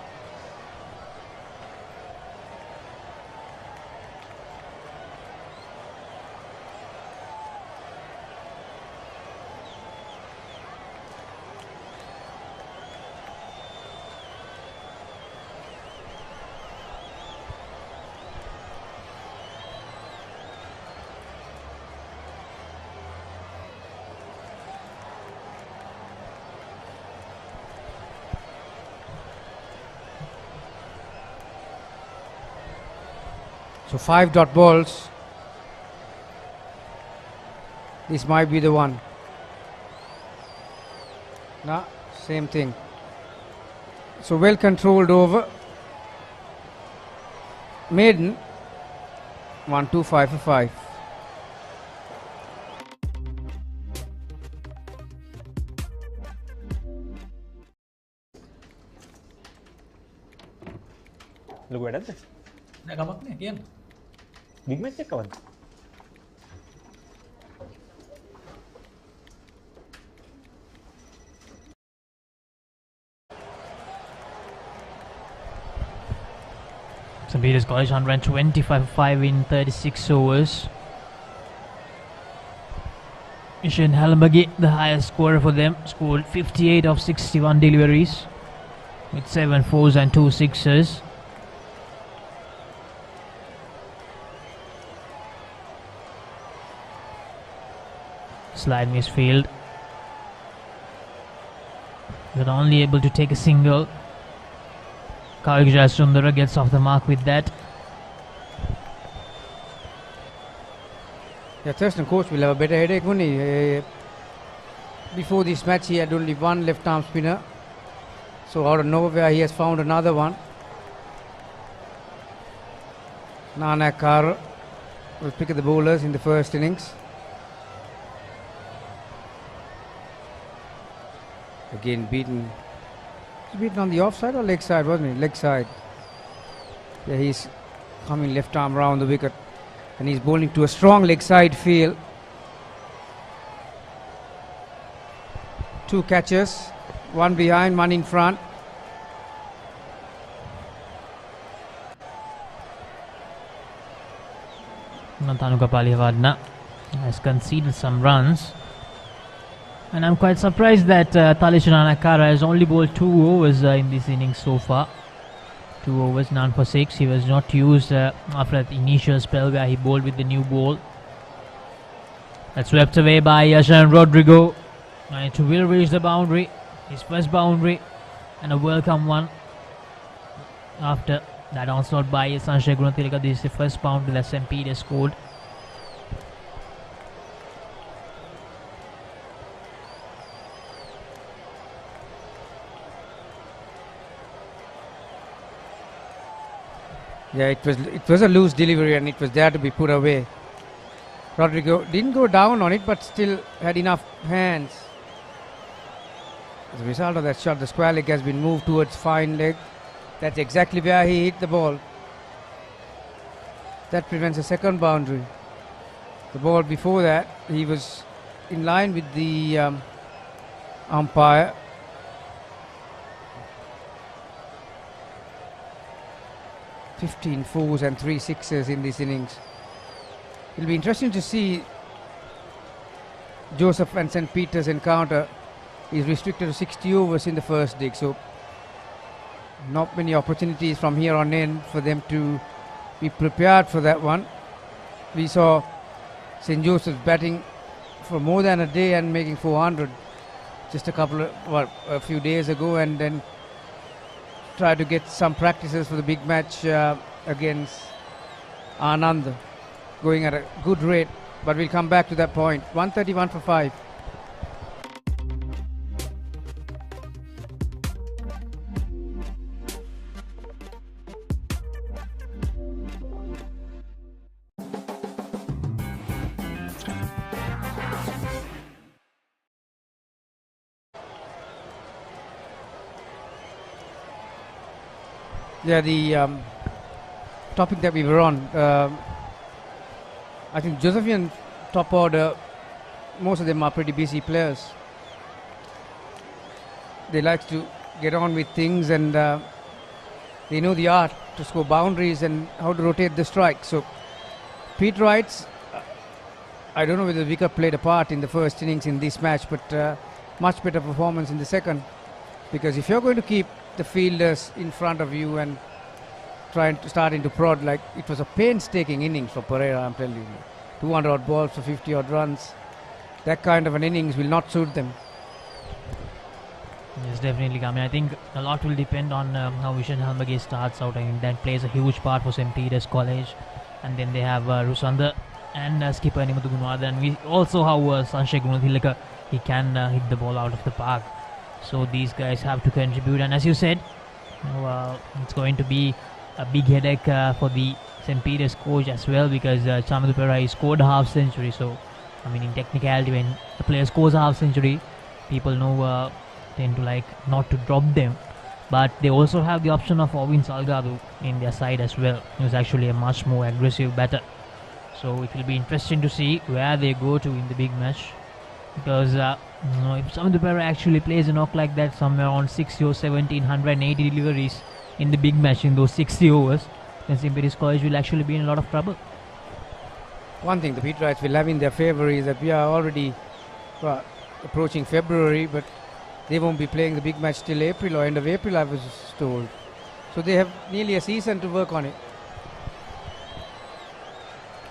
So 5 dot balls. This might be the one. Nah, same thing. So well controlled over. Maiden 1-2-5 for 5. ලොකු වැඩක්ද? නෑ කමක් නෑ කියන්න. Big match එක කවද්ද? St. Peter's College 125 for 5 in 36 overs. Ishan Halambagi, the highest scorer for them, scored 58 of 61 deliveries with 7 fours and 2 sixes. Slide misfield. But only able to take a single. Kavik Sundara gets off the mark with that. Yeah, Thurston coach will have a better headache, won't he? Before this match, he had only one left-arm spinner. So out of nowhere, he has found another one. Nana Kar will pick the bowlers in the first innings. Again beaten. He's beaten on the offside or leg side, wasn't he? Leg side. Yeah, he's coming left arm round the wicket. And he's bowling to a strong leg side field. 2 catches, 1 behind, 1 in front. Natanuka Palihwadna has conceded some runs. And I'm quite surprised that Talishan Anakara has only bowled 2 overs in this innings so far. 2 overs, none for 6. He was not used after that initial spell where he bowled with the new ball. That's swept away by Yashan Rodrigo. And it will reach the boundary. His first boundary and a welcome one. After that onslaught by Sanjay Gunathilaka, this is the first boundary that St. Peter scored. Yeah, it was a loose delivery and it was there to be put away. Rodrigo didn't go down on it, but still had enough hands. As a result of that shot, the square leg has been moved towards fine leg. That's exactly where he hit the ball. That prevents a second boundary. The ball before that, he was in line with the umpire. "15 fours and 3 sixes in this innings." It'll be interesting to see Joseph and St. Peter's encounter. Is restricted to 60 overs in the first dig, so not many opportunities from here on in for them to be prepared for that one. We saw St. Joseph's batting for more than a day and making 400 just a few days ago, and then try to get some practices for the big match against Anand, going at a good rate, but we'll come back to that point. 131 for 5. Yeah, the topic that we were on, I think Josephian top order, most of them are pretty busy players. They like to get on with things, and they know the art to score boundaries and how to rotate the strike. So Pete writes, I don't know whether the wicket played a part in the first innings in this match, but much better performance in the second, because if you're going to keep the fielders in front of you and trying to start into prod, like it was a painstaking innings for Papare, I'm telling you. 200 odd balls for 50 odd runs. That kind of an innings will not suit them. Yes, definitely. I mean, I think a lot will depend on how Vishen Halmage starts out. I mean, that plays a huge part for St. Peter's College. And then they have Rusanda and skipper Nimuthu Gunawardene. And we also have Sanjay Gunathilaka. He can hit the ball out of the park. So these guys have to contribute, and as you said, it's going to be a big headache for the St. Peter's coach as well, because Chamadhu Perai scored a half century. So, I mean, in technicality, when a player scores a half century, people know tend to like not to drop them. But they also have the option of Ovin Salgado in their side as well. He's actually a much more aggressive batter. So it will be interesting to see where they go to in the big match, because if Chamadhu Perai actually plays a knock like that, somewhere on 60 or 1780 deliveries in the big match in those 60 overs, then St. Peter's College will actually be in a lot of trouble. One thing the Peterites will have in their favour is that we are already approaching February, but they won't be playing the big match till April or end of April, I was told. So they have nearly a season to work on it.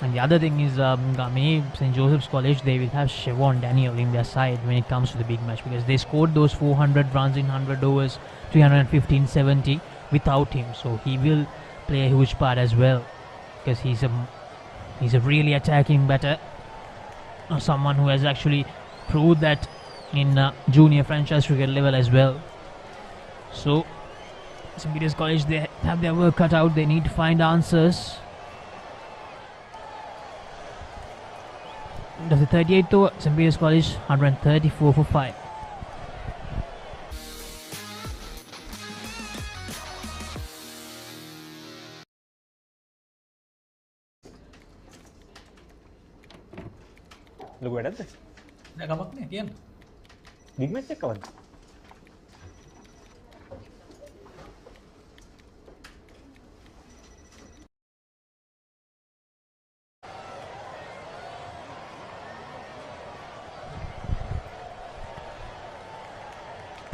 And the other thing is, St. Joseph's College, they will have Siobhan Daniel in their side when it comes to the big match, because they scored those 400 runs in 100 overs, 315-70 without him. So he will play a huge part as well, because he's a really attacking batter, someone who has actually proved that in junior franchise cricket level as well. So St. Peter's College, they have their work cut out. They need to find answers. End of the 38th over, St. Peter's College 134 for 5. ලොකු වැඩක්ද? නෑ කමක් නෑ කියන්න. big match එක කවද්ද?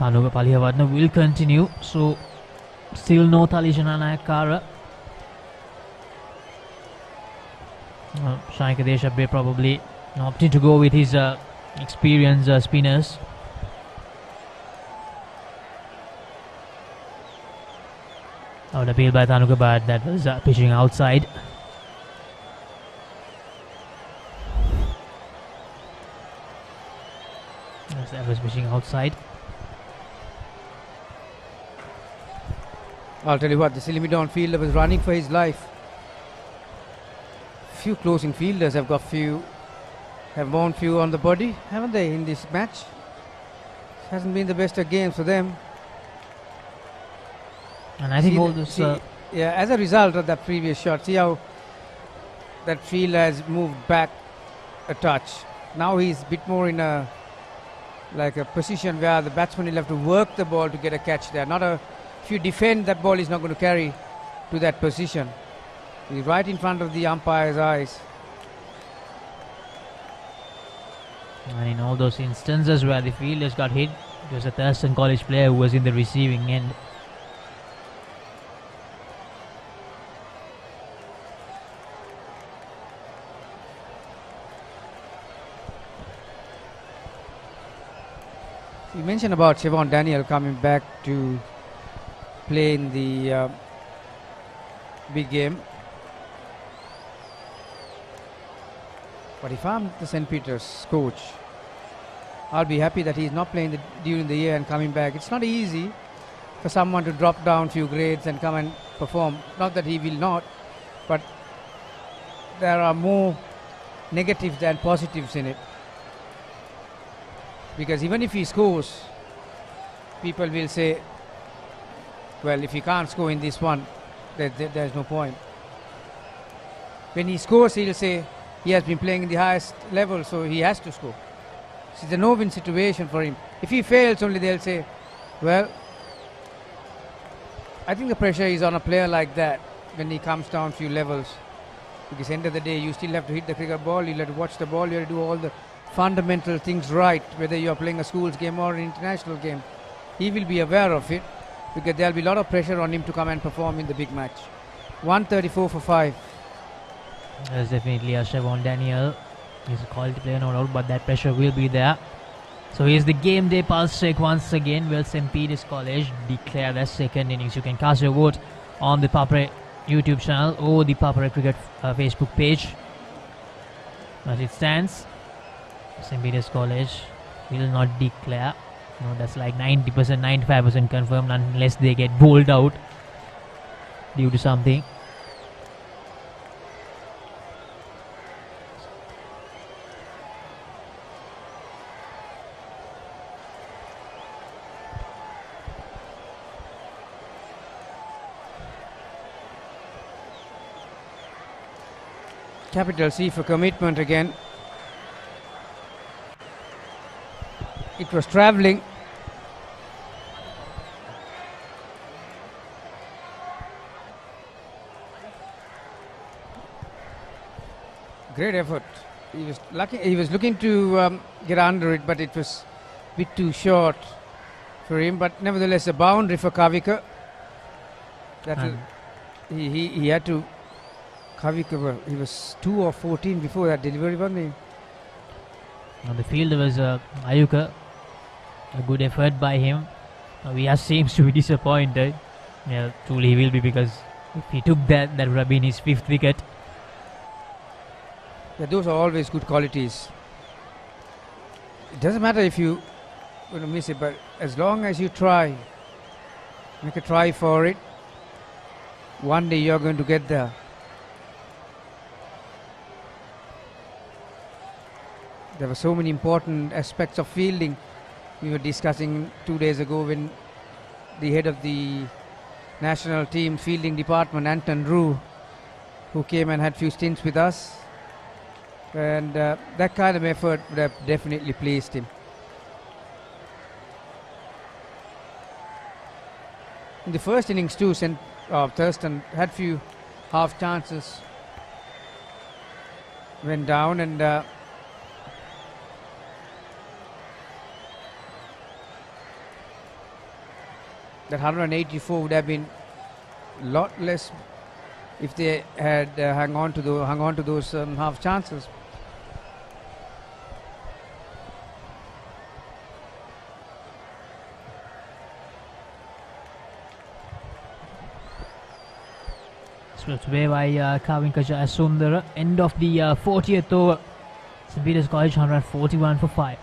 Tanuka Palihavatna will continue, so still no Talisha Nayakara. Shankar Deshabbe probably opting to go with his experienced spinners. Out appeal by Tanuka, but that was pitching outside. Yes, that was pitching outside. I'll tell you what, the Silimidon fielder was running for his life. Few closing fielders have won few on the body, haven't they, in this match? It hasn't been the best of games for them. And I think all this... yeah, as a result of that previous shot, see how that fielder has moved back a touch. Now he's a bit more in a position where the batsman will have to work the ball to get a catch there. If you defend, that ball is not going to carry to that position. He's right in front of the umpire's eyes. And in all those instances where the fielders got hit, it was a Thurston College player who was in the receiving end. You mentioned about Siobhan Daniel coming back to play in the big game. But if I'm the St. Peter's coach, I'll be happy that he's not playing during the year and coming back. It's not easy for someone to drop down a few grades and come and perform. Not that he will not, but there are more negatives than positives in it. Because even if he scores, people will say, well, if he can't score in this one, there's no point. When he scores, he'll say he has been playing in the highest level, so he has to score. It's a no-win situation for him. If he fails, only they'll say, well, I think the pressure is on a player like that when he comes down a few levels. Because end of the day, you still have to hit the cricket ball, you have to watch the ball, you have to do all the fundamental things right, whether you are playing a schools game or an international game. He will be aware of it, because there will be a lot of pressure on him to come and perform in the big match. 134 for 5. There's definitely a Siobhan Daniel. He's a quality player, no doubt, but that pressure will be there. So here's the game day pulse check once again. Will St. Peter's College declare their second innings? You can cast your vote on the Papare YouTube channel or the Papare Cricket Facebook page. As it stands, St. Peter's College will not declare. No, that's like 90%, 95% confirmed unless they get bowled out due to something. Capital C for commitment again. It was travelling. Great effort. He was lucky. He was looking to get under it, but it was a bit too short for him. But nevertheless, a boundary for Kavika. He had to. Kavika, he was 2 or 14 before that delivery, wasn't he? On the field was Ayuka. A good effort by him. Vyas seems to be disappointed. Yeah, truly he will be, because if he took that would have been his 5th wicket. Yeah, those are always good qualities. It doesn't matter if you miss it, but as long as you try, make a try for it, one day you're going to get there. There were so many important aspects of fielding we were discussing 2 days ago when the head of the national team fielding department, Anton Drew, who came and had few stints with us, and that kind of effort would have definitely pleased him. In the first innings too, Thurston had few half chances, went down, and that 184 would have been a lot less if they had hung on to those half chances. Swept away by Kavinka Jayasundara. End of the 40th over. St. Peter's College 141 for 5.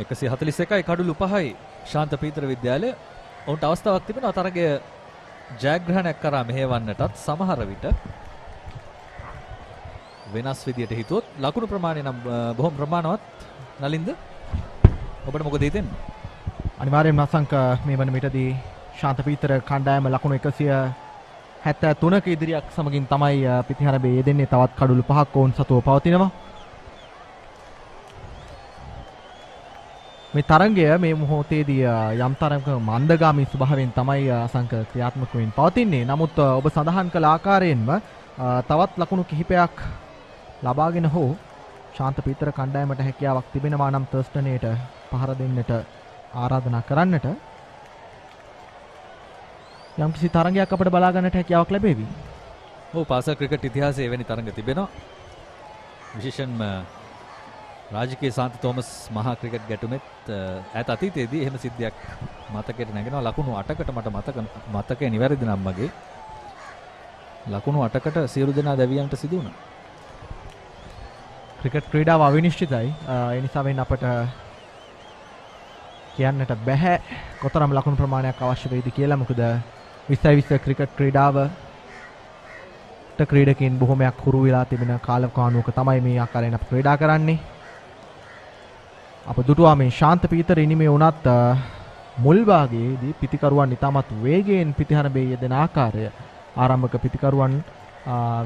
එකසිය 41යි කඩුළු 5යි ශාන්ත පීතර විද්‍යාලය. ඔවුන්ට අවස්ථාවක් තිබෙනවා තරගය ජයග්‍රහණයක් කරා මෙහෙවන්නටත් සමහර විට වෙනස් විදියට හිතුවොත් ලකුණු ප්‍රමාණය නම් බොහොම ප්‍රමාණවත්. නලින්ද ඔබට මොකද හිතෙන්නේ? අනිවාර්යයෙන්ම අසංක මේ වන විටදී ශාන්ත පීතර කණ්ඩායම ලකුණු 173ක ඉදිරියක් සමගින් තමයි පිටිහරබේ යෙදෙන්නේ. තවත් කඩුළු 5ක් ඔවුන් සතුව පවතිනවා. මේ තරංගය මේ මොහොතේදී යම් තරමක මන්දගාමී ස්වභාවයෙන් තමයි අසංක ක්‍රියාත්මක වෙමින් පවතින්නේ. නමුත් ඔබ සඳහන් කළ ආකාරයෙන්ම තවත් ලකුණු කිහිපයක් ලබාගෙන හෝ ශාන්ත පීතර කණ්ඩායමට හැකියාවක් තිබෙනවා නම් තර්ස්ටනේට පහර දෙන්නට ආරාධනා කරන්නට යම්කිසි තරංගයක් අපිට බලා ගන්නට හැකියාවක් ලැබෙවි. ඔව් පාසල් ක්‍රිකට් ඉතිහාසයේ එවැනි තරඟ තිබෙනවා. විශේෂයෙන්ම රාජකීය සාන්ත තෝමස් මහා ක්‍රිකට් ගැටුමෙත් ඈත අතීතයේදී එහෙම සිද්ධියක් මතකයට නැගෙනවා. ලකුණු 8කට මට මතකය නිවැරදි නම් මගේ ලකුණු 8කට සියලු දෙනා දැවියන්ට සිදු වුණා. ක්‍රිකට් ක්‍රීඩාව අවිනිශ්චිතයි. ඒ නිසා වෙන අපට කියන්නට බෑ කොතරම් ලකුණු ප්‍රමාණයක් අවශ්‍ය වෙයිද කියලා. මොකද 2020 ක්‍රිකට් ක්‍රීඩාවට ක්‍රීඩකයන් බොහොමයක් හුරු වෙලා තිබෙන කාලකණුවක තමයි මේ ආකාරයෙන් අපි ක්‍රීඩා කරන්නේ. අප දුටුවා මේ ශාන්ත පීතර ඉනිමේ වුණත් මුල් භාගයේදී පිතිකරුවන් ඉතාමත් වේගයෙන් පිටිහරබේ යෙදෙන ආකාරය ආරම්භක පිතිකරුවන්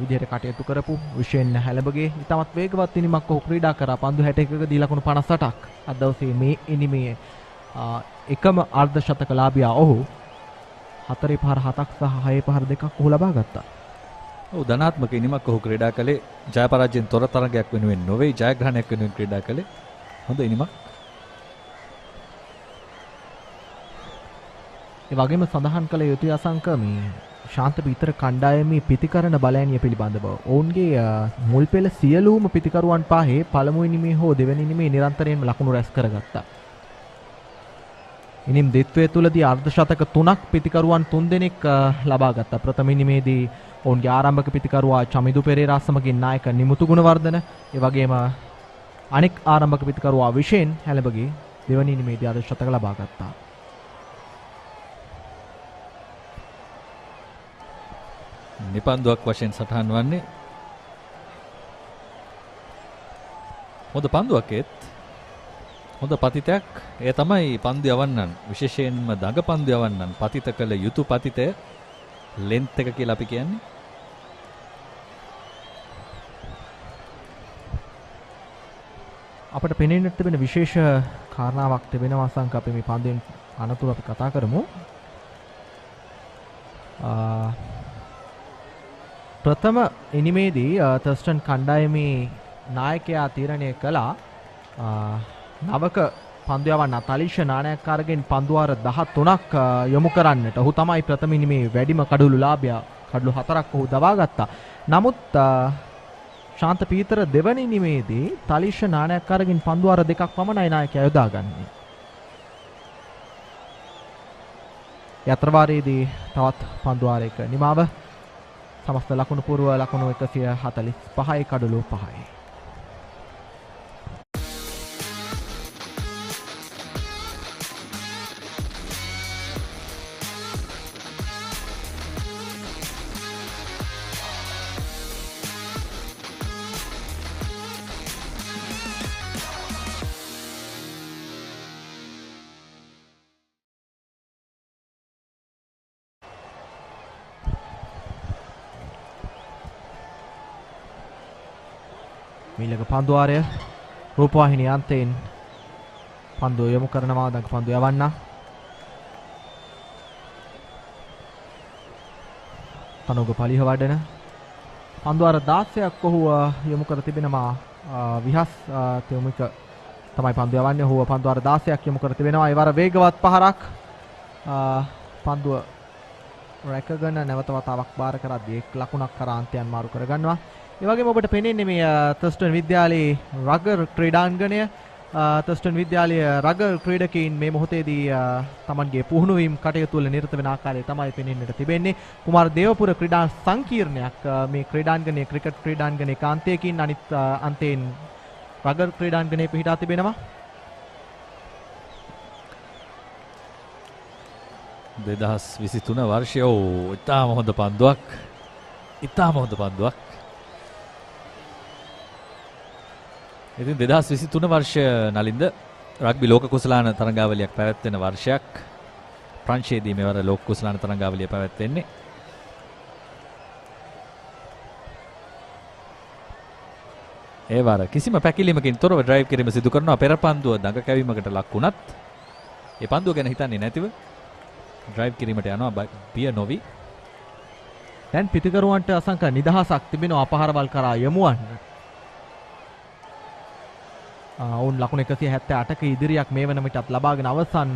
විදිහට කටයුතු කරපු විශේෂයෙන් හැලබගේ ඉතාමත් වේගවත් ඉනිමක් ඔහු ක්‍රීඩා කරා. පන්දු 61කදී ලකුණු 58ක් අද දවසේ මේ ඉනිමේ එකම අර්ධ ශතකලාභියා ඔහු 4 පහර 7ක් සහ 6 පහර 2ක් ඔහු ලබා ගත්තා. ඔව් ධනාත්මක ඉනිමක් ඔහු ක්‍රීඩා කළේ ජය පරාජයෙන් තොර තරගයක් වෙනුවෙන් නොවේ ජයග්‍රහණයක් වෙනුවෙන් ක්‍රීඩා කළේ. හොඳ ඉනිමක්. ඒ වගේම සඳහන් කළ යුතුයි අසංක මේ ශාන්ත පීතර කණ්ඩායමේ පිතිකරණ බලයන්ය පිළිබඳව ඔවුන්ගේ මුල් පෙළ සියලුම පිතිකරුවන් පහේ පළමු ඉනිමේ හෝ දෙවැනි ඉනිමේ නිරන්තරයෙන්ම ලකුණු රැස් කරගත්තා. ඉනිම් දෙත්වයේ තුලදී අර්ධ ශතක 3ක් පිතිකරුවන් 3 දෙනෙක් ලබා ගත්තා. ප්‍රථම ඉනිමේදී ඔවුන්ගේ ආරම්භක පිතිකරුවා චමිදු පෙරේරා සමගින් නායක නිමුතු ගුණවර්ධන, ඒ වගේම අනෙක් ආරම්භක පිතිකරුවා විශේෂයෙන් හැලබගේ දෙවැනි ඉනිමේදී අර්ධ ශතක ලබා ගත්තා. නිපන්දුවක් වශයෙන් සටහන් වන්නේ හොඳ පන්දුවකෙත් හොඳ පතිතයක්. ඒ තමයි පන්දු යවන්නන් විශේෂයෙන්ම දඟ පන්දු යවන්නන් පතිත කළ යුතු පතිතය ලෙන්ත් එක කියලා අපි කියන්නේ. අපිට පෙනෙන්නට තිබෙන විශේෂ කාරණාවක් තිබෙනවා සංක අපි මේ පන්දුවෙන් අනතුරු අපි කතා කරමු. ප්‍රථම ඉනිමේදී තර්ස්ටන් කණ්ඩායමේ නායකයා තීරණය කළා නවක පන්දු යවන්න තලිෂ නානයක්කාරගෙන් පන්දුවාර 13ක් යොමු කරන්නට. ඔහු තමයි ප්‍රථම ඉනිමේ වැඩිම කඩුළු ලාභියා. කඩුළු 4ක් ඔහු දවා ගත්තා. නමුත් ශාන්ත පීතර දෙවැනි ඉනිමේදී තලිෂ නානයක්කාරගෙන් පන්දුවාර 2ක් පමණයි නායකයා යොදාගන්නේ. යත්‍රවාරයේදී තවත් පන්දුවාරයක නිමාව සමස්ත ලකුණු පූර්ව ලකුණු 145යි කඩුළු 5යි. මීළඟ පන්දුවාරය රූපවාහිනිය අන්තයෙන් පන්දුව යොමු කරනවා. දඟ පන්දුව යවන්න. තනුග පලිහ වඩන පන්දුවාර 16ක් ඔහු යොමු කර තිබෙනවා. විහස් තෙමුක තමයි පන්දුව යවන්නේ. ඔහු පන්දුවාර 16ක් යොමු කර තිබෙනවා. ඒ වර වේගවත් පහරක් පන්දුව රැකගෙන නැවත වතාවක් බාර කරද්දී එක් ලකුණක් කරා අන්තයන් මාරු කරගන්නවා. ඒ වගේම ඔබට පෙනෙන්නේ මේ තර්ස්ටන් විද්‍යාලයේ රගර් ක්‍රීඩාංගණය. තර්ස්ටන් විද්‍යාලයේ රගර් ක්‍රීඩකයින් මේ මොහොතේදී තමන්ගේ පුහුණුවීම් කටයුතු වල නිරත වෙන ආකාරය තමයි පෙනෙන්නට තිබෙන්නේ. කුමාර දේවපුර ක්‍රීඩා සංකීර්ණයක් මේ ක්‍රීඩාංගණයේ ක්‍රිකට් ක්‍රීඩාංගණයේ කාන්තයකින් අනිත් අන්තයෙන් රගර් ක්‍රීඩාංගණයේ පිහිටා තිබෙනවා. 2023 වර්ෂය ඉතාම හොඳ පන්දුවක්. ඉතාම හොඳ පන්දුවක්. ඉතින් 2023 වර්ෂය නලින්ද රග්බි ලෝක කුසලාන තරඟාවලියක් පැවැත්වෙන වර්ෂයක්. ප්‍රංශයේදී මෙවර ලෝක කුසලාන තරඟාවලිය පැවැත්වෙන්නේ. ඒ වර කිසිම පැකිලීමකින් තොරව ඩ්‍රයිව් කිරීම සිදු කරනවා. පෙර පන්දුව දඟ කැවීමකට ලක් වුණත් ඒ පන්දුව ගැන හිතන්නේ නැතිව ඩ්‍රයිව් කිරීමට යනවා පිය නොවි. දැන් පිටිකරුවන්ට අසංක නිදහසක් තිබෙනවා අපහරවල් කරා යමුවන්න. ඔවුන් ලකුණු 178ක ඉදිරියක් මේ වන විටත් ලබාගෙන අවසන්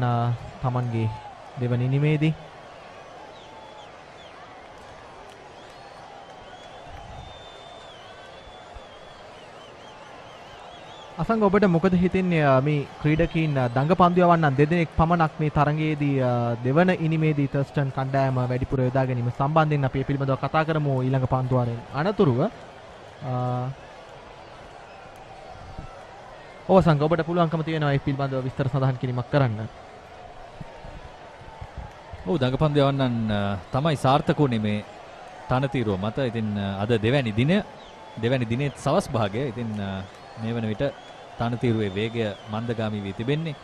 තමන්ගේ දෙවන ඉනිමේදී. අසංග ඔබට මොකද හිතෙන්නේ මේ ක්‍රීඩකීන් දඟ පන්දු යවන්නන් දෙදෙනෙක් පමණක් මේ තරගයේදී දෙවන ඉනිමේදී තර්ස්ටන් කණ්ඩායම වැඩිපුර යොදා ගැනීම සම්බන්ධයෙන් අපි පිළිබඳව කතා කරමු ඊළඟ පන්දුවාරෙන් අනතුරුව. ඔව් සංග ඔබට පුළුවන්කම තියෙනවා මේ පිළිබඳව විස්තර සඳහන් කිරීමක් කරන්න. ඔව් දඟ පන්දු යවන්නන් තමයි සාර්ථක වුණේ මේ තනතිරුව මත. ඉතින් අද දෙවැනි දිනේ සවස් භාගය. ඉතින් මේ වන විට තනතිරුවේ වේගය මන්දගාමී වී තිබෙන්නේ.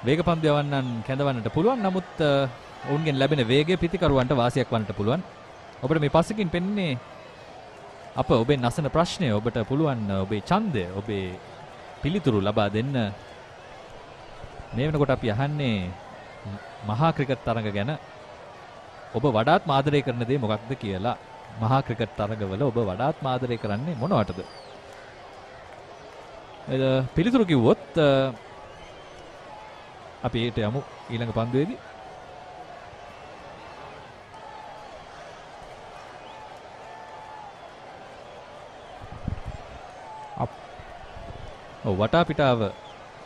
වේග පන්දු යවන්නන් කැඳවන්නට පුළුවන්. නමුත් ඔවුන්ගෙන් ලැබෙන වේගය පිටිකරුවන්ට වාසියක් වන්නට පුළුවන්. ඔබට මේ පස්සකින් පෙන්නේ ඔබේ නසන ප්‍රශ්නය. ඔබට පුළුවන් ඔබේ ඡන්දය, ඔබේ පිළිතුරු ලබා දෙන්න. මේ වෙනකොට අපි අහන්නේ මහා ක්‍රිකට් තරඟ ගැන. ඔබ වඩාත් ආදරය කරන දේ මොකක්ද කියලා. මහා ක්‍රිකට් තරඟවල ඔබ වඩාත් ආදරය කරන්නේ මොනවටද? පිළිතුරු කිව්වොත් අපි ඊට යමු ඊළඟ පන්දුවේදී. වටා පිටාව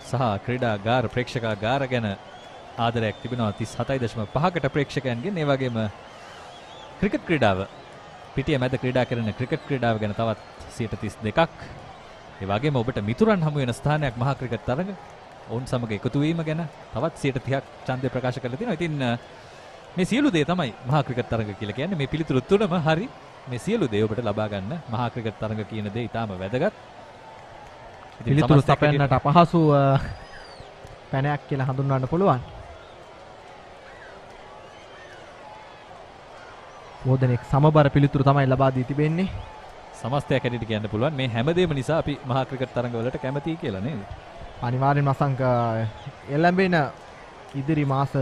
සහ ක්‍රීඩාගාර ප්‍රේක්ෂකාගාර ගැන ආදරයක් තිබෙනවා 37.5කට ප්‍රේක්ෂකයන්ගෙන්. ඒ වගේම ක්‍රිකට් ක්‍රීඩාව පිටිය මැද ක්‍රීඩා කරන ක්‍රිකට් ක්‍රීඩාව ගැන තවත් 32ක්. ඒ වගේම ඔබට මිතුරන් හමු වෙන ස්ථානයක් මහා ක්‍රිකට් තරඟ. ඔවුන් සමග එකතු වීම ගැන තවත් 30ක් ඡන්දය ප්‍රකාශ කරලා තියෙනවා. ඉතින් මේ සියලු දේ තමයි මහා ක්‍රිකට් තරඟ කියලා කියන්නේ. මේ පිළිතුරු තුනම හරි. මේ සියලු දේ ඔබට ලබා ගන්න මහා ක්‍රිකට් තරඟ කියන දේ ඊටාම වැදගත්. පිළිතුරු සපයන්නට අපහසු පැනයක් කියලා හඳුන්වන්න පුළුවන්. බොහෝදෙනෙක් සමබර පිළිතුරු තමයි ලබා දී තිබෙන්නේ. සමස්තයක් හැටියට කියන්න පුළුවන් මේ හැමදේම නිසා අපි මහා ක්‍රිකට් තරඟවලට කැමතියි කියලා නේද? අනිවාර්යෙන්ම අසංක එළඹෙන ඉදිරි මාස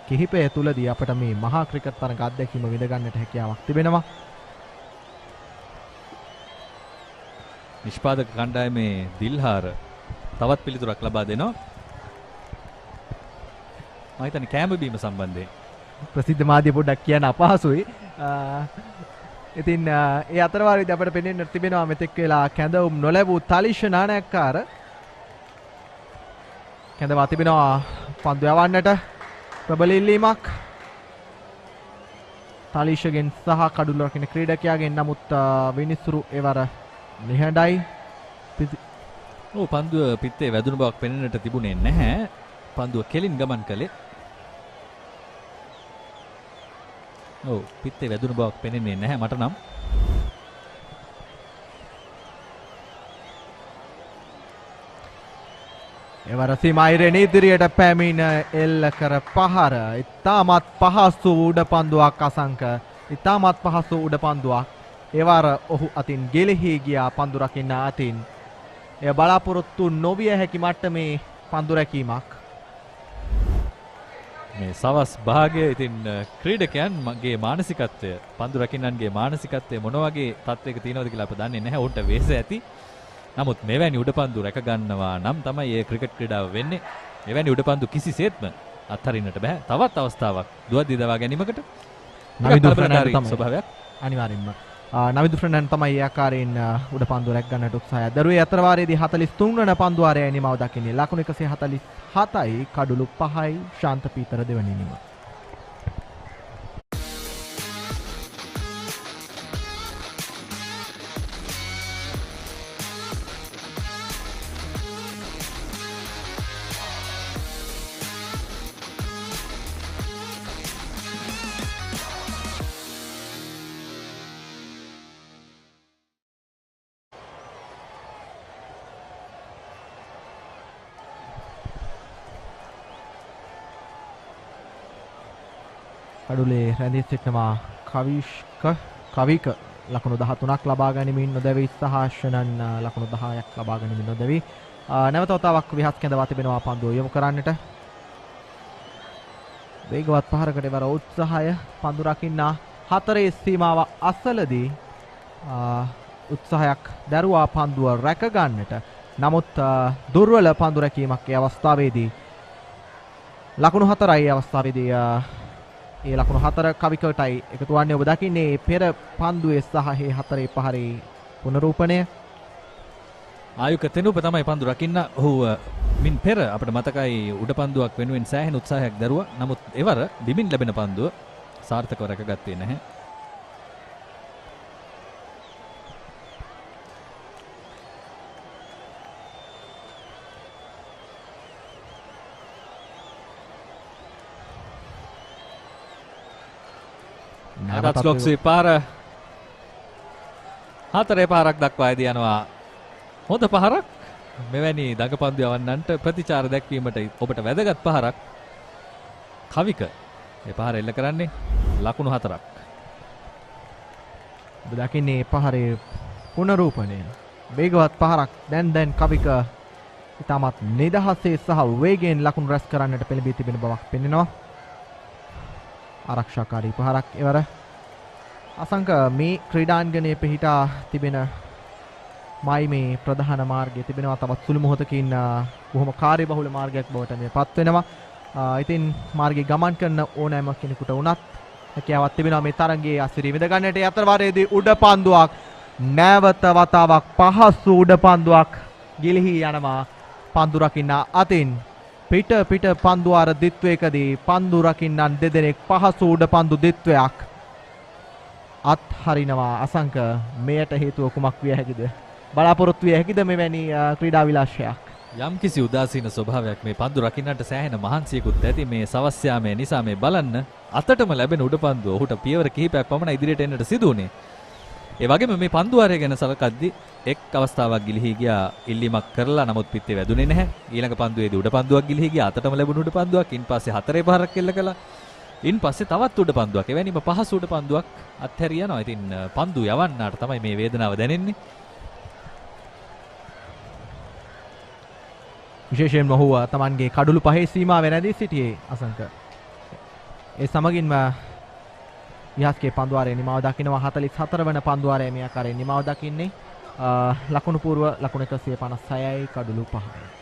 කිහිපය තුලදී අපට මේ මහා ක්‍රිකට් තරඟ අත්දැකීම විඳ ගන්නට හැකියාවක් තිබෙනවා. නිෂ්පාදක කණ්ඩායමේ දිල්හාර තවත් පිළිතුරක් ලබා දෙනවා. මම හිතන්නේ කැම බීම සම්බන්ධයෙන් ප්‍රසිද්ධ මාධ්‍ය පොඩ්ඩක් කියන්න අපහසුයි. ඉතින් ඒ අතරවාරයේදී අපිට පෙනෙන්න තිබෙනවා මෙතෙක් වෙලා කැඳවුම් නොලැබූ තලිෂ නානයක්කාර කැඳවා තිබෙනවා පන්දු යවන්නට ප්‍රබල ඉල්ලීමක් තලිෂගෙන් සහ කඩුල්ල රකින්න ක්‍රීඩකයාගෙන්. නමුත් විනිසුරු එවර නිහඬයි. ඔව් පන්දුව පිත්තේ වැදුණු බවක් පෙනෙන්නට තිබුණේ නැහැ. පන්දුව කෙලින් ගමන් කළේ. ඔව් පිත්තේ වැදුණු බවක් පෙනෙන්නේ නැහැ මට නම්. එවර සීමායිරෙන් ඉදිරියට පැමිණ එල්ල කර පහර. ඉතාමත් පහසු උඩ පන්දුවක් අසංක. ඉතාමත් පහසු උඩ පන්දුවක්. ඒ වාර ඔහු අතින් ගෙලෙහි ගියා පන්දු රකින්න අතින්. එය බලාපොරොත්තු නොවිය හැකි මට්ටමේ පන්දු රැකීමක්. මේ සවස් භාගය ඉතින් ක්‍රීඩකයන්ගේ මානසිකත්වය පන්දු රකින්නන්ගේ මානසිකත්වය මොන වගේ තත්වයක තියෙනවද කියලා අප දන්නේ නැහැ. උන්ට වෙහෙස ඇති. නමුත් මෙවැනි උඩපන්දු රැක ගන්නවා නම් තමයි මේ ක්‍රිකට් ක්‍රීඩාව වෙන්නේ. මෙවැනි උඩපන්දු කිසිසේත්ම අත්හරින්නට බෑ. තවත් අවස්ථාවක් දුවද්දී දවා ගැනීමකට නවිදු ෆර්නැන්ඩෝ තමයි ස්වභාවයක් අනිවාර්යෙන්ම. නවිදු ෆර්නැන්ඩෝ තමයි ඒ ආකාරයෙන් උඩපන්දු රැක ගන්නට උත්සාහය දරුවේ අතර වාරයේදී 43 වන පන්දු වාරයයි නිමව දකින්නේ. ලකුණු 147යි කඩුළු 5යි ශාන්ත පීතර දෙවැනි නිම. කඩුලේ රැඳී සිටිනවා කවික ලකුණු 13ක් ලබා ගනිමින් නොදැවි සහාෂණන් ලකුණු 10ක් ලබා ගනිමින් නොදැවි නැවත වතාවක් විහස් කැඳවා තිබෙනවා පන්දුව යොමු කරන්නට. වේගවත් පහරකට වර උත්සාහය පන්දු රකින්න හතරේ සීමාව අසලදී උත්සාහයක් දරුවා පන්දුව රැක ගන්නට. නමුත් දුර්වල පන්දු රැකීමක් ඒ අවස්ථාවේදී ලකුණු 4යි අවස්ථාවේදී ඒ ලකුණු 4 කවිකටයි එකතු වන්නේ. ඔබ දකින්නේ පෙර පන්දුවේ සහ මේ හතරේ පහරේ පුනරූපණය. ආයුක තෙනුප තමයි පන්දු රකින්න. ඔහු මින් පෙර අපිට මතකයි උඩ පන්දුවක් වෙනුවෙන් සෑහෙන උත්සාහයක් දරුවා. නමුත් එවර බිමින් ලැබෙන පන්දුව සාර්ථකව රැකගත්තේ නැහැ. රත්ස්ලොක්සේ පාර හතරේ පාරක් දක්වා ඇදී යනවා. හොඳ පහරක්. මෙවැනි දඟපන්දු යවන්නන්ට ප්‍රතිචාර දැක්වීමට ඔබට වැදගත් පහරක්. කවික මේ පහර එල්ල කරන්නේ ලකුණු 4ක්. ඔබ දකින්නේ පහරේ පුනරූපණය. වේගවත් පහරක්. දැන් කවික ඉතාමත් නිදහසේ සහ වේගයෙන් ලකුණු රැස් කරන්නට පෙළඹී තිබෙන බවක් පෙනෙනවා. ආරක්ෂාකාරී පහරක් එවර. අසංක මේ ක්‍රීඩාංගණයේ පිහිටා තිබෙන මයි මේ ප්‍රධාන මාර්ගයේ තිබෙනවා තවත් සුළු මොහොතකින් බොහොම කාර්යබහුල මාර්ගයක් බවට මේපත් වෙනවා. ඉතින් මාර්ගයේ ගමන් කරන ඕනෑම කෙනෙකුට වුණත් හැකියාවක් තිබෙනවා මේ තරඟයේ අසිරිය විඳ ගන්නට. ඒ අතර වාරයේදී උඩ පන්දුවක් නැවත වතාවක් පහසු උඩ පන්දුවක් ගිලිහි යනවා පන්දු රකින්න අතින්. පිට පන්දු ආර දිත්වයකදී පන්දු රකින්නන් දෙදෙනෙක් පහසු උඩ පන්දු දිත්වයක් අත්හරිනවා. අසංක මෙයට හේතුව කුමක් විය හැකිද? බලාපොරොත්තු විය හැකිද මෙවැනි ක්‍රීඩා විලාසයක්? යම් කිසි උදාසීන ස්වභාවයක් මේ පන්දු රකින්නට සෑහෙන මහන්සියකුත් ඇති. මේ සවස් යාමේ නිසා මේ බලන්න අතටම ලැබෙන උඩ පන්දුව ඔහුට පියවර කිහිපයක් පමණ ඉදිරියට එන්නට සිදු වුණේ. ඒ වගේම මේ පන්දු වාරය ගැන සලකද්දී එක් අවස්ථාවක් ගිලිහි ගියා ඉල්ලීමක් කරලා නමුත් පිටේ වැදුනේ නැහැ. ඊළඟ පන්දුවේදී උඩ පන්දුවක් ගිලිහි ගියා අතටම ලැබුණු උඩ පන්දුවක්. ඉන්පස්සේ හතරේ පහරක් එල්ල කළා. ඉන්පස්සේ තවත් උඩ පන්දුවක්. එවැනිම පහසු උඩ පන්දුවක් අත්හැරිය යනවා. ඉතින් පන්දු යවන්නාට තමයි මේ වේදනාව දැනෙන්නේ. විශේෂයෙන්ම ඔහු තමන්ගේ කඩුළු පහේ සීමාව වැරදී සිටියේ අසංක. ඒ සමගින්ම විහස්කේ පන්දු වාරයේ නිමාව දකිනවා. 44 වන පන්දු වාරයේ මේ ආකාරයෙන් නිමාව දකින්නේ. ලකුණු පූර්ව ලකුණු 156යි කඩුළු 5යි.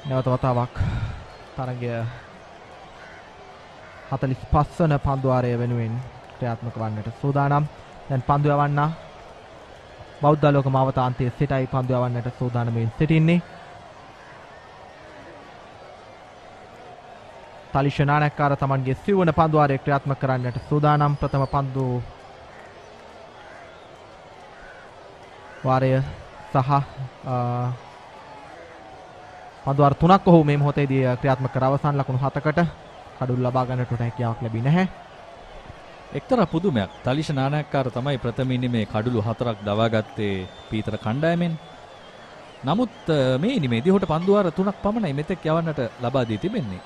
නැවත වතාවක් තරගය 45 වන පන්දු වාරය වෙනුවෙන් ක්‍රියාත්මක වන්නට සූදානම්. දැන් පන්දු යවන්න බෞද්ධ ලෝක මාවතාන්තයේ සිටයි පන්දු යවන්නට සූදානම්ෙන් සිටින්නේ. තලිෂ නානක්කාර තමන්ගේ 30 වන පන්දු වාරය ක්‍රියාත්මක කරන්නට සූදානම්. ප්‍රථම පන්දු වාරය සහ පන්දු වාර 3ක් ඔහු මේ මොහොතේදී ක්‍රියාත්මක කර අවසන් ලකුණු 7කට කඩුළු ලබා ගන්නට හැකියාවක් ලැබී නැහැ. එක්තරා පුදුමයක්. තලිෂ නානායක්කාර තමයි ප්‍රථම ඉනිමේ කඩුළු 4ක් දවාගත්තේ පීතර කණ්ඩායමෙන්. නමුත් මේ ඉනිමේදී ඔහුට පන්දු වාර 3ක් පමණයි මෙතෙක් යවන්නට ලබා දී තිබෙන්නේ.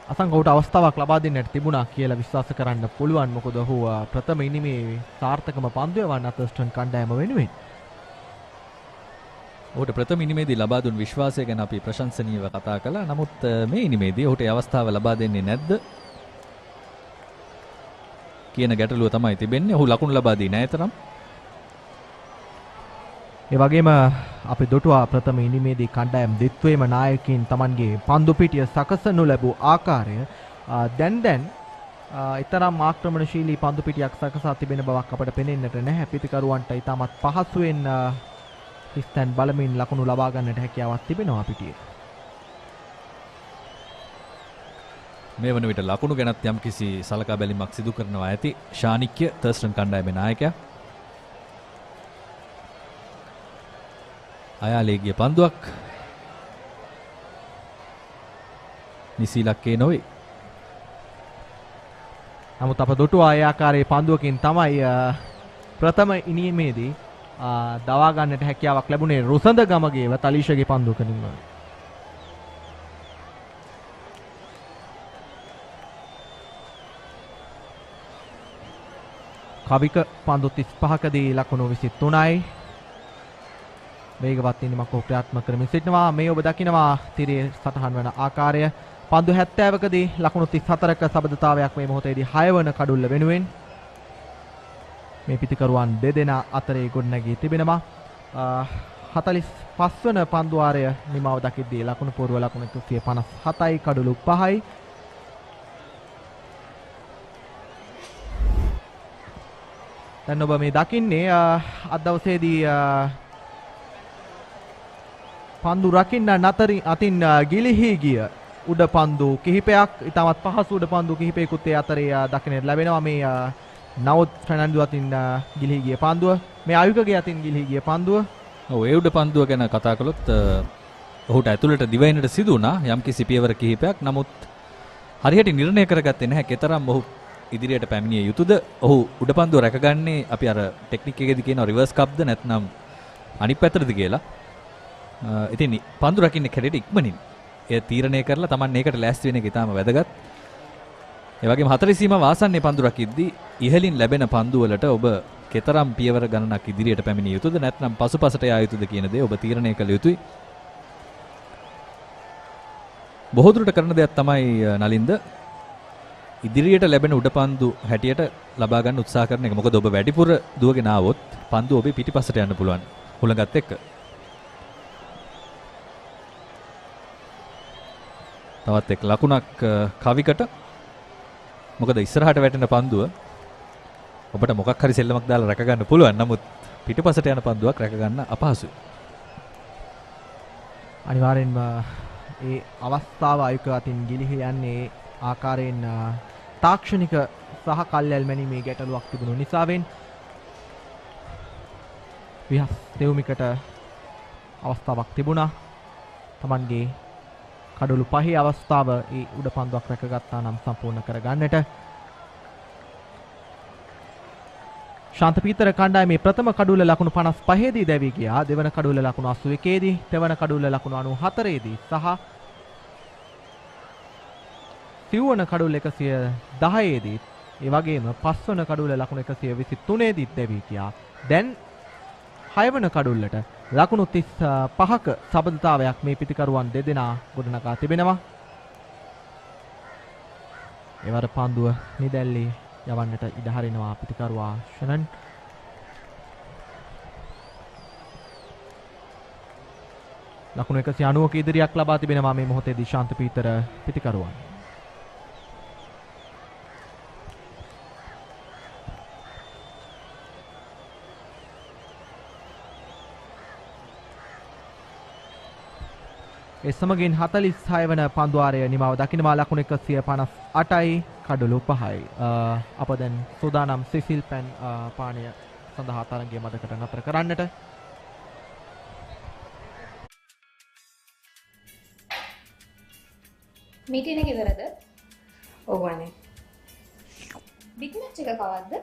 අසංගෝට අවස්ථාවක් ලබා දෙන්නට තිබුණා කියලා විශ්වාස කරන්න පුළුවන්. මොකද ඔහු ප්‍රථම ඉනිමේ සාර්ථකම පන්දු යවන්න තර්ස්ටන් කණ්ඩායම වෙනුවෙන්. ඔහුට ප්‍රථම ඉනිමේදී ලබා දුන් විශ්වාසය ගැන අපි ප්‍රශංසනීයව කතා කළා. නමුත් මේ ඉනිමේදී ඔහුට අවස්ථාව ලබා දෙන්නේ නැද්ද කියන ගැටලුව තමයි තිබෙන්නේ. ඔහු ලකුණු ලබා දී නැහැ තරම්. ඒ වගේම අපි දුටුවා ප්‍රථම ඉනිමේදී කණ්ඩායම් දිත්වේම නායකයින් Tamanගේ පන්දු පිටිය සකසනු ලැබූ ආකාරය දැන් ඊතරම් ආක්‍රමණශීලී පන්දු පිටියක් සකසා තිබෙන බවක් අපට පෙනෙන්නට නැහැ. පිටිකරුවන්ට ඊටමත් පහසුවෙන් Thurstan බලමින් ලකුණු ලබා ගන්නට හැකියාවක් තිබෙනවා පිටියේ. මේ වන විට ලකුණු ගැනත් යම්කිසි සලකා බැලීමක් සිදු කරනවා ඇති ශානික්‍ය තර්ස්ටන් කණ්ඩායමේ නායකයා. අයාලේ ගිය පන්දුවක් නිසි ඉලක්කේ නොවේ. නමුත් අප දුටුවා ඒ ආකාරයේ පන්දුවකින් තමයි ප්‍රථම ඉනිමේදී දවා ගන්නට හැකියාවක් ලැබුණේ රුසඳ ගමගේව තලීෂගේ පන්දුවකින්. කවික පන්දු 35කදී ලකුණු 23යි. වේගවත් ඉනිමක් ඔහු ක්‍රියාත්මක කරමින් සිටිනවා. මේ ඔබ දකිනවා තිරේ සටහන් වන ආකාරය. පන්දු 70කදී ලකුණු 34ක සබඳතාවයක් මේ මොහොතේදී 6 වන කඩුල්ල වෙනුවෙන් මේ පිටිකරුවන් දෙදෙනා අතරේ ගොඩනැගී තිබෙනවා. 45 වන පන්දු වාරය නිමාව දකිද්දී ලකුණු පූර්ව ලකුණු 157යි කඩුළු 5යි. දැන් ඔබ මේ දකින්නේ අද දවසේදී පන්දු රකින්න අතින් ගිලිහි ගිය උඩ පන්දු කිහිපයක් ඉතාමත් පහසු උඩ පන්දු කිහිපයකුත් ඒ අතරේ දකින්නට ලැබෙනවා. මේ නවුත් ෆර්නැන්ඩෝ අතින් ගිලිහි ගිය පන්දුව, මේ ආයුකගේ අතින් ගිලිහි ගිය පන්දුව. ඔව් ඒ උඩ පන්දුව ගැන කතා කළොත් ඔහුට ඇතුළට දිවයිනට සිදු වුණා යම්කිසි පියවර කිහිපයක්. නමුත් හරියට නිර්ණය කරගත්තේ නැහැ කෙතරම් ඔහු ඉදිරියට පැමිණිය යුතුද. ඔහු උඩ පන්දුව රැකගන්නේ අපි අර ටෙක්නික් එකේදී කියන රිවර්ස් කප්ද නැත්නම් අනිත් පැත්තටද කියලා. ඉතින් පන්දු රකින්න කැඩෙට ඉක්මනින් එය තීරණය කරලා Taman ඒකට ලෑස්ති වෙන එක ඉතාම වැදගත්. ඒ වගේම 40 සීමාව ආසන්නයේ පන්දු රකිද්දී ඉහළින් ලැබෙන පන්දු වලට ඔබ කෙතරම් පියවර ගණනක් ඉදිරියට පැමිණිය යුතුද නැත්නම් පසුපසට යා යුතුද කියන දේ ඔබ තීරණය කළ යුතුයි. බොහෝ දුරට කරන දෙයක් තමයි නලින්ද ඉදිරියට ලැබෙන උඩ පන්දු හැටියට ලබා ගන්න උත්සාහ කරන එක. මොකද ඔබ වැඩිපුර දුවගෙන ආවොත් පන්දු ඔබේ පිටිපසට යන්න පුළුවන් හුලඟත් එක්ක. තවත් එක් ලකුණක් කවිකට. මොකද ඉස්සරහට වැටෙන පන්දුව ඔබට මොකක් හරි සෙල්ලමක් දාලා රැක ගන්න පුළුවන්. නමුත් පිටිපසට යන පන්දුවක් රැක ගන්න අපහසුයි. අනිවාර්යෙන්ම ඒ අවස්ථාව අයුක අතින් ගිලිහි යන්නේ ආකාරයෙන් තාක්ෂණික සහ කල්යල් මැනීමේ ගැටලුවක් තිබුණු නිසාවෙන් විහස් දෙවුමිකට අවස්ථාවක් තිබුණා. Tamanගේ කඩුළු 5 අවස්ථාව ඒ උඩ පන්දුවක් රැකගත්තා නම් සම්පූර්ණ කරගන්නට. ශාන්ත පීතර කණ්ඩායමේ ප්‍රථම කඩුල්ල ලකුණු 55 දී දැවි ගියා. දෙවන කඩුල්ල ලකුණු 81 දී, තෙවන කඩුල්ල ලකුණු 94 දී සහ සිව්වන කඩුල්ල 110 දී, ඒ වගේම පස්වන කඩුල්ල ලකුණු 123 දී දැවි ගියා. දැන් 6 වන කඩුල්ලට ලකුණු 35ක සබඳතාවයක් මේ පිටිකරුවන් දෙදෙනා ගොඩනගා තිබෙනවා. එවර පන්දුව නිදැල්ලේ යවන්නට ඉඩ හරිනවා පිටිකරුවා ෂනන්. ලකුණු 190ක ඉදිරියක් ලබා තිබෙනවා මේ මොහොතේදී ශාන්ත පීතර පිටිකරුවන්. ඒ සමගින් 46 වන පන්දුවාරය නිමාව දකිනවා. ලකුණු 158යි කඩලු 5යි. අප දැන් සූදානම් සිසිල් පැන් පානය සඳහා තරගය මතකට නතර කරන්නට. මීටින් එක ඉවරද? ඔව් අනේ. බිග් මැච් එක කවද්ද?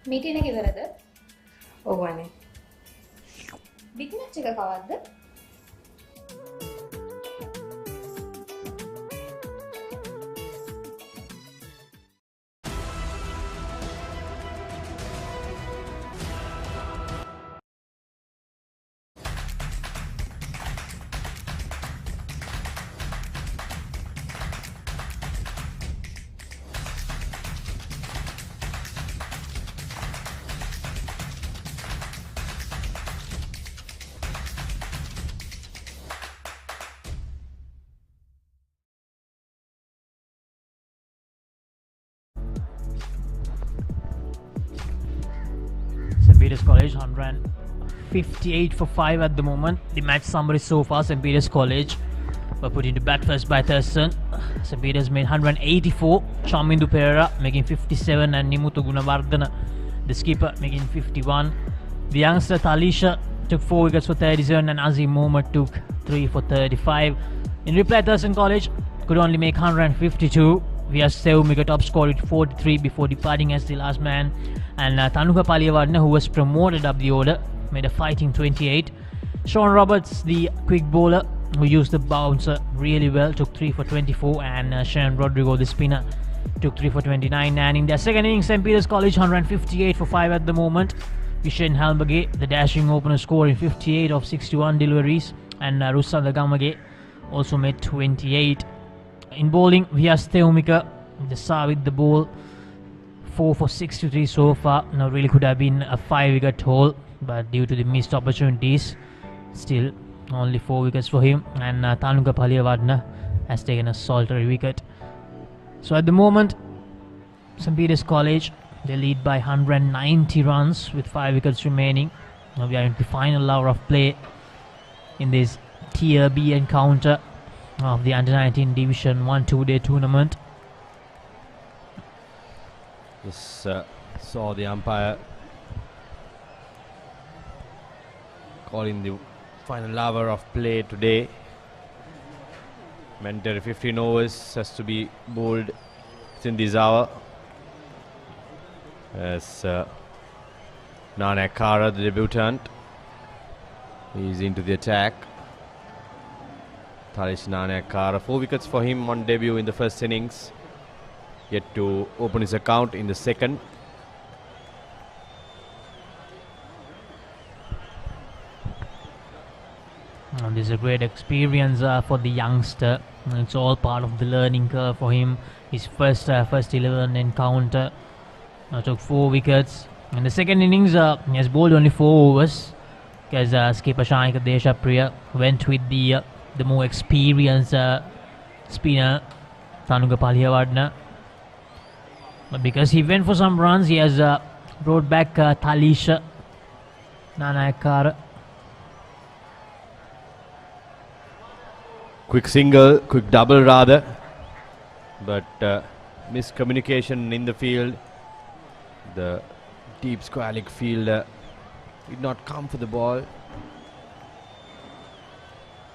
මීටින් එක ඉවරද? ඔව් අනේ. බිග් මැච් එක කවද්ද? St. Peter's College 158 for 5 at the moment. The match summary so far: St. Peter's College were put into bat first by Thurston. St. Peter's made 184. Chamindu Pereira making 57 and Nimuthu Gunawardana, the skipper, making 51. The youngster Talisha took 4 wickets for 37 and Azim Mohammed took 3 for 35. In reply, Thurston College could only make 152. Vyas Sevmika top scored with 43 before departing as the last man, and Tanuka Paliyavardhana, who was promoted up the order, made a fighting 28. Sean Roberts, the quick bowler who used the bouncer really well, took 3 for 24, and Sharon Rodrigo, the spinner, took 3 for 29. And in their second innings, St. Peter's College 158 for 5 at the moment. Vishen Halbage, the dashing opener, scoring 58 of 61 deliveries, and Rusanda Gamage also made 28. In bowling, Vyas Theumika, the star with the ball, 4 for 63 so far. Now really could have been a 5-wicket haul, but due to the missed opportunities, still only 4 wickets for him. And Tanuka Paliyavardhana has taken a solitary wicket. So at the moment, St. Peter's College, they lead by 190 runs with 5 wickets remaining. Now we are in the final hour of play in this Tier B encounter of the Under-19 Division 1 2-day tournament. Just saw the umpire calling the final hour of play today. Mandatory 15 overs has to be bowled within this hour. As Nanak Kara, the debutant, is into the attack. Talish Nanak Kara, 4 wickets for him on debut in the first innings. Yet to open his account in the second. And this is a great experience for the youngster. It's all part of the learning curve for him. His first 11 encounter took 4 wickets. In the second innings, he has bowled only 4 overs because skipper Shanika Deshapriya went with the more experienced spinner Tanuka Paliyavardhana. But because he went for some runs, he has brought back Talisha Nanayakara. quick single, quick double rather, but miscommunication in the field. The deep square leg fielder did not come for the ball.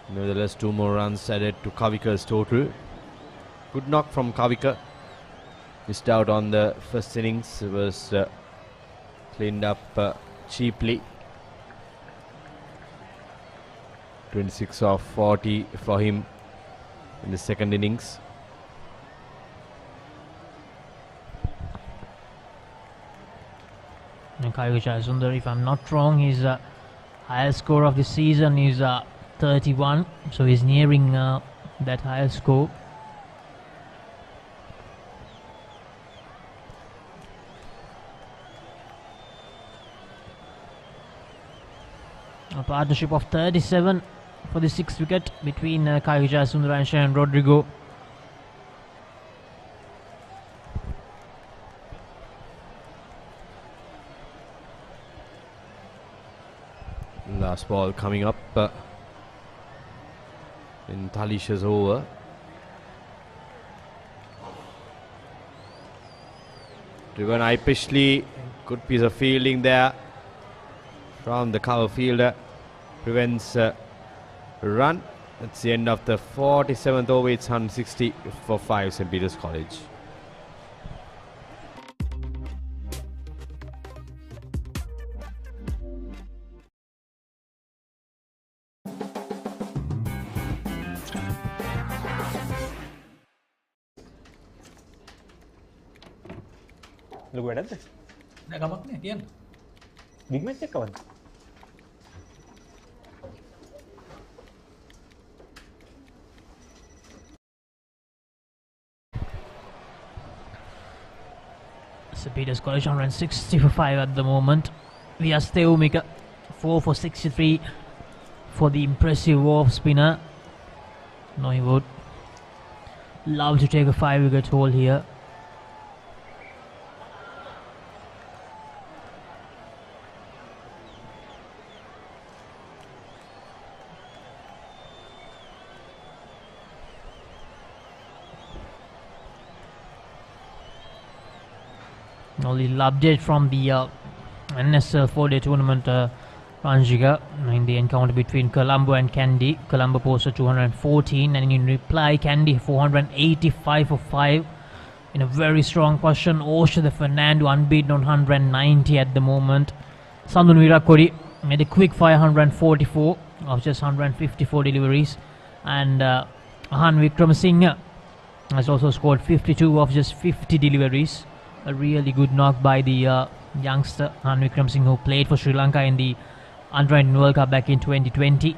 Nevertheless, 2 more runs added to Kavika's total. Good knock from Kavika. Missed out on the first innings. It was cleaned up cheaply. 26 of 40 for him in the second innings. Kavika Sundar, if I'm not wrong, his highest score of the season is 31, so he's nearing that highest score. A partnership of 37 for the 6th wicket between Kavika Sundar and Sharon Rodrigo. Last ball coming up in Talisha's over. Driven high pitchly, good piece of fielding there from the cover fielder. Prevents a run. That's the end of the 47th over. It's 160 for 5 St. Peter's College. ලොකු වැඩක්ද? නෑ කමක් නෑ කියන්න. Big match එක කවද්ද? St. Peter's College 160 for 5 at the moment. Vyastevumika 4 for 63 for the impressive off spinner. No, he would love to take a 5-wicket haul here. Only little update from the NSL 4-day tournament Ranjika in the encounter between Colombo and Kandy. Colombo posted 214 and in reply Kandy 485 for 5 in a very strong question. Osha the Fernando unbeaten on 190 at the moment. Sandun Virakodi made a quick fire 144 of just 154 deliveries, and Ahan Wickramasinghe has also scored 52 of just 50 deliveries. A really good knock by the youngster Han Wickramasinghe, who played for Sri Lanka in the Under-19 World Cup back in 2020.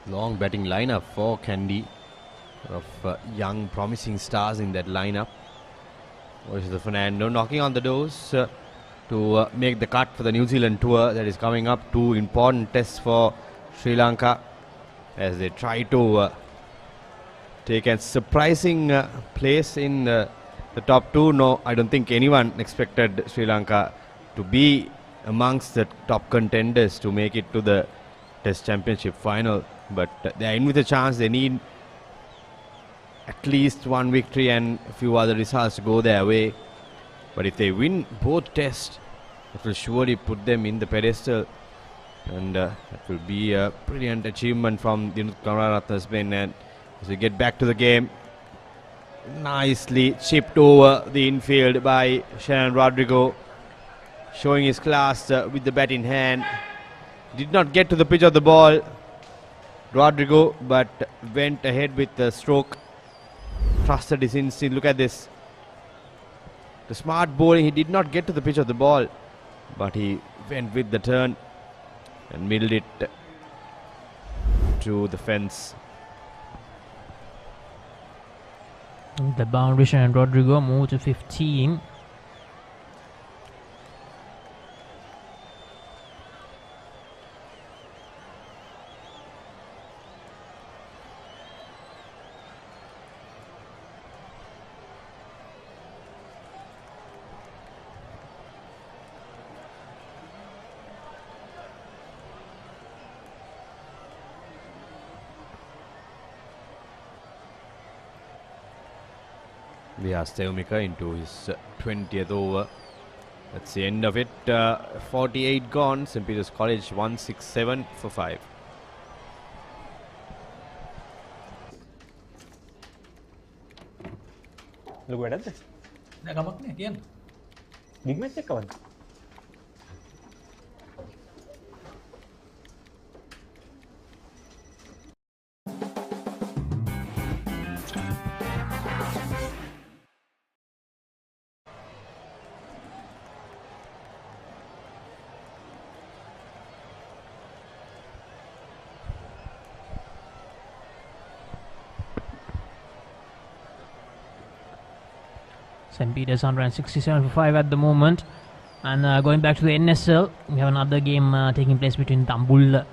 Long batting lineup for Kandy, of young promising stars in that lineup. The Fernando knocking on the doors to make the cut for the New Zealand tour that is coming up. 2 important tests for Sri Lanka as they try to take a surprising place in the top 2. No, I don't think anyone expected Sri Lanka to be amongst the top contenders to make it to the Test Championship final. But they are in with a chance. They need at least 1 victory and a few other results to go their way. But if they win both tests, it will surely put them in the pedestal. And it will be a brilliant achievement from the Kamaratna's pen. And as we get back to the game, nicely chipped over the infield by Shannon Rodrigo, showing his class with the bat in hand. Did not get to the pitch of the ball, Rodrigo, but went ahead with the stroke. Trusted his instinct. Look at this. The smart bowling, he did not get to the pitch of the ball, but he went with the turn and milled it to the fence. The boundary, and Rodrigo moved to 15. Vyas Theumika into his 20th over. That's the end of it. 48 gone. St. Peter's College 167 for 5. ලොකු වැඩක්ද? නෑ කමක් නෑ කියන්න. Big match එක කවද්ද? St. Peter's 167 for 5 at the moment. And going back to the NSL, we have another game taking place between Dambulla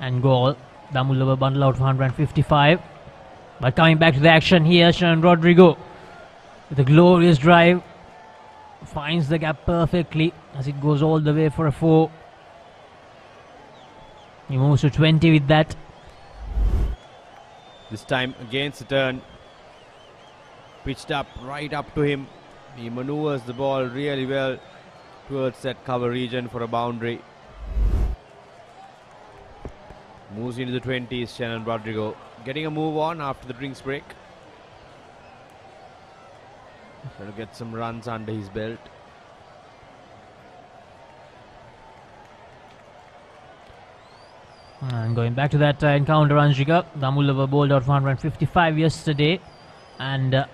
and Gaul. Dambulla were bundled out for 155. But coming back to the action here, Sharon Rodrigo with a glorious drive. Finds the gap perfectly as it goes all the way for a 4. He moves to 20 with that. This time against the turn. Pitched up, right up to him. He maneuvers the ball really well towards that cover region for a boundary. Moves into the 20s, Shannon Rodrigo. Getting a move on after the drinks break. Trying to get some runs under his belt. And going back to that encounter, Anjika, Dambulla were bowled out for 155 yesterday. And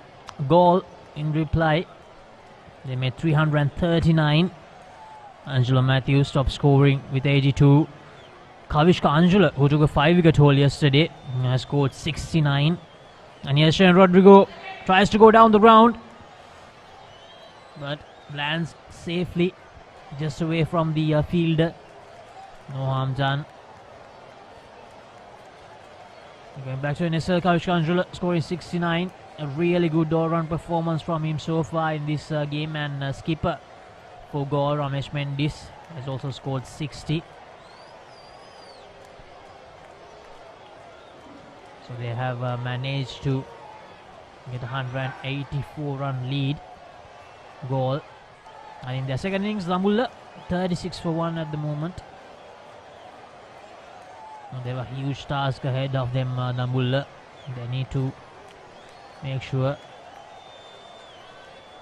Gaul in reply, they made 339. Angela Matthews stopped scoring with 82. Kavishka Anjula, who took a 5-wicket haul yesterday, has scored 69. And here's Shane Rodrigo, tries to go down the ground, but lands safely just away from the fielder. No harm done. Going back to NSL, Kavishka Anjula scoring 69. A really good all-round performance from him so far in this game, and skipper for Gaul, Ramesh Mendis, has also scored 60. So they have managed to get a 184-run lead, Gaul. And in their second innings, Dambulla 36 for 1 at the moment. They have a huge task ahead of them, Dambulla. They need to make sure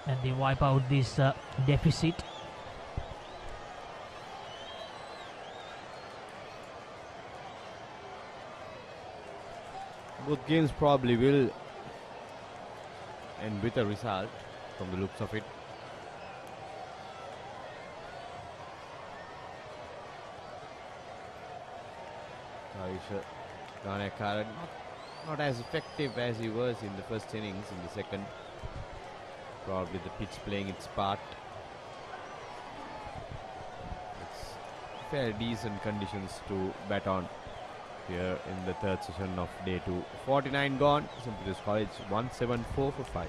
that they wipe out this deficit. Both games probably will end with a result from the looks of it. Ganekaran not as effective as he was in the first innings. In the second, probably the pitch playing its part. It's fairly decent conditions to bat on here in the third session of day 2. 49 gone. St. Peter's College 174 for 5.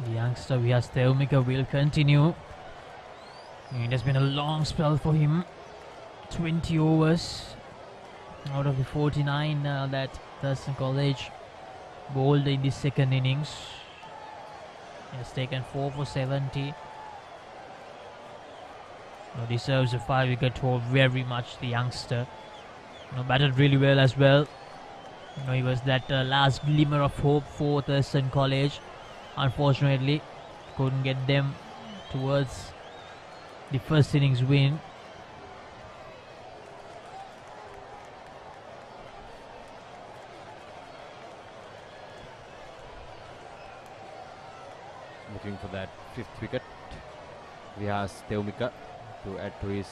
The youngster Vyas Theumika will continue. It has been a long spell for him. 20 overs out of the 49 that Thurston College bowled in the second innings. He has taken 4 for 70. Deserves a 5-wicket haul very much, the youngster. Batted really well as well. He was that last glimmer of hope for Thurston College. Unfortunately, couldn't get them towards the first innings win. Looking for that 5th wicket. Vyas Theumika to add to his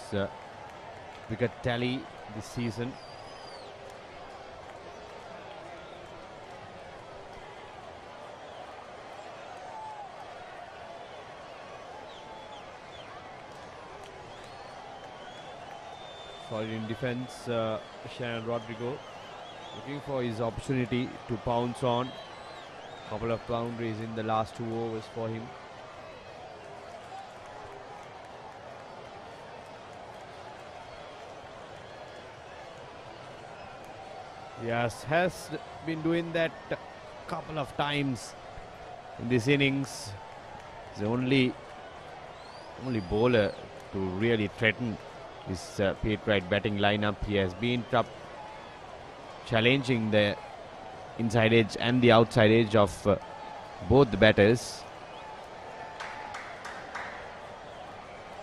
wicket tally this season. Solid in defense. Shannon Rodrigo looking for his opportunity to pounce on. Couple of boundaries in the last 2 overs for him. Yes, has been doing that a couple of times in this innings. He's the only bowler to really threaten his Pete Wright batting lineup. He has been challenging the inside edge and the outside edge of both the batters.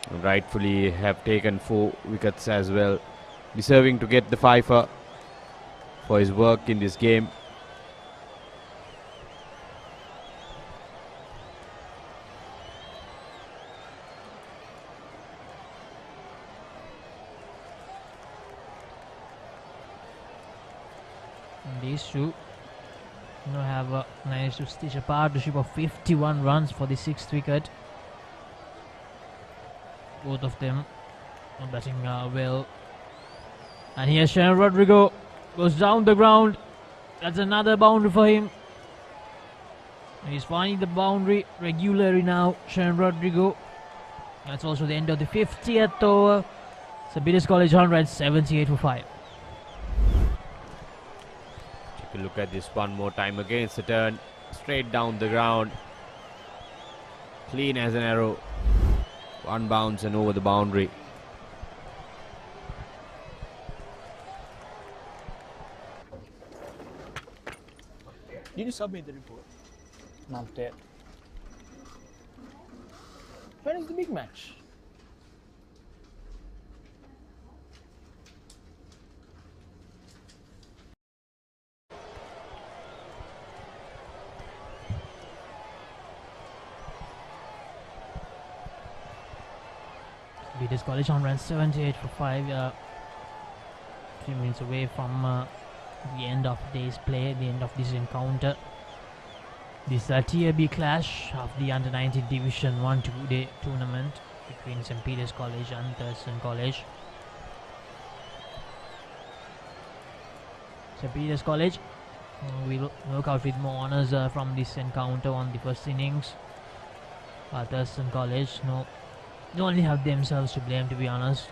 And rightfully have taken 4 wickets as well, deserving to get the fifer for his work in this game. These two have managed to stitch a partnership of 51 runs for the 6th wicket. Both of them are batting well. And here Shannon Rodrigo goes down the ground. That's another boundary for him. He's finding the boundary regularly now, Shannon Rodrigo. That's also the end of the 50th over. St. Peter's College 178 for 5. Take a look at this one more time. Against the turn, straight down the ground, clean as an arrow. One bounce and over the boundary. Did you submit the report? Not yet. When is the big match? Peters College on runs 78 for 5. 3 minutes away from the end of today's play, the end of this encounter. This Tier B clash of the Under-19 Division 1 2-day tournament between St. Peter's College and Thurston College. St. Peter's College will work out with more honours from this encounter on the first innings. Thurston College they only have themselves to blame, to be honest.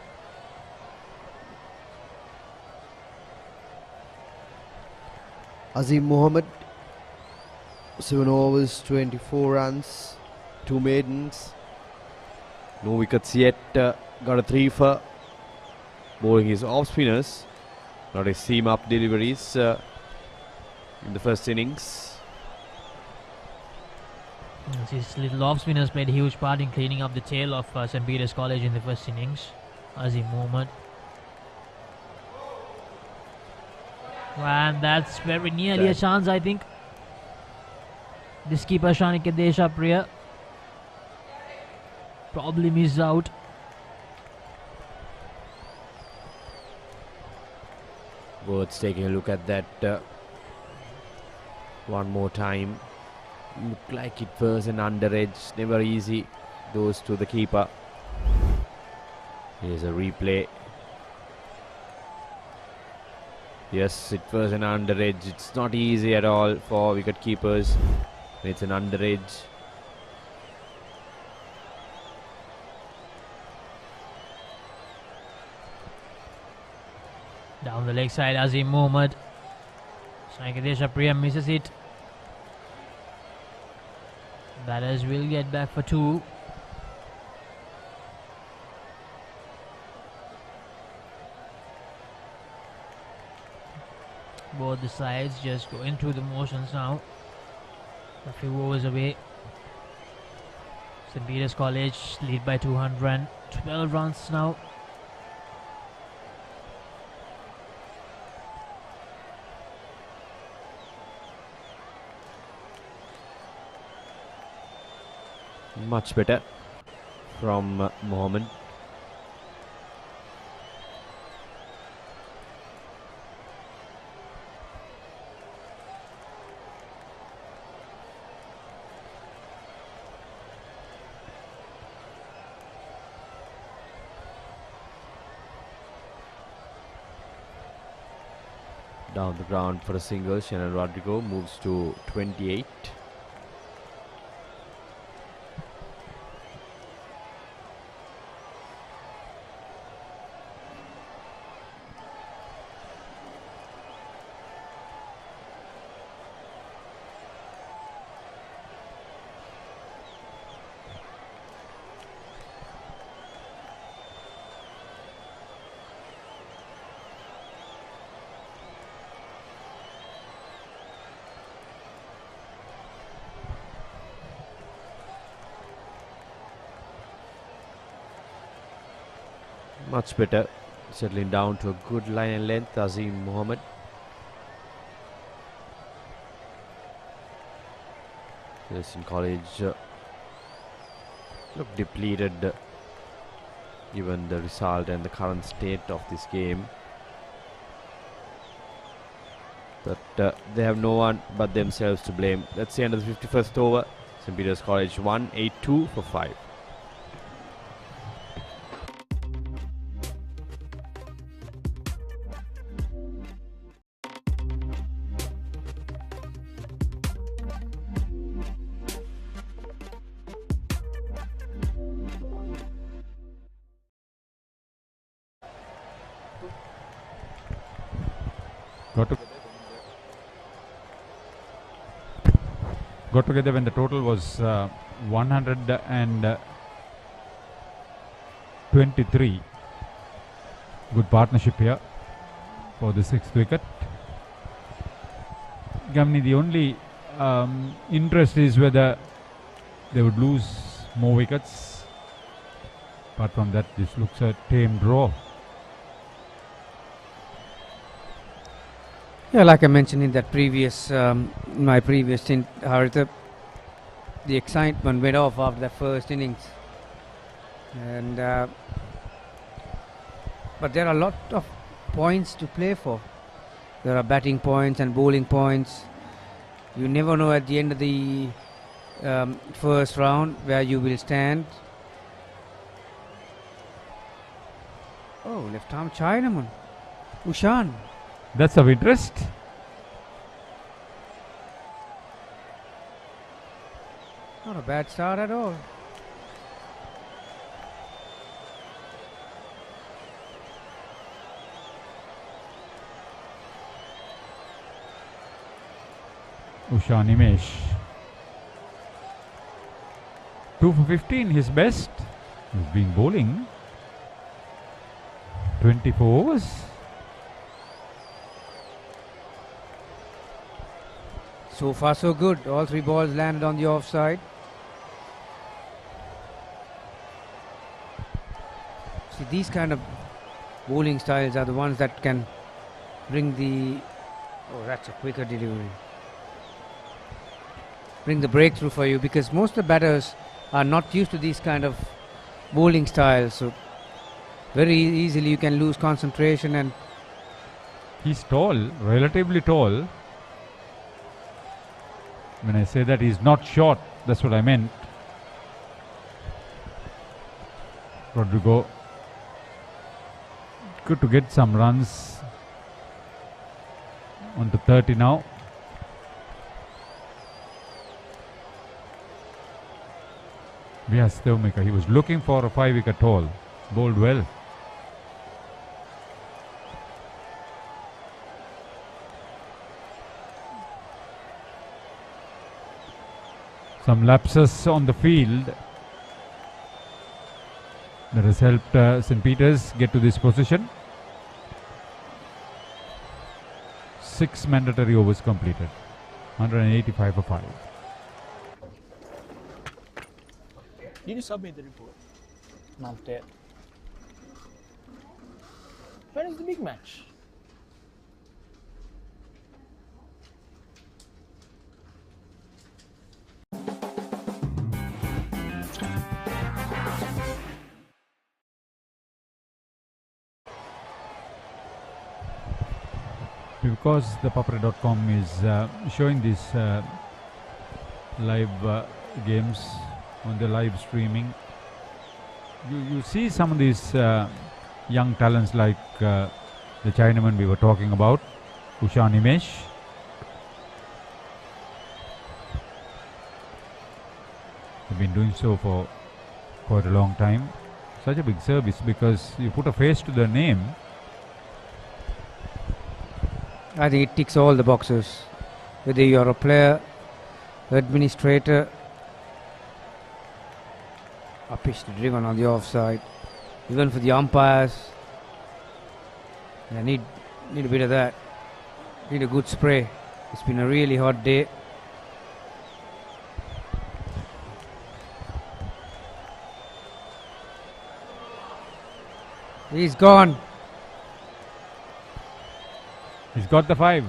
Azim Mohammed, 7 overs, 24 runs, 2 maidens. No wickets yet. Got a 3 for bowling his off spinners. Not a seam up deliveries in the first innings. His little off spinners played a huge part in cleaning up the tail of St. Peter's College in the first innings. Azim Mohammed. And that's very nearly a chance, I think. This keeper Shanika Deshapriya probably missed out. Worth taking a look at that one more time. Looked like it was an under edge. Never easy. Goes to the keeper. Here's a replay. Yes, it was an under edge. It's not easy at all for wicket keepers. It's an under edge. Down the leg side, Azim Mohammed. Shankadesha Priya misses it. Batters will get back for 2. Both the sides just going through the motions now. A few overs away. St. Peter's College lead by 212 runs now. Much better from Mohammed. down the ground for a single. Shannon Rodrigo moves to 28. Much better, settling down to a good line and length. Azim Mohammed. Thurston College look depleted given the result and the current state of this game. But they have no one but themselves to blame. Let's see, under the 51st over, St. Peter's College 1, 8-2 for 5. Got together when the total was 123. Good partnership here for the 6th wicket. Gamni, the only interest is whether they would lose more wickets. Apart from that, this looks a tame draw. Yeah, like I mentioned in that previous, my previous stint, Haritha, the excitement went off after the first innings, and but there are a lot of points to play for. There are batting points and bowling points. You never know at the end of the first round where you will stand. Oh, left arm Chinaman, Ushan. That's of interest. Not a bad start at all. Ushan Nimesh. 2 for 15, his best. He's been bowling 24 overs. So far so good. All 3 balls landed on the offside. See, these kind of bowling styles are the ones that can bring the... Oh, that's a quicker delivery. Bring the breakthrough for you, because most of the batters are not used to these kind of bowling styles. So very easily you can lose concentration. And he's tall, relatively tall. When I say that he's not short, that's what I meant. Rodrigo, good to get some runs. On to 30 now. Vyas Devmika, he was looking for a 5-wicket haul. Bowled well. Some lapses on the field that has helped St. Peter's get to this position. 6 mandatory overs completed. 185 for 5. Did you submit the report? Not yet. When is the big match? Because the Papare.com is showing these live games on the live streaming, you see some of these young talents like the Chinaman we were talking about, Usha Nimesh. They've been doing so for quite a long time. Such a big service because you put a face to the name. I think it ticks all the boxes. Whether you're a player, administrator, a pitch driven on the offside, even for the umpires. I need a bit of that. Need a good spray. It's been a really hot day. He's gone. He's got the 5.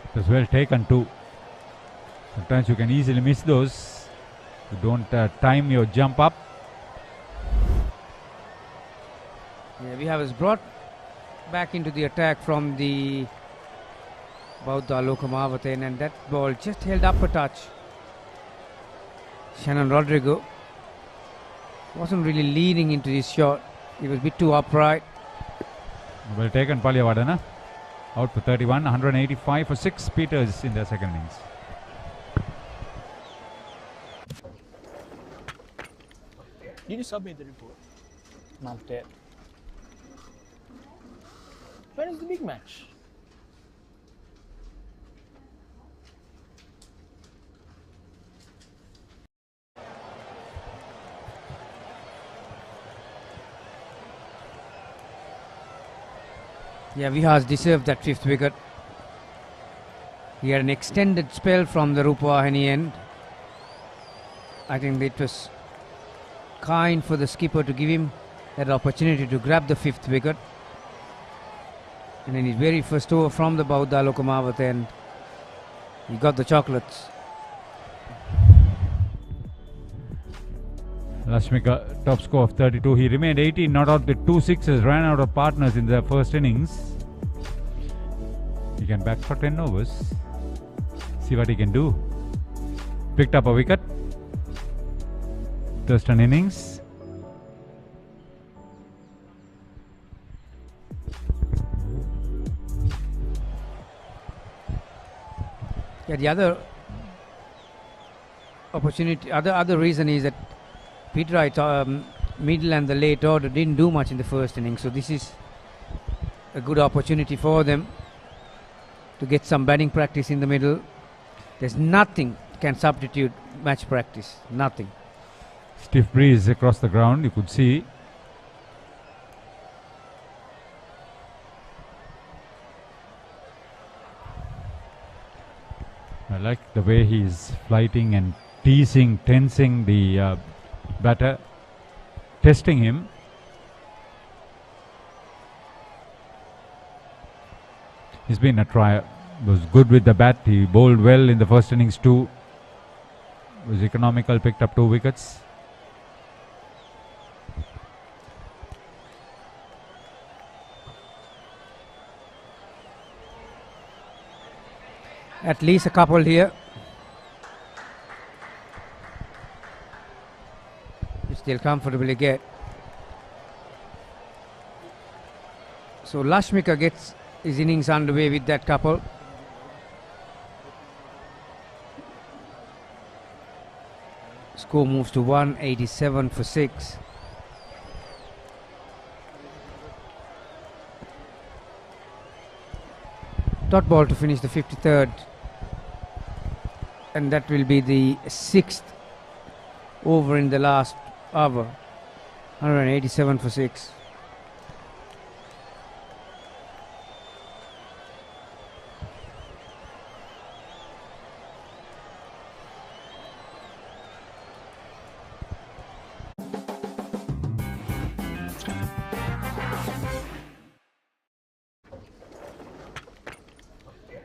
It was well taken too. Sometimes you can easily miss those. You don't time your jump up. Yeah, we have us brought back into the attack from the Bauda Lokamavaten, and that ball just held up a touch. Shannon Rodrigo wasn't really leaning into his shot. He was a bit too upright. Well taken, Palyavadana. Out for 31, 185 for 6 Peters in their second innings. Did you submit the report? Not yet. When is the big match? Yeah, Vihas deserved that 5th wicket. He had an extended spell from the Rupawahini end. I think it was kind for the skipper to give him that opportunity to grab the 5th wicket. And in his very first over from the Bauda Lokamavath end, he got the chocolates. Lashmika, top score of 32. He remained 18, not out with 2 sixes, ran out of partners in the first innings. He can back for 10 overs. See what he can do. Picked up a wicket. Thurston innings. Yeah, the other opportunity, other reason is that Peter Wright, middle and the late order didn't do much in the first inning, so this is a good opportunity for them to get some batting practice in the middle. There's nothing can substitute match practice, nothing. Stiff breeze across the ground, you could see. I like the way he's flighting and teasing, tensing the batter, testing him. He's been a trier. Was good with the bat. He bowled well in the first innings too. Was economical, picked up 2 wickets. At least a couple here, which they'll comfortably get. So Lashmika gets his innings underway with that couple. Score moves to 187 for 6. Dot ball to finish the 53rd. And that will be the 6th over in the last over. 187 for 6.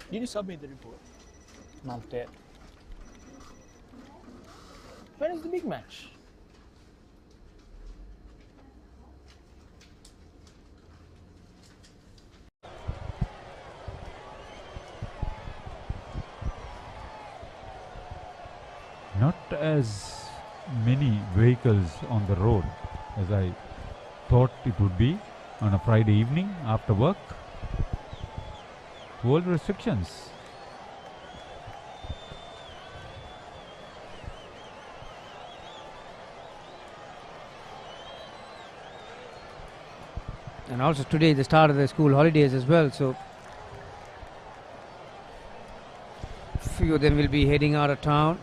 Did you submit the report? Not yet. When is the big match? Not as many vehicles on the road as I thought it would be. on a Friday evening after work. World restrictions. And also today the start of the school holidays as well, so few of them will be heading out of town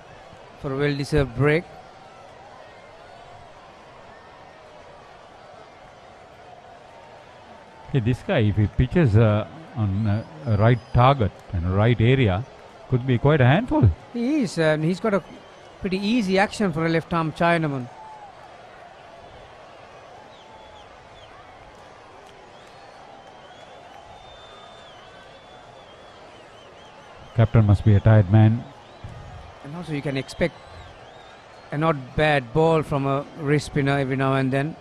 for a well-deserved break. Hey, this guy, if he pitches on a right target and a right area, could be quite a handful. He is, and he's got a pretty easy action for a left-arm Chinaman. Captain must be a tired man. And also you can expect a not bad ball from a wrist spinner every now and then.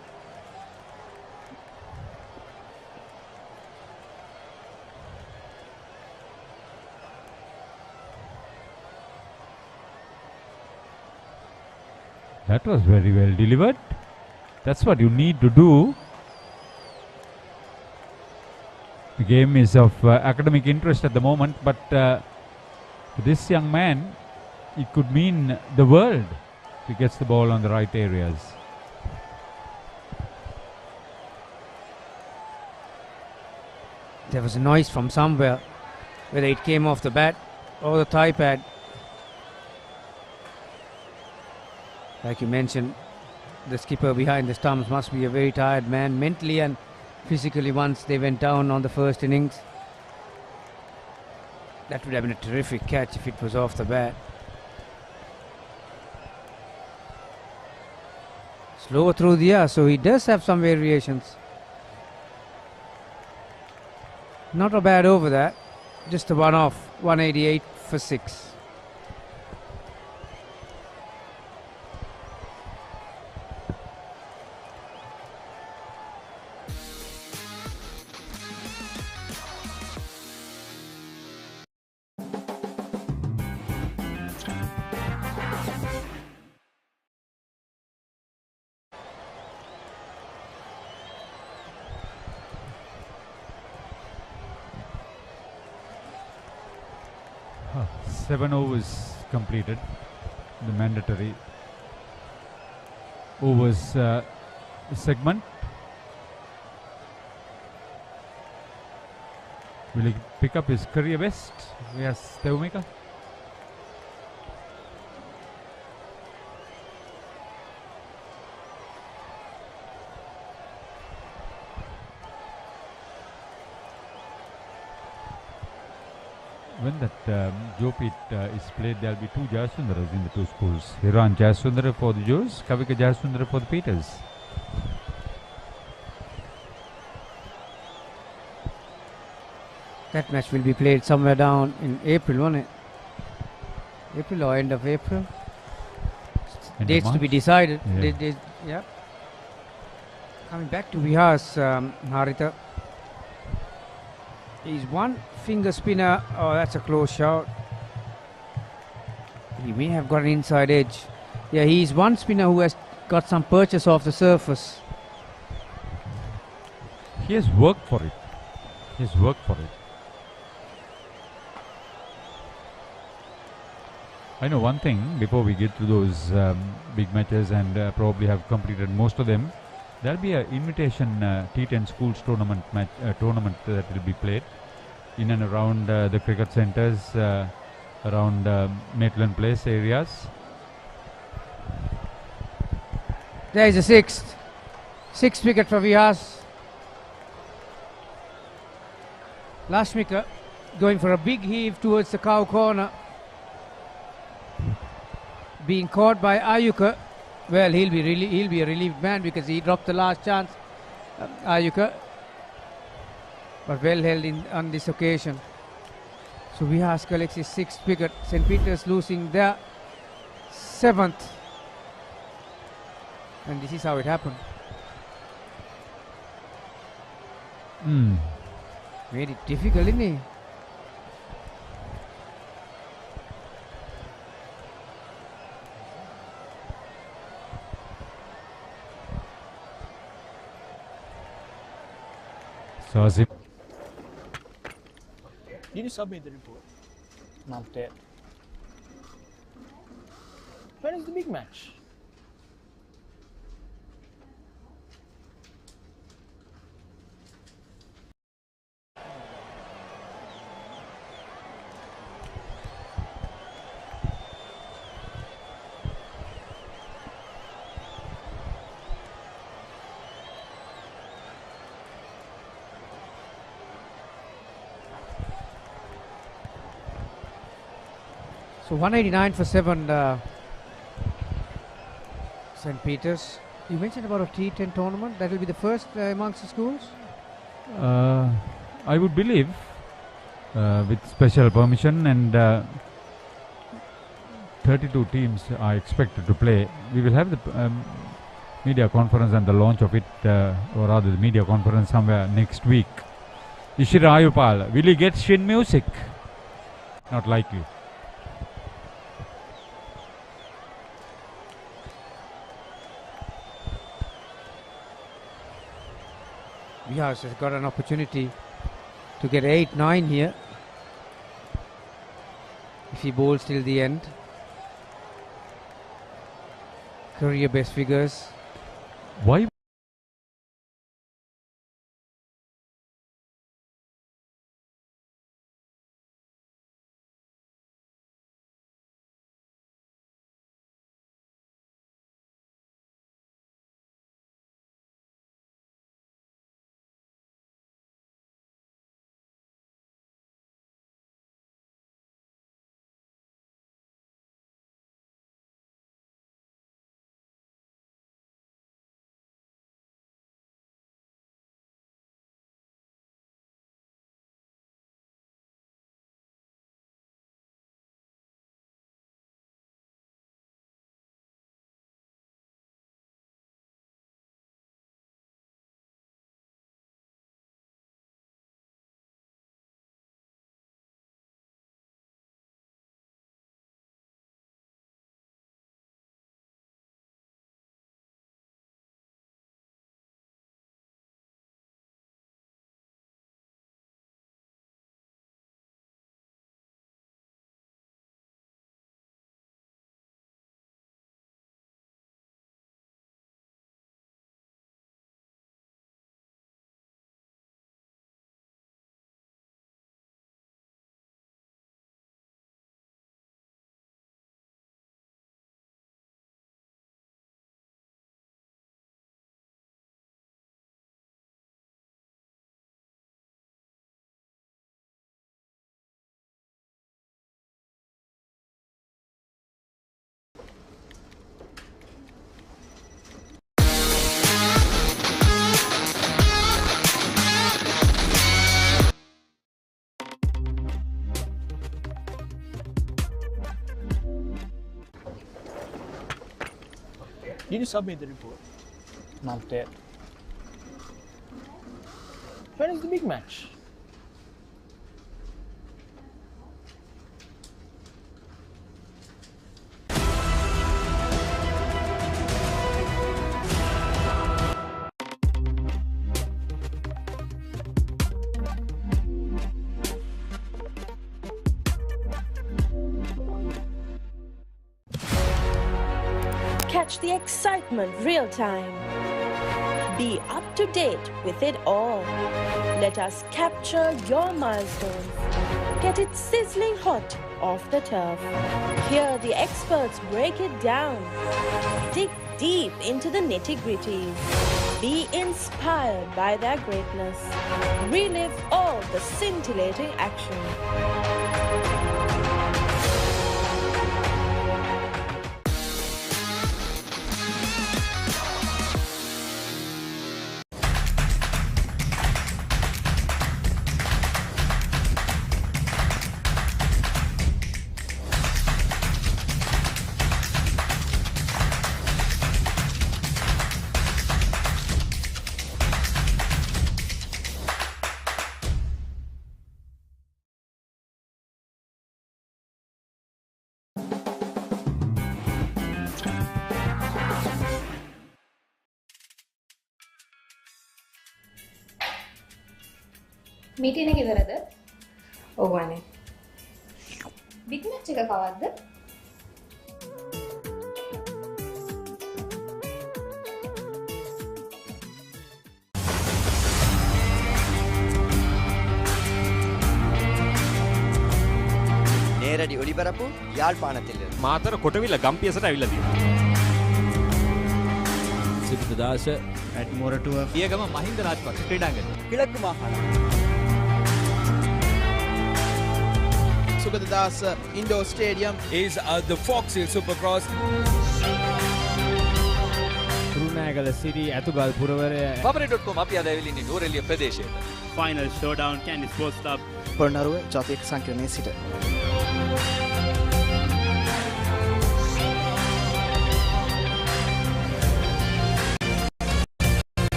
That was very well delivered. That's what you need to do. The game is of academic interest at the moment, but to this young man, it could mean the world if he gets the ball on the right areas. There was a noise from somewhere, whether it came off the bat or the thigh pad. Like you mentioned, the skipper behind the stumps must be a very tired man mentally and physically once they went down on the first innings. That would have been a terrific catch if it was off the bat. Slower through the air, so he does have some variations. Not a bad over that. Just a one off, 188 for 6. Huh, 7 overs completed, the mandatory overs segment. Will he pick up his career best? Yes, Teumika. When that Jopit is played, there will be two Jayasundaras in the two schools. Hiran Jayasundara for the Joes, Kavika Jayasundara for the Peters. That match will be played somewhere down in April, won't it? April or end of April? End Dates of to be March? decided. Yeah. Yeah. Coming back to Vihar's Harita. He's one finger spinner. Oh, that's a close shot. He may have got an inside edge. Yeah, he's one spinner who has got some purchase off the surface. He has worked for it. He has worked for it. I know one thing, before we get to those big matches and probably have completed most of them, there will be an invitation T10 schools tournament tournament that will be played in and around the cricket centres, around Maitland Place areas. There is a sixth. Sixth wicket for Vihas. Lashmika going for a big heave towards the cow corner. Being caught by Ayuka. Well, he'll be a relieved man because he dropped the last chance. Ayuka. But well held on this occasion. So Vihas collects his sixth wicket. St. Peter's losing their seventh. And this is how it happened. Made it difficult, didn't he? Sazim. Did you submit the report? Not yet. When is the big match? So 189 for 7, St. Peter's. You mentioned about a T10 tournament. That will be the first amongst the schools? I would believe with special permission, and 32 teams are expected to play. We will have the media conference and the launch of it, or rather the media conference somewhere next week. Ishira Ayupal, will he get Shin music? Not likely. Bihar has got an opportunity to get 8-9 here if he bowls till the end. Career best figures. Why? Did you submit the report? Not yet. When is the big match? Catch the excitement real time. Be up to date with it all. Let us capture your milestones. Get it sizzling hot off the turf. Hear the experts break it down. Dig deep into the nitty-gritties. Be inspired by their greatness. Relive all the scintillating action. Meeting එක ඉවරද? ඔව් අනේ. Big match එක කවද්ද? நேரடி ஒளிபரப்பு யாழ்ப்பாணத்தில் මාතර කොටවිල ගම්පියසට ඇවිල්ලා තියෙනවා. සිද්ධාස ඇට්මොරටුව පියගම මහින්ද රාජපක්ෂ ක්‍රීඩාංගණය. கிழக்கு மாகாணம் Sugathadasa indoor stadium is the Fox Hill Supercross. Kurunegala Siri ඇතුගල් පුරවරය Papare.com අපි අද ඇවිල්ලා ඉන්නේ නෝරෙලිය ප්‍රදේශයට. Final showdown Candy Sports Club Polonnaruwa ජාතික සංකීර්ණයේ සිට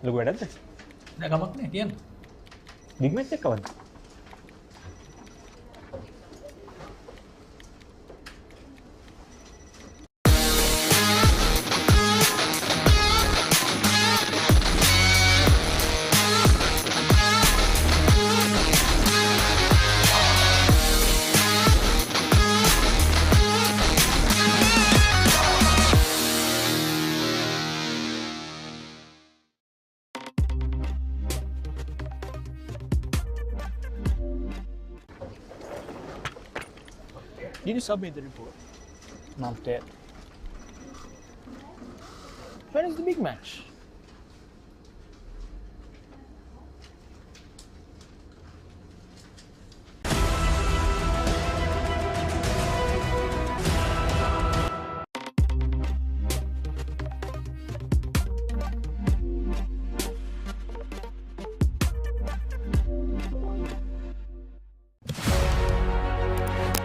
ලොකු වැඩක්ද? නෑ කමක් නෑ කියන්න. බිග් මැච් එක කවද්ද? Did you submit the report? Not yet. When is the big match?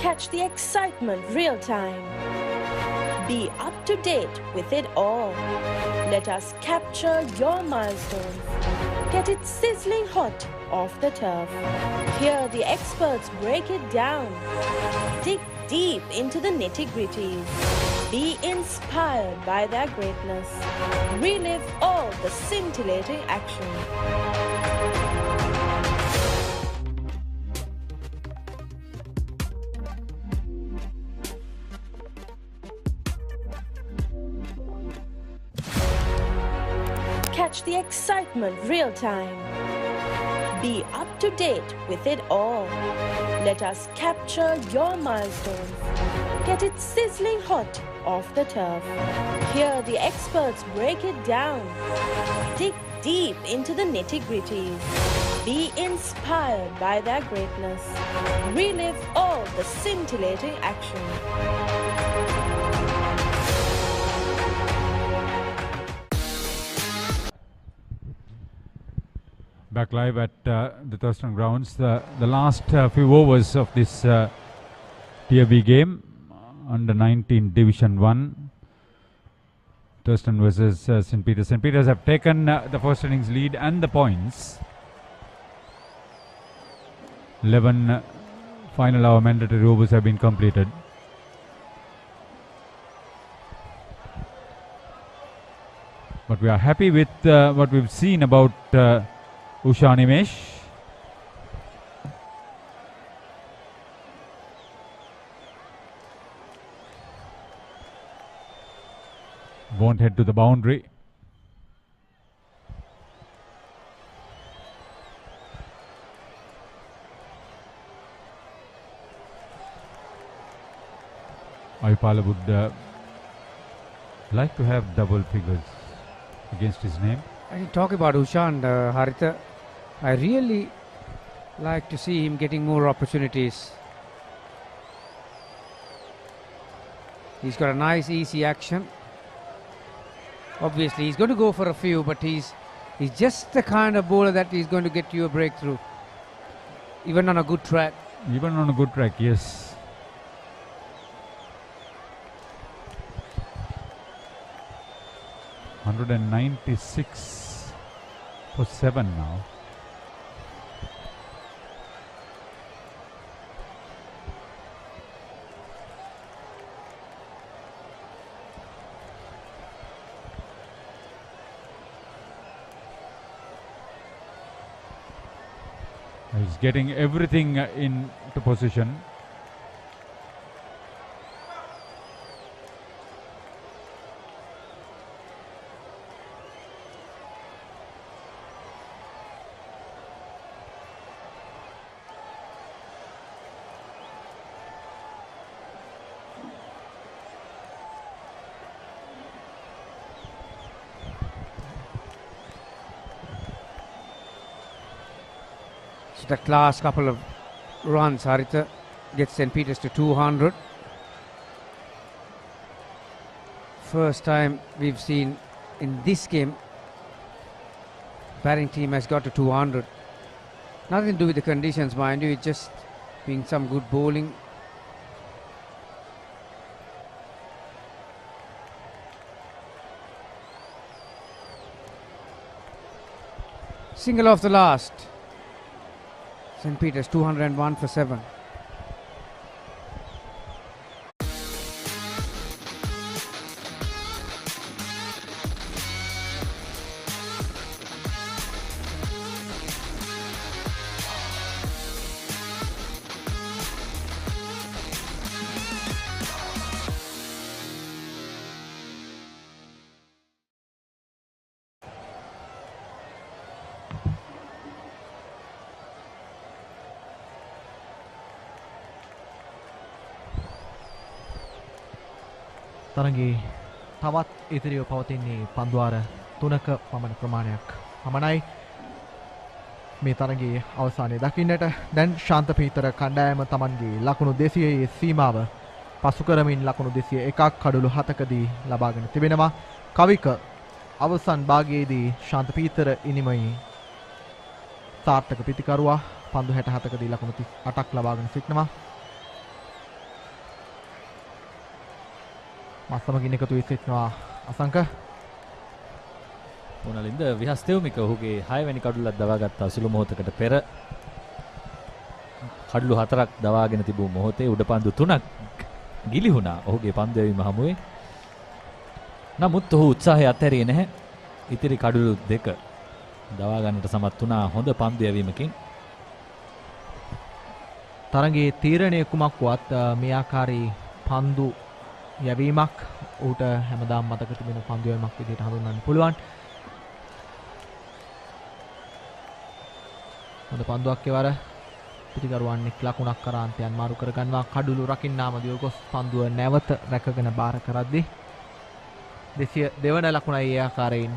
Catch the excitement real time. Be up to date with it all. Let us capture your milestones. Get it sizzling hot off the turf. Hear the experts break it down. Dig deep into the nitty-gritties. Be inspired by their greatness. Relive all the scintillating action. Catch the excitement real time. Be up to date with it all. Let us capture your milestones. Get it sizzling hot off the turf. Hear the experts break it down. Dig deep into the nitty-gritties. Be inspired by their greatness. Relive all the scintillating action. Back live at the Thurston grounds. The last few overs of this Tier B game, under 19 Division 1. Thurston versus St. Peters. St. Peters have taken the first innings lead and the points. 11 final hour mandatory overs have been completed. But we are happy with what we've seen about Usha Nimesh. Won't head to the boundary. Ayupala would like to have double figures against his name. I can talk about Ushan, Haritha. I really like to see him getting more opportunities. He's got a nice, easy action. Obviously, he's going to go for a few, but he's just the kind of bowler that is going to get you a breakthrough. Even on a good track. Even on a good track, yes. $196 for 7 now. He's getting everything into position. That last couple of runs, Haritha gets St. Peter's to 200. First time we've seen in this game, batting team has got to 200. Nothing to do with the conditions, mind you, it's just being some good bowling. Single off the last. St. Peter's 201 for 7. තරගයේ තවත් ඉතිරිව පවතින්නේ පන්දුවාර 3ක පමණ ප්‍රමාණයක් පමණයි මේ තරගයේ අවසානයේ දකින්නට. දැන් ශාන්ත පීතර කණ්ඩායම Tamanගේ ලකුණු 200 සීමාව පසු කරමින් ලකුණු 201ක් කඩලු 7කදී ලබාගෙන තිබෙනවා. කවික අවසන් භාගයේදී ශාන්ත පීතර ඉනිමයි සාර්ථක පිටිකරුවා පන්දු 67කදී ලකුණු 38ක් ලබාගෙන සිටිනවා. මස්සමකින් එකතු වී සිටිනවා අසංක. මොනලින්ද විහස්තෙව්මික ඔහුගේ 6 වෙනි කඩුලක් දවාගත්තා සුළු මොහොතකට පෙර. කඩලු 4ක් දවාගෙන තිබූ මොහොතේ උඩ පන්දු 3ක් ගිලිහුණා ඔහුගේ පන්දු යැවීම හමුවේ. නමුත් ඔහු උත්සාහය අත්හැරියේ නැහැ. ඉතිරි කඩලු 2 දවා ගන්නට සමත් වුණා හොඳ පන්දු යැවීමකින්. තරගයේ තීරණය කුමක් වුවත් මේ ආකාරී පන්දු යැවීමක් ඌට හැමදාම මතක තිබෙන පන්දු යැවීමක් විදිහට හඳුන්වන්න පුළුවන්. හොඳ පන්දුවක් එවර පිටිකරුවන් එක් ලකුණක් කරාන්තයන් මාරු කර ගන්නවා. කඩුළු රකින්නාම දියගොස් පන්දුව නැවත රැකගෙන බාර කරද්දී 202 වන ලකුණයි ඒ ආකාරයෙන්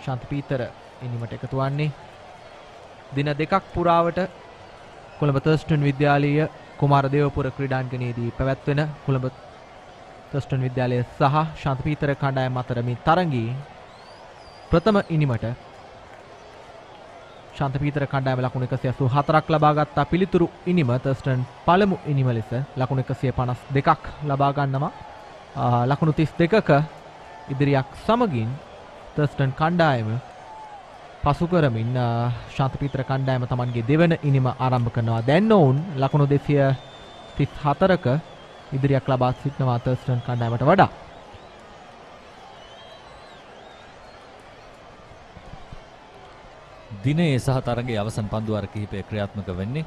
ශාන්ත පීතර ඉනිමට එකතු වන්නේ. දින දෙකක් පුරාවට කොළඹ තර්ස්ටන් විද්‍යාලීය කුමාර දේවපුර ක්‍රීඩාංගණයේදී පැවැත්වෙන කොළඹ තර්ස්ටන් විද්‍යාලය සහ ශාන්ත පීතර කණ්ඩායම අතර මේ තරගයේ ප්‍රථම ඉනිමට ශාන්ත පීතර කණ්ඩායම ලකුණු 184ක් ලබා ගත්තා. පිළිතුරු ඉනිම තර්ස්ටන් පළමු ඉනිම ලෙස ලකුණු 152ක් ලබා ගන්නවා. ලකුණු 32ක ඉදිරියක් සමගින් තර්ස්ටන් කණ්ඩායම පසු කරමින් ශාන්ත පීතර කණ්ඩායම Tamanගේ දෙවන ඉනිම ආරම්භ කරනවා. දැන් ඔවුන් ලකුණු 234ක ඉදිරියක් ලබා සිටිනවා තර්ස්ටන් කණ්ඩායමට වඩා. දිනේ සහ තරගයේ අවසන් පන්දු වාර කිහිපය ක්‍රියාත්මක වෙන්නේ.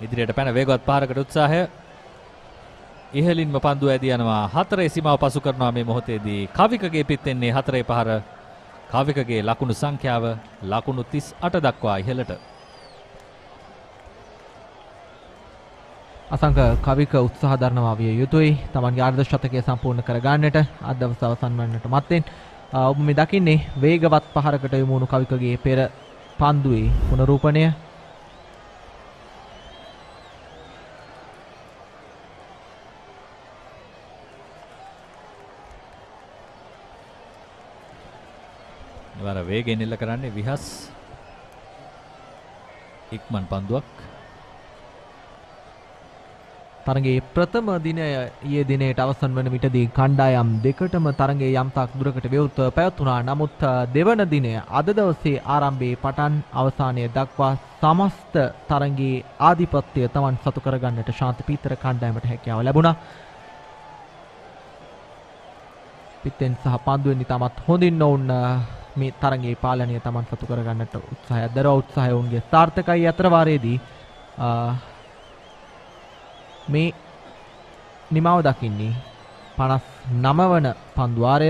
ඉදිරියට පැන වේගවත් පාරකට උත්සාහය. ඉහළින්ම පන්දුව ඇදී යනවා. 4 සීමාව පසු කරනවා මේ මොහොතේදී. කවිකගේ පිටෙන්නේ 4 පහර. කවිකගේ ලකුණු සංඛ්‍යාව ලකුණු 38 දක්වා ඉහළට. අසංක කවික උත්සාහ දරනවා විය යුතුයි. Tamanගේ අර්ධ ශතකය සම්පූර්ණ කර ගන්නට අද දවස අවසන් වන්නට මත්තෙන් ඔබ මේ දකින්නේ වේගවත් පහරකට යොමු වුණු කවිකගේ පෙර පන්දුවේ පුනරූපණය. එවර වේගයෙන් එල්ල කරන්නේ විහස් ඉක්මන් පන්දුවක්. තරගයේ ප්‍රථම දිනය ඊයේ දිනේට අවසන් වන විටදී කණ්ඩායම් දෙකටම තරගයේ යම් තාක් දුරකට විවෘතව පැවතුණා. නමුත් දෙවන දිනය අද දවසේ ආරම්භයේ පටන් අවසානය දක්වා සමස්ත තරගයේ ආධිපත්‍යය Taman සතු කරගන්නට ශාන්ත පීතර කණ්ඩායමට හැකියාව ලැබුණා. පිටෙන් සහ පන්දුවෙන් ඉතාමත් හොඳින් ඔවුන් මේ තරගයේ පාලනය Taman සතු කරගන්නට උත්සාහයක් දරව උත්සාහය වුන්ගේ සාර්ථකයි අතර වාරයේදී මේ නිමාව දකින්නේ 59 වන පන්දු වාරය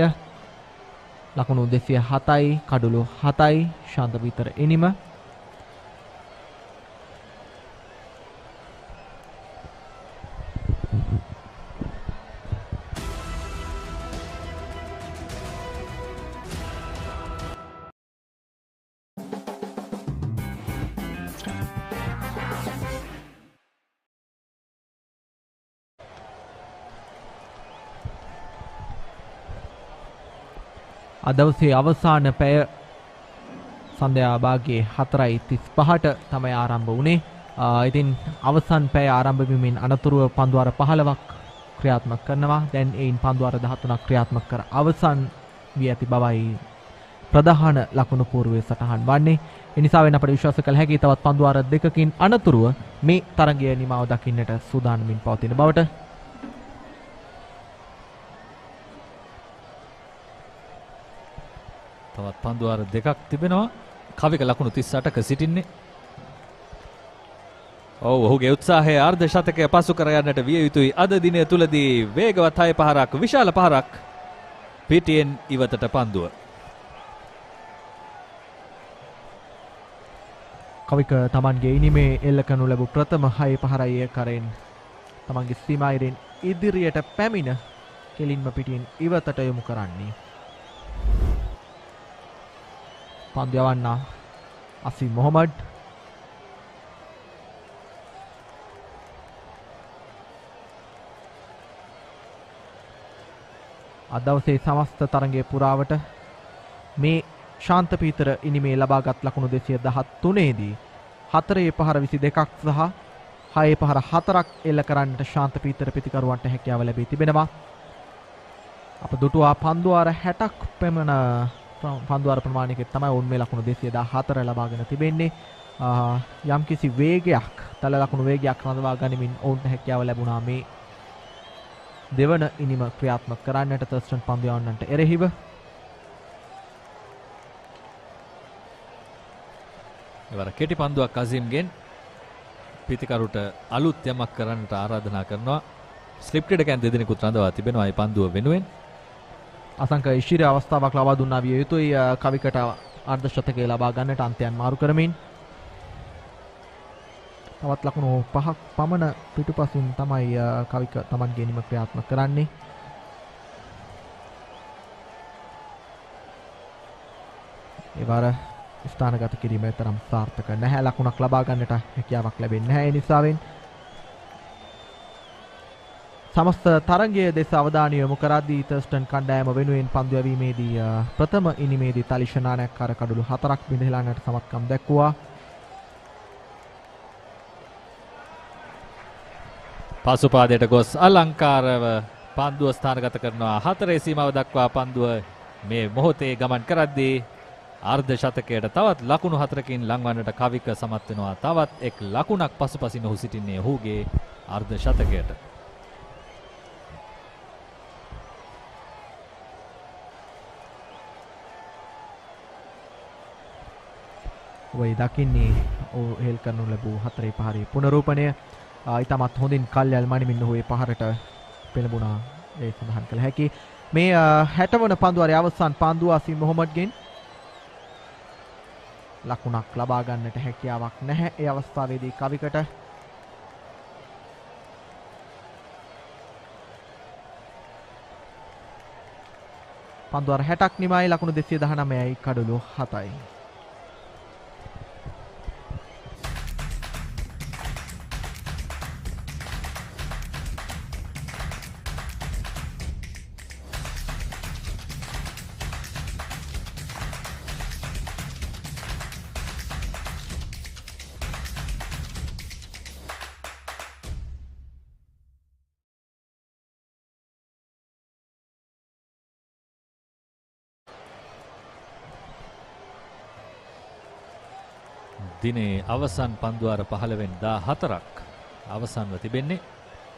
ලකුණු 207යි කඩලු 7යි ශාන්ත විතර එනිම දවසේ අවසාන පැය සන්ධ්‍යා භාගයේ 4:35ට තමයි ආරම්භ වුණේ. ඉතින් අවසන් පැය ආරම්භ වීමෙන් අනතුරුව පන්දුවාර 15ක් ක්‍රියාත්මක කරනවා. දැන් එයින් පන්දුවාර 13ක් ක්‍රියාත්මක කර අවසන් වී ඇති බවයි ප්‍රධාන ලකුණු පූර්වයේ සටහන් වන්නේ. ඒ නිසා වෙන අපට විශ්වාස කළ හැකි තවත් පන්දුවාර දෙකකින් අනතුරුව මේ තරගයේ නිමාව දකින්නට සූදානමින් පවතින බවට. තවත් පන්දුවාර දෙකක් තිබෙනවා. කවික ලකුණු 38ක සිටින්නේ. ඔහුගේ උත්සාහය අර්ධ ශතකය පසු කරගන්නට විය යුතුයි. අද දිනය තුලදී වේගවත් 6 පහරක් විශාල පහරක් පිටියෙන් ඉවතට පන්දුව. කවික Tamanගේ ඉනිමේ එල්ල කරනු ලැබූ ප්‍රථම 6 පහරයි කරෙන් Tamanගේ සීමායිරෙන් ඉදිරියට පැමිණ කෙලින්ම පිටින් ඉවතට යොමු කරන්නේ. පන්දු යවන්න අසීම් මොහමඩ් අද දවසේ සමස්ත තරගයේ පුරාවට මේ ශාන්ත පීතර ඉනිමේ ලබාගත් ලකුණු 213 දී 4 පහර 22ක් සහ 6 පහර 4ක් එල්ල කරන්නට ශාන්ත පීතර පිතිකරුවන්ට හැකියාව ලැබී තිබෙනවා. අප දුටුවා පන්දුවාර 60ක් පෙමන පන්දුවාර ප්‍රමාණයක තමයි ඔවුන් මේ ලකුණු 214 ලබාගෙන තිබෙන්නේ. යම්කිසි වේගයක් තල ලකුණු වේගයක් රඳවා ගනිමින් ඔවුන්ට හැකියාව ලැබුණා මේ දෙවන ඉනිම ක්‍රියාත්මක කරන්නට තර්ස්ටන් පන්දු යවන්නට එරෙහිව. එවර කෙටි පන්දුවක් අසීම්ගෙන් පිතිකරුට අලුත් යමක් කරන්නට ආරාධනා කරනවා. ස්ලිප් ක්‍රීඩකයන් දෙදෙනෙකුත් රඳවා තිබෙනවා මේ පන්දුව වෙනුවෙන්. අසංක ඉෂිර අවස්ථාවක් ලබා දුන්නා විය යුතුයි කවිකට අර්ධ ශතකය ලබා ගන්නට අන්තයන් මාරු කරමින්. තවත් ලකුණු 5ක් පමණ පිටුපසින් තමයි කවික Tamanගේ නිම ක්‍රියාත්මක කරන්නේ. ඒවර ස්ථානගත කිරීමේ තරම් සාර්ථක නැහැ. ලකුණක් ලබා ගන්නට හැකියාවක් ලැබෙන්නේ නැහැ. ඒ නිසාවෙන් සමස්ත තරගයේ දෙස අවධානය යොමු කරද්දී තර්ස්ටන් කණ්ඩායම වෙනුවෙන් පන්දු යැවීමේදී ප්‍රථම ඉනිමේදී තලිෂ නානයක්කාර කඩලු 4ක් බිඳහෙලාන්නට සමත්කම් දැක්වුවා. පසුපාදයට ගොස් අලංකාරව පන්දුව ස්ථානගත කරනවා. 4 සීමාව දක්වා පන්දුව මේ මොහොතේ ගමන් කරද්දී අර්ධ ශතකයට තවත් ලකුණු 4කින් ලංවන්නට කවික සමත් වෙනවා. තවත් එක් ලකුණක් පසුපසින් ඔහු සිටින්නේ ඔහුගේ අර්ධ ශතකයට. ඔය දකින්නේ හෙල් කරනු ලැබූ 4 පහරේ පුනරූපණය. ඊටමත් හොඳින් කල්යල් මනිමින් ඔහු ඒ පහරට පෙළඹුණා. ඒ සඳහන් කළ හැකි. මේ 60 වන පන්දුවාරයේ අවසන් පන්දුව අසීම් මොහමඩ්ගෙන් ලකුණක් ලබා ගන්නට හැකියාවක් නැහැ. ඒ අවස්ථාවේදී කවිකට පන්දුවාර 60ක් නිමයි ලකුණු 219යි කඩලු 7යි. දිනේ අවසන් පන්දුවාර 15 අවසන්ව තිබෙන්නේ.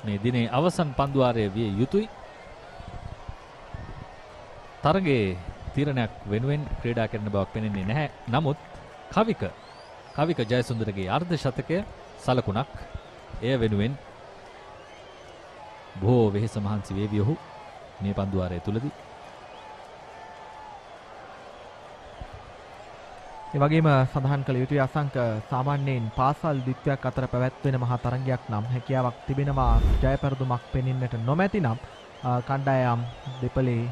මේ දිනේ අවසන් පන්දුවාරය විය යුතුයි. තරගයේ තීරණයක් වෙනුවෙන් ක්‍රීඩා කරන බවක් පෙනෙන්නේ නැහැ. නමුත් කවික ජයසුන්දරගේ අර්ධ ශතකය සලකුණක්. එය වෙනුවෙන් බොහෝ වෙහෙස මහන්සි වේවි ඔහු මේ පන්දුවාරය තුලදී. ඒ වගේම සඳහන් කළ යුතුයි අසංක සාමාන්‍යයෙන් පාසල් ද්විත්වයක් අතර පැවැත්වෙන මහා තරගයක් නම් හැකියාවක් තිබෙනවා ජයපරදුමක් පෙනෙන්නට නොමැති නම් කණ්ඩායම් දෙපළේ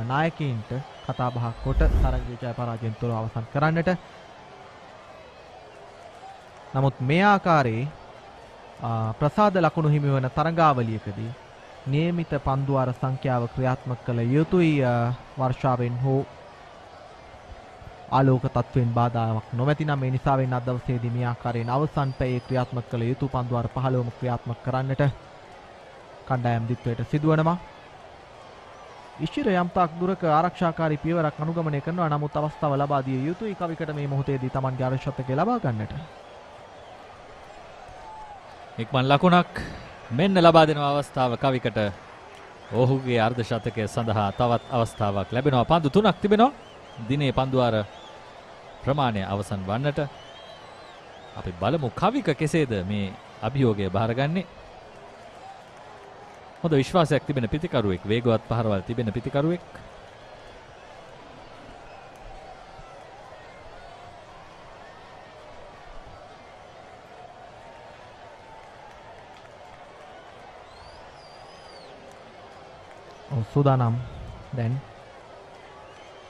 නායකයින්ට කතා බහ කොට තරගයේ ජය පරාජයෙන් තොරව අවසන් කරන්නට. නමුත් මේ ආකාරයේ ප්‍රසාද ලකුණු හිමිවන තරගාවලියකදී නියමිත පන්දුවාර සංඛ්‍යාව ක්‍රියාත්මක කළ යුතුයි වර්ෂාවෙන් හෝ ආලෝක තත්ත්වෙන් බාධාවක් නොමැති නම් ඒ නිසා වෙන අද දවසේදී මේ ආකාරයෙන් අවසන් පැයේ ක්‍රියාත්මක කළ යුතු පන්දුවාර 15ම ක්‍රියාත්මක කරන්නට කණ්ඩායම් දිත්වයට සිදුවනවා. ඉෂිර යම්තාක් දුරක ආරක්ෂාකාරී පියවරක් අනුගමනය කරනවා. නමුත් අවස්ථාව ලබා දිය යුතුයි කවිකට මේ මොහොතේදී Tamanගේ අර්ධ ශතකය ලබා ගන්නට. ඉක්මන් ලකුණක් මෙන්න ලබා දෙන අවස්ථාව කවිකට. ඔහුගේ අර්ධ ශතකය සඳහා තවත් අවස්ථාවක් ලැබෙනවා. පන්දු 3ක් තිබෙනවා. දිනේ පන්දුවාර ප්‍රමාණය අවසන් වන්නට. අපි බලමු කවික කෙසේද මේ අභියෝගය බාරගන්නේ. හොඳ විශ්වාසයක් තිබෙන පිතිකරුවෙක්, වේගවත් පහරවල් තිබෙන පිතිකරුවෙක්. සූදානම් දැන්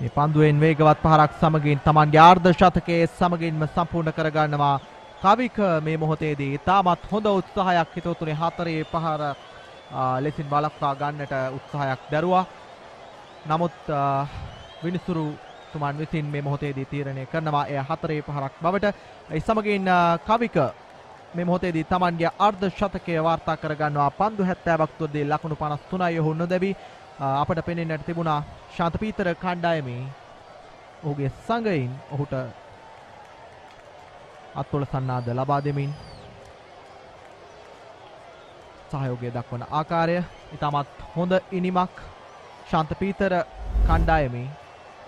මේ පන්දුවෙන් වේගවත් පහරක් සමගින් Tamanගේ අර්ධ ශතකයේ සමගින්ම සම්පූර්ණ කරගන්නවා කවික. මේ මොහොතේදී තාමත් හොඳ උත්සාහයක් හිතවතුනේ 4 පහර ලෙසින් වළක්වා ගන්නට උත්සාහයක් දරුවා. නමුත් විනිසුරු තුමන් විසින් මේ මොහොතේදී තීරණය කරනවා එය 4 පහරක් බවට. ඒ සමගින් කවික මේ මොහොතේදී Tamanගේ අර්ධ ශතකය වාර්තා කරගන්නවා. පන්දු 70ක් තුරදී ලකුණු 53යි ඔහු නොදැවි. අපට පෙනෙන්නට තිබුණා ශාන්ත පීතර කණ්ඩායමේ ඔහුගේ සංගයින් ඔහුට අත්වල සන්නාද ලබා දෙමින් සහයෝගය දක්වන ආකාරය ඉතාමත් හොඳ ඉනිමක්. ශාන්ත පීතර කණ්ඩායමේ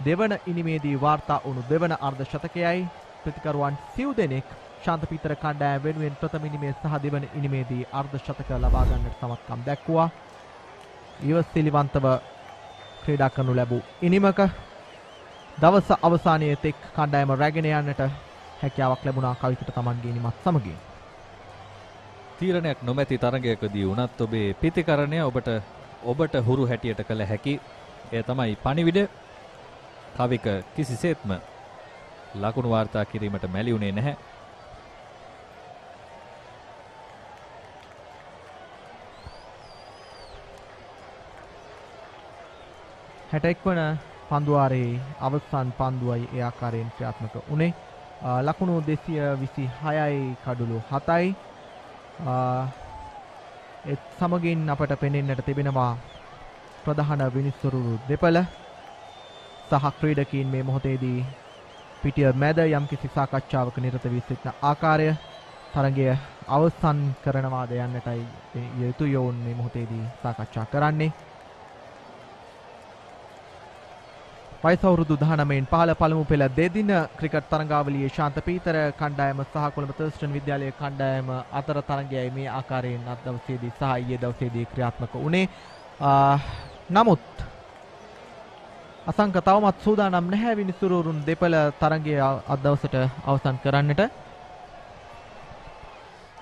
දෙවන ඉනිමේදී වාර්තා වුණු දෙවන අර්ධ ශතකයයි. ප්‍රතිකරුවන් සිව් දෙනෙක් ශාන්ත පීතර කණ්ඩායම වෙනුවෙන් ප්‍රථම ඉනිමේ සහ දෙවන ඉනිමේදී අර්ධ ශතක ලබා ගන්නට සමත්කම් දැක්වුවා. ඉවසිලිවන්තව ක්‍රීඩා කරනු ලැබූ ඉනිමක දවස අවසානයේ තෙක් කණ්ඩායම රැගෙන යන්නට හැකියාවක් ලැබුණා කවිකට Tamanගේ ඉනිමත් සමගින්. තීරණයක් නොමැති තරගයකදී වුණත් ඔබේ පිතිකරණය ඔබට හුරු හැටියට කළ හැකි. එය තමයි පණිවිඩ. කවික කිසිසේත්ම ලකුණු වාර්තා කිරීමට මැලි වුණේ නැහැ. හැටෙක්වන පන්දුවාරයේ අවසන් පන්දුවයි ඒ ආකාරයෙන් ක්‍රියාත්මක වුණේ. ලකුණු 226යි කඩුළු 7යි. ඒත් සමගින් අපට පෙනෙන්නට තිබෙනවා ප්‍රධාන විනිසුරු දෙපළ සහ ක්‍රීඩකීන් මේ මොහොතේදී පිටිය මැද යම්කිසි සාකච්ඡාවක නිරත වී සිටින ආකාරය. තරගය අවසන් කරනවාද යන්නටයි යුතු යෝන් මේ මොහොතේදී සාකච්ඡා කරන්නේ. වයස අවුරුදු 19න් පහළ පළමු පෙළ දෙදින ක්‍රිකට් තරඟාවලියේ ශාන්ත පීතර කණ්ඩායම සහ කොළඹ තර්ස්ටන් විද්‍යාලයේ කණ්ඩායම අතර තරගයයි මේ ආකාරයෙන් අද දවසේදී සහ ඊයේ දවසේදී ක්‍රියාත්මක වුණේ. නමුත් අසංක තවමත් සූදානම් නැහැ විනිසුරුන් දෙපළ තරගය අද දවසට අවසන් කරන්නට.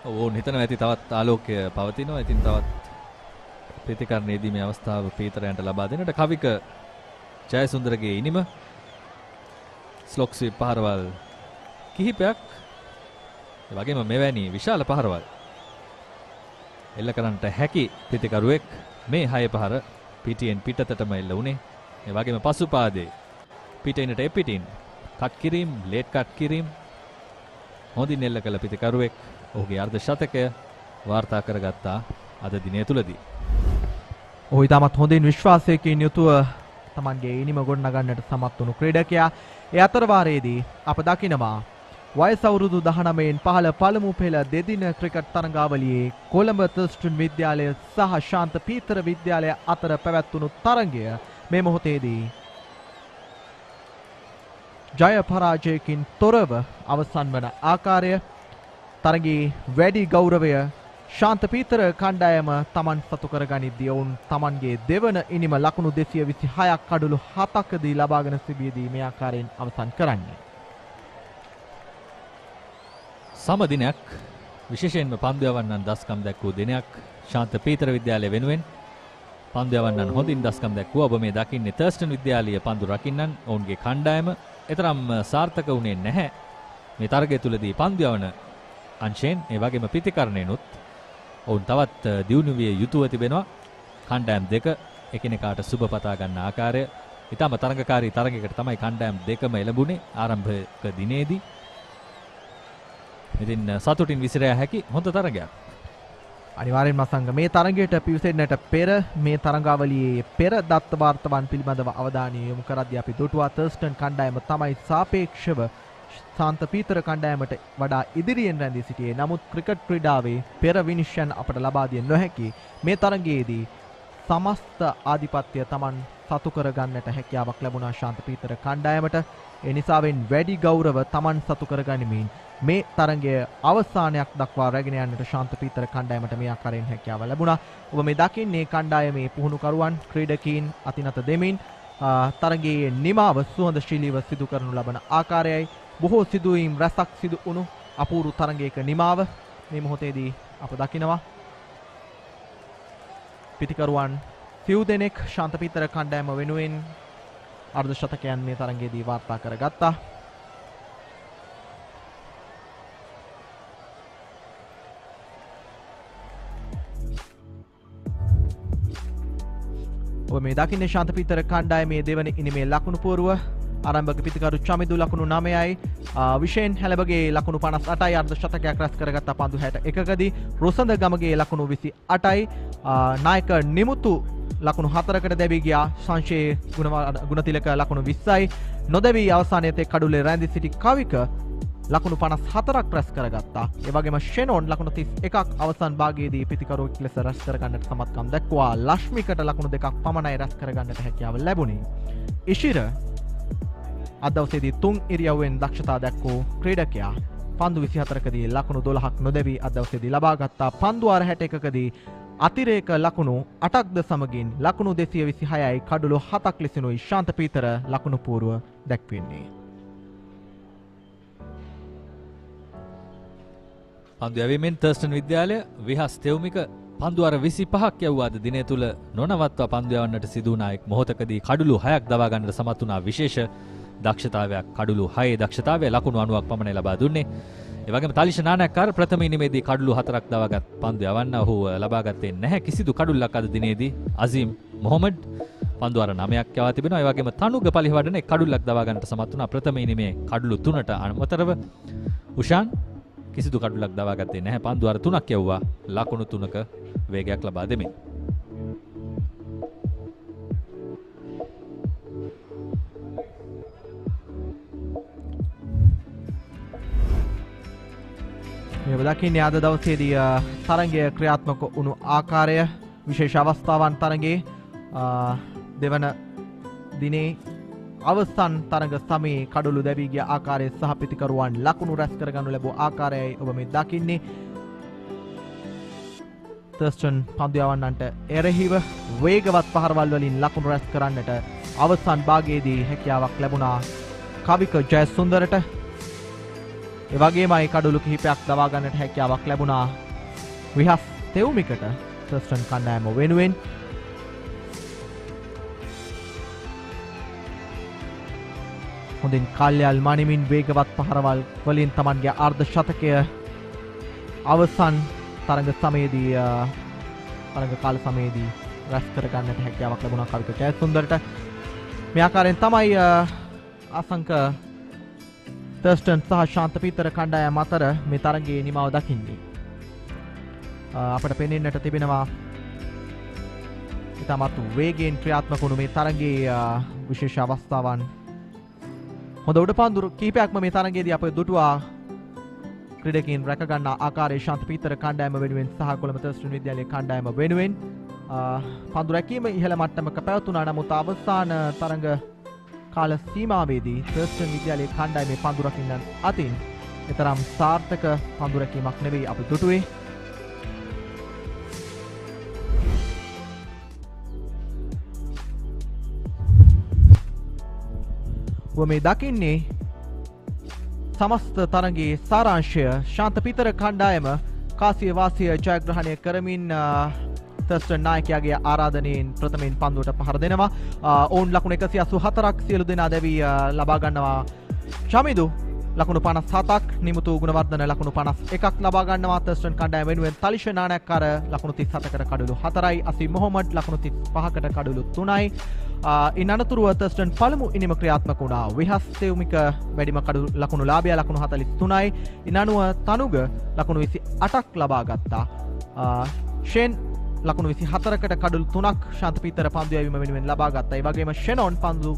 ඕන් හිතනවා ඇති තවත් ආලෝකය පවතිනවා. ඉතින් තවත් ප්‍රතිකරණයේදී මේ අවස්ථාව පීතරයන්ට ලබා දෙන්නට කවික ජයසුන්දරගේ ඉනිම ස්ලොක් ස්වීප් පහරවල් කිහිපයක් ඒ වගේම මෙවැනි විශාල පහරවල් එල්ල කරන්නට හැකි ප්‍රතිකරුවෙක්. මේ 6 පහර පිටියෙන් පිටතටම එල්ල වුණේ. ඒ වගේම පසුපාදේ පිටිනට එපිටින් කට් කිරීම, ලේට් කට් කිරීම හොඳින් එල්ල කළ ප්‍රතිකරුවෙක්. ඔහුගේ අර්ධ ශතකය වාර්තා කරගත්තා අද දිනය තුලදී. ඔහු ඉතාමත් හොඳින් විශ්වාසයකින් යුතුව Tamanගේ ඉනිම ගොඩනගන්නට සමත් වුණු ක්‍රීඩකයා. ඒ අතර වාරයේදී අප දකිනවා වයස අවුරුදු 19න් පහළ පළමු පෙළ දෙදින ක්‍රිකට් තරඟාවලියේ කොළඹ තර්ස්ටන් විද්‍යාලය සහ ශාන්ත පීතර විද්‍යාලය අතර පැවැත්වුණු තරගය මේ මොහොතේදී ජය පරාජයකින් තොරව අවසන් වන ආකාරය තරගයේ වැඩි ගෞරවය ශාන්ත පීතර කණ්ඩායම තමන් සතු කරගනිද්දී ඔවුන් තමන්ගේ දෙවන ඉනිම ලකුණු 226ක් කඩලු 7කදී ලබාගෙන සිටියේදී මේ ආකාරයෙන් අවසන් කරන්නේ. සම දිනයක් විශේෂයෙන්ම පන්දු යවන්නන් දස්කම් දැක්වූ දිනයක් ශාන්ත පීතර විද්‍යාලය වෙනුවෙන් පන්දු යවන්නන් හොඳින් දස්කම් දැක්වුවා. ඔබ මේ දකින්නේ තර්ස්ටන් විද්‍යාලීය පන්දු රකින්නන් ඔවුන්ගේ කණ්ඩායම එතරම් සාර්ථක වුණේ නැහැ මේ තරගය තුලදී පන්දු යවන අංශයෙන්. ඒ වගේම ප්‍රතිකරණයනොත් ඔවුන් තවත් දියුණු විය යුතුව තිබෙනවා. කණ්ඩායම් දෙක එකිනෙකාට සුබ පතා ගන්න ආකාරය ඊටම තරඟකාරී තරගයකට තමයි කණ්ඩායම් දෙකම එළඹුණේ ආරම්භක දිනේදී. ඉතින් සතුටින් විසිරය හැකි හොඳ තරගයක්. අනිවාර්යෙන්ම සංග මේ තරගයට පිවිසෙන්නට පෙර මේ තරඟාවලියේ පෙර දත්ත වාර්තාවන් පිළිබඳව අවධානය යොමු කරද්දී අපි දුටුවා තර්ස්ටන් කණ්ඩායම තමයි සාපේක්ෂව ශාන්ත පීතර කණ්ඩායමට වඩා ඉදිරියෙන් රැඳී සිටියේ. නමුත් ක්‍රිකට් ක්‍රීඩාවේ පෙර විනිශ්චයන් අපට ලබා දිය නොහැකි මේ තරගයේදී සමස්ත ආධිපත්‍ය Taman සතු කර ගන්නට හැකියාවක් ලැබුණා ශාන්ත පීතර කණ්ඩායමට. ඒ නිසාවෙන් වැඩි ගෞරව Taman සතු කර ගනිමින් මේ තරගය අවසානයක් දක්වා රැගෙන යන්නට ශාන්ත පීතර කණ්ඩායමට මේ ආකාරයෙන් හැකියාව ලැබුණා. ඔබ මේ දකින්නේ කණ්ඩායමේ පුහුණුකරුවන් ක්‍රීඩකීන් අතිනත දෙමින් තරගයේ නිමාව සුවඳශීලීව සිදු කරනු ලබන ආකාරයයි. බොහෝ සිදුවීම් රැසක් සිදු වුණු අපූර්ව තරගයක නිමාව මේ මොහොතේදී අප දකිනවා. පිටිකරුවන් සිව් දෙනෙක් ශාන්ත පීතර කණ්ඩායම වෙනුවෙන් අර්ධ ශතකයන් මේ තරගයේදී වාර්තා කරගත්තා. ඔබ මේ දකින්නේ ශාන්ත පීතර කණ්ඩායමේ දෙවන ඉනිමේ ලකුණු පුවරුව. ආරම්භක පිටිකරු චමිදු ලකුණු 9යි, විශේෂයෙන් හැලබගේ ලකුණු 58යි, අර්ධ ශතකයක් රැස් කරගත්ත පන්දු 61කදී. රොසඳ ගමගේ ලකුණු 28යි, නායක නිමුතු ලකුණු 4කට දැවී ගියා. සංශේ ගුණතිලක ලකුණු 20යි. නොදැවී අවසානයේ තේ කඩුලේ රැඳී සිටි කවික ලකුණු 54ක් රැස් කරගත්තා. ඒ වගේම ෂෙනෝන් ලකුණු 31ක් අවසන් භාගයේදී පිටිකරුවෙක් ලෙස රැස් කරගන්නට සමත්කම් දක්වා. ලක්ෂ්මිකට ලකුණු 2ක් පමණයි රැස් කරගන්නට හැකියාව ලැබුණේ. ඉෂිර අද දවසේදී 3 ඉරියව්වෙන් දක්ෂතා දැක්වූ ක්‍රීඩකයා පන්දු 24කදී ලකුණු 12ක් නොදැවී අද දවසේදී ලබා ගත්තා. පන්දු 61කදී අතිරේක ලකුණු 8ක්ද සමගින් ලකුණු 226යි කඩලු 7ක් ලෙසිනුයි ශාන්ත පීතර ලකුණු පූර්ව දැක්වෙන්නේ. පන්දු යැවීමෙන් තර්ස්ටන් විද්‍යාලය විහස් තෙවුමික පන්දු 25ක් යවුවාද දිනය තුල නොනවත්වා පන්දු යවන්නට සිදු වුණා. එක් මොහොතකදී කඩලු 6ක් දවා ගන්නට සමත් වුණා. විශේෂ දක්ෂතාවයක් කඩලු 6 දක්ෂතාවය ලකුණු 90ක් පමණ ලබා දුන්නේ. ඒ වගේම තලිෂ නානක්කාර ප්‍රථම ඉනිමේදී කඩලු 4ක් දවාගත් පන්දු යවන්න ඔහු ලබා ගත්තේ නැහැ කිසිදු කඩුල්ලක් අද දිනේදී. අසීම් මොහමඩ් පන්දු 9ක් යවා තිබෙනවා. ඒ වගේම තනුග පලිහවඩන එක් කඩුල්ලක් දවා ගන්නට සමත් වුණා. ප්‍රථම ඉනිමේ කඩලු 3ට අමතරව උෂාන් කිසිදු කඩුල්ලක් දවා ගත්තේ නැහැ. පන්දු 3ක් යවුවා ලකුණු 3ක වේගයක් ලබා දෙමින්. මේ දකින්නේ අද දවසේදී තරගය ක්‍රියාත්මක වුණු ආකාරය විශේෂ අවස්ථාවන් තරගයේ දෙවන දිනේ අවසන් තරග සමයේ කඩලු දැවී ගිය ආකාරය සහ පිටිකරුවන් ලකුණු රැස් කරගනු ලැබුව ආකාරයයි ඔබ මේ දකින්නේ. තර්ස්ටන් පන්දු යවන්නන්ට එරෙහිව වේගවත් පහරවල් වලින් ලකුණු රැස් කරන්නට අවසන් භාගයේදී හැකියාවක් ලැබුණා කවික ජයසුන්දරට. ඒ වගේමයි කඩලු කිහිපයක් දවා ගන්නට හැකියාවක් ලැබුණා විහස් තෙවුමිකට තර්ස්ටන් කණ්ඩායම වෙනුවෙන්. හොඳින් කල්යල් මනිමින් වේගවත් පහරවල් වලින් තමන්ගේ අර්ධ ශතකය අවසන් තරග සමයේදී තරග කාල සමයේදී රැස් කරගන්නට හැකියාවක් ලැබුණා කවික ජයසුන්දරට. මේ ආකාරයෙන් තමයි අසංක තර්ස්ටන් සහ ශාන්ත පීතර කණ්ඩායම අතර මේ තරගයේ නිමාව දකින්නේ. අපට පෙනෙන්නට තිබෙනවා ඉතාමත් වේගයෙන් ක්‍රියාත්මක වුණු මේ තරගයේ විශේෂ අවස්ථාවන්. හොඳ උඩපන්දු කීපයක්ම මේ තරගයේදී අප දුටුවා ක්‍රීඩකයන් රැක ගන්නා ආකාරයේ ශාන්ත පීතර කණ්ඩායම වෙනුවෙන් සහ කොළඹ තර්ස්ටන් විද්‍යාලයේ කණ්ඩායම වෙනුවෙන් පන්දු රැකීම ඉහළ මට්ටමක පැවතුණා. නමුත් අවසාන තරග කාල සීමාවේදී තර්ස්ටන් විද්‍යාලයේ කණ්ඩායමේ පන්දු රකින්නන් අතින් එතරම් සාර්ථක පන්දු රැකීමක් නෙවෙයි අප දුටුවේ. මේ දකින්නේ සමස්ත තරගයේ සාරාංශය. ශාන්ත පිතර කණ්ඩායම කාසිය වාසිය ජයග්‍රහණය කරමින් තර්ස්ටන් නායකයාගේ ආරාධනයෙන් ප්‍රථමයෙන් පන්දුවට පහර දෙනවා. ඔවුන් ලකුණු 184ක් සියලු දෙනා දැවී ලබා ගන්නවා. චමිදු ලකුණු 57ක්, නිමුතු ගුණවර්ධන ලකුණු 51ක් ලබා ගන්නවා. තර්ස්ටන් කණ්ඩායම වෙනුවෙන් තලිෂ නානක්කාර ලකුණු 37කට කඩලු 4යි, අසීම් මොහොමඩ් ලකුණු 35කට කඩලු 3යි. ඉන් අනතුරුව තර්ස්ටන් පළමු ඉනිම ක්‍රියාත්මක වුණා. විහස් තෙව්මික වැඩිම ලකුණු ලාභය ලකුණු 43යි. ඉන් අනුව තනුග ලකුණු 28ක් ලබා ගත්තා. ෂෙන් ලකුණු 24කට කඩලු 3ක් ශාන්ත පීතර පන්දු යැවීම වෙනුවෙන් ලබා ගත්තා. ඒ වගේම ෂෙනොන් පන්දු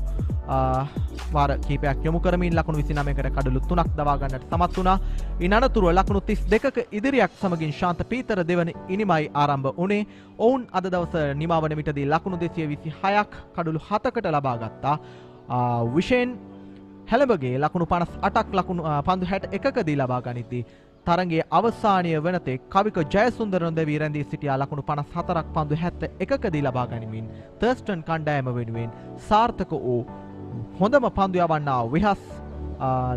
වාර කීපයක් යොමු කරමින් ලකුණු 29කට කඩලු 3ක් දවා ගන්නට සමත් වුණා. ඉන් අනතුරුව ලකුණු 32ක ඉදිරියක් සමගින් ශාන්ත පීතර දෙවන ඉනිමයි ආරම්භ වුණේ. ඔවුන් අද දවස නිමවන විටදී ලකුණු 226ක් කඩලු 7කට ලබා ගත්තා. විශේෂයෙන් හැලඹගේ ලකුණු 58ක් ලකුණු පන්දු 61කදී ලබා ගනිද්දී තරගයේ අවසානය වනතෙක් කවික ජයසුන්දර නොදැවී රැඳී සිටියා ලකුණු 54ක් පන්දු 71කදී ලබා ගනිමින් තර්ස්ටන් කණ්ඩායම වෙනුවෙන් සාර්ථක වූ හොඳම පන්දු යවන්නා විහස්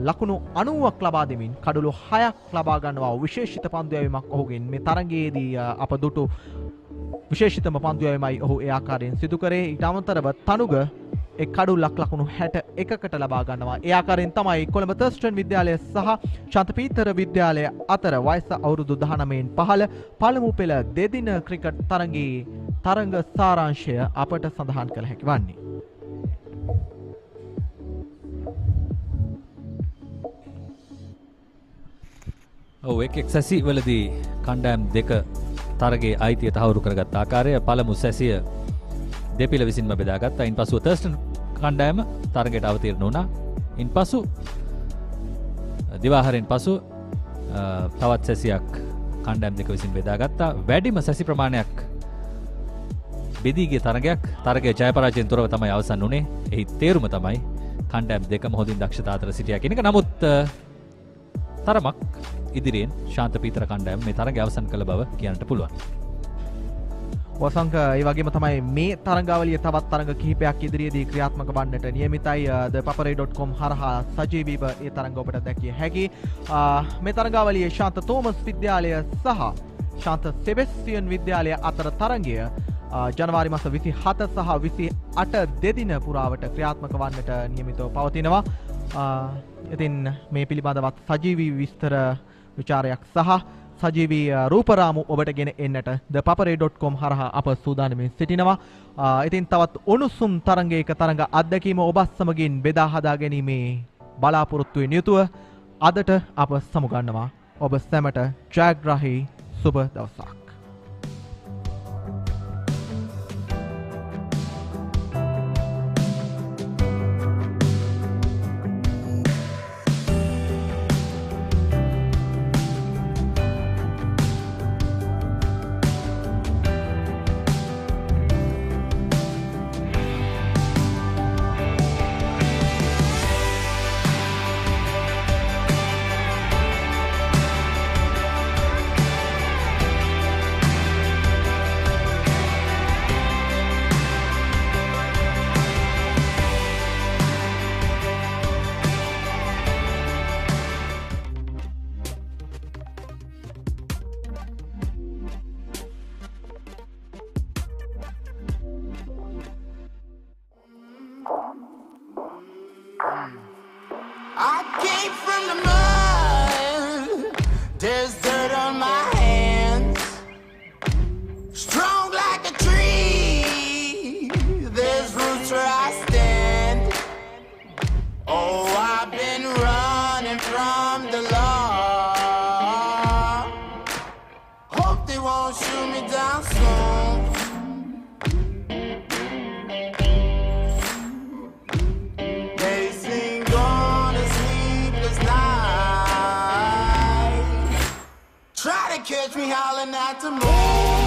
ලකුණු 90ක් ලබා දෙමින් කඩලු 6ක් ලබා ගන්නවා. විශේෂිත පන්දු යැවීමක් ඔහුගෙන් මේ තරගයේදී අප දුටු විශේෂිතම පන්දු යැවීමයි ඔහු ඒ ආකාරයෙන් සිදු කරේ. ඊට අමතරව තනුග එක් කඩුල්ලක් ලකුණු 61කට ලබා ගන්නවා. ඒ ආකාරයෙන් තමයි කොළඹ තර්ස්ටන් විද්‍යාලය සහ ශාන්ත පීතර විද්‍යාලය අතර වයස අවුරුදු 19න් පහළ පළමු පෙළ දෙදින ක්‍රිකට් තරගයේ තරග සාරාංශය අපට සඳහන් කළ හැකි වන්නේ. ඔව් එක් සැසි වලදී කණ්ඩායම් දෙක තරගයේ අයිතිය තහවුරු කරගත් ආකාරය පළමු සැසිය දෙපිළ විසින්ම බෙදාගත්තා. ඉන්පසුව තර්ස්ටන් කණ්ඩායම තරගයට අවතීර්ණ වුණා. ඉන්පසු දිවාහාරයෙන් පසු තවත් සැසියක් කණ්ඩායම් දෙක විසින් බෙදාගත්තා. වැඩිම සැසි ප්‍රමාණයක් බෙදී ගිය තරගයේ ජය පරාජයෙන් තොරව තමයි අවසන් වුණේ. එහි තේරුම තමයි කණ්ඩායම් දෙකම හොඳින් දක්ෂතා අතර සිටියා කියන එක. නමුත් තරමක් ඉදිරියෙන් ශාන්ත පීතර කණ්ඩායම මේ තරගය අවසන් කළ බව කියන්නට පුළුවන්. වසංක ඒ වගේම තමයි මේ තරගාවලිය තවත් තරග කිහිපයක් ඉදිරියේදී ක්‍රියාත්මක වන්නට නියමිතයි. papare.com හරහා සජීවීව ඒ තරග ඔබට දැකිය හැකි. මේ තරගාවලියේ ශාන්ත තෝමස් විද්‍යාලය සහ ශාන්ත සෙබස්ටියන් විද්‍යාලය අතර තරගය ජනවාරි මාස 27 සහ 28 දෙදින පුරාවට ක්‍රියාත්මක වන්නට නියමිතව පවතිනවා. ඉතින් මේ පිළිබඳවත් සජීවී විස්තර විචාරයක් සහ සජීවී රූපරාමු ඔබට ගෙන එන්නට papare.com හරහා අප සූදානමින් සිටිනවා. ඉතින් තවත් උණුසුම් තරගයක තරග අත්දැකීම ඔබත් සමගින් බෙදා හදා ගැනීමේ බලාපොරොත්තුවෙන් යුතුව අදට අප සමුගන්නවා. ඔබ සැමට ජයග්‍රාහී සුබ දවසක්. Catch me howling at the moon.